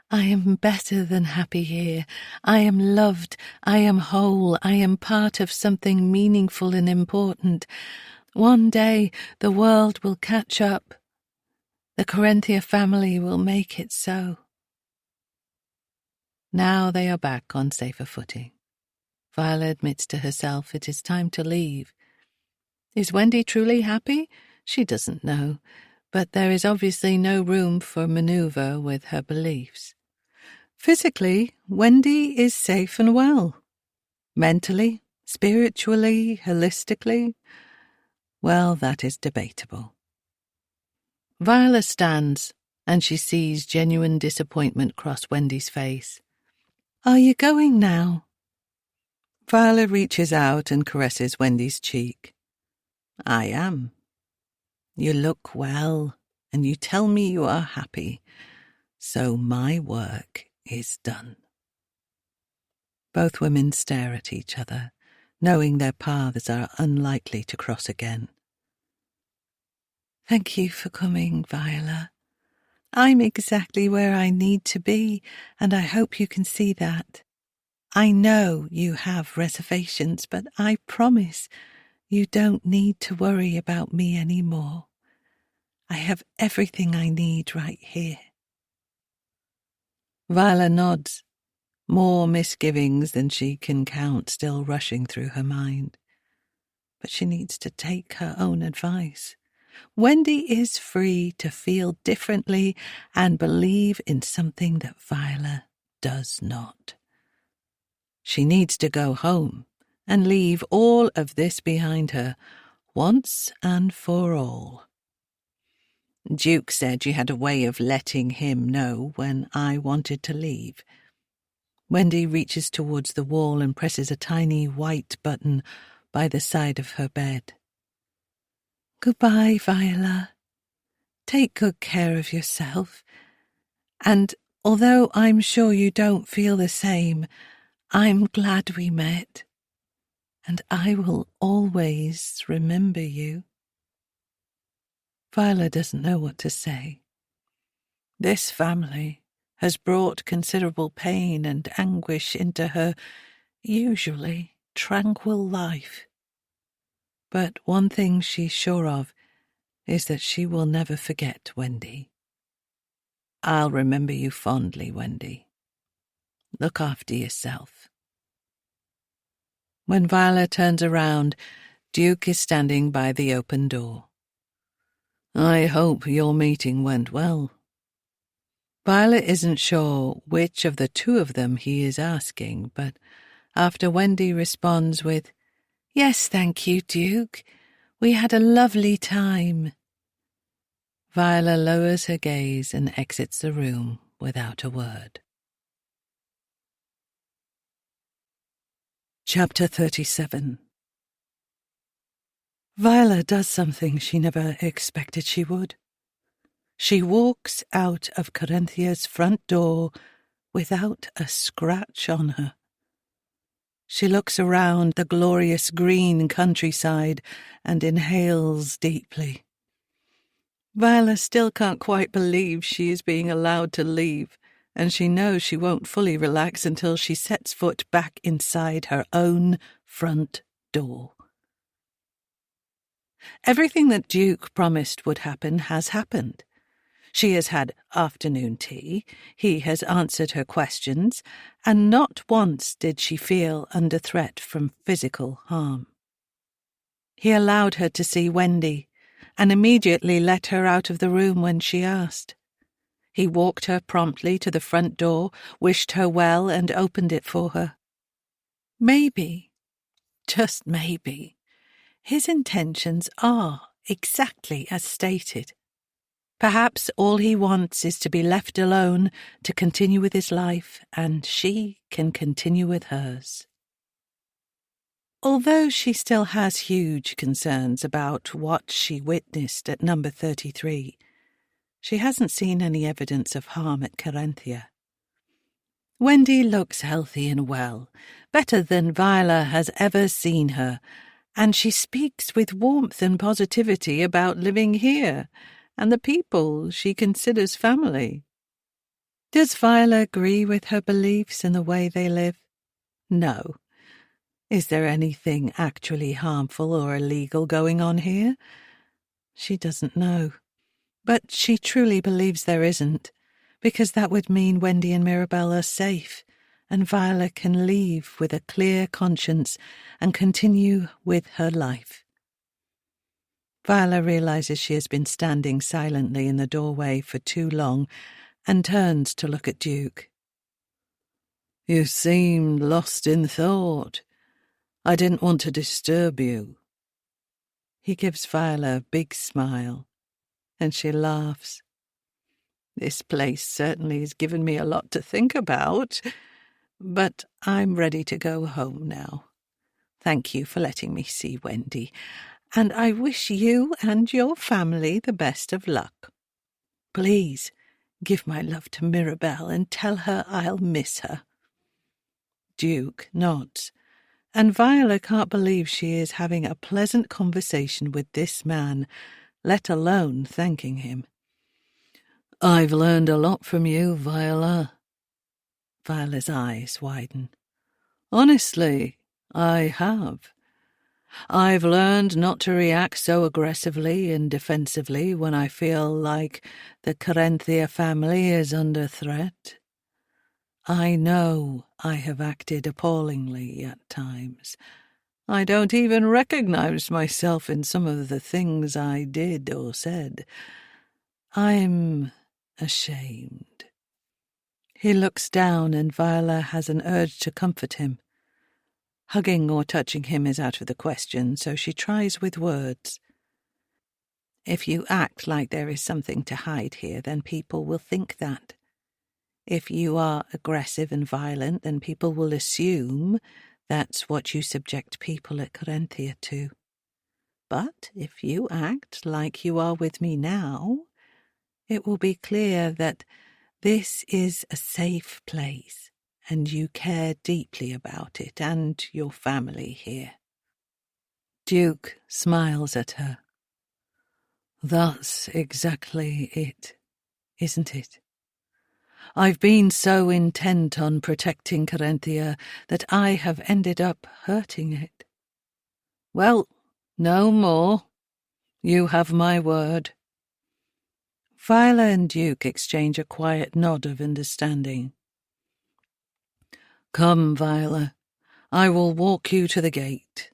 I am better than happy here. I am loved. I am whole. I am part of something meaningful and important. One day the world will catch up. The Carinthia family will make it so. Now they are back on safer footing. Viola admits to herself it is time to leave. Is Wendy truly happy? She doesn't know, but there is obviously no room for manoeuvre with her beliefs. Physically, Wendy is safe and well. Mentally, spiritually, holistically, well, that is debatable. Viola stands, and she sees genuine disappointment cross Wendy's face. Are you going now? Viola reaches out and caresses Wendy's cheek. I am. You look well, and you tell me you are happy, so my work is done. Both women stare at each other, knowing their paths are unlikely to cross again. Thank you for coming, Viola. I'm exactly where I need to be, and I hope you can see that. I know you have reservations, but I promise you don't need to worry about me anymore. I have everything I need right here. Viola nods, more misgivings than she can count still rushing through her mind. But she needs to take her own advice. Wendy is free to feel differently and believe in something that Viola does not. She needs to go home and leave all of this behind her, once and for all. Duke said you had a way of letting him know when I wanted to leave. Wendy reaches towards the wall and presses a tiny white button by the side of her bed. Goodbye, Viola. Take good care of yourself. And although I'm sure you don't feel the same, I'm glad we met. and I will always remember you. Viola doesn't know what to say. This family has brought considerable pain and anguish into her usually tranquil life. But one thing she's sure of is that she will never forget Wendy. I'll remember you fondly, Wendy. Look after yourself. When Viola turns around, Duke is standing by the open door. I hope your meeting went well. Viola isn't sure which of the two of them he is asking, but after Wendy responds with, Yes, thank you, Duke. We had a lovely time. Viola lowers her gaze and exits the room without a word. Chapter 37. Viola does something she never expected she would. She walks out of Carinthia's front door without a scratch on her. She looks around the glorious green countryside and inhales deeply. Viola still can't quite believe she is being allowed to leave, and she knows she won't fully relax until she sets foot back inside her own front door. Everything that Duke promised would happen has happened. She has had afternoon tea, he has answered her questions, and not once did she feel under threat from physical harm. He allowed her to see Wendy, and immediately let her out of the room when she asked. He walked her promptly to the front door, wished her well, and opened it for her. Maybe, just maybe, his intentions are exactly as stated. Perhaps all he wants is to be left alone to continue with his life, and she can continue with hers. Although she still has huge concerns about what she witnessed at number 33, she hasn't seen any evidence of harm at Carinthia. Wendy looks healthy and well, better than Viola has ever seen her, and she speaks with warmth and positivity about living here and the people she considers family. Does Viola agree with her beliefs in the way they live? No. Is there anything actually harmful or illegal going on here? She doesn't know. But she truly believes there isn't, because that would mean Wendy and Mirabelle are safe, and Viola can leave with a clear conscience and continue with her life. Viola realizes she has been standing silently in the doorway for too long and turns to look at Duke. You seemed lost in thought. I didn't want to disturb you. He gives Viola a big smile, and she laughs. This place certainly has given me a lot to think about, but I'm ready to go home now. Thank you for letting me see Wendy, and I wish you and your family the best of luck. Please give my love to Mirabelle and tell her I'll miss her. Duke nods, and Viola can't believe she is having a pleasant conversation with this man, let alone thanking him. I've learned a lot from you, Viola. Viola's eyes widen. Honestly, I have. I've learned not to react so aggressively and defensively when I feel like the Carinthia family is under threat. I know I have acted appallingly at times. I don't even recognize myself in some of the things I did or said. I'm ashamed. He looks down and Viola has an urge to comfort him. Hugging or touching him is out of the question, so she tries with words. If you act like there is something to hide here, then people will think that. If you are aggressive and violent, then people will assume that's what you subject people at Carinthia to. But if you act like you are with me now, it will be clear that this is a safe place, and you care deeply about it and your family here. Duke smiles at her. That's exactly it, isn't it? I've been so intent on protecting Carinthia that I have ended up hurting it. Well, no more. You have my word. Viola and Duke exchange a quiet nod of understanding. Come, Viola, I will walk you to the gate.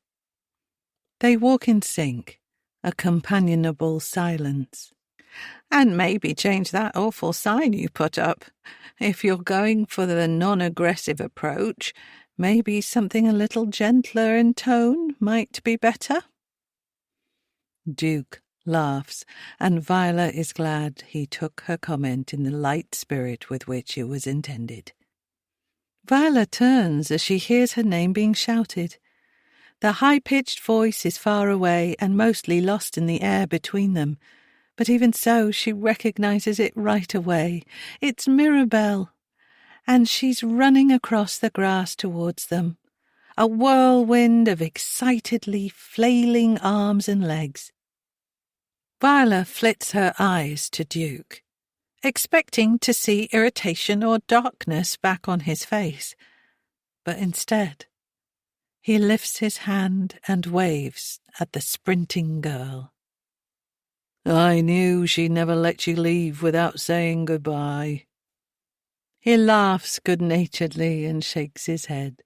They walk in sync, a companionable silence. And maybe change that awful sign you put up. If you're going for the non-aggressive approach, maybe something a little gentler in tone might be better. Duke laughs, and Viola is glad he took her comment in the light spirit with which it was intended. Viola turns as she hears her name being shouted. The high-pitched voice is far away and mostly lost in the air between them, but even so she recognizes it right away. It's Mirabelle, and she's running across the grass towards them, a whirlwind of excitedly flailing arms and legs. Viola flits her eyes to Duke, expecting to see irritation or darkness back on his face, but instead he lifts his hand and waves at the sprinting girl. I knew she'd never let you leave without saying goodbye. He laughs good-naturedly and shakes his head.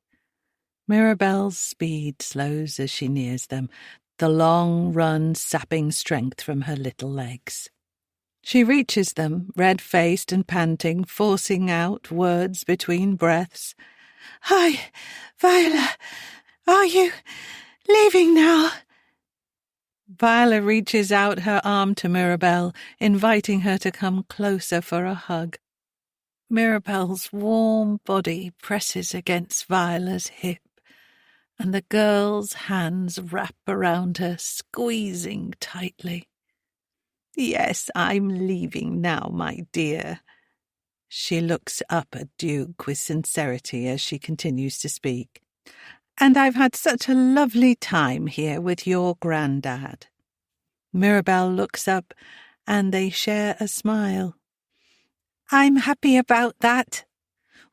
Mirabelle's speed slows as she nears them, the long run sapping strength from her little legs. She reaches them, red-faced and panting, forcing out words between breaths. Hi, Viola, are you leaving now? Viola reaches out her arm to Mirabelle, inviting her to come closer for a hug. Mirabelle's warm body presses against Viola's hip, and the girl's hands wrap around her, squeezing tightly. Yes, I'm leaving now, my dear. She looks up at Duke with sincerity as she continues to speak. And I've had such a lovely time here with your granddad. Mirabelle looks up, and they share a smile. I'm happy about that.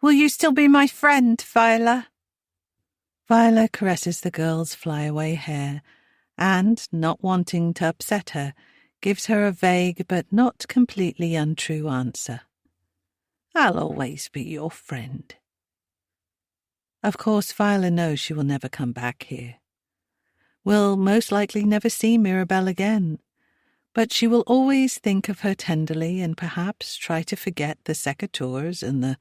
Will you still be my friend, Viola? Viola caresses the girl's flyaway hair, and, not wanting to upset her, gives her a vague but not completely untrue answer. I'll always be your friend. Of course, Viola knows she will never come back here. Will most likely never see Mirabelle again, but she will always think of her tenderly and perhaps try to forget the secateurs and the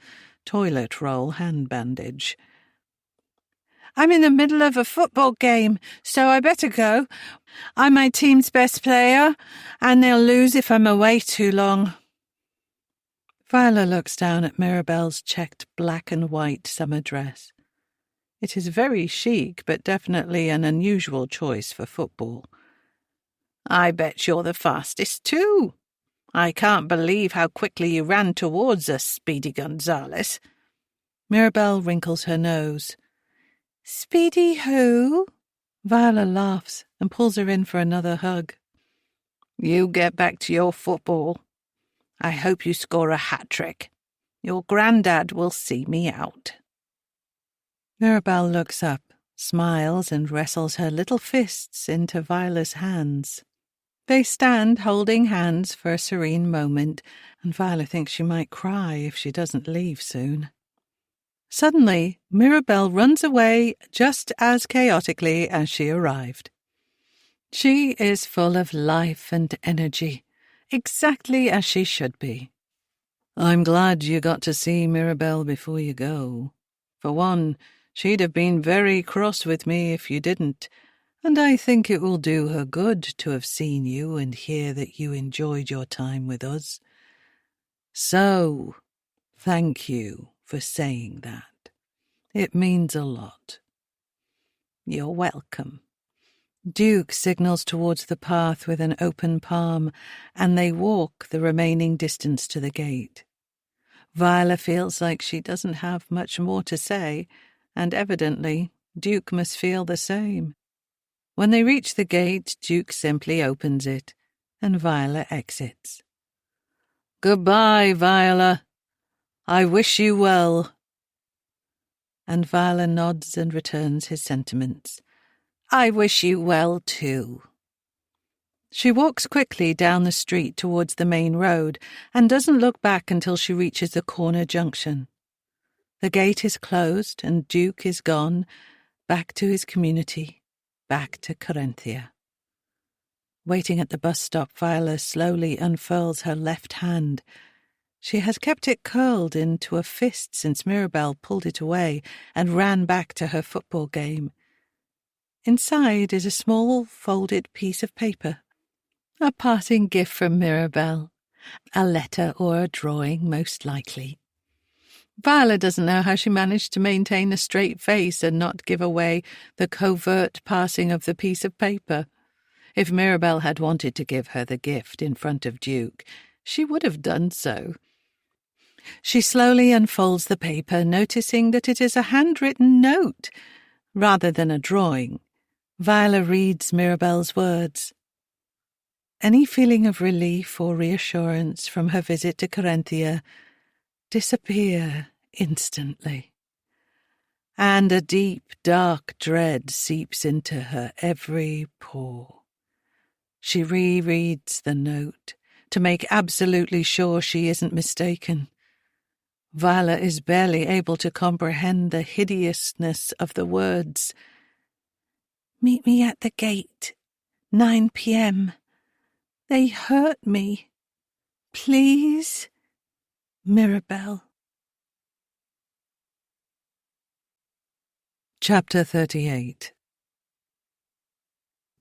toilet roll hand bandage. I'm in the middle of a football game, so I better go. I'm my team's best player, and they'll lose if I'm away too long. Viola looks down at Mirabelle's checked black and white summer dress. It is very chic, but definitely an unusual choice for football. I bet you're the fastest too. I can't believe how quickly you ran towards us, Speedy Gonzales. Mirabelle wrinkles her nose. Speedy who? Viola laughs and pulls her in for another hug. You get back to your football. I hope you score a hat-trick. Your granddad will see me out. Mirabelle looks up, smiles and wrestles her little fists into Viola's hands. They stand holding hands for a serene moment, and Viola thinks she might cry if she doesn't leave soon. Suddenly, Mirabelle runs away just as chaotically as she arrived. She is full of life and energy, exactly as she should be. I'm glad you got to see Mirabelle before you go. For one, she'd have been very cross with me if you didn't, and I think it will do her good to have seen you and hear that you enjoyed your time with us. So, thank you for saying that. It means a lot. You're welcome. Duke signals towards the path with an open palm, and they walk the remaining distance to the gate. Viola feels like she doesn't have much more to say, and evidently Duke must feel the same. When they reach the gate, Duke simply opens it, and Viola exits. "Goodbye, Viola. I wish you well." And Viola nods and returns his sentiments. "I wish you well, too." She walks quickly down the street towards the main road and doesn't look back until she reaches the corner junction. The gate is closed and Duke is gone, back to his community, back to Corinthia. Waiting at the bus stop, Viola slowly unfurls her left hand. She has kept it curled into a fist since Mirabelle pulled it away and ran back to her football game. Inside is a small folded piece of paper. A parting gift from Mirabelle. A letter or a drawing, most likely. Viola doesn't know how she managed to maintain a straight face and not give away the covert passing of the piece of paper. If Mirabelle had wanted to give her the gift in front of Duke, she would have done so. She slowly unfolds the paper, noticing that it is a handwritten note rather than a drawing. Viola reads Mirabelle's words. Any feeling of relief or reassurance from her visit to Corinthia disappear instantly, and a deep, dark dread seeps into her every pore. She rereads the note to make absolutely sure she isn't mistaken. Viola is barely able to comprehend the hideousness of the words. "Meet me at the gate, 9 p.m. They hurt me. Please, Mirabelle." Chapter 38.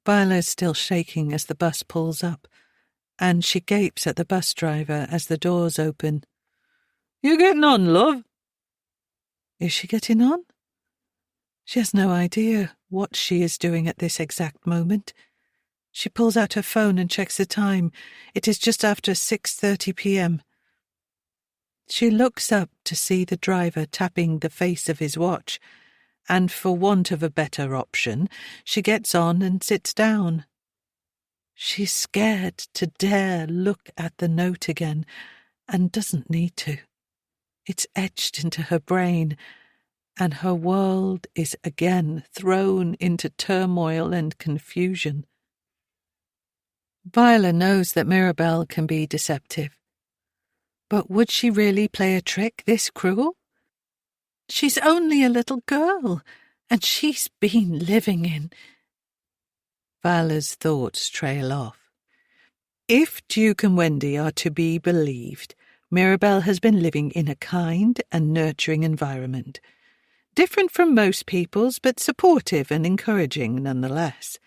Viola is still shaking as the bus pulls up, and she gapes at the bus driver as the doors open. "You getting on, love?" Is she getting on? She has no idea what she is doing at this exact moment. She pulls out her phone and checks the time. It is just after 6:30 p.m. She looks up to see the driver tapping the face of his watch, and for want of a better option, she gets on and sits down. She's scared to dare look at the note again, and doesn't need to. It's etched into her brain, and her world is again thrown into turmoil and confusion. Viola knows that Mirabelle can be deceptive. But would she really play a trick this cruel? She's only a little girl, and she's been living in... Viola's thoughts trail off. If Duke and Wendy are to be believed, Mirabelle has been living in a kind and nurturing environment. Different from most people's, but supportive and encouraging nonetheless.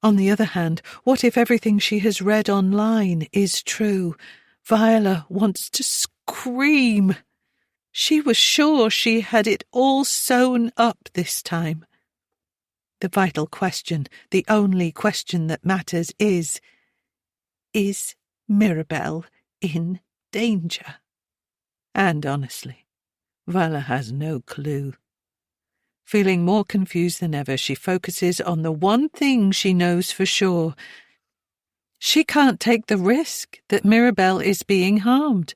On the other hand, what if everything she has read online is true? Viola wants to scream. She was sure she had it all sewn up this time. The vital question, the only question that matters is Mirabelle in danger? And honestly, Viola has no clue. Feeling more confused than ever, she focuses on the one thing she knows for sure. She can't take the risk that Mirabelle is being harmed.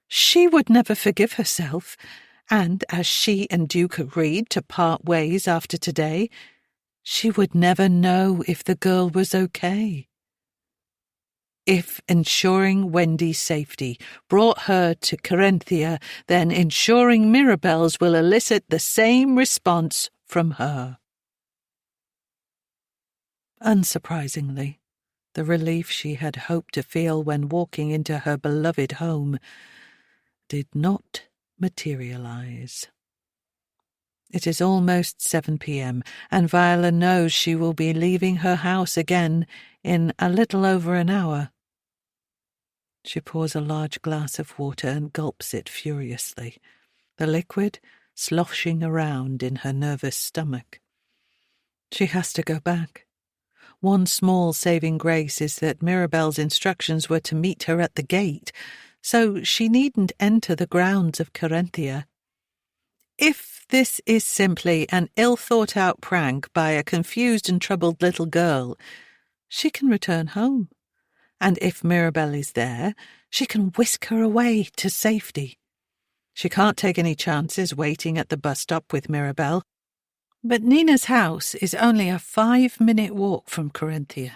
She would never forgive herself, and as she and Duke agreed to part ways after today, she would never know if the girl was okay. If ensuring Wendy's safety brought her to Corinthia, then ensuring Mirabelle's will elicit the same response from her. Unsurprisingly, the relief she had hoped to feel when walking into her beloved home did not materialize. It is almost 7 p.m., and Viola knows she will be leaving her house again in a little over an hour. She pours a large glass of water and gulps it furiously, the liquid sloshing around in her nervous stomach. She has to go back. One small saving grace is that Mirabelle's instructions were to meet her at the gate, so she needn't enter the grounds of Corinthia. If this is simply an ill-thought-out prank by a confused and troubled little girl, she can return home. And if Mirabelle is there, she can whisk her away to safety. She can't take any chances waiting at the bus stop with Mirabelle. But Nina's house is only a 5-minute walk from Corinthia.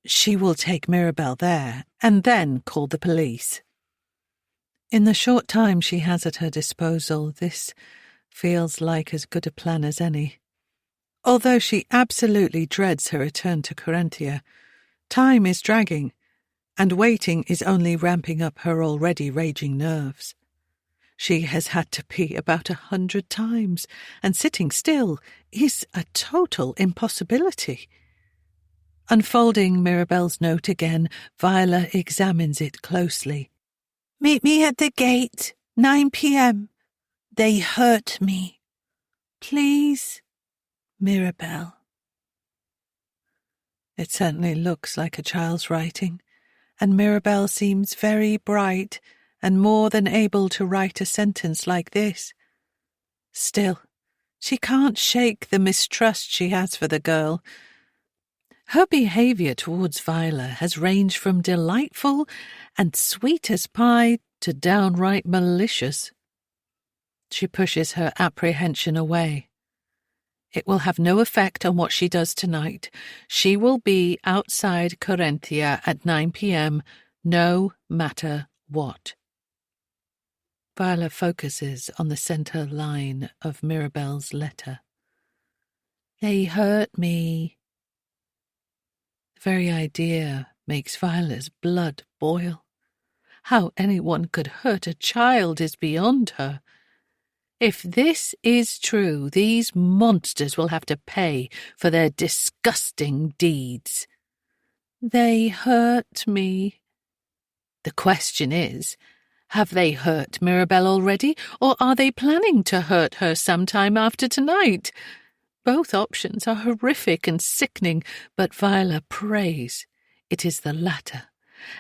She will take Mirabelle there and then call the police. In the short time she has at her disposal, this feels like as good a plan as any. Although she absolutely dreads her return to Corinthia, time is dragging, and waiting is only ramping up her already raging nerves. She has had to pee about 100 times, and sitting still is a total impossibility. Unfolding Mirabelle's note again, Viola examines it closely. "Meet me at the gate, 9 p.m. They hurt me. Please, Mirabelle." It certainly looks like a child's writing, and Mirabelle seems very bright and more than able to write a sentence like this. Still, she can't shake the mistrust she has for the girl. Her behaviour towards Viola has ranged from delightful and sweet as pie to downright malicious. She pushes her apprehension away. It will have no effect on what she does tonight. She will be outside Corinthia at 9 p.m., no matter what. Viola focuses on the centre line of Mirabelle's letter. "They hurt me." The very idea makes Viola's blood boil. How anyone could hurt a child is beyond her. If this is true, these monsters will have to pay for their disgusting deeds. They hurt me. The question is, have they hurt Mirabelle already, or are they planning to hurt her sometime after tonight? Both options are horrific and sickening, but Viola prays it is the latter,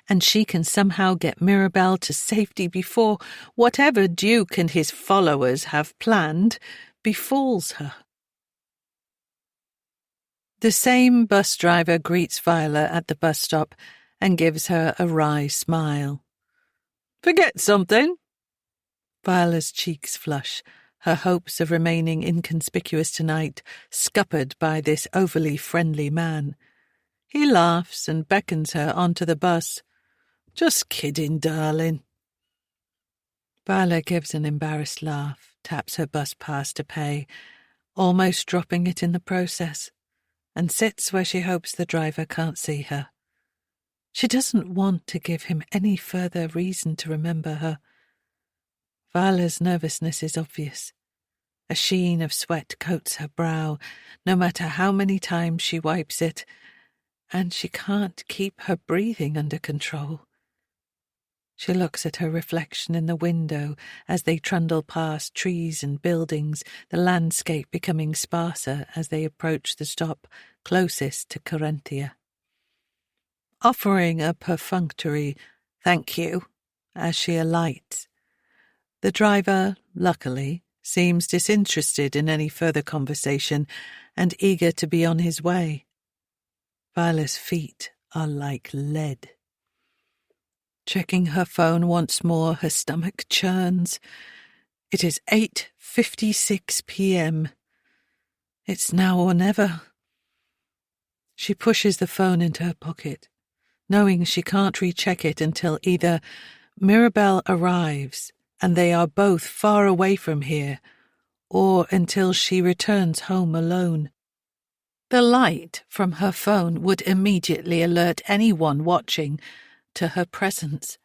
and she can somehow get Mirabelle to safety before whatever Duke and his followers have planned befalls her. The same bus driver greets Viola at the bus stop and gives her a wry smile. "Forget something?" Viola's cheeks flush, her hopes of remaining inconspicuous tonight scuppered by this overly friendly man. He laughs and beckons her onto the bus. "Just kidding, darling." Viola gives an embarrassed laugh, taps her bus pass to pay, almost dropping it in the process, and sits where she hopes the driver can't see her. She doesn't want to give him any further reason to remember her. Viola's nervousness is obvious. A sheen of sweat coats her brow, no matter how many times she wipes it, and she can't keep her breathing under control. She looks at her reflection in the window as they trundle past trees and buildings, the landscape becoming sparser as they approach the stop closest to Corinthia. Offering a perfunctory "thank you" as she alights, the driver, luckily, seems disinterested in any further conversation and eager to be on his way. Viola's feet are like lead. Checking her phone once more, her stomach churns. It is 8:56 p.m. It's now or never. She pushes the phone into her pocket, knowing she can't recheck it until either Mirabelle arrives and they are both far away from here, or until she returns home alone. The light from her phone would immediately alert anyone watching to her presence.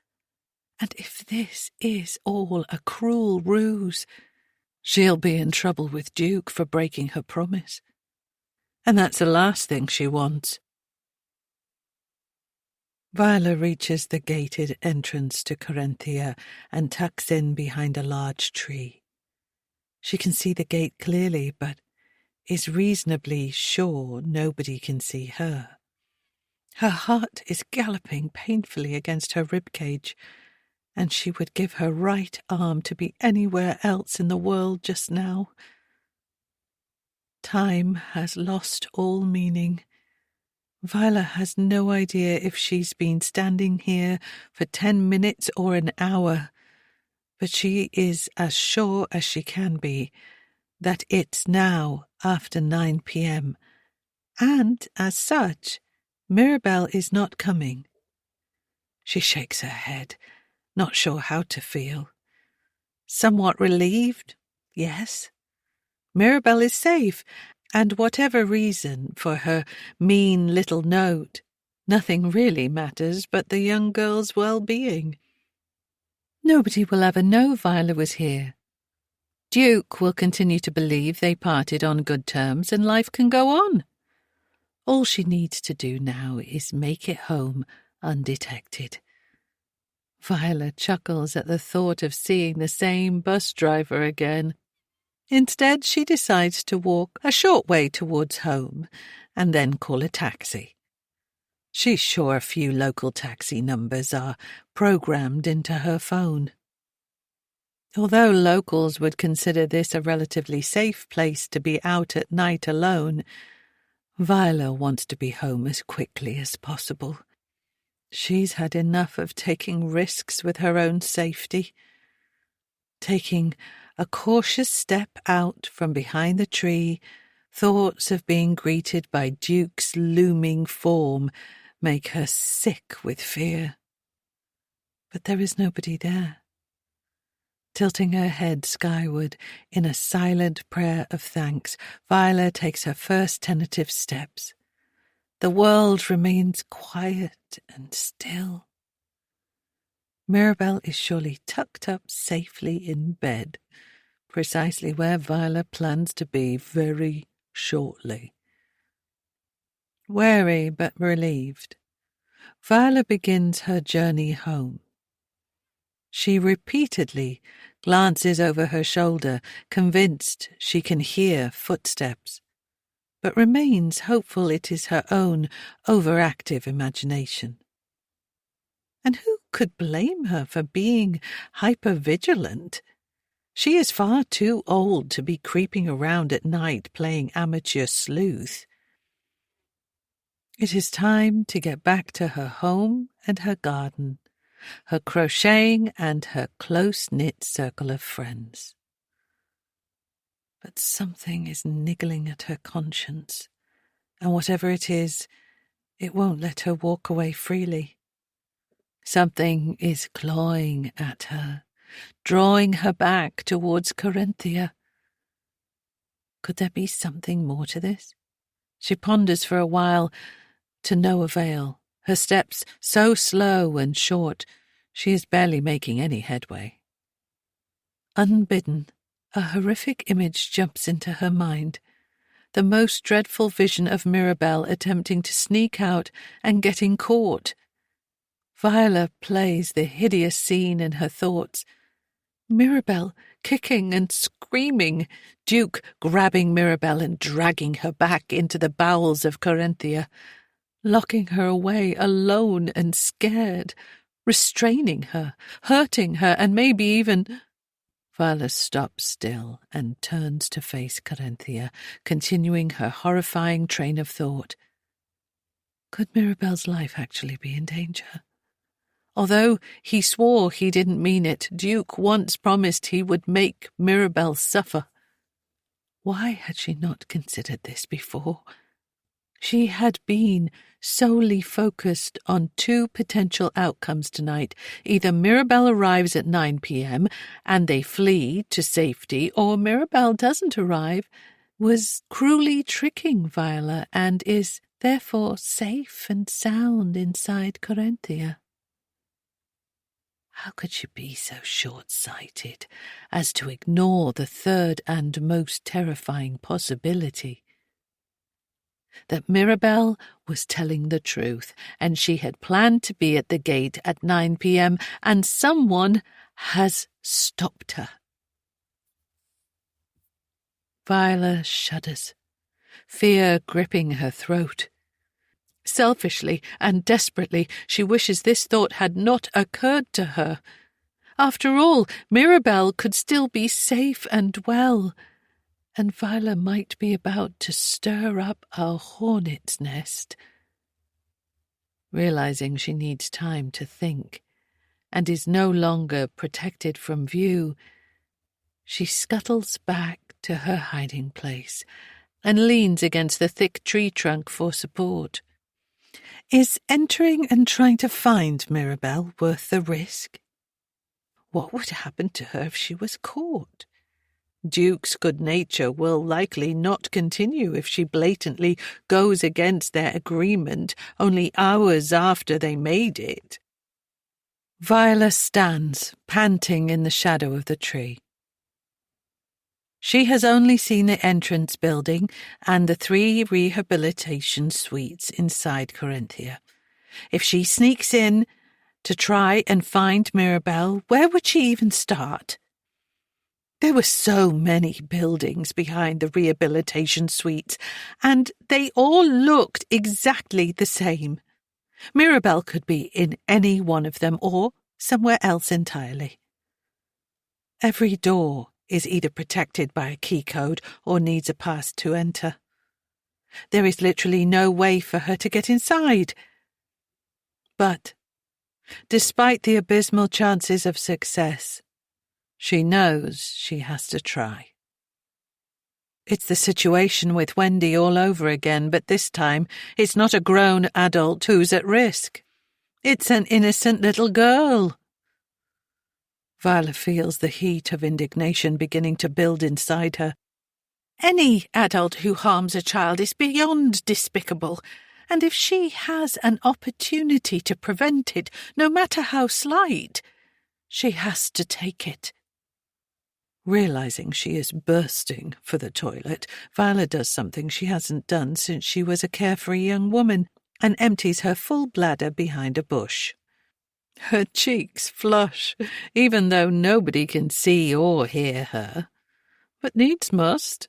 And if this is all a cruel ruse, she'll be in trouble with Duke for breaking her promise. And that's the last thing she wants. Viola reaches the gated entrance to Corinthia and tucks in behind a large tree. She can see the gate clearly, but is reasonably sure nobody can see her. Her heart is galloping painfully against her ribcage, and she would give her right arm to be anywhere else in the world just now. Time has lost all meaning. Viola has no idea if she's been standing here for 10 minutes or an hour, but she is as sure as she can be that it's now after 9 p.m., and as such, Mirabelle is not coming. She shakes her head, not sure how to feel. Somewhat relieved, yes. Mirabelle is safe, and whatever reason for her mean little note, nothing really matters but the young girl's well-being. Nobody will ever know Viola was here. Duke will continue to believe they parted on good terms and life can go on. All she needs to do now is make it home undetected. Viola chuckles at the thought of seeing the same bus driver again. Instead, she decides to walk a short way towards home and then call a taxi. She's sure a few local taxi numbers are programmed into her phone. Although locals would consider this a relatively safe place to be out at night alone, Viola wants to be home as quickly as possible. She's had enough of taking risks with her own safety. Taking a cautious step out from behind the tree, thoughts of being greeted by Duke's looming form make her sick with fear. But there is nobody there. Tilting her head skyward in a silent prayer of thanks, Viola takes her first tentative steps. The world remains quiet and still. Mirabelle is surely tucked up safely in bed, precisely where Viola plans to be very shortly. Wary but relieved, Viola begins her journey home. She repeatedly glances over her shoulder, convinced she can hear footsteps, but remains hopeful it is her own overactive imagination. And who could blame her for being hypervigilant? She is far too old to be creeping around at night playing amateur sleuth. It is time to get back to her home and her garden, her crocheting and her close-knit circle of friends. But something is niggling at her conscience, and whatever it is, it won't let her walk away freely. Something is clawing at her, drawing her back towards Corinthia. Could there be something more to this? She ponders for a while, to no avail, her steps so slow and short, she is barely making any headway. Unbidden, a horrific image jumps into her mind, the most dreadful vision of Mirabelle attempting to sneak out and getting caught. Viola plays the hideous scene in her thoughts. Mirabelle kicking and screaming, Duke grabbing Mirabelle and dragging her back into the bowels of Corinthia, locking her away alone and scared, restraining her, hurting her, and maybe even... Viola stops still and turns to face Corinthia, continuing her horrifying train of thought. Could Mirabelle's life actually be in danger? Although he swore he didn't mean it, Duke once promised he would make Mirabelle suffer. Why had she not considered this before? She had been solely focused on two potential outcomes tonight. Either Mirabelle arrives at 9 p.m. and they flee to safety, or Mirabelle doesn't arrive, was cruelly tricking Viola, and is therefore safe and sound inside Corinthia. How could she be so short-sighted as to ignore the third and most terrifying possibility? That Mirabelle was telling the truth, and she had planned to be at the gate at 9 p.m., and someone has stopped her. Viola shudders, fear gripping her throat. Selfishly and desperately, she wishes this thought had not occurred to her. After all, Mirabelle could still be safe and well, and Viola might be about to stir up a hornet's nest. Realizing she needs time to think and is no longer protected from view, she scuttles back to her hiding place and leans against the thick tree trunk for support. Is entering and trying to find Mirabelle worth the risk? What would happen to her if she was caught? Duke's good nature will likely not continue if she blatantly goes against their agreement only hours after they made it. Viola stands, panting in the shadow of the tree. She has only seen the entrance building and the 3 rehabilitation suites inside Corinthia. If she sneaks in to try and find Mirabelle, where would she even start? There were so many buildings behind the rehabilitation suites, and they all looked exactly the same. Mirabelle could be in any one of them or somewhere else entirely. Every door is either protected by a key code or needs a pass to enter. There is literally no way for her to get inside. But, despite the abysmal chances of success, she knows she has to try. It's the situation with Wendy all over again, but this time it's not a grown adult who's at risk. It's an innocent little girl. Viola feels the heat of indignation beginning to build inside her. Any adult who harms a child is beyond despicable, and if she has an opportunity to prevent it, no matter how slight, she has to take it. Realizing she is bursting for the toilet, Viola does something she hasn't done since she was a carefree young woman and empties her full bladder behind a bush. Her cheeks flush, even though nobody can see or hear her, but needs must.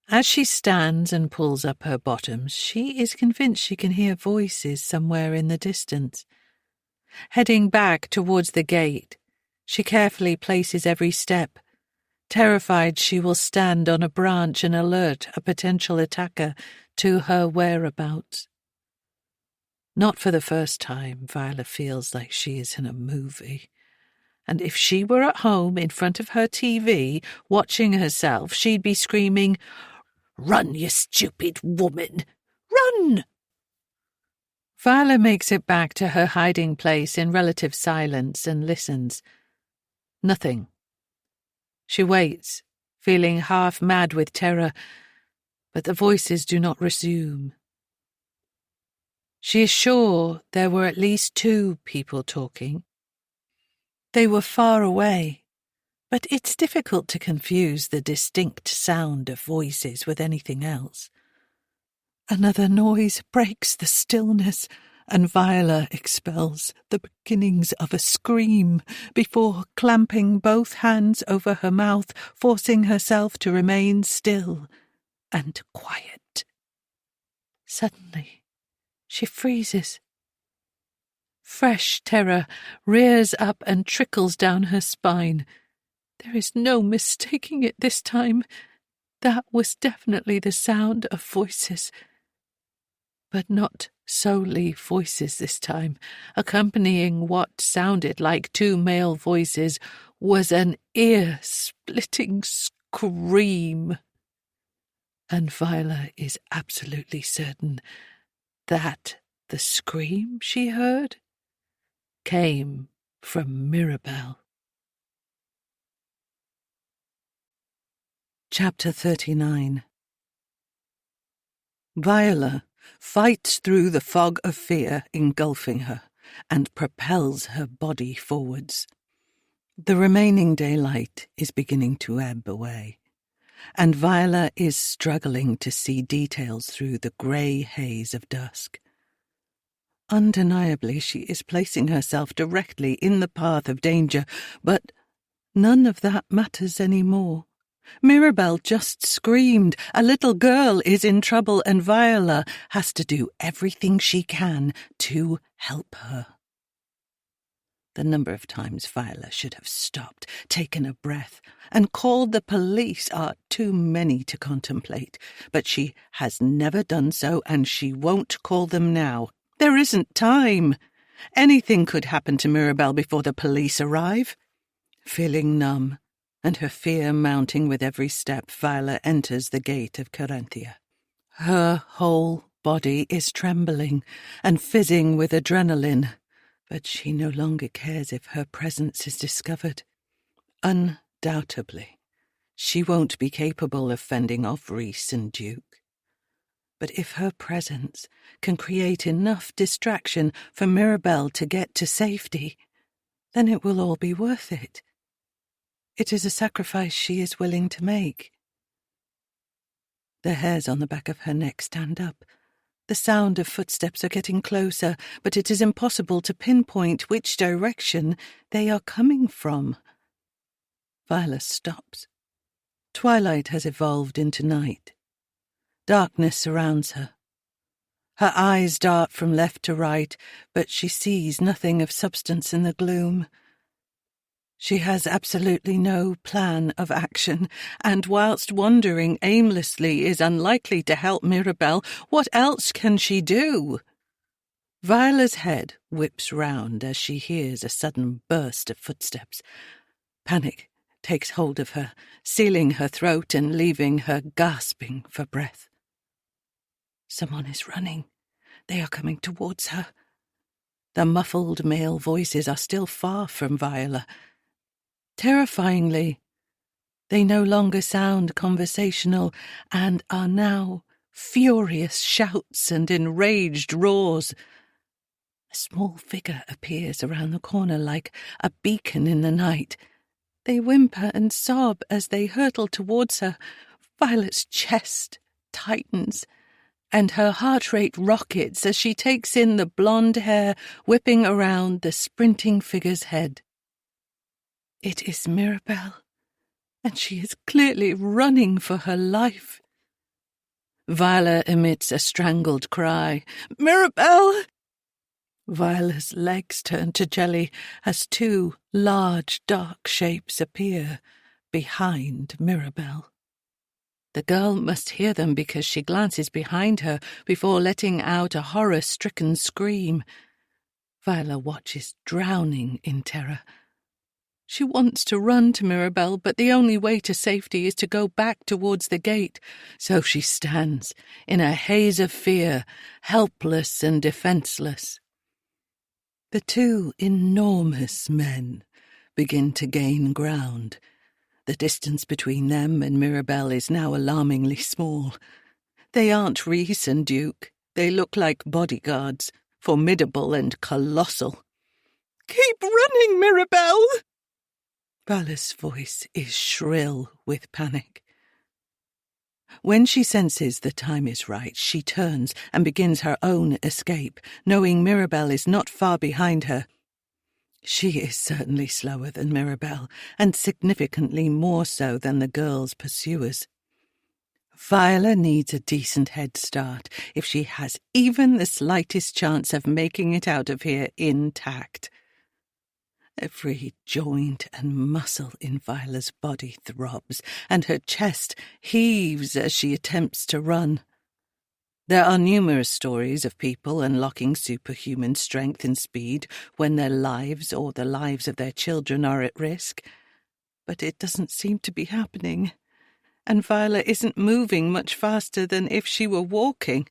As she stands and pulls up her bottoms, she is convinced she can hear voices somewhere in the distance. Heading back towards the gate, she carefully places every step, terrified she will stand on a branch and alert a potential attacker to her whereabouts. Not for the first time, Viola feels like she is in a movie. And if she were at home in front of her TV, watching herself, she'd be screaming, "Run, you stupid woman! Run!" Viola makes it back to her hiding place in relative silence and listens. Nothing. She waits, feeling half mad with terror, but the voices do not resume. She is sure there were at least 2 people talking. They were far away, but it's difficult to confuse the distinct sound of voices with anything else. Another noise breaks the stillness, and Viola expels the beginnings of a scream before clamping both hands over her mouth, forcing herself to remain still and quiet. Suddenly, she freezes. Fresh terror rears up and trickles down her spine. There is no mistaking it this time. That was definitely the sound of voices. But not solely voices this time. Accompanying what sounded like 2 male voices was an ear-splitting scream. And Viola is absolutely certain that the scream she heard came from Mirabelle. Chapter 39. Viola fights through the fog of fear engulfing her and propels her body forwards. The remaining daylight is beginning to ebb away, and Viola is struggling to see details through the grey haze of dusk. Undeniably, she is placing herself directly in the path of danger, but none of that matters anymore. Mirabelle just screamed. A little girl is in trouble, and Viola has to do everything she can to help her. The number of times Viola should have stopped, taken a breath, and called the police are too many to contemplate, but she has never done so, and she won't call them now. There isn't time. Anything could happen to Mirabelle before the police arrive. Feeling numb, and her fear mounting with every step, Viola enters the gate of Corinthia. Her whole body is trembling and fizzing with adrenaline, but she no longer cares if her presence is discovered. Undoubtedly, she won't be capable of fending off Rhys and Duke. But if her presence can create enough distraction for Mirabelle to get to safety, then it will all be worth it. It is a sacrifice she is willing to make. The hairs on the back of her neck stand up. The sound of footsteps are getting closer, but it is impossible to pinpoint which direction they are coming from. Viola stops. Twilight has evolved into night. Darkness surrounds her. Her eyes dart from left to right, but she sees nothing of substance in the gloom. She has absolutely no plan of action, and whilst wandering aimlessly is unlikely to help Mirabelle, what else can she do? Viola's head whips round as she hears a sudden burst of footsteps. Panic takes hold of her, sealing her throat and leaving her gasping for breath. Someone is running. They are coming towards her. The muffled male voices are still far from Viola. Terrifyingly, they no longer sound conversational and are now furious shouts and enraged roars. A small figure appears around the corner like a beacon in the night. They whimper and sob as they hurtle towards her. Violet's chest tightens, and her heart rate rockets as she takes in the blonde hair whipping around the sprinting figure's head. It is Mirabelle, and she is clearly running for her life. Viola emits a strangled cry. "Mirabelle!" Viola's legs turn to jelly as two large, dark shapes appear behind Mirabelle. The girl must hear them because she glances behind her before letting out a horror-stricken scream. Viola watches, drowning in terror. She wants to run to Mirabelle, but the only way to safety is to go back towards the gate, so she stands in a haze of fear, helpless and defenceless. The two enormous men begin to gain ground. The distance between them and Mirabelle is now alarmingly small. They aren't Rhys and Duke. They look like bodyguards, formidable and colossal. "Keep running, Mirabelle!" Viola's voice is shrill with panic. When she senses the time is right, she turns and begins her own escape, knowing Mirabelle is not far behind her. She is certainly slower than Mirabelle, and significantly more so than the girl's pursuers. Viola needs a decent head start if she has even the slightest chance of making it out of here intact. Every joint and muscle in Viola's body throbs, and her chest heaves as she attempts to run. There are numerous stories of people unlocking superhuman strength and speed when their lives or the lives of their children are at risk, but it doesn't seem to be happening, and Viola isn't moving much faster than if she were walking.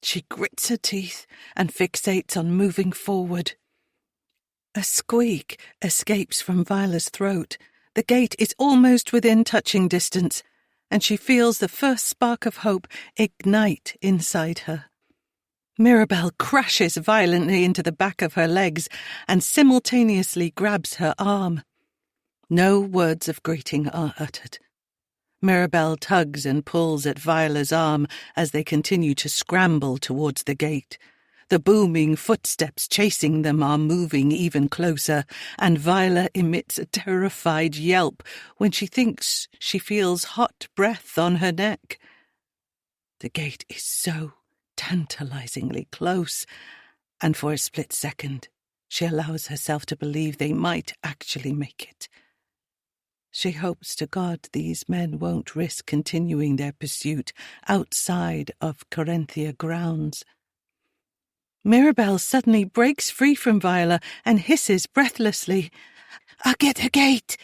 She grits her teeth and fixates on moving forward. A squeak escapes from Viola's throat. The gate is almost within touching distance, and she feels the first spark of hope ignite inside her. Mirabelle crashes violently into the back of her legs and simultaneously grabs her arm. No words of greeting are uttered. Mirabelle tugs and pulls at Viola's arm as they continue to scramble towards the gate. The booming footsteps chasing them are moving even closer, and Viola emits a terrified yelp when she thinks she feels hot breath on her neck. The gate is so tantalizingly close, and for a split second, She allows herself to believe they might actually make it. She hopes to God these men won't risk continuing their pursuit outside of Corinthia grounds. Mirabelle suddenly breaks free from Viola and hisses breathlessly, "I'll get the gate!"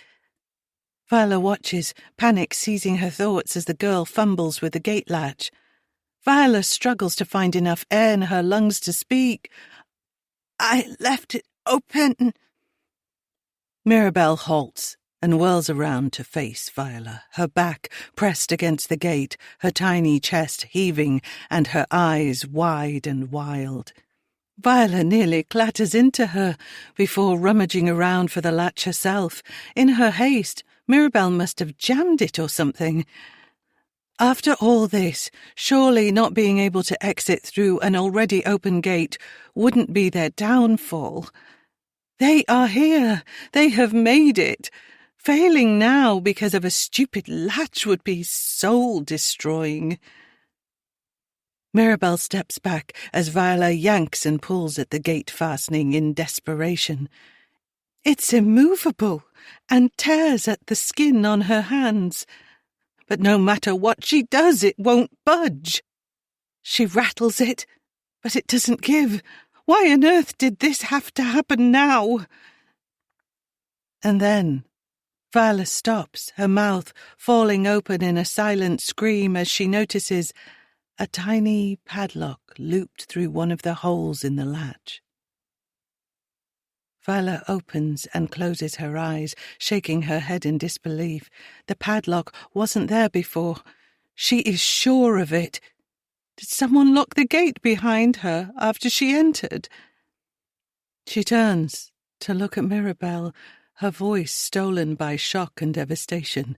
Viola watches, panic seizing her thoughts as the girl fumbles with the gate latch. Viola struggles to find enough air in her lungs to speak. "I left it open." Mirabelle halts and whirls around to face Viola, her back pressed against the gate, her tiny chest heaving and her eyes wide and wild. Viola nearly clatters into her before rummaging around for the latch herself. In her haste, Mirabelle must have jammed it or something. After all this, surely not being able to exit through an already open gate wouldn't be their downfall. They are here. They have made it. Failing now because of a stupid latch would be soul-destroying. Mirabelle steps back as Viola yanks and pulls at the gate fastening in desperation. It's immovable and tears at the skin on her hands. But no matter what she does, it won't budge. She rattles it, but it doesn't give. Why on earth did this have to happen now? And then Viola stops, her mouth falling open in a silent scream as she notices a tiny padlock looped through one of the holes in the latch. Viola opens and closes her eyes, shaking her head in disbelief. The padlock wasn't there before. She is sure of it. Did someone lock the gate behind her after she entered? She turns to look at Mirabelle, her voice stolen by shock and devastation.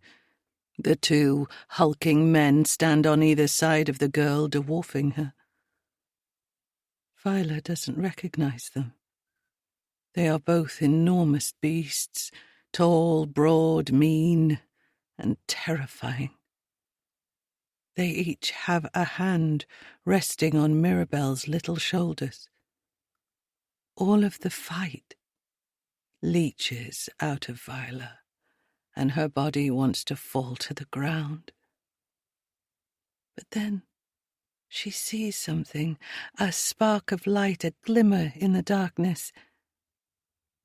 The two hulking men stand on either side of the girl, dwarfing her. Viola doesn't recognize them. They are both enormous beasts, tall, broad, mean, and terrifying. They each have a hand resting on Mirabelle's little shoulders. All of the fight leeches out of Viola, and her body wants to fall to the ground. But then she sees something, a spark of light, a glimmer in the darkness.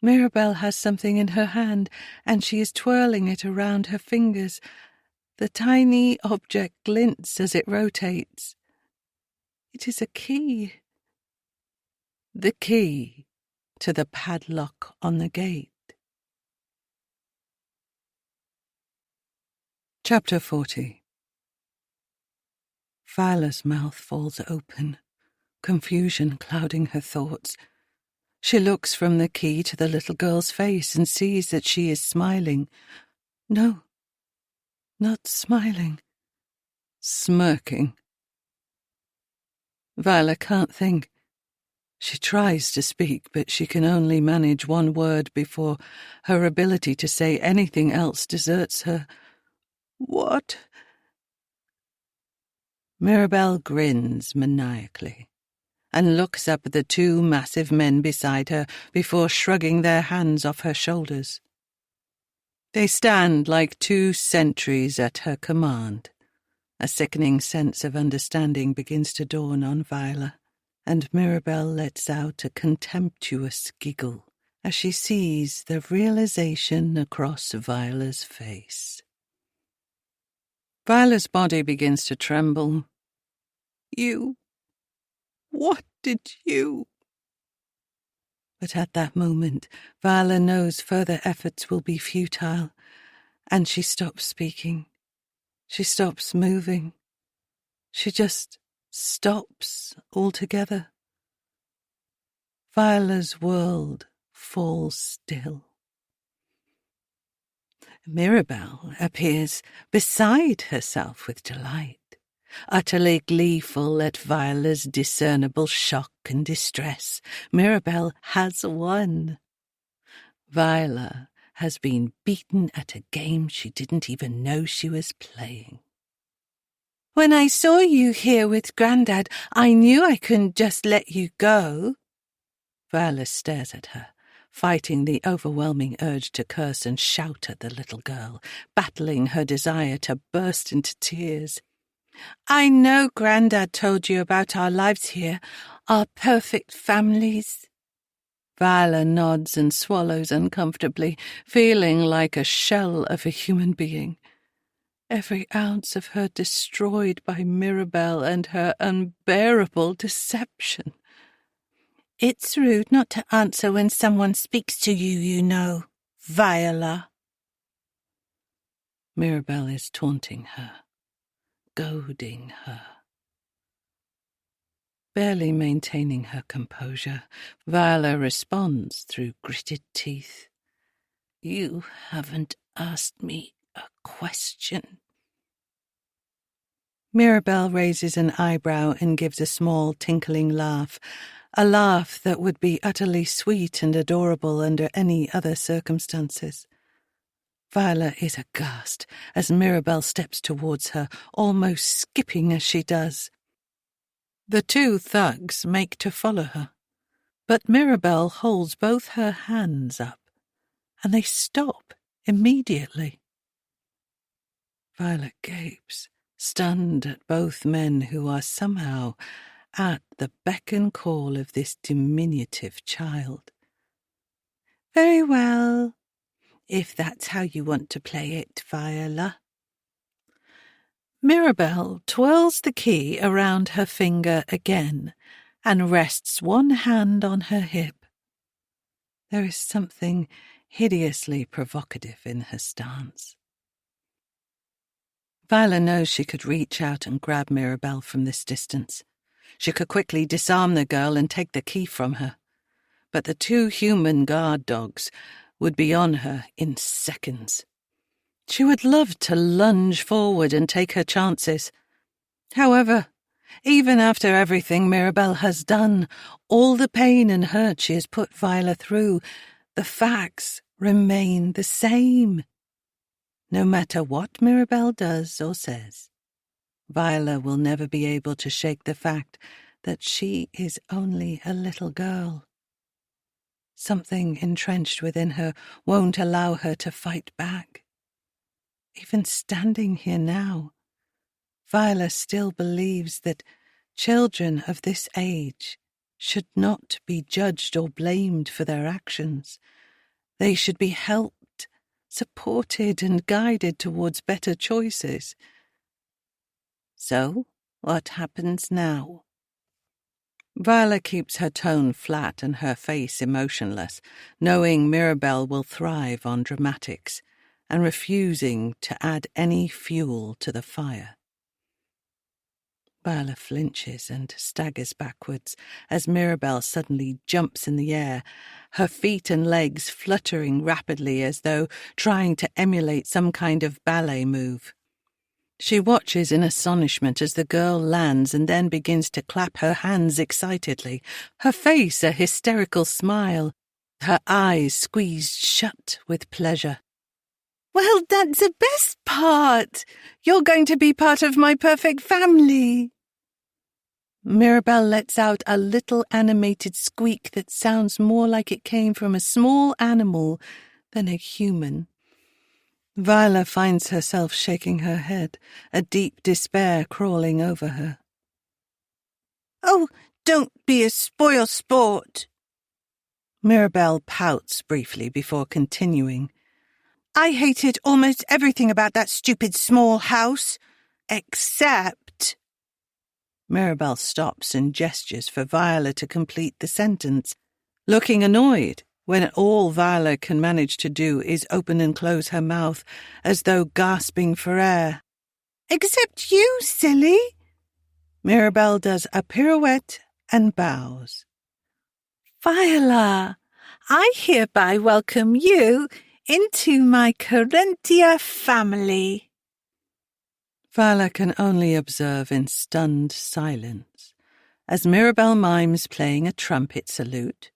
Mirabelle has something in her hand, and she is twirling it around her fingers. The tiny object glints as it rotates. It is a key. The key to the padlock on the gate. Chapter 40. Viola's mouth falls open, confusion clouding her thoughts. She looks from the key to the little girl's face and sees that she is smiling. No, not smiling. Smirking. Viola can't think. She tries to speak, but she can only manage one word before her ability to say anything else deserts her. What? Mirabelle grins maniacally and looks up at the two massive men beside her before shrugging their hands off her shoulders. They stand like two sentries at her command. A sickening sense of understanding begins to dawn on Viola, and Mirabelle lets out a contemptuous giggle as she sees the realization across Viola's face. Viola's body begins to tremble. What did you? But at that moment, Viola knows further efforts will be futile, and she stops speaking. She stops moving. She just stops altogether. Viola's world falls still. Mirabelle appears beside herself with delight, utterly gleeful at Viola's discernible shock and distress. Mirabelle has won. Viola has been beaten at a game she didn't even know she was playing. When I saw you here with Grandad, I knew I couldn't just let you go. Viola stares at her, fighting the overwhelming urge to curse and shout at the little girl, battling her desire to burst into tears. "I know Grandad told you about our lives here, our perfect families." Viola nods and swallows uncomfortably, feeling like a shell of a human being. Every ounce of her destroyed by Mirabelle and her unbearable deception. "It's rude not to answer when someone speaks to you, you know, Viola." Mirabelle is taunting her, goading her. Barely maintaining her composure, Viola responds through gritted teeth. "You haven't asked me a question." Mirabelle raises an eyebrow and gives a small tinkling laugh, a laugh that would be utterly sweet and adorable under any other circumstances. Viola is aghast as Mirabelle steps towards her, almost skipping as she does. The two thugs make to follow her, but Mirabelle holds both her hands up, and they stop immediately. Viola gapes, stunned at both men who are somehow at the beck and call of this diminutive child. "Very well, if that's how you want to play it, Viola." Mirabelle twirls the key around her finger again and rests one hand on her hip. There is something hideously provocative in her stance. Viola knows she could reach out and grab Mirabelle from this distance. She could quickly disarm the girl and take the key from her. But the two human guard dogs would be on her in seconds. She would love to lunge forward and take her chances. However, even after everything Mirabelle has done, all the pain and hurt she has put Viola through, the facts remain the same. No matter what Mirabelle does or says, Viola will never be able to shake the fact that she is only a little girl. Something entrenched within her won't allow her to fight back. Even standing here now, Viola still believes that children of this age should not be judged or blamed for their actions. They should be helped, supported and guided towards better choices. So, what happens now? Viola keeps her tone flat and her face emotionless, knowing Mirabelle will thrive on dramatics and refusing to add any fuel to the fire. Viola flinches and staggers backwards as Mirabelle suddenly jumps in the air, her feet and legs fluttering rapidly as though trying to emulate some kind of ballet move. She watches in astonishment as the girl lands and then begins to clap her hands excitedly, her face a hysterical smile, her eyes squeezed shut with pleasure. "Well, that's the best part. You're going to be part of my perfect family." Mirabelle lets out a little animated squeak that sounds more like it came from a small animal than a human. Viola finds herself shaking her head, a deep despair crawling over her. "Oh, don't be a spoil sport." Mirabelle pouts briefly before continuing. "I hated almost everything about that stupid small house, except—" Mirabelle stops and gestures for Viola to complete the sentence, looking annoyed when all Viola can manage to do is open and close her mouth as though gasping for air. "Except you, silly." Mirabelle does a pirouette and bows. "Viola, I hereby welcome you into my Carinthia family." Viola can only observe in stunned silence as Mirabelle mimes playing a trumpet salute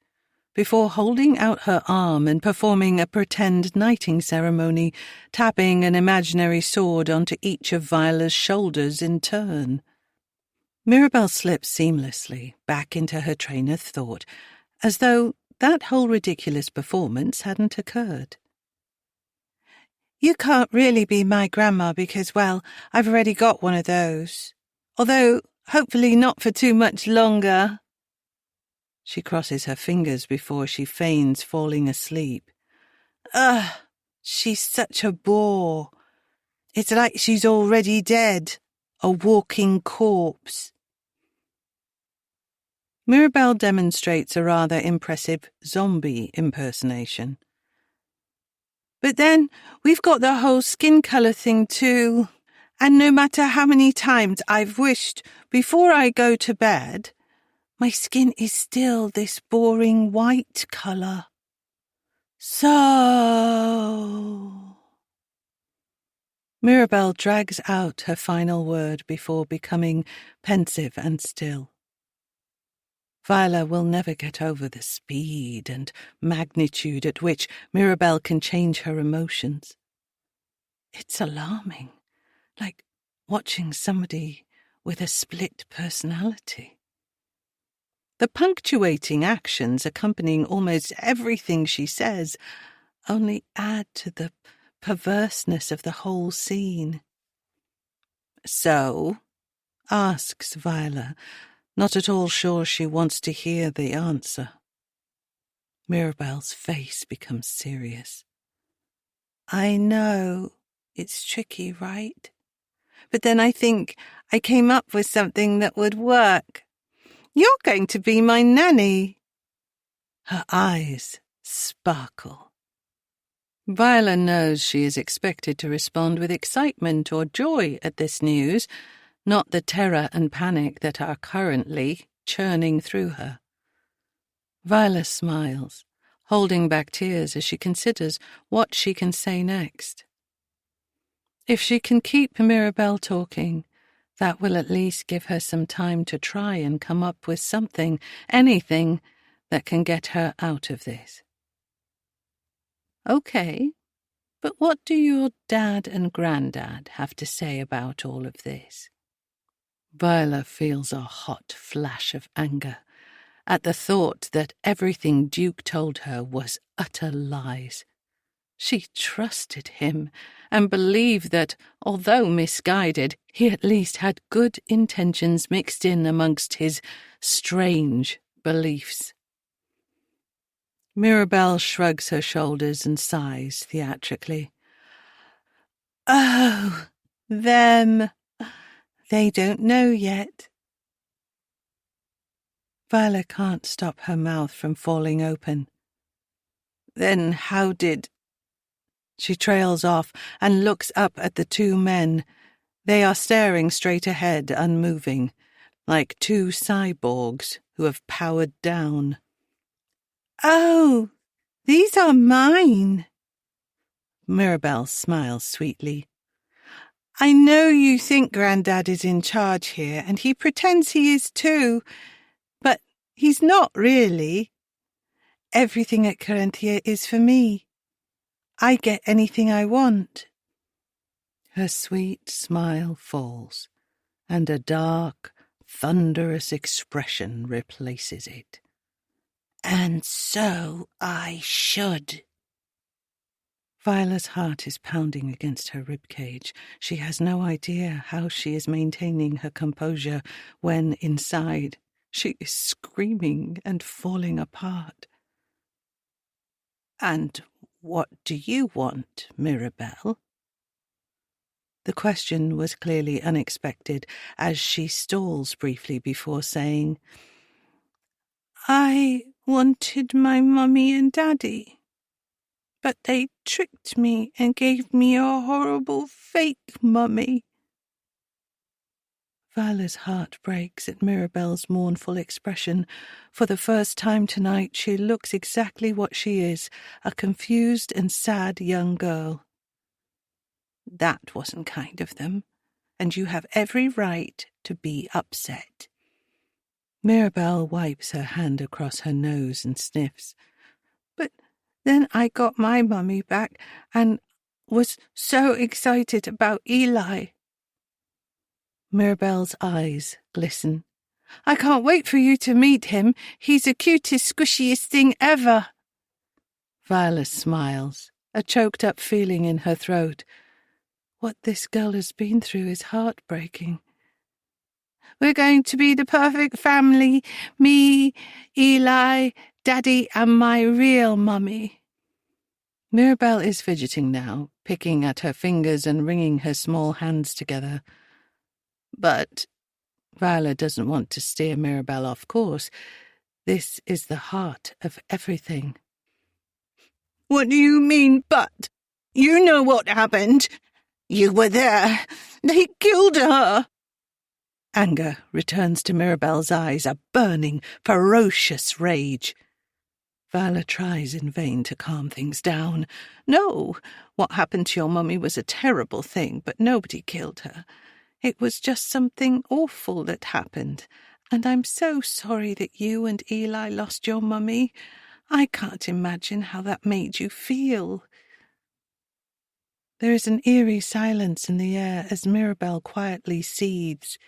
before holding out her arm and performing a pretend knighting ceremony, tapping an imaginary sword onto each of Viola's shoulders in turn. Mirabelle slips seamlessly back into her train of thought as though that whole ridiculous performance hadn't occurred. You can't really be my grandma because, well, I've already got one of those. Although, hopefully not for too much longer. She crosses her fingers before she feigns falling asleep. Ugh, she's such a bore. It's like she's already dead, a walking corpse. Mirabelle demonstrates a rather impressive zombie impersonation. But then we've got the whole skin colour thing too. And no matter how many times I've wished before I go to bed, my skin is still this boring white colour. So... Mirabelle drags out her final word before becoming pensive and still. Viola will never get over the speed and magnitude at which Mirabelle can change her emotions. It's alarming, like watching somebody with a split personality. The punctuating actions accompanying almost everything she says only add to the perverseness of the whole scene. So, asks Viola, not at all sure she wants to hear the answer. Mirabelle's face becomes serious. I know, it's tricky, right? But then I think I came up with something that would work. You're going to be my nanny. Her eyes sparkle. Viola knows she is expected to respond with excitement or joy at this news, not the terror and panic that are currently churning through her. Viola smiles, holding back tears as she considers what she can say next. If she can keep Mirabelle talking, that will at least give her some time to try and come up with something, anything, that can get her out of this. Okay, but what do your dad and granddad have to say about all of this? Viola feels a hot flash of anger at the thought that everything Duke told her was utter lies. She trusted him and believed that, although misguided, he at least had good intentions mixed in amongst his strange beliefs. Mirabelle shrugs her shoulders and sighs theatrically. Oh, them. They don't know yet. Viola can't stop her mouth from falling open. Then how did... She trails off and looks up at the two men. They are staring straight ahead, unmoving, like two cyborgs who have powered down. Oh, these are mine. Mirabelle smiles sweetly. I know you think Grandad is in charge here, and he pretends he is too, but he's not really. Everything at Carinthia is for me. I get anything I want. Her sweet smile falls, and a dark, thunderous expression replaces it. And so I should. Viola's heart is pounding against her ribcage. She has no idea how she is maintaining her composure when, inside, she is screaming and falling apart. And what do you want, Mirabelle? The question was clearly unexpected, as she stalls briefly before saying, I wanted my mummy and daddy. But they tricked me and gave me a horrible fake mummy. Viola's heart breaks at Mirabelle's mournful expression. For the first time tonight she looks exactly what she is, a confused and sad young girl. That wasn't kind of them, and you have every right to be upset. Mirabelle wipes her hand across her nose and sniffs. But then I got my mummy back and was so excited about Eli. Mirabelle's eyes glisten. I can't wait for you to meet him. He's the cutest, squishiest thing ever. Viola smiles, a choked-up feeling in her throat. What this girl has been through is heartbreaking. We're going to be the perfect family. Me, Eli, Daddy, and my real mummy. Mirabelle is fidgeting now, picking at her fingers and wringing her small hands together. But Viola doesn't want to steer Mirabelle off course. This is the heart of everything. What do you mean, but? You know what happened. You were there. They killed her. Anger returns to Mirabelle's eyes, a burning, ferocious rage. Viola tries in vain to calm things down. No, what happened to your mummy was a terrible thing, but nobody killed her. It was just something awful that happened, and I'm so sorry that you and Eli lost your mummy. I can't imagine how that made you feel. There is an eerie silence in the air as Mirabelle quietly seethes.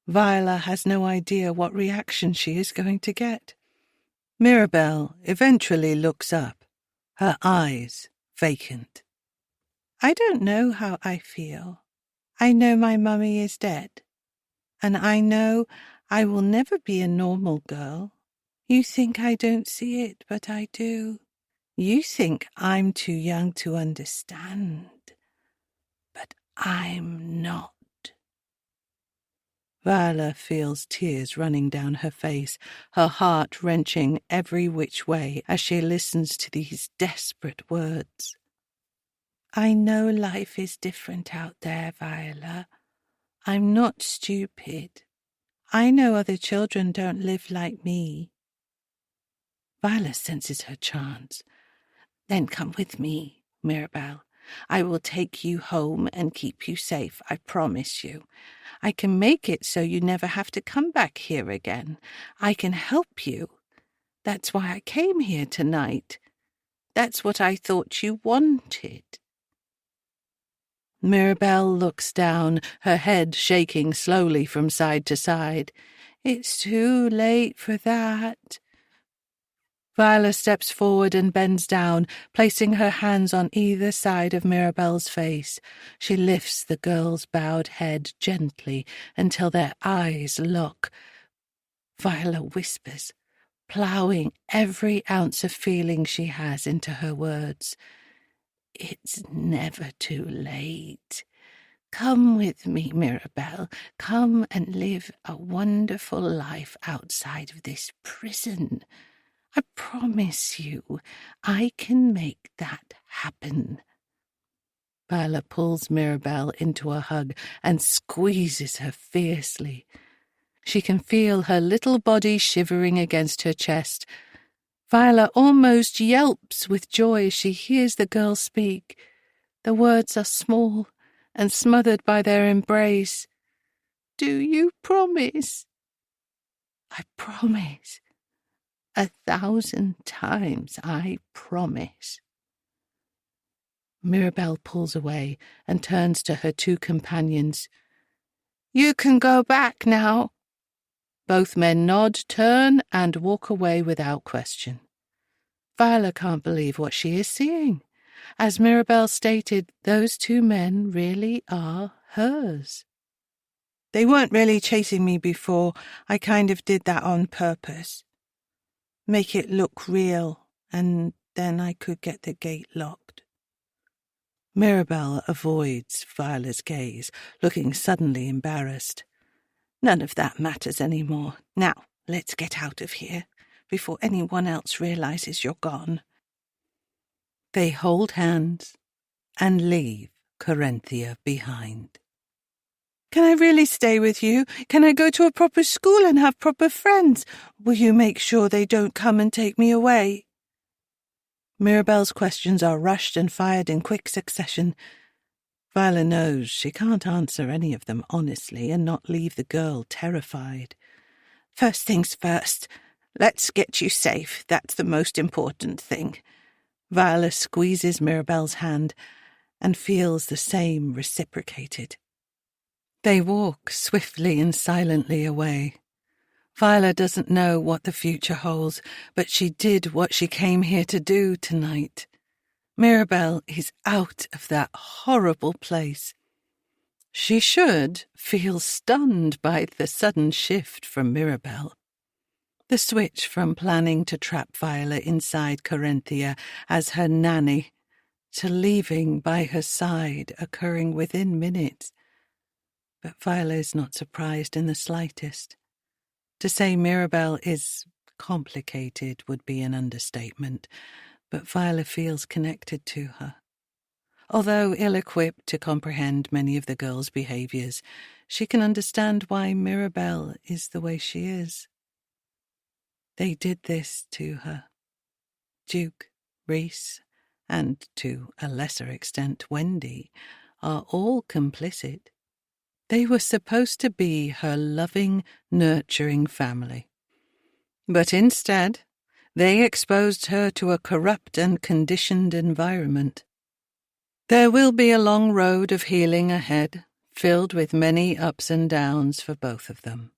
Viola has no idea what reaction she is going to get. Mirabelle eventually looks up, her eyes vacant. I don't know how I feel. I know my mummy is dead, and I know I will never be a normal girl. You think I don't see it, but I do. You think I'm too young to understand, but I'm not. Viola feels tears running down her face, her heart wrenching every which way as she listens to these desperate words. I know life is different out there, Viola. I'm not stupid. I know other children don't live like me. Viola senses her chance. Then come with me, Mirabelle. I will take you home and keep you safe, I promise you. I can make it so you never have to come back here again. I can help you. That's why I came here tonight. That's what I thought you wanted. Mirabelle looks down, her head shaking slowly from side to side. It's too late for that. Viola steps forward and bends down, placing her hands on either side of Mirabelle's face. She lifts the girl's bowed head gently until their eyes lock. Viola whispers, ploughing every ounce of feeling she has into her words. It's never too late. Come with me, Mirabelle. Come and live a wonderful life outside of this prison. I promise you, I can make that happen. Viola pulls Mirabelle into a hug and squeezes her fiercely. She can feel her little body shivering against her chest. Viola almost yelps with joy as she hears the girl speak. The words are small and smothered by their embrace. Do you promise? I promise. 1,000 times I promise. Mirabelle pulls away and turns to her two companions. You can go back now. Both men nod, turn, and walk away without question. Viola can't believe what she is seeing. As Mirabelle stated, those two men really are hers. They weren't really chasing me before. I kind of did that on purpose. Make it look real, and then I could get the gate locked. Mirabelle avoids Viola's gaze, looking suddenly embarrassed. None of that matters anymore. Now, let's get out of here, before anyone else realizes you're gone. They hold hands and leave Corinthia behind. Can I really stay with you? Can I go to a proper school and have proper friends? Will you make sure they don't come and take me away? Mirabelle's questions are rushed and fired in quick succession. Viola knows she can't answer any of them honestly and not leave the girl terrified. First things first. Let's get you safe. That's the most important thing. Viola squeezes Mirabelle's hand and feels the same reciprocated. They walk swiftly and silently away. Viola doesn't know what the future holds, but she did what she came here to do tonight. Mirabelle is out of that horrible place. She should feel stunned by the sudden shift from Mirabelle. The switch from planning to trap Viola inside Corinthia as her nanny to leaving by her side occurring within minutes. But Viola is not surprised in the slightest. To say Mirabelle is complicated would be an understatement, but Viola feels connected to her. Although ill-equipped to comprehend many of the girl's behaviours, she can understand why Mirabelle is the way she is. They did this to her. Duke, Reese, and to a lesser extent Wendy, are all complicit. They were supposed to be her loving, nurturing family. But instead, they exposed her to a corrupt and conditioned environment. There will be a long road of healing ahead, filled with many ups and downs for both of them.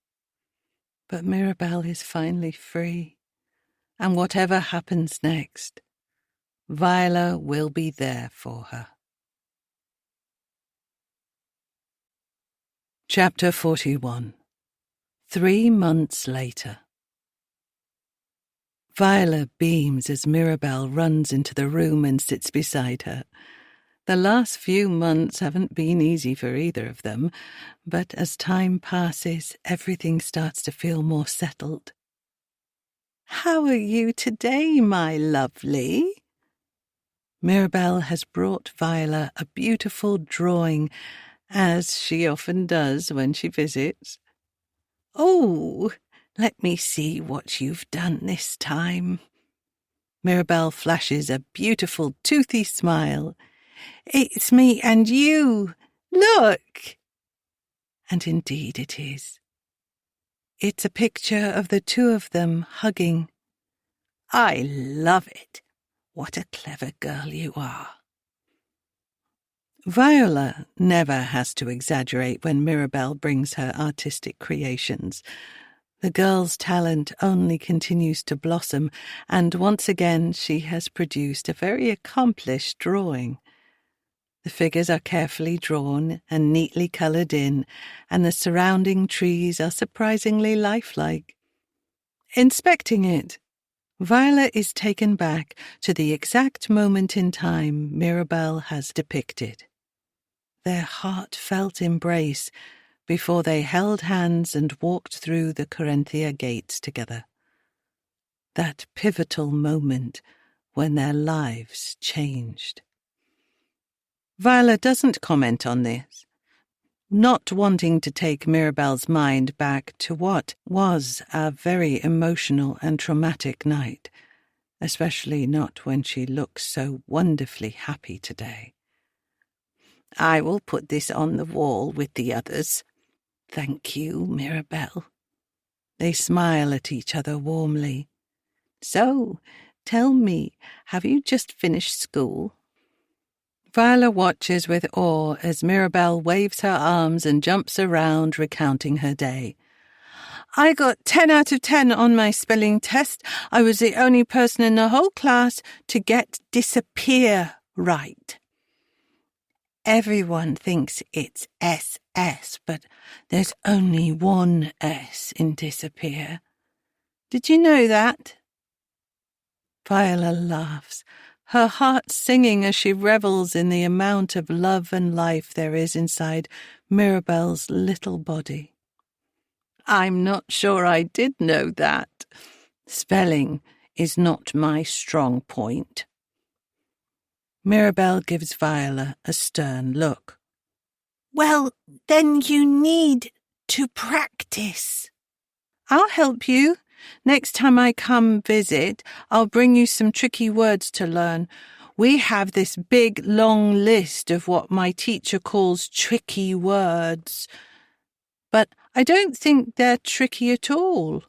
But Mirabelle is finally free, and whatever happens next, Viola will be there for her. Chapter 41. 3 months later. Viola beams as Mirabelle runs into the room and sits beside her. The last few months haven't been easy for either of them, but as time passes, everything starts to feel more settled. "How are you today, my lovely?" Mirabelle has brought Viola a beautiful drawing, as she often does when she visits. "Oh, let me see what you've done this time." Mirabelle flashes a beautiful, toothy smile. "It's me and you. Look!" And indeed it is. It's a picture of the two of them hugging. "I love it. What a clever girl you are." Viola never has to exaggerate when Mirabelle brings her artistic creations. The girl's talent only continues to blossom, and once again she has produced a very accomplished drawing. The figures are carefully drawn and neatly coloured in, and the surrounding trees are surprisingly lifelike. Inspecting it, Viola is taken back to the exact moment in time Mirabelle has depicted. Their heartfelt embrace before they held hands and walked through the Corinthia gates together. That pivotal moment when their lives changed. Viola doesn't comment on this, not wanting to take Mirabelle's mind back to what was a very emotional and traumatic night, especially not when she looks so wonderfully happy today. "I will put this on the wall with the others. Thank you, Mirabelle." They smile at each other warmly. "So, tell me, have you just finished school?" Viola watches with awe as Mirabelle waves her arms and jumps around recounting her day. "I got 10 out of 10 on my spelling test. I was the only person in the whole class to get disappear right. Everyone thinks it's SS, but there's only one S in disappear. Did you know that?" Viola laughs, her heart singing as she revels in the amount of love and life there is inside Mirabelle's little body. "I'm not sure I did know that. Spelling is not my strong point." Mirabelle gives Viola a stern look. "Well, then you need to practice." "I'll help you. Next time I come visit, I'll bring you some tricky words to learn. We have this big, long list of what my teacher calls tricky words. But I don't think they're tricky at all.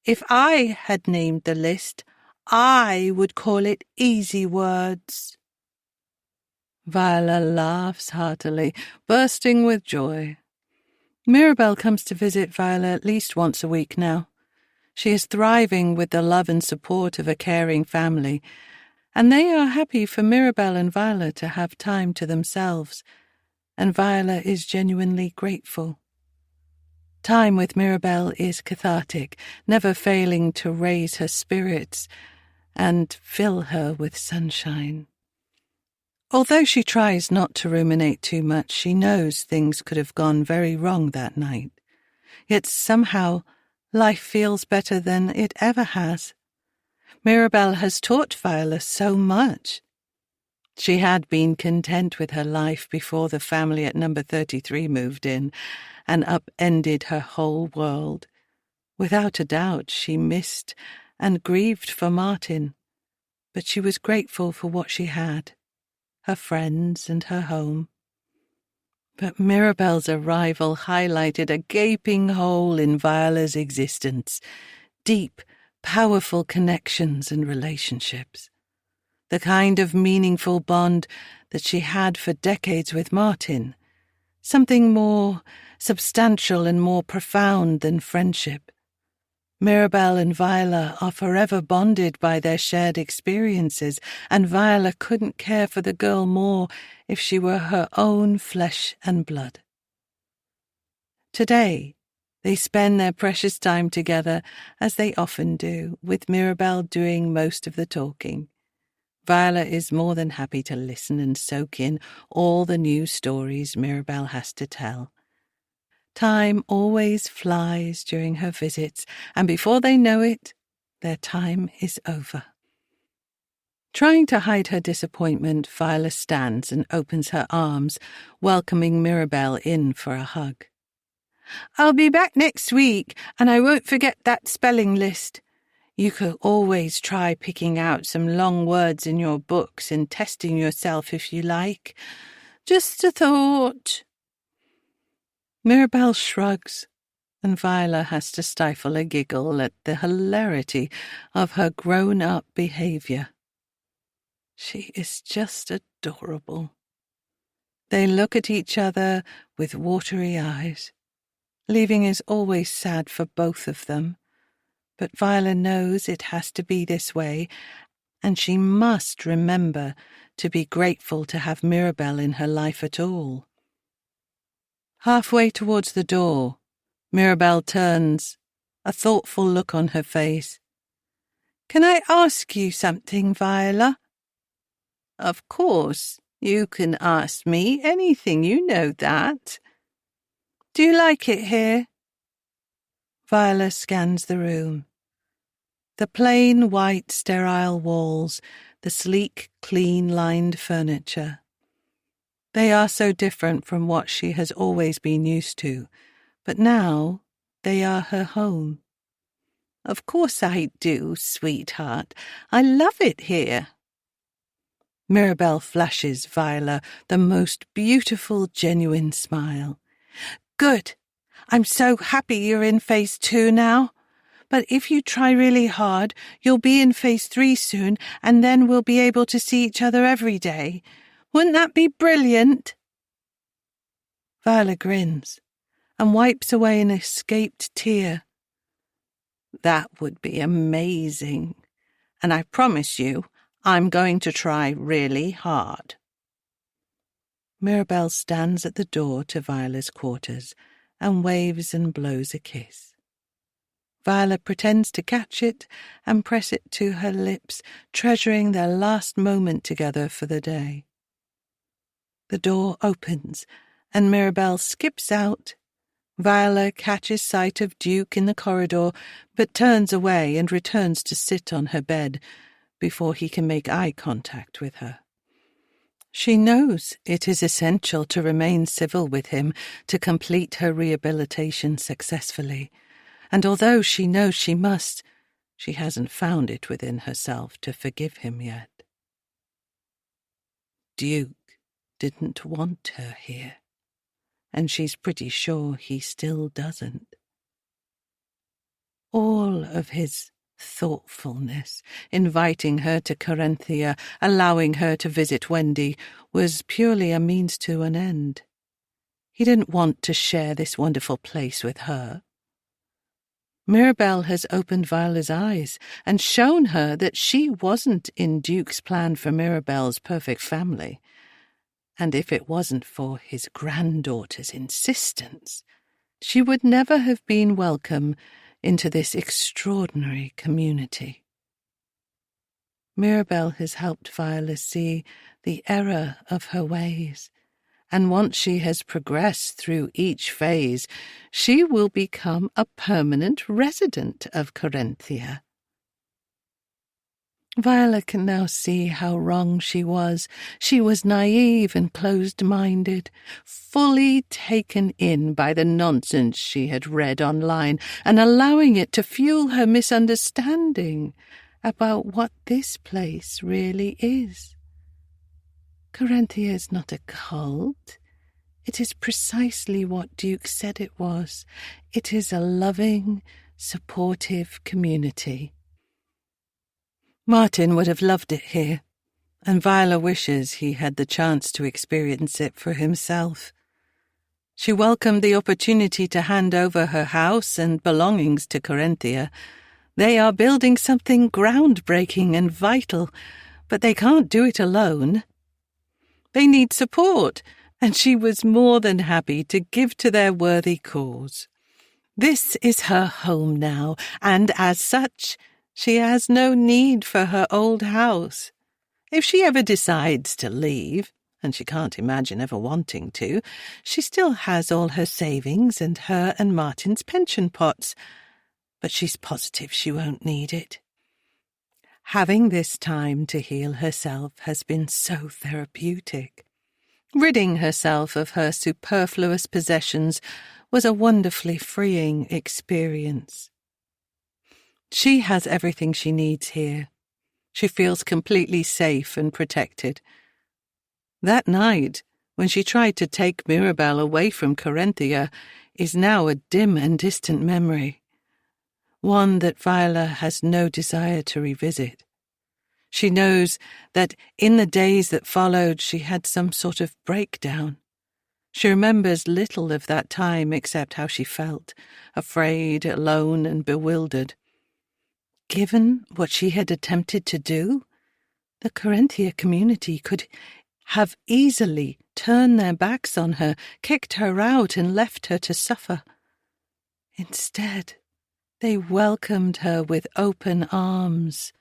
If I had named the list, I would call it easy words." Viola laughs heartily, bursting with joy. Mirabelle comes to visit Viola at least once a week now. She is thriving with the love and support of a caring family, and they are happy for Mirabelle and Viola to have time to themselves, and Viola is genuinely grateful. Time with Mirabelle is cathartic, never failing to raise her spirits and fill her with sunshine. Although she tries not to ruminate too much, she knows things could have gone very wrong that night. Yet somehow life feels better than it ever has. Mirabelle has taught Viola so much. She had been content with her life before the family at number 33 moved in and upended her whole world. Without a doubt, she missed and grieved for Martin, but she was grateful for what she had, her friends and her home. But Mirabelle's arrival highlighted a gaping hole in Viola's existence, deep, powerful connections and relationships. The kind of meaningful bond that she had for decades with Martin, something more substantial and more profound than friendship. Mirabelle and Viola are forever bonded by their shared experiences, and Viola couldn't care for the girl more if she were her own flesh and blood. Today, they spend their precious time together, as they often do, with Mirabelle doing most of the talking. Viola is more than happy to listen and soak in all the new stories Mirabelle has to tell. Time always flies during her visits, and before they know it, their time is over. Trying to hide her disappointment, Viola stands and opens her arms, welcoming Mirabelle in for a hug. "I'll be back next week, and I won't forget that spelling list. You could always try picking out some long words in your books and testing yourself if you like. Just a thought." Mirabelle shrugs, and Viola has to stifle a giggle at the hilarity of her grown-up behavior. She is just adorable. They look at each other with watery eyes. Leaving is always sad for both of them, but Viola knows it has to be this way, and she must remember to be grateful to have Mirabelle in her life at all. Halfway towards the door, Mirabelle turns, a thoughtful look on her face. "Can I ask you something, Viola?" "Of course, you can ask me anything, you know that." "Do you like it here?" Viola scans the room. The plain, white, sterile walls, the sleek, clean-lined furniture. They are so different from what she has always been used to, but now they are her home. "Of course I do, sweetheart. I love it here." Mirabelle flashes Viola the most beautiful, genuine smile. "Good. I'm so happy you're in phase 2 now. But if you try really hard, you'll be in phase 3 soon, and then we'll be able to see each other every day. Wouldn't that be brilliant?" Viola grins and wipes away an escaped tear. "That would be amazing, and I promise you I'm going to try really hard." Mirabelle stands at the door to Viola's quarters and waves and blows a kiss. Viola pretends to catch it and press it to her lips, treasuring their last moment together for the day. The door opens, and Mirabelle skips out. Viola catches sight of Duke in the corridor, but turns away and returns to sit on her bed before he can make eye contact with her. She knows it is essential to remain civil with him to complete her rehabilitation successfully, and although she knows she must, she hasn't found it within herself to forgive him yet. Duke didn't want her here, and she's pretty sure he still doesn't. All of his thoughtfulness, inviting her to Corinthia, allowing her to visit Wendy, was purely a means to an end. He didn't want to share this wonderful place with her. Mirabelle has opened Viola's eyes and shown her that she wasn't in Duke's plan for Mirabelle's perfect family. And if it wasn't for his granddaughter's insistence, she would never have been welcome into this extraordinary community. Mirabelle has helped Viola see the error of her ways, and once she has progressed through each phase, she will become a permanent resident of Corinthia. Viola can now see how wrong she was. She was naive and closed-minded, fully taken in by the nonsense she had read online and allowing it to fuel her misunderstanding about what this place really is. Corinthia is not a cult. It is precisely what Duke said it was. It is a loving, supportive community. Martin would have loved it here, and Viola wishes he had the chance to experience it for himself. She welcomed the opportunity to hand over her house and belongings to Corinthia. They are building something groundbreaking and vital, but they can't do it alone. They need support, and she was more than happy to give to their worthy cause. This is her home now, and as such, she has no need for her old house. If she ever decides to leave, and she can't imagine ever wanting to, she still has all her savings and her and Martin's pension pots, but she's positive she won't need it. Having this time to heal herself has been so therapeutic. Ridding herself of her superfluous possessions was a wonderfully freeing experience. She has everything she needs here. She feels completely safe and protected. That night, when she tried to take Mirabelle away from Corinthia, is now a dim and distant memory, one that Viola has no desire to revisit. She knows that in the days that followed she had some sort of breakdown. She remembers little of that time except how she felt, afraid, alone, and bewildered. Given what she had attempted to do, the Corinthia community could have easily turned their backs on her, kicked her out, and left her to suffer. Instead, they welcomed her with open arms,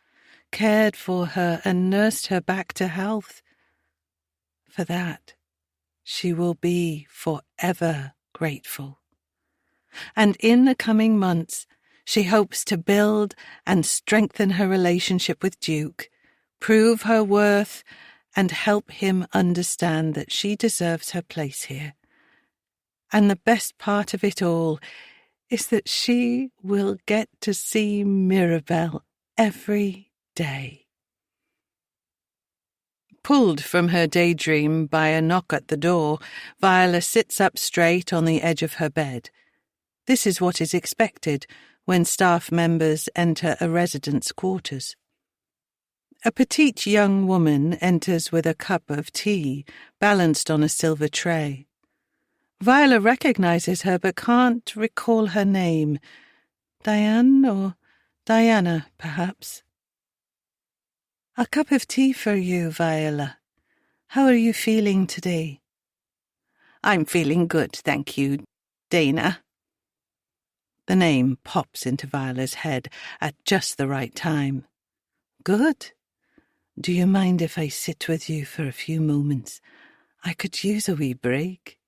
cared for her, and nursed her back to health. For that, she will be forever grateful. And in the coming months, she hopes to build and strengthen her relationship with Duke, prove her worth, and help him understand that she deserves her place here. And the best part of it all is that she will get to see Mirabelle every day. Pulled from her daydream by a knock at the door, Viola sits up straight on the edge of her bed. This is what is expected when staff members enter a resident's quarters. A petite young woman enters with a cup of tea balanced on a silver tray. Viola recognizes her but can't recall her name. Diane or Diana, perhaps. A cup of tea for you, Viola. How are you feeling today? I'm feeling good, thank you, Dana. The name pops into Viola's head at just the right time. Good. Do you mind if I sit with you for a few moments? I could use a wee break.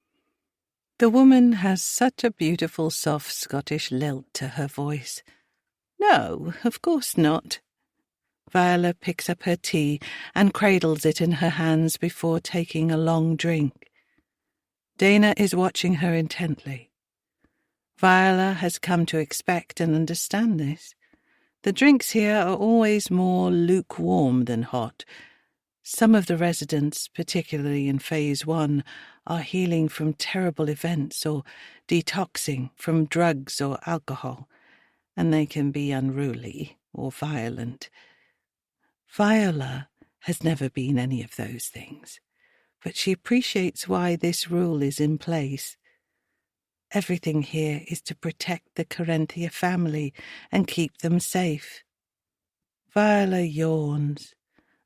The woman has such a beautiful, soft Scottish lilt to her voice. No, of course not. Viola picks up her tea and cradles it in her hands before taking a long drink. Dana is watching her intently. Viola has come to expect and understand this. The drinks here are always more lukewarm than hot. Some of the residents, particularly in Phase 1, are healing from terrible events or detoxing from drugs or alcohol, and they can be unruly or violent. Viola has never been any of those things. but she appreciates why this rule is in place. Everything here is to protect the Corinthia family and keep them safe. Viola yawns,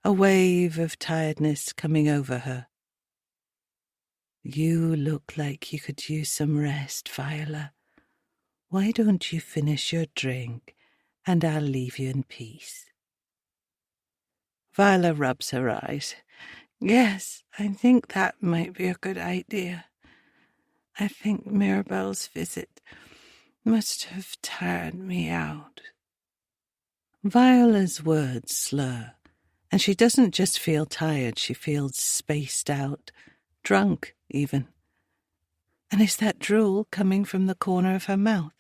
a wave of tiredness coming over her. You look like you could use some rest, Viola. Why don't you finish your drink, and I'll leave you in peace. Viola rubs her eyes. Yes, I think that might be a good idea. I think Mirabelle's visit must have tired me out. Viola's words slur, and she doesn't just feel tired, she feels spaced out, drunk even. And is that drool coming from the corner of her mouth?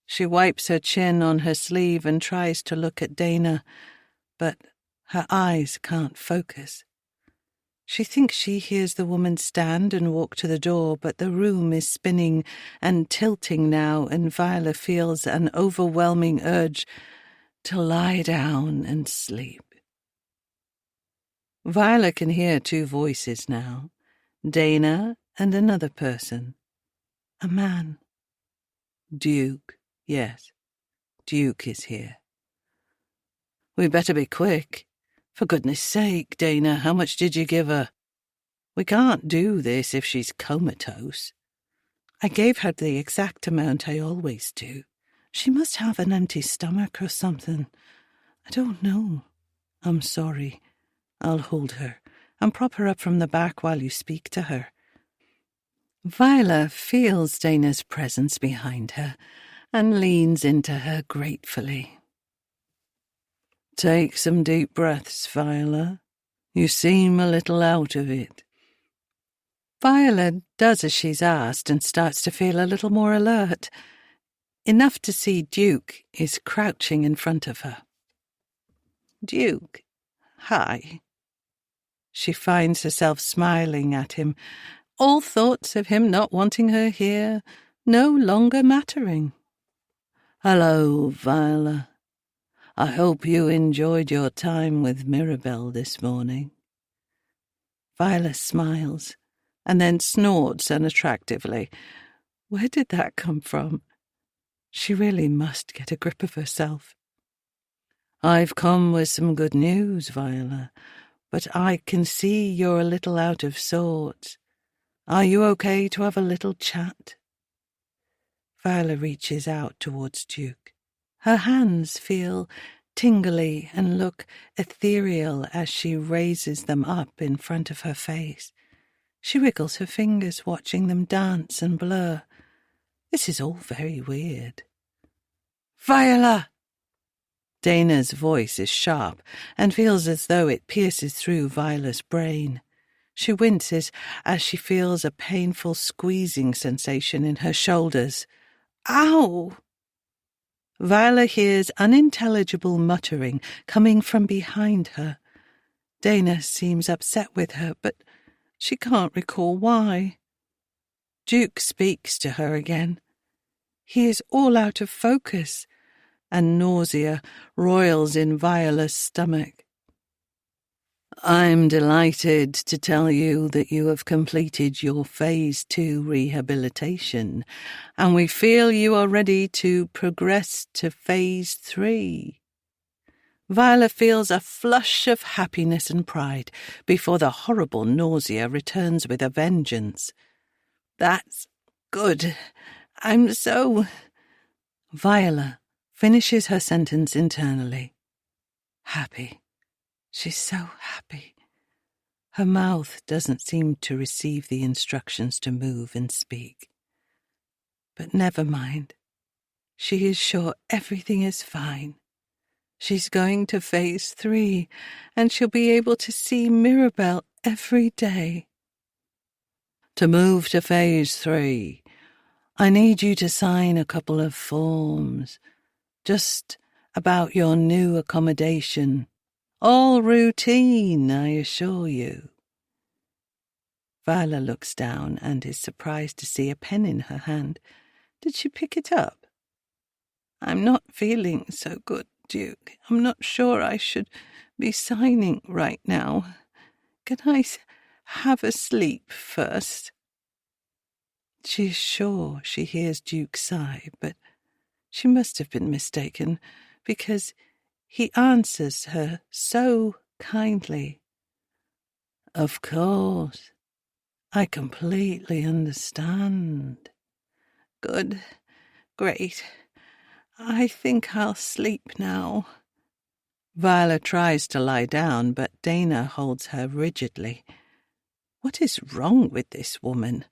She wipes her chin on her sleeve and tries to look at Dana, but her eyes can't focus. She thinks she hears the woman stand and walk to the door, but the room is spinning and tilting now, and Viola feels an overwhelming urge to lie down and sleep. Viola can hear two voices now, Dana and another person. A man. Duke, yes, Duke is here. We better be quick. For goodness sake, Dana, how much did you give her? We can't do this if she's comatose. I gave her the exact amount I always do. She must have an empty stomach or something. I don't know. I'm sorry. I'll hold her and prop her up from the back while you speak to her. Viola feels Dana's presence behind her and leans into her gratefully. Take some deep breaths, Viola. You seem a little out of it. Viola does as she's asked and starts to feel a little more alert, enough to see Duke is crouching in front of her. Duke, hi. She finds herself smiling at him, all thoughts of him not wanting her here no longer mattering. Hello, Viola. I hope you enjoyed your time with Mirabelle this morning. Viola smiles and then snorts unattractively. Where did that come from? She really must get a grip of herself. I've come with some good news, Viola, but I can see you're a little out of sorts. Are you okay to have a little chat? Viola reaches out towards Duke. Her hands feel tingly and look ethereal as she raises them up in front of her face. She wiggles her fingers, watching them dance and blur. This is all very weird. Viola! Dana's voice is sharp and feels as though it pierces through Viola's brain. She winces as she feels a painful squeezing sensation in her shoulders. Ow! Viola hears unintelligible muttering coming from behind her. Dana seems upset with her, but she can't recall why. Duke speaks to her again. He is all out of focus, and nausea roils in Viola's stomach. I'm delighted to tell you that you have completed your Phase 2 rehabilitation, and we feel you are ready to progress to Phase 3. Viola feels a flush of happiness and pride before the horrible nausea returns with a vengeance. That's good. I'm so... Viola finishes her sentence internally. Happy. She's so happy. Her mouth doesn't seem to receive the instructions to move and speak. But never mind. She is sure everything is fine. She's going to Phase 3, and she'll be able to see Mirabelle every day. To move to Phase 3, I need you to sign a couple of forms, just about your new accommodation. All routine, I assure you. Viola looks down and is surprised to see a pen in her hand. Did she pick it up? I'm not feeling so good, Duke. I'm not sure I should be signing right now. Can I have a sleep first. She is sure she hears Duke sigh, but she must have been mistaken, because he answers her so kindly. Of course, I completely understand. Good, great. I think I'll sleep now. Viola tries to lie down, but Dana holds her rigidly. What is wrong with this woman?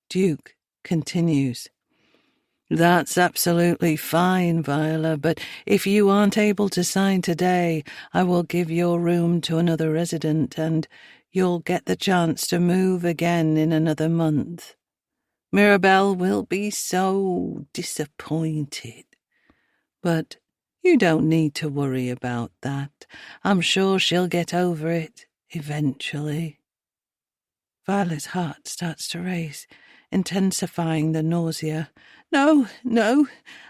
Duke continues. That's absolutely fine, Viola, but if you aren't able to sign today, I will give your room to another resident, and you'll get the chance to move again in another month. Mirabelle will be so disappointed. But you don't need to worry about that. I'm sure she'll get over it eventually. Viola's heart starts to race, intensifying the nausea. No,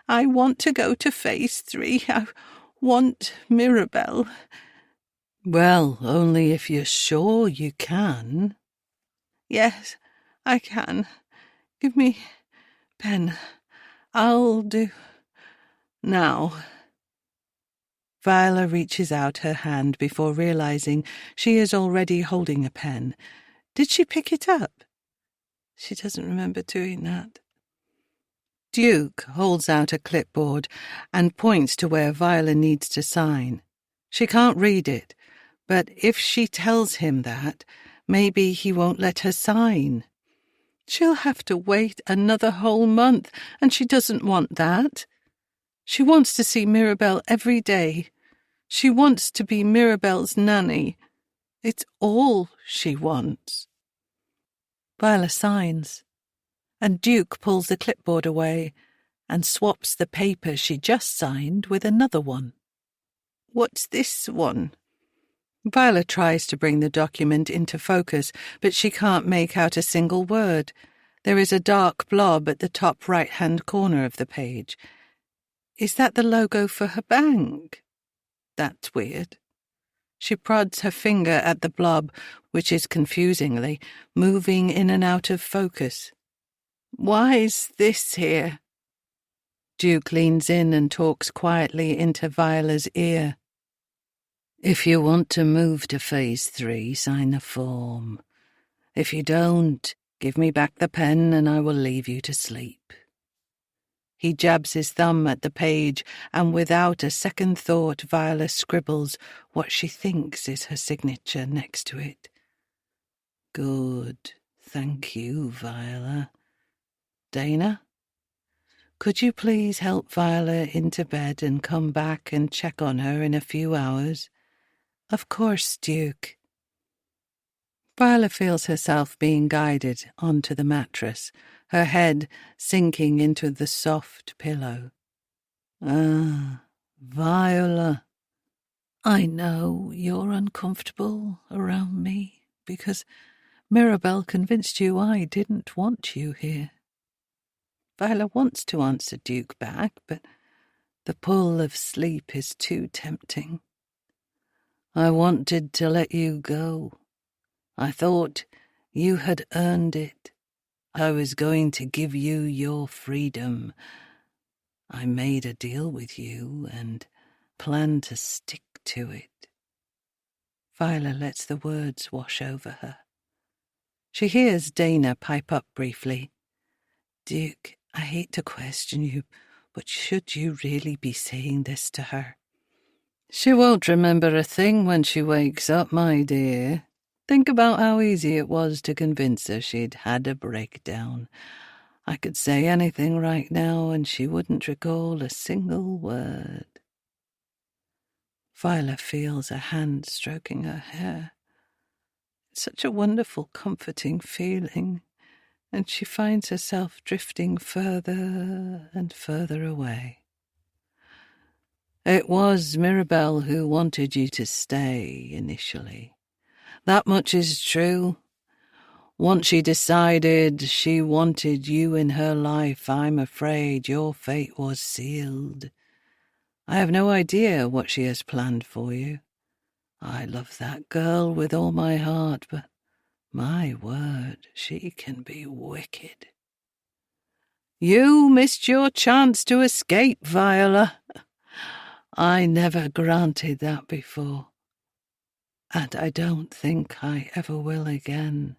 I want to go to phase 3. I want Mirabelle. Well, only if you're sure you can. Yes, I can. Give me pen. I'll do. Now. Viola reaches out her hand before realizing she is already holding a pen. Did she pick it up? She doesn't remember doing that. Duke holds out a clipboard and points to where Viola needs to sign. She can't read it, but if she tells him that, maybe he won't let her sign. She'll have to wait another whole month, and she doesn't want that. She wants to see Mirabelle every day. She wants to be Mirabelle's nanny. It's all she wants. Viola signs, and Duke pulls the clipboard away and swaps the paper she just signed with another one. What's this one? Viola tries to bring the document into focus, but she can't make out a single word. There is a dark blob at the top right-hand corner of the page. Is that the logo for her bank? That's weird. She prods her finger at the blob, which is confusingly moving in and out of focus. Why's this here? Duke leans in and talks quietly into Viola's ear. If you want to move to phase 3, sign the form. If you don't, give me back the pen and I will leave you to sleep. He jabs his thumb at the page, and without a second thought, Viola scribbles what she thinks is her signature next to it. Good. Thank you, Viola. Dana? Could you please help Viola into bed and come back and check on her in a few hours? Of course, Duke. Viola feels herself being guided onto the mattress, her head sinking into the soft pillow. Ah, Viola. I know you're uncomfortable around me because Mirabelle convinced you I didn't want you here. Viola wants to answer Duke back, but the pull of sleep is too tempting. I wanted to let you go. I thought you had earned it. I was going to give you your freedom. I made a deal with you and planned to stick to it. Viola lets the words wash over her. She hears Dana pipe up briefly. Duke, I hate to question you, but should you really be saying this to her? She won't remember a thing when she wakes up, my dear. Think about how easy it was to convince her she'd had a breakdown. I could say anything right now and she wouldn't recall a single word. Viola feels a hand stroking her hair. It's such a wonderful, comforting feeling, and she finds herself drifting further and further away. It was Mirabelle who wanted you to stay initially. That much is true. Once she decided she wanted you in her life, I'm afraid your fate was sealed. I have no idea what she has planned for you. I love that girl with all my heart, but my word, she can be wicked. You missed your chance to escape, Viola. I never granted that before, and I don't think I ever will again.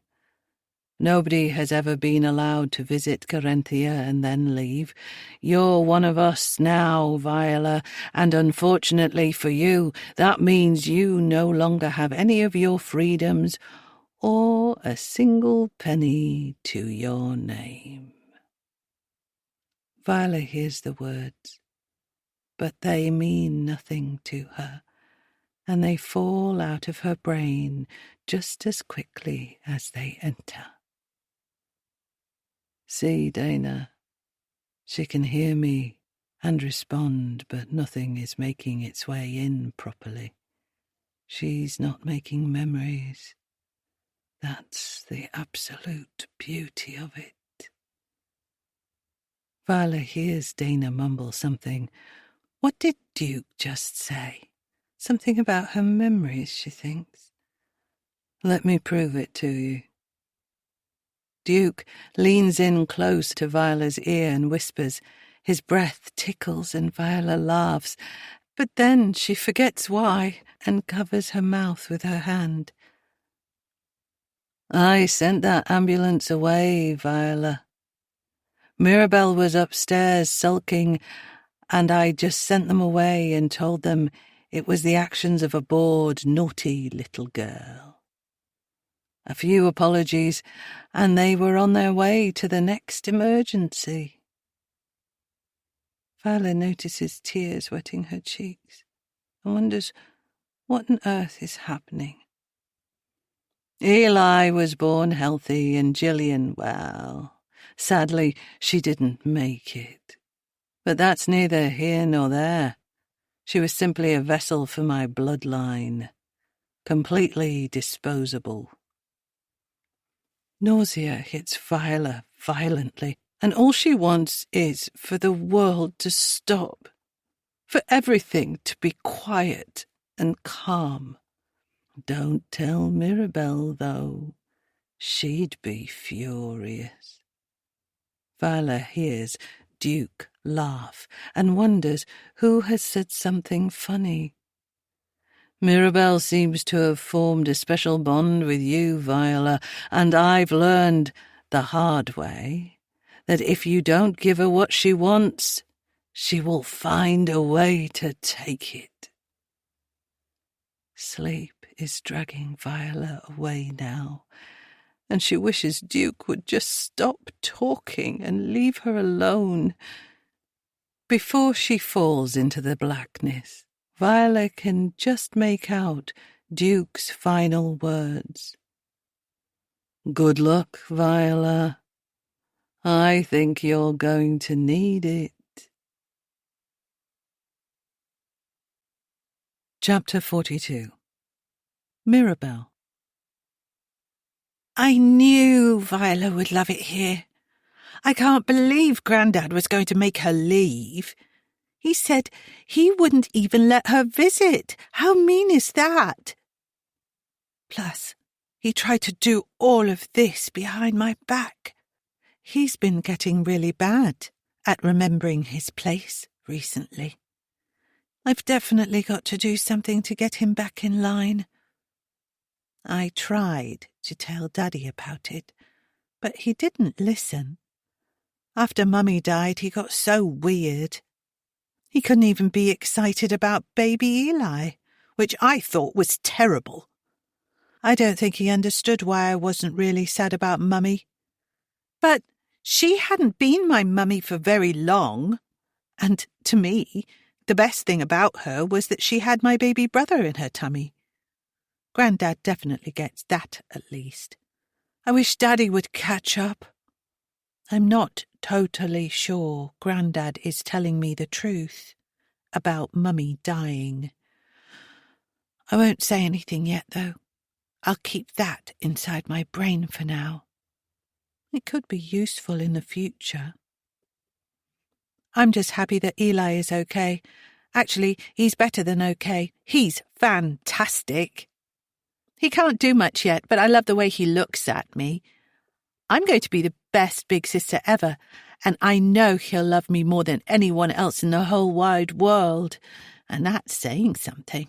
Nobody has ever been allowed to visit Carinthia and then leave. You're one of us now, Viola, and unfortunately for you, that means you no longer have any of your freedoms or a single penny to your name. Viola hears the words, but they mean nothing to her, and they fall out of her brain just as quickly as they enter. See, Dana, she can hear me and respond, but nothing is making its way in properly. She's not making memories. That's the absolute beauty of it. Viola hears Dana mumble something. What did Duke just say? Something about her memories, she thinks. Let me prove it to you. Duke leans in close to Viola's ear and whispers. His breath tickles and Viola laughs, but then she forgets why and covers her mouth with her hand. I sent that ambulance away, Viola. Mirabelle was upstairs sulking, and I just sent them away and told them it was the actions of a bored, naughty little girl. A few apologies, and they were on their way to the next emergency. Viola notices tears wetting her cheeks and wonders what on earth is happening. Eli was born healthy, and Gillian, well, sadly, she didn't make it. But that's neither here nor there. She was simply a vessel for my bloodline, completely disposable. Nausea hits Viola violently, and all she wants is for the world to stop, for everything to be quiet and calm. Don't tell Mirabelle, though. She'd be furious. Viola hears Duke laugh and wonders who has said something funny. Mirabelle seems to have formed a special bond with you, Viola, and I've learned the hard way that if you don't give her what she wants, she will find a way to take it. Sleep is dragging Viola away now, and she wishes Duke would just stop talking and leave her alone. Before she falls into the blackness, Viola can just make out Duke's final words. Good luck, Viola. I think you're going to need it. Chapter 42. Mirabelle. I knew Viola would love it here. I can't believe Grandad was going to make her leave. He said he wouldn't even let her visit. How mean is that? Plus, he tried to do all of this behind my back. He's been getting really bad at remembering his place recently. I've definitely got to do something to get him back in line. I tried to tell Daddy about it, but he didn't listen. After Mummy died, he got so weird. He couldn't even be excited about baby Eli, which I thought was terrible. I don't think he understood why I wasn't really sad about Mummy. But she hadn't been my mummy for very long, and to me, the best thing about her was that she had my baby brother in her tummy. Grandad definitely gets that, at least. I wish Daddy would catch up. I'm not totally sure Grandad is telling me the truth about Mummy dying. I won't say anything yet, though. I'll keep that inside my brain for now. It could be useful in the future. I'm just happy that Eli is okay, Actually, he's better than okay. He's fantastic. He can't do much yet, but I love the way he looks at me. I'm going to be the best big sister ever, and I know he'll love me more than anyone else in the whole wide world, and that's saying something.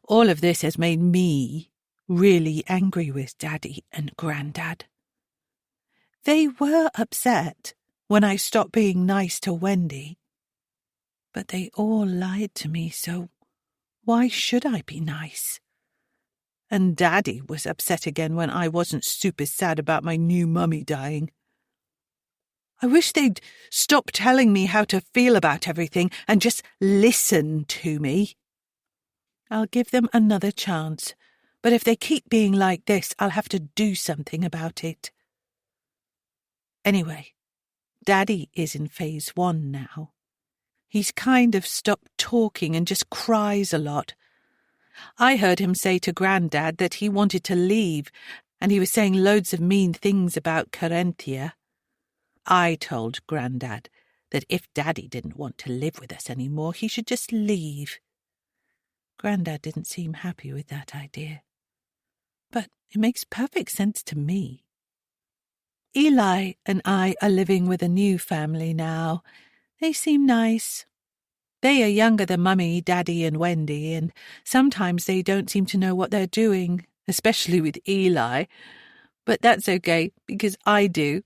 All of this has made me really angry with Daddy and Grandad. They were upset when I stopped being nice to Wendy, but they all lied to me, so why should I be nice? And Daddy was upset again when I wasn't super sad about my new mummy dying. I wish they'd stop telling me how to feel about everything and just listen to me. I'll give them another chance, but if they keep being like this, I'll have to do something about it. Anyway, Daddy is in phase 1 now. He's kind of stopped talking and just cries a lot. I heard him say to Grandad that he wanted to leave, and he was saying loads of mean things about Carinthia. I told Grandad that if Daddy didn't want to live with us anymore, he should just leave. Grandad didn't seem happy with that idea. But it makes perfect sense to me. Eli and I are living with a new family now. They seem nice. They are younger than Mummy, Daddy and Wendy, and sometimes they don't seem to know what they're doing, especially with Eli. But that's okay, because I do.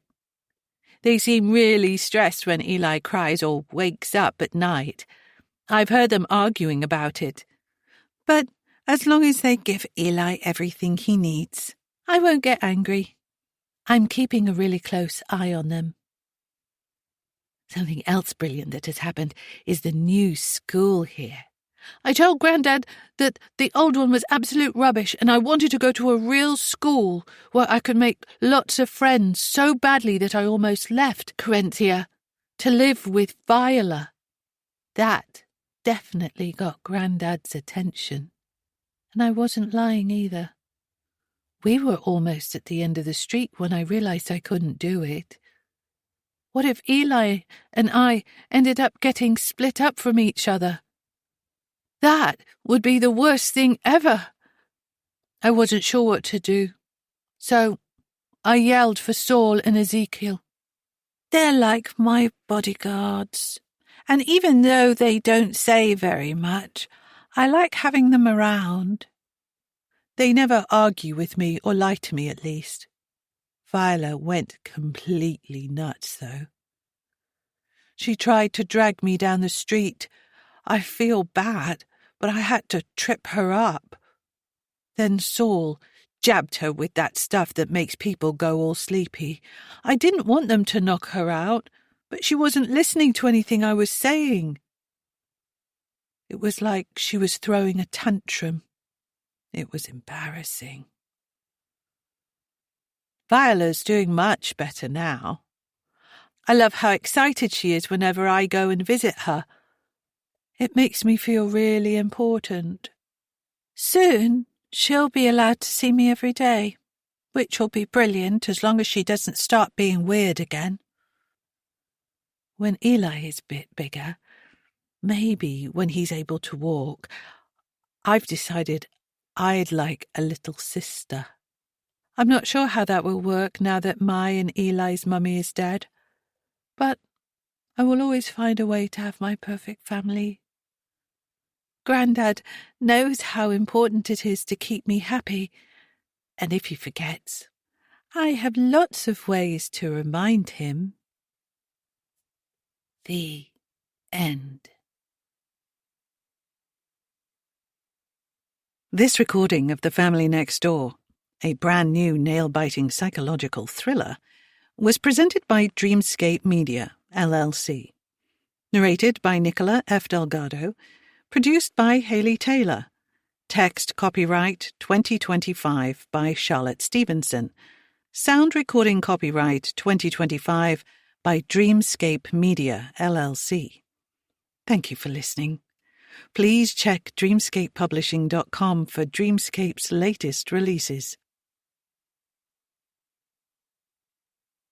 They seem really stressed when Eli cries or wakes up at night. I've heard them arguing about it. But as long as they give Eli everything he needs, I won't get angry. I'm keeping a really close eye on them. Something else brilliant that has happened is the new school here. I told Grandad that the old one was absolute rubbish and I wanted to go to a real school where I could make lots of friends so badly that I almost left Carinthia to live with Viola. That definitely got Grandad's attention. And I wasn't lying either. We were almost at the end of the street when I realized I couldn't do it. What if Eli and I ended up getting split up from each other? That would be the worst thing ever. I wasn't sure what to do, so I yelled for Saul and Ezekiel. They're like my bodyguards, and even though they don't say very much, I like having them around. They never argue with me or lie to me, at least. Viola went completely nuts, though. She tried to drag me down the street. I feel bad, but I had to trip her up. Then Saul jabbed her with that stuff that makes people go all sleepy. I didn't want them to knock her out, but she wasn't listening to anything I was saying. It was like she was throwing a tantrum. It was embarrassing. Viola's doing much better now. I love how excited she is whenever I go and visit her. It makes me feel really important. Soon, she'll be allowed to see me every day, which will be brilliant as long as she doesn't start being weird again. When Eli is a bit bigger, maybe when he's able to walk, I've decided I'd like a little sister. I'm not sure how that will work now that my and Eli's mummy is dead, but I will always find a way to have my perfect family. Grandad knows how important it is to keep me happy, and if he forgets, I have lots of ways to remind him. The end. This recording of The Family Next Door, a brand new nail-biting psychological thriller, was presented by Dreamscape Media, LLC. Narrated by Nicola F. Delgado. Produced by Haley Taylor. Text copyright 2025 by Charlotte Stevenson. Sound recording copyright 2025 by Dreamscape Media, LLC. Thank you for listening. Please check dreamscapepublishing.com for Dreamscape's latest releases.